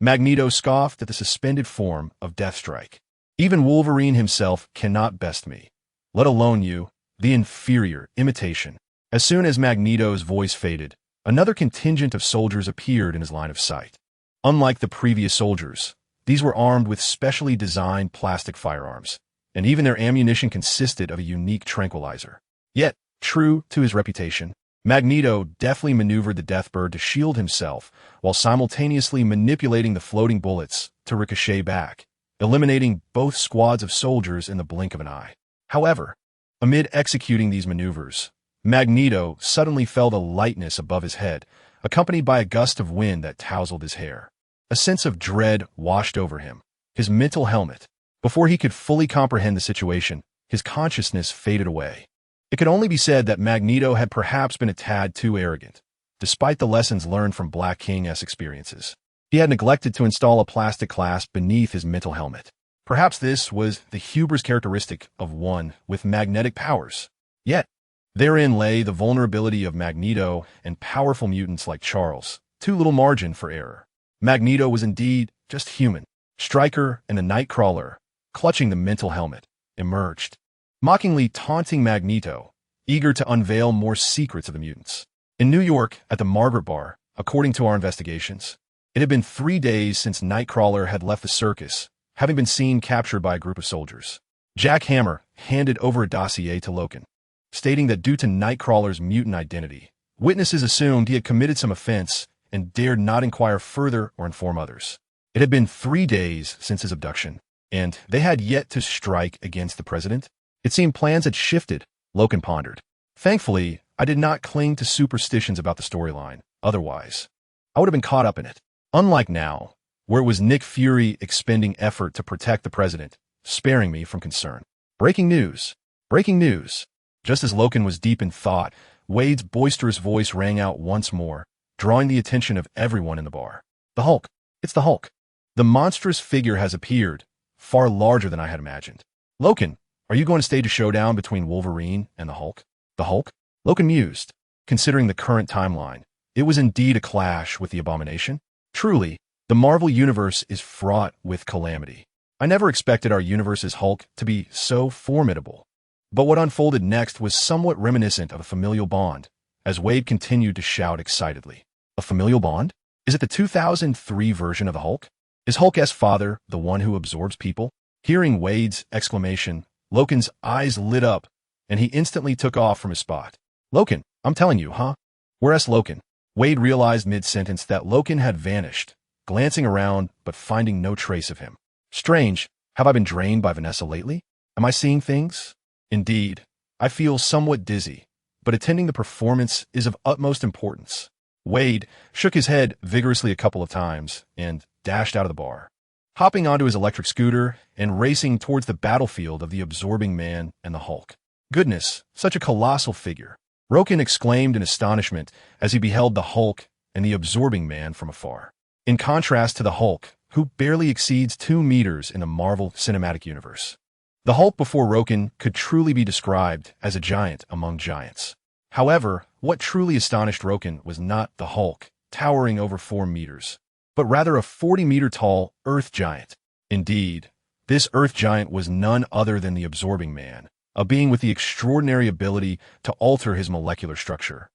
Magneto scoffed at the suspended form of Deathstrike. Even Wolverine himself cannot best me, let alone you, the inferior imitation. As soon as Magneto's voice faded, another contingent of soldiers appeared in his line of sight. Unlike the previous soldiers, these were armed with specially designed plastic firearms, and even their ammunition consisted of a unique tranquilizer. Yet, true to his reputation, Magneto deftly maneuvered the Deathbird to shield himself while simultaneously manipulating the floating bullets to ricochet back, eliminating both squads of soldiers in the blink of an eye. However, amid executing these maneuvers, Magneto suddenly felt a lightness above his head, accompanied by a gust of wind that tousled his hair. A sense of dread washed over him. His mental helmet. Before he could fully comprehend the situation, his consciousness faded away. It could only be said that Magneto had perhaps been a tad too arrogant, despite the lessons learned from Black King's experiences. He had neglected to install a plastic clasp beneath his mental helmet. Perhaps this was the hubris characteristic of one with magnetic powers. Yet, therein lay the vulnerability of Magneto and powerful mutants like Charles. Too little margin for error. Magneto was indeed just human. Stryker and the Nightcrawler, clutching the mental helmet, emerged, mockingly taunting Magneto, eager to unveil more secrets of the mutants. In New York, at the Margaret Bar, according to our investigations, it had been 3 days since Nightcrawler had left the circus, having been seen captured by a group of soldiers. Jack Hammer handed over a dossier to Luo Kun, stating that due to Nightcrawler's mutant identity, witnesses assumed he had committed some offense and dared not inquire further or inform others. It had been 3 days since his abduction, and they had yet to strike against the president. It seemed plans had shifted, Luo Kun pondered. Thankfully, I did not cling to superstitions about the storyline. Otherwise, I would have been caught up in it. Unlike now, where it was Nick Fury expending effort to protect the president, sparing me from concern. Breaking news. Breaking news. Just as Luo Kun was deep in thought, Wade's boisterous voice rang out once more, drawing the attention of everyone in the bar. The Hulk. It's the Hulk. The monstrous figure has appeared, far larger than I had imagined. Luo Kun, are you going to stage a showdown between Wolverine and the Hulk? The Hulk? Luo Kun mused. Considering the current timeline, it was indeed a clash with the Abomination. Truly, the Marvel Universe is fraught with calamity. I never expected our universe's Hulk to be so formidable. But what unfolded next was somewhat reminiscent of a familial bond, as Wade continued to shout excitedly. A familial bond? Is it the 2003 version of the Hulk? Is Hulk's father the one who absorbs people? Hearing Wade's exclamation, Luo Kun's eyes lit up, and he instantly took off from his spot. Luo Kun, I'm telling you, huh? Where's Luo Kun? Wade realized mid-sentence that Luo Kun had vanished, glancing around but finding no trace of him. Strange, have I been drained by Vanessa lately? Am I seeing things? Indeed, I feel somewhat dizzy, but attending the performance is of utmost importance. Wade shook his head vigorously a couple of times and dashed out of the bar, hopping onto his electric scooter and racing towards the battlefield of the Absorbing Man and the Hulk. Goodness, such a colossal figure. Luo Kun exclaimed in astonishment as he beheld the Hulk and the Absorbing Man from afar. In contrast to the Hulk, who barely exceeds 2 meters in the Marvel Cinematic Universe. The Hulk before Luo Kun could truly be described as a giant among giants. However, what truly astonished Luo Kun was not the Hulk, towering over 4 meters, but rather a 40-meter-tall Earth giant. Indeed, this Earth giant was none other than the Absorbing Man, a being with the extraordinary ability to alter his molecular structure,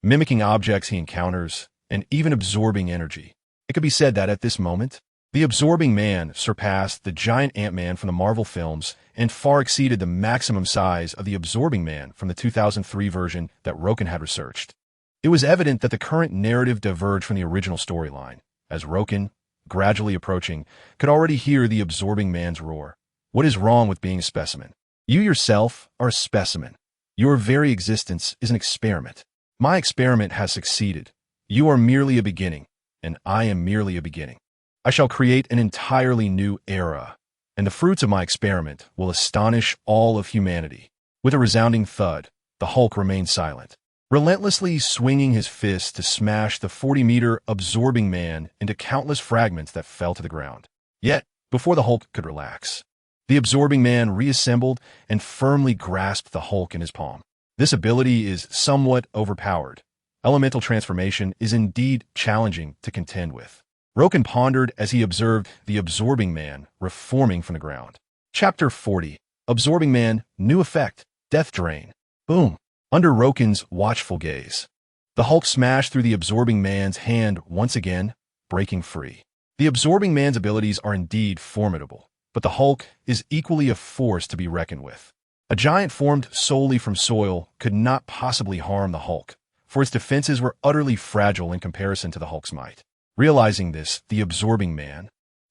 mimicking objects he encounters, and even absorbing energy. It could be said that at this moment, the Absorbing Man surpassed the giant Ant-Man from the Marvel films and far exceeded the maximum size of the Absorbing Man from the 2003 version that Luo Kun had researched. It was evident that the current narrative diverged from the original storyline, as Luo Kun, gradually approaching, could already hear the Absorbing Man's roar. What is wrong with being a specimen? You yourself are a specimen. Your very existence is an experiment. My experiment has succeeded. You are merely a beginning, and I am merely a beginning. I shall create an entirely new era, and the fruits of my experiment will astonish all of humanity. With a resounding thud, the Hulk remained silent, relentlessly swinging his fist to smash the 40-meter Absorbing Man into countless fragments that fell to the ground. Yet, before the Hulk could relax, the Absorbing Man reassembled and firmly grasped the Hulk in his palm. This ability is somewhat overpowered. Elemental transformation is indeed challenging to contend with. Luo Kun pondered as he observed the Absorbing Man reforming from the ground. Chapter 40. Absorbing Man, New Effect, Death Drain. Boom. Under Luo Kun's watchful gaze, the Hulk smashed through the Absorbing Man's hand once again, breaking free. The Absorbing Man's abilities are indeed formidable, but the Hulk is equally a force to be reckoned with. A giant formed solely from soil could not possibly harm the Hulk, for its defenses were utterly fragile in comparison to the Hulk's might. Realizing this, the Absorbing Man,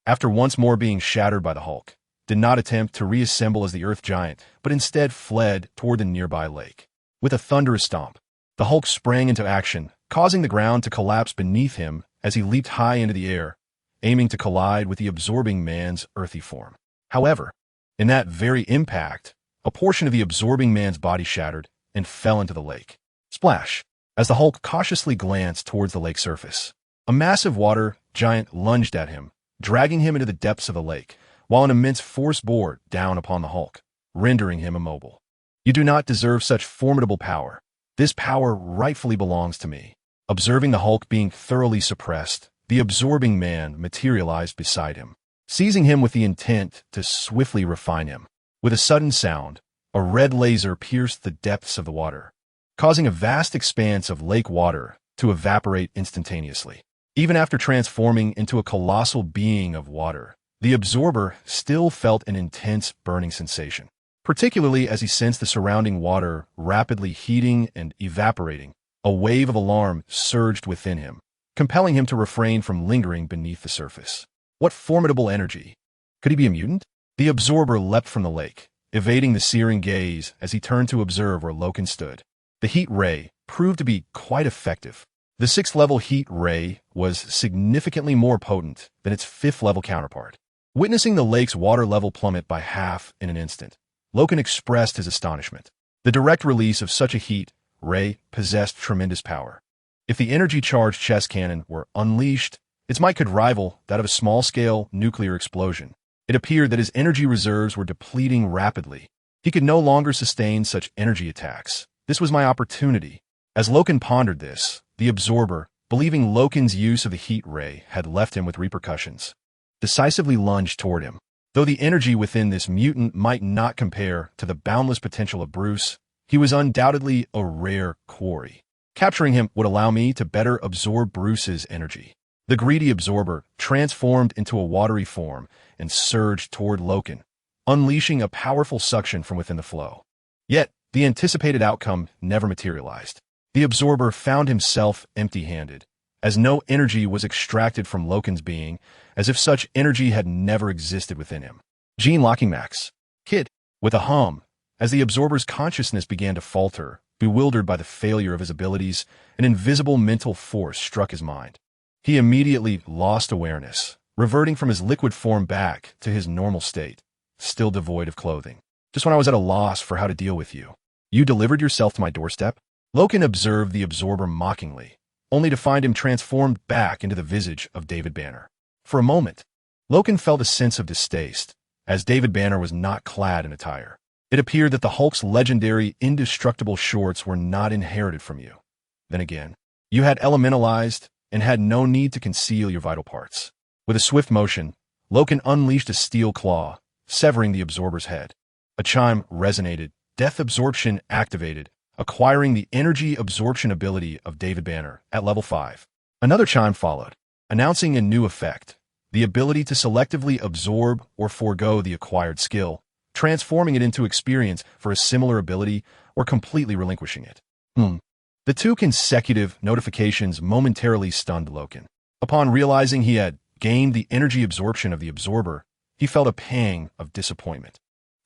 after once more being shattered by the Hulk, did not attempt to reassemble as the Earth Giant, but instead fled toward the nearby lake. With a thunderous stomp, the Hulk sprang into action, causing the ground to collapse beneath him as he leaped high into the air, aiming to collide with the absorbing man's earthy form. However, in that very impact, a portion of the absorbing man's body shattered and fell into the lake. Splash! As the Hulk cautiously glanced towards the lake surface, a massive water giant lunged at him, dragging him into the depths of the lake, while an immense force bore down upon the Hulk, rendering him immobile. You do not deserve such formidable power. This power rightfully belongs to me. Observing the Hulk being thoroughly suppressed, the absorbing man materialized beside him, seizing him with the intent to swiftly refine him. With a sudden sound, a red laser pierced the depths of the water, causing a vast expanse of lake water to evaporate instantaneously. Even after transforming into a colossal being of water, the absorber still felt an intense burning sensation, particularly as he sensed the surrounding water rapidly heating and evaporating. A wave of alarm surged within him, compelling him to refrain from lingering beneath the surface. What formidable energy! Could he be a mutant? The absorber leapt from the lake, evading the searing gaze as he turned to observe where Luo Kun stood. The heat ray proved to be quite effective. The 6th-level heat ray was significantly more potent than its 5th-level counterpart. Witnessing the lake's water level plummet by half in an instant, Luo Kun expressed his astonishment. The direct release of such a heat ray possessed tremendous power. If the energy-charged chest cannon were unleashed, its might could rival that of a small-scale nuclear explosion. It appeared that his energy reserves were depleting rapidly. He could no longer sustain such energy attacks. This was my opportunity. As Luo Kun pondered this, the absorber, believing Luo Kun's use of the heat ray had left him with repercussions, decisively lunged toward him. Though the energy within this mutant might not compare to the boundless potential of Bruce, he was undoubtedly a rare quarry. Capturing him would allow me to better absorb Bruce's energy. The greedy absorber transformed into a watery form and surged toward Luo Kun, unleashing a powerful suction from within the flow. Yet, the anticipated outcome never materialized. The absorber found himself empty-handed, as no energy was extracted from Luo Kun's being, as if such energy had never existed within him. Gene locking max. Kid. With a hum, as the absorber's consciousness began to falter, bewildered by the failure of his abilities, an invisible mental force struck his mind. He immediately lost awareness, reverting from his liquid form back to his normal state, still devoid of clothing. Just when I was at a loss for how to deal with you, you delivered yourself to my doorstep? Luo Kun observed the absorber mockingly, only to find him transformed back into the visage of David Banner. For a moment, Luo Kun felt a sense of distaste, as David Banner was not clad in attire. It appeared that the Hulk's legendary indestructible shorts were not inherited from you. Then again, you had elementalized and had no need to conceal your vital parts. With a swift motion, Luo Kun unleashed a steel claw, severing the absorber's head. A chime resonated, death absorption activated, acquiring the energy absorption ability of David Banner at level 5. Another chime followed, announcing a new effect, the ability to selectively absorb or forego the acquired skill, transforming it into experience for a similar ability or completely relinquishing it. The 2 consecutive notifications momentarily stunned Luo Kun. Upon realizing he had gained the energy absorption of the absorber, he felt a pang of disappointment.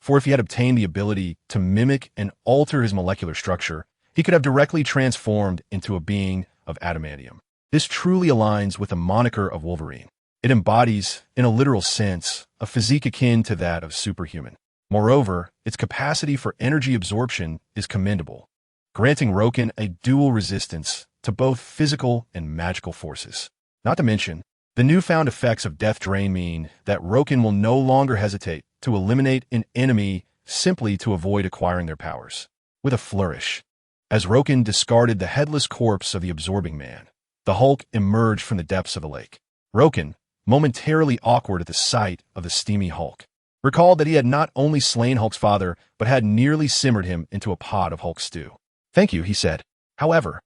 For if he had obtained the ability to mimic and alter his molecular structure, he could have directly transformed into a being of adamantium. This truly aligns with the moniker of Wolverine. It embodies, in a literal sense, a physique akin to that of superhuman. Moreover, its capacity for energy absorption is commendable, granting Luo Kun a dual resistance to both physical and magical forces. Not to mention, the newfound effects of Death Drain mean that Luo Kun will no longer hesitate to eliminate an enemy simply to avoid acquiring their powers. With a flourish, as Luo Kun discarded the headless corpse of the absorbing man, the Hulk emerged from the depths of the lake. Luo Kun, momentarily awkward at the sight of the steamy Hulk, recalled that he had not only slain Hulk's father, but had nearly simmered him into a pot of Hulk stew. Thank you, he said. However,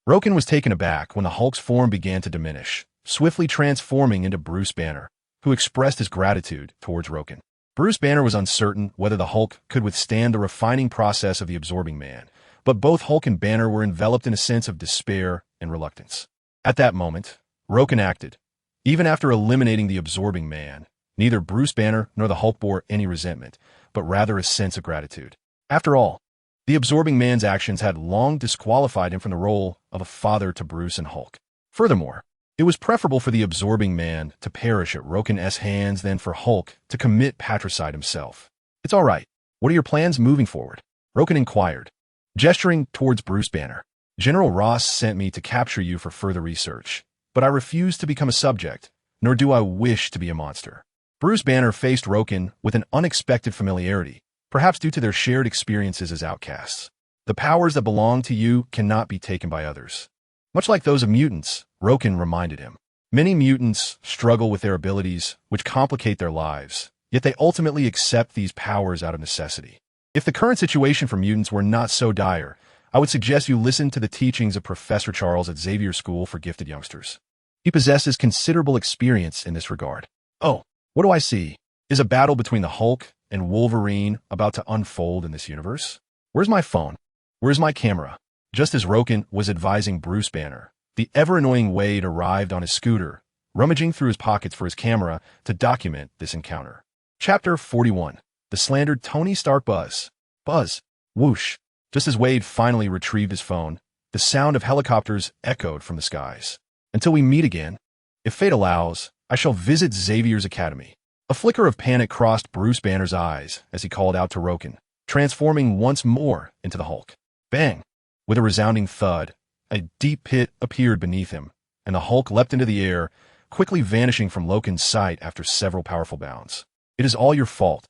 Luo Kun was taken aback when the Hulk's form began to diminish, swiftly transforming into Bruce Banner, who expressed his gratitude towards Luo Kun. Bruce Banner was uncertain whether the Hulk could withstand the refining process of the absorbing man, but both Hulk and Banner were enveloped in a sense of despair and reluctance. At that moment, Luo Kun acted. Even after eliminating the absorbing man, Neither Bruce Banner nor the Hulk bore any resentment, but rather a sense of gratitude. After all, the absorbing man's actions had long disqualified him from the role of a father to Bruce and Hulk. Furthermore, it was preferable for the absorbing man to perish at Rokun's hands than for Hulk to commit patricide himself. It's all right. What are your plans moving forward? Rokun inquired, gesturing towards Bruce Banner. General Ross sent me to capture you for further research, but I refuse to become a subject, nor do I wish to be a monster. Bruce Banner faced Rokun with an unexpected familiarity, perhaps due to their shared experiences as outcasts. The powers that belong to you cannot be taken by others. Much like those of mutants, Rokun reminded him. Many mutants struggle with their abilities, which complicate their lives, yet they ultimately accept these powers out of necessity. If the current situation for mutants were not so dire, I would suggest you listen to the teachings of Professor Charles at Xavier School for Gifted Youngsters. He possesses considerable experience in this regard. Oh, what do I see? Is a battle between the Hulk and Wolverine about to unfold in this universe? Where's my phone? Where's my camera? Just as Rokun was advising Bruce Banner, the ever-annoying Wade arrived on his scooter, rummaging through his pockets for his camera to document this encounter. Chapter 41. The Slandered Tony Stark Buzz. Buzz. Whoosh. Just as Wade finally retrieved his phone, the sound of helicopters echoed from the skies. Until we meet again, if fate allows, I shall visit Xavier's Academy. A flicker of panic crossed Bruce Banner's eyes as he called out to Rokun, transforming once more into the Hulk. Bang! With a resounding thud, a deep pit appeared beneath him, and the Hulk leapt into the air, quickly vanishing from Loken's sight after several powerful bounds. It is all your fault.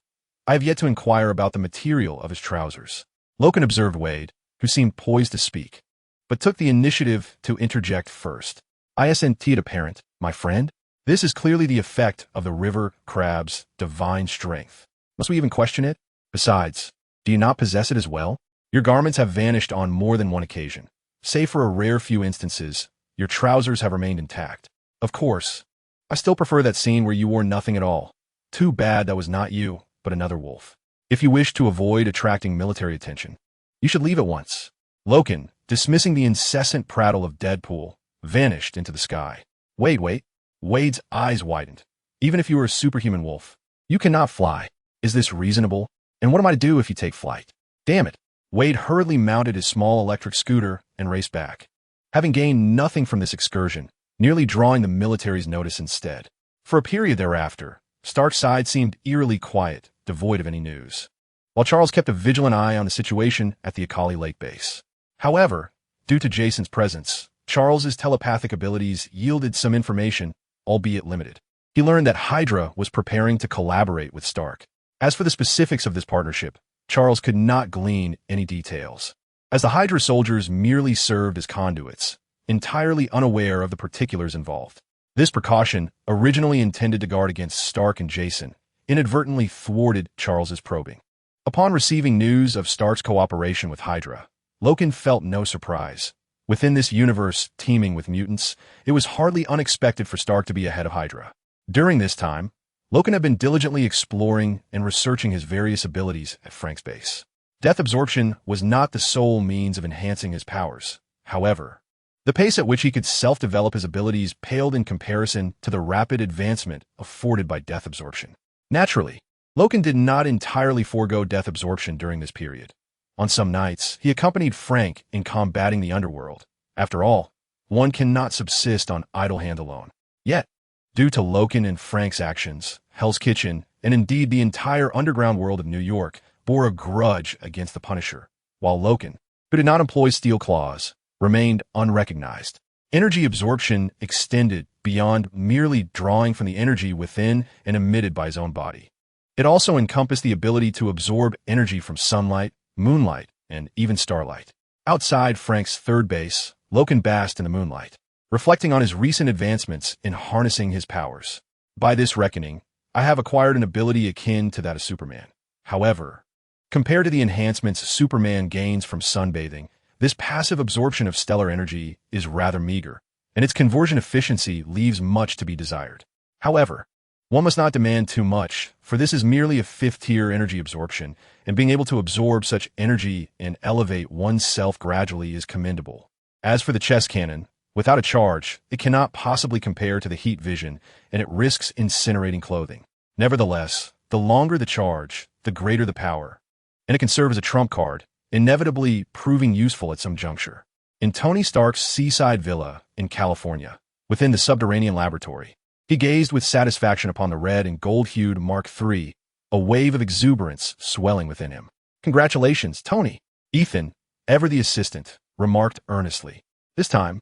I have yet to inquire about the material of his trousers. Loken observed Wade, who seemed poised to speak, but took the initiative to interject first. Isn't it apparent, my friend? This is clearly the effect of the river crab's divine strength. Must we even question it? Besides, do you not possess it as well? Your garments have vanished on more than one occasion. Save for a rare few instances, your trousers have remained intact. Of course, I still prefer that scene where you wore nothing at all. Too bad that was not you, but another wolf. If you wish to avoid attracting military attention, you should leave at once. Loken, dismissing the incessant prattle of Deadpool, vanished into the sky. Wait. Wade's eyes widened. Even if you were a superhuman wolf, you cannot fly. Is this reasonable? And what am I to do if you take flight? Damn it. Wade hurriedly mounted his small electric scooter and raced back, having gained nothing from this excursion, nearly drawing the military's notice instead. For a period thereafter, Stark's side seemed eerily quiet, devoid of any news, while Charles kept a vigilant eye on the situation at the Akali Lake base. However, due to Jason's presence, Charles's telepathic abilities yielded some information, albeit limited. He learned that Hydra was preparing to collaborate with Stark. As for the specifics of this partnership, Charles could not glean any details, as the Hydra soldiers merely served as conduits, entirely unaware of the particulars involved. This precaution, originally intended to guard against Stark and Jason, inadvertently thwarted Charles's probing. Upon receiving news of Stark's cooperation with Hydra, Loken felt no surprise. Within this universe teeming with mutants, it was hardly unexpected for Stark to be ahead of Hydra. During this time, Loken had been diligently exploring and researching his various abilities at Frank's base. Death absorption was not the sole means of enhancing his powers. However, the pace at which he could self-develop his abilities paled in comparison to the rapid advancement afforded by death absorption. Naturally, Loken did not entirely forego death absorption during this period. On some nights, he accompanied Frank in combating the underworld. After all, one cannot subsist on idle hand alone. Yet, due to Loken and Frank's actions, Hell's Kitchen, and indeed the entire underground world of New York, bore a grudge against the Punisher, while Loken, who did not employ steel claws, remained unrecognized. Energy absorption extended beyond merely drawing from the energy within and emitted by his own body. It also encompassed the ability to absorb energy from sunlight, moonlight, and even starlight. Outside Frank's third base, Loken basked in the moonlight, reflecting on his recent advancements in harnessing his powers. By this reckoning, I have acquired an ability akin to that of Superman. However, compared to the enhancements Superman gains from sunbathing, this passive absorption of stellar energy is rather meager, and its conversion efficiency leaves much to be desired. However, one must not demand too much, for this is merely a fifth-tier energy absorption, and being able to absorb such energy and elevate oneself gradually is commendable. As for the chest cannon, without a charge, it cannot possibly compare to the heat vision, and it risks incinerating clothing. Nevertheless, the longer the charge, the greater the power, and it can serve as a trump card, inevitably proving useful at some juncture. In Tony Stark's seaside villa in California, within the subterranean laboratory, he gazed with satisfaction upon the red and gold-hued Mark III, a wave of exuberance swelling within him. "Congratulations, Tony," Ethan, ever the assistant, remarked earnestly. "This time,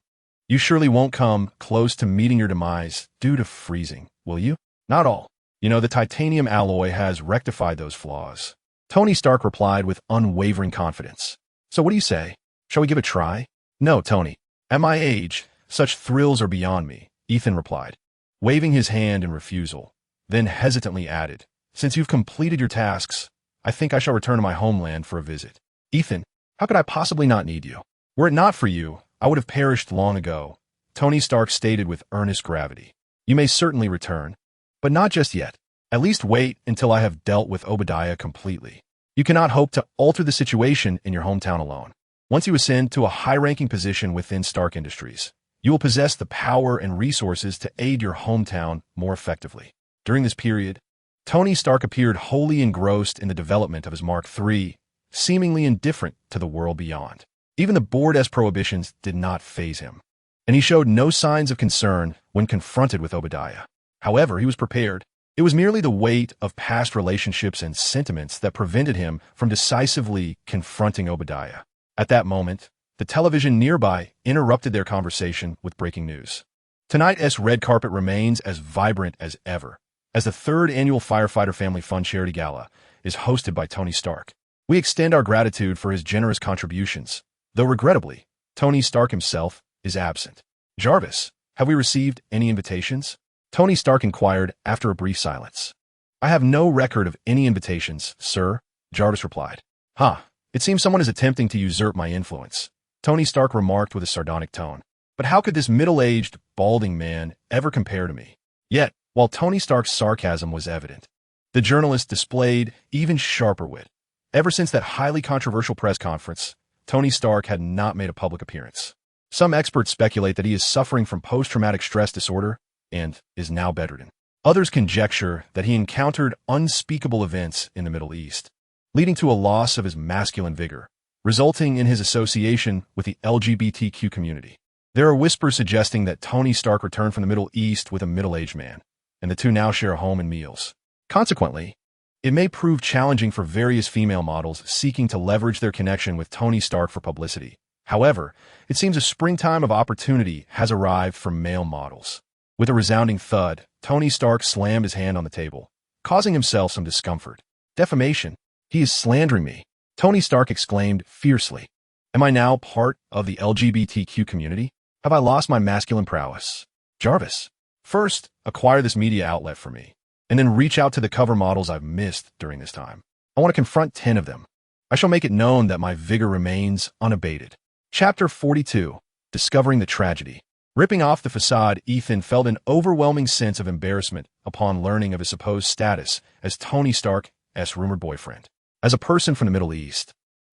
you surely won't come close to meeting your demise due to freezing, will you?" "Not all. You know, the titanium alloy has rectified those flaws," Tony Stark replied with unwavering confidence. "So what do you say? Shall we give it a try?" "No, Tony. At my age, such thrills are beyond me," Ethan replied, waving his hand in refusal, then hesitantly added, "Since you've completed your tasks, I think I shall return to my homeland for a visit." "Ethan, how could I possibly not need you? Were it not for you, I would have perished long ago," Tony Stark stated with earnest gravity. "You may certainly return, but not just yet. At least wait until I have dealt with Obadiah completely. You cannot hope to alter the situation in your hometown alone. Once you ascend to a high-ranking position within Stark Industries, you will possess the power and resources to aid your hometown more effectively." During this period, Tony Stark appeared wholly engrossed in the development of his Mark III, seemingly indifferent to the world beyond. Even the board-esque prohibitions did not faze him, and he showed no signs of concern when confronted with Obadiah. However, he was prepared. It was merely the weight of past relationships and sentiments that prevented him from decisively confronting Obadiah. At that moment, the television nearby interrupted their conversation with breaking news. Tonight's red carpet remains as vibrant as ever, as the third annual Firefighter Family Fun Charity Gala is hosted by Tony Stark. We extend our gratitude for his generous contributions, though regrettably, Tony Stark himself is absent. "Jarvis, have we received any invitations?" Tony Stark inquired after a brief silence. "I have no record of any invitations, sir," Jarvis replied. "Huh, it seems someone is attempting to usurp my influence," Tony Stark remarked with a sardonic tone. "But how could this middle-aged, balding man ever compare to me?" Yet, while Tony Stark's sarcasm was evident, the journalist displayed even sharper wit. Ever since that highly controversial press conference, Tony Stark had not made a public appearance. Some experts speculate that he is suffering from post-traumatic stress disorder and is now bedridden. Others conjecture that he encountered unspeakable events in the Middle East, leading to a loss of his masculine vigor, resulting in his association with the LGBTQ community. There are whispers suggesting that Tony Stark returned from the Middle East with a middle-aged man, and the two now share a home and meals. Consequently, it may prove challenging for various female models seeking to leverage their connection with Tony Stark for publicity. However, it seems a springtime of opportunity has arrived for male models. With a resounding thud, Tony Stark slammed his hand on the table, causing himself some discomfort. "Defamation! He is slandering me!" Tony Stark exclaimed fiercely. "Am I now part of the LGBTQ community? Have I lost my masculine prowess? Jarvis, first, acquire this media outlet for me, and then reach out to the cover models I've missed during this time. I want to confront 10 of them. I shall make it known that my vigor remains unabated." Chapter 42, Discovering the Tragedy. Ripping off the facade, Ethan felt an overwhelming sense of embarrassment upon learning of his supposed status as Tony Stark's rumored boyfriend. As a person from the Middle East,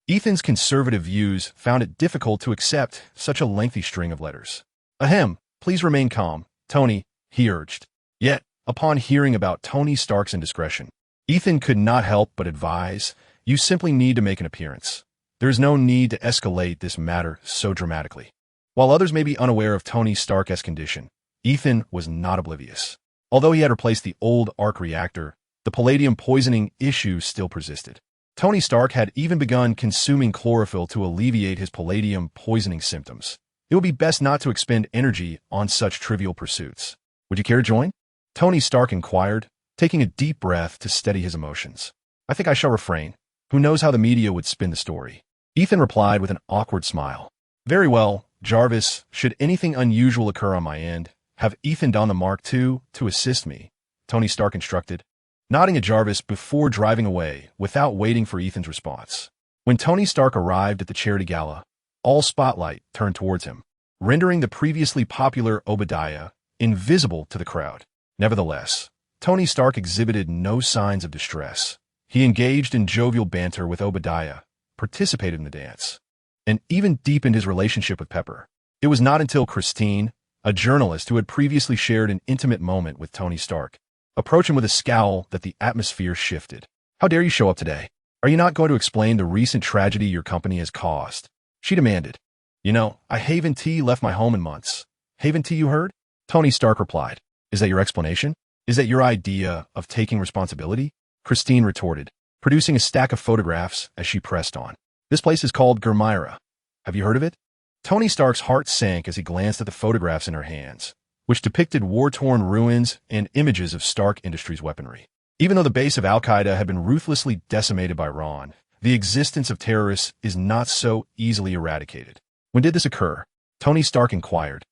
Ethan's conservative views found it difficult to accept such a lengthy string of letters. "Ahem, please remain calm, Tony," he urged. Yet, upon hearing about Tony Stark's indiscretion, Ethan could not help but advise, "You simply need to make an appearance. There is no need to escalate this matter so dramatically." While others may be unaware of Tony Stark's condition, Ethan was not oblivious. Although he had replaced the old arc reactor, the palladium poisoning issue still persisted. Tony Stark had even begun consuming chlorophyll to alleviate his palladium poisoning symptoms. It would be best not to expend energy on such trivial pursuits. "Would you care to join?" Tony Stark inquired, taking a deep breath to steady his emotions. "I think I shall refrain. Who knows how the media would spin the story?" Ethan replied with an awkward smile. "Very well, Jarvis, should anything unusual occur on my end, have Ethan don the Mark II to assist me," Tony Stark instructed, nodding at Jarvis before driving away without waiting for Ethan's response. When Tony Stark arrived at the charity gala, all spotlight turned towards him, rendering the previously popular Obadiah invisible to the crowd. Nevertheless, Tony Stark exhibited no signs of distress. He engaged in jovial banter with Obadiah, participated in the dance, and even deepened his relationship with Pepper. It was not until Christine, a journalist who had previously shared an intimate moment with Tony Stark, approach him with a scowl that the atmosphere shifted. How dare you show up today? Are you not going to explain the recent tragedy your company has caused? She demanded. You know, I haven't left my home in months. Haven't you heard? Tony Stark replied. Is that your explanation? Is that your idea of taking responsibility? Christine retorted, producing a stack of photographs as she pressed on. This place is called Gurmira. Have you heard of it? Tony Stark's heart sank as he glanced at the photographs in her hands, which depicted war-torn ruins and images of Stark Industries weaponry. Even though the base of Al-Qaeda had been ruthlessly decimated by Ron, the existence of terrorists is not so easily eradicated. When did this occur? Tony Stark inquired,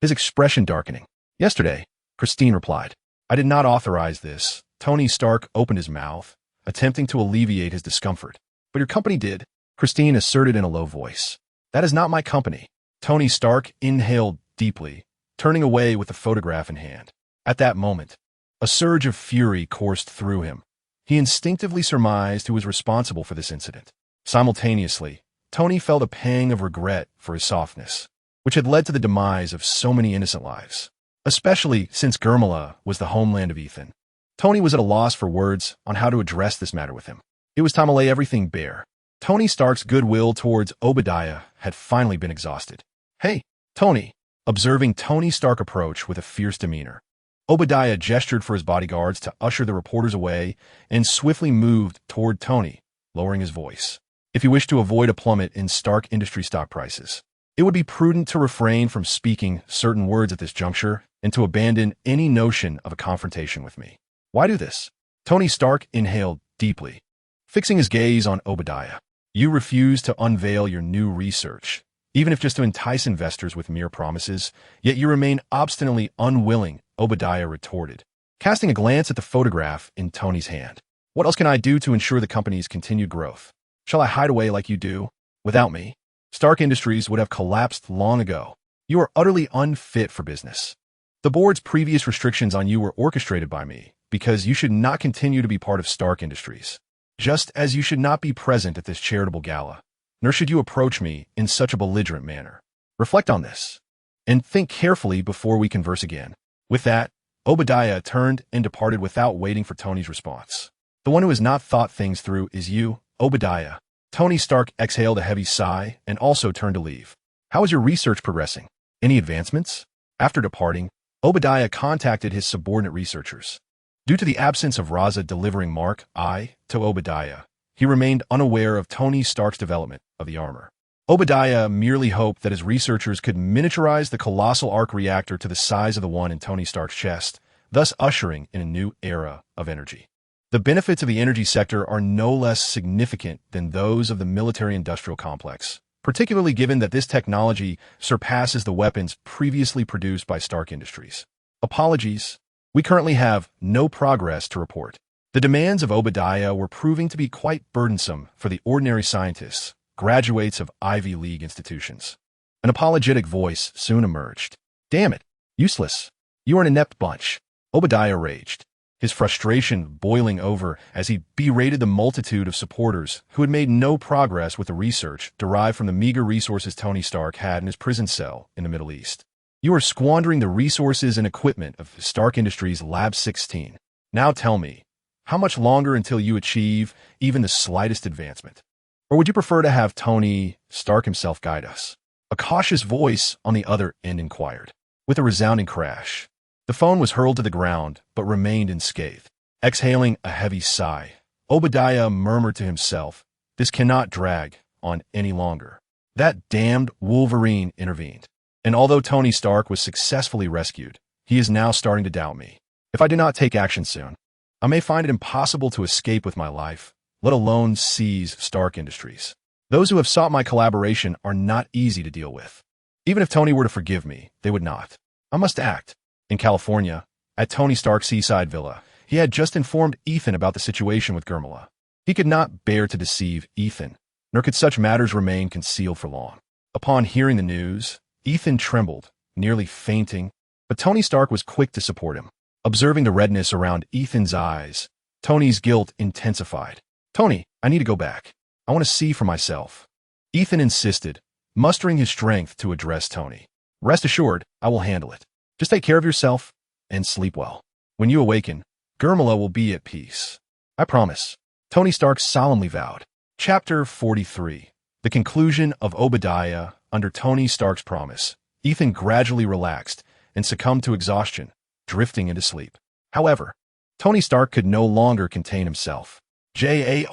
his expression darkening. Yesterday, Christine replied. I did not authorize this. Tony Stark opened his mouth, attempting to alleviate his discomfort. But your company did, Christine asserted in a low voice. That is not my company. Tony Stark inhaled deeply, turning away with the photograph in hand. At that moment, a surge of fury coursed through him. He instinctively surmised who was responsible for this incident. Simultaneously, Tony felt a pang of regret for his softness, which had led to the demise of so many innocent lives, especially since Gurmira was the homeland of Ethan. Tony was at a loss for words on how to address this matter with him. It was time to lay everything bare. Tony Stark's goodwill towards Obadiah had finally been exhausted. Hey, Tony, observing Tony Stark approach with a fierce demeanor. Obadiah gestured for his bodyguards to usher the reporters away and swiftly moved toward Tony, lowering his voice. If you wish to avoid a plummet in Stark Industry stock prices, it would be prudent to refrain from speaking certain words at this juncture and to abandon any notion of a confrontation with me. Why do this? Tony Stark inhaled deeply, fixing his gaze on Obadiah. You refuse to unveil your new research, even if just to entice investors with mere promises, yet you remain obstinately unwilling, Obadiah retorted, casting a glance at the photograph in Tony's hand. What else can I do to ensure the company's continued growth? Shall I hide away like you do? Without me, Stark Industries would have collapsed long ago. You are utterly unfit for business. The board's previous restrictions on you were orchestrated by me, because you should not continue to be part of Stark Industries. Just as you should not be present at this charitable gala, nor should you approach me in such a belligerent manner. Reflect on this, and think carefully before we converse again. With that, Obadiah turned and departed without waiting for Tony's response. The one who has not thought things through is you, Obadiah. Tony Stark exhaled a heavy sigh and also turned to leave. How is your research progressing? Any advancements? After departing, Obadiah contacted his subordinate researchers. Due to the absence of Raza delivering Mark I to Obadiah, he remained unaware of Tony Stark's development of the armor. Obadiah merely hoped that his researchers could miniaturize the colossal arc reactor to the size of the one in Tony Stark's chest, thus ushering in a new era of energy. The benefits of the energy sector are no less significant than those of the military-industrial complex, particularly given that this technology surpasses the weapons previously produced by Stark Industries. Apologies. We currently have no progress to report. The demands of Obadiah were proving to be quite burdensome for the ordinary scientists, graduates of Ivy League institutions. An apologetic voice soon emerged. Damn it, useless. You are an inept bunch. Obadiah raged, his frustration boiling over as he berated the multitude of supporters who had made no progress with the research derived from the meager resources Tony Stark had in his prison cell in the Middle East. You are squandering the resources and equipment of Stark Industries Lab 16. Now tell me, how much longer until you achieve even the slightest advancement? Or would you prefer to have Tony Stark himself guide us? A cautious voice on the other end inquired. With a resounding crash, the phone was hurled to the ground, but remained unscathed. Exhaling a heavy sigh, Obadiah murmured to himself, this cannot drag on any longer. That damned Wolverine intervened. And although Tony Stark was successfully rescued, he is now starting to doubt me. If I do not take action soon, I may find it impossible to escape with my life, let alone seize Stark Industries. Those who have sought my collaboration are not easy to deal with. Even if Tony were to forgive me, they would not. I must act. In California, at Tony Stark's seaside villa, he had just informed Ethan about the situation with Gurmira. He could not bear to deceive Ethan, nor could such matters remain concealed for long. Upon hearing the news, Ethan trembled, nearly fainting, but Tony Stark was quick to support him. Observing the redness around Ethan's eyes, Tony's guilt intensified. Tony, I need to go back. I want to see for myself. Ethan insisted, mustering his strength to address Tony. Rest assured, I will handle it. Just take care of yourself and sleep well. When you awaken, Gurmala will be at peace. I promise. Tony Stark solemnly vowed. Chapter 43. The conclusion of Obadiah. Under Tony Stark's promise, Ethan gradually relaxed and succumbed to exhaustion, drifting into sleep. However, Tony Stark could no longer contain himself. Jarvis,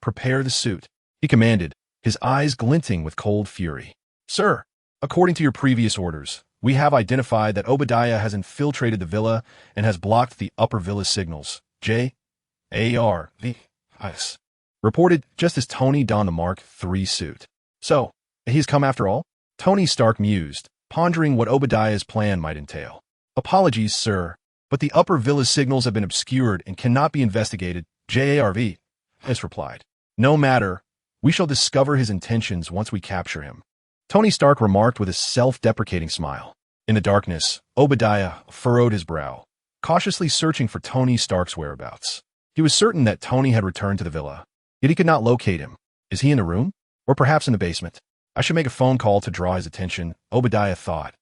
prepare the suit, he commanded, his eyes glinting with cold fury. Sir, according to your previous orders, we have identified that Obadiah has infiltrated the villa and has blocked the upper villa signals. Jarvis reported just as Tony donned the Mark III suit. So, he's come after all? Tony Stark mused, pondering what Obadiah's plan might entail. Apologies, sir, but the upper villa's signals have been obscured and cannot be investigated. Jarvis replied. No matter, we shall discover his intentions once we capture him. Tony Stark remarked with a self-deprecating smile. In the darkness, Obadiah furrowed his brow, cautiously searching for Tony Stark's whereabouts. He was certain that Tony had returned to the villa, yet he could not locate him. Is he in the room? Or perhaps in the basement? I should make a phone call to draw his attention, Obadiah thought,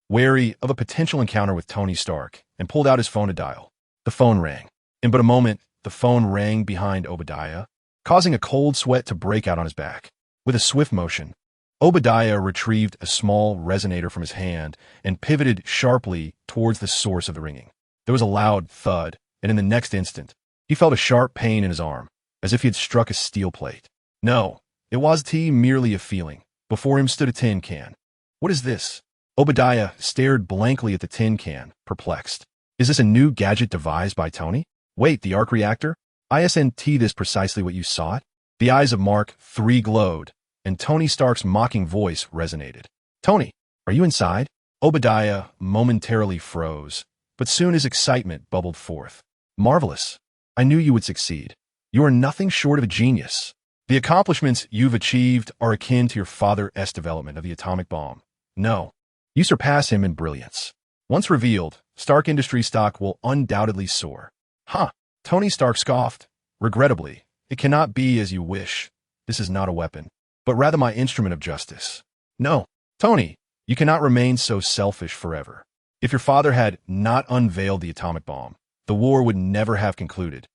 wary of a potential encounter with Tony Stark, and pulled out his phone to dial. The phone rang. In but a moment, the phone rang behind Obadiah, causing a cold sweat to break out on his back. With a swift motion, Obadiah retrieved a small resonator from his hand and pivoted sharply towards the source of the ringing. There was a loud thud, and in the next instant, he felt a sharp pain in his arm, as if he had struck a steel plate. No, it wasn't merely a feeling. Before him stood a tin can. What is this? Obadiah stared blankly at the tin can, perplexed. Is this a new gadget devised by Tony? Wait, the arc reactor? Isn't this precisely what you sought? The eyes of Mark III glowed, and Tony Stark's mocking voice resonated. Tony, are you inside? Obadiah momentarily froze, but soon his excitement bubbled forth. Marvelous. I knew you would succeed. You are nothing short of a genius. The accomplishments you've achieved are akin to your father's development of the atomic bomb. No, you surpass him in brilliance. Once revealed, Stark Industries stock will undoubtedly soar. Huh, Tony Stark scoffed. Regrettably, it cannot be as you wish. This is not a weapon, but rather my instrument of justice. No, Tony, you cannot remain so selfish forever. If your father had not unveiled the atomic bomb, the war would never have concluded.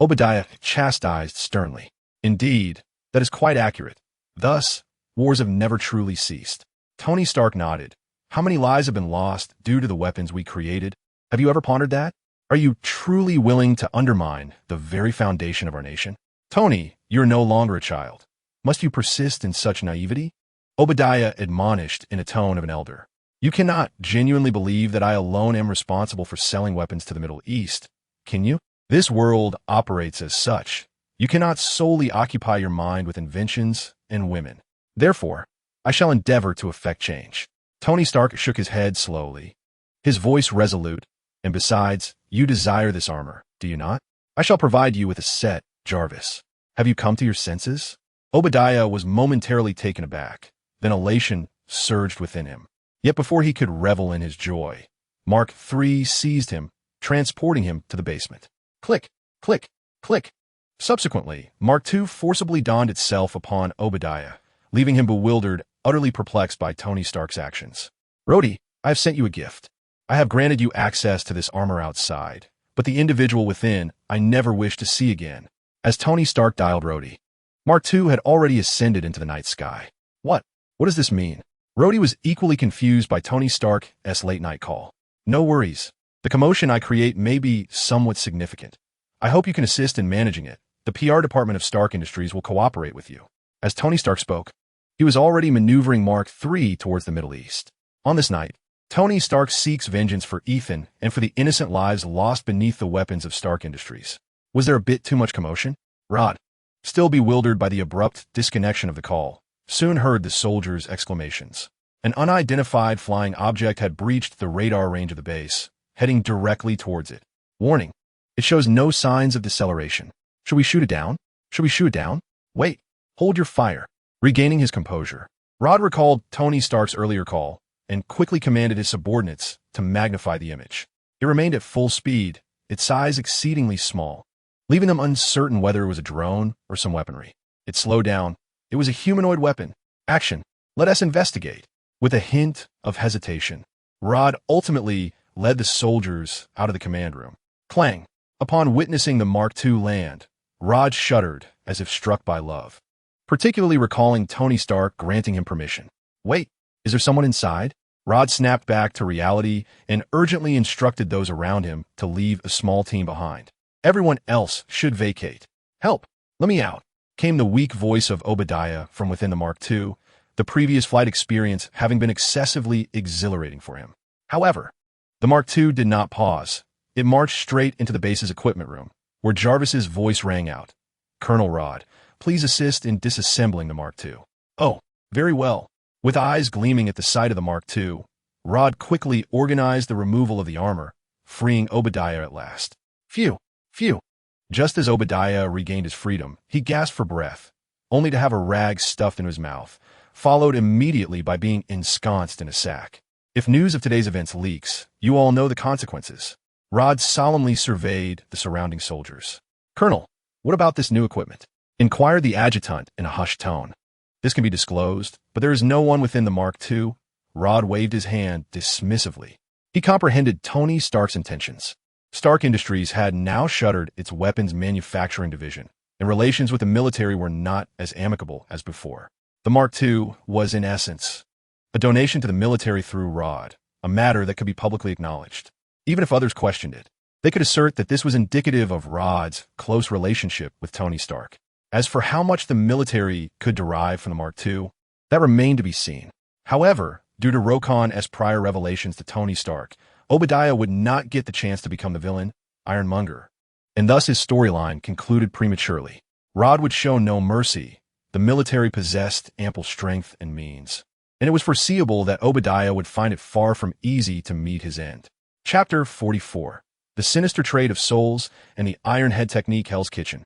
Obadiah chastised sternly. Indeed, that is quite accurate. Thus, wars have never truly ceased. Tony Stark nodded. How many lives have been lost due to the weapons we created? Have you ever pondered that? Are you truly willing to undermine the very foundation of our nation? Tony, you're no longer a child. Must you persist in such naivety? Obadiah admonished in a tone of an elder. You cannot genuinely believe that I alone am responsible for selling weapons to the Middle East, can you? This world operates as such. You cannot solely occupy your mind with inventions and women. Therefore, I shall endeavor to effect change. Tony Stark shook his head slowly, his voice resolute. And besides, you desire this armor, do you not? I shall provide you with a set, Jarvis. Have you come to your senses? Obadiah was momentarily taken aback. Then elation surged within him. Yet before he could revel in his joy, Mark III seized him, transporting him to the basement. Click, click, click. Subsequently, Mark II forcibly donned itself upon Obadiah, leaving him bewildered, utterly perplexed by Tony Stark's actions. Rhodey, I have sent you a gift. I have granted you access to this armor outside, but the individual within I never wish to see again. As Tony Stark dialed Rhodey, Mark II had already ascended into the night sky. What does this mean? Rhodey was equally confused by Tony Stark's late-night call. No worries. The commotion I create may be somewhat significant. I hope you can assist in managing it. The PR department of Stark Industries will cooperate with you. As Tony Stark spoke, he was already maneuvering Mark III towards the Middle East. On this night, Tony Stark seeks vengeance for Ethan and for the innocent lives lost beneath the weapons of Stark Industries. Was there a bit too much commotion? Rod, still bewildered by the abrupt disconnection of the call, soon heard the soldiers' exclamations. An unidentified flying object had breached the radar range of the base, heading directly towards it. Warning, it shows no signs of deceleration. Should we shoot it down? Should we shoot it down? Wait, hold your fire. Regaining his composure, Rod recalled Tony Stark's earlier call and quickly commanded his subordinates to magnify the image. It remained at full speed, its size exceedingly small, leaving them uncertain whether it was a drone or some weaponry. It slowed down. It was a humanoid weapon. Action. Let us investigate. With a hint of hesitation, Rod ultimately led the soldiers out of the command room. Clang. Upon witnessing the Mark II land, Rod shuddered as if struck by love, particularly recalling Tony Stark granting him permission. Wait, is there someone inside? Rod snapped back to reality and urgently instructed those around him to leave a small team behind. Everyone else should vacate. Help! Let me out! Came the weak voice of Obadiah from within the Mark II, the previous flight experience having been excessively exhilarating for him. However, the Mark II did not pause. It marched straight into the base's equipment room, where Jarvis's voice rang out. Colonel Rod, please assist in disassembling the Mark II. Oh, very well. With eyes gleaming at the sight of the Mark II, Rod quickly organized the removal of the armor, freeing Obadiah at last. Phew, phew. Just as Obadiah regained his freedom, he gasped for breath, only to have a rag stuffed in his mouth, followed immediately by being ensconced in a sack. If news of today's events leaks, you all know the consequences. Rod solemnly surveyed the surrounding soldiers. Colonel, what about this new equipment? Inquired the adjutant in a hushed tone. This can be disclosed, but there is no one within the Mark II. Rod waved his hand dismissively. He comprehended Tony Stark's intentions. Stark Industries had now shuttered its weapons manufacturing division, and relations with the military were not as amicable as before. The Mark II was, in essence, a donation to the military through Rod, a matter that could be publicly acknowledged. Even if others questioned it, they could assert that this was indicative of Rod's close relationship with Tony Stark. As for how much the military could derive from the Mark II, that remained to be seen. However, due to Rokon's prior revelations to Tony Stark, Obadiah would not get the chance to become the villain, Ironmonger, and thus his storyline concluded prematurely. Rod would show no mercy. The military possessed ample strength and means, and it was foreseeable that Obadiah would find it far from easy to meet his end. Chapter 44. The Sinister Trade of Souls and the Ironhead Technique Hell's Kitchen.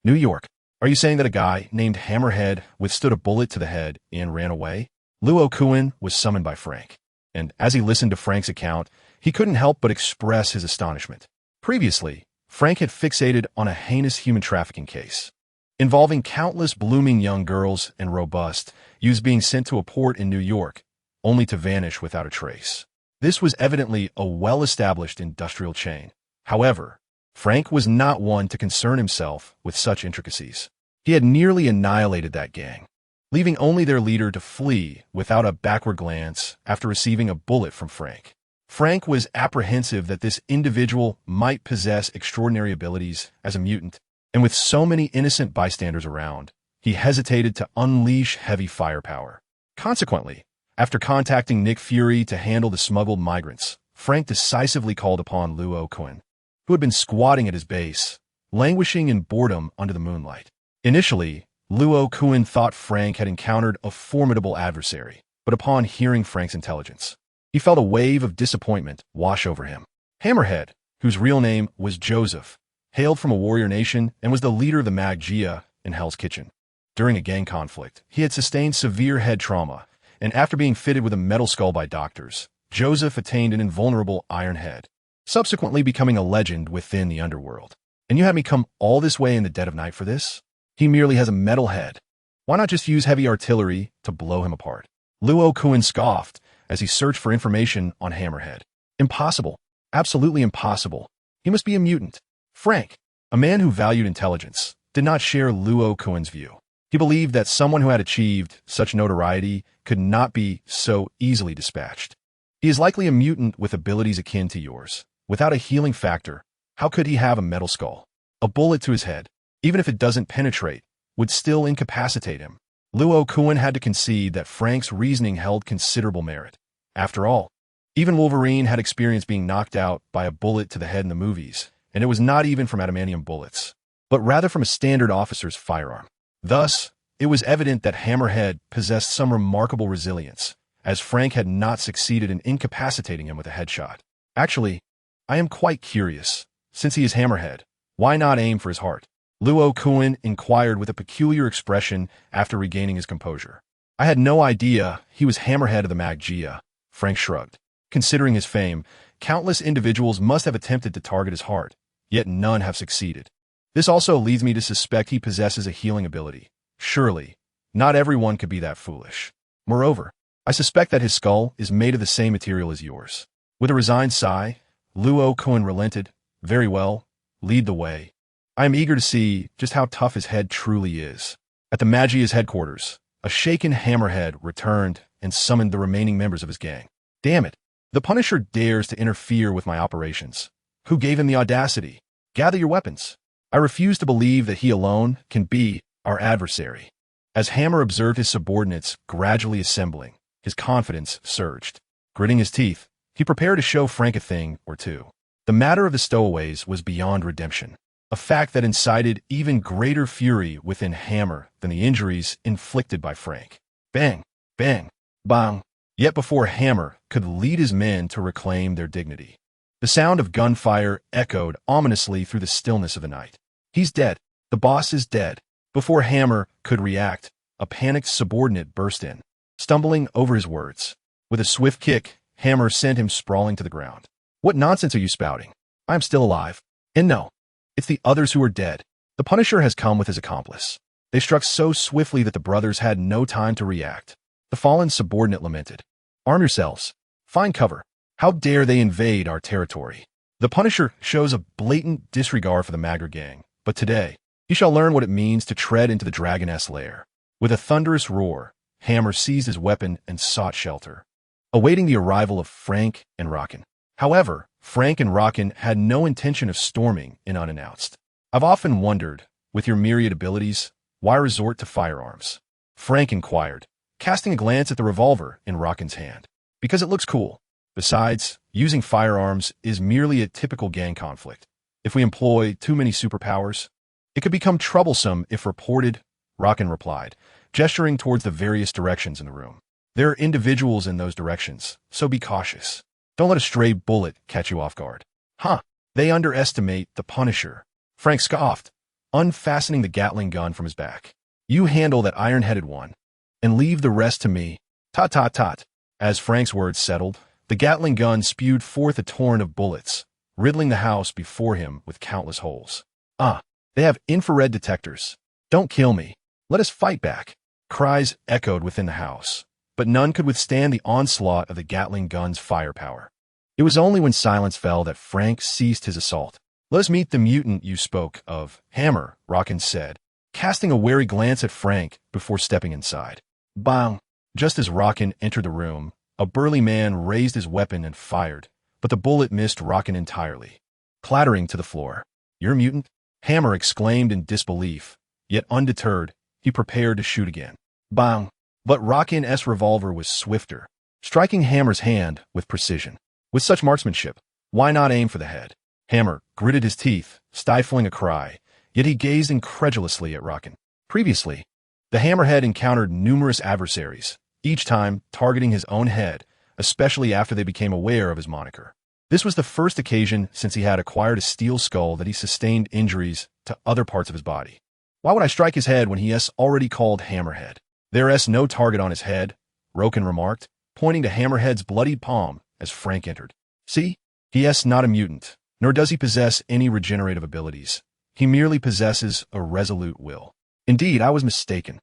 New York. Are you saying that a guy named Hammerhead withstood a bullet to the head and ran away? Luo Kun was summoned by Frank, and as he listened to Frank's account, he couldn't help but express his astonishment. Previously, Frank had fixated on a heinous human trafficking case, involving countless blooming young girls and robust youths being sent to a port in New York, only to vanish without a trace. This was evidently a well-established industrial chain. However, Frank was not one to concern himself with such intricacies. He had nearly annihilated that gang, leaving only their leader to flee without a backward glance after receiving a bullet from Frank. Frank was apprehensive that this individual might possess extraordinary abilities as a mutant, and with so many innocent bystanders around, he hesitated to unleash heavy firepower. Consequently, after contacting Nick Fury to handle the smuggled migrants, Frank decisively called upon Luo Kun, who had been squatting at his base, languishing in boredom under the moonlight. Initially, Luo Kun thought Frank had encountered a formidable adversary, but upon hearing Frank's intelligence, he felt a wave of disappointment wash over him. Hammerhead, whose real name was Joseph, hailed from a warrior nation and was the leader of the Magia in Hell's Kitchen. During a gang conflict, he had sustained severe head trauma, and after being fitted with a metal skull by doctors, Joseph attained an invulnerable iron head, subsequently becoming a legend within the underworld. And you had me come all this way in the dead of night for this? He merely has a metal head. Why not just use heavy artillery to blow him apart? Luo Kun scoffed as he searched for information on Hammerhead. Impossible. Absolutely impossible. He must be a mutant. Frank, a man who valued intelligence, did not share Luo Kun's view. He believed that someone who had achieved such notoriety could not be so easily dispatched. He is likely a mutant with abilities akin to yours. Without a healing factor, how could he have a metal skull? A bullet to his head, even if it doesn't penetrate, would still incapacitate him. Luo Kun had to concede that Frank's reasoning held considerable merit. After all, even Wolverine had experienced being knocked out by a bullet to the head in the movies, and it was not even from adamantium bullets, but rather from a standard officer's firearm. Thus, it was evident that Hammerhead possessed some remarkable resilience, as Frank had not succeeded in incapacitating him with a headshot. Actually, I am quite curious. Since he is Hammerhead, why not aim for his heart? Luo Kun inquired with a peculiar expression after regaining his composure. I had no idea he was Hammerhead of the Magia. Frank shrugged. Considering his fame, countless individuals must have attempted to target his heart, yet none have succeeded. This also leads me to suspect he possesses a healing ability. Surely, not everyone could be that foolish. Moreover, I suspect that his skull is made of the same material as yours. With a resigned sigh, Luo Kun relented. Very well. Lead the way. I am eager to see just how tough his head truly is. At the Magia's headquarters, a shaken Hammerhead returned and summoned the remaining members of his gang. Damn it. The Punisher dares to interfere with my operations. Who gave him the audacity? Gather your weapons. I refuse to believe that he alone can be our adversary. As Hammer observed his subordinates gradually assembling, his confidence surged. Gritting his teeth, he prepared to show Frank a thing or two. The matter of the stowaways was beyond redemption, a fact that incited even greater fury within Hammer than the injuries inflicted by Frank. Bang, bang, bang. Yet before Hammer could lead his men to reclaim their dignity, the sound of gunfire echoed ominously through the stillness of the night. He's dead. The boss is dead. Before Hammer could react, a panicked subordinate burst in, stumbling over his words. With a swift kick, Hammer sent him sprawling to the ground. What nonsense are you spouting? I am still alive. And no, it's the others who are dead. The Punisher has come with his accomplice. They struck so swiftly that the brothers had no time to react. The fallen subordinate lamented. Arm yourselves. Find cover. How dare they invade our territory? The Punisher shows a blatant disregard for the Magra gang, but today, he shall learn what it means to tread into the Dragoness lair. With a thunderous roar, Hammer seized his weapon and sought shelter, awaiting the arrival of Frank and Rockin. However, Frank and Rockin had no intention of storming in unannounced. I've often wondered, with your myriad abilities, why resort to firearms? Frank inquired, casting a glance at the revolver in Rockin's hand. Because it looks cool. Besides, using firearms is merely a typical gang conflict. If we employ too many superpowers, it could become troublesome if reported, Rockin replied, gesturing towards the various directions in the room. There are individuals in those directions, so be cautious. Don't let a stray bullet catch you off guard. Huh, they underestimate the Punisher. Frank scoffed, unfastening the Gatling gun from his back. You handle that iron-headed one, and leave the rest to me. Tot tot tot. As Frank's words settled, the Gatling gun spewed forth a torrent of bullets, riddling the house before him with countless holes. They have infrared detectors. Don't kill me. Let us fight back. Cries echoed within the house, but none could withstand the onslaught of the Gatling gun's firepower. It was only when silence fell that Frank ceased his assault. Let us meet the mutant you spoke of, Hammer, Rockin said, casting a wary glance at Frank before stepping inside. Bang! Just as Rockin entered the room, a burly man raised his weapon and fired, but the bullet missed Rockin entirely, clattering to the floor. You're a mutant? Hammer exclaimed in disbelief, yet undeterred, he prepared to shoot again. Bang! But Rockin's revolver was swifter, striking Hammer's hand with precision. With such marksmanship, why not aim for the head? Hammer gritted his teeth, stifling a cry, yet he gazed incredulously at Rockin. Previously, the Hammerhead encountered numerous adversaries, each time targeting his own head, especially after they became aware of his moniker. This was the first occasion since he had acquired a steel skull that he sustained injuries to other parts of his body. Why would I strike his head when he is already called Hammerhead? There is no target on his head, Rockin remarked, pointing to Hammerhead's bloodied palm as Frank entered. See, he is not a mutant, nor does he possess any regenerative abilities. He merely possesses a resolute will. Indeed, I was mistaken.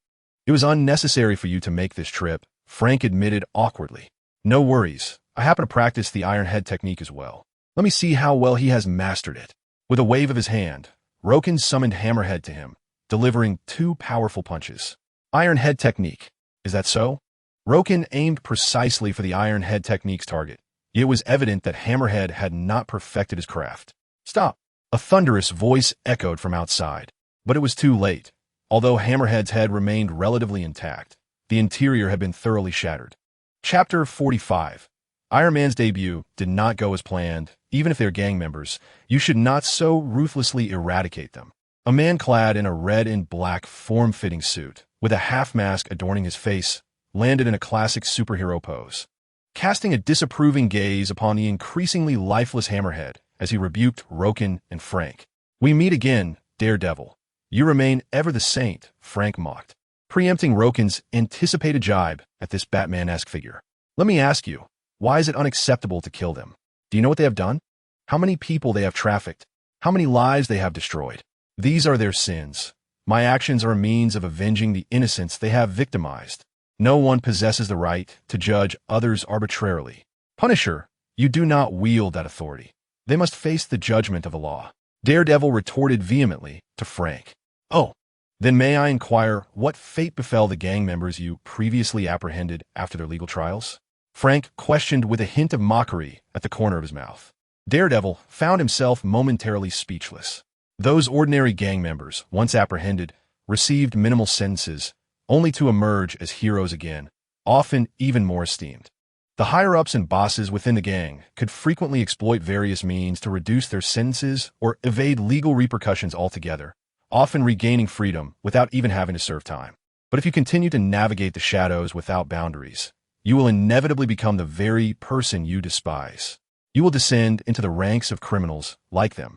It was unnecessary for you to make this trip, Frank admitted awkwardly. No worries. I happen to practice the Iron Head technique as well. Let me see how well he has mastered it. With a wave of his hand, Rockin summoned Hammerhead to him, delivering 2 powerful punches. Iron Head technique. Is that so? Rockin aimed precisely for the Iron Head technique's target. It was evident that Hammerhead had not perfected his craft. Stop! A thunderous voice echoed from outside. But it was too late. Although Hammerhead's head remained relatively intact, the interior had been thoroughly shattered. Chapter 45. Iron Man's debut did not go as planned. Even if they're gang members, you should not so ruthlessly eradicate them. A man clad in a red and black form-fitting suit, with a half-mask adorning his face, landed in a classic superhero pose, casting a disapproving gaze upon the increasingly lifeless Hammerhead as he rebuked Rockin and Frank. We meet again, Daredevil. You remain ever the saint, Frank mocked, preempting Rockin's anticipated jibe at this Batman-esque figure. Let me ask you, why is it unacceptable to kill them? Do you know what they have done? How many people they have trafficked? How many lives they have destroyed? These are their sins. My actions are a means of avenging the innocents they have victimized. No one possesses the right to judge others arbitrarily. Punisher, you do not wield that authority. They must face the judgment of the law. Daredevil retorted vehemently to Frank. Oh, then may I inquire what fate befell the gang members you previously apprehended after their legal trials? Frank questioned with a hint of mockery at the corner of his mouth. Daredevil found himself momentarily speechless. Those ordinary gang members, once apprehended, received minimal sentences, only to emerge as heroes again, often even more esteemed. The higher-ups and bosses within the gang could frequently exploit various means to reduce their sentences or evade legal repercussions altogether, often regaining freedom without even having to serve time. But if you continue to navigate the shadows without boundaries, you will inevitably become the very person you despise. You will descend into the ranks of criminals like them.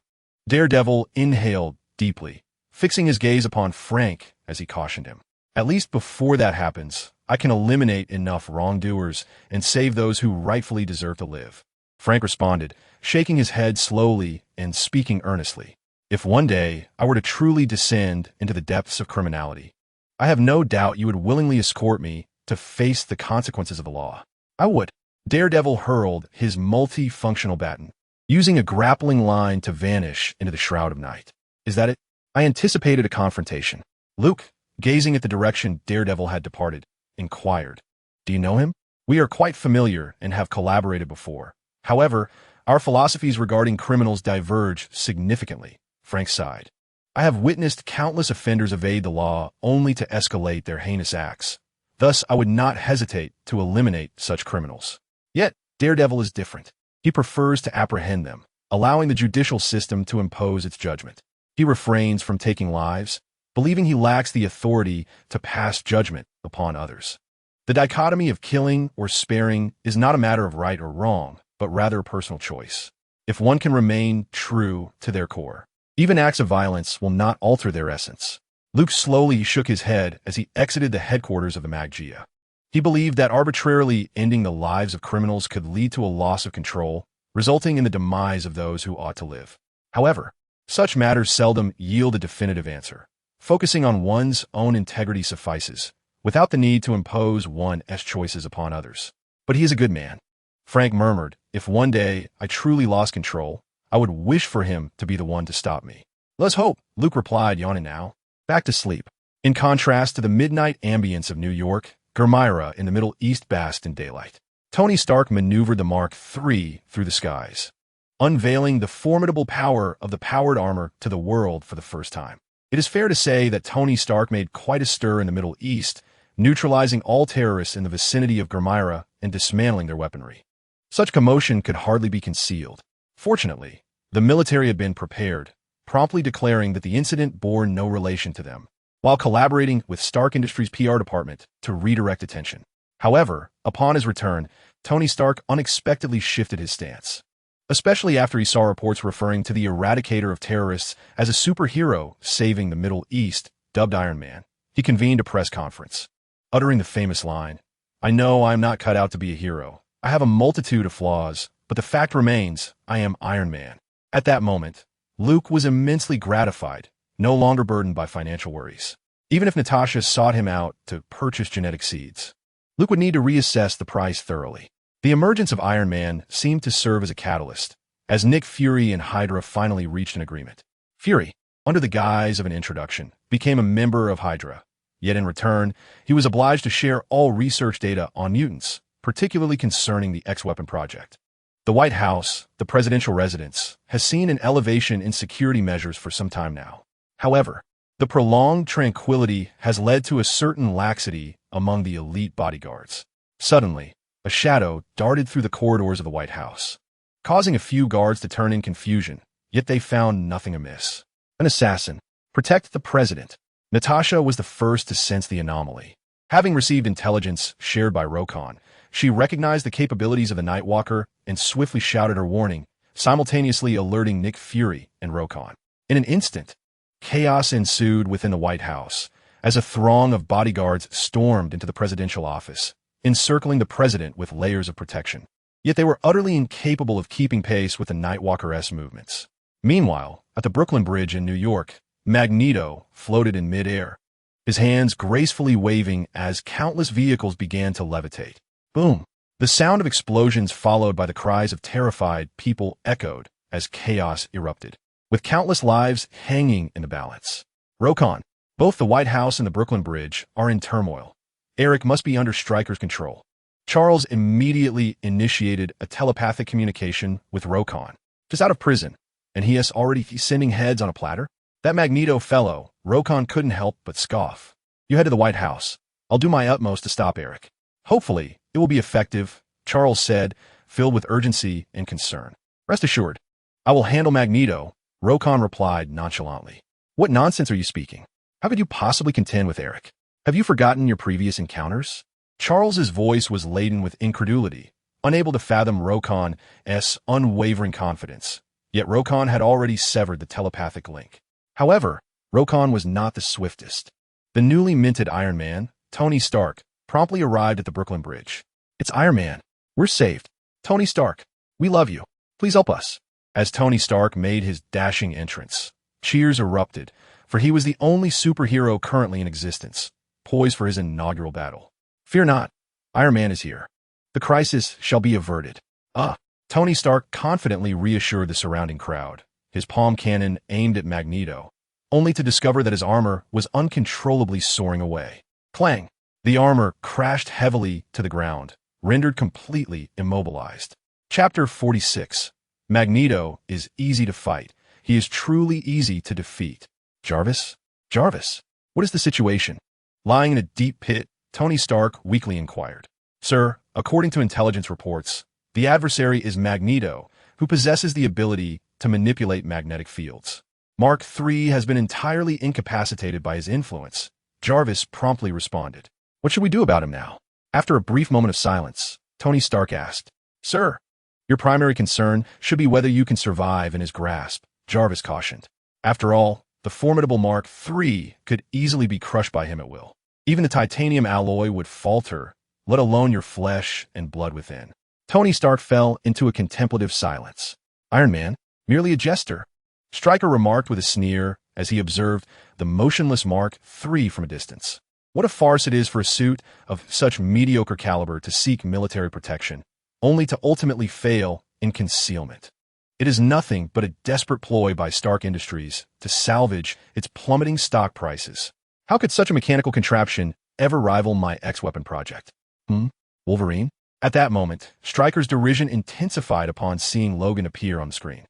Daredevil inhaled deeply, fixing his gaze upon Frank as he cautioned him. At least before that happens, I can eliminate enough wrongdoers and save those who rightfully deserve to live. Frank responded, shaking his head slowly and speaking earnestly. If one day I were to truly descend into the depths of criminality, I have no doubt you would willingly escort me to face the consequences of the law. I would. Daredevil hurled his multi-functional baton, using a grappling line to vanish into the shroud of night. Is that it? I anticipated a confrontation. Luke, gazing at the direction Daredevil had departed, inquired, "Do you know him? We are quite familiar and have collaborated before. However, our philosophies regarding criminals diverge significantly." Frank sighed. "I have witnessed countless offenders evade the law only to escalate their heinous acts. Thus, I would not hesitate to eliminate such criminals. Yet, Daredevil is different. He prefers to apprehend them, allowing the judicial system to impose its judgment. He refrains from taking lives, believing he lacks the authority to pass judgment upon others. The dichotomy of killing or sparing is not a matter of right or wrong, but rather a personal choice. If one can remain true to their core, even acts of violence will not alter their essence." Luke slowly shook his head as he exited the headquarters of the Maggia. He believed that arbitrarily ending the lives of criminals could lead to a loss of control, resulting in the demise of those who ought to live. However, such matters seldom yield a definitive answer. Focusing on one's own integrity suffices, without the need to impose one's choices upon others. "But he is a good man," Frank murmured. "If one day I truly lost control, I would wish for him to be the one to stop me." "Let's hope," Luke replied, yawning now. Back to sleep. In contrast to the midnight ambience of New York, Gurmira in the Middle East basked in daylight. Tony Stark maneuvered the Mark III through the skies, unveiling the formidable power of the powered armor to the world for the first time. It is fair to say that Tony Stark made quite a stir in the Middle East, neutralizing all terrorists in the vicinity of Gurmira and dismantling their weaponry. Such commotion could hardly be concealed. Fortunately, the military had been prepared, promptly declaring that the incident bore no relation to them, while collaborating with Stark Industries' PR department to redirect attention. However, upon his return, Tony Stark unexpectedly shifted his stance, especially after he saw reports referring to the eradicator of terrorists as a superhero saving the Middle East, dubbed Iron Man. He convened a press conference, uttering the famous line, "I know I am not cut out to be a hero. I have a multitude of flaws, but the fact remains, I am Iron Man." At that moment, Luke was immensely gratified, no longer burdened by financial worries. Even if Natasha sought him out to purchase genetic seeds, Luke would need to reassess the price thoroughly. The emergence of Iron Man seemed to serve as a catalyst, as Nick Fury and Hydra finally reached an agreement. Fury, under the guise of an introduction, became a member of Hydra. Yet in return, he was obliged to share all research data on mutants, particularly concerning the X-Weapon project. The White House, the presidential residence, has seen an elevation in security measures for some time now. However, the prolonged tranquility has led to a certain laxity among the elite bodyguards. Suddenly, a shadow darted through the corridors of the White House, causing a few guards to turn in confusion, yet they found nothing amiss. An assassin. Protect the president. Natasha was the first to sense the anomaly. Having received intelligence shared by Rokon, she recognized the capabilities of the Nightwalker and swiftly shouted her warning, simultaneously alerting Nick Fury and Rokon. In an instant, chaos ensued within the White House as a throng of bodyguards stormed into the presidential office, encircling the president with layers of protection. Yet they were utterly incapable of keeping pace with the Nightwalker's movements. Meanwhile, at the Brooklyn Bridge in New York, Magneto floated in midair, his hands gracefully waving as countless vehicles began to levitate. Boom! The sound of explosions followed by the cries of terrified people echoed as chaos erupted, with countless lives hanging in the balance. Rokon, both the White House and the Brooklyn Bridge are in turmoil. Eric must be under Stryker's control. Charles immediately initiated a telepathic communication with Rokon, just out of prison, and he is already sending heads on a platter. That Magneto fellow, Rokon couldn't help but scoff. You head to the White House. I'll do my utmost to stop Eric. Hopefully, it will be effective, Charles said, filled with urgency and concern. Rest assured, I will handle Magneto, Rokon replied nonchalantly. What nonsense are you speaking? How could you possibly contend with Eric? Have you forgotten your previous encounters? Charles's voice was laden with incredulity, unable to fathom Rokon's unwavering confidence. Yet Rokon had already severed the telepathic link. However, Rokon was not the swiftest. The newly minted Iron Man, Tony Stark, promptly arrived at the Brooklyn Bridge. It's Iron Man. We're saved. Tony Stark, we love you. Please help us. As Tony Stark made his dashing entrance, cheers erupted, for he was the only superhero currently in existence, poised for his inaugural battle. Fear not, Iron Man is here. The crisis shall be averted. Tony Stark confidently reassured the surrounding crowd, his palm cannon aimed at Magneto, only to discover that his armor was uncontrollably soaring away. Clang! The armor crashed heavily to the ground, rendered completely immobilized. Chapter 46. Magneto is easy to fight. He is truly easy to defeat. Jarvis? Jarvis, what is the situation? Lying in a deep pit, Tony Stark weakly inquired. Sir, according to intelligence reports, the adversary is Magneto, who possesses the ability to manipulate magnetic fields. Mark III has been entirely incapacitated by his influence, Jarvis promptly responded. What should we do about him now? After a brief moment of silence, Tony Stark asked. Sir, your primary concern should be whether you can survive in his grasp, Jarvis cautioned. After all, the formidable Mark III could easily be crushed by him at will. Even the titanium alloy would falter, let alone your flesh and blood within. Tony Stark fell into a contemplative silence. Iron Man, merely a jester, Stryker remarked with a sneer as he observed the motionless Mark III from a distance. What a farce it is for a suit of such mediocre caliber to seek military protection, only to ultimately fail in concealment. It is nothing but a desperate ploy by Stark Industries to salvage its plummeting stock prices. How could such a mechanical contraption ever rival my X-Weapon project? Wolverine? At that moment, Stryker's derision intensified upon seeing Logan appear on the screen.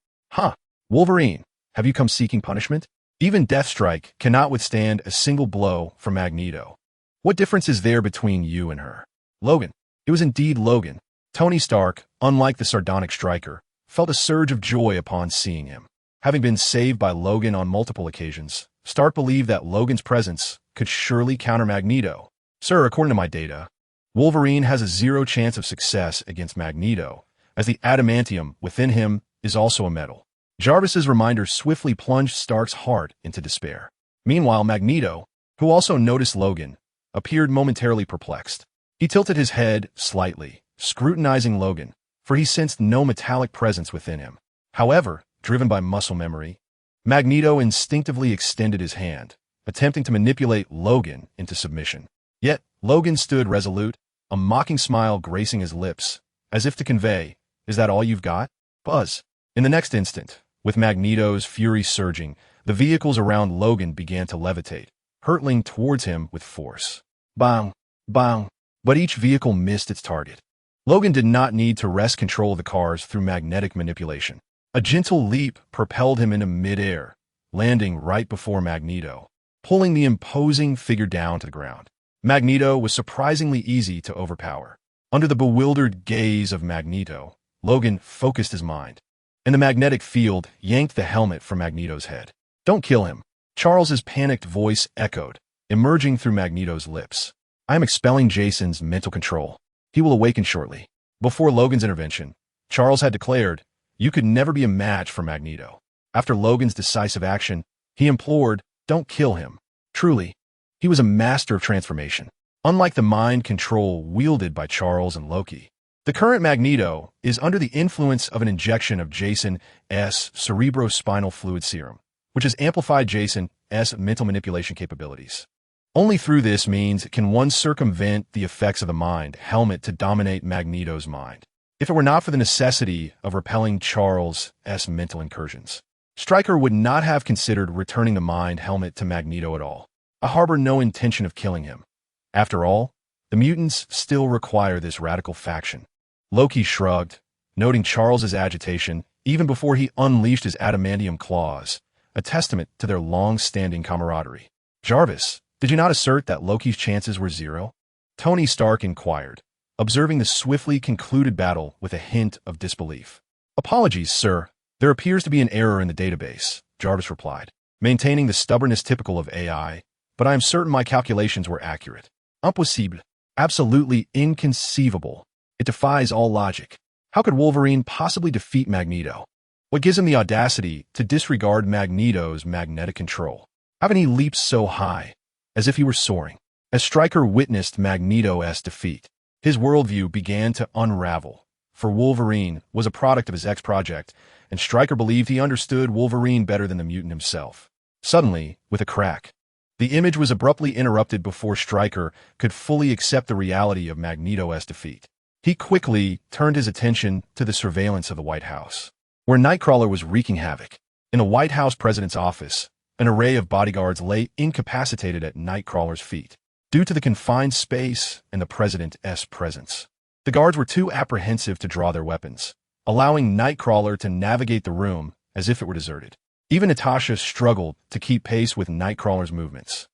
Wolverine, have you come seeking punishment? Even Deathstrike cannot withstand a single blow from Magneto. What difference is there between you and her? Logan. It was indeed Logan. Tony Stark, unlike the sardonic Stryker, felt a surge of joy upon seeing him. Having been saved by Logan on multiple occasions, Stark believed that Logan's presence could surely counter Magneto. Sir, according to my data, Wolverine has a 0 chance of success against Magneto, as the adamantium within him is also a metal. Jarvis's reminder swiftly plunged Stark's heart into despair. Meanwhile, Magneto, who also noticed Logan, appeared momentarily perplexed. He tilted his head slightly, scrutinizing Logan, for he sensed no metallic presence within him. However, driven by muscle memory, Magneto instinctively extended his hand, attempting to manipulate Logan into submission. Yet, Logan stood resolute, a mocking smile gracing his lips, as if to convey, "Is that all you've got?" Buzz. In the next instant, with Magneto's fury surging, the vehicles around Logan began to levitate, hurtling towards him with force. Bang! Bang! But each vehicle missed its target. Logan did not need to wrest control of the cars through magnetic manipulation. A gentle leap propelled him into midair, landing right before Magneto, pulling the imposing figure down to the ground. Magneto was surprisingly easy to overpower. Under the bewildered gaze of Magneto, Logan focused his mind, and the magnetic field yanked the helmet from Magneto's head. Don't kill him, Charles's panicked voice echoed, emerging through Magneto's lips. I am expelling Jason's mental control. He will awaken shortly. Before Logan's intervention, Charles had declared, you could never be a match for Magneto. After Logan's decisive action, he implored, don't kill him. Truly, he was a master of transformation, unlike the mind control wielded by Charles and Loki. The current Magneto is under the influence of an injection of Jason's cerebrospinal fluid serum, which has amplified Jason's mental manipulation capabilities. Only through this means can one circumvent the effects of the mind helmet to dominate Magneto's mind. If it were not for the necessity of repelling Charles' mental incursions, Stryker would not have considered returning the mind helmet to Magneto at all. I harbor no intention of killing him. After all, the mutants still require this radical faction. Loki shrugged, noting Charles's agitation even before he unleashed his adamantium claws, a testament to their long-standing camaraderie. Jarvis, did you not assert that Loki's chances were 0? Tony Stark inquired, observing the swiftly concluded battle with a hint of disbelief. Apologies, sir. There appears to be an error in the database, Jarvis replied, maintaining the stubbornness typical of AI, but I am certain my calculations were accurate. Impossible. Absolutely inconceivable. It defies all logic. How could Wolverine possibly defeat Magneto? What gives him the audacity to disregard Magneto's magnetic control? Haven't he leaped so high, as if he were soaring? As Stryker witnessed Magneto's defeat, his worldview began to unravel. For Wolverine was a product of his ex-project, and Stryker believed he understood Wolverine better than the mutant himself. Suddenly, with a crack, the image was abruptly interrupted before Stryker could fully accept the reality of Magneto's defeat. He quickly turned his attention to the surveillance of the White House, where Nightcrawler was wreaking havoc. In the White House president's office, an array of bodyguards lay incapacitated at Nightcrawler's feet, due to the confined space and the president's presence. The guards were too apprehensive to draw their weapons, allowing Nightcrawler to navigate the room as if it were deserted. Even Natasha struggled to keep pace with Nightcrawler's movements.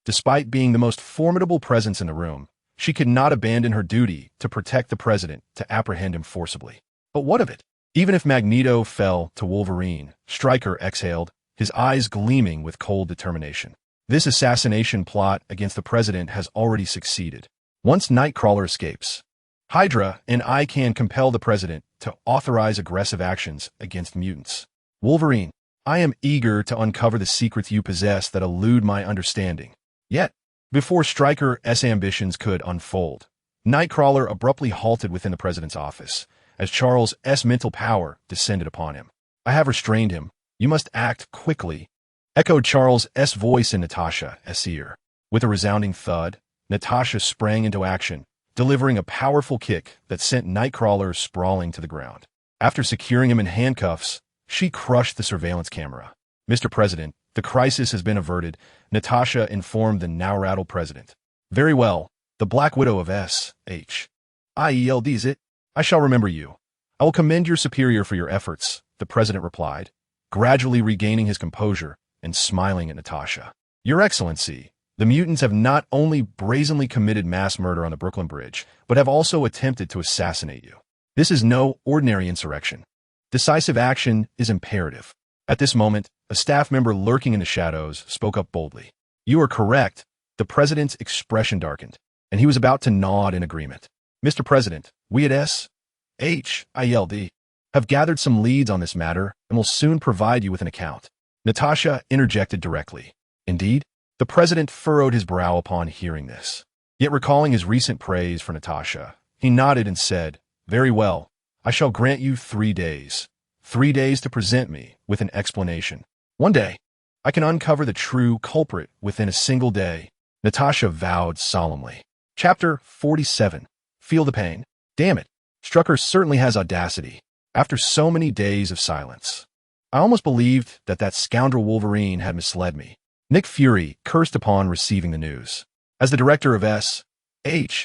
Despite being the most formidable presence in the room, she could not abandon her duty to protect the president to apprehend him forcibly. But what of it? Even if Magneto fell to Wolverine, Stryker exhaled, his eyes gleaming with cold determination. This assassination plot against the president has already succeeded. Once Nightcrawler escapes, Hydra and I can compel the president to authorize aggressive actions against mutants. Wolverine, I am eager to uncover the secrets you possess that elude my understanding. Yet, before Stryker's ambitions could unfold, Nightcrawler abruptly halted within the president's office, as Charles' mental power descended upon him. I have restrained him. You must act quickly, echoed Charles' voice in Natasha's ear. With a resounding thud, Natasha sprang into action, delivering a powerful kick that sent Nightcrawler sprawling to the ground. After securing him in handcuffs, she crushed the surveillance camera. Mr. President, the crisis has been averted, Natasha informed the now-rattled president. Very well, the Black Widow of S.H.I.E.L.D.'s it. I shall remember you. I will commend your superior for your efforts, the president replied, gradually regaining his composure and smiling at Natasha. Your Excellency, the mutants have not only brazenly committed mass murder on the Brooklyn Bridge, but have also attempted to assassinate you. This is no ordinary insurrection. Decisive action is imperative. At this moment, a staff member lurking in the shadows spoke up boldly. You are correct. The president's expression darkened, and he was about to nod in agreement. Mr. President, we at S.H.I.E.L.D. have gathered some leads on this matter and will soon provide you with an account. Natasha interjected directly. Indeed, the president furrowed his brow upon hearing this. Yet recalling his recent praise for Natasha, he nodded and said, Very well, I shall grant you 3 days. 3 days to present me with an explanation. One day, I can uncover the true culprit within a single day, Natasha vowed solemnly. Chapter 47. Feel the pain. Damn it, Stryker certainly has audacity. After so many days of silence, I almost believed that scoundrel Wolverine had misled me. Nick Fury cursed upon receiving the news. As the director of S.H.I.E.L.D.,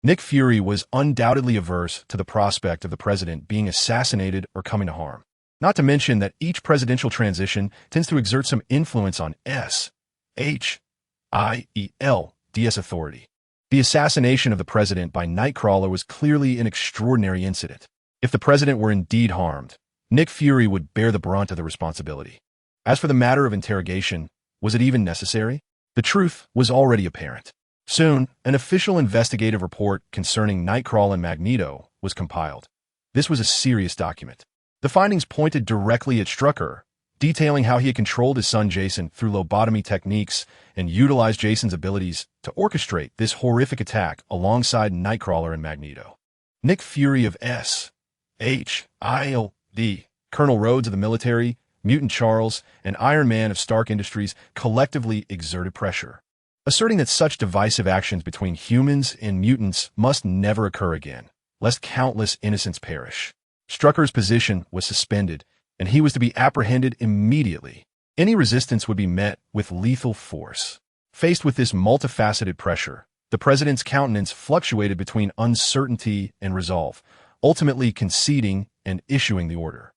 Nick Fury was undoubtedly averse to the prospect of the president being assassinated or coming to harm. Not to mention that each presidential transition tends to exert some influence on S.H.I.E.L.D.'s authority. The assassination of the president by Nightcrawler was clearly an extraordinary incident. If the president were indeed harmed, Nick Fury would bear the brunt of the responsibility. As for the matter of interrogation, was it even necessary? The truth was already apparent. Soon, an official investigative report concerning Nightcrawler and Magneto was compiled. This was a serious document. The findings pointed directly at Stryker, detailing how he had controlled his son Jason through lobotomy techniques and utilized Jason's abilities to orchestrate this horrific attack alongside Nightcrawler and Magneto. Nick Fury of S.H.I.L.D., Colonel Rhodes of the military, Mutant Charles, and Iron Man of Stark Industries collectively exerted pressure. asserting that such divisive actions between humans and mutants must never occur again, lest countless innocents perish. Strucker's position was suspended, and he was to be apprehended immediately. Any resistance would be met with lethal force. Faced with this multifaceted pressure, the president's countenance fluctuated between uncertainty and resolve, ultimately conceding and issuing the order.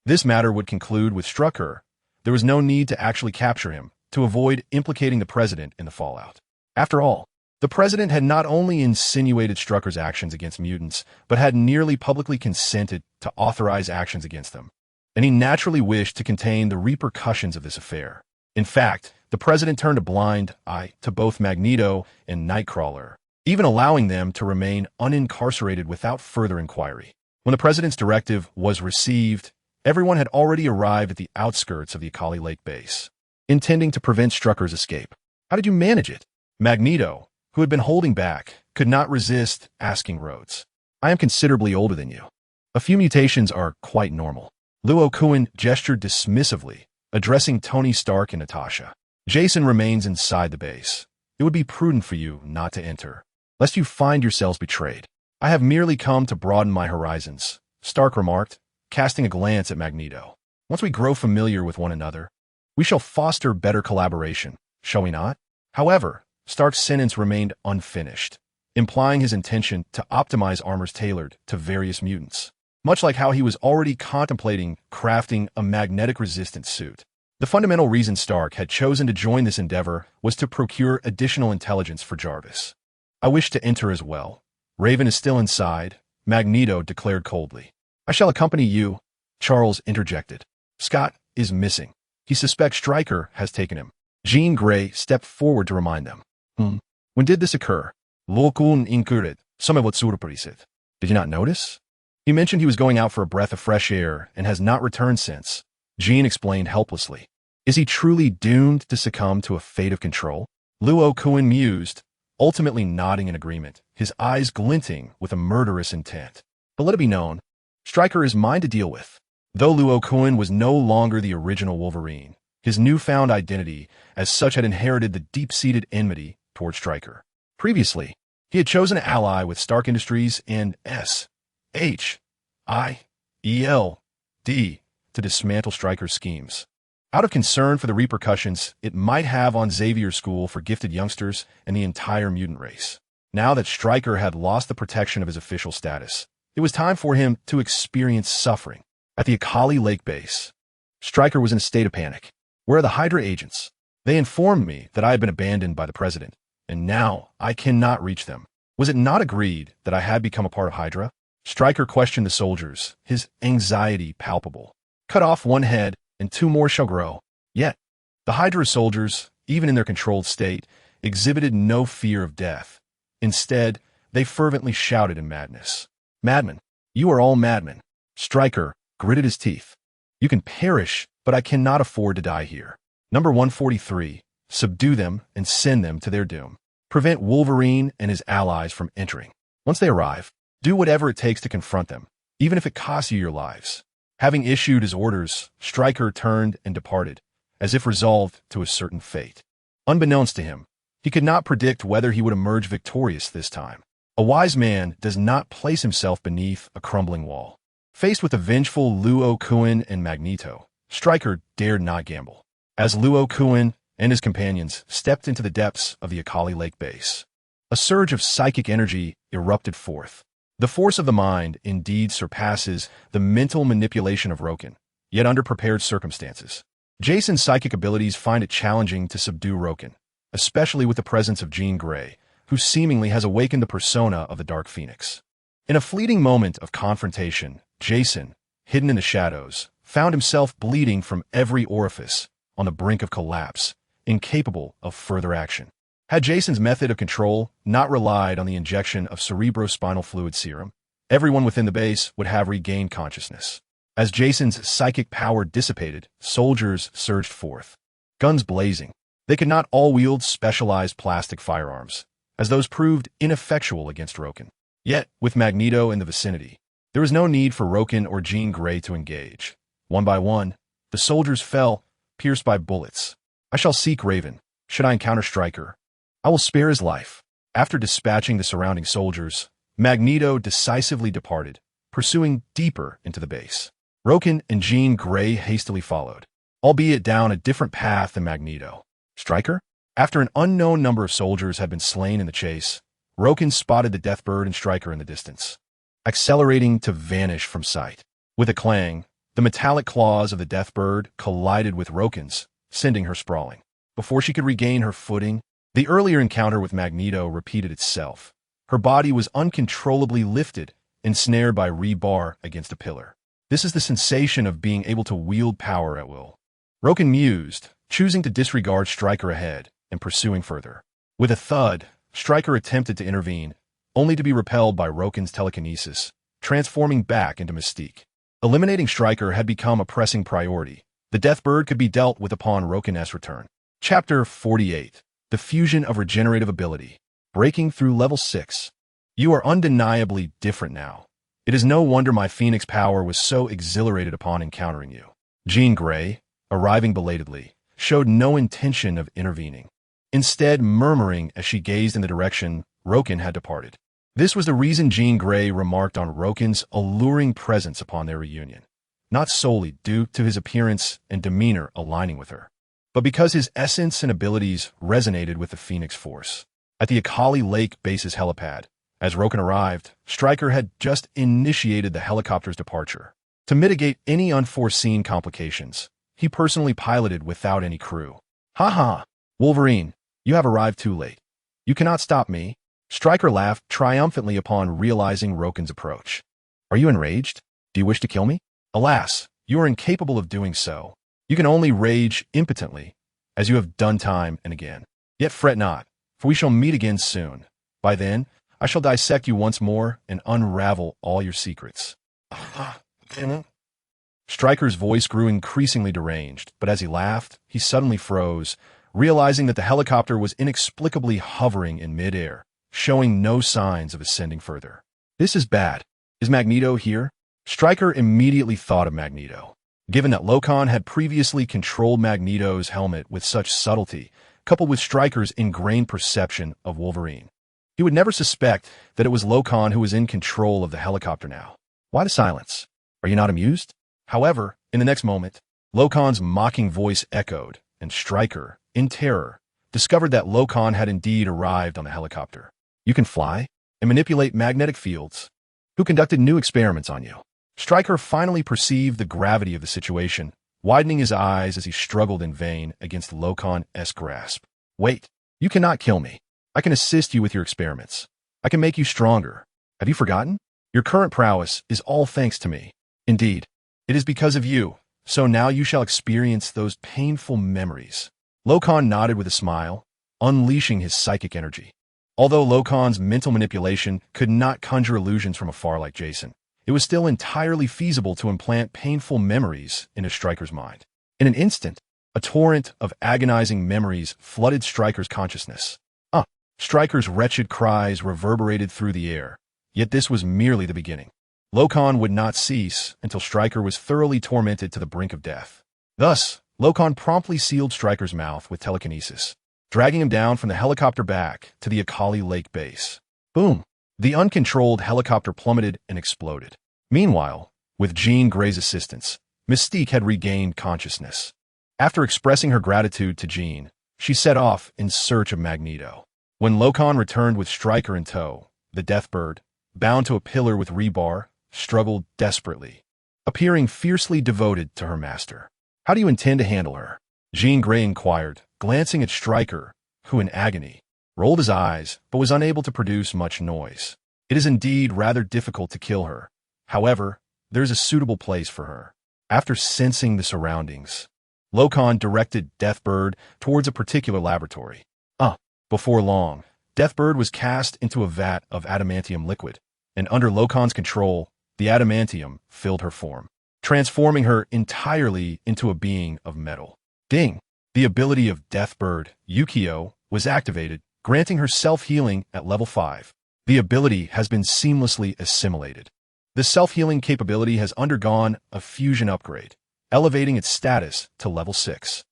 This matter would conclude with Strucker. There was no need to actually capture him, to avoid implicating the president in the fallout. After all, the president had not only insinuated Strucker's actions against mutants, but had nearly publicly consented to authorize actions against them. And he naturally wished to contain the repercussions of this affair. In fact, the president turned a blind eye to both Magneto and Nightcrawler, even allowing them to remain unincarcerated without further inquiry. When the president's directive was received, everyone had already arrived at the outskirts of the Akali Lake base, intending to prevent Strucker's escape. How did you manage it? Magneto, who had been holding back, could not resist asking Rhodes. I am considerably older than you. A few mutations are quite normal. Luo Kun gestured dismissively, addressing Tony Stark and Natasha. Jason remains inside the base. It would be prudent for you not to enter, lest you find yourselves betrayed. I have merely come to broaden my horizons, Stark remarked, casting a glance at Magneto. Once we grow familiar with one another, we shall foster better collaboration, shall we not? However, Stark's sentence remained unfinished, implying his intention to optimize armors tailored to various mutants, much like how he was already contemplating crafting a magnetic-resistant suit. The fundamental reason Stark had chosen to join this endeavor was to procure additional intelligence for Jarvis. I wish to enter as well. Raven is still inside, Magneto declared coldly. I shall accompany you, Charles interjected. Scott is missing. He suspects Stryker has taken him. Jean Grey stepped forward to remind them. When did this occur? Luo Kun incurred, somewhat surprised. Did you not notice? He mentioned he was going out for a breath of fresh air and has not returned since. Jean explained helplessly. Is he truly doomed to succumb to a fate of control? Luo Kun mused, ultimately nodding in agreement, his eyes glinting with a murderous intent. But let it be known, Stryker is mine to deal with. Though Luo Kun was no longer the original Wolverine, his newfound identity as such had inherited the deep-seated enmity toward Stryker. Previously, he had chosen to ally with Stark Industries and SHIELD to dismantle Stryker's schemes. Out of concern for the repercussions it might have on Xavier's school for gifted youngsters and the entire mutant race. Now that Stryker had lost the protection of his official status, it was time for him to experience suffering. At the Akali Lake base, Stryker was in a state of panic. Where are the Hydra agents? They informed me that I had been abandoned by the president, and now I cannot reach them. Was it not agreed that I had become a part of Hydra? Stryker questioned the soldiers, his anxiety palpable. Cut off one head, and two more shall grow. Yet, the Hydra soldiers, even in their controlled state, exhibited no fear of death. Instead, they fervently shouted in madness. Madmen, you are all madmen. Stryker gritted his teeth. You can perish, but I cannot afford to die here. Number 143, subdue them and send them to their doom. Prevent Wolverine and his allies from entering. Once they arrive, do whatever it takes to confront them, even if it costs you your lives. Having issued his orders, Stryker turned and departed, as if resolved to a certain fate. Unbeknownst to him, he could not predict whether he would emerge victorious this time. A wise man does not place himself beneath a crumbling wall. Faced with the vengeful Luo Kun and Magneto, Stryker dared not gamble. As Luo Kun and his companions stepped into the depths of the Akali Lake base, a surge of psychic energy erupted forth. The force of the mind indeed surpasses the mental manipulation of Roken, yet under prepared circumstances. Jason's psychic abilities find it challenging to subdue Roken, especially with the presence of Jean Grey, who seemingly has awakened the persona of the Dark Phoenix. In a fleeting moment of confrontation, Jason, hidden in the shadows, found himself bleeding from every orifice, on the brink of collapse, incapable of further action. Had Jason's method of control not relied on the injection of cerebrospinal fluid serum, everyone within the base would have regained consciousness. As Jason's psychic power dissipated, soldiers surged forth, guns blazing. They could not all wield specialized plastic firearms, as those proved ineffectual against Roken. Yet, with Magneto in the vicinity, there was no need for Roken or Jean Grey to engage. One by one, the soldiers fell, pierced by bullets. I shall seek Raven, should I encounter Stryker. I will spare his life. After dispatching the surrounding soldiers, Magneto decisively departed, pursuing deeper into the base. Roken and Jean Grey hastily followed, albeit down a different path than Magneto. Stryker? After an unknown number of soldiers had been slain in the chase, Roken spotted the Deathbird and Stryker in the distance, accelerating to vanish from sight. With a clang, the metallic claws of the Deathbird collided with Roken's, sending her sprawling. Before she could regain her footing, the earlier encounter with Magneto repeated itself. Her body was uncontrollably lifted, ensnared by rebar against a pillar. This is the sensation of being able to wield power at will. Roken mused, choosing to disregard Stryker ahead and pursuing further. With a thud, Stryker attempted to intervene, only to be repelled by Roken's telekinesis, transforming back into Mystique. Eliminating Stryker had become a pressing priority. The Deathbird could be dealt with upon Roken's return. Chapter 48. The Fusion of Regenerative Ability. Breaking through level 6. You are undeniably different now. It is no wonder my Phoenix power was so exhilarated upon encountering you. Jean Grey, arriving belatedly, showed no intention of intervening, instead murmuring as she gazed in the direction Roken had departed. This was the reason Jean Grey remarked on Roken's alluring presence upon their reunion, not solely due to his appearance and demeanor aligning with her, but because his essence and abilities resonated with the Phoenix Force. At the Akali Lake base's helipad, as Roken arrived, Stryker had just initiated the helicopter's departure. To mitigate any unforeseen complications, he personally piloted without any crew. Ha! Wolverine, you have arrived too late. You cannot stop me. Stryker laughed triumphantly upon realizing Roken's approach. Are you enraged? Do you wish to kill me? Alas, you are incapable of doing so. You can only rage impotently, as you have done time and again. Yet fret not, for we shall meet again soon. By then, I shall dissect you once more and unravel all your secrets. Stryker's voice grew increasingly deranged, but as he laughed, he suddenly froze, realizing that the helicopter was inexplicably hovering in midair, showing no signs of ascending further. This is bad. Is Magneto here? Stryker immediately thought of Magneto. Given that Luo Kun had previously controlled Magneto's helmet with such subtlety, coupled with Stryker's ingrained perception of Wolverine, he would never suspect that it was Luo Kun who was in control of the helicopter now. Why the silence? Are you not amused? However, in the next moment, Luo Kun's mocking voice echoed, and Stryker, in terror, discovered that Luo Kun had indeed arrived on the helicopter. You can fly and manipulate magnetic fields. Who conducted new experiments on you? Stryker finally perceived the gravity of the situation, widening his eyes as he struggled in vain against Luo Kun's grasp. Wait, you cannot kill me. I can assist you with your experiments. I can make you stronger. Have you forgotten? Your current prowess is all thanks to me. Indeed, it is because of you, so now you shall experience those painful memories. Luo Kun nodded with a smile, unleashing his psychic energy. Although Luo Kun's mental manipulation could not conjure illusions from afar like Jason, it was still entirely feasible to implant painful memories into Stryker's mind. In an instant, a torrent of agonizing memories flooded Stryker's consciousness. Stryker's wretched cries reverberated through the air, yet this was merely the beginning. Luo Kun would not cease until Stryker was thoroughly tormented to the brink of death. Thus, Luo Kun promptly sealed Stryker's mouth with telekinesis, dragging him down from the helicopter back to the Akali Lake base. Boom! The uncontrolled helicopter plummeted and exploded. Meanwhile, with Jean Grey's assistance, Mystique had regained consciousness. After expressing her gratitude to Jean, she set off in search of Magneto. When Luo Kun returned with Stryker in tow, the Deathbird, bound to a pillar with rebar, struggled desperately, appearing fiercely devoted to her master. How do you intend to handle her? Jean Grey inquired, glancing at Stryker, who in agony rolled his eyes but was unable to produce much noise. It is indeed rather difficult to kill her. However, there is a suitable place for her. After sensing the surroundings, Luo Kun directed Deathbird towards a particular laboratory. Before long, Deathbird was cast into a vat of adamantium liquid, and under Luo Kun's control, the adamantium filled her form, transforming her entirely into a being of metal. Ding! The ability of Deathbird, Yukio, was activated, granting her self-healing at level 5. The ability has been seamlessly assimilated. The self-healing capability has undergone a fusion upgrade, elevating its status to level 6.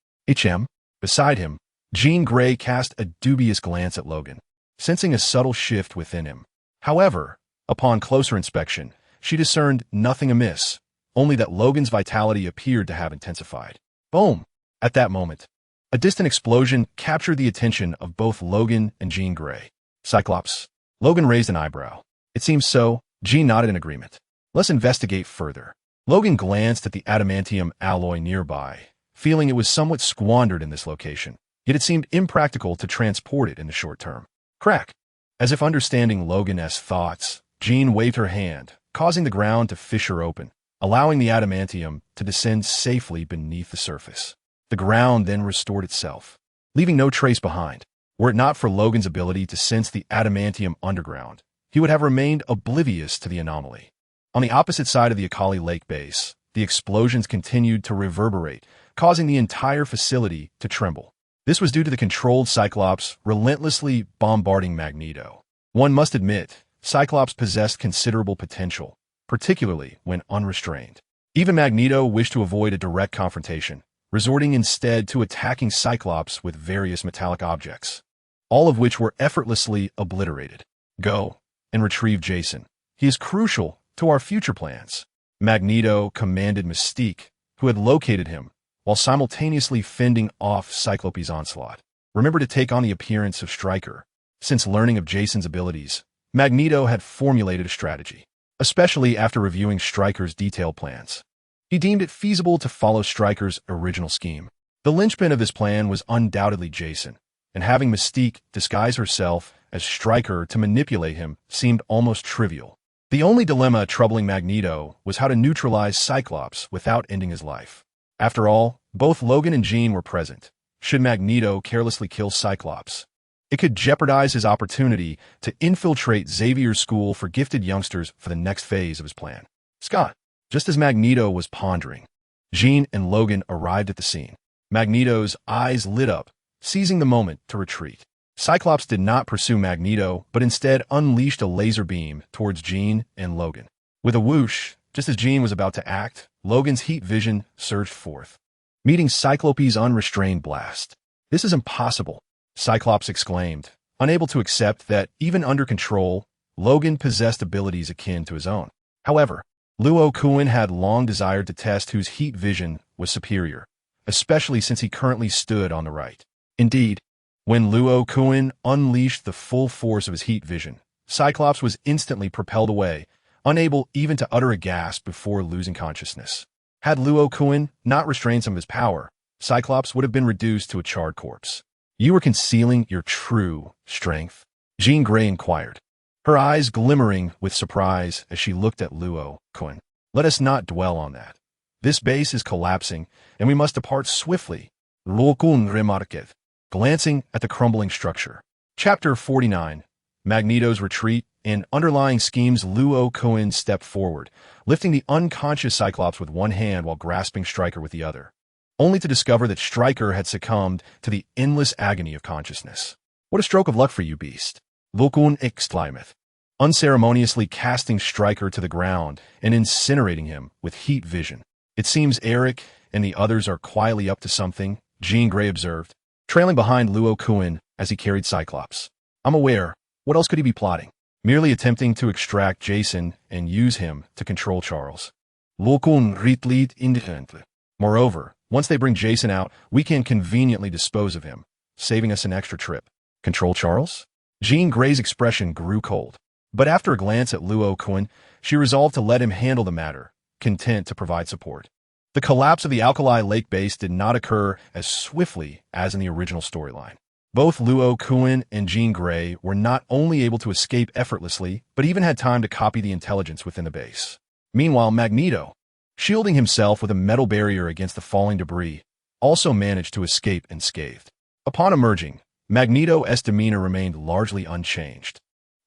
Beside him, Jean Grey cast a dubious glance at Logan, sensing a subtle shift within him. However, upon closer inspection, she discerned nothing amiss, only that Logan's vitality appeared to have intensified. Boom! At that moment, a distant explosion captured the attention of both Logan and Jean Grey. Cyclops. Logan raised an eyebrow. It seems so. Jean nodded in agreement. Let's investigate further. Logan glanced at the adamantium alloy nearby, feeling it was somewhat squandered in this location, yet it seemed impractical to transport it in the short term. Crack! As if understanding Logan's thoughts, Jean waved her hand, causing the ground to fissure open, allowing the adamantium to descend safely beneath the surface. The ground then restored itself, leaving no trace behind. Were it not for Logan's ability to sense the adamantium underground, he would have remained oblivious to the anomaly. On the opposite side of the Akali Lake base, the explosions continued to reverberate, causing the entire facility to tremble. This was due to the controlled Cyclops relentlessly bombarding Magneto. One must admit, Cyclops possessed considerable potential, particularly when unrestrained. Even Magneto wished to avoid a direct confrontation, resorting instead to attacking Cyclops with various metallic objects, all of which were effortlessly obliterated. Go and retrieve Jason. He is crucial to our future plans, Magneto commanded Mystique, who had located him, while simultaneously fending off Cyclops' onslaught. Remember to take on the appearance of Stryker. Since learning of Jason's abilities, Magneto had formulated a strategy, especially after reviewing Stryker's detailed plans. He deemed it feasible to follow Stryker's original scheme. The linchpin of this plan was undoubtedly Jason, and having Mystique disguise herself as Stryker to manipulate him seemed almost trivial. The only dilemma troubling Magneto was how to neutralize Cyclops without ending his life. After all, both Logan and Jean were present. Should Magneto carelessly kill Cyclops, it could jeopardize his opportunity to infiltrate Xavier's school for gifted youngsters for the next phase of his plan. Scott. Just as Magneto was pondering, Jean and Logan arrived at the scene. Magneto's eyes lit up, seizing the moment to retreat. Cyclops did not pursue Magneto, but instead unleashed a laser beam towards Jean and Logan. With a whoosh, just as Jean was about to act, Logan's heat vision surged forth, meeting Cyclops' unrestrained blast. This is impossible, Cyclops exclaimed, unable to accept that, even under control, Logan possessed abilities akin to his own. However, Luo Kun had long desired to test whose heat vision was superior, especially since he currently stood on the right. Indeed, when Luo Kun unleashed the full force of his heat vision, Cyclops was instantly propelled away, unable even to utter a gasp before losing consciousness. Had Luo Kun not restrained some of his power, Cyclops would have been reduced to a charred corpse. You were concealing your true strength? Jean Grey inquired, her eyes glimmering with surprise as she looked at Luo Kun. Let us not dwell on that. This base is collapsing, and we must depart swiftly, Luo Kun remarked, glancing at the crumbling structure. Chapter 49. Magneto's Retreat. In underlying schemes, Luo Kun stepped forward, lifting the unconscious Cyclops with one hand while grasping Stryker with the other, only to discover that Stryker had succumbed to the endless agony of consciousness. What a stroke of luck for you, beast, Luo Kun exclaimed, unceremoniously casting Stryker to the ground and incinerating him with heat vision. It seems Eric and the others are quietly up to something, Jean Grey observed, trailing behind Luo Kun as he carried Cyclops. I'm aware. What else could he be plotting? Merely attempting to extract Jason and use him to control Charles. Luo Kun retreated indifferently. Moreover, once they bring Jason out, we can conveniently dispose of him, saving us an extra trip. Control Charles? Jean Grey's expression grew cold. But after a glance at Luo Kun, she resolved to let him handle the matter, content to provide support. The collapse of the Alkali Lake base did not occur as swiftly as in the original storyline. Both Luo Kun and Jean Grey were not only able to escape effortlessly, but even had time to copy the intelligence within the base. Meanwhile, Magneto, shielding himself with a metal barrier against the falling debris, also managed to escape unscathed. Upon emerging, Magneto's demeanor remained largely unchanged,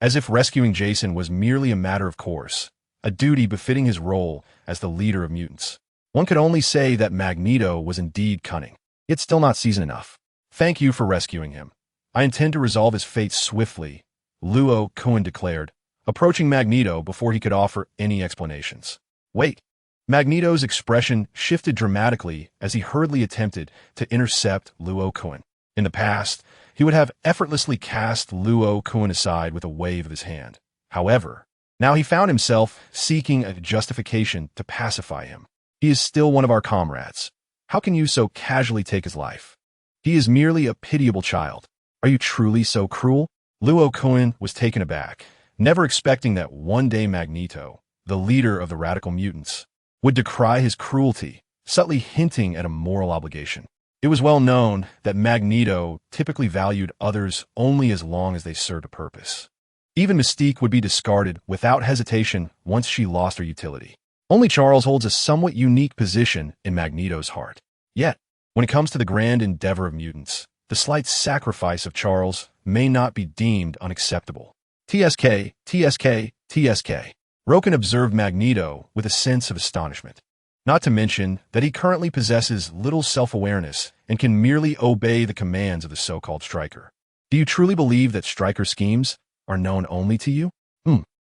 as if rescuing Jason was merely a matter of course, a duty befitting his role as the leader of mutants. One could only say that Magneto was indeed cunning, yet still not seasoned enough. Thank you for rescuing him. I intend to resolve his fate swiftly, Luo Kun declared, approaching Magneto before he could offer any explanations. Wait. Magneto's expression shifted dramatically as he hurriedly attempted to intercept Luo Kun. In the past, he would have effortlessly cast Luo Kun aside with a wave of his hand. However, now he found himself seeking a justification to pacify him. He is still one of our comrades. How can you so casually take his life? He is merely a pitiable child. Are you truly so cruel? Luo Kun was taken aback, never expecting that one day Magneto, the leader of the radical mutants, would decry his cruelty, subtly hinting at a moral obligation. It was well known that Magneto typically valued others only as long as they served a purpose. Even Mystique would be discarded without hesitation once she lost her utility. Only Charles holds a somewhat unique position in Magneto's heart. Yet, when it comes to the grand endeavor of mutants, the slight sacrifice of Charles may not be deemed unacceptable. TSK, TSK, TSK. Roken observed Magneto with a sense of astonishment. Not to mention that he currently possesses little self-awareness and can merely obey the commands of the so-called Stryker. Do you truly believe that Stryker's schemes are known only to you?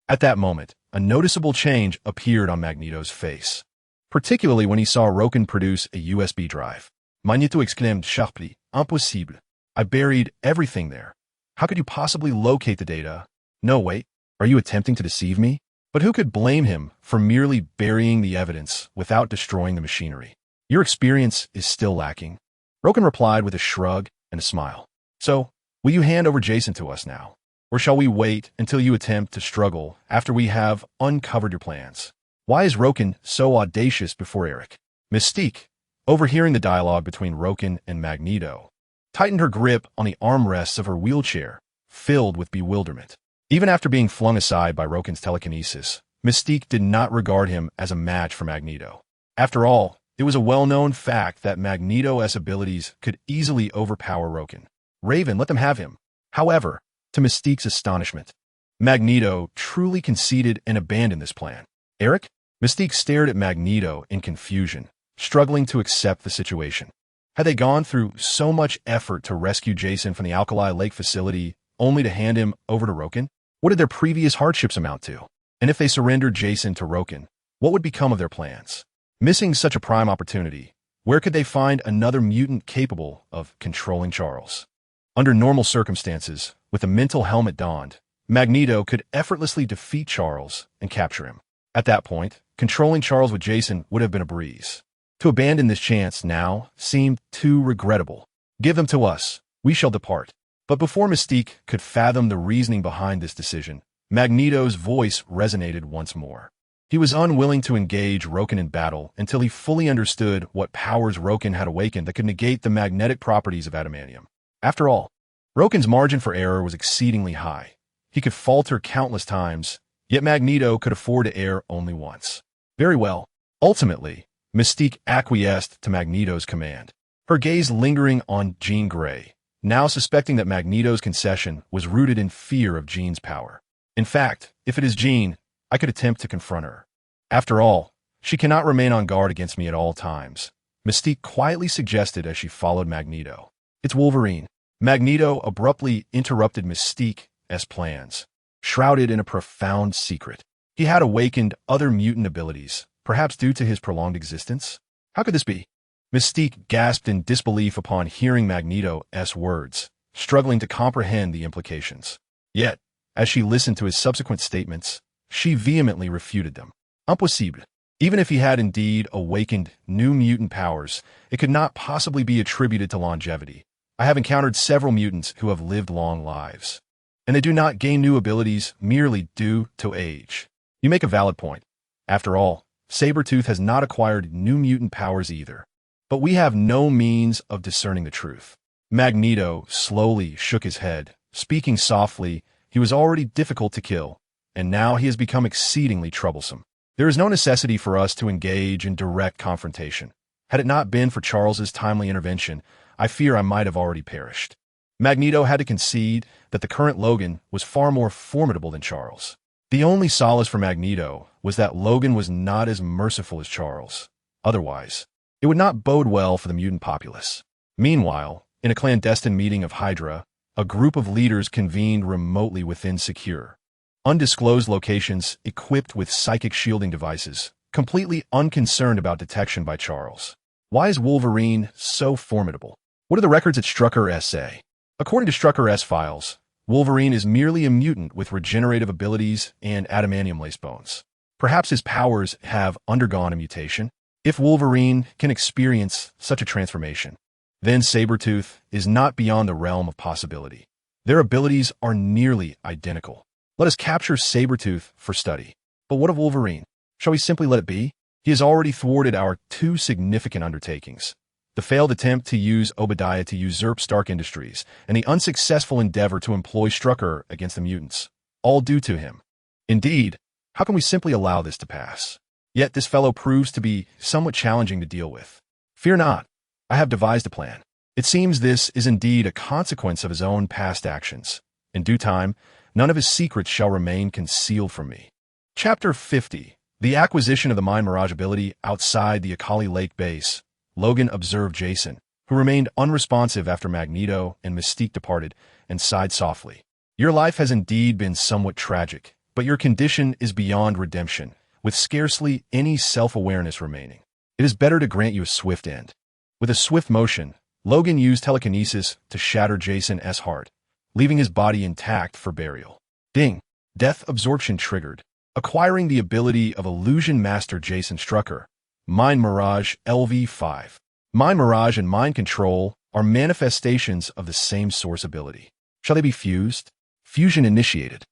At that moment, a noticeable change appeared on Magneto's face, particularly when he saw Roken produce a USB drive. Magneto exclaimed sharply, "Impossible. I buried everything there. How could you possibly locate the data? No, wait, are you attempting to deceive me?" But who could blame him for merely burying the evidence without destroying the machinery? Your experience is still lacking. Roken replied with a shrug and a smile. So, will you hand over Jason to us now? Or shall we wait until you attempt to struggle after we have uncovered your plans? Why is Roken so audacious before Eric? Mystique, overhearing the dialogue between Roken and Magneto, tightened her grip on the armrests of her wheelchair, filled with bewilderment. Even after being flung aside by Roken's telekinesis, Mystique did not regard him as a match for Magneto. After all, it was a well-known fact that Magneto's abilities could easily overpower Roken. Raven let them have him. However, to Mystique's astonishment, Magneto truly conceded and abandoned this plan. Eric? Mystique stared at Magneto in confusion, struggling to accept the situation. Had they gone through so much effort to rescue Jason from the Alkali Lake facility only to hand him over to Roken? What did their previous hardships amount to? And if they surrendered Jason to Roken, what would become of their plans? Missing such a prime opportunity, where could they find another mutant capable of controlling Charles? Under normal circumstances, with a mental helmet donned, Magneto could effortlessly defeat Charles and capture him. At that point, controlling Charles with Jason would have been a breeze. To abandon this chance now seemed too regrettable. Give them to us. We shall depart. But before Mystique could fathom the reasoning behind this decision, Magneto's voice resonated once more. He was unwilling to engage Roken in battle until he fully understood what powers Roken had awakened that could negate the magnetic properties of adamantium. After all, Roken's margin for error was exceedingly high. He could falter countless times, yet Magneto could afford to err only once. Very well. Ultimately, Mystique acquiesced to Magneto's command, her gaze lingering on Jean Grey, now suspecting that Magneto's concession was rooted in fear of Jean's power. In fact, if it is Jean, I could attempt to confront her. After all, she cannot remain on guard against me at all times, Mystique quietly suggested as she followed Magneto. It's Wolverine. Magneto abruptly interrupted Mystique's plans, shrouded in a profound secret. He had awakened other mutant abilities, perhaps due to his prolonged existence. How could this be? Mystique gasped in disbelief upon hearing Magneto's words, struggling to comprehend the implications. Yet, as she listened to his subsequent statements, she vehemently refuted them. Impossible. Even if he had indeed awakened new mutant powers, it could not possibly be attributed to longevity. I have encountered several mutants who have lived long lives, and they do not gain new abilities merely due to age. You make a valid point. After all, Sabretooth has not acquired new mutant powers either. But we have no means of discerning the truth. Magneto slowly shook his head, speaking softly. He was already difficult to kill, and now he has become exceedingly troublesome. There is no necessity for us to engage in direct confrontation. Had it not been for Charles's timely intervention, I fear I might have already perished. Magneto had to concede that the current Logan was far more formidable than Charles. The only solace for Magneto was that Logan was not as merciful as Charles. Otherwise, it would not bode well for the mutant populace. Meanwhile, in a clandestine meeting of Hydra, a group of leaders convened remotely within secure, undisclosed locations equipped with psychic shielding devices, completely unconcerned about detection by Charles. Why is Wolverine so formidable? What do the records at Strucker S say? According to Strucker S files, Wolverine is merely a mutant with regenerative abilities and adamantium lace bones. Perhaps his powers have undergone a mutation. If Wolverine can experience such a transformation, then Sabretooth is not beyond the realm of possibility. Their abilities are nearly identical. Let us capture Sabretooth for study. But what of Wolverine? Shall we simply let it be? He has already thwarted our two significant undertakings: the failed attempt to use Obadiah to usurp Stark Industries, and the unsuccessful endeavor to employ Strucker against the mutants, all due to him. Indeed, how can we simply allow this to pass? Yet this fellow proves to be somewhat challenging to deal with. Fear not, I have devised a plan. It seems this is indeed a consequence of his own past actions. In due time, none of his secrets shall remain concealed from me. Chapter 50. The acquisition of the Mind Mirage ability outside the Akali Lake base. Logan observed Jason, who remained unresponsive after Magneto and Mystique departed, and sighed softly. Your life has indeed been somewhat tragic, but your condition is beyond redemption, with scarcely any self-awareness remaining. It is better to grant you a swift end. With a swift motion, Logan used telekinesis to shatter Jason's heart, leaving his body intact for burial. Ding! Death absorption triggered, acquiring the ability of Illusion Master Jason Strucker. Mind Mirage LV5. Mind Mirage and Mind Control are manifestations of the same source ability. Shall they be fused? Fusion initiated.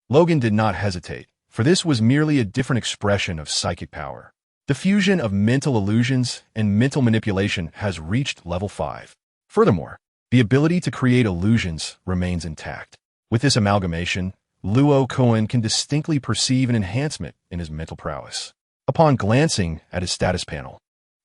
Logan did not hesitate, for this was merely a different expression of psychic power. The fusion of mental illusions and mental manipulation has reached level 5. Furthermore, the ability to create illusions remains intact. With this amalgamation, Luo Kun can distinctly perceive an enhancement in his mental prowess. Upon glancing at his status panel,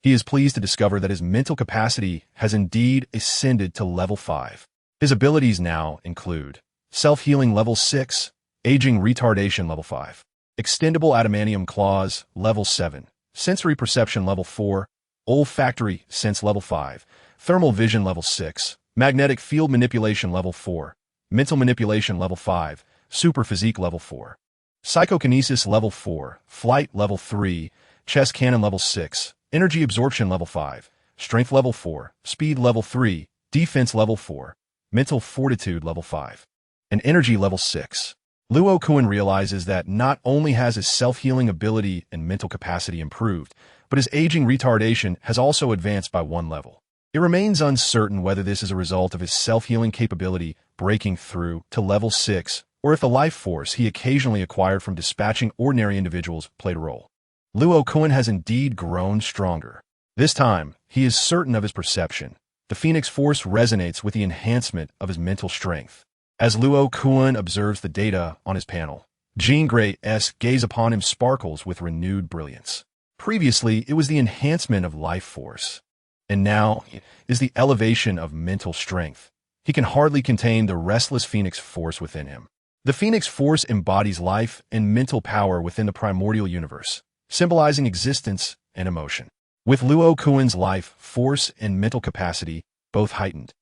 he is pleased to discover that his mental capacity has indeed ascended to level 5. His abilities now include self-healing level 6, aging retardation level 5, extendable adamantium claws level 7, sensory perception level 4, olfactory sense level 5, thermal vision level 6, magnetic field manipulation level 4, mental manipulation level 5, super physique level 4. Psychokinesis level 4, flight level 3, chest cannon level 6, energy absorption level 5, strength level 4, speed level 3, defense level 4, mental fortitude level 5, and energy level 6. Luo Kun realizes that not only has his self-healing ability and mental capacity improved, but his aging retardation has also advanced by 1 level. It remains uncertain whether this is a result of his self-healing capability breaking through to level 6, or if the life force he occasionally acquired from dispatching ordinary individuals played a role. Luo Kun has indeed grown stronger. This time, he is certain of his perception. The Phoenix Force resonates with the enhancement of his mental strength. As Luo Kun observes the data on his panel, Jean Grey's gaze upon him sparkles with renewed brilliance. Previously, it was the enhancement of life force, and now it is the elevation of mental strength. He can hardly contain the restless Phoenix Force within him. The Phoenix Force embodies life and mental power within the primordial universe, symbolizing existence and emotion. With Luo Kun's life, force, and mental capacity both heightened,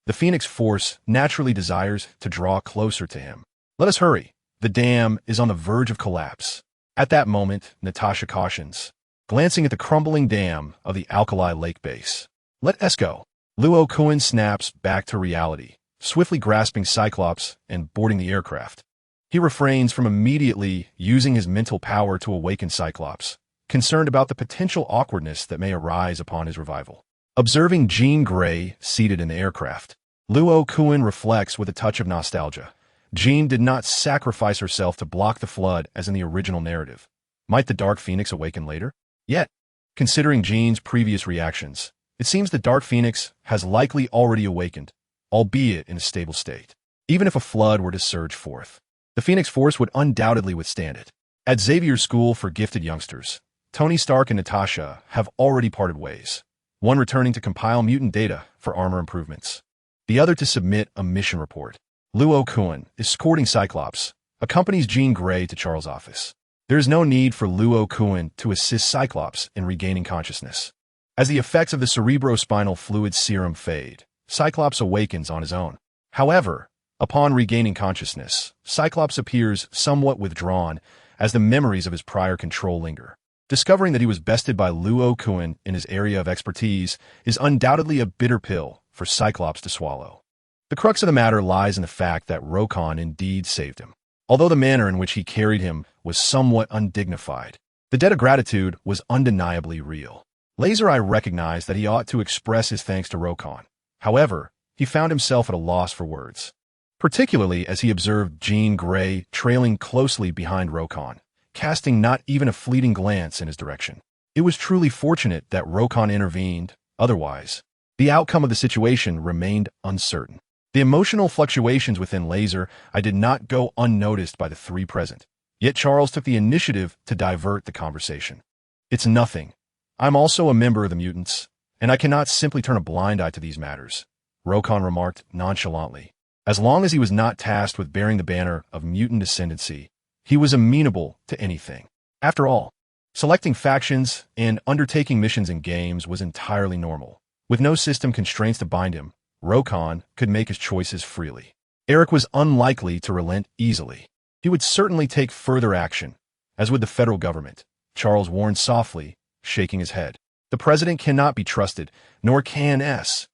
the Phoenix Force naturally desires to draw closer to him. Let us hurry. The dam is on the verge of collapse. At that moment, Natasha cautions, glancing at the crumbling dam of the Alkali Lake base. Let us go. Luo Kun snaps back to reality, swiftly grasping Cyclops and boarding the aircraft. He refrains from immediately using his mental power to awaken Cyclops, concerned about the potential awkwardness that may arise upon his revival. Observing Jean Grey seated in the aircraft, Luo Kun reflects with a touch of nostalgia. Jean did not sacrifice herself to block the flood as in the original narrative. Might the Dark Phoenix awaken later? Yet, considering Jean's previous reactions, it seems the Dark Phoenix has likely already awakened, albeit in a stable state. Even if a flood were to surge forth, the Phoenix Force would undoubtedly withstand it. At Xavier's School for Gifted Youngsters, Tony Stark and Natasha have already parted ways, one returning to compile mutant data for armor improvements, the other to submit a mission report. Luo Kun, escorting Cyclops, accompanies Jean Grey to Charles' office. There is no need for Luo Kun to assist Cyclops in regaining consciousness. As the effects of the cerebrospinal fluid serum fade, Cyclops awakens on his own. However, upon regaining consciousness, Cyclops appears somewhat withdrawn as the memories of his prior control linger. Discovering that he was bested by Luo Kun in his area of expertise is undoubtedly a bitter pill for Cyclops to swallow. The crux of the matter lies in the fact that Rokon indeed saved him. Although the manner in which he carried him was somewhat undignified, the debt of gratitude was undeniably real. Laser Eye recognized that he ought to express his thanks to Rokon. However, he found himself at a loss for words, particularly as he observed Jean Grey trailing closely behind Rokon, casting not even a fleeting glance in his direction. It was truly fortunate that Rokon intervened. Otherwise, the outcome of the situation remained uncertain. The emotional fluctuations within Laser Eye did not go unnoticed by the three present, yet Charles took the initiative to divert the conversation. "It's nothing. I'm also a member of the mutants, and I cannot simply turn a blind eye to these matters," Rokon remarked nonchalantly. As long as he was not tasked with bearing the banner of mutant ascendancy, he was amenable to anything. After all, selecting factions and undertaking missions in games was entirely normal. With no system constraints to bind him, Rokon could make his choices freely. Eric was unlikely to relent easily. He would certainly take further action, as would the federal government, Charles warned softly, shaking his head. The president cannot be trusted, nor can S.H.I.E.L.D.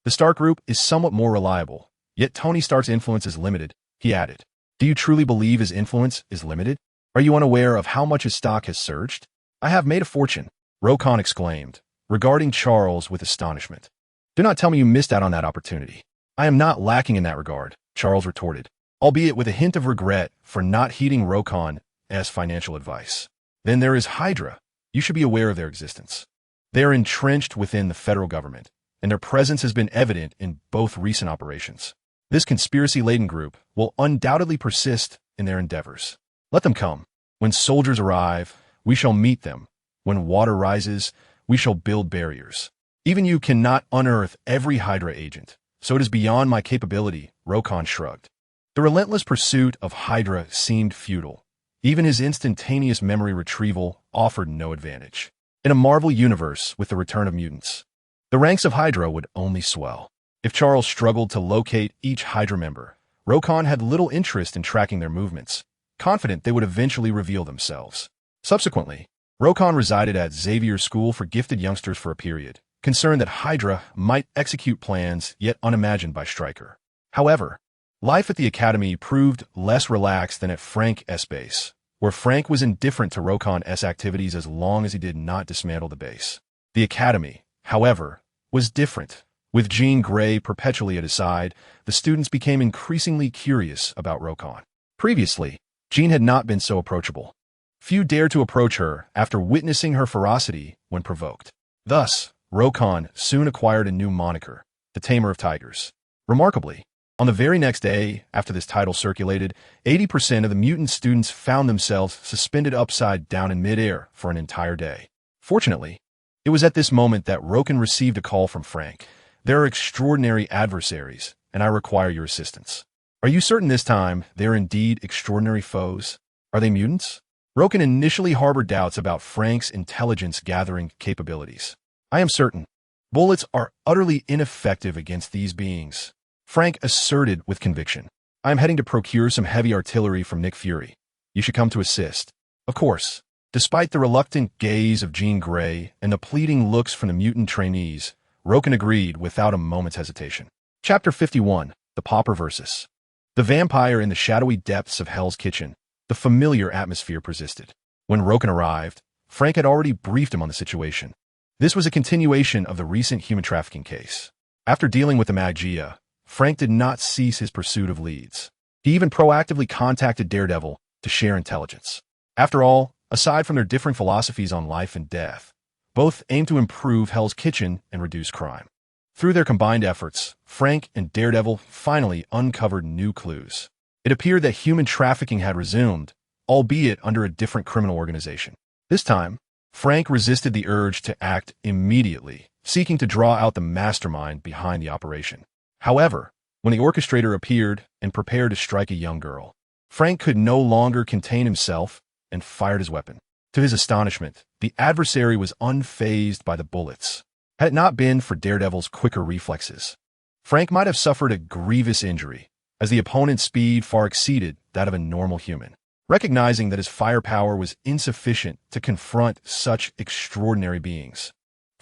The Stark Group is somewhat more reliable, yet Tony Stark's influence is limited, he added. Do you truly believe his influence is limited? Are you unaware of how much his stock has surged? I have made a fortune, Rokon exclaimed, regarding Charles with astonishment. Do not tell me you missed out on that opportunity. I am not lacking in that regard, Charles retorted, albeit with a hint of regret for not heeding Rokon's financial advice. Then there is Hydra. You should be aware of their existence. They are entrenched within the federal government, and their presence has been evident in both recent operations. This conspiracy-laden group will undoubtedly persist in their endeavors. Let them come. When soldiers arrive, we shall meet them. When water rises, we shall build barriers. Even you cannot unearth every Hydra agent, so it is beyond my capability, Rokon shrugged. The relentless pursuit of Hydra seemed futile. Even his instantaneous memory retrieval offered no advantage. In a Marvel universe with the return of mutants, the ranks of Hydra would only swell. If Charles struggled to locate each Hydra member, Rokon had little interest in tracking their movements, confident they would eventually reveal themselves. Subsequently, Rokon resided at Xavier's School for Gifted Youngsters for a period, concerned that Hydra might execute plans yet unimagined by Stryker. However, life at the Academy proved less relaxed than at Frank's base, where Frank was indifferent to Rokon's activities as long as he did not dismantle the base. The Academy, however, was different. With Jean Grey perpetually at his side, the students became increasingly curious about Rokon. Previously, Jean had not been so approachable. Few dared to approach her after witnessing her ferocity when provoked. Thus, Rokon soon acquired a new moniker, the Tamer of Tigers. Remarkably, on the very next day after this title circulated, 80% of the mutant students found themselves suspended upside down in midair for an entire day. Fortunately, it was at this moment that Rokon received a call from Frank. There are extraordinary adversaries, and I require your assistance. Are you certain this time they are indeed extraordinary foes? Are they mutants? Rokon initially harbored doubts about Frank's intelligence-gathering capabilities. I am certain. Bullets are utterly ineffective against these beings, Frank asserted with conviction. I am heading to procure some heavy artillery from Nick Fury. You should come to assist. Of course. Despite the reluctant gaze of Jean Grey and the pleading looks from the mutant trainees, Rokon agreed without a moment's hesitation. Chapter 51, The Pauper Versus. The vampire in the shadowy depths of Hell's Kitchen. The familiar atmosphere persisted. When Rokon arrived, Frank had already briefed him on the situation. This was a continuation of the recent human trafficking case. After dealing with the Magia, Frank did not cease his pursuit of leads. He even proactively contacted Daredevil to share intelligence. After all, aside from their differing philosophies on life and death, both aimed to improve Hell's Kitchen and reduce crime. Through their combined efforts, Frank and Daredevil finally uncovered new clues. It appeared that human trafficking had resumed, albeit under a different criminal organization. This time, Frank resisted the urge to act immediately, seeking to draw out the mastermind behind the operation. However, when the orchestrator appeared and prepared to strike a young girl, Frank could no longer contain himself and fired his weapon. To his astonishment, the adversary was unfazed by the bullets. Had it not been for Daredevil's quicker reflexes, Frank might have suffered a grievous injury, as the opponent's speed far exceeded that of a normal human. Recognizing that his firepower was insufficient to confront such extraordinary beings,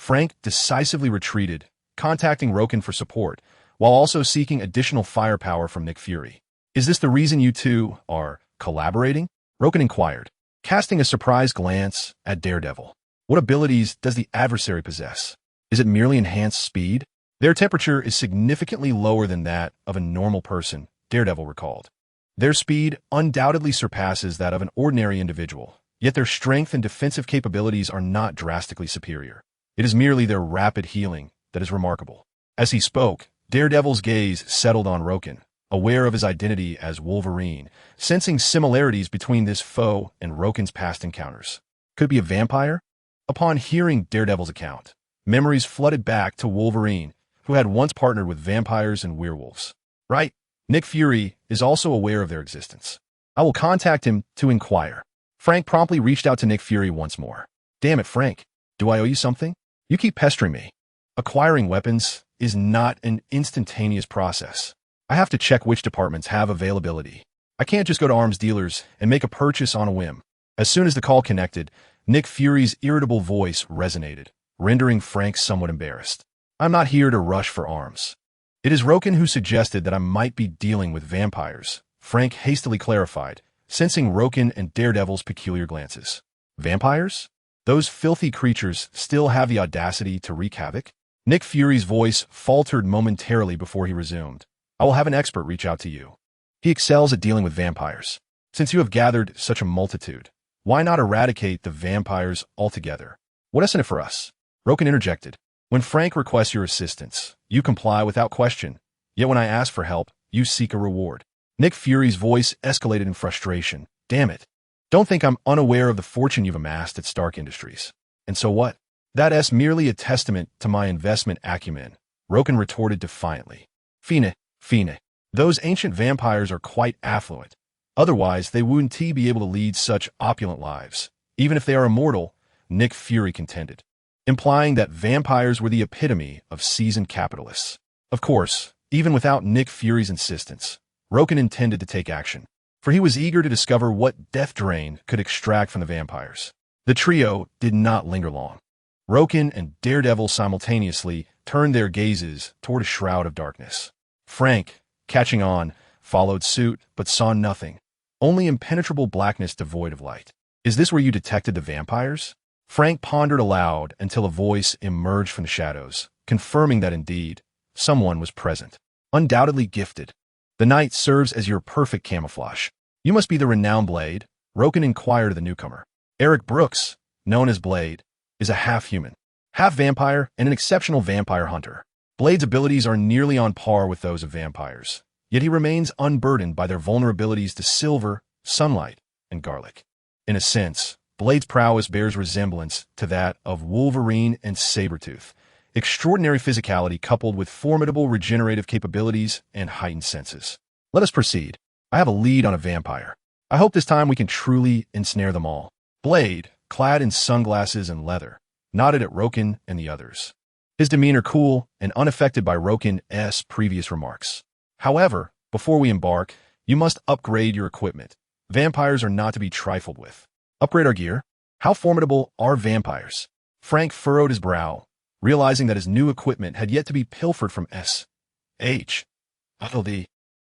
Frank decisively retreated, contacting Roken for support, while also seeking additional firepower from Nick Fury. "Is this the reason you two are collaborating?" Roken inquired, casting a surprised glance at Daredevil. "What abilities does the adversary possess? Is it merely enhanced speed?" "Their temperature is significantly lower than that of a normal person," Daredevil recalled. "Their speed undoubtedly surpasses that of an ordinary individual, yet their strength and defensive capabilities are not drastically superior. It is merely their rapid healing that is remarkable." As he spoke, Daredevil's gaze settled on Roken, aware of his identity as Wolverine, sensing similarities between this foe and Roken's past encounters. Could it be a vampire? Upon hearing Daredevil's account, memories flooded back to Wolverine, who had once partnered with vampires and werewolves. Right, Nick Fury is also aware of their existence. "I will contact him to inquire." Frank promptly reached out to Nick Fury once more. "Damn it, Frank. Do I owe you something? You keep pestering me. Acquiring weapons is not an instantaneous process. I have to check which departments have availability. I can't just go to arms dealers and make a purchase on a whim." As soon as the call connected, Nick Fury's irritable voice resonated, rendering Frank somewhat embarrassed. "I'm not here to rush for arms. It is Roken who suggested that I might be dealing with vampires," Frank hastily clarified, sensing Roken and Daredevil's peculiar glances. "Vampires? Those filthy creatures still have the audacity to wreak havoc?" Nick Fury's voice faltered momentarily before he resumed. "I will have an expert reach out to you. He excels at dealing with vampires. Since you have gathered such a multitude, why not eradicate the vampires altogether? What isn't it for us?" Roken interjected. "When Frank requests your assistance, you comply without question. Yet when I ask for help, you seek a reward." Nick Fury's voice escalated in frustration. "Damn it. Don't think I'm unaware of the fortune you've amassed at Stark Industries. And so what? That's merely a testament to my investment acumen," Roken retorted defiantly. Fine. Those ancient vampires are quite affluent. Otherwise, they wouldn't be able to lead such opulent lives, even if they are immortal," Nick Fury contended, implying that vampires were the epitome of seasoned capitalists. Of course, even without Nick Fury's insistence, Roken intended to take action, for he was eager to discover what death drain could extract from the vampires. The trio did not linger long. Roken and Daredevil simultaneously turned their gazes toward a shroud of darkness. Frank, catching on, followed suit, but saw nothing, only impenetrable blackness devoid of light. "Is this where you detected the vampires?" Frank pondered aloud until a voice emerged from the shadows, confirming that indeed, someone was present. "Undoubtedly gifted. The night serves as your perfect camouflage. You must be the renowned Blade," Roken inquired of the newcomer. "Eric Brooks, known as Blade, is a half-human, half-vampire, and an exceptional vampire hunter. Blade's abilities are nearly on par with those of vampires, yet he remains unburdened by their vulnerabilities to silver, sunlight, and garlic. In a sense, Blade's prowess bears resemblance to that of Wolverine and Sabretooth, extraordinary physicality coupled with formidable regenerative capabilities and heightened senses. Let us proceed. I have a lead on a vampire. I hope this time we can truly ensnare them all." Blade, clad in sunglasses and leather, nodded at Roken and the others, his demeanor cool and unaffected by Roken's previous remarks. "However, before we embark, you must upgrade your equipment. Vampires are not to be trifled with." "Upgrade our gear? How formidable are vampires?" Frank furrowed his brow, realizing that his new equipment had yet to be pilfered from S.H.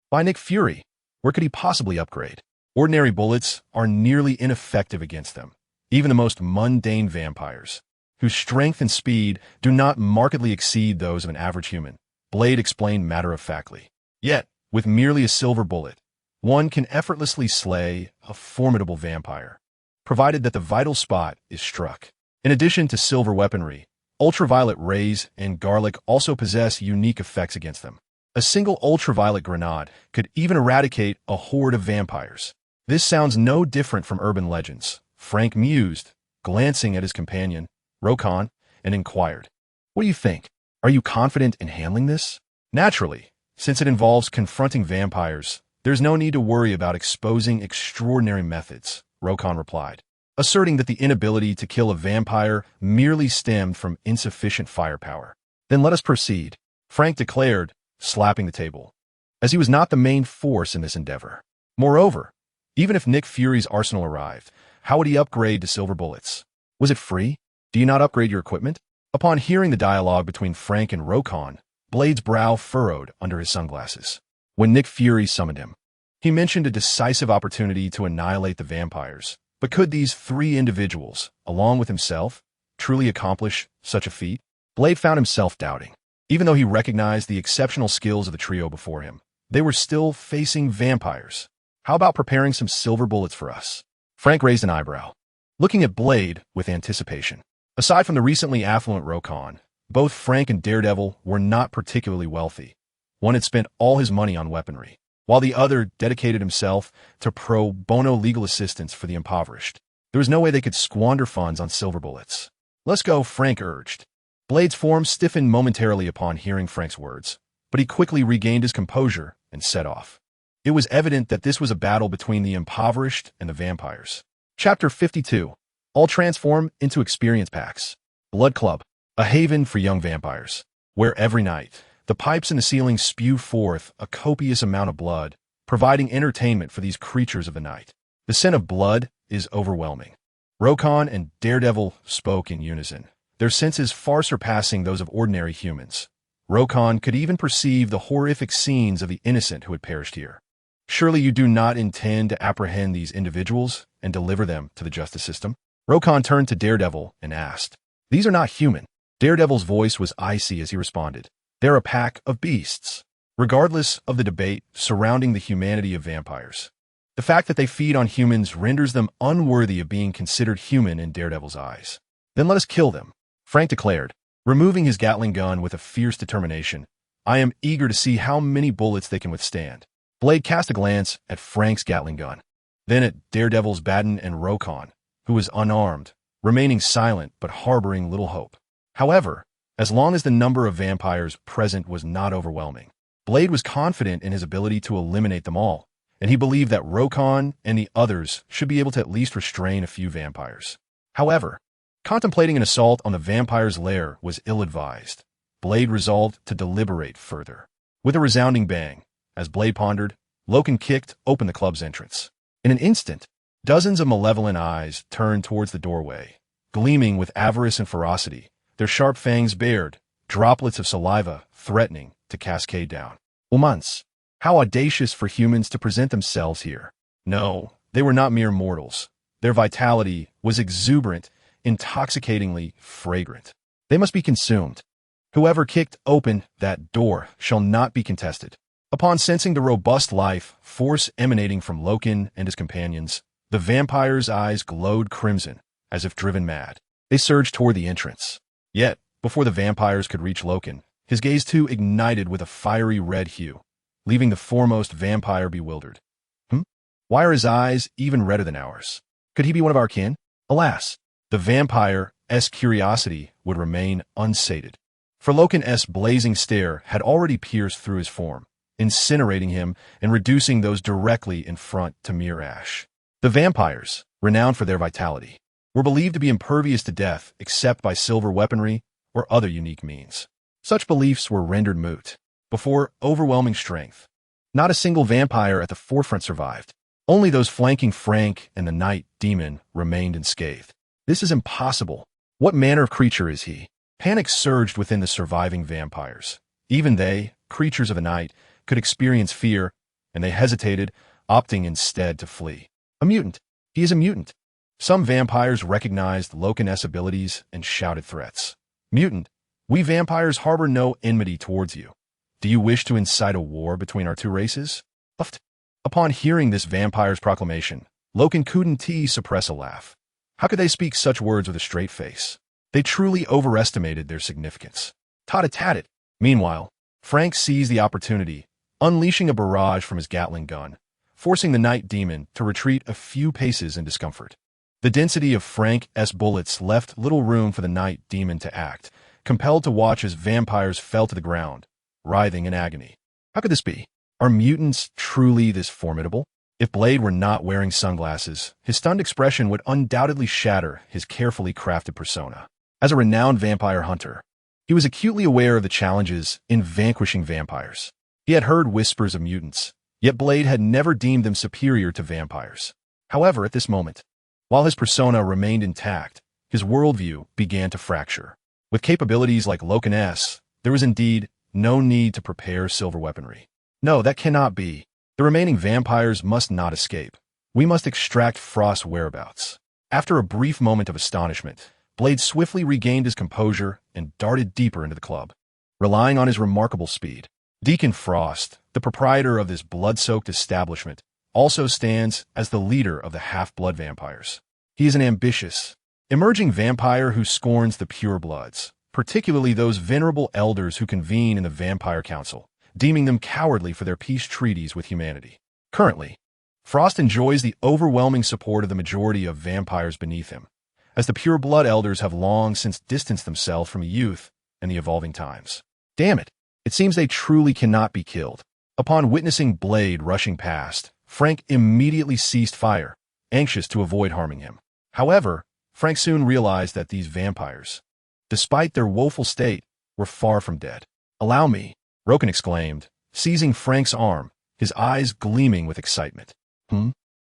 by Nick Fury. Where could he possibly upgrade? Ordinary bullets are nearly ineffective against them, even the most mundane vampires, whose strength and speed do not markedly exceed those of an average human, Blade explained matter-of-factly. Yet, with merely a silver bullet, one can effortlessly slay a formidable vampire, provided that the vital spot is struck. In addition to silver weaponry, ultraviolet rays and garlic also possess unique effects against them. A single ultraviolet grenade could even eradicate a horde of vampires. This sounds no different from urban legends, Frank mused, glancing at his companion, Roken, and inquired, "What do you think? Are you confident in handling this?" "Naturally. Since it involves confronting vampires, there's no need to worry about exposing extraordinary methods," Roken replied, asserting that the inability to kill a vampire merely stemmed from insufficient firepower. "Then let us proceed," Frank declared, slapping the table, as he was not the main force in this endeavor. Moreover, even if Nick Fury's arsenal arrived, how would he upgrade to silver bullets? Was it free? Do you not upgrade your equipment? Upon hearing the dialogue between Frank and Rokon, Blade's brow furrowed under his sunglasses. When Nick Fury summoned him, he mentioned a decisive opportunity to annihilate the vampires. But could these three individuals, along with himself, truly accomplish such a feat? Blade found himself doubting. Even though he recognized the exceptional skills of the trio before him, they were still facing vampires. How about preparing some silver bullets for us? Frank raised an eyebrow, looking at Blade with anticipation. Aside from the recently affluent Rokon, both Frank and Daredevil were not particularly wealthy. One had spent all his money on weaponry, while the other dedicated himself to pro bono legal assistance for the impoverished. There was no way they could squander funds on silver bullets. Let's go, Frank urged. Blade's form stiffened momentarily upon hearing Frank's words, but he quickly regained his composure and set off. It was evident that this was a battle between the impoverished and the vampires. Chapter 52. All transform into experience packs. Blood Club, a haven for young vampires, where every night the pipes in the ceiling spew forth a copious amount of blood, providing entertainment for these creatures of the night. The scent of blood is overwhelming. Rokon and Daredevil spoke in unison, their senses far surpassing those of ordinary humans. Rokon could even perceive the horrific scenes of the innocent who had perished here. Surely you do not intend to apprehend these individuals and deliver them to the justice system? Rokon turned to Daredevil and asked. These are not human. Daredevil's voice was icy as he responded. They're a pack of beasts. Regardless of the debate surrounding the humanity of vampires, the fact that they feed on humans renders them unworthy of being considered human in Daredevil's eyes. Then let us kill them, Frank declared, removing his Gatling gun with a fierce determination. I am eager to see how many bullets they can withstand. Blade cast a glance at Frank's Gatling gun, then at Daredevil's Baden and Rokon, who was unarmed, remaining silent but harboring little hope. However, as long as the number of vampires present was not overwhelming, Blade was confident in his ability to eliminate them all, and he believed that Rokon and the others should be able to at least restrain a few vampires. However, contemplating an assault on the vampire's lair was ill-advised. Blade resolved to deliberate further. With a resounding bang, as Blade pondered, Luo Kun kicked open the club's entrance. In an instant, dozens of malevolent eyes turned towards the doorway, gleaming with avarice and ferocity, their sharp fangs bared, droplets of saliva threatening to cascade down. Humans! How audacious for humans to present themselves here. No, they were not mere mortals. Their vitality was exuberant, intoxicatingly fragrant. They must be consumed. Whoever kicked open that door shall not be contested. Upon sensing the robust life force emanating from Luo Kun and his companions, the vampire's eyes glowed crimson, as if driven mad. They surged toward the entrance. Yet, before the vampires could reach Luo Kun, his gaze too ignited with a fiery red hue, leaving the foremost vampire bewildered. Why are his eyes even redder than ours? Could he be one of our kin? Alas, the vampire's curiosity would remain unsated. For Luo Kun's blazing stare had already pierced through his form, incinerating him and reducing those directly in front to mere ash. The vampires, renowned for their vitality, were believed to be impervious to death except by silver weaponry or other unique means. Such beliefs were rendered moot before overwhelming strength. Not a single vampire at the forefront survived. Only those flanking Frank and the Night Demon remained unscathed. This is impossible. What manner of creature is he? Panic surged within the surviving vampires. Even they, creatures of the night, could experience fear, and they hesitated, opting instead to flee. A mutant. He is a mutant. Some vampires recognized Luo Kun's abilities and shouted threats. Mutant, we vampires harbor no enmity towards you. Do you wish to incite a war between our two races? Upon hearing this vampire's proclamation, Luo Kun couldn't suppress a laugh. How could they speak such words with a straight face? They truly overestimated their significance. Tat-a-tat-it. Meanwhile, Frank seized the opportunity, unleashing a barrage from his Gatling gun, forcing the Night Demon to retreat a few paces in discomfort. The density of Frank's bullets left little room for the Night Demon to act, compelled to watch as vampires fell to the ground, writhing in agony. How could this be? Are mutants truly this formidable? If Blade were not wearing sunglasses, his stunned expression would undoubtedly shatter his carefully crafted persona. As a renowned vampire hunter, he was acutely aware of the challenges in vanquishing vampires. He had heard whispers of mutants, yet Blade had never deemed them superior to vampires. However, at this moment, while his persona remained intact, his worldview began to fracture. With capabilities like Luo Kun's, there was indeed no need to prepare silver weaponry. No, that cannot be. The remaining vampires must not escape. We must extract Frost's whereabouts. After a brief moment of astonishment, Blade swiftly regained his composure and darted deeper into the club. Relying on his remarkable speed, Deacon Frost, the proprietor of this blood-soaked establishment, also stands as the leader of the half-blood vampires. He is an ambitious, emerging vampire who scorns the purebloods, particularly those venerable elders who convene in the Vampire Council, deeming them cowardly for their peace treaties with humanity. Currently, Frost enjoys the overwhelming support of the majority of vampires beneath him, as the pureblood elders have long since distanced themselves from youth and the evolving times. Damn it! It seems they truly cannot be killed. Upon witnessing Blade rushing past, Frank immediately ceased fire, anxious to avoid harming him. However, Frank soon realized that these vampires, despite their woeful state, were far from dead. "Allow me," Roken exclaimed, seizing Frank's arm, his eyes gleaming with excitement.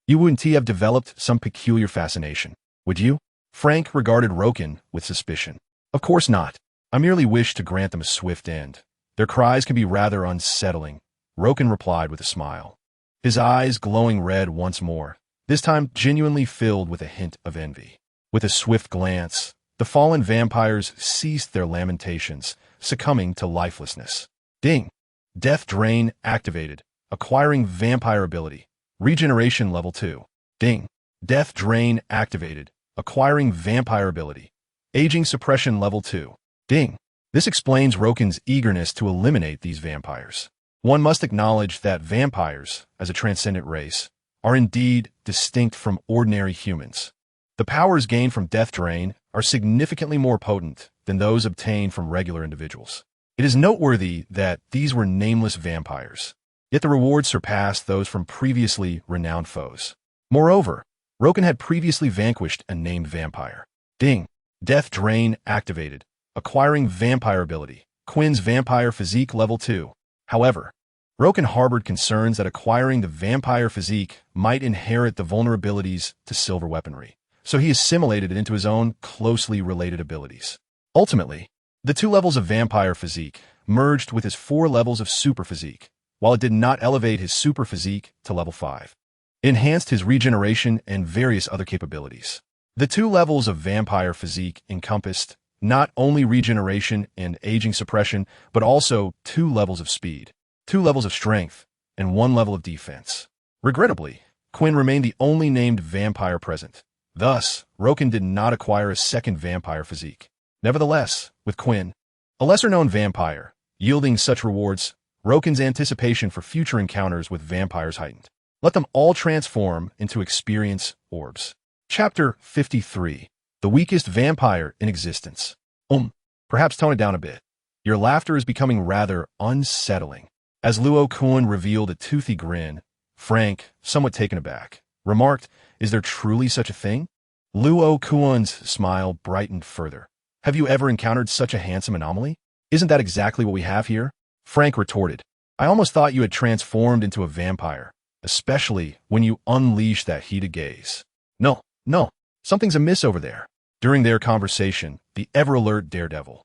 You wouldn't have developed some peculiar fascination, would you? Frank regarded Roken with suspicion. Of course not. I merely wish to grant them a swift end. Their cries can be rather unsettling, Roken replied with a smile, his eyes glowing red once more, this time genuinely filled with a hint of envy. With a swift glance, the fallen vampires ceased their lamentations, succumbing to lifelessness. Ding! Death Drain activated, acquiring vampire ability. Regeneration level 2. Ding! Death Drain activated, acquiring vampire ability. Aging suppression level 2. Ding! This explains Roken's eagerness to eliminate these vampires. One must acknowledge that vampires, as a transcendent race, are indeed distinct from ordinary humans. The powers gained from Death Drain are significantly more potent than those obtained from regular individuals. It is noteworthy that these were nameless vampires, yet the rewards surpassed those from previously renowned foes. Moreover, Roken had previously vanquished a named vampire. Ding! Death Drain activated, acquiring vampire ability. Quinn's vampire physique level 2. However, Roken harbored concerns that acquiring the vampire physique might inherit the vulnerabilities to silver weaponry, so he assimilated it into his own closely related abilities. Ultimately, the 2 levels of vampire physique merged with his 4 levels of super physique, while it did not elevate his super physique to level 5. It enhanced his regeneration and various other capabilities. The 2 levels of vampire physique encompassed not only regeneration and aging suppression, but also 2 levels of speed, 2 levels of strength, and 1 level of defense. Regrettably, Quinn remained the only named vampire present. Thus, Roken did not acquire a second vampire physique. Nevertheless, with Quinn, a lesser-known vampire, yielding such rewards, Roken's anticipation for future encounters with vampires heightened. Let them all transform into experience orbs. Chapter 53. The Weakest Vampire in Existence. Perhaps tone it down a bit. Your laughter is becoming rather unsettling. As Luo Kun revealed a toothy grin, Frank, somewhat taken aback, remarked, "Is there truly such a thing?" Luo Kun's smile brightened further. "Have you ever encountered such a handsome anomaly? Isn't that exactly what we have here?" Frank retorted, "I almost thought you had transformed into a vampire, especially when you unleashed that heated gaze." No, something's amiss over there." During their conversation, the ever-alert Daredevil,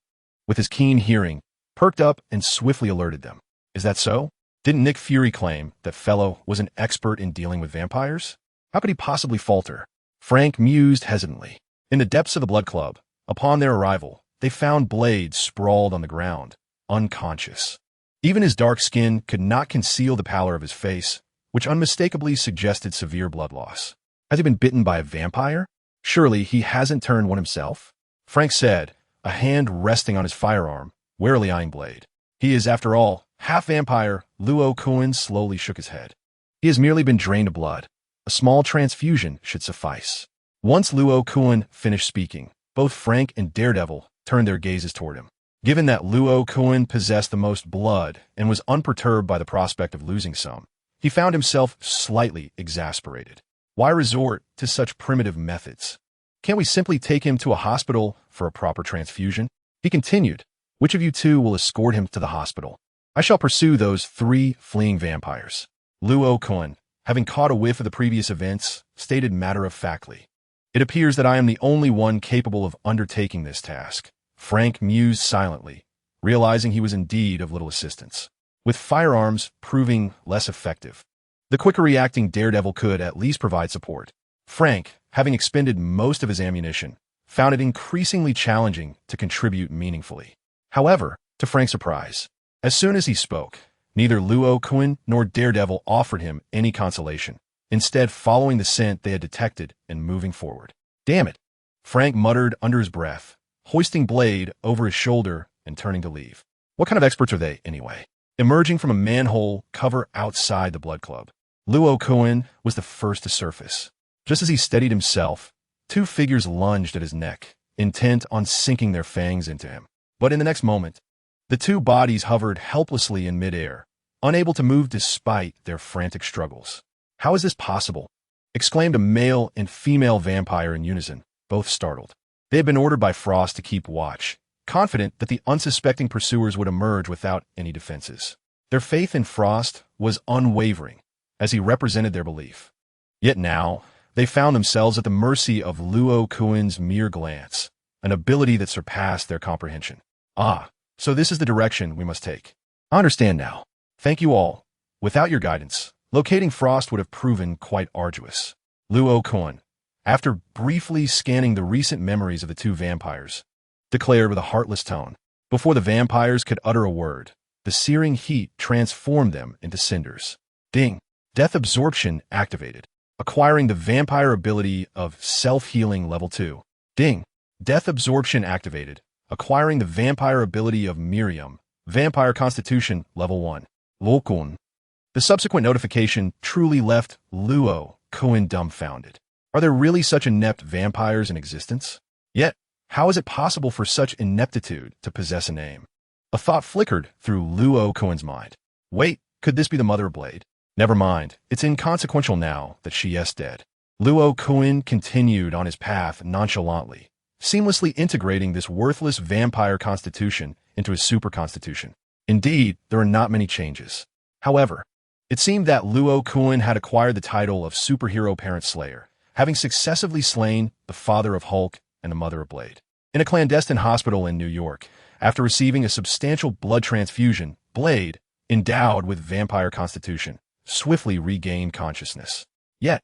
with his keen hearing, perked up and swiftly alerted them. "Is that so? Didn't Nick Fury claim that fellow was an expert in dealing with vampires? How could he possibly falter?" Frank mused hesitantly. In the depths of the Blood Club, upon their arrival, they found Blade sprawled on the ground, unconscious. Even his dark skin could not conceal the pallor of his face, which unmistakably suggested severe blood loss. Has he been bitten by a vampire? Surely he hasn't turned one himself? Frank said, a hand resting on his firearm, warily eyeing Blade. He is, after all, half vampire. Luo Kun slowly shook his head. He has merely been drained of blood. A small transfusion should suffice. Once Luo Kun finished speaking, both Frank and Daredevil turned their gazes toward him. Given that Luo Kun possessed the most blood and was unperturbed by the prospect of losing some, he found himself slightly exasperated. Why resort to such primitive methods? Can't we simply take him to a hospital for a proper transfusion? He continued, "Which of you 2 will escort him to the hospital? I shall pursue those 3 fleeing vampires." Luo Kun, having caught a whiff of the previous events, stated matter-of-factly, "It appears that I am the only one capable of undertaking this task." Frank mused silently, realizing he was indeed of little assistance, with firearms proving less effective. The quicker reacting daredevil could at least provide support. Frank, having expended most of his ammunition, found it increasingly challenging to contribute meaningfully. However, to Frank's surprise, as soon as he spoke, neither Luo Kun nor Daredevil offered him any consolation, instead following the scent they had detected and moving forward. "Damn it," Frank muttered under his breath, hoisting Blade over his shoulder and turning to leave. What kind of experts are they, anyway? Emerging from a manhole cover outside the Blood Club, Luo Kun was the first to surface. Just as he steadied himself, two figures lunged at his neck, intent on sinking their fangs into him. But in the next moment, the two bodies hovered helplessly in midair, unable to move despite their frantic struggles. "How is this possible?" exclaimed a male and female vampire in unison, both startled. They had been ordered by Frost to keep watch, confident that the unsuspecting pursuers would emerge without any defenses. Their faith in Frost was unwavering, as he represented their belief. Yet now, they found themselves at the mercy of Luo Kun's mere glance, an ability that surpassed their comprehension. "Ah, so this is the direction we must take. I understand now. Thank you all. Without your guidance, locating Frost would have proven quite arduous." Luo Kun, after briefly scanning the recent memories of the two vampires, declared with a heartless tone. Before the vampires could utter a word, the searing heat transformed them into cinders. Ding! Death absorption activated, acquiring the vampire ability of self-healing level 2. Ding! Death absorption activated, acquiring the vampire ability of Miriam, vampire constitution level 1. Luo Kun. The subsequent notification truly left Luo Kun dumbfounded. Are there really such inept vampires in existence? Yet, how is it possible for such ineptitude to possess a name? A thought flickered through Luo Kun's mind. Wait, could this be the mother of Blade? Never mind, it's inconsequential now that she is dead. Luo Kun continued on his path nonchalantly, seamlessly integrating this worthless vampire constitution into his super constitution. Indeed, there are not many changes. However, it seemed that Luo Kun had acquired the title of Superhero Parent Slayer, having successively slain the father of Hulk and the mother of Blade. In a clandestine hospital in New York, after receiving a substantial blood transfusion, Blade, endowed with vampire constitution, swiftly regained consciousness. Yet,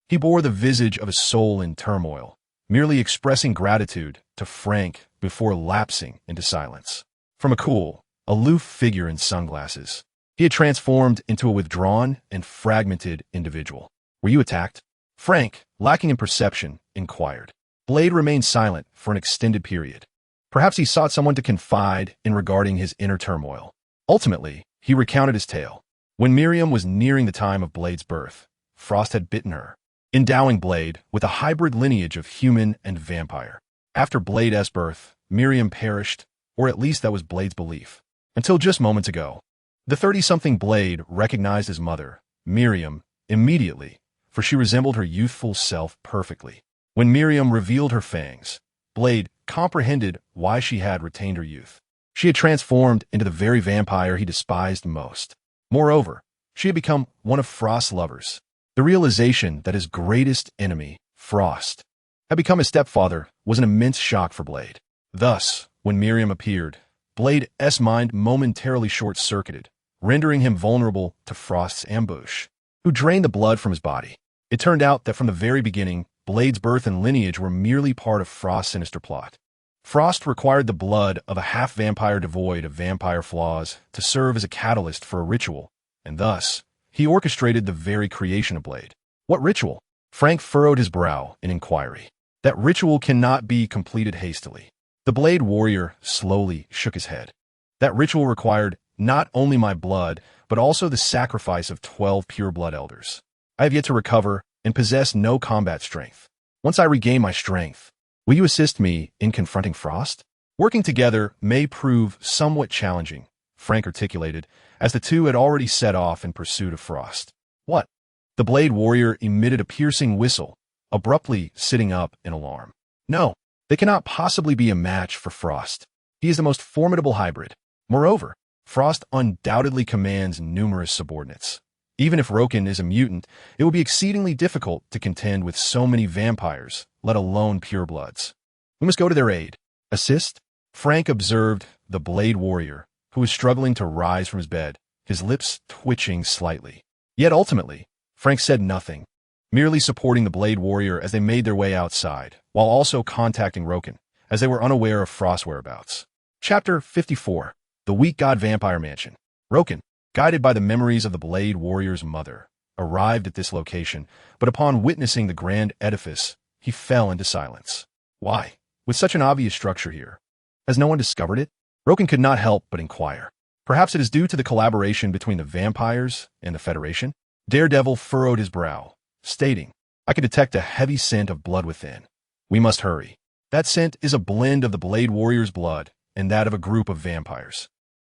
he bore the visage of a soul in turmoil, merely expressing gratitude to Frank before lapsing into silence. From a cool, aloof figure in sunglasses, he had transformed into a withdrawn and fragmented individual. "Were you attacked?" Frank, lacking in perception, inquired. Blade remained silent for an extended period. Perhaps he sought someone to confide in regarding his inner turmoil. Ultimately, he recounted his tale. When Miriam was nearing the time of Blade's birth, Frost had bitten her, endowing Blade with a hybrid lineage of human and vampire. After Blade's birth, Miriam perished, or at least that was Blade's belief. Until just moments ago, the 30-something Blade recognized his mother, Miriam, immediately, for she resembled her youthful self perfectly. When Miriam revealed her fangs, Blade comprehended why she had retained her youth. She had transformed into the very vampire he despised most. Moreover, she had become one of Frost's lovers. The realization that his greatest enemy, Frost, had become his stepfather was an immense shock for Blade. Thus, when Miriam appeared, Blade's mind momentarily short-circuited, rendering him vulnerable to Frost's ambush, who drained the blood from his body. It turned out that from the very beginning, Blade's birth and lineage were merely part of Frost's sinister plot. Frost required the blood of a half-vampire devoid of vampire flaws to serve as a catalyst for a ritual, and thus, he orchestrated the very creation of Blade. What ritual? Frank furrowed his brow in inquiry. That ritual cannot be completed hastily. The Blade warrior slowly shook his head. That ritual required not only my blood, but also the sacrifice of 12 pure blood elders. I have yet to recover and possess no combat strength. Once I regain my strength, will you assist me in confronting Frost? Working together may prove somewhat challenging, Frank articulated, as the two had already set off in pursuit of Frost. What? The Blade warrior emitted a piercing whistle, abruptly sitting up in alarm. No, they cannot possibly be a match for Frost. He is the most formidable hybrid. Moreover, Frost undoubtedly commands numerous subordinates. Even if Roken is a mutant, it will be exceedingly difficult to contend with so many vampires, let alone purebloods. We must go to their aid. Assist? Frank observed the Blade Warrior, who was struggling to rise from his bed, his lips twitching slightly. Yet ultimately, Frank said nothing, merely supporting the Blade Warrior as they made their way outside, while also contacting Roken, as they were unaware of Frost's whereabouts. Chapter 54. The Weak God Vampire Mansion. Roken, guided by the memories of the Blade Warrior's mother, arrived at this location, but upon witnessing the grand edifice, he fell into silence. Why? With such an obvious structure here, has no one discovered it? Roken could not help but inquire. Perhaps it is due to the collaboration between the vampires and the Federation? Daredevil furrowed his brow, stating, I can detect a heavy scent of blood within. We must hurry. That scent is a blend of the Blade Warrior's blood and that of a group of vampires.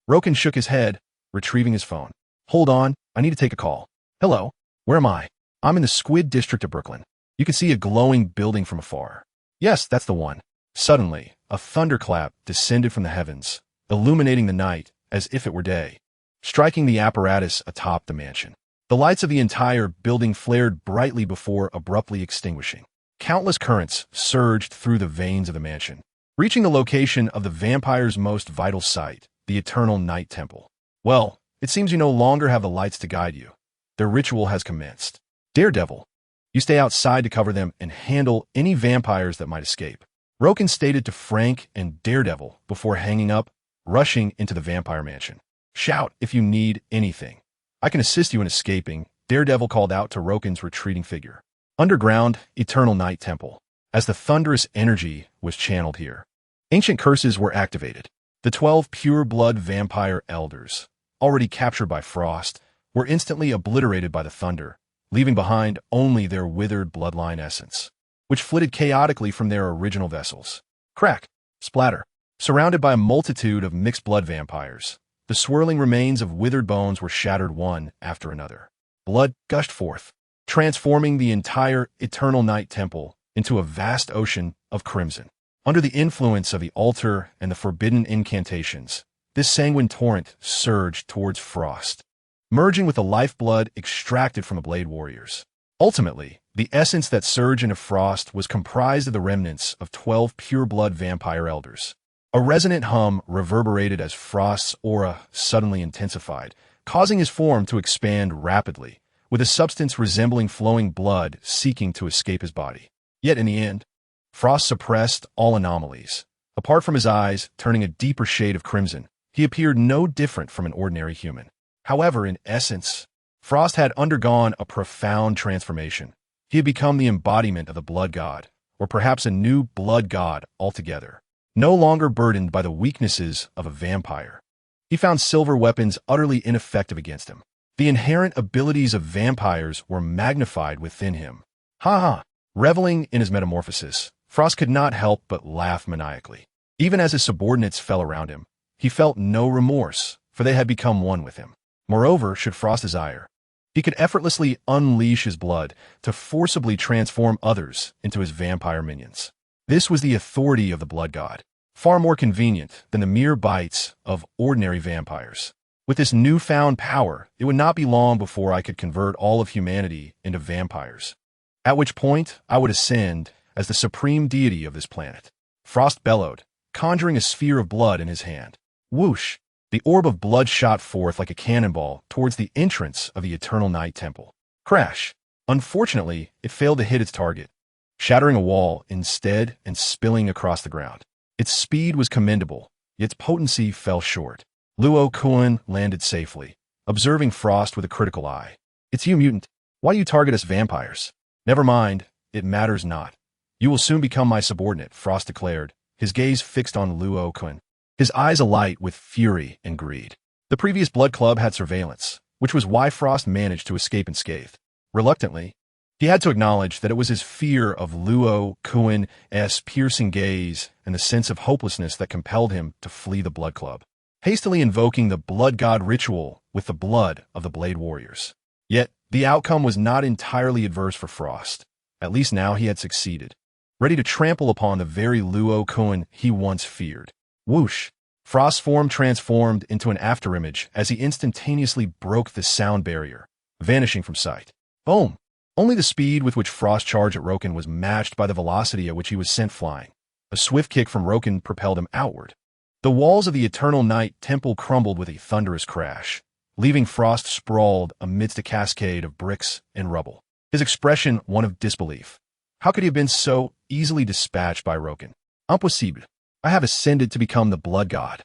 Roken shook his head, retrieving his phone. Hold on, I need to take a call. Hello, where am I? I'm in the Squid District of Brooklyn. You can see a glowing building from afar. Yes, that's the one. Suddenly, a thunderclap descended from the heavens, illuminating the night as if it were day, striking the apparatus atop the mansion. The lights of the entire building flared brightly before abruptly extinguishing. Countless currents surged through the veins of the mansion, reaching the location of the vampire's most vital site, the Eternal Night Temple. Well, it seems you no longer have the lights to guide you. Their ritual has commenced. Daredevil, you stay outside to cover them and handle any vampires that might escape. Roken stated to Frank and Daredevil before hanging up, rushing into the vampire mansion. Shout if you need anything. I can assist you in escaping, Daredevil called out to Roken's retreating figure. Underground, Eternal Night Temple. As the thunderous energy was channeled here, ancient curses were activated. The 12 pure-blood vampire elders, already captured by Frost, were instantly obliterated by the thunder, leaving behind only their withered bloodline essence, which flitted chaotically from their original vessels. Crack, splatter. Surrounded by a multitude of mixed-blood vampires, the swirling remains of withered bones were shattered one after another. Blood gushed forth, transforming the entire Eternal Night Temple into a vast ocean of crimson. Under the influence of the altar and the forbidden incantations, this sanguine torrent surged towards Frost, merging with the lifeblood extracted from the Blade Warriors. Ultimately, the essence that surged into Frost was comprised of the remnants of 12 pure-blood vampire elders. A resonant hum reverberated as Frost's aura suddenly intensified, causing his form to expand rapidly, with a substance resembling flowing blood seeking to escape his body. Yet in the end, Frost suppressed all anomalies. Apart from his eyes turning a deeper shade of crimson, he appeared no different from an ordinary human. However, in essence, Frost had undergone a profound transformation. He had become the embodiment of the blood god, or perhaps a new blood god altogether. No longer burdened by the weaknesses of a vampire, he found silver weapons utterly ineffective against him. The inherent abilities of vampires were magnified within him. Ha ha! Reveling in his metamorphosis, Frost could not help but laugh maniacally. Even as his subordinates fell around him, he felt no remorse, for they had become one with him. Moreover, should Frost desire, he could effortlessly unleash his blood to forcibly transform others into his vampire minions. This was the authority of the blood god, far more convenient than the mere bites of ordinary vampires. With this newfound power, it would not be long before I could convert all of humanity into vampires, at which point I would ascend as the supreme deity of this planet. Frost bellowed, conjuring a sphere of blood in his hand. Whoosh! The orb of blood shot forth like a cannonball towards the entrance of the Eternal Night Temple. Crash! Unfortunately, it failed to hit its target, shattering a wall instead and spilling across the ground. Its speed was commendable, yet its potency fell short. Luo Kun landed safely, observing Frost with a critical eye. It's you, mutant. Why do you target us vampires? Never mind, it matters not. You will soon become my subordinate, Frost declared, his gaze fixed on Luo Kun, his eyes alight with fury and greed. The previous Blood Club had surveillance, which was why Frost managed to escape unscathed. Reluctantly, he had to acknowledge that it was his fear of Luo Kun's piercing gaze and the sense of hopelessness that compelled him to flee the Blood Club, hastily invoking the Blood God ritual with the blood of the Blade Warriors. Yet, the outcome was not entirely adverse for Frost. At least now he had succeeded, ready to trample upon the very Luo Kun he once feared. Whoosh! Frost's form transformed into an afterimage as he instantaneously broke the sound barrier, vanishing from sight. Boom! Only the speed with which Frost charged at Roken was matched by the velocity at which he was sent flying. A swift kick from Roken propelled him outward, The walls of the Eternal Night Temple crumbled with a thunderous crash, leaving Frost sprawled amidst a cascade of bricks and rubble. His expression one of disbelief. How could he have been so easily dispatched by Roken? Impossible. I have ascended to become the blood god.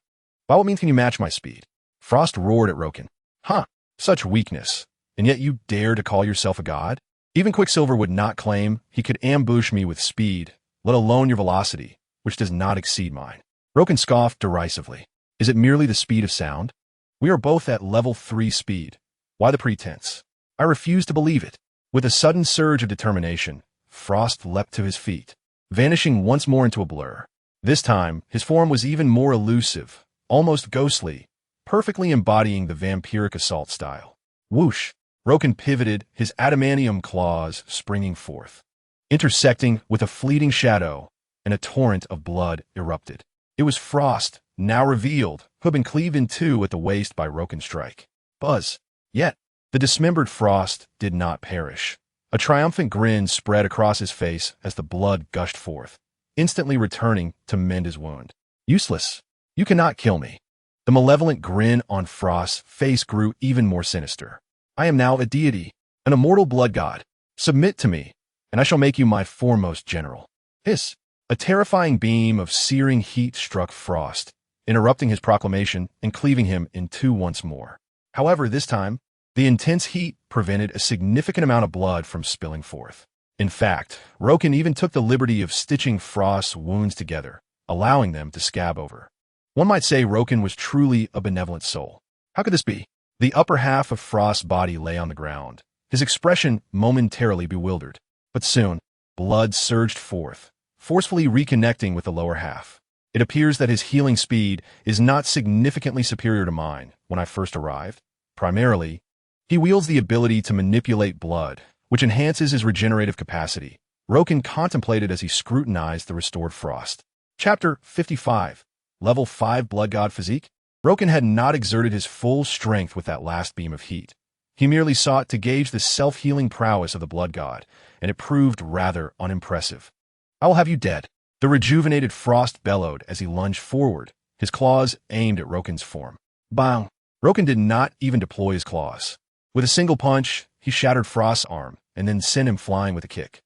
By what means can you match my speed? Frost roared at Roken. Huh, such weakness. And yet you dare to call yourself a god? Even Quicksilver would not claim he could ambush me with speed, let alone your velocity, which does not exceed mine. Roken scoffed derisively. Is it merely the speed of sound? We are both at level 3 speed. Why the pretense? I refuse to believe it. With a sudden surge of determination, Frost leapt to his feet, vanishing once more into a blur. This time, his form was even more elusive, almost ghostly, perfectly embodying the vampiric assault style. Whoosh! Roken pivoted, his adamantium claws springing forth. Intersecting with a fleeting shadow, and a torrent of blood erupted. It was Frost, now revealed, who had been cleaved in two at the waist by Roken's strike. Buzz. Yet, the dismembered Frost did not perish. A triumphant grin spread across his face as the blood gushed forth, instantly returning to mend his wound. Useless. You cannot kill me. The malevolent grin on Frost's face grew even more sinister. I am now a deity, an immortal blood god. Submit to me, and I shall make you my foremost general. Hiss! A terrifying beam of searing heat struck Frost, interrupting his proclamation and cleaving him in two once more. However, this time, the intense heat prevented a significant amount of blood from spilling forth. In fact, Roken even took the liberty of stitching Frost's wounds together, allowing them to scab over. One might say Roken was truly a benevolent soul. How could this be? The upper half of Frost's body lay on the ground, his expression momentarily bewildered. But soon, blood surged forth, forcefully reconnecting with the lower half. It appears that his healing speed is not significantly superior to mine when I first arrived. Primarily, he wields the ability to manipulate blood, which enhances his regenerative capacity. Roken contemplated as he scrutinized the restored Frost. Chapter 55. Level 5 Blood God Physique? Roken had not exerted his full strength with that last beam of heat. He merely sought to gauge the self-healing prowess of the blood god, and it proved rather unimpressive. I will have you dead. The rejuvenated Frost bellowed as he lunged forward, his claws aimed at Roken's form. Bang! Roken did not even deploy his claws. With a single punch, he shattered Frost's arm, and then sent him flying with a kick.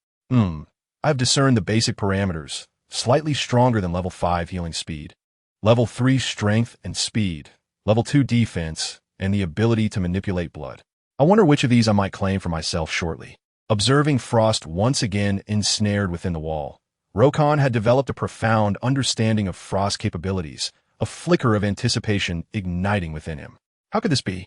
I've discerned the basic parameters, slightly stronger than level 5 healing speed. Level 3 strength and speed, level 2 defense, and the ability to manipulate blood. I wonder which of these I might claim for myself shortly. Observing Frost once again ensnared within the wall, Roken had developed a profound understanding of Frost's capabilities, a flicker of anticipation igniting within him. How could this be?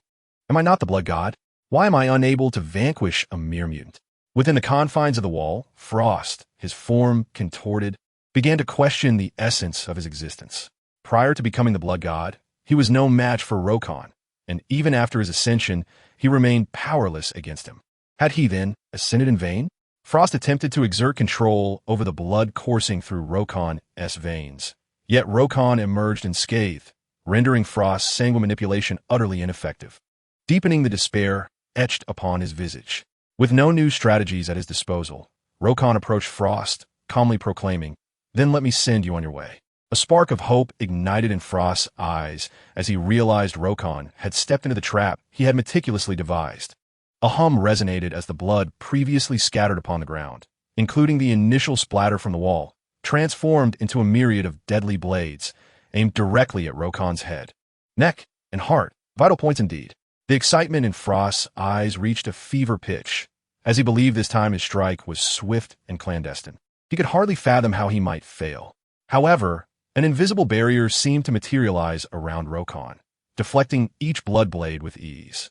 Am I not the blood god? Why am I unable to vanquish a mere mutant? Within the confines of the wall, Frost, his form contorted, began to question the essence of his existence. Prior to becoming the blood god, he was no match for Roken, and even after his ascension, he remained powerless against him. Had he, then, ascended in vain? Frost attempted to exert control over the blood coursing through Roken's veins. Yet Roken emerged unscathed, rendering Frost's sanguine manipulation utterly ineffective, deepening the despair etched upon his visage. With no new strategies at his disposal, Roken approached Frost, calmly proclaiming, "Then let me send you on your way." A spark of hope ignited in Frost's eyes as he realized Roken had stepped into the trap he had meticulously devised. A hum resonated as the blood previously scattered upon the ground, including the initial splatter from the wall, transformed into a myriad of deadly blades aimed directly at Roken's head, neck, and heart, vital points indeed. The excitement in Frost's eyes reached a fever pitch, as he believed this time his strike was swift and clandestine. He could hardly fathom how he might fail. However, an invisible barrier seemed to materialize around Roken, deflecting each blood blade with ease.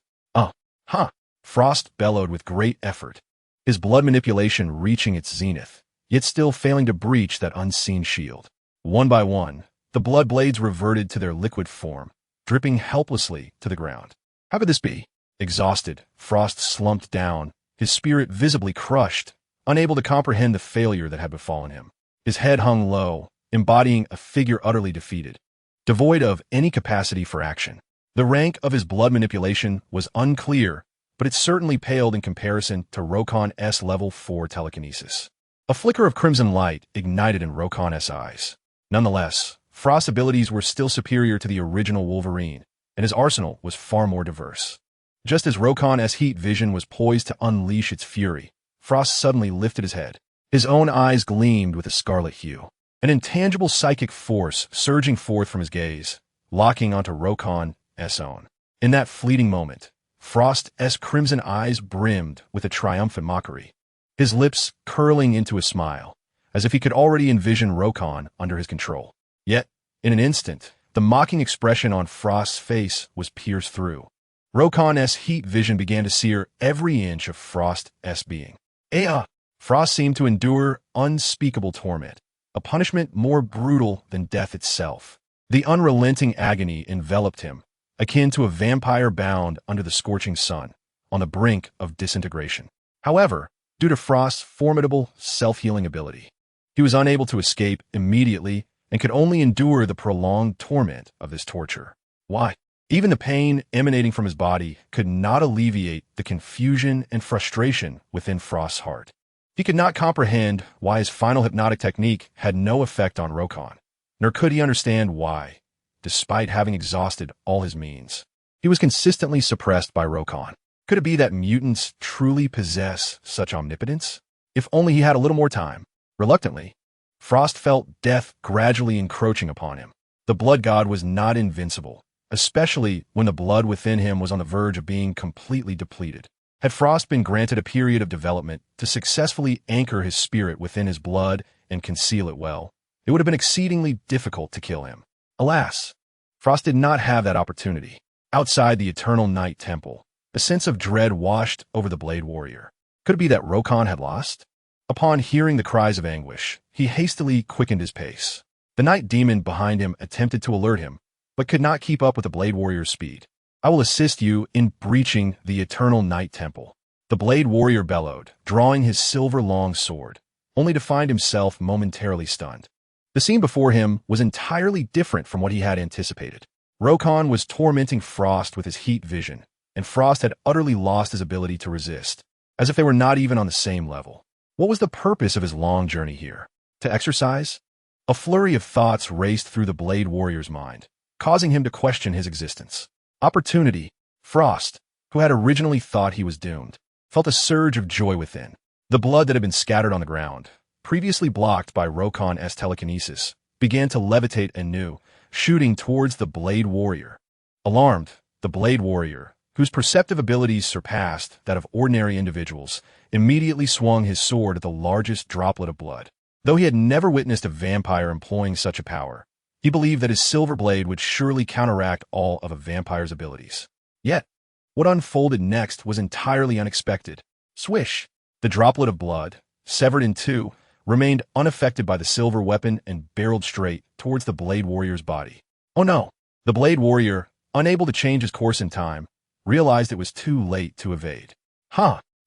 Frost bellowed with great effort, his blood manipulation reaching its zenith, yet still failing to breach that unseen shield. One by one, the blood blades reverted to their liquid form, dripping helplessly to the ground. How could this be? Exhausted, Frost slumped down, his spirit visibly crushed, unable to comprehend the failure that had befallen him. His head hung low, embodying a figure utterly defeated, devoid of any capacity for action. The rank of his blood manipulation was unclear, but it certainly paled in comparison to Roken's level 4 telekinesis. A flicker of crimson light ignited in Roken's eyes. Nonetheless, Frost's abilities were still superior to the original Wolverine, and his arsenal was far more diverse. Just as Rokon's heat vision was poised to unleash its fury, Frost suddenly lifted his head. His own eyes gleamed with a scarlet hue. An intangible psychic force surging forth from his gaze, locking onto Rokon's own. In that fleeting moment, Frost's crimson eyes brimmed with a triumphant mockery, his lips curling into a smile, as if he could already envision Rokon under his control. Yet, in an instant, the mocking expression on Frost's face was pierced through. Rokon's heat vision began to sear every inch of Frost's being. Frost seemed to endure unspeakable torment, a punishment more brutal than death itself. The unrelenting agony enveloped him, akin to a vampire bound under the scorching sun, on the brink of disintegration. However, due to Frost's formidable self-healing ability, he was unable to escape immediately and could only endure the prolonged torment of this torture. Why? Even the pain emanating from his body could not alleviate the confusion and frustration within Frost's heart. He could not comprehend why his final hypnotic technique had no effect on Rokon, nor could he understand why, despite having exhausted all his means, he was consistently suppressed by Rokon. Could it be that mutants truly possess such omnipotence? If only he had a little more time. Reluctantly, Frost felt death gradually encroaching upon him. The blood god was not invincible, especially when the blood within him was on the verge of being completely depleted. Had Frost been granted a period of development to successfully anchor his spirit within his blood and conceal it well, it would have been exceedingly difficult to kill him. Alas, Frost did not have that opportunity. Outside the Eternal Night Temple, a sense of dread washed over the Blade Warrior. Could it be that Rokon had lost? Upon hearing the cries of anguish, he hastily quickened his pace. The Night Demon behind him attempted to alert him, but could not keep up with the Blade Warrior's speed. I will assist you in breaching the Eternal Night Temple, the Blade Warrior bellowed, drawing his silver-long sword, only to find himself momentarily stunned. The scene before him was entirely different from what he had anticipated. Rokon was tormenting Frost with his heat vision, and Frost had utterly lost his ability to resist, as if they were not even on the same level. What was the purpose of his long journey here? To exercise? A flurry of thoughts raced through the Blade Warrior's mind, causing him to question his existence. Opportunity. Frost, who had originally thought he was doomed, felt a surge of joy within. The blood that had been scattered on the ground, previously blocked by Rokon's telekinesis, began to levitate anew, shooting towards the Blade Warrior. Alarmed, the Blade Warrior, whose perceptive abilities surpassed that of ordinary individuals, immediately swung his sword at the largest droplet of blood. Though he had never witnessed a vampire employing such a power, he believed that his silver blade would surely counteract all of a vampire's abilities. Yet, what unfolded next was entirely unexpected. Swish! The droplet of blood, severed in two, remained unaffected by the silver weapon and barreled straight towards the Blade Warrior's body. Oh no! The Blade Warrior, unable to change his course in time, realized it was too late to evade.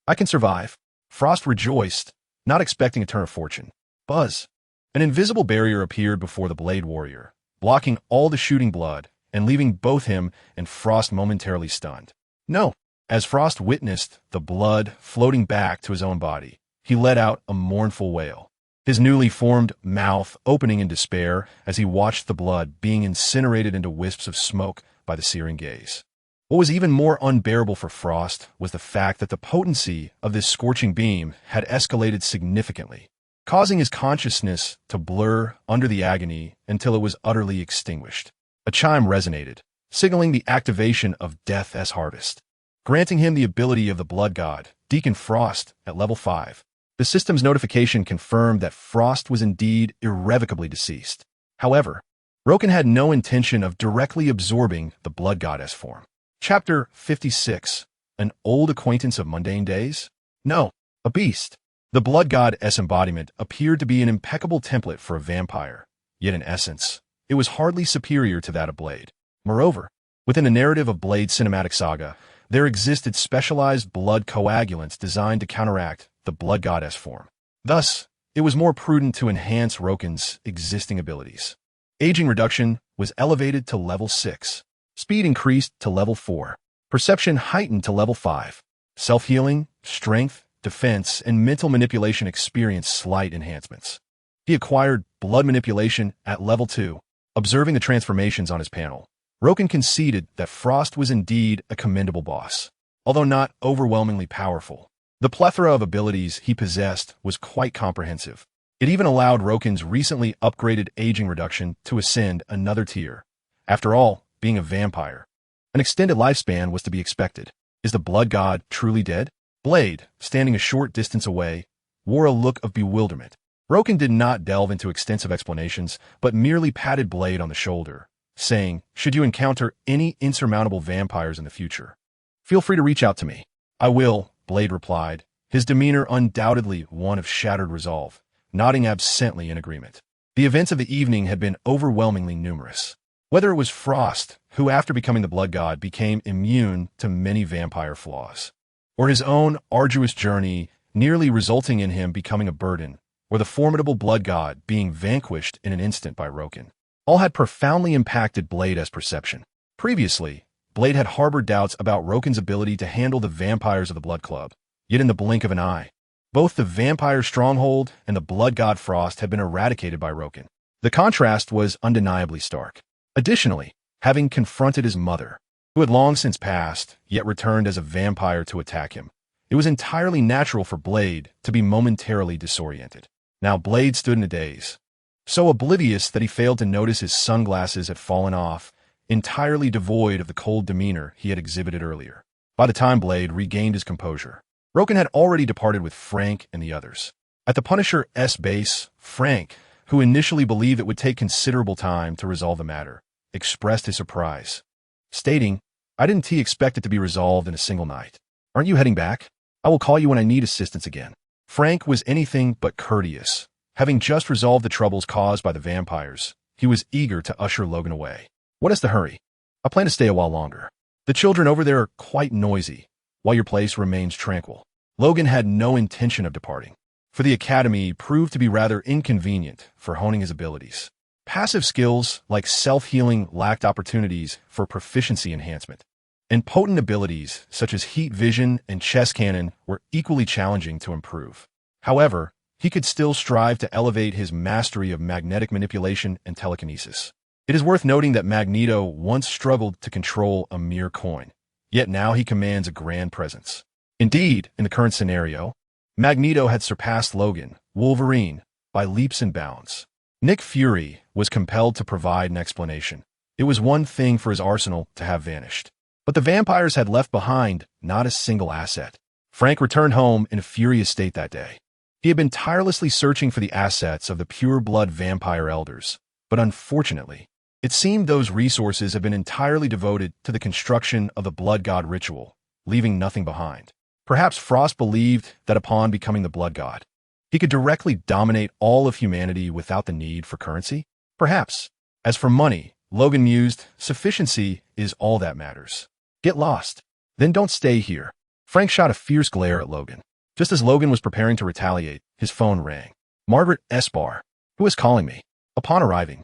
I can survive. Frost rejoiced, not expecting a turn of fortune. Buzz! An invisible barrier appeared before the Blade Warrior, blocking all the shooting blood and leaving both him and Frost momentarily stunned. No! As Frost witnessed the blood floating back to his own body, he let out a mournful wail, his newly formed mouth opening in despair as he watched the blood being incinerated into wisps of smoke by the searing gaze. What was even more unbearable for Frost was the fact that the potency of this scorching beam had escalated significantly, causing his consciousness to blur under the agony until it was utterly extinguished. A chime resonated, signaling the activation of Death as Harvest, granting him the ability of the Blood God, Deacon Frost, at level 5. The system's notification confirmed that Frost was indeed irrevocably deceased. However, Rokon had no intention of directly absorbing the Blood Goddess form. Chapter 56. An old acquaintance of mundane days? No, a beast. The Blood God's embodiment appeared to be an impeccable template for a vampire, yet in essence, it was hardly superior to that of Blade. Moreover, within the narrative of Blade's cinematic saga, there existed specialized blood coagulants designed to counteract the Blood Goddess form. Thus, it was more prudent to enhance Rokon's existing abilities. Aging reduction was elevated to level 6. Speed increased to level 4. Perception heightened to level 5. Self-healing, strength, defense, and mental manipulation experienced slight enhancements. He acquired blood manipulation at level 2, Observing the transformations on his panel, Roken conceded that Frost was indeed a commendable boss, although not overwhelmingly powerful. The plethora of abilities he possessed was quite comprehensive. It even allowed Roken's recently upgraded aging reduction to ascend another tier. After all, being a vampire, an extended lifespan was to be expected. Is the blood god truly dead? Blade, standing a short distance away, wore a look of bewilderment. Roken did not delve into extensive explanations, but merely patted Blade on the shoulder, saying, "Should you encounter any insurmountable vampires in the future, feel free to reach out to me." "I will," Blade replied, his demeanor undoubtedly one of shattered resolve, nodding absently in agreement. The events of the evening had been overwhelmingly numerous. Whether it was Frost, who after becoming the blood god became immune to many vampire flaws, or his own arduous journey nearly resulting in him becoming a burden, or the formidable blood god being vanquished in an instant by Roken, all had profoundly impacted Blade as perception. Previously, Blade had harbored doubts about Roken's ability to handle the vampires of the Blood Club, yet in the blink of an eye, both the vampire stronghold and the blood god Frost had been eradicated by Roken. The contrast was undeniably stark. Additionally, having confronted his mother, who had long since passed, yet returned as a vampire to attack him, it was entirely natural for Blade to be momentarily disoriented. Now Blade stood in a daze, so oblivious that he failed to notice his sunglasses had fallen off, entirely devoid of the cold demeanor he had exhibited earlier. By the time Blade regained his composure, Roken had already departed with Frank and the others. At the Punisher's base, Frank, who initially believed it would take considerable time to resolve the matter, expressed his surprise, stating, "I didn't expect it to be resolved in a single night. Aren't you heading back? I will call you when I need assistance again." Frank was anything but courteous. Having just resolved the troubles caused by the vampires, he was eager to usher Logan away. "What is the hurry? I plan to stay a while longer. The children over there are quite noisy, while your place remains tranquil." Logan had no intention of departing, for the academy proved to be rather inconvenient for honing his abilities. Passive skills like self-healing lacked opportunities for proficiency enhancement, and potent abilities such as heat vision and chest cannon were equally challenging to improve. However, he could still strive to elevate his mastery of magnetic manipulation and telekinesis. It is worth noting that Magneto once struggled to control a mere coin, yet now he commands a grand presence. Indeed, in the current scenario, Magneto had surpassed Logan, Wolverine, by leaps and bounds. Nick Fury was compelled to provide an explanation. It was one thing for his arsenal to have vanished, but the vampires had left behind not a single asset. Frank returned home in a furious state that day. He had been tirelessly searching for the assets of the pure-blood vampire elders, but unfortunately, it seemed those resources had been entirely devoted to the construction of the blood god ritual, leaving nothing behind. Perhaps Frost believed that upon becoming the blood god, he could directly dominate all of humanity without the need for currency? Perhaps. As for money, Logan mused, sufficiency is all that matters. Get lost. Then don't stay here. Frank shot a fierce glare at Logan. Just as Logan was preparing to retaliate, his phone rang. Margaret Esbar. Who is calling me? Upon arriving,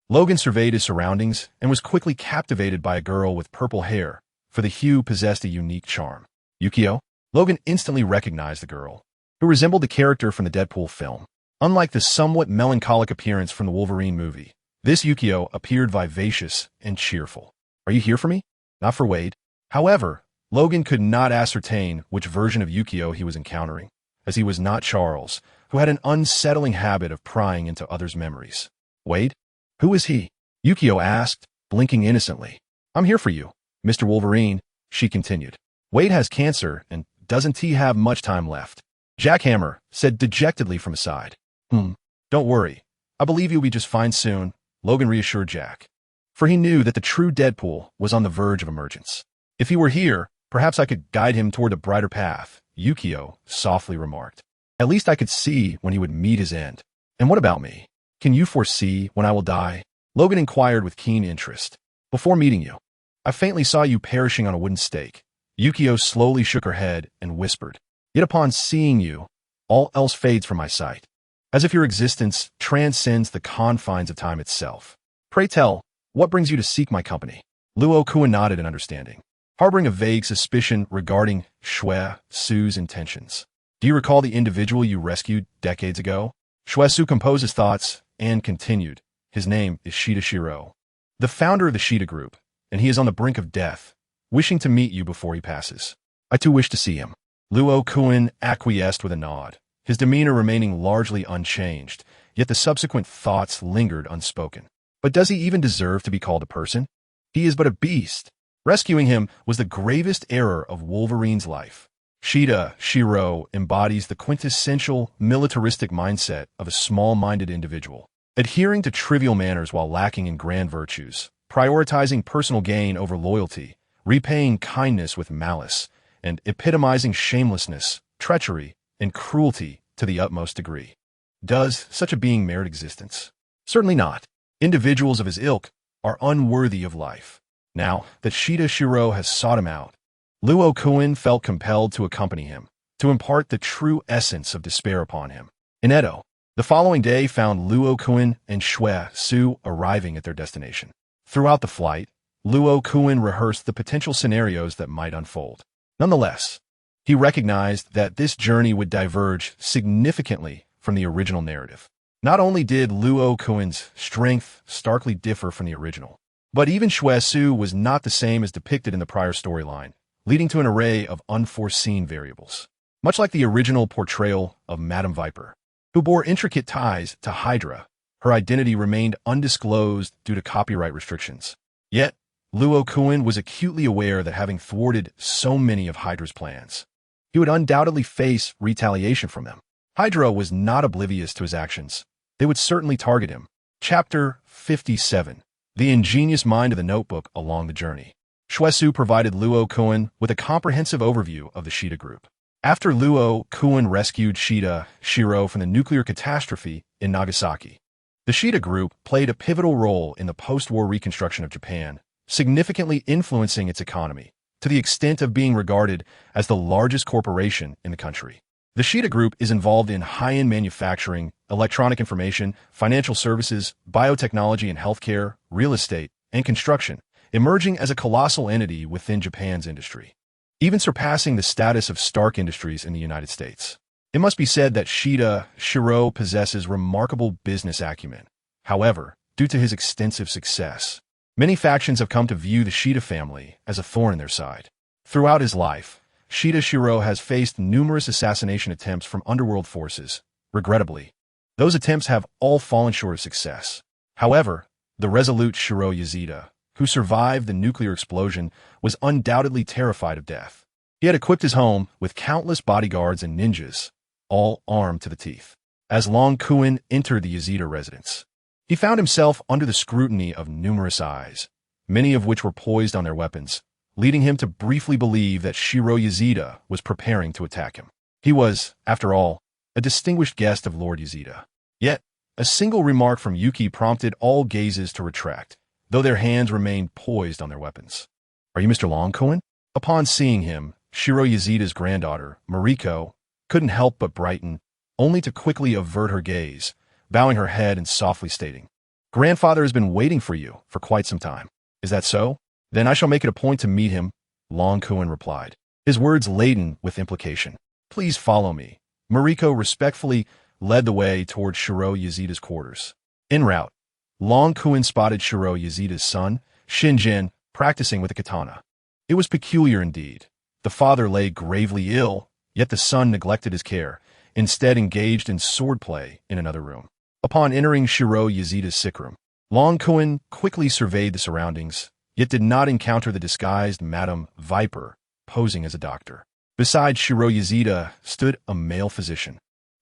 Logan surveyed his surroundings and was quickly captivated by a girl with purple hair, for the hue possessed a unique charm. Yukio? Logan instantly recognized the girl, who resembled the character from the Deadpool film. Unlike the somewhat melancholic appearance from the Wolverine movie, this Yukio appeared vivacious and cheerful. Are you here for me? Not for Wade. However, Logan could not ascertain which version of Yukio he was encountering, as he was not Charles, who had an unsettling habit of prying into others' memories. Wade? Who is he? Yukio asked, blinking innocently. I'm here for you, Mr. Wolverine, she continued. Wade has cancer, and doesn't he have much time left? Jackhammer said dejectedly from aside. Don't worry. I believe you'll be just fine soon, Logan reassured Jack. For he knew that the true Deadpool was on the verge of emergence. If he were here, perhaps I could guide him toward a brighter path, Yukio softly remarked. At least I could see when he would meet his end. And what about me? Can you foresee when I will die? Logan inquired with keen interest. Before meeting you, I faintly saw you perishing on a wooden stake. Yukio slowly shook her head and whispered. Yet upon seeing you, all else fades from my sight, as if your existence transcends the confines of time itself. Pray tell, what brings you to seek my company? Luo Kun nodded in understanding, harboring a vague suspicion regarding Shui Su's intentions. Do you recall the individual you rescued decades ago? Shui Su composed his thoughts and continued, His name is Shida Shiro, the founder of the Shida Group, and he is on the brink of death, wishing to meet you before he passes. I too wish to see him. Luo Kun acquiesced with a nod, his demeanor remaining largely unchanged, yet the subsequent thoughts lingered unspoken. But does he even deserve to be called a person? He is but a beast. Rescuing him was the gravest error of Wolverine's life. Shida Shiro embodies the quintessential militaristic mindset of a small-minded individual, adhering to trivial manners while lacking in grand virtues, prioritizing personal gain over loyalty, repaying kindness with malice, and epitomizing shamelessness, treachery, and cruelty to the utmost degree. Does such a being merit existence? Certainly not. Individuals of his ilk are unworthy of life. Now that Shida Shiro has sought him out, Luo Kun felt compelled to accompany him, to impart the true essence of despair upon him. In Edo, the following day found Luo Kun and Shue Su arriving at their destination. Throughout the flight, Luo Kun rehearsed the potential scenarios that might unfold. Nonetheless, he recognized that this journey would diverge significantly from the original narrative. Not only did Luo Kun's strength starkly differ from the original, but even Shue Su was not the same as depicted in the prior storyline, leading to an array of unforeseen variables. Much like the original portrayal of Madame Viper, who bore intricate ties to Hydra, her identity remained undisclosed due to copyright restrictions. Yet, Luo Kun was acutely aware that having thwarted so many of Hydra's plans, he would undoubtedly face retaliation from them. Hydra was not oblivious to his actions. They would certainly target him. Chapter 57. The Ingenious Mind of the Notebook Along the Journey. Shue Su provided Luo Kun with a comprehensive overview of the Shida Group. After Luo Kun rescued Shida Shiro from the nuclear catastrophe in Nagasaki, the Shida Group played a pivotal role in the post-war reconstruction of Japan, significantly influencing its economy, to the extent of being regarded as the largest corporation in the country. The Shida Group is involved in high-end manufacturing, electronic information, financial services, biotechnology and healthcare, real estate, and construction, emerging as a colossal entity within Japan's industry, even surpassing the status of Stark Industries in the United States. It must be said that Shida Shiro possesses remarkable business acumen. However, due to his extensive success, many factions have come to view the Shida family as a thorn in their side. Throughout his life, Shida Shiro has faced numerous assassination attempts from underworld forces. Regrettably, those attempts have all fallen short of success. However, the resolute Shiro Yazida, who survived the nuclear explosion, was undoubtedly terrified of death. He had equipped his home with countless bodyguards and ninjas, all armed to the teeth. As Luo Kun entered the Yazida residence, he found himself under the scrutiny of numerous eyes, many of which were poised on their weapons, leading him to briefly believe that Shiro Yazida was preparing to attack him. He was, after all, a distinguished guest of Lord Yazida. Yet, a single remark from Yuki prompted all gazes to retract, though their hands remained poised on their weapons. "Are you Mr. Luo Kun?" Upon seeing him, Shiro Yazida's granddaughter, Mariko, couldn't help but brighten, only to quickly avert her gaze, bowing her head and softly stating, "Grandfather has been waiting for you for quite some time. Is that so? Then I shall make it a point to meet him," Luo Kun replied, his words laden with implication. "Please follow me." Mariko respectfully led the way toward Shiro Yazida's quarters. En route, Luo Kun spotted Shiro Yazida's son, Shinjin, practicing with a katana. It was peculiar indeed. The father lay gravely ill, yet the son neglected his care, instead engaged in swordplay in another room. Upon entering Shiro Yazida's sick room, Luo Kun quickly surveyed the surroundings, yet did not encounter the disguised Madame Viper posing as a doctor. Beside Shiro Yazida stood a male physician,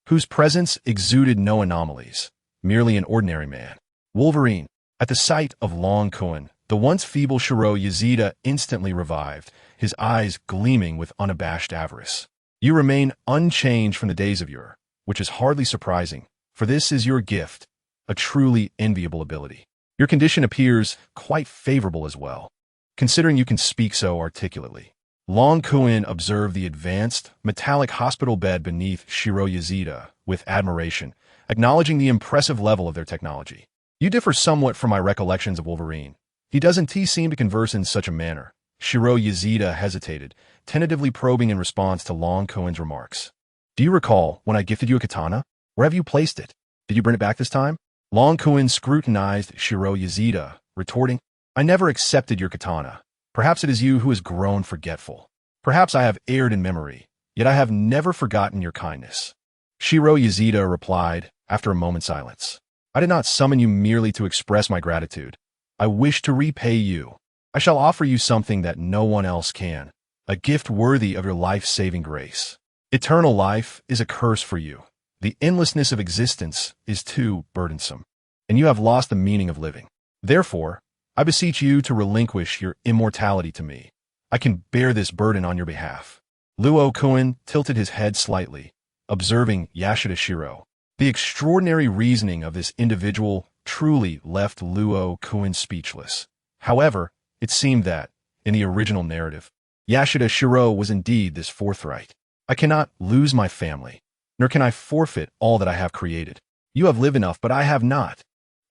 whose presence exuded no anomalies, merely an ordinary man. Wolverine. At the sight of Luo Kun, the once feeble Shiro Yazida instantly revived, his eyes gleaming with unabashed avarice. "You remain unchanged from the days of yore, which is hardly surprising, for this is your gift, a truly enviable ability. Your condition appears quite favorable as well, considering you can speak so articulately." Luo Kun observed the advanced, metallic hospital bed beneath Shiro Yazida with admiration, acknowledging the impressive level of their technology. "You differ somewhat from my recollections of Wolverine. He doesn't seem to converse in such a manner." Shiro Yazida hesitated, tentatively probing in response to Luo Kun's remarks. "Do you recall when I gifted you a katana? Where have you placed it? Did you bring it back this time?" Luo Kun scrutinized Shiro Yazida, retorting, I never accepted your katana. Perhaps it is you who has grown forgetful. Perhaps I have erred in memory, yet I have never forgotten your kindness. Shiro Yazida replied, after a moment's silence, I did not summon you merely to express my gratitude. I wish to repay you. I shall offer you something that no one else can, a gift worthy of your life-saving grace. Eternal life is a curse for you. The endlessness of existence is too burdensome, and you have lost the meaning of living. Therefore, I beseech you to relinquish your immortality to me. I can bear this burden on your behalf. Luo Kun tilted his head slightly, observing Yashida Shiro. The extraordinary reasoning of this individual truly left Luo Kun speechless. However, it seemed that, in the original narrative, Yashida Shiro was indeed this forthright. I cannot lose my family, nor can I forfeit all that I have created. You have lived enough, but I have not.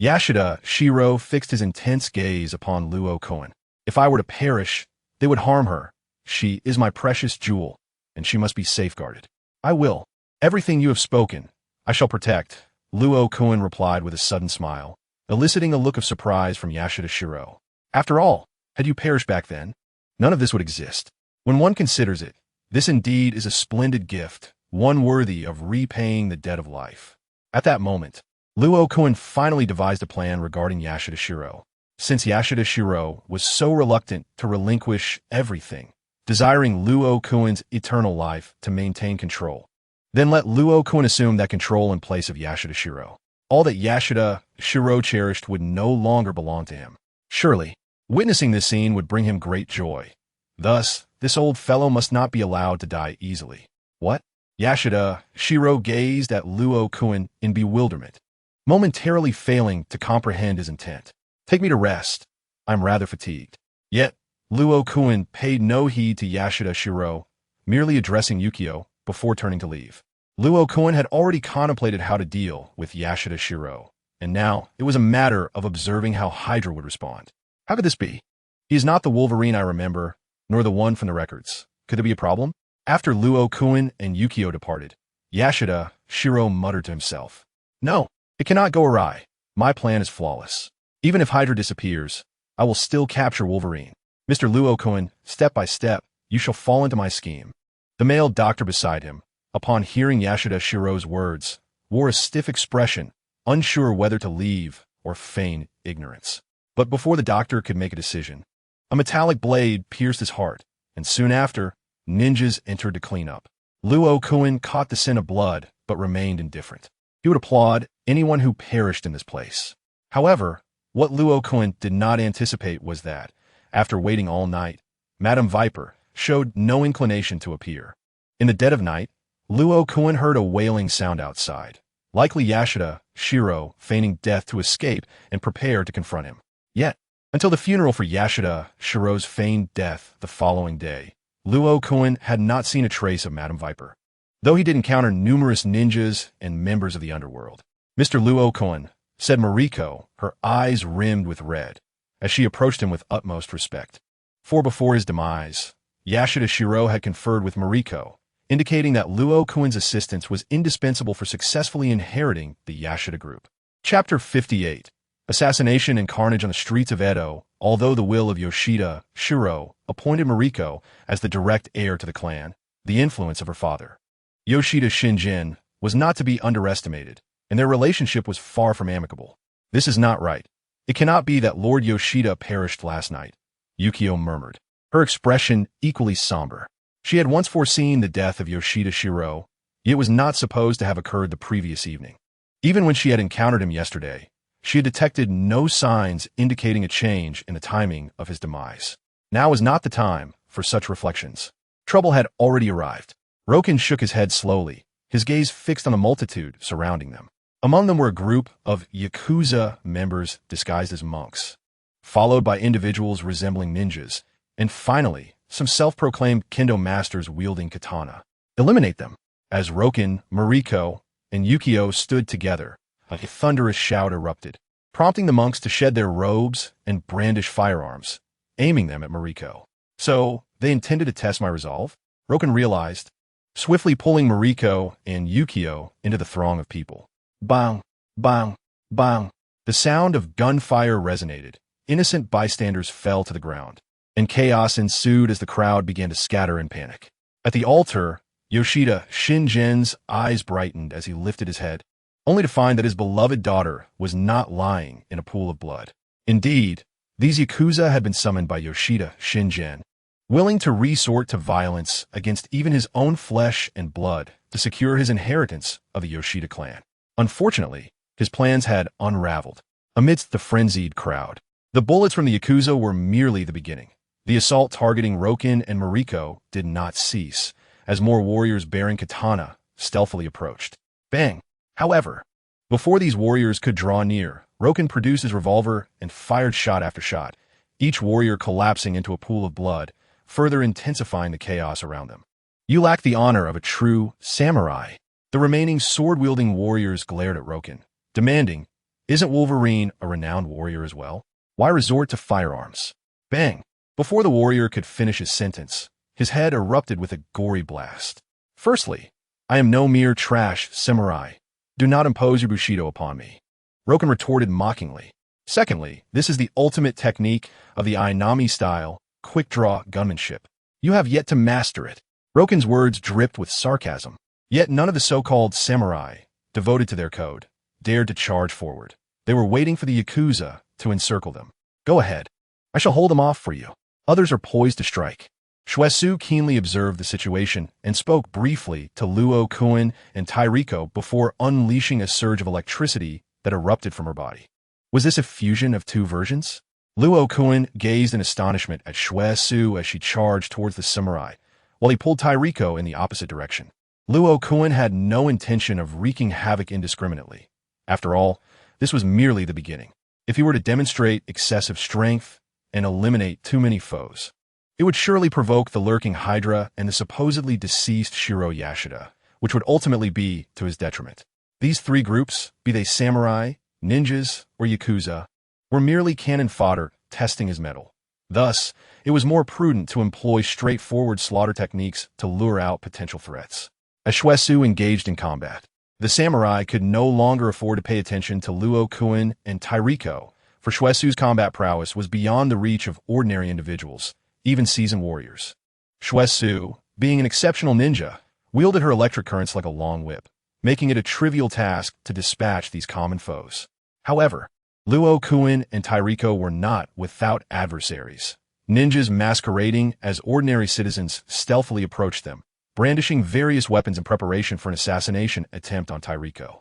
Yashida Shiro fixed his intense gaze upon Luo Kun. If I were to perish, they would harm her. She is my precious jewel, and she must be safeguarded. I will. Everything you have spoken, I shall protect, Luo Kun replied with a sudden smile, eliciting a look of surprise from Yashida Shiro. After all, had you perished back then, none of this would exist. When one considers it, this indeed is a splendid gift, one worthy of repaying the debt of life. At that moment, Luo Kun finally devised a plan regarding Yashida Shiro. Since Yashida Shiro was so reluctant to relinquish everything, desiring Luo Kun's eternal life to maintain control, then let Luo Kun assume that control in place of Yashida Shiro. All that Yashida Shiro cherished would no longer belong to him. Surely, witnessing this scene would bring him great joy. Thus, this old fellow must not be allowed to die easily. What? Yashida Shiro gazed at Luo Kun in bewilderment, momentarily failing to comprehend his intent. Take me to rest. I'm rather fatigued. Yet, Luo Kun paid no heed to Yashida Shiro, merely addressing Yukio before turning to leave. Luo Kun had already contemplated how to deal with Yashida Shiro, and now it was a matter of observing how Hydra would respond. How could this be? He is not the Wolverine I remember, nor the one from the records. Could there be a problem? After Luo Kun and Yukio departed, Yashida Shiro muttered to himself, No, it cannot go awry. My plan is flawless. Even if Hydra disappears, I will still capture Wolverine. Mr. Luo Kun, step by step, you shall fall into my scheme. The male doctor beside him, upon hearing Yashida Shiro's words, wore a stiff expression, unsure whether to leave or feign ignorance. But before the doctor could make a decision, a metallic blade pierced his heart, and soon after, ninjas entered to clean up. Luo Kun caught the scent of blood, but remained indifferent. He would applaud anyone who perished in this place. However, what Luo Kun did not anticipate was that, after waiting all night, Madame Viper showed no inclination to appear. In the dead of night, Luo Kun heard a wailing sound outside, likely Yashida Shiro feigning death to escape and prepare to confront him. Yet, until the funeral for Yashida Shiro's feigned death the following day, Luo Kun had not seen a trace of Madame Viper, though he did encounter numerous ninjas and members of the underworld. Mr. Luo Kun, said Mariko, her eyes rimmed with red, as she approached him with utmost respect. For before his demise, Yashida Shiro had conferred with Mariko, indicating that Luo Kun's assistance was indispensable for successfully inheriting the Yashida group. Chapter 58. Assassination and carnage on the streets of Edo. Although the will of Yoshida Shiro appointed Mariko as the direct heir to the clan, the influence of her father, Yoshida Shinjin, was not to be underestimated, and their relationship was far from amicable. This is not right. It cannot be that Lord Yoshida perished last night, Yukio murmured, her expression equally somber. She had once foreseen the death of Yoshida Shiro, yet it was not supposed to have occurred the previous evening. Even when she had encountered him yesterday, she had detected no signs indicating a change in the timing of his demise. Now was not the time for such reflections. Trouble had already arrived. Roken shook his head slowly, his gaze fixed on the multitude surrounding them. Among them were a group of Yakuza members disguised as monks, followed by individuals resembling ninjas, and finally, some self-proclaimed kendo masters wielding katana. Eliminate them. As Roken, Mariko, and Yukio stood together, a thunderous shout erupted, prompting the monks to shed their robes and brandish firearms, aiming them at Mariko. So, they intended to test my resolve? Roken realized, swiftly pulling Mariko and Yukio into the throng of people. Bang, bang, Bang! The sound of gunfire resonated. Innocent bystanders fell to the ground, and chaos ensued as the crowd began to scatter in panic. At the altar, Yoshida Shingen's eyes brightened as he lifted his head, only to find that his beloved daughter was not lying in a pool of blood. Indeed, these Yakuza had been summoned by Yoshida Shingen, willing to resort to violence against even his own flesh and blood to secure his inheritance of the Yoshida clan. Unfortunately, his plans had unraveled amidst the frenzied crowd. The bullets from the Yakuza were merely the beginning. The assault targeting Roken and Mariko did not cease, as more warriors bearing katana stealthily approached. Bang! However, before these warriors could draw near, Roken produced his revolver and fired shot after shot, each warrior collapsing into a pool of blood, further intensifying the chaos around them. You lack the honor of a true samurai. The remaining sword-wielding warriors glared at Roken, demanding, "Isn't Wolverine a renowned warrior as well? Why resort to firearms?" Bang! Before the warrior could finish his sentence, his head erupted with a gory blast. "Firstly, I am no mere trash samurai. Do not impose your bushido upon me," Roken retorted mockingly. "Secondly, this is the ultimate technique of the Ainami-style, quick-draw gunmanship. You have yet to master it." Roken's words dripped with sarcasm. Yet none of the so-called samurai, devoted to their code, dared to charge forward. They were waiting for the Yakuza to encircle them. "Go ahead. I shall hold them off for you. Others are poised to strike." Shuesu keenly observed the situation and spoke briefly to Luo Kun and Tairiko before unleashing a surge of electricity that erupted from her body. Was this a fusion of two versions? Luo Kun gazed in astonishment at Shuesu as she charged towards the samurai, while he pulled Tairiko in the opposite direction. Luo Kun had no intention of wreaking havoc indiscriminately. After all, this was merely the beginning. If he were to demonstrate excessive strength and eliminate too many foes, it would surely provoke the lurking Hydra and the supposedly deceased Shiro Yashida, which would ultimately be to his detriment. These three groups, be they samurai, ninjas, or Yakuza, were merely cannon fodder testing his mettle. Thus, it was more prudent to employ straightforward slaughter techniques to lure out potential threats. As Shuesu engaged in combat, the samurai could no longer afford to pay attention to Luo Kun and Tairiko, for Shuesu's combat prowess was beyond the reach of ordinary individuals, even seasoned warriors. Shuesu, being an exceptional ninja, wielded her electric currents like a long whip, making it a trivial task to dispatch these common foes. However, Luo Kun and Tairiko were not without adversaries. Ninjas masquerading as ordinary citizens stealthily approached them, brandishing various weapons in preparation for an assassination attempt on Tairiko.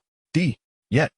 Yet,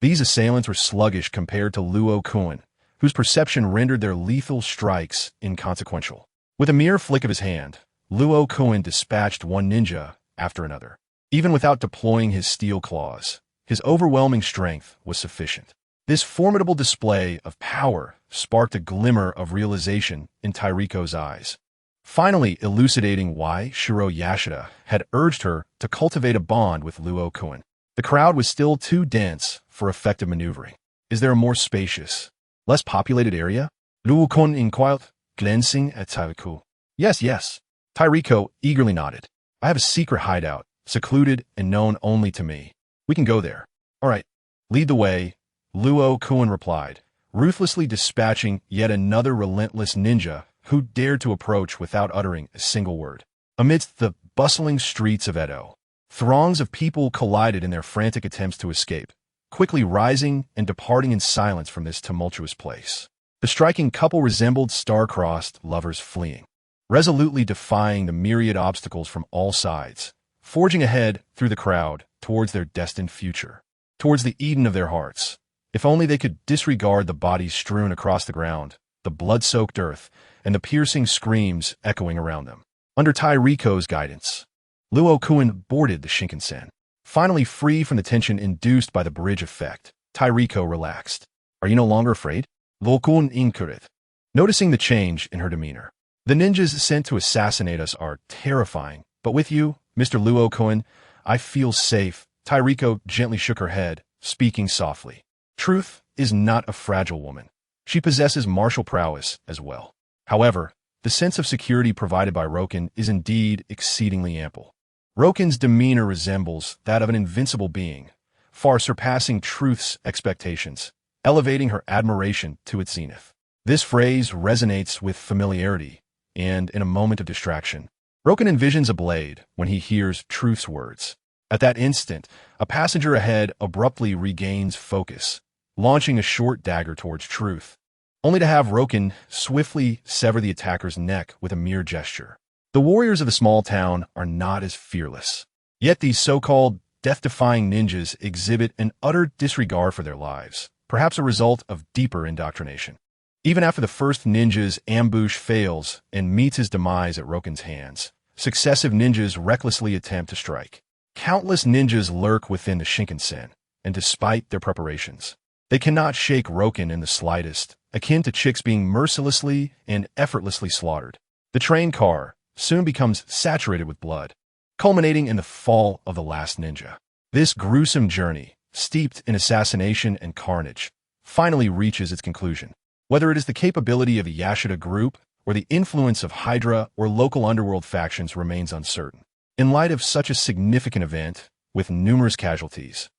these assailants were sluggish compared to Luo Kun, whose perception rendered their lethal strikes inconsequential. With a mere flick of his hand, Luo Kun dispatched one ninja after another. Even without deploying his steel claws, his overwhelming strength was sufficient. This formidable display of power sparked a glimmer of realization in Tairiko's eyes, finally elucidating why Shiro Yashida had urged her to cultivate a bond with Luo Kun. The crowd was still too dense for effective maneuvering. "Is there a more spacious, less populated area?" Luo Kun inquired, glancing at Tairiko. Yes. Tairiko eagerly nodded. "I have a secret hideout, secluded and known only to me. We can go there." "All right, lead the way," Luo Kun replied, ruthlessly dispatching yet another relentless ninja who dared to approach without uttering a single word. Amidst the bustling streets of Edo, throngs of people collided in their frantic attempts to escape, quickly rising and departing in silence from this tumultuous place. The striking couple resembled star-crossed lovers fleeing, resolutely defying the myriad obstacles from all sides, forging ahead through the crowd towards their destined future, towards the Eden of their hearts. If only they could disregard the bodies strewn across the ground, the blood-soaked earth, and the piercing screams echoing around them. Under Tairiko's guidance, Luo Kun boarded the Shinkansen. Finally free from the tension induced by the bridge effect, Tairiko relaxed. "Are you no longer afraid?" Luo Kun inquired, noticing the change in her demeanor. "The ninjas sent to assassinate us are terrifying, but with you, Mr. Luo Kun, I feel safe." Tairiko gently shook her head, speaking softly. "Truth is not a fragile woman. She possesses martial prowess as well. However, the sense of security provided by Roken is indeed exceedingly ample. Roken's demeanor resembles that of an invincible being, far surpassing Truth's expectations, elevating her admiration to its zenith. This phrase resonates with familiarity, and in a moment of distraction, Roken envisions a blade when he hears Truth's words. At that instant, a passenger ahead abruptly regains focus, launching a short dagger towards Truth, only to have Roken swiftly sever the attacker's neck with a mere gesture. The warriors of the small town are not as fearless. Yet these so-called death-defying ninjas exhibit an utter disregard for their lives, perhaps a result of deeper indoctrination. Even after the first ninja's ambush fails and meets his demise at Roken's hands, successive ninjas recklessly attempt to strike. Countless ninjas lurk within the Shinkansen, and despite their preparations, they cannot shake Roken in the slightest, akin to chicks being mercilessly and effortlessly slaughtered. The train car soon becomes saturated with blood, culminating in the fall of the last ninja. This gruesome journey, steeped in assassination and carnage, finally reaches its conclusion. Whether it is the capability of the Yashida group or the influence of Hydra or local underworld factions remains uncertain. In light of such a significant event, with numerous casualties,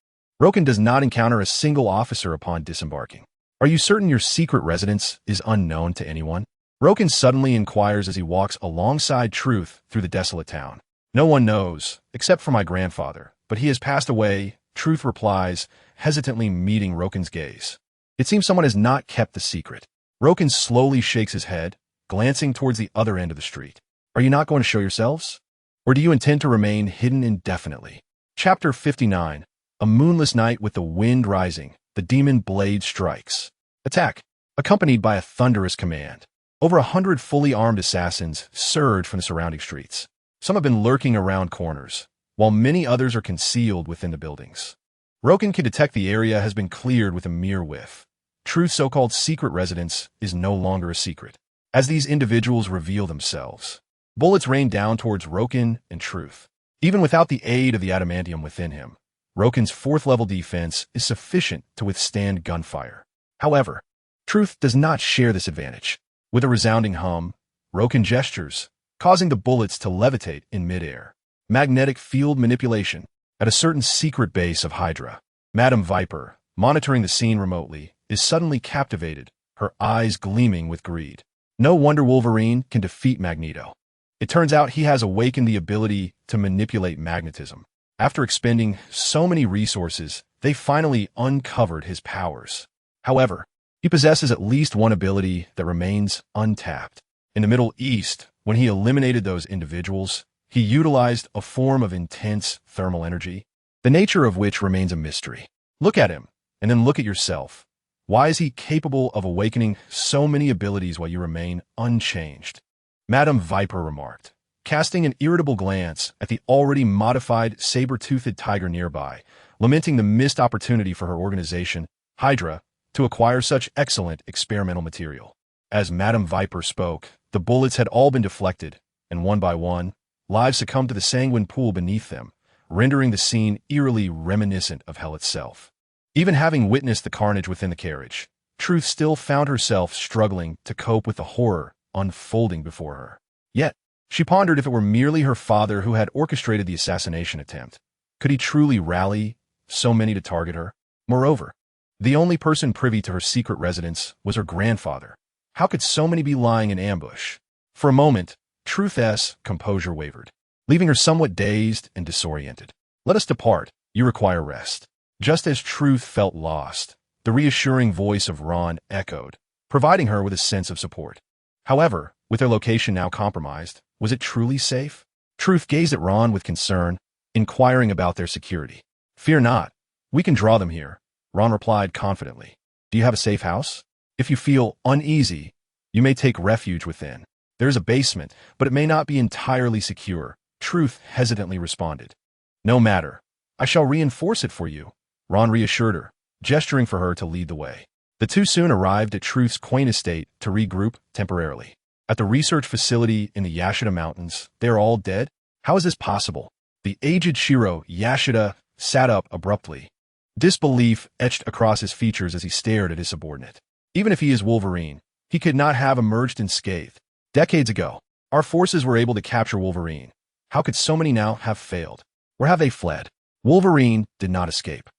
Roken does not encounter a single officer upon disembarking. "Are you certain your secret residence is unknown to anyone?" Roken suddenly inquires as he walks alongside Truth through the desolate town. "No one knows, except for my grandfather, but he has passed away," Truth replies, hesitantly meeting Roken's gaze. It seems someone has not kept the secret. Roken slowly shakes his head, glancing towards the other end of the street. "Are you not going to show yourselves? Or do you intend to remain hidden indefinitely?" Chapter 59. A moonless night with the wind rising, the demon blade strikes. Attack! Accompanied by a thunderous command. Over 100 fully armed assassins surge from the surrounding streets. Some have been lurking around corners, while many others are concealed within the buildings. Roken can detect the area has been cleared with a mere whiff. Truth's so-called secret residence is no longer a secret. As these individuals reveal themselves, bullets rain down towards Roken and Truth. Even without the aid of the Adamantium within him, Roken's 4th-level defense is sufficient to withstand gunfire. However, Truth does not share this advantage. With a resounding hum, Roken gestures, causing the bullets to levitate in midair. Magnetic field manipulation. At a certain secret base of Hydra, Madame Viper, monitoring the scene remotely, is suddenly captivated, her eyes gleaming with greed. No wonder Wolverine can defeat Magneto. It turns out he has awakened the ability to manipulate magnetism. After expending so many resources, they finally uncovered his powers. However, he possesses at least one ability that remains untapped. In the Middle East, when he eliminated those individuals, he utilized a form of intense thermal energy, the nature of which remains a mystery. Look at him, and then look at yourself. Why is he capable of awakening so many abilities while you remain unchanged? Madame Viper remarked, casting an irritable glance at the already modified saber-toothed tiger nearby, lamenting the missed opportunity for her organization, Hydra, to acquire such excellent experimental material. As Madame Viper spoke, the bullets had all been deflected, and one by one, lives succumbed to the sanguine pool beneath them, rendering the scene eerily reminiscent of hell itself. Even having witnessed the carnage within the carriage, Truth still found herself struggling to cope with the horror unfolding before her. Yet, she pondered if it were merely her father who had orchestrated the assassination attempt. Could he truly rally so many to target her? Moreover, the only person privy to her secret residence was her grandfather. How could so many be lying in ambush? For a moment, Truth's composure wavered, leaving her somewhat dazed and disoriented. "Let us depart. You require rest." Just as Truth felt lost, the reassuring voice of Ron echoed, providing her with a sense of support. However, with their location now compromised, was it truly safe? Truth gazed at Ron with concern, inquiring about their security. "Fear not. We can draw them here," Ron replied confidently. "Do you have a safe house? If you feel uneasy, you may take refuge within. There is a basement, but it may not be entirely secure," Truth hesitantly responded. "No matter. I shall reinforce it for you," Ron reassured her, gesturing for her to lead the way. The two soon arrived at Truth's quaint estate to regroup temporarily. At the research facility in the Yashida Mountains, they are all dead? How is this possible? The aged Shiro Yashida sat up abruptly. Disbelief etched across his features as he stared at his subordinate. Even if he is Wolverine, he could not have emerged unscathed. Decades ago, our forces were able to capture Wolverine. How could so many now have failed? Where have they fled? Wolverine did not escape.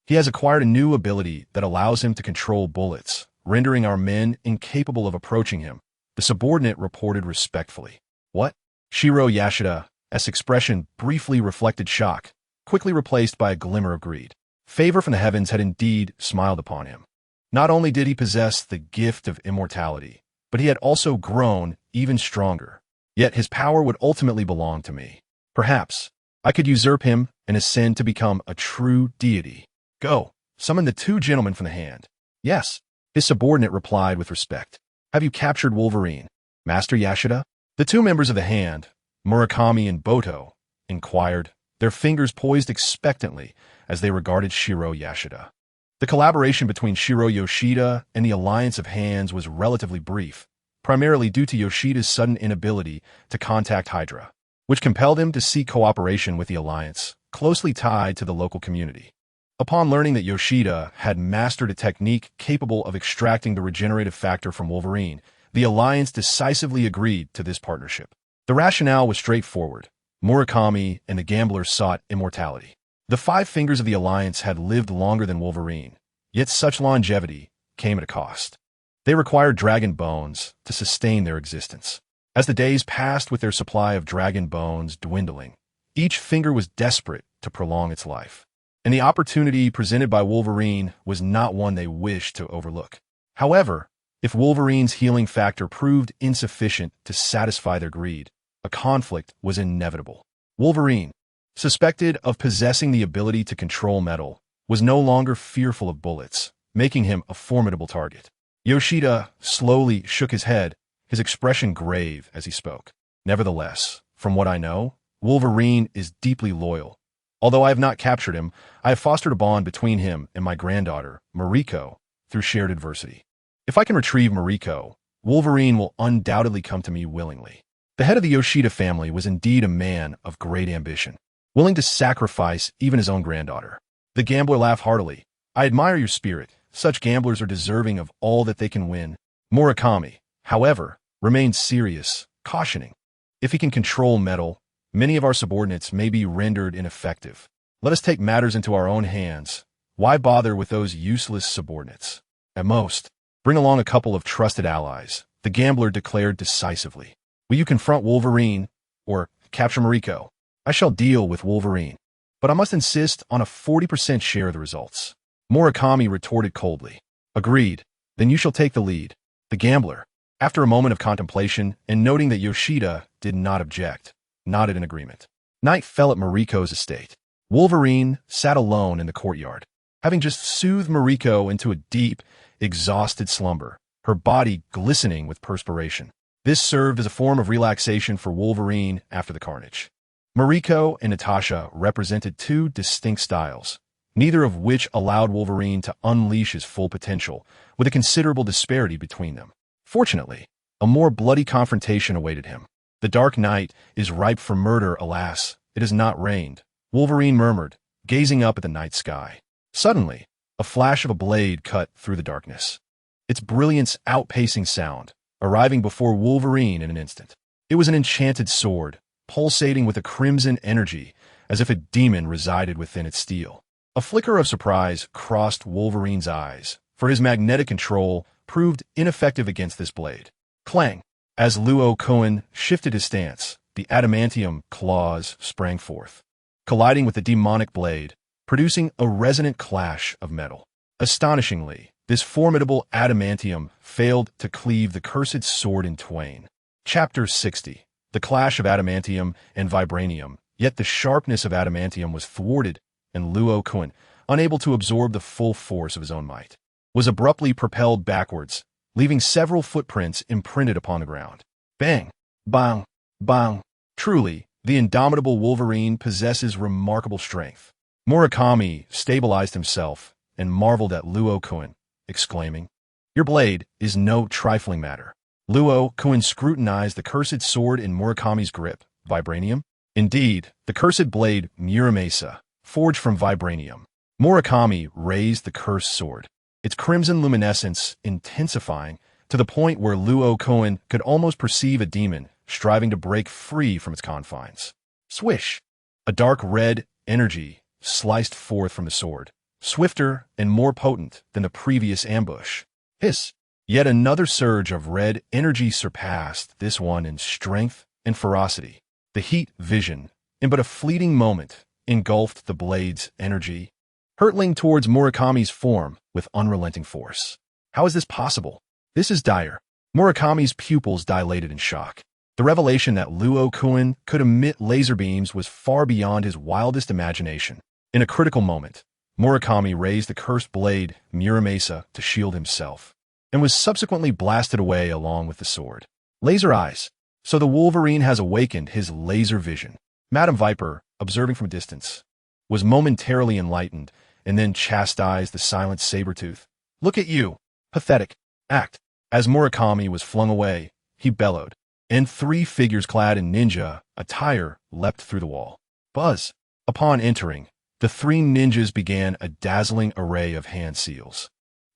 He has acquired a new ability that allows him to control bullets, rendering our men incapable of approaching him. The subordinate reported respectfully. What? Shiro Yashida's expression briefly reflected shock, quickly replaced by a glimmer of greed. Favor from the heavens had indeed smiled upon him. Not only did he possess the gift of immortality, but he had also grown even stronger. Yet his power would ultimately belong to me. Perhaps I could usurp him and ascend to become a true deity. Go, summon the two gentlemen from the hand. Yes, his subordinate replied with respect. Have you captured Wolverine, Master Yashida? The two members of the hand, Murakami and Boto, inquired, their fingers poised expectantly as they regarded Shiro Yashida. The collaboration between Shiro Yoshida and the Alliance of Hands was relatively brief, primarily due to Yoshida's sudden inability to contact Hydra, which compelled him to seek cooperation with the Alliance, closely tied to the local community. Upon learning that Yoshida had mastered a technique capable of extracting the regenerative factor from Wolverine, the Alliance decisively agreed to this partnership. The rationale was straightforward. Murakami and the gambler sought immortality. The five fingers of the Alliance had lived longer than Wolverine, yet such longevity came at a cost. They required dragon bones to sustain their existence. As the days passed with their supply of dragon bones dwindling, each finger was desperate to prolong its life. And the opportunity presented by Wolverine was not one they wished to overlook. However, if Wolverine's healing factor proved insufficient to satisfy their greed, a conflict was inevitable. Wolverine, suspected of possessing the ability to control metal, was no longer fearful of bullets, making him a formidable target. Yoshida slowly shook his head, his expression grave as he spoke. Nevertheless, from what I know, Wolverine is deeply loyal. Although I have not captured him, I have fostered a bond between him and my granddaughter, Mariko, through shared adversity. If I can retrieve Mariko, Wolverine will undoubtedly come to me willingly. The head of the Yoshida family was indeed a man of great ambition, willing to sacrifice even his own granddaughter. The gambler laughed heartily. I admire your spirit. Such gamblers are deserving of all that they can win. Murakami, however, remained serious, cautioning. If he can control metal, many of our subordinates may be rendered ineffective. Let us take matters into our own hands. Why bother with those useless subordinates? At most, bring along a couple of trusted allies, the gambler declared decisively. Will you confront Wolverine or capture Mariko? I shall deal with Wolverine, but I must insist on a 40% share of the results. Murakami retorted coldly. Agreed. Then you shall take the lead. The gambler, after a moment of contemplation and noting that Yoshida did not object, nodded in agreement. Night fell at Mariko's estate. Wolverine sat alone in the courtyard, having just soothed Mariko into a deep, exhausted slumber, her body glistening with perspiration. This served as a form of relaxation for Wolverine after the carnage. Mariko and Natasha represented two distinct styles, neither of which allowed Wolverine to unleash his full potential, with a considerable disparity between them. Fortunately, a more bloody confrontation awaited him. The dark night is ripe for murder, alas, it has not rained, Wolverine murmured, gazing up at the night sky. Suddenly, a flash of a blade cut through the darkness, its brilliance outpacing sound, arriving before Wolverine in an instant. It was an enchanted sword, pulsating with a crimson energy, as if a demon resided within its steel. A flicker of surprise crossed Wolverine's eyes, for his magnetic control proved ineffective against this blade. Clang! As Luo Kun shifted his stance, the adamantium claws sprang forth, colliding with the demonic blade, producing a resonant clash of metal. Astonishingly, this formidable adamantium failed to cleave the cursed sword in twain. Chapter 60. The clash of adamantium and vibranium, yet the sharpness of adamantium was thwarted, and Luo Kun, unable to absorb the full force of his own might, was abruptly propelled backwards, leaving several footprints imprinted upon the ground. Bang! Bang! Bang! Truly, the indomitable Wolverine possesses remarkable strength. Murakami stabilized himself and marveled at Luo Kun, exclaiming, Your blade is no trifling matter. Luo Kun scrutinized the cursed sword in Murakami's grip. Vibranium? Indeed, the cursed blade Muramasa, forged from vibranium. Murakami raised the cursed sword, its crimson luminescence intensifying to the point where Luo Kun could almost perceive a demon striving to break free from its confines. Swish! A dark red energy sliced forth from the sword, swifter and more potent than the previous ambush. Hiss! Yet another surge of red energy surpassed this one in strength and ferocity. The heat vision, in but a fleeting moment, engulfed the blade's energy, hurtling towards Murakami's form with unrelenting force. How is this possible? This is dire. Murakami's pupils dilated in shock. The revelation that Luo Kun could emit laser beams was far beyond his wildest imagination. In a critical moment, Murakami raised the cursed blade Muramasa to shield himself, and was subsequently blasted away along with the sword. Laser eyes. So the Wolverine has awakened his laser vision. Madame Viper, observing from a distance, was momentarily enlightened and then chastised the silent Sabretooth. Look at you. Pathetic. Act. As Murakami was flung away, he bellowed, and 3 figures clad in ninja attire leapt through the wall. Buzz. Upon entering, the 3 ninjas began a dazzling array of hand seals,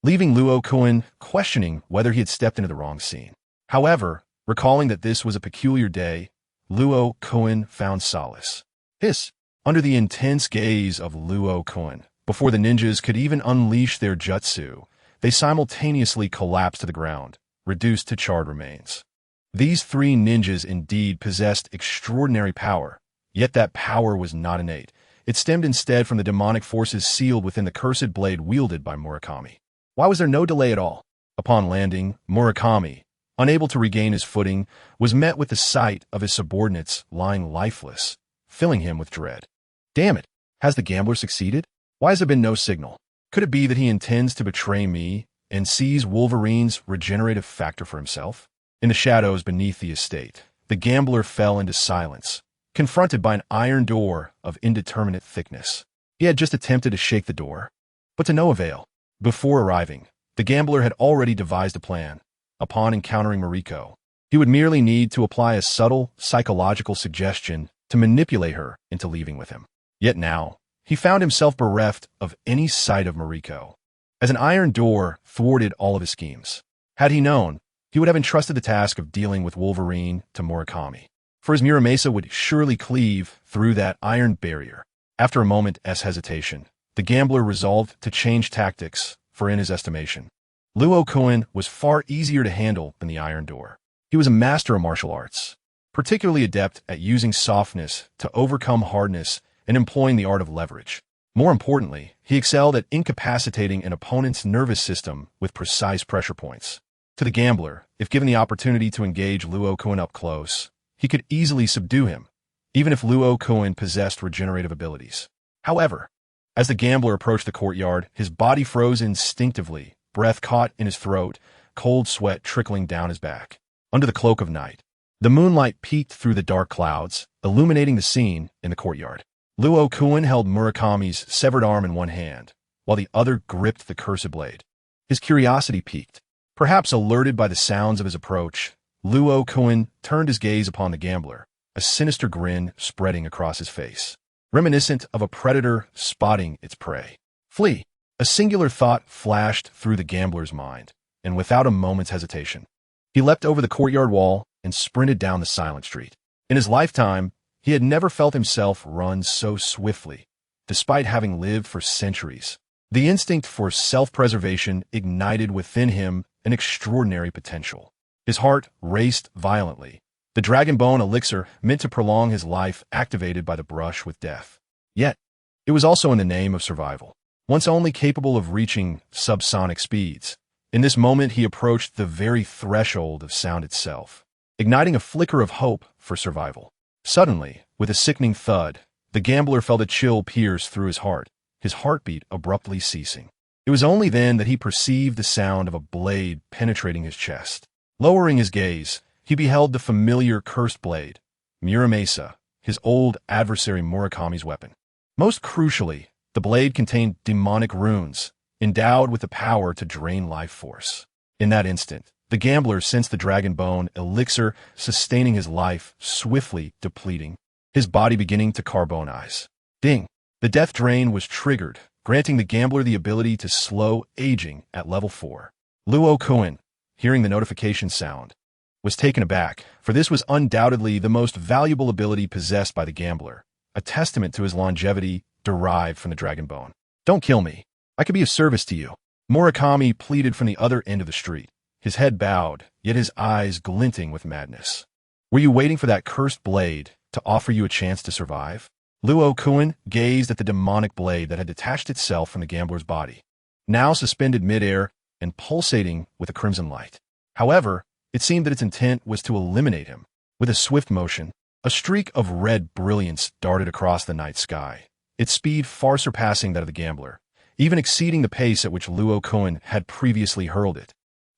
leaving Luo Kun questioning whether he had stepped into the wrong scene. However, recalling that this was a peculiar day, Luo Kun found solace. Hiss! Under the intense gaze of Luo Kun, before the ninjas could even unleash their jutsu, they simultaneously collapsed to the ground, reduced to charred remains. These 3 ninjas indeed possessed extraordinary power, yet that power was not innate. It stemmed instead from the demonic forces sealed within the cursed blade wielded by Murakami. Why was there no delay at all? Upon landing, Murakami, unable to regain his footing, was met with the sight of his subordinates lying lifeless, filling him with dread. Damn it! Has the gambler succeeded? Why has there been no signal? Could it be that he intends to betray me and seize Wolverine's regenerative factor for himself? In the shadows beneath the estate, the gambler fell into silence, confronted by an iron door of indeterminate thickness. He had just attempted to shake the door, but to no avail. Before arriving, the gambler had already devised a plan. Upon encountering Mariko, he would merely need to apply a subtle psychological suggestion to manipulate her into leaving with him. Yet now, he found himself bereft of any sight of Mariko, as an iron door thwarted all of his schemes. Had he known, he would have entrusted the task of dealing with Wolverine to Murakami, for his Muramasa would surely cleave through that iron barrier. After a moment's hesitation, the gambler resolved to change tactics, for in his estimation, Luo Kun was far easier to handle than the iron door. He was a master of martial arts, particularly adept at using softness to overcome hardness and employing the art of leverage. More importantly, he excelled at incapacitating an opponent's nervous system with precise pressure points. To the gambler, if given the opportunity to engage Luo Kun up close, he could easily subdue him, even if Luo Kun possessed regenerative abilities. However, as the gambler approached the courtyard, his body froze instinctively, breath caught in his throat, cold sweat trickling down his back. Under the cloak of night, the moonlight peeked through the dark clouds, illuminating the scene in the courtyard. Luo Kun held Murakami's severed arm in one hand, while the other gripped the cursed blade. His curiosity piqued. Perhaps alerted by the sounds of his approach, Luo Kun turned his gaze upon the gambler, a sinister grin spreading across his face, reminiscent of a predator spotting its prey. Flee! A singular thought flashed through the gambler's mind, and without a moment's hesitation, he leapt over the courtyard wall and sprinted down the silent street. In his lifetime, he had never felt himself run so swiftly, despite having lived for centuries. The instinct for self-preservation ignited within him an extraordinary potential. His heart raced violently, the dragon bone elixir meant to prolong his life activated by the brush with death. Yet, it was also in the name of survival. Once only capable of reaching subsonic speeds, in this moment he approached the very threshold of sound itself, igniting a flicker of hope for survival. Suddenly, with a sickening thud, the gambler felt a chill pierce through his heartbeat abruptly ceasing. It was only then that he perceived the sound of a blade penetrating his chest. Lowering his gaze, he beheld the familiar cursed blade, Muramasa, his old adversary Murakami's weapon. Most crucially, the blade contained demonic runes, endowed with the power to drain life force. In that instant, the gambler sensed the dragon bone elixir sustaining his life swiftly depleting, his body beginning to carbonize. Ding! The death drain was triggered, granting the gambler the ability to slow aging at level 4. Luo Kun, hearing the notification sound, was taken aback, for this was undoubtedly the most valuable ability possessed by the gambler, a testament to his longevity derived from the dragon bone. Don't kill me. I could be of service to you. Murakami pleaded from the other end of the street, his head bowed, yet his eyes glinting with madness. Were you waiting for that cursed blade to offer you a chance to survive? Luo Kun gazed at the demonic blade that had detached itself from the gambler's body, now suspended midair and pulsating with a crimson light. However, it seemed that its intent was to eliminate him. With a swift motion, a streak of red brilliance darted across the night sky, its speed far surpassing that of the gambler, even exceeding the pace at which Luo Kun had previously hurled it.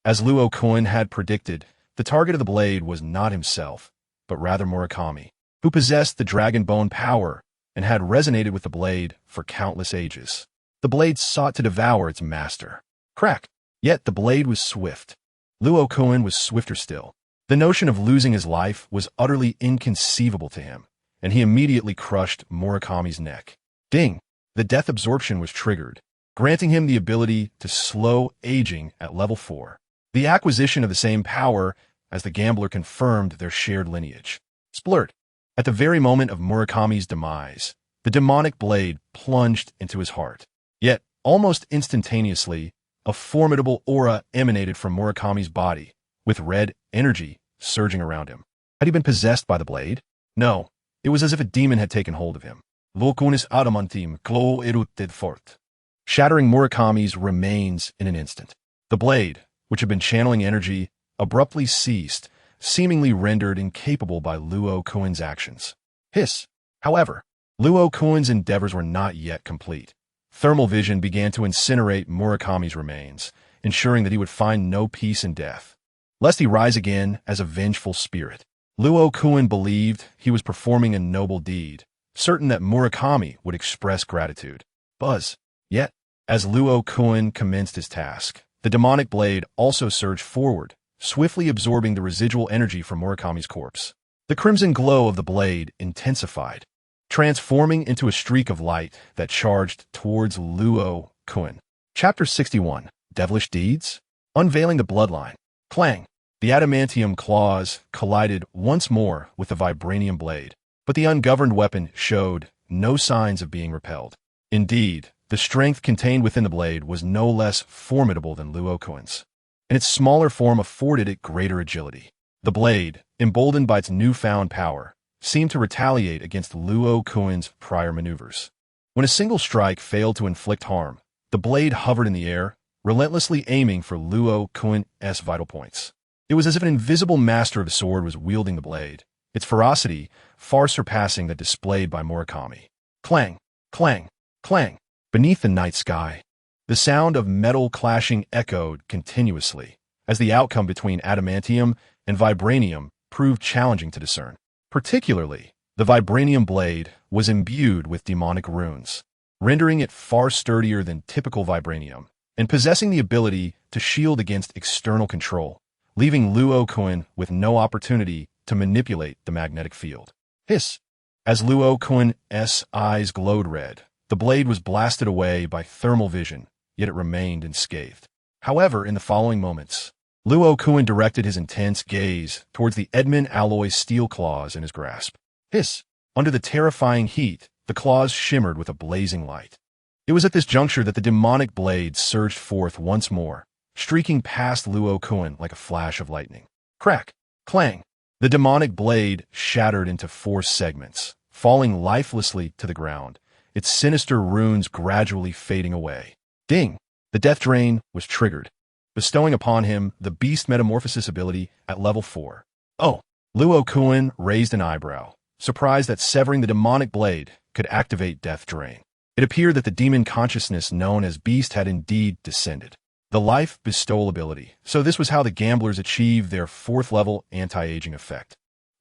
As Luo Kun had predicted, the target of the blade was not himself, but rather Murakami, who possessed the dragon bone power and had resonated with the blade for countless ages. The blade sought to devour its master. Crack! Yet the blade was swift. Luo Kun was swifter still. The notion of losing his life was utterly inconceivable to him, and he immediately crushed Murakami's neck. Ding! The death absorption was triggered, granting him the ability to slow aging at level 4. The acquisition of the same power as the gambler confirmed their shared lineage. Splurt! At the very moment of Murakami's demise, the demonic blade plunged into his heart. Yet, almost instantaneously, a formidable aura emanated from Murakami's body, with red energy surging around him. Had he been possessed by the blade? No, it was as if a demon had taken hold of him. Luo Kun's Adamantium erupted forth, shattering Murakami's remains in an instant. The blade, which had been channeling energy, abruptly ceased, seemingly rendered incapable by Luo Kun's actions. Hiss! However, Luo Kun's endeavors were not yet complete. Thermal vision began to incinerate Murakami's remains, ensuring that he would find no peace in death, lest he rise again as a vengeful spirit. Luo Kun believed he was performing a noble deed, certain that Murakami would express gratitude. Buzz! Yet, as Luo Kun commenced his task, the demonic blade also surged forward, swiftly absorbing the residual energy from Murakami's corpse. The crimson glow of the blade intensified, transforming into a streak of light that charged towards Luo Kun. Chapter 61, Devilish Deeds? Unveiling the Bloodline. Clang! The adamantium claws collided once more with the vibranium blade, but the ungoverned weapon showed no signs of being repelled. Indeed, the strength contained within the blade was no less formidable than Luo Kun's, and its smaller form afforded it greater agility. The blade, emboldened by its newfound power, seemed to retaliate against Luo Kun's prior maneuvers. When a single strike failed to inflict harm, the blade hovered in the air, relentlessly aiming for Luo Kun's vital points. It was as if an invisible master of the sword was wielding the blade, its ferocity far surpassing that displayed by Murakami. Clang! Clang! Clang! Beneath the night sky, the sound of metal clashing echoed continuously, as the outcome between adamantium and vibranium proved challenging to discern. Particularly, the vibranium blade was imbued with demonic runes, rendering it far sturdier than typical vibranium, and possessing the ability to shield against external control, leaving Luo Kun with no opportunity to manipulate the magnetic field. Hiss! As Luo Kun's eyes glowed red, the blade was blasted away by thermal vision, yet it remained unscathed. However, in the following moments, Luo Kun directed his intense gaze towards the Edmund alloy steel claws in his grasp. Hiss! Under the terrifying heat, the claws shimmered with a blazing light. It was at this juncture that the demonic blade surged forth once more, streaking past Luo Kun like a flash of lightning. Crack! Clang! The demonic blade shattered into 4 segments, falling lifelessly to the ground, its sinister runes gradually fading away. Ding! The death drain was triggered, bestowing upon him the beast metamorphosis ability at level 4. Oh! Luo Kun raised an eyebrow, surprised that severing the demonic blade could activate death drain. It appeared that the demon consciousness known as beast had indeed descended. The life bestowal ability. So this was how the gamblers achieved their 4th level anti-aging effect.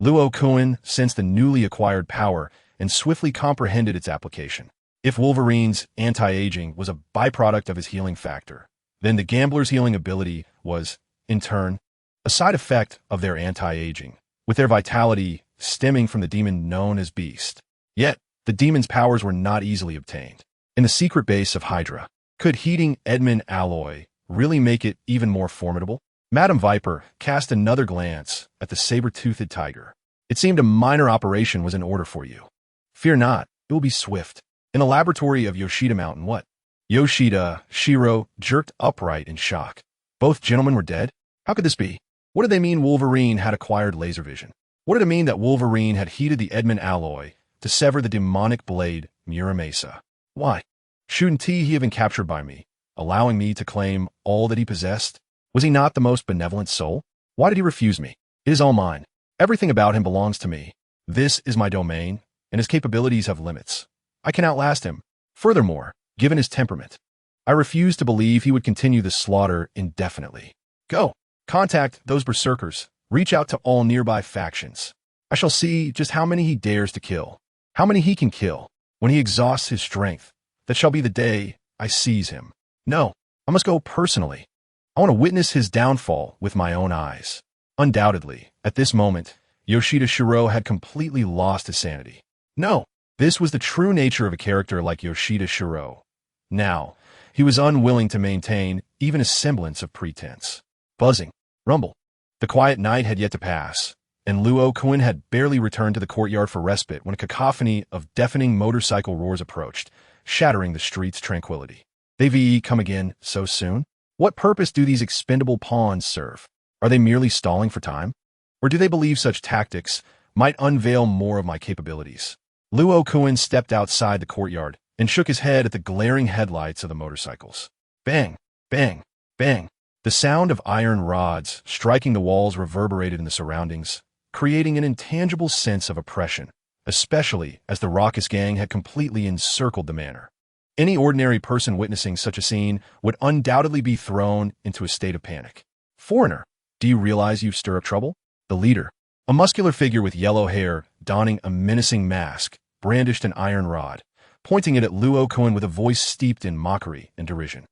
Luo Kun sensed the newly acquired power and swiftly comprehended its application. If Wolverine's anti-aging was a byproduct of his healing factor, then the gambler's healing ability was, in turn, a side effect of their anti-aging, with their vitality stemming from the demon known as Beast. Yet, the demon's powers were not easily obtained. In the secret base of Hydra, could heating Edmund alloy really make it even more formidable? Madam Viper cast another glance at the saber-toothed tiger. It seemed a minor operation was in order for you. Fear not, it will be swift. In the laboratory of Yoshida Mountain, what? Yoshida, Shiro jerked upright in shock. Both gentlemen were dead? How could this be? What did they mean Wolverine had acquired laser vision? What did it mean that Wolverine had heated the Edmund alloy to sever the demonic blade Muramasa? Why? Shouldn't he have been captured by me, allowing me to claim all that he possessed? Was he not the most benevolent soul? Why did he refuse me? It is all mine. Everything about him belongs to me. This is my domain, and his capabilities have limits. I can outlast him. Furthermore, given his temperament, I refuse to believe he would continue the slaughter indefinitely. Go. Contact those berserkers. Reach out to all nearby factions. I shall see just how many he dares to kill. How many he can kill. When he exhausts his strength, that shall be the day I seize him. No, I must go personally. I want to witness his downfall with my own eyes. Undoubtedly, at this moment, Yoshida Shiro had completely lost his sanity. No, this was the true nature of a character like Yoshida Shiro. Now, he was unwilling to maintain even a semblance of pretense. Buzzing. Rumble. The quiet night had yet to pass, and Luo Kun had barely returned to the courtyard for respite when a cacophony of deafening motorcycle roars approached, shattering the street's tranquility. They come again so soon? What purpose do these expendable pawns serve? Are they merely stalling for time? Or do they believe such tactics might unveil more of my capabilities? Luo Kun stepped outside the courtyard and shook his head at the glaring headlights of the motorcycles. Bang, bang, bang. The sound of iron rods striking the walls reverberated in the surroundings, creating an intangible sense of oppression, especially as the raucous gang had completely encircled the manor. Any ordinary person witnessing such a scene would undoubtedly be thrown into a state of panic. Foreigner, do you realize you've stirred up trouble? The leader, a muscular figure with yellow hair, donning a menacing mask, brandished an iron rod, pointing it at Luo Kun with a voice steeped in mockery and derision.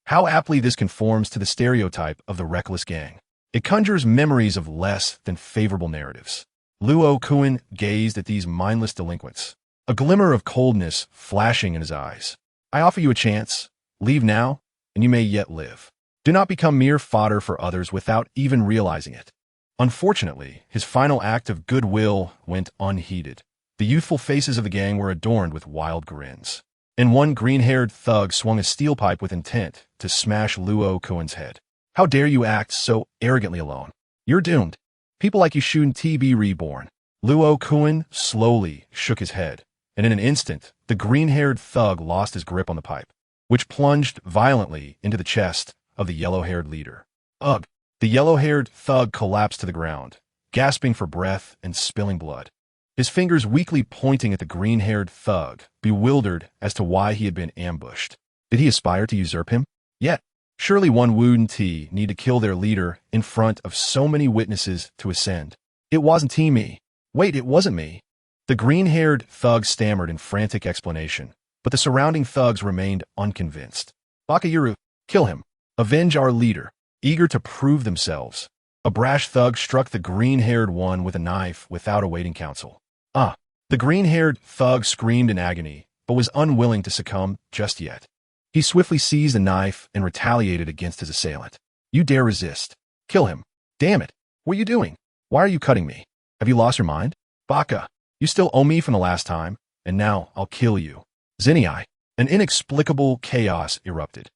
How aptly this conforms to the stereotype of the reckless gang. It conjures memories of less than favorable narratives. Luo Kun gazed at these mindless delinquents, a glimmer of coldness flashing in his eyes. I offer you a chance. Leave now, and you may yet live. Do not become mere fodder for others without even realizing it. Unfortunately, his final act of goodwill went unheeded. The youthful faces of the gang were adorned with wild grins, and one green-haired thug swung a steel pipe with intent to smash Luo Kun's head. How dare you act so arrogantly alone? You're doomed. People like you shouldn't be reborn. Luo Kun slowly shook his head, and in an instant, the green-haired thug lost his grip on the pipe, which plunged violently into the chest of the yellow-haired leader. Ugh! The yellow-haired thug collapsed to the ground, gasping for breath and spilling blood, his fingers weakly pointing at the green-haired thug, bewildered as to why he had been ambushed. Did he aspire to usurp him? Yet, surely one wouldn't need to kill their leader in front of so many witnesses to ascend. It wasn't me. Wait, it wasn't me. The green-haired thug stammered in frantic explanation, but the surrounding thugs remained unconvinced. Bakayuru, kill him. Avenge our leader. Eager to prove themselves, a brash thug struck the green-haired one with a knife without awaiting counsel. The green-haired thug screamed in agony, but was unwilling to succumb just yet. He swiftly seized a knife and retaliated against his assailant. You dare resist. Kill him. Damn it. What are you doing? Why are you cutting me? Have you lost your mind? Baka, you still owe me from the last time, and now I'll kill you. Zinai. An inexplicable chaos erupted.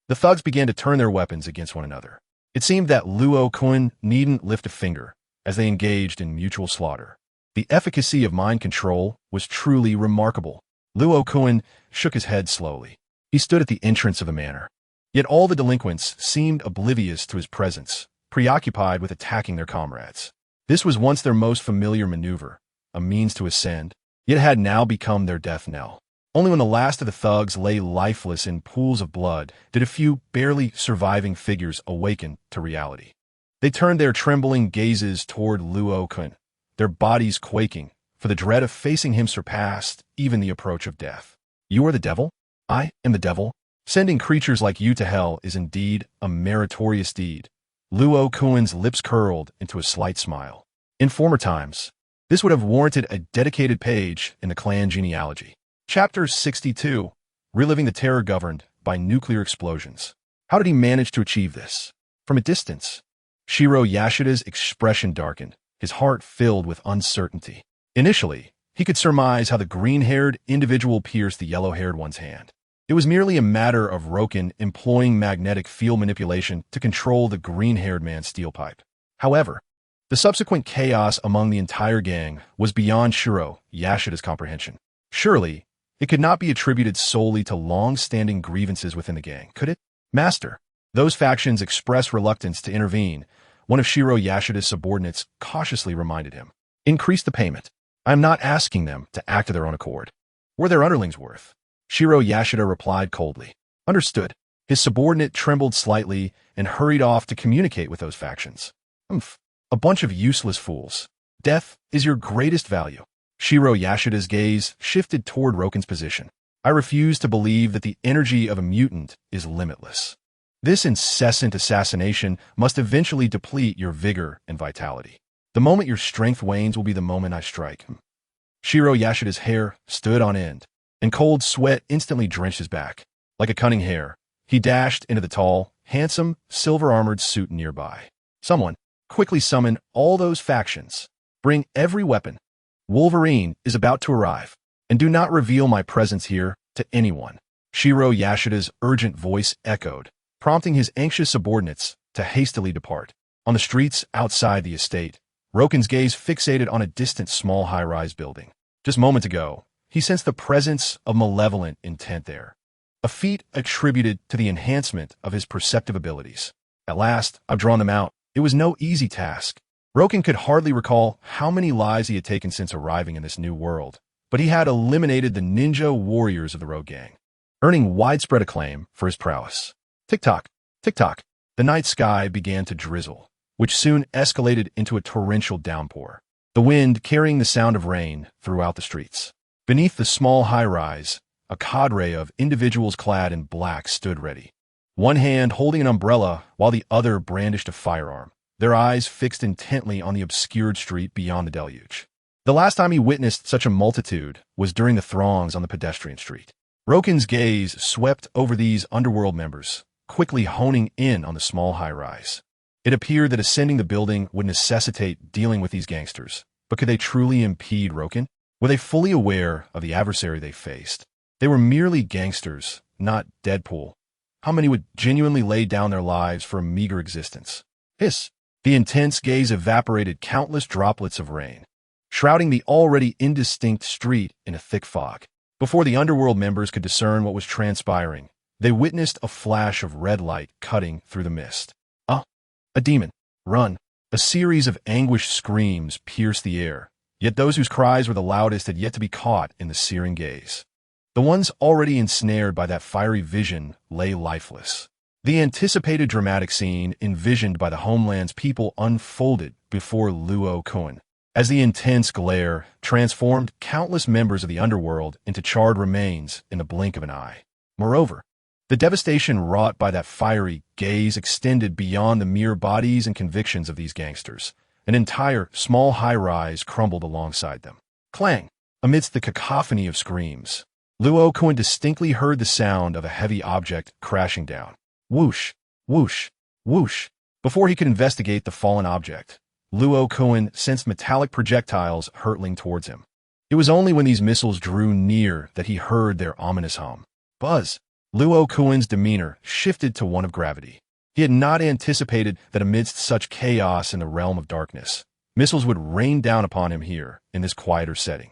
The thugs began to turn their weapons against one another. It seemed that Luo Kun needn't lift a finger as they engaged in mutual slaughter. The efficacy of mind control was truly remarkable. Luo Kun shook his head slowly. He stood at the entrance of the manor. Yet all the delinquents seemed oblivious to his presence, preoccupied with attacking their comrades. This was once their most familiar maneuver, a means to ascend, yet had now become their death knell. Only when the last of the thugs lay lifeless in pools of blood did a few barely surviving figures awaken to reality. They turned their trembling gazes toward Luo Kun, their bodies quaking, for the dread of facing him surpassed even the approach of death. You are the devil? I am the devil? Sending creatures like you to hell is indeed a meritorious deed. Luo Kun's lips curled into a slight smile. In former times, this would have warranted a dedicated page in the clan genealogy. Chapter 62. Reliving the terror governed by nuclear explosions. How did he manage to achieve this? From a distance, Shiro Yashida's expression darkened, his heart filled with uncertainty. Initially, he could surmise how the green-haired individual pierced the yellow-haired one's hand. It was merely a matter of Roken employing magnetic field manipulation to control the green-haired man's steel pipe. However, the subsequent chaos among the entire gang was beyond Shiro Yashida's comprehension. Surely, it could not be attributed solely to long-standing grievances within the gang, could it? Master, those factions express reluctance to intervene. One of Shiro Yashida's subordinates cautiously reminded him. Increase the payment. I am not asking them to act of their own accord. Were their underlings worth? Shiro Yashida replied coldly. Understood. His subordinate trembled slightly and hurried off to communicate with those factions. A bunch of useless fools. Death is your greatest value. Shiro Yashida's gaze shifted toward Roken's position. I refuse to believe that the energy of a mutant is limitless. This incessant assassination must eventually deplete your vigor and vitality. The moment your strength wanes will be the moment I strike. Shiro Yashida's hair stood on end, and cold sweat instantly drenched his back. Like a cunning hare, he dashed into the tall, handsome, silver-armored suit nearby. Someone, quickly summon all those factions. Bring every weapon. Wolverine is about to arrive, and do not reveal my presence here to anyone. Shiro Yashida's urgent voice echoed, prompting his anxious subordinates to hastily depart. On the streets outside the estate, Roken's gaze fixated on a distant small high-rise building. Just moments ago, he sensed the presence of malevolent intent there, a feat attributed to the enhancement of his perceptive abilities. At last, I've drawn them out. It was no easy task. Roken could hardly recall how many lives he had taken since arriving in this new world, but he had eliminated the ninja warriors of the rogue gang, earning widespread acclaim for his prowess. Tick-tock, tick-tock, the night sky began to drizzle, which soon escalated into a torrential downpour, the wind carrying the sound of rain throughout the streets. Beneath the small high-rise, a cadre of individuals clad in black stood ready, one hand holding an umbrella while the other brandished a firearm, their eyes fixed intently on the obscured street beyond the deluge. The last time he witnessed such a multitude was during the throngs on the pedestrian street. Roken's gaze swept over these underworld members, quickly honing in on the small high-rise. It appeared that ascending the building would necessitate dealing with these gangsters, but could they truly impede Roken? Were they fully aware of the adversary they faced? They were merely gangsters, not Deadpool. How many would genuinely lay down their lives for a meager existence? Hiss! The intense gaze evaporated countless droplets of rain, shrouding the already indistinct street in a thick fog. Before the underworld members could discern what was transpiring, they witnessed a flash of red light cutting through the mist. A demon! Run! A series of anguished screams pierced the air, yet those whose cries were the loudest had yet to be caught in the searing gaze. The ones already ensnared by that fiery vision lay lifeless. The anticipated dramatic scene envisioned by the Homeland's people unfolded before Luo Kun, as the intense glare transformed countless members of the underworld into charred remains in the blink of an eye. Moreover, the devastation wrought by that fiery gaze extended beyond the mere bodies and convictions of these gangsters. An entire small high-rise crumbled alongside them. Clang! Amidst the cacophony of screams, Luo Kun distinctly heard the sound of a heavy object crashing down. Whoosh! Whoosh! Whoosh! Before he could investigate the fallen object, Luo Kun sensed metallic projectiles hurtling towards him. It was only when these missiles drew near that he heard their ominous hum. Buzz! Luo Kun's demeanor shifted to one of gravity. He had not anticipated that amidst such chaos in the realm of darkness, missiles would rain down upon him here in this quieter setting.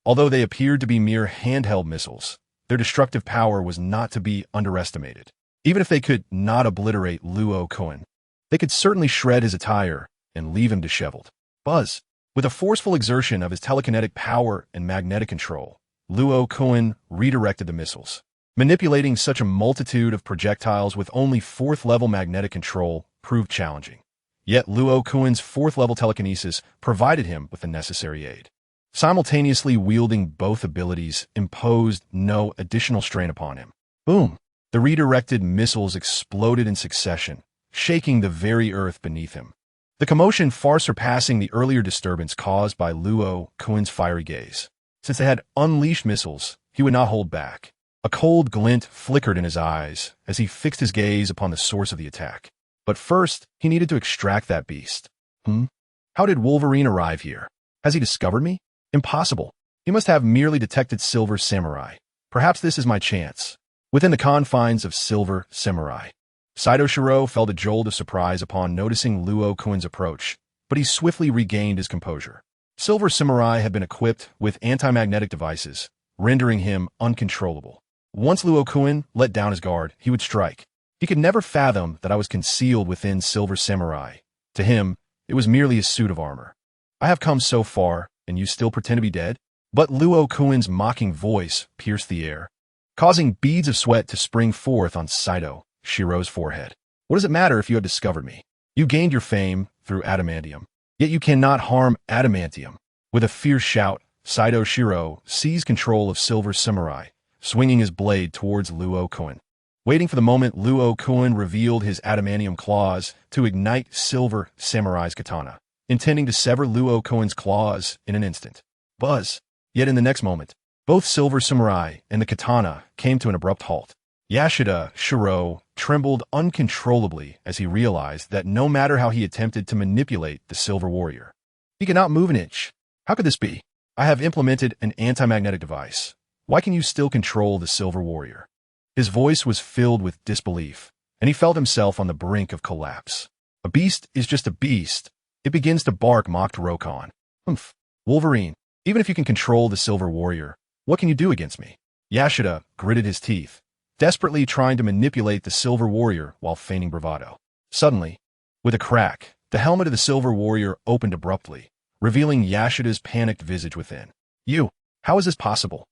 Although they appeared to be mere handheld missiles, their destructive power was not to be underestimated. Even if they could not obliterate Luo Kun, they could certainly shred his attire and leave him disheveled. Buzz! With a forceful exertion of his telekinetic power and magnetic control, Luo Kun redirected the missiles. Manipulating such a multitude of projectiles with only 4th-level magnetic control proved challenging. Yet Luo Kun's 4th-level telekinesis provided him with the necessary aid. Simultaneously wielding both abilities imposed no additional strain upon him. Boom! The redirected missiles exploded in succession, shaking the very earth beneath him. The commotion far surpassing the earlier disturbance caused by Luo Kun's fiery gaze. Since they had unleashed missiles, he would not hold back. A cold glint flickered in his eyes as he fixed his gaze upon the source of the attack. But first, he needed to extract that beast. How did Wolverine arrive here? Has he discovered me? Impossible. He must have merely detected Silver Samurai. Perhaps this is my chance. within the confines of Silver Samurai. Saito Shiro felt a jolt of surprise upon noticing Luo Kun's approach, but he swiftly regained his composure. Silver Samurai had been equipped with anti-magnetic devices, rendering him uncontrollable. Once Luo Kun let down his guard, he would strike. He could never fathom that I was concealed within Silver Samurai. To him, it was merely a suit of armor. I have come so far, and you still pretend to be dead? But Luo Kun's mocking voice pierced the air, causing beads of sweat to spring forth on Saito Shiro's forehead. What does it matter if you had discovered me? You gained your fame through Adamantium, yet you cannot harm Adamantium. With a fierce shout, Saito Shiro seized control of Silver Samurai, swinging his blade towards Luo Kun. Waiting for the moment Luo Kun revealed his adamantium claws to ignite Silver Samurai's katana, intending to sever Luo Kun's claws in an instant. Buzz! Yet in the next moment, both Silver Samurai and the katana came to an abrupt halt. Yasuda Shiro trembled uncontrollably as he realized that no matter how he attempted to manipulate the Silver Warrior, he could not move an inch. How could this be? I have implemented an anti-magnetic device. Why can you still control the Silver Warrior? His voice was filled with disbelief, and he felt himself on the brink of collapse. A beast is just a beast. It begins to bark, mocked Rokon. Humph. Wolverine, even if you can control the Silver Warrior, what can you do against me? Yasuda gritted his teeth, desperately trying to manipulate the Silver Warrior while feigning bravado. Suddenly, with a crack, the helmet of the Silver Warrior opened abruptly, revealing Yasuda's panicked visage within. You, how is this possible?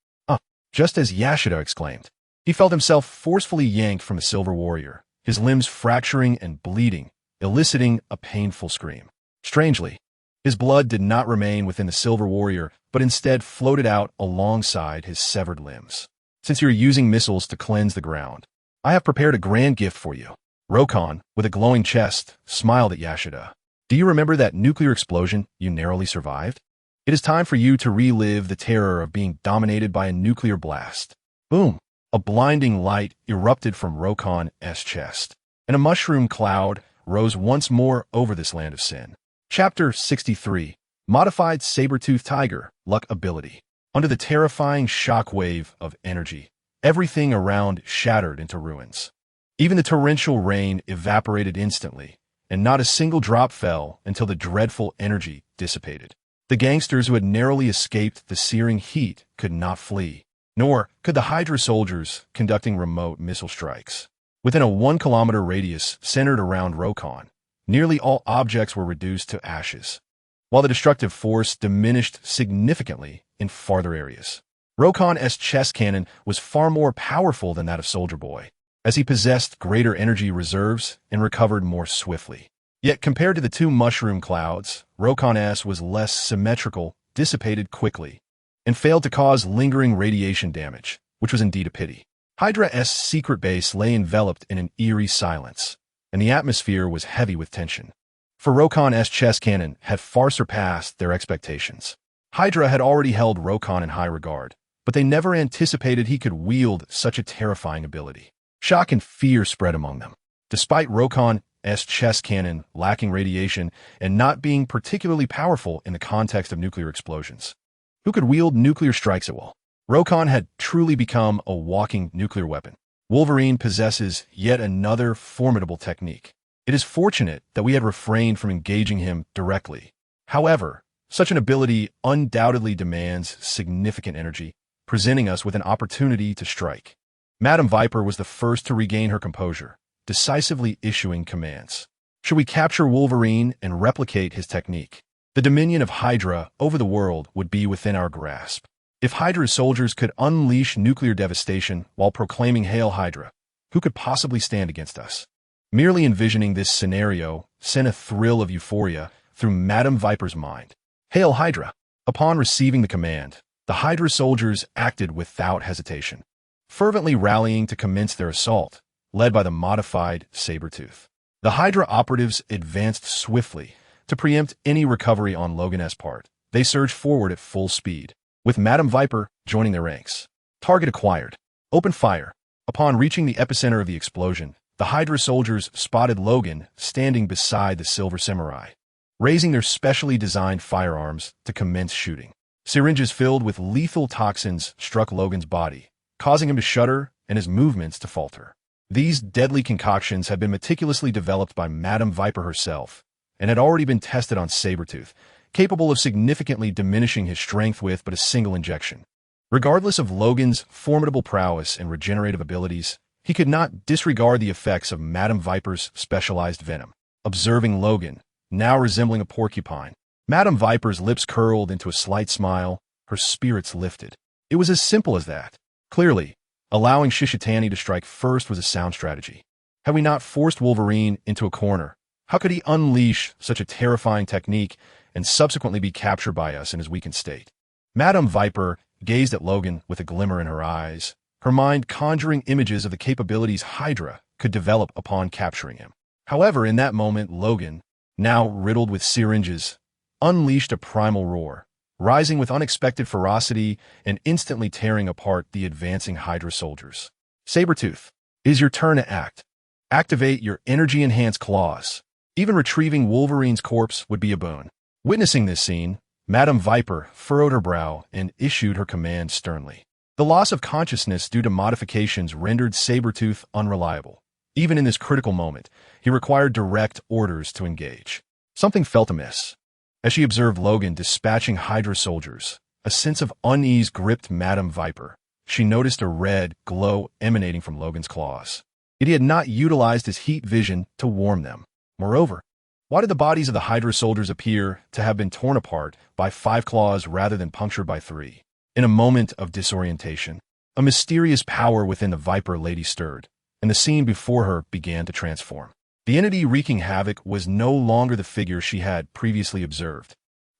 Just as Yasuda exclaimed, he felt himself forcefully yanked from the Silver Warrior, his limbs fracturing and bleeding, eliciting a painful scream. Strangely, his blood did not remain within the Silver Warrior, but instead floated out alongside his severed limbs. Since you're using missiles to cleanse the ground, I have prepared a grand gift for you. Rokon, with a glowing chest, smiled at Yasuda. Do you remember that nuclear explosion you narrowly survived? It is time for you to relive the terror of being dominated by a nuclear blast. Boom! A blinding light erupted from Rokon's chest, and a mushroom cloud rose once more over this land of sin. Chapter 63. Modified Saber-Tooth Tiger, Luck Ability. Under the terrifying shockwave of energy, everything around shattered into ruins. Even the torrential rain evaporated instantly, and not a single drop fell until the dreadful energy dissipated. The gangsters who had narrowly escaped the searing heat could not flee, nor could the Hydra soldiers conducting remote missile strikes. Within a 1-kilometer radius centered around Rokon, nearly all objects were reduced to ashes, while the destructive force diminished significantly in farther areas. Rokon's chest cannon was far more powerful than that of Soldier Boy, as he possessed greater energy reserves and recovered more swiftly. Yet compared to the two mushroom clouds, Rokon's was less symmetrical, dissipated quickly, and failed to cause lingering radiation damage, which was indeed a pity. Hydra's secret base lay enveloped in an eerie silence, and the atmosphere was heavy with tension. For Rokon's chest cannon had far surpassed their expectations. Hydra had already held Rokon in high regard, but they never anticipated he could wield such a terrifying ability. Shock and fear spread among them. Despite Rokon's chest cannon lacking radiation and not being particularly powerful in the context of nuclear explosions, who could wield nuclear strikes at will? Rokon had truly become a walking nuclear weapon. Wolverine possesses yet another formidable technique. It is fortunate that we had refrained from engaging him directly. However, such an ability undoubtedly demands significant energy, presenting us with an opportunity to strike. Madame Viper was the first to regain her composure, decisively issuing commands. Should we capture Wolverine and replicate his technique, the dominion of Hydra over the world would be within our grasp. If Hydra's soldiers could unleash nuclear devastation while proclaiming Hail Hydra, who could possibly stand against us? Merely envisioning this scenario sent a thrill of euphoria through Madame Viper's mind. Hail Hydra! Upon receiving the command, the Hydra soldiers acted without hesitation, fervently rallying to commence their assault, led by the modified Saber-Tooth. The Hydra operatives advanced swiftly to preempt any recovery on Logan's part. They surged forward at full speed, with Madame Viper joining their ranks. Target acquired. Open fire. Upon reaching the epicenter of the explosion, the Hydra soldiers spotted Logan standing beside the Silver Samurai, raising their specially designed firearms to commence shooting. Syringes filled with lethal toxins struck Logan's body, causing him to shudder and his movements to falter. These deadly concoctions had been meticulously developed by Madame Viper herself, and had already been tested on Sabretooth, capable of significantly diminishing his strength with but a single injection. Regardless of Logan's formidable prowess and regenerative abilities, he could not disregard the effects of Madame Viper's specialized venom. Observing Logan, now resembling a porcupine, Madame Viper's lips curled into a slight smile, her spirits lifted. It was as simple as that. Clearly, allowing Shishitani to strike first was a sound strategy. Had we not forced Wolverine into a corner, how could he unleash such a terrifying technique and subsequently be captured by us in his weakened state? Madame Viper gazed at Logan with a glimmer in her eyes, her mind conjuring images of the capabilities Hydra could develop upon capturing him. However, in that moment, Logan, now riddled with syringes, unleashed a primal roar, rising with unexpected ferocity and instantly tearing apart the advancing Hydra soldiers. Sabretooth, it is your turn to act. Activate your energy-enhanced claws. Even retrieving Wolverine's corpse would be a boon. Witnessing this scene, Madame Viper furrowed her brow and issued her command sternly. The loss of consciousness due to modifications rendered Sabretooth unreliable. Even in this critical moment, he required direct orders to engage. Something felt amiss. As she observed Logan dispatching Hydra soldiers, a sense of unease gripped Madame Viper. She noticed a red glow emanating from Logan's claws. Yet he had not utilized his heat vision to warm them. Moreover, why did the bodies of the Hydra soldiers appear to have been torn apart by 5 claws rather than punctured by 3? In a moment of disorientation, a mysterious power within the Viper Lady stirred, and the scene before her began to transform. The entity wreaking havoc was no longer the figure she had previously observed,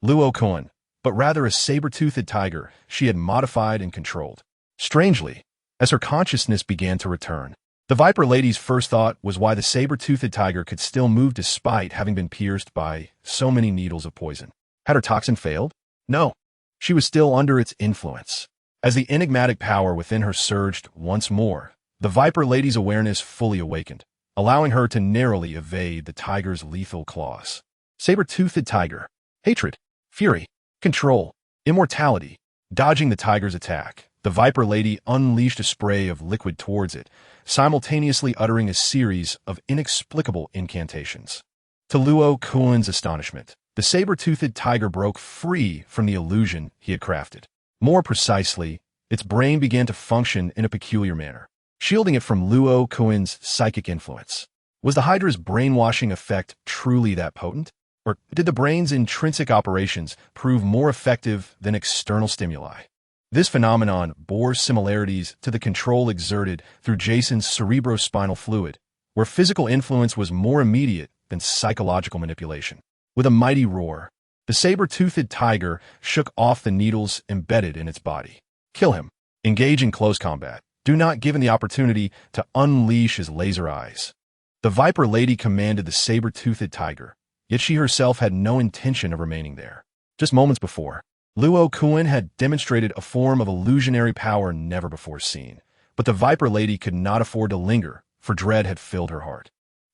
Luo Kun, but rather a saber-toothed tiger she had modified and controlled. Strangely, as her consciousness began to return, the Viper Lady's first thought was why the saber-toothed tiger could still move despite having been pierced by so many needles of poison. Had her toxin failed? No. She was still under its influence. As the enigmatic power within her surged once more, the Viper Lady's awareness fully awakened, allowing her to narrowly evade the tiger's lethal claws. Saber-toothed tiger. Hatred, fury, control, immortality. Dodging the tiger's attack, the Viper Lady unleashed a spray of liquid towards it, simultaneously uttering a series of inexplicable incantations. To Luo Kun's astonishment, the saber-toothed tiger broke free from the illusion he had crafted. More precisely, its brain began to function in a peculiar manner, shielding it from Luo Kun's psychic influence. Was the Hydra's brainwashing effect truly that potent? Or did the brain's intrinsic operations prove more effective than external stimuli? This phenomenon bore similarities to the control exerted through Jason's cerebrospinal fluid, where physical influence was more immediate than psychological manipulation. With a mighty roar, the saber-toothed tiger shook off the needles embedded in its body. Kill him. Engage in close combat. Do not give him the opportunity to unleash his laser eyes. The Viper Lady commanded the saber-toothed tiger, yet she herself had no intention of remaining there. Just moments before, Luo Kun had demonstrated a form of illusionary power never before seen, but the Viper Lady could not afford to linger, for dread had filled her heart.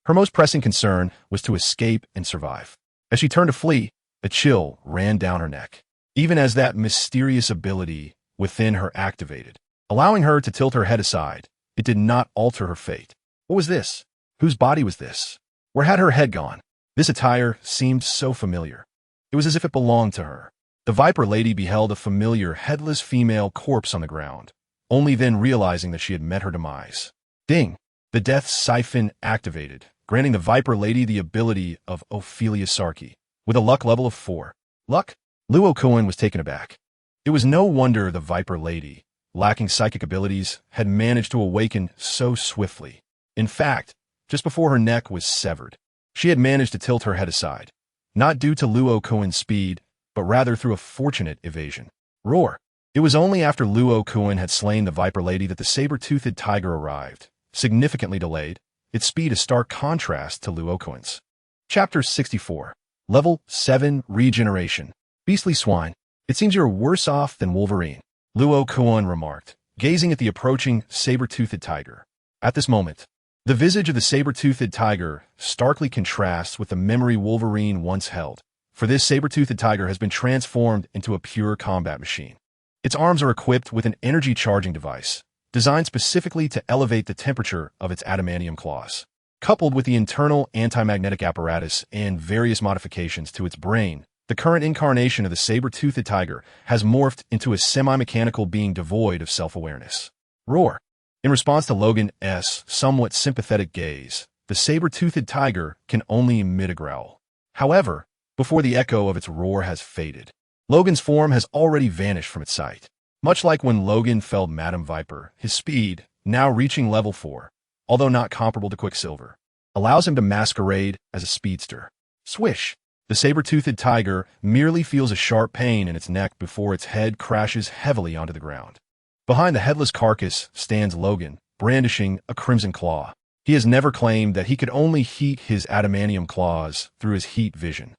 Her most pressing concern was to escape and survive. As she turned to flee, a chill ran down her neck, even as that mysterious ability within her activated. Allowing her to tilt her head aside, it did not alter her fate. What was this? Whose body was this? Where had her head gone? This attire seemed so familiar. It was as if it belonged to her. The Viper Lady beheld a familiar headless female corpse on the ground, only then realizing that she had met her demise. Ding! The death siphon activated, granting the Viper Lady the ability of Ophelia Sarki, with a luck level of 4. Luck? Luo Kun was taken aback. It was no wonder the Viper Lady, lacking psychic abilities, had managed to awaken so swiftly. In fact, just before her neck was severed, she had managed to tilt her head aside, not due to Luo Kun's speed, but rather through a fortunate evasion. Roar! It was only after Luo Kun had slain the Viper Lady that the saber-toothed tiger arrived, significantly delayed, its speed a stark contrast to Luo Kun's. Chapter 64. Level 7 Regeneration. Beastly swine, it seems you're worse off than Wolverine, Luo Kun remarked, gazing at the approaching saber-toothed tiger. At this moment, the visage of the saber-toothed tiger starkly contrasts with the memory Wolverine once held, for this saber-toothed tiger has been transformed into a pure combat machine. Its arms are equipped with an energy charging device, designed specifically to elevate the temperature of its adamantium claws. Coupled with the internal anti-magnetic apparatus and various modifications to its brain, the current incarnation of the saber-toothed tiger has morphed into a semi-mechanical being devoid of self-awareness. Roar. In response to Logan's somewhat sympathetic gaze, the saber-toothed tiger can only emit a growl. However, before the echo of its roar has faded, Logan's form has already vanished from its sight. Much like when Logan felled Madam Viper, his speed, now reaching level 4, although not comparable to Quicksilver, allows him to masquerade as a speedster. Swish! The saber-toothed tiger merely feels a sharp pain in its neck before its head crashes heavily onto the ground. Behind the headless carcass stands Logan, brandishing a crimson claw. He has never claimed that he could only heat his adamantium claws through his heat vision.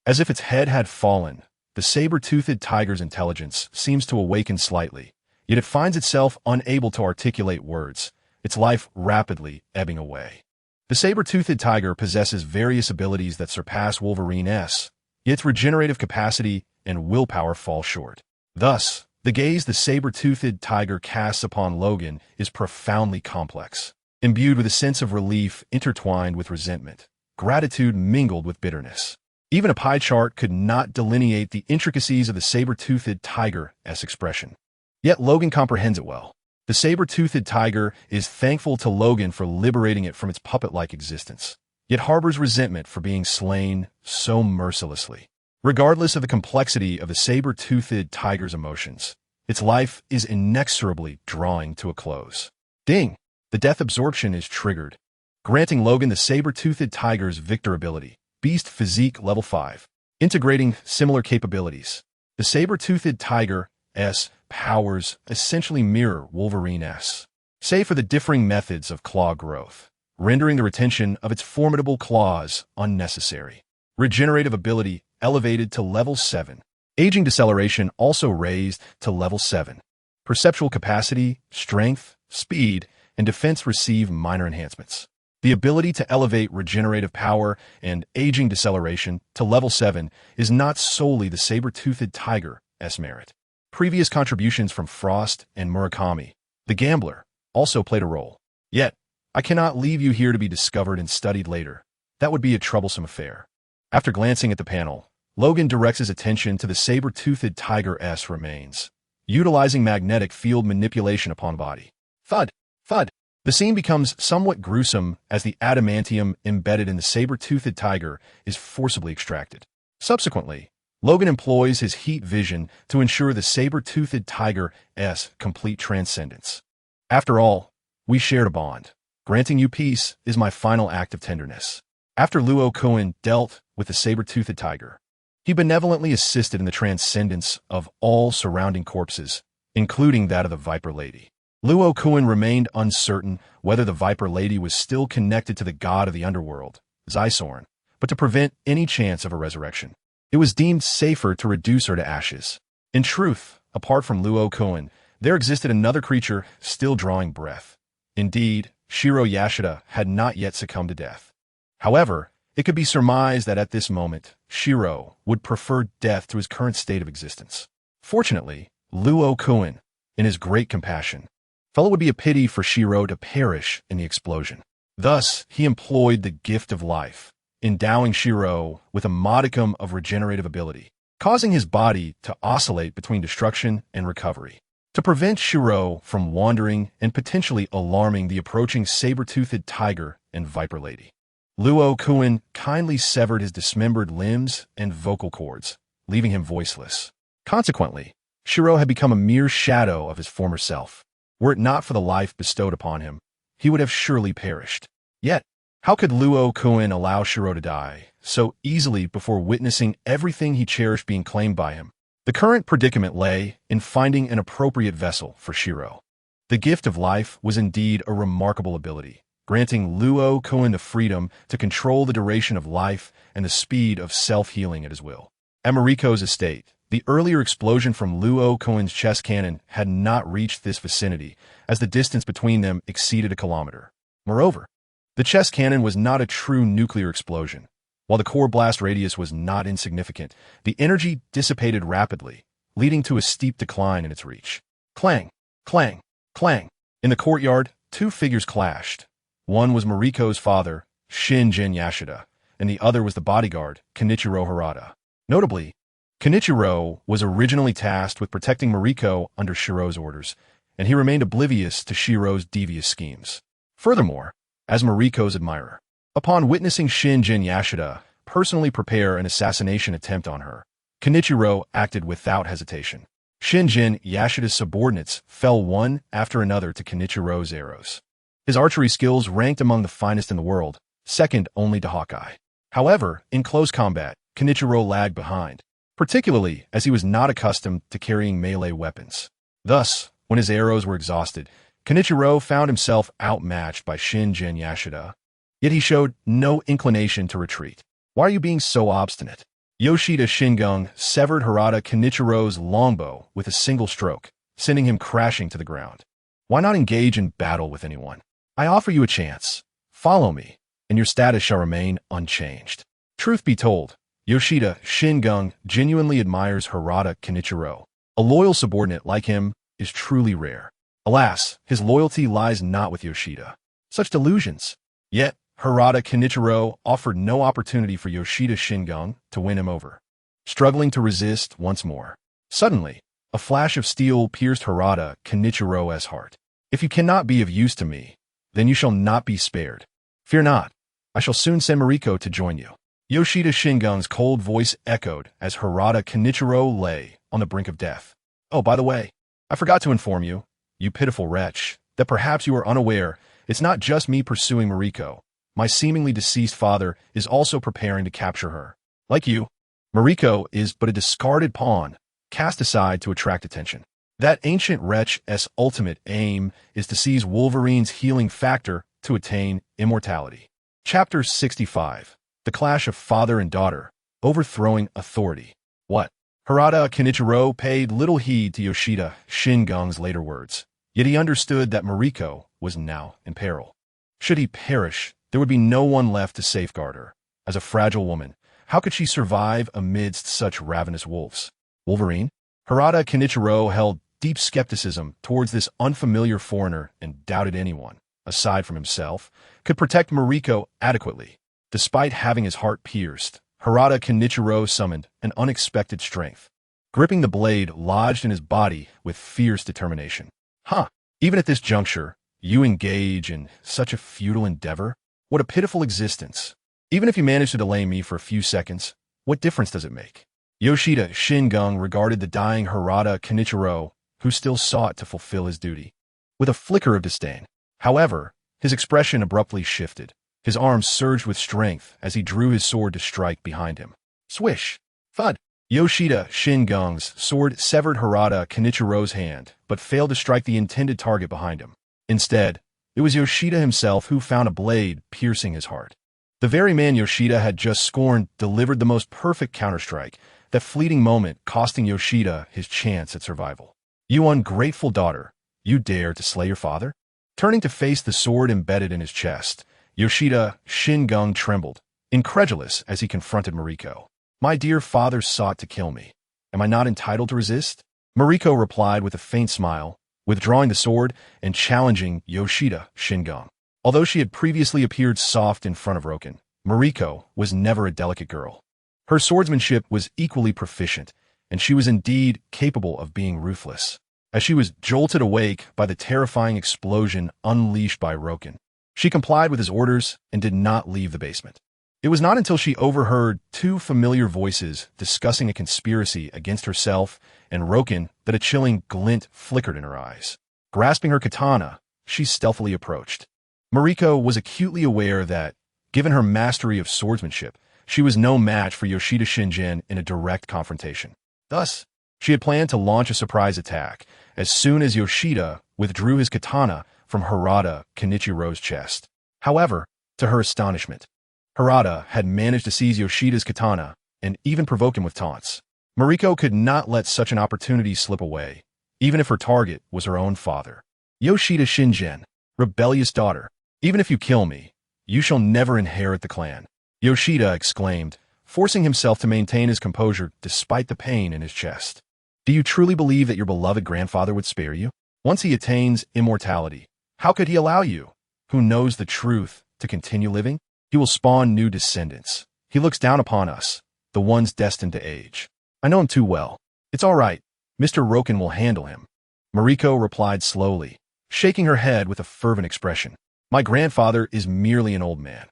As if its head had fallen, the saber-toothed tiger's intelligence seems to awaken slightly, yet it finds itself unable to articulate words, its life rapidly ebbing away. The saber-toothed tiger possesses various abilities that surpass Wolverine's, yet its regenerative capacity and willpower fall short. Thus, the gaze the saber-toothed tiger casts upon Logan is profoundly complex, imbued with a sense of relief intertwined with resentment, gratitude mingled with bitterness. Even a pie chart could not delineate the intricacies of the saber-toothed tiger's expression. Yet Logan comprehends it well. The saber-toothed tiger is thankful to Logan for liberating it from its puppet-like existence, yet harbors resentment for being slain so mercilessly. Regardless of the complexity of the saber-toothed tiger's emotions, its life is inexorably drawing to a close. Ding! The death absorption is triggered, granting Logan the saber-toothed tiger's victor ability, Beast Physique Level 5, integrating similar capabilities. The saber-toothed tiger's powers essentially mirror Wolverine's, save for the differing methods of claw growth, rendering the retention of its formidable claws unnecessary. Regenerative ability elevated to level 7. Aging deceleration also raised to level 7. Perceptual capacity, strength, speed, and defense receive minor enhancements. The ability to elevate regenerative power and aging deceleration to level 7 is not solely the saber-toothed tiger's merit. Previous contributions from Frost and Murakami, the gambler, also played a role. Yet, I cannot leave you here to be discovered and studied later. That would be a troublesome affair. After glancing at the panel, Logan directs his attention to the saber-toothed tiger's remains, utilizing magnetic field manipulation upon body. Thud! Thud! The scene becomes somewhat gruesome as the adamantium embedded in the saber-toothed tiger is forcibly extracted. Subsequently, Logan employs his heat vision to ensure the saber-toothed tiger's complete transcendence. After all, we shared a bond. Granting you peace is my final act of tenderness. After Luo Kun dealt with the saber-toothed tiger, he benevolently assisted in the transcendence of all surrounding corpses, including that of the Viper Lady. Luo Kun remained uncertain whether the Viper Lady was still connected to the god of the underworld, Zysorn, but to prevent any chance of a resurrection, it was deemed safer to reduce her to ashes. In truth, apart from Luo Kun, there existed another creature still drawing breath. Indeed, Shiro Yashida had not yet succumbed to death. However, it could be surmised that at this moment, Shiro would prefer death to his current state of existence. Fortunately, Luo Kun, in his great compassion, felt it would be a pity for Shiro to perish in the explosion. Thus, he employed the gift of life, endowing Shiro with a modicum of regenerative ability, causing his body to oscillate between destruction and recovery. To prevent Shiro from wandering and potentially alarming the approaching saber-toothed tiger and Viper Lady, Luo Kun kindly severed his dismembered limbs and vocal cords, leaving him voiceless. Consequently, Shiro had become a mere shadow of his former self. Were it not for the life bestowed upon him, he would have surely perished. Yet, how could Luo Kun allow Shiro to die so easily before witnessing everything he cherished being claimed by him? The current predicament lay in finding an appropriate vessel for Shiro. The gift of life was indeed a remarkable ability, granting Luo Kun the freedom to control the duration of life and the speed of self-healing at his will. At Mariko's estate, the earlier explosion from Luo Kun's chest cannon had not reached this vicinity, as the distance between them exceeded a kilometer. Moreover, the chest cannon was not a true nuclear explosion. While the core blast radius was not insignificant, the energy dissipated rapidly, leading to a steep decline in its reach. Clang! Clang! Clang! In the courtyard, two figures clashed. One was Mariko's father, Shinjin Yashida, and the other was the bodyguard, Kenichiro Harada. Notably, Kenichiro was originally tasked with protecting Mariko under Shiro's orders, and he remained oblivious to Shiro's devious schemes. Furthermore, as Mariko's admirer, upon witnessing Shinjin Yashida personally prepare an assassination attempt on her, Kenichiro acted without hesitation. Shinjin Yashida's subordinates fell one after another to Kenichiro's arrows. His archery skills ranked among the finest in the world, second only to Hawkeye. However, in close combat, Kenichiro lagged behind, particularly as he was not accustomed to carrying melee weapons. Thus, when his arrows were exhausted, Kenichiro found himself outmatched by Shinjin Yashida. Yet he showed no inclination to retreat. Why are you being so obstinate? Yoshida Shingung severed Harada Kenichiro's longbow with a single stroke, sending him crashing to the ground. Why not engage in battle with anyone? I offer you a chance. Follow me, and your status shall remain unchanged. Truth be told, Yoshida Shingung genuinely admires Harada Kenichiro. A loyal subordinate like him is truly rare. Alas, his loyalty lies not with Yoshida. Such delusions. Yet, Harada Kenichiro offered no opportunity for Yoshida Shingung to win him over. Struggling to resist once more. Suddenly, a flash of steel pierced Harada Kenichiro's heart. If you cannot be of use to me, then you shall not be spared. Fear not, I shall soon send Mariko to join you. Yoshida Shingung's cold voice echoed as Harada Kenichiro lay on the brink of death. Oh, by the way, I forgot to inform you, you pitiful wretch, that perhaps you are unaware it's not just me pursuing Mariko. My seemingly deceased father is also preparing to capture her. Like you, Mariko is but a discarded pawn, cast aside to attract attention. That ancient wretch's ultimate aim is to seize Wolverine's healing factor to attain immortality. Chapter 65. The Clash of Father and Daughter, Overthrowing Authority. What? Harada Kenichiro paid little heed to Yoshida Shingung's later words, yet he understood that Mariko was now in peril. Should he perish, there would be no one left to safeguard her. As a fragile woman, how could she survive amidst such ravenous wolves? Wolverine? Harada Kenichiro held deep skepticism towards this unfamiliar foreigner and doubted anyone, aside from himself, could protect Mariko adequately. Despite having his heart pierced, Harada Kenichiro summoned an unexpected strength, gripping the blade lodged in his body with fierce determination. Even at this juncture, you engage in such a futile endeavor? What a pitiful existence. Even if you manage to delay me for a few seconds, what difference does it make? Yoshida Shingung regarded the dying Harada Kenichiro, who still sought to fulfill his duty, with a flicker of disdain. However, his expression abruptly shifted. His arms surged with strength as he drew his sword to strike behind him. Swish! Thud! Yoshida Shingung's sword severed Harada Kenichiro's hand, but failed to strike the intended target behind him. Instead, it was Yoshida himself who found a blade piercing his heart. The very man Yoshida had just scorned delivered the most perfect counterstrike, that fleeting moment costing Yoshida his chance at survival. You ungrateful daughter, you dare to slay your father? Turning to face the sword embedded in his chest, Yoshida Shingung trembled, incredulous as he confronted Mariko. My dear father sought to kill me. Am I not entitled to resist? Mariko replied with a faint smile, withdrawing the sword and challenging Yoshida Shingung. Although she had previously appeared soft in front of Roken, Mariko was never a delicate girl. Her swordsmanship was equally proficient, and she was indeed capable of being ruthless. As she was jolted awake by the terrifying explosion unleashed by Roken, she complied with his orders and did not leave the basement. It was not until she overheard two familiar voices discussing a conspiracy against herself and Roken that a chilling glint flickered in her eyes. Grasping her katana, she stealthily approached. Mariko was acutely aware that, given her mastery of swordsmanship, she was no match for Yoshida Shinjin in a direct confrontation. Thus, she had planned to launch a surprise attack as soon as Yoshida withdrew his katana from Harada Kenichiro's chest. However, to her astonishment, Harada had managed to seize Yoshida's katana and even provoke him with taunts. Mariko could not let such an opportunity slip away, even if her target was her own father. Yoshida Shinjin, rebellious daughter, even if you kill me, you shall never inherit the clan, Yoshida exclaimed, forcing himself to maintain his composure despite the pain in his chest. Do you truly believe that your beloved grandfather would spare you? Once he attains immortality, how could he allow you, who knows the truth, to continue living? He will spawn new descendants. He looks down upon us, the ones destined to age. I know him too well. It's all right. Mr. Roken will handle him. Mariko replied slowly, shaking her head with a fervent expression. My grandfather is merely an old man.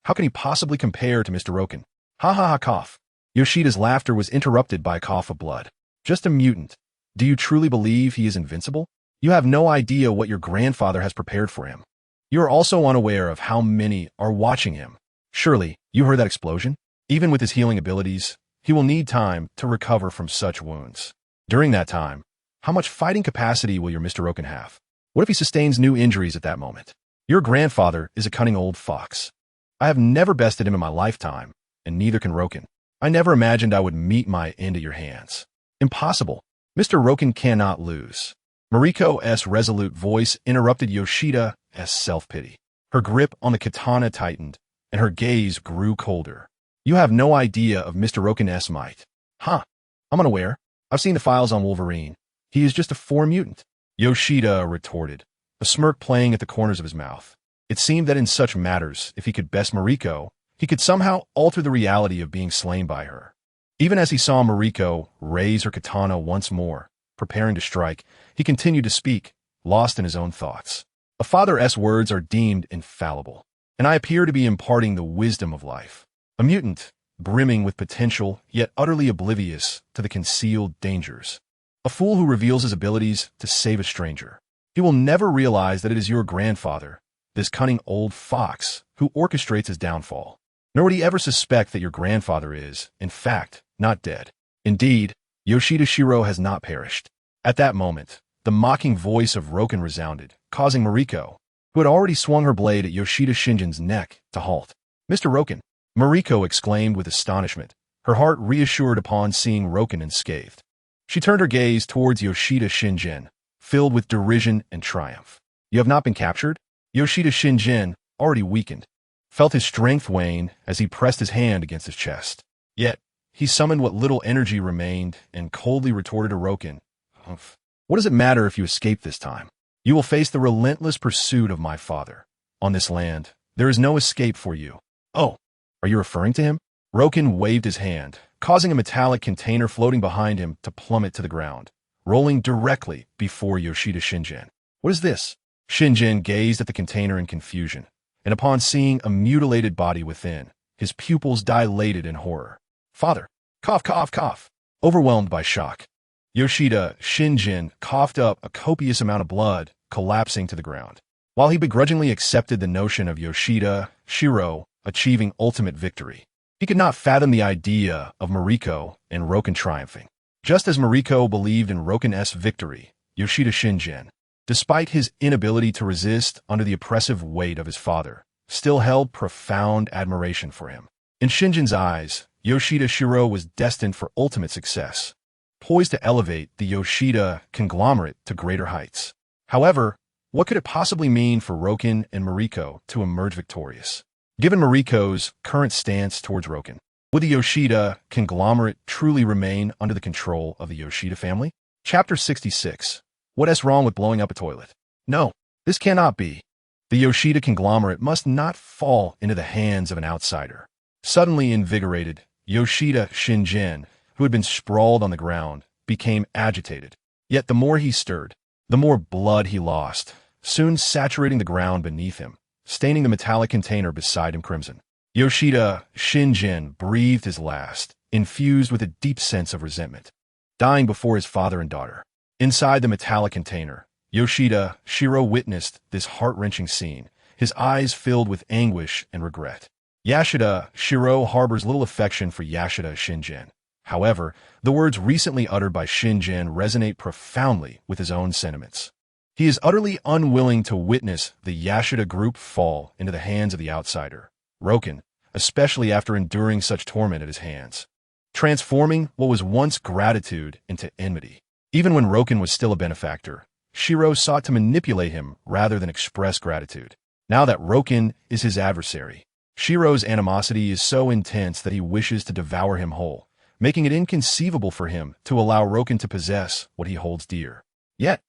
How can he possibly compare to Mr. Roken? Ha ha ha cough. Yoshida's laughter was interrupted by a cough of blood. Just a mutant. Do you truly believe he is invincible? You have no idea what your grandfather has prepared for him. You are also unaware of how many are watching him. Surely, you heard that explosion? Even with his healing abilities, he will need time to recover from such wounds. During that time, how much fighting capacity will your Mr. Roken have? What if he sustains new injuries at that moment? Your grandfather is a cunning old fox. I have never bested him in my lifetime, and neither can Roken. I never imagined I would meet my end at your hands. Impossible. Mr. Roken cannot lose. Mariko's resolute voice interrupted Yoshida's self-pity. Her grip on the katana tightened, and her gaze grew colder. You have no idea of Mr. Roken's might. Huh. I'm unaware. I've seen the files on Wolverine. He is just a four mutant. Yoshida retorted, a smirk playing at the corners of his mouth. It seemed that in such matters, if he could best Mariko, he could somehow alter the reality of being slain by her. Even as he saw Mariko raise her katana once more, preparing to strike, he continued to speak, lost in his own thoughts. A father's words are deemed infallible, and I appear to be imparting the wisdom of life. A mutant, brimming with potential, yet utterly oblivious to the concealed dangers. A fool who reveals his abilities to save a stranger. He will never realize that it is your grandfather, this cunning old fox, who orchestrates his downfall. Nor would he ever suspect that your grandfather is, in fact, not dead. Indeed, Yoshida Shiro has not perished. At that moment, the mocking voice of Roken resounded, causing Mariko, who had already swung her blade at Yoshida Shinjin's neck, to halt. Mr. Roken! Mariko exclaimed with astonishment, her heart reassured upon seeing Roken unscathed. She turned her gaze towards Yoshida Shinjin, filled with derision and triumph. You have not been captured? Yoshida Shinjin, already weakened, felt his strength wane as he pressed his hand against his chest. Yet, he summoned what little energy remained and coldly retorted to Roken, Humph. What does it matter if you escape this time? You will face the relentless pursuit of my father. On this land, there is no escape for you. Oh, are you referring to him? Roken waved his hand, causing a metallic container floating behind him to plummet to the ground, rolling directly before Yoshida Shinjin. What is this? Shinjin gazed at the container in confusion, and upon seeing a mutilated body within, his pupils dilated in horror. Father! Cough, cough, cough! Overwhelmed by shock, Yoshida Shinjin coughed up a copious amount of blood, collapsing to the ground. While he begrudgingly accepted the notion of Yoshida Shiro achieving ultimate victory, he could not fathom the idea of Mariko and Roken triumphing. Just as Mariko believed in Roken's victory, Yoshida Shinjin, despite his inability to resist under the oppressive weight of his father, still held profound admiration for him. In Shinjin's eyes, Yoshida Shiro was destined for ultimate success, poised to elevate the Yoshida conglomerate to greater heights. However, what could it possibly mean for Roken and Mariko to emerge victorious? Given Mariko's current stance towards Roken, would the Yoshida conglomerate truly remain under the control of the Yoshida family? Chapter 66. What's wrong with blowing up a toilet? No, this cannot be. The Yoshida conglomerate must not fall into the hands of an outsider. Suddenly invigorated, Yoshida Shinjin, who had been sprawled on the ground, became agitated. Yet the more he stirred, the more blood he lost, soon saturating the ground beneath him, staining the metallic container beside him crimson. Yoshida Shinjin breathed his last, infused with a deep sense of resentment, dying before his father and daughter. Inside the metallic container, Yoshida Shiro witnessed this heart-wrenching scene, his eyes filled with anguish and regret. Yashida Shiro harbors little affection for Yashida Shinjin. However, the words recently uttered by Shinjin resonate profoundly with his own sentiments. He is utterly unwilling to witness the Yashida group fall into the hands of the outsider, Roken, especially after enduring such torment at his hands, transforming what was once gratitude into enmity. Even when Roken was still a benefactor, Shiro sought to manipulate him rather than express gratitude. Now that Roken is his adversary, Shiro's animosity is so intense that he wishes to devour him whole, making it inconceivable for him to allow Roken to possess what he holds dear. Yet,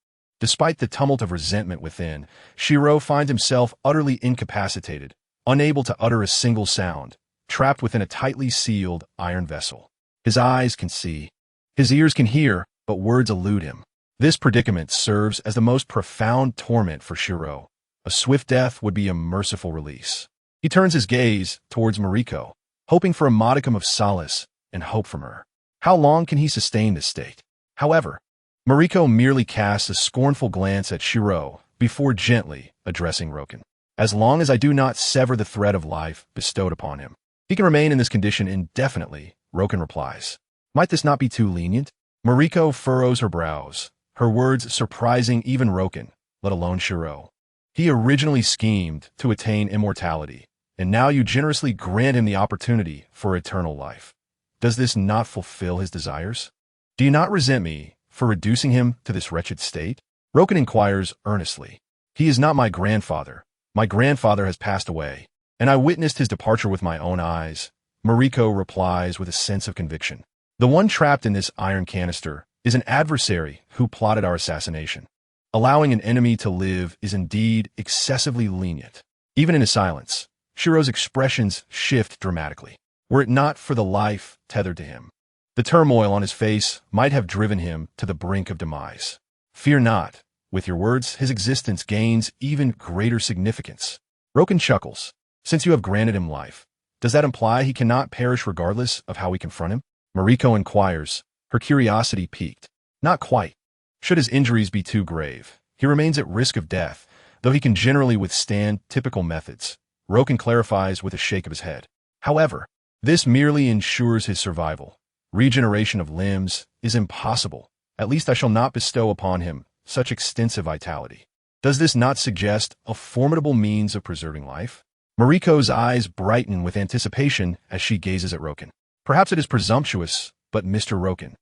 Despite the tumult of resentment within, Shiro finds himself utterly incapacitated, unable to utter a single sound, trapped within a tightly sealed iron vessel. His eyes can see, his ears can hear, but words elude him. This predicament serves as the most profound torment for Shiro. A swift death would be a merciful release. He turns his gaze towards Mariko, hoping for a modicum of solace and hope from her. How long can he sustain this state? However, Mariko merely casts a scornful glance at Shiro before gently addressing Roken. As long as I do not sever the thread of life bestowed upon him, he can remain in this condition indefinitely, Roken replies. Might this not be too lenient? Mariko furrows her brows, her words surprising even Roken, let alone Shiro. He originally schemed to attain immortality, and now you generously grant him the opportunity for eternal life. Does this not fulfill his desires? Do you not resent me for reducing him to this wretched state? Roken inquires earnestly. He is not my grandfather. My grandfather has passed away, and I witnessed his departure with my own eyes. Mariko replies with a sense of conviction. The one trapped in this iron canister is an adversary who plotted our assassination. Allowing an enemy to live is indeed excessively lenient. Even in his silence, Shiro's expressions shift dramatically. Were it not for the life tethered to him, the turmoil on his face might have driven him to the brink of demise. Fear not. With your words, his existence gains even greater significance. Roken chuckles. Since you have granted him life, does that imply he cannot perish regardless of how we confront him? Mariko inquires, her curiosity piqued. Not quite. Should his injuries be too grave, he remains at risk of death, though he can generally withstand typical methods. Roken clarifies with a shake of his head. However, this merely ensures his survival. Regeneration of limbs is impossible. At least I shall not bestow upon him such extensive vitality. Does this not suggest a formidable means of preserving life? Mariko's eyes brighten with anticipation as she gazes at Roken. Perhaps it is presumptuous, but Mr. Roken,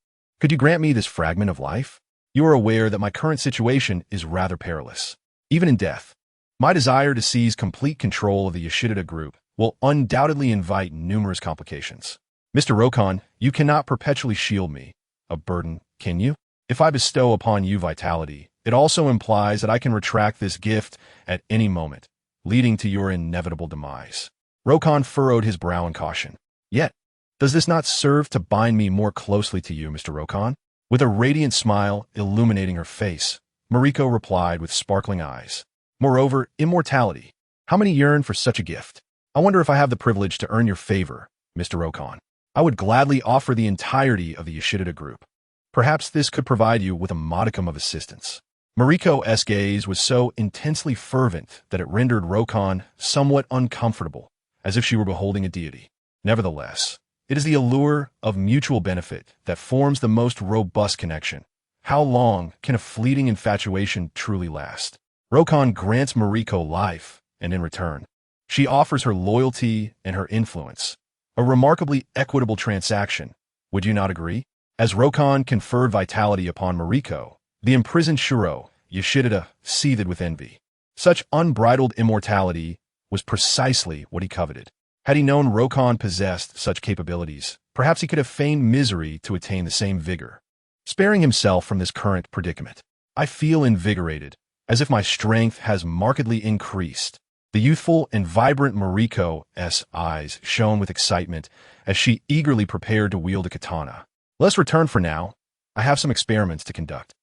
could you grant me this fragment of life? You are aware that my current situation is rather perilous. Even in death, my desire to seize complete control of the Yoshida group will undoubtedly invite numerous complications. Mr. Roken, you cannot perpetually shield me. A burden, can you? If I bestow upon you vitality, it also implies that I can retract this gift at any moment, leading to your inevitable demise. Roken furrowed his brow in caution. Yet, does this not serve to bind me more closely to you, Mr. Roken? With a radiant smile illuminating her face, Mariko replied with sparkling eyes. Moreover, immortality. How many yearn for such a gift? I wonder if I have the privilege to earn your favor, Mr. Roken. I would gladly offer the entirety of the Yoshida group. Perhaps this could provide you with a modicum of assistance. Mariko's gaze was so intensely fervent that it rendered Roken somewhat uncomfortable, as if she were beholding a deity. Nevertheless, it is the allure of mutual benefit that forms the most robust connection. How long can a fleeting infatuation truly last? Roken grants Mariko life, and in return, she offers her loyalty and her influence. A remarkably equitable transaction, would you not agree? As Roken conferred vitality upon Mariko, the imprisoned Shiro, Yoshida, seethed with envy. Such unbridled immortality was precisely what he coveted. Had he known Roken possessed such capabilities, perhaps he could have feigned misery to attain the same vigor. Sparing himself from this current predicament, I feel invigorated, as if my strength has markedly increased. The youthful and vibrant Mariko's eyes shone with excitement as she eagerly prepared to wield a katana. Let's return for now. I have some experiments to conduct.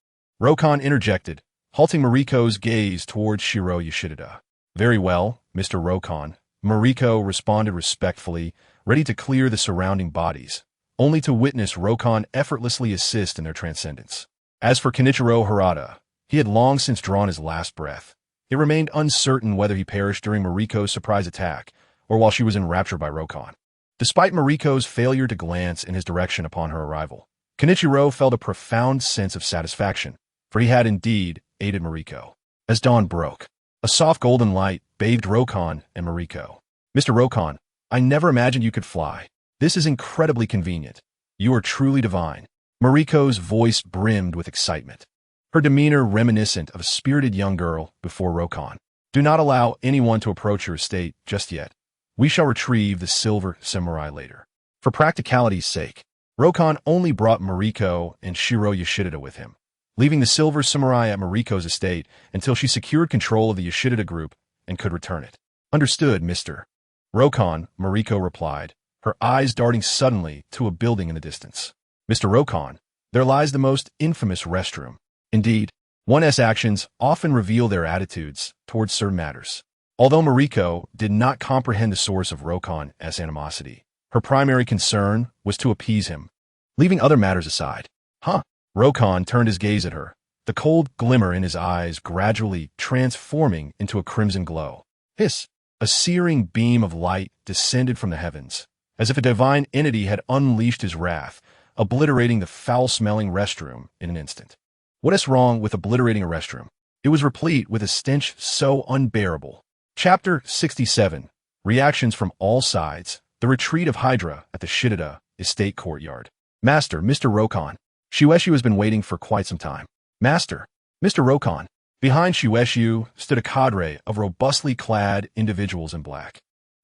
Roken interjected, halting Mariko's gaze towards Shiro Yoshida. Very well, Mr. Roken. Mariko responded respectfully, ready to clear the surrounding bodies, only to witness Roken effortlessly assist in their transcendence. As for Kenichiro Harada, he had long since drawn his last breath. It remained uncertain whether he perished during Mariko's surprise attack or while she was enraptured by Roken. Despite Mariko's failure to glance in his direction upon her arrival, Kenichiro felt a profound sense of satisfaction, for he had indeed aided Mariko. As dawn broke, a soft golden light bathed Roken and Mariko. Mr. Roken, I never imagined you could fly. This is incredibly convenient. You are truly divine. Mariko's voice brimmed with excitement, her demeanor reminiscent of a spirited young girl before Roken. Do not allow anyone to approach your estate just yet. We shall retrieve the silver samurai later. For practicality's sake, Roken only brought Mariko and Shiro Yoshida with him, leaving the Silver Samurai at Mariko's estate until she secured control of the Yoshida group and could return it. Understood, Mr. Rokon, Mariko replied, her eyes darting suddenly to a building in the distance. Mr. Rokon, there lies the most infamous restroom. Indeed, one's actions often reveal their attitudes towards certain matters. Although Mariko did not comprehend the source of Rokon's animosity, her primary concern was to appease him, leaving other matters aside. Huh? Rokon turned his gaze at her, the cold glimmer in his eyes gradually transforming into a crimson glow. Hiss! A searing beam of light descended from the heavens, as if a divine entity had unleashed his wrath, obliterating the foul-smelling restroom in an instant. What is wrong with obliterating a restroom? It was replete with a stench so unbearable. Chapter 67. Reactions from all sides. The retreat of Hydra at the Shidada estate courtyard. Master, Mr. Rokon. Shueshu has been waiting for quite some time. Master, Mr. Rokon. Behind Shueshu stood a cadre of robustly clad individuals in black,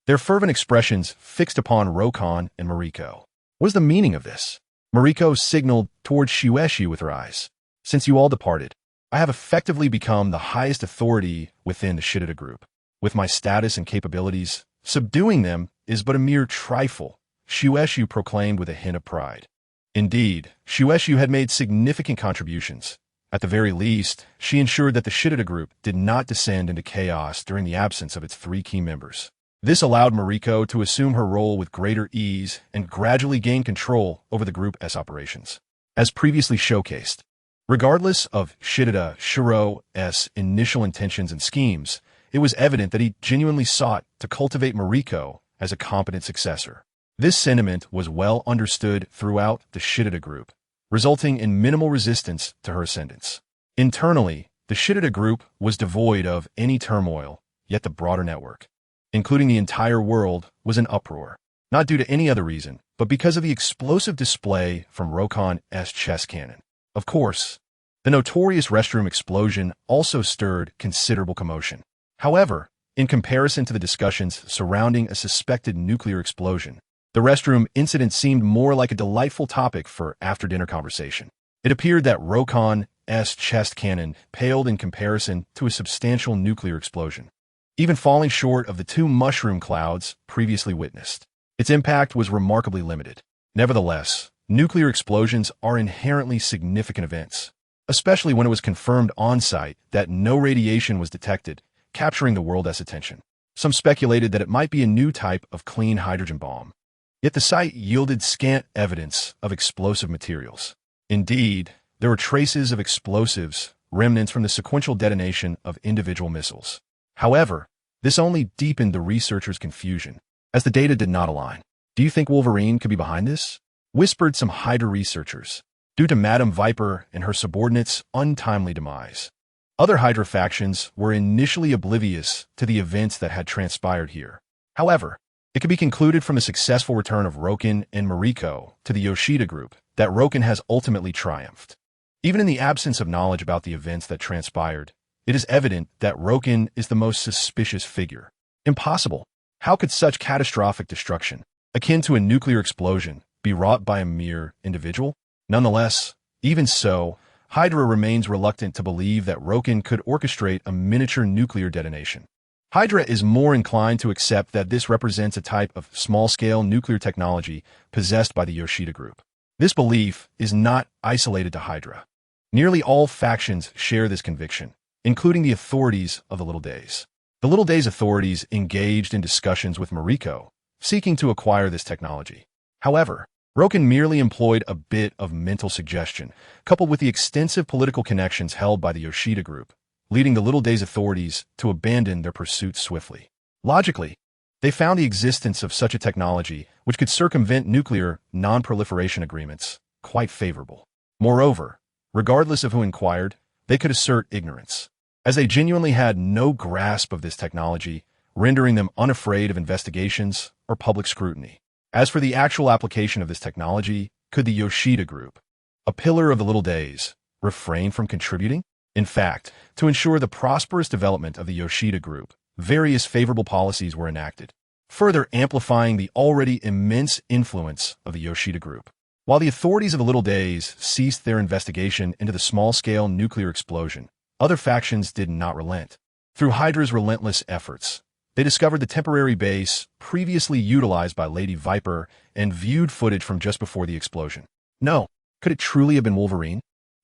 their fervent expressions fixed upon Rokon and Mariko. What is the meaning of this? Mariko signaled towards Shueshu with her eyes. Since you all departed, I have effectively become the highest authority within the Shidada group. With my status and capabilities, subduing them is but a mere trifle, Shueshu proclaimed with a hint of pride. Indeed, Shueshu had made significant contributions. At the very least, she ensured that the Shidada group did not descend into chaos during the absence of its 3 key members. This allowed Mariko to assume her role with greater ease and gradually gain control over the group's operations. As previously showcased, regardless of Shidada Shiro's initial intentions and schemes, it was evident that he genuinely sought to cultivate Mariko as a competent successor. This sentiment was well understood throughout the Shidada group, resulting in minimal resistance to her ascendance. Internally, the Shidada group was devoid of any turmoil, yet the broader network, including the entire world, was in uproar, not due to any other reason, but because of the explosive display from Rokon's chest cannon. Of course, the notorious restroom explosion also stirred considerable commotion. However, in comparison to the discussions surrounding a suspected nuclear explosion, the restroom incident seemed more like a delightful topic for after-dinner conversation. It appeared that Rokon's chest cannon paled in comparison to a substantial nuclear explosion, even falling short of the 2 mushroom clouds previously witnessed. Its impact was remarkably limited. Nevertheless, nuclear explosions are inherently significant events, especially when it was confirmed on-site that no radiation was detected, capturing the world's attention. Some speculated that it might be a new type of clean hydrogen bomb. Yet the site yielded scant evidence of explosive materials. Indeed, there were traces of explosives, remnants from the sequential detonation of individual missiles. However, this only deepened the researchers' confusion, as the data did not align. Do you think Wolverine could be behind this? Whispered some Hydra researchers, due to Madame Viper and her subordinates' untimely demise. Other Hydra factions were initially oblivious to the events that had transpired here. However, it could be concluded from the successful return of Rokon and Mariko to the Yoshida group that Rokon has ultimately triumphed. Even in the absence of knowledge about the events that transpired, it is evident that Rokon is the most suspicious figure. Impossible. How could such catastrophic destruction, akin to a nuclear explosion, be wrought by a mere individual? Nonetheless, even so, Hydra remains reluctant to believe that Rokon could orchestrate a miniature nuclear detonation. Hydra is more inclined to accept that this represents a type of small-scale nuclear technology possessed by the Yoshida group. This belief is not isolated to Hydra. Nearly all factions share this conviction, including the authorities of the Little Days. The Little Days authorities engaged in discussions with Mariko, seeking to acquire this technology. However, Rokon merely employed a bit of mental suggestion, coupled with the extensive political connections held by the Yoshida group, leading the Little Days authorities to abandon their pursuit swiftly. Logically, they found the existence of such a technology, which could circumvent nuclear non-proliferation agreements, quite favorable. Moreover, regardless of who inquired, they could assert ignorance, as they genuinely had no grasp of this technology, rendering them unafraid of investigations or public scrutiny. As for the actual application of this technology, could the Yoshida group, a pillar of the Little Days, refrain from contributing? In fact, to ensure the prosperous development of the Yoshida group, various favorable policies were enacted, further amplifying the already immense influence of the Yoshida group. While the authorities of the Little Days ceased their investigation into the small-scale nuclear explosion, other factions did not relent. Through Hydra's relentless efforts, they discovered the temporary base previously utilized by Lady Viper and viewed footage from just before the explosion. No, could it truly have been Wolverine?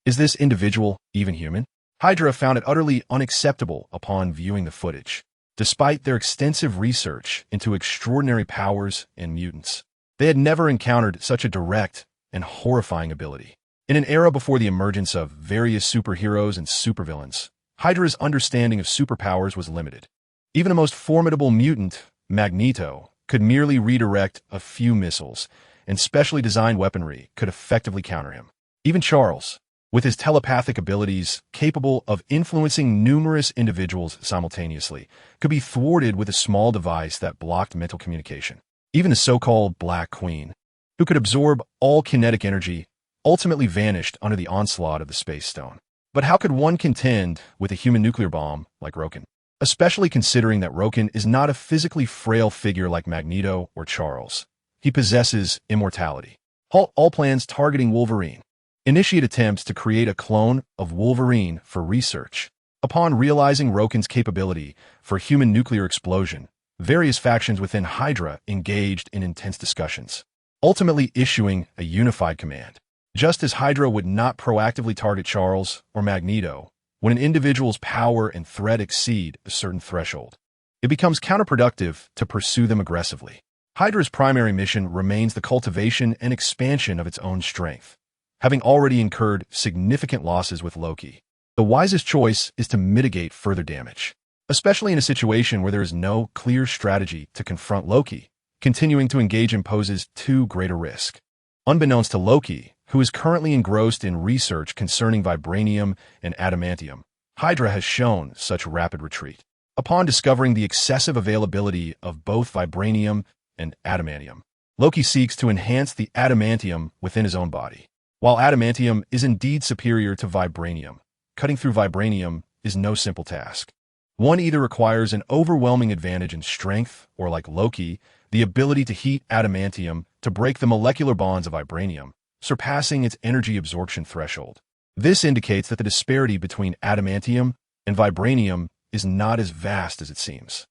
Is this individual even human? Hydra found it utterly unacceptable upon viewing the footage. Despite their extensive research into extraordinary powers and mutants, they had never encountered such a direct and horrifying ability. In an era before the emergence of various superheroes and supervillains, Hydra's understanding of superpowers was limited. Even the most formidable mutant, Magneto, could merely redirect a few missiles, and specially designed weaponry could effectively counter him. Even Charles, with his telepathic abilities capable of influencing numerous individuals simultaneously, could be thwarted with a small device that blocked mental communication. Even the so-called Black Queen, who could absorb all kinetic energy, ultimately vanished under the onslaught of the Space Stone. But how could one contend with a human nuclear bomb like Roken? Especially considering that Roken is not a physically frail figure like Magneto or Charles. He possesses immortality. Halt all plans targeting Wolverine. Initiate attempts to create a clone of Wolverine for research. Upon realizing Roken's capability for human nuclear explosion, various factions within Hydra engaged in intense discussions, ultimately issuing a unified command. Just as Hydra would not proactively target Charles or Magneto when an individual's power and threat exceed a certain threshold, it becomes counterproductive to pursue them aggressively. Hydra's primary mission remains the cultivation and expansion of its own strength. Having already incurred significant losses with Loki, the wisest choice is to mitigate further damage, especially in a situation where there is no clear strategy to confront Loki. Continuing to engage poses too great a risk. Unbeknownst to Loki, who is currently engrossed in research concerning vibranium and adamantium, Hydra has shown such rapid retreat. Upon discovering the excessive availability of both vibranium and adamantium, Loki seeks to enhance the adamantium within his own body. While adamantium is indeed superior to vibranium, cutting through vibranium is no simple task. One either requires an overwhelming advantage in strength, or like Loki, the ability to heat adamantium to break the molecular bonds of vibranium, surpassing its energy absorption threshold. This indicates that the disparity between adamantium and vibranium is not as vast as it seems.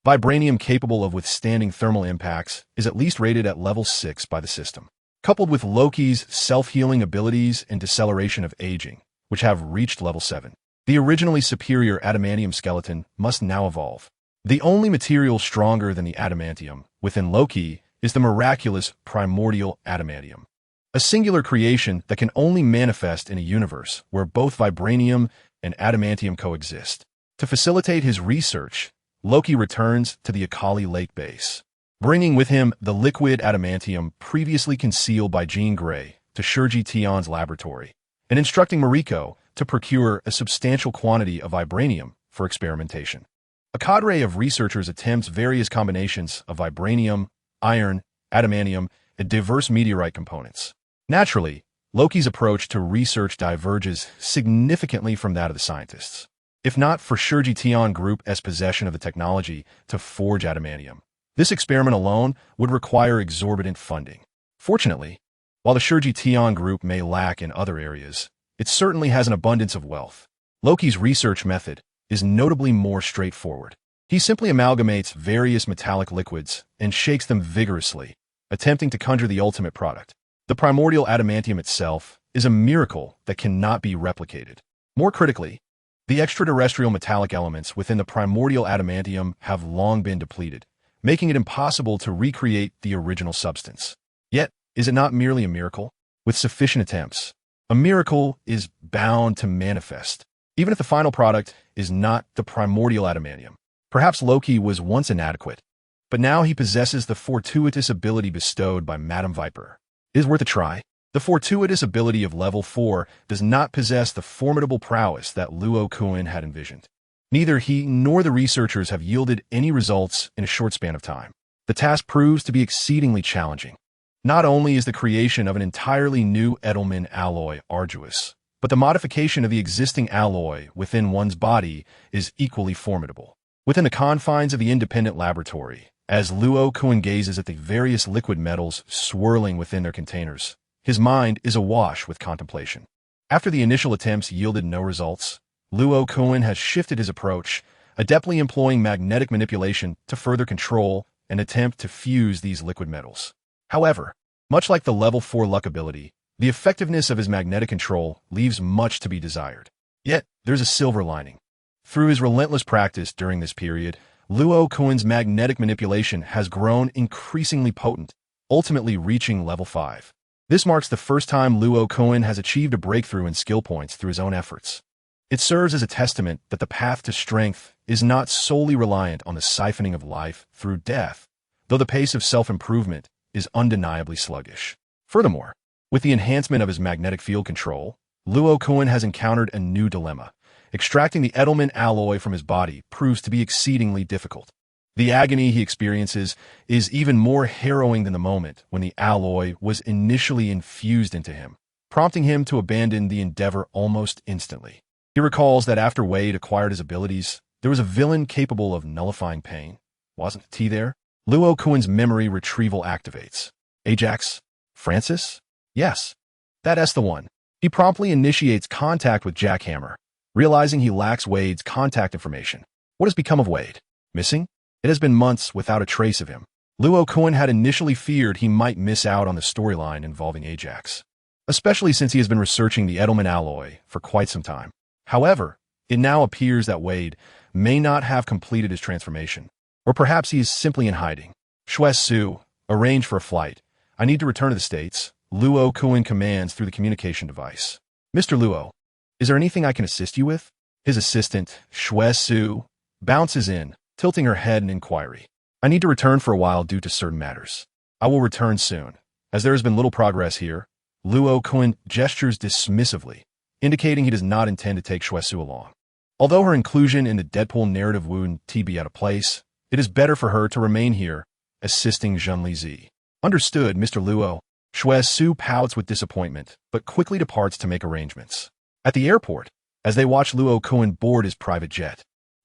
Vibranium capable of withstanding thermal impacts is at least rated at level 6 by the system. Coupled with Loki's self-healing abilities and deceleration of aging, which have reached level 7, the originally superior adamantium skeleton must now evolve. The only material stronger than the adamantium within Loki is the miraculous primordial adamantium, a singular creation that can only manifest in a universe where both vibranium and adamantium coexist. To facilitate his research, Loki returns to the Akali Lake base, bringing with him the liquid adamantium previously concealed by Jean Grey to Shurji Tion's laboratory, and instructing Mariko to procure a substantial quantity of vibranium for experimentation. A cadre of researchers attempts various combinations of vibranium, iron, adamantium, and diverse meteorite components. Naturally, Loki's approach to research diverges significantly from that of the scientists. If not for Shurji Tion Group's possession of the technology to forge adamantium, this experiment alone would require exorbitant funding. Fortunately, while the Shurji Tion Group may lack in other areas, it certainly has an abundance of wealth. Loki's research method is notably more straightforward. He simply amalgamates various metallic liquids and shakes them vigorously, attempting to conjure the ultimate product. The primordial adamantium itself is a miracle that cannot be replicated. More critically, the extraterrestrial metallic elements within the primordial adamantium have long been depleted, making it impossible to recreate the original substance. Yet, is it not merely a miracle? With sufficient attempts, a miracle is bound to manifest, even if the final product is not the primordial adamantium. Perhaps Loki was once inadequate, but now he possesses the fortuitous ability bestowed by Madame Viper. It is worth a try. The fortuitous ability of level 4 does not possess the formidable prowess that Luo Kun had envisioned. Neither he nor the researchers have yielded any results in a short span of time. The task proves to be exceedingly challenging. Not only is the creation of an entirely new Edelman alloy arduous, but the modification of the existing alloy within one's body is equally formidable. Within the confines of the independent laboratory, as Luo Kun gazes at the various liquid metals swirling within their containers, his mind is awash with contemplation. After the initial attempts yielded no results, Luo Kun has shifted his approach, adeptly employing magnetic manipulation to further control and attempt to fuse these liquid metals. However, much like the level 4 luck ability, the effectiveness of his magnetic control leaves much to be desired. Yet, there's a silver lining. Through his relentless practice during this period, Luo Kun's magnetic manipulation has grown increasingly potent, ultimately reaching level 5. This marks the first time Luo Kun has achieved a breakthrough in skill points through his own efforts. It serves as a testament that the path to strength is not solely reliant on the siphoning of life through death, though the pace of self-improvement is undeniably sluggish. Furthermore, with the enhancement of his magnetic field control, Luo Kun has encountered a new dilemma. Extracting the Edelman alloy from his body proves to be exceedingly difficult. The agony he experiences is even more harrowing than the moment when the alloy was initially infused into him, prompting him to abandon the endeavor almost instantly. He recalls that after Wade acquired his abilities, there was a villain capable of nullifying pain. Wasn't T there? Luo Kun's memory retrieval activates. Ajax? Francis? Yes. That's the one. He promptly initiates contact with Jackhammer, realizing he lacks Wade's contact information. What has become of Wade? Missing? It has been months without a trace of him. Luo Kun had initially feared he might miss out on the storyline involving Ajax, especially since he has been researching the Edelman alloy for quite some time. However, it now appears that Wade may not have completed his transformation, or perhaps he is simply in hiding. Shues Su, arrange for a flight. I need to return to the States. Luo Kun commands through the communication device. Mr. Luo, is there anything I can assist you with? His assistant, Shues Su, bounces in, tilting her head in inquiry. I need to return for a while due to certain matters. I will return soon. As there has been little progress here, Luo Kun gestures dismissively, indicating he does not intend to take Shues Su along. Although her inclusion in the Deadpool narrative wouldn't be out of place, it is better for her to remain here, assisting Zhenli Zi. Understood, Mr. Luo. Shues Su pouts with disappointment, but quickly departs to make arrangements. At the airport, as they watch Luo Kun board his private jet,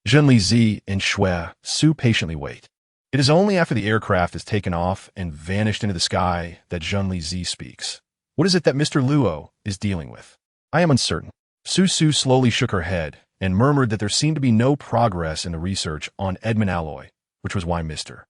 Zhenli Zi and Shues Su patiently wait. It is only after the aircraft has taken off and vanished into the sky that Zhenli Zi speaks. What is it that Mr. Luo is dealing with? I am uncertain. Su Su slowly shook her head and murmured that there seemed to be no progress in the research on Edelman alloy, which was why Mr.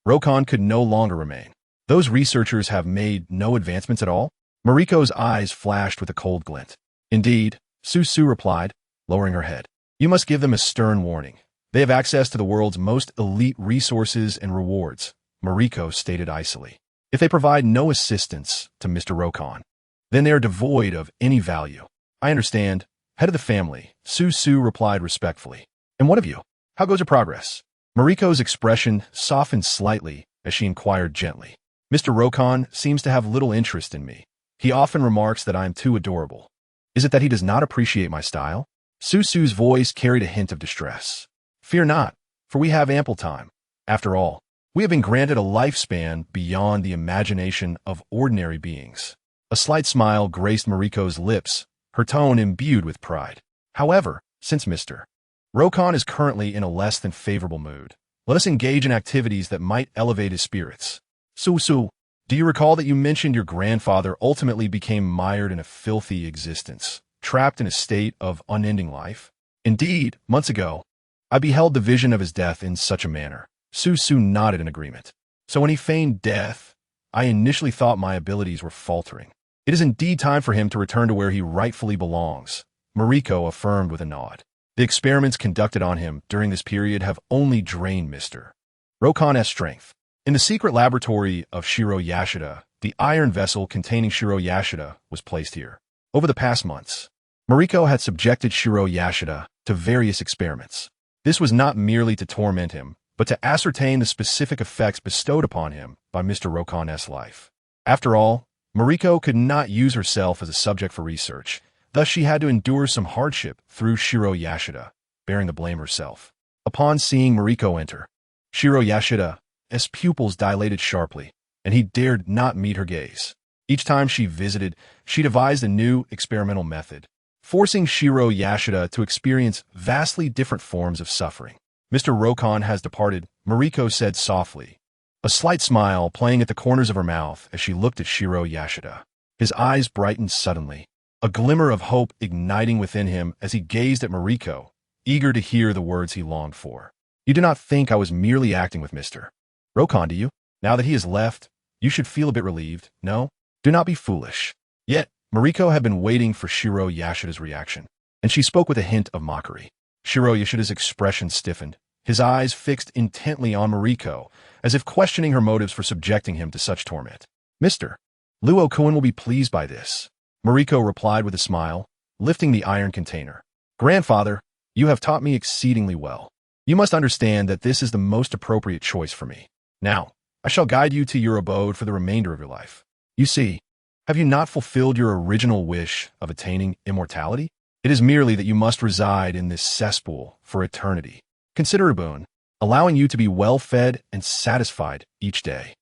Rokon could no longer remain. Those researchers have made no advancements at all? Mariko's eyes flashed with a cold glint. Indeed, Su Su replied, lowering her head. You must give them a stern warning. They have access to the world's most elite resources and rewards, Mariko stated icily. If they provide no assistance to Mr. Rokon, then they are devoid of any value. I understand. Head of the family, Su Su replied respectfully. And what of you? How goes your progress? Mariko's expression softened slightly as she inquired gently. Mr. Rokon seems to have little interest in me. He often remarks that I am too adorable. Is it that he does not appreciate my style? Su Su's voice carried a hint of distress. Fear not, for we have ample time. After all, we have been granted a lifespan beyond the imagination of ordinary beings. A slight smile graced Mariko's lips, her tone imbued with pride. However, since Mr. Rokon is currently in a less than favorable mood, let us engage in activities that might elevate his spirits. Su Su, do you recall that you mentioned your grandfather ultimately became mired in a filthy existence, trapped in a state of unending life? Indeed, months ago, I beheld the vision of his death in such a manner. Su Su nodded in agreement. So when he feigned death, I initially thought my abilities were faltering. It is indeed time for him to return to where he rightfully belongs, Mariko affirmed with a nod. The experiments conducted on him during this period have only drained Mr. Rokon's strength. In the secret laboratory of Shiro Yashida, the iron vessel containing Shiro Yashida was placed here. Over the past months, Mariko had subjected Shiro Yashida to various experiments. This was not merely to torment him, but to ascertain the specific effects bestowed upon him by Mr. Rokon's life. After all, Mariko could not use herself as a subject for research, thus she had to endure some hardship through Shiro Yashida, bearing the blame herself. Upon seeing Mariko enter, Shiro Yashida's pupils dilated sharply, and he dared not meet her gaze. Each time she visited, she devised a new experimental method, forcing Shiro Yashida to experience vastly different forms of suffering. Mr. Rokon has departed, Mariko said softly, a slight smile playing at the corners of her mouth as she looked at Shiro Yashida. His eyes brightened suddenly, a glimmer of hope igniting within him as he gazed at Mariko, eager to hear the words he longed for. You do not think I was merely acting with Mr. Rokon, do you? Now that he has left, you should feel a bit relieved, no? Do not be foolish. Yet, Mariko had been waiting for Shiro Yashida's reaction, and she spoke with a hint of mockery. Shiro Yashida's expression stiffened, his eyes fixed intently on Mariko, as if questioning her motives for subjecting him to such torment. Mr. Luo Kun will be pleased by this, Mariko replied with a smile, lifting the iron container. Grandfather, you have taught me exceedingly well. You must understand that this is the most appropriate choice for me. Now, I shall guide you to your abode for the remainder of your life. You see, have you not fulfilled your original wish of attaining immortality? It is merely that you must reside in this cesspool for eternity. Consider a boon, allowing you to be well fed and satisfied each day.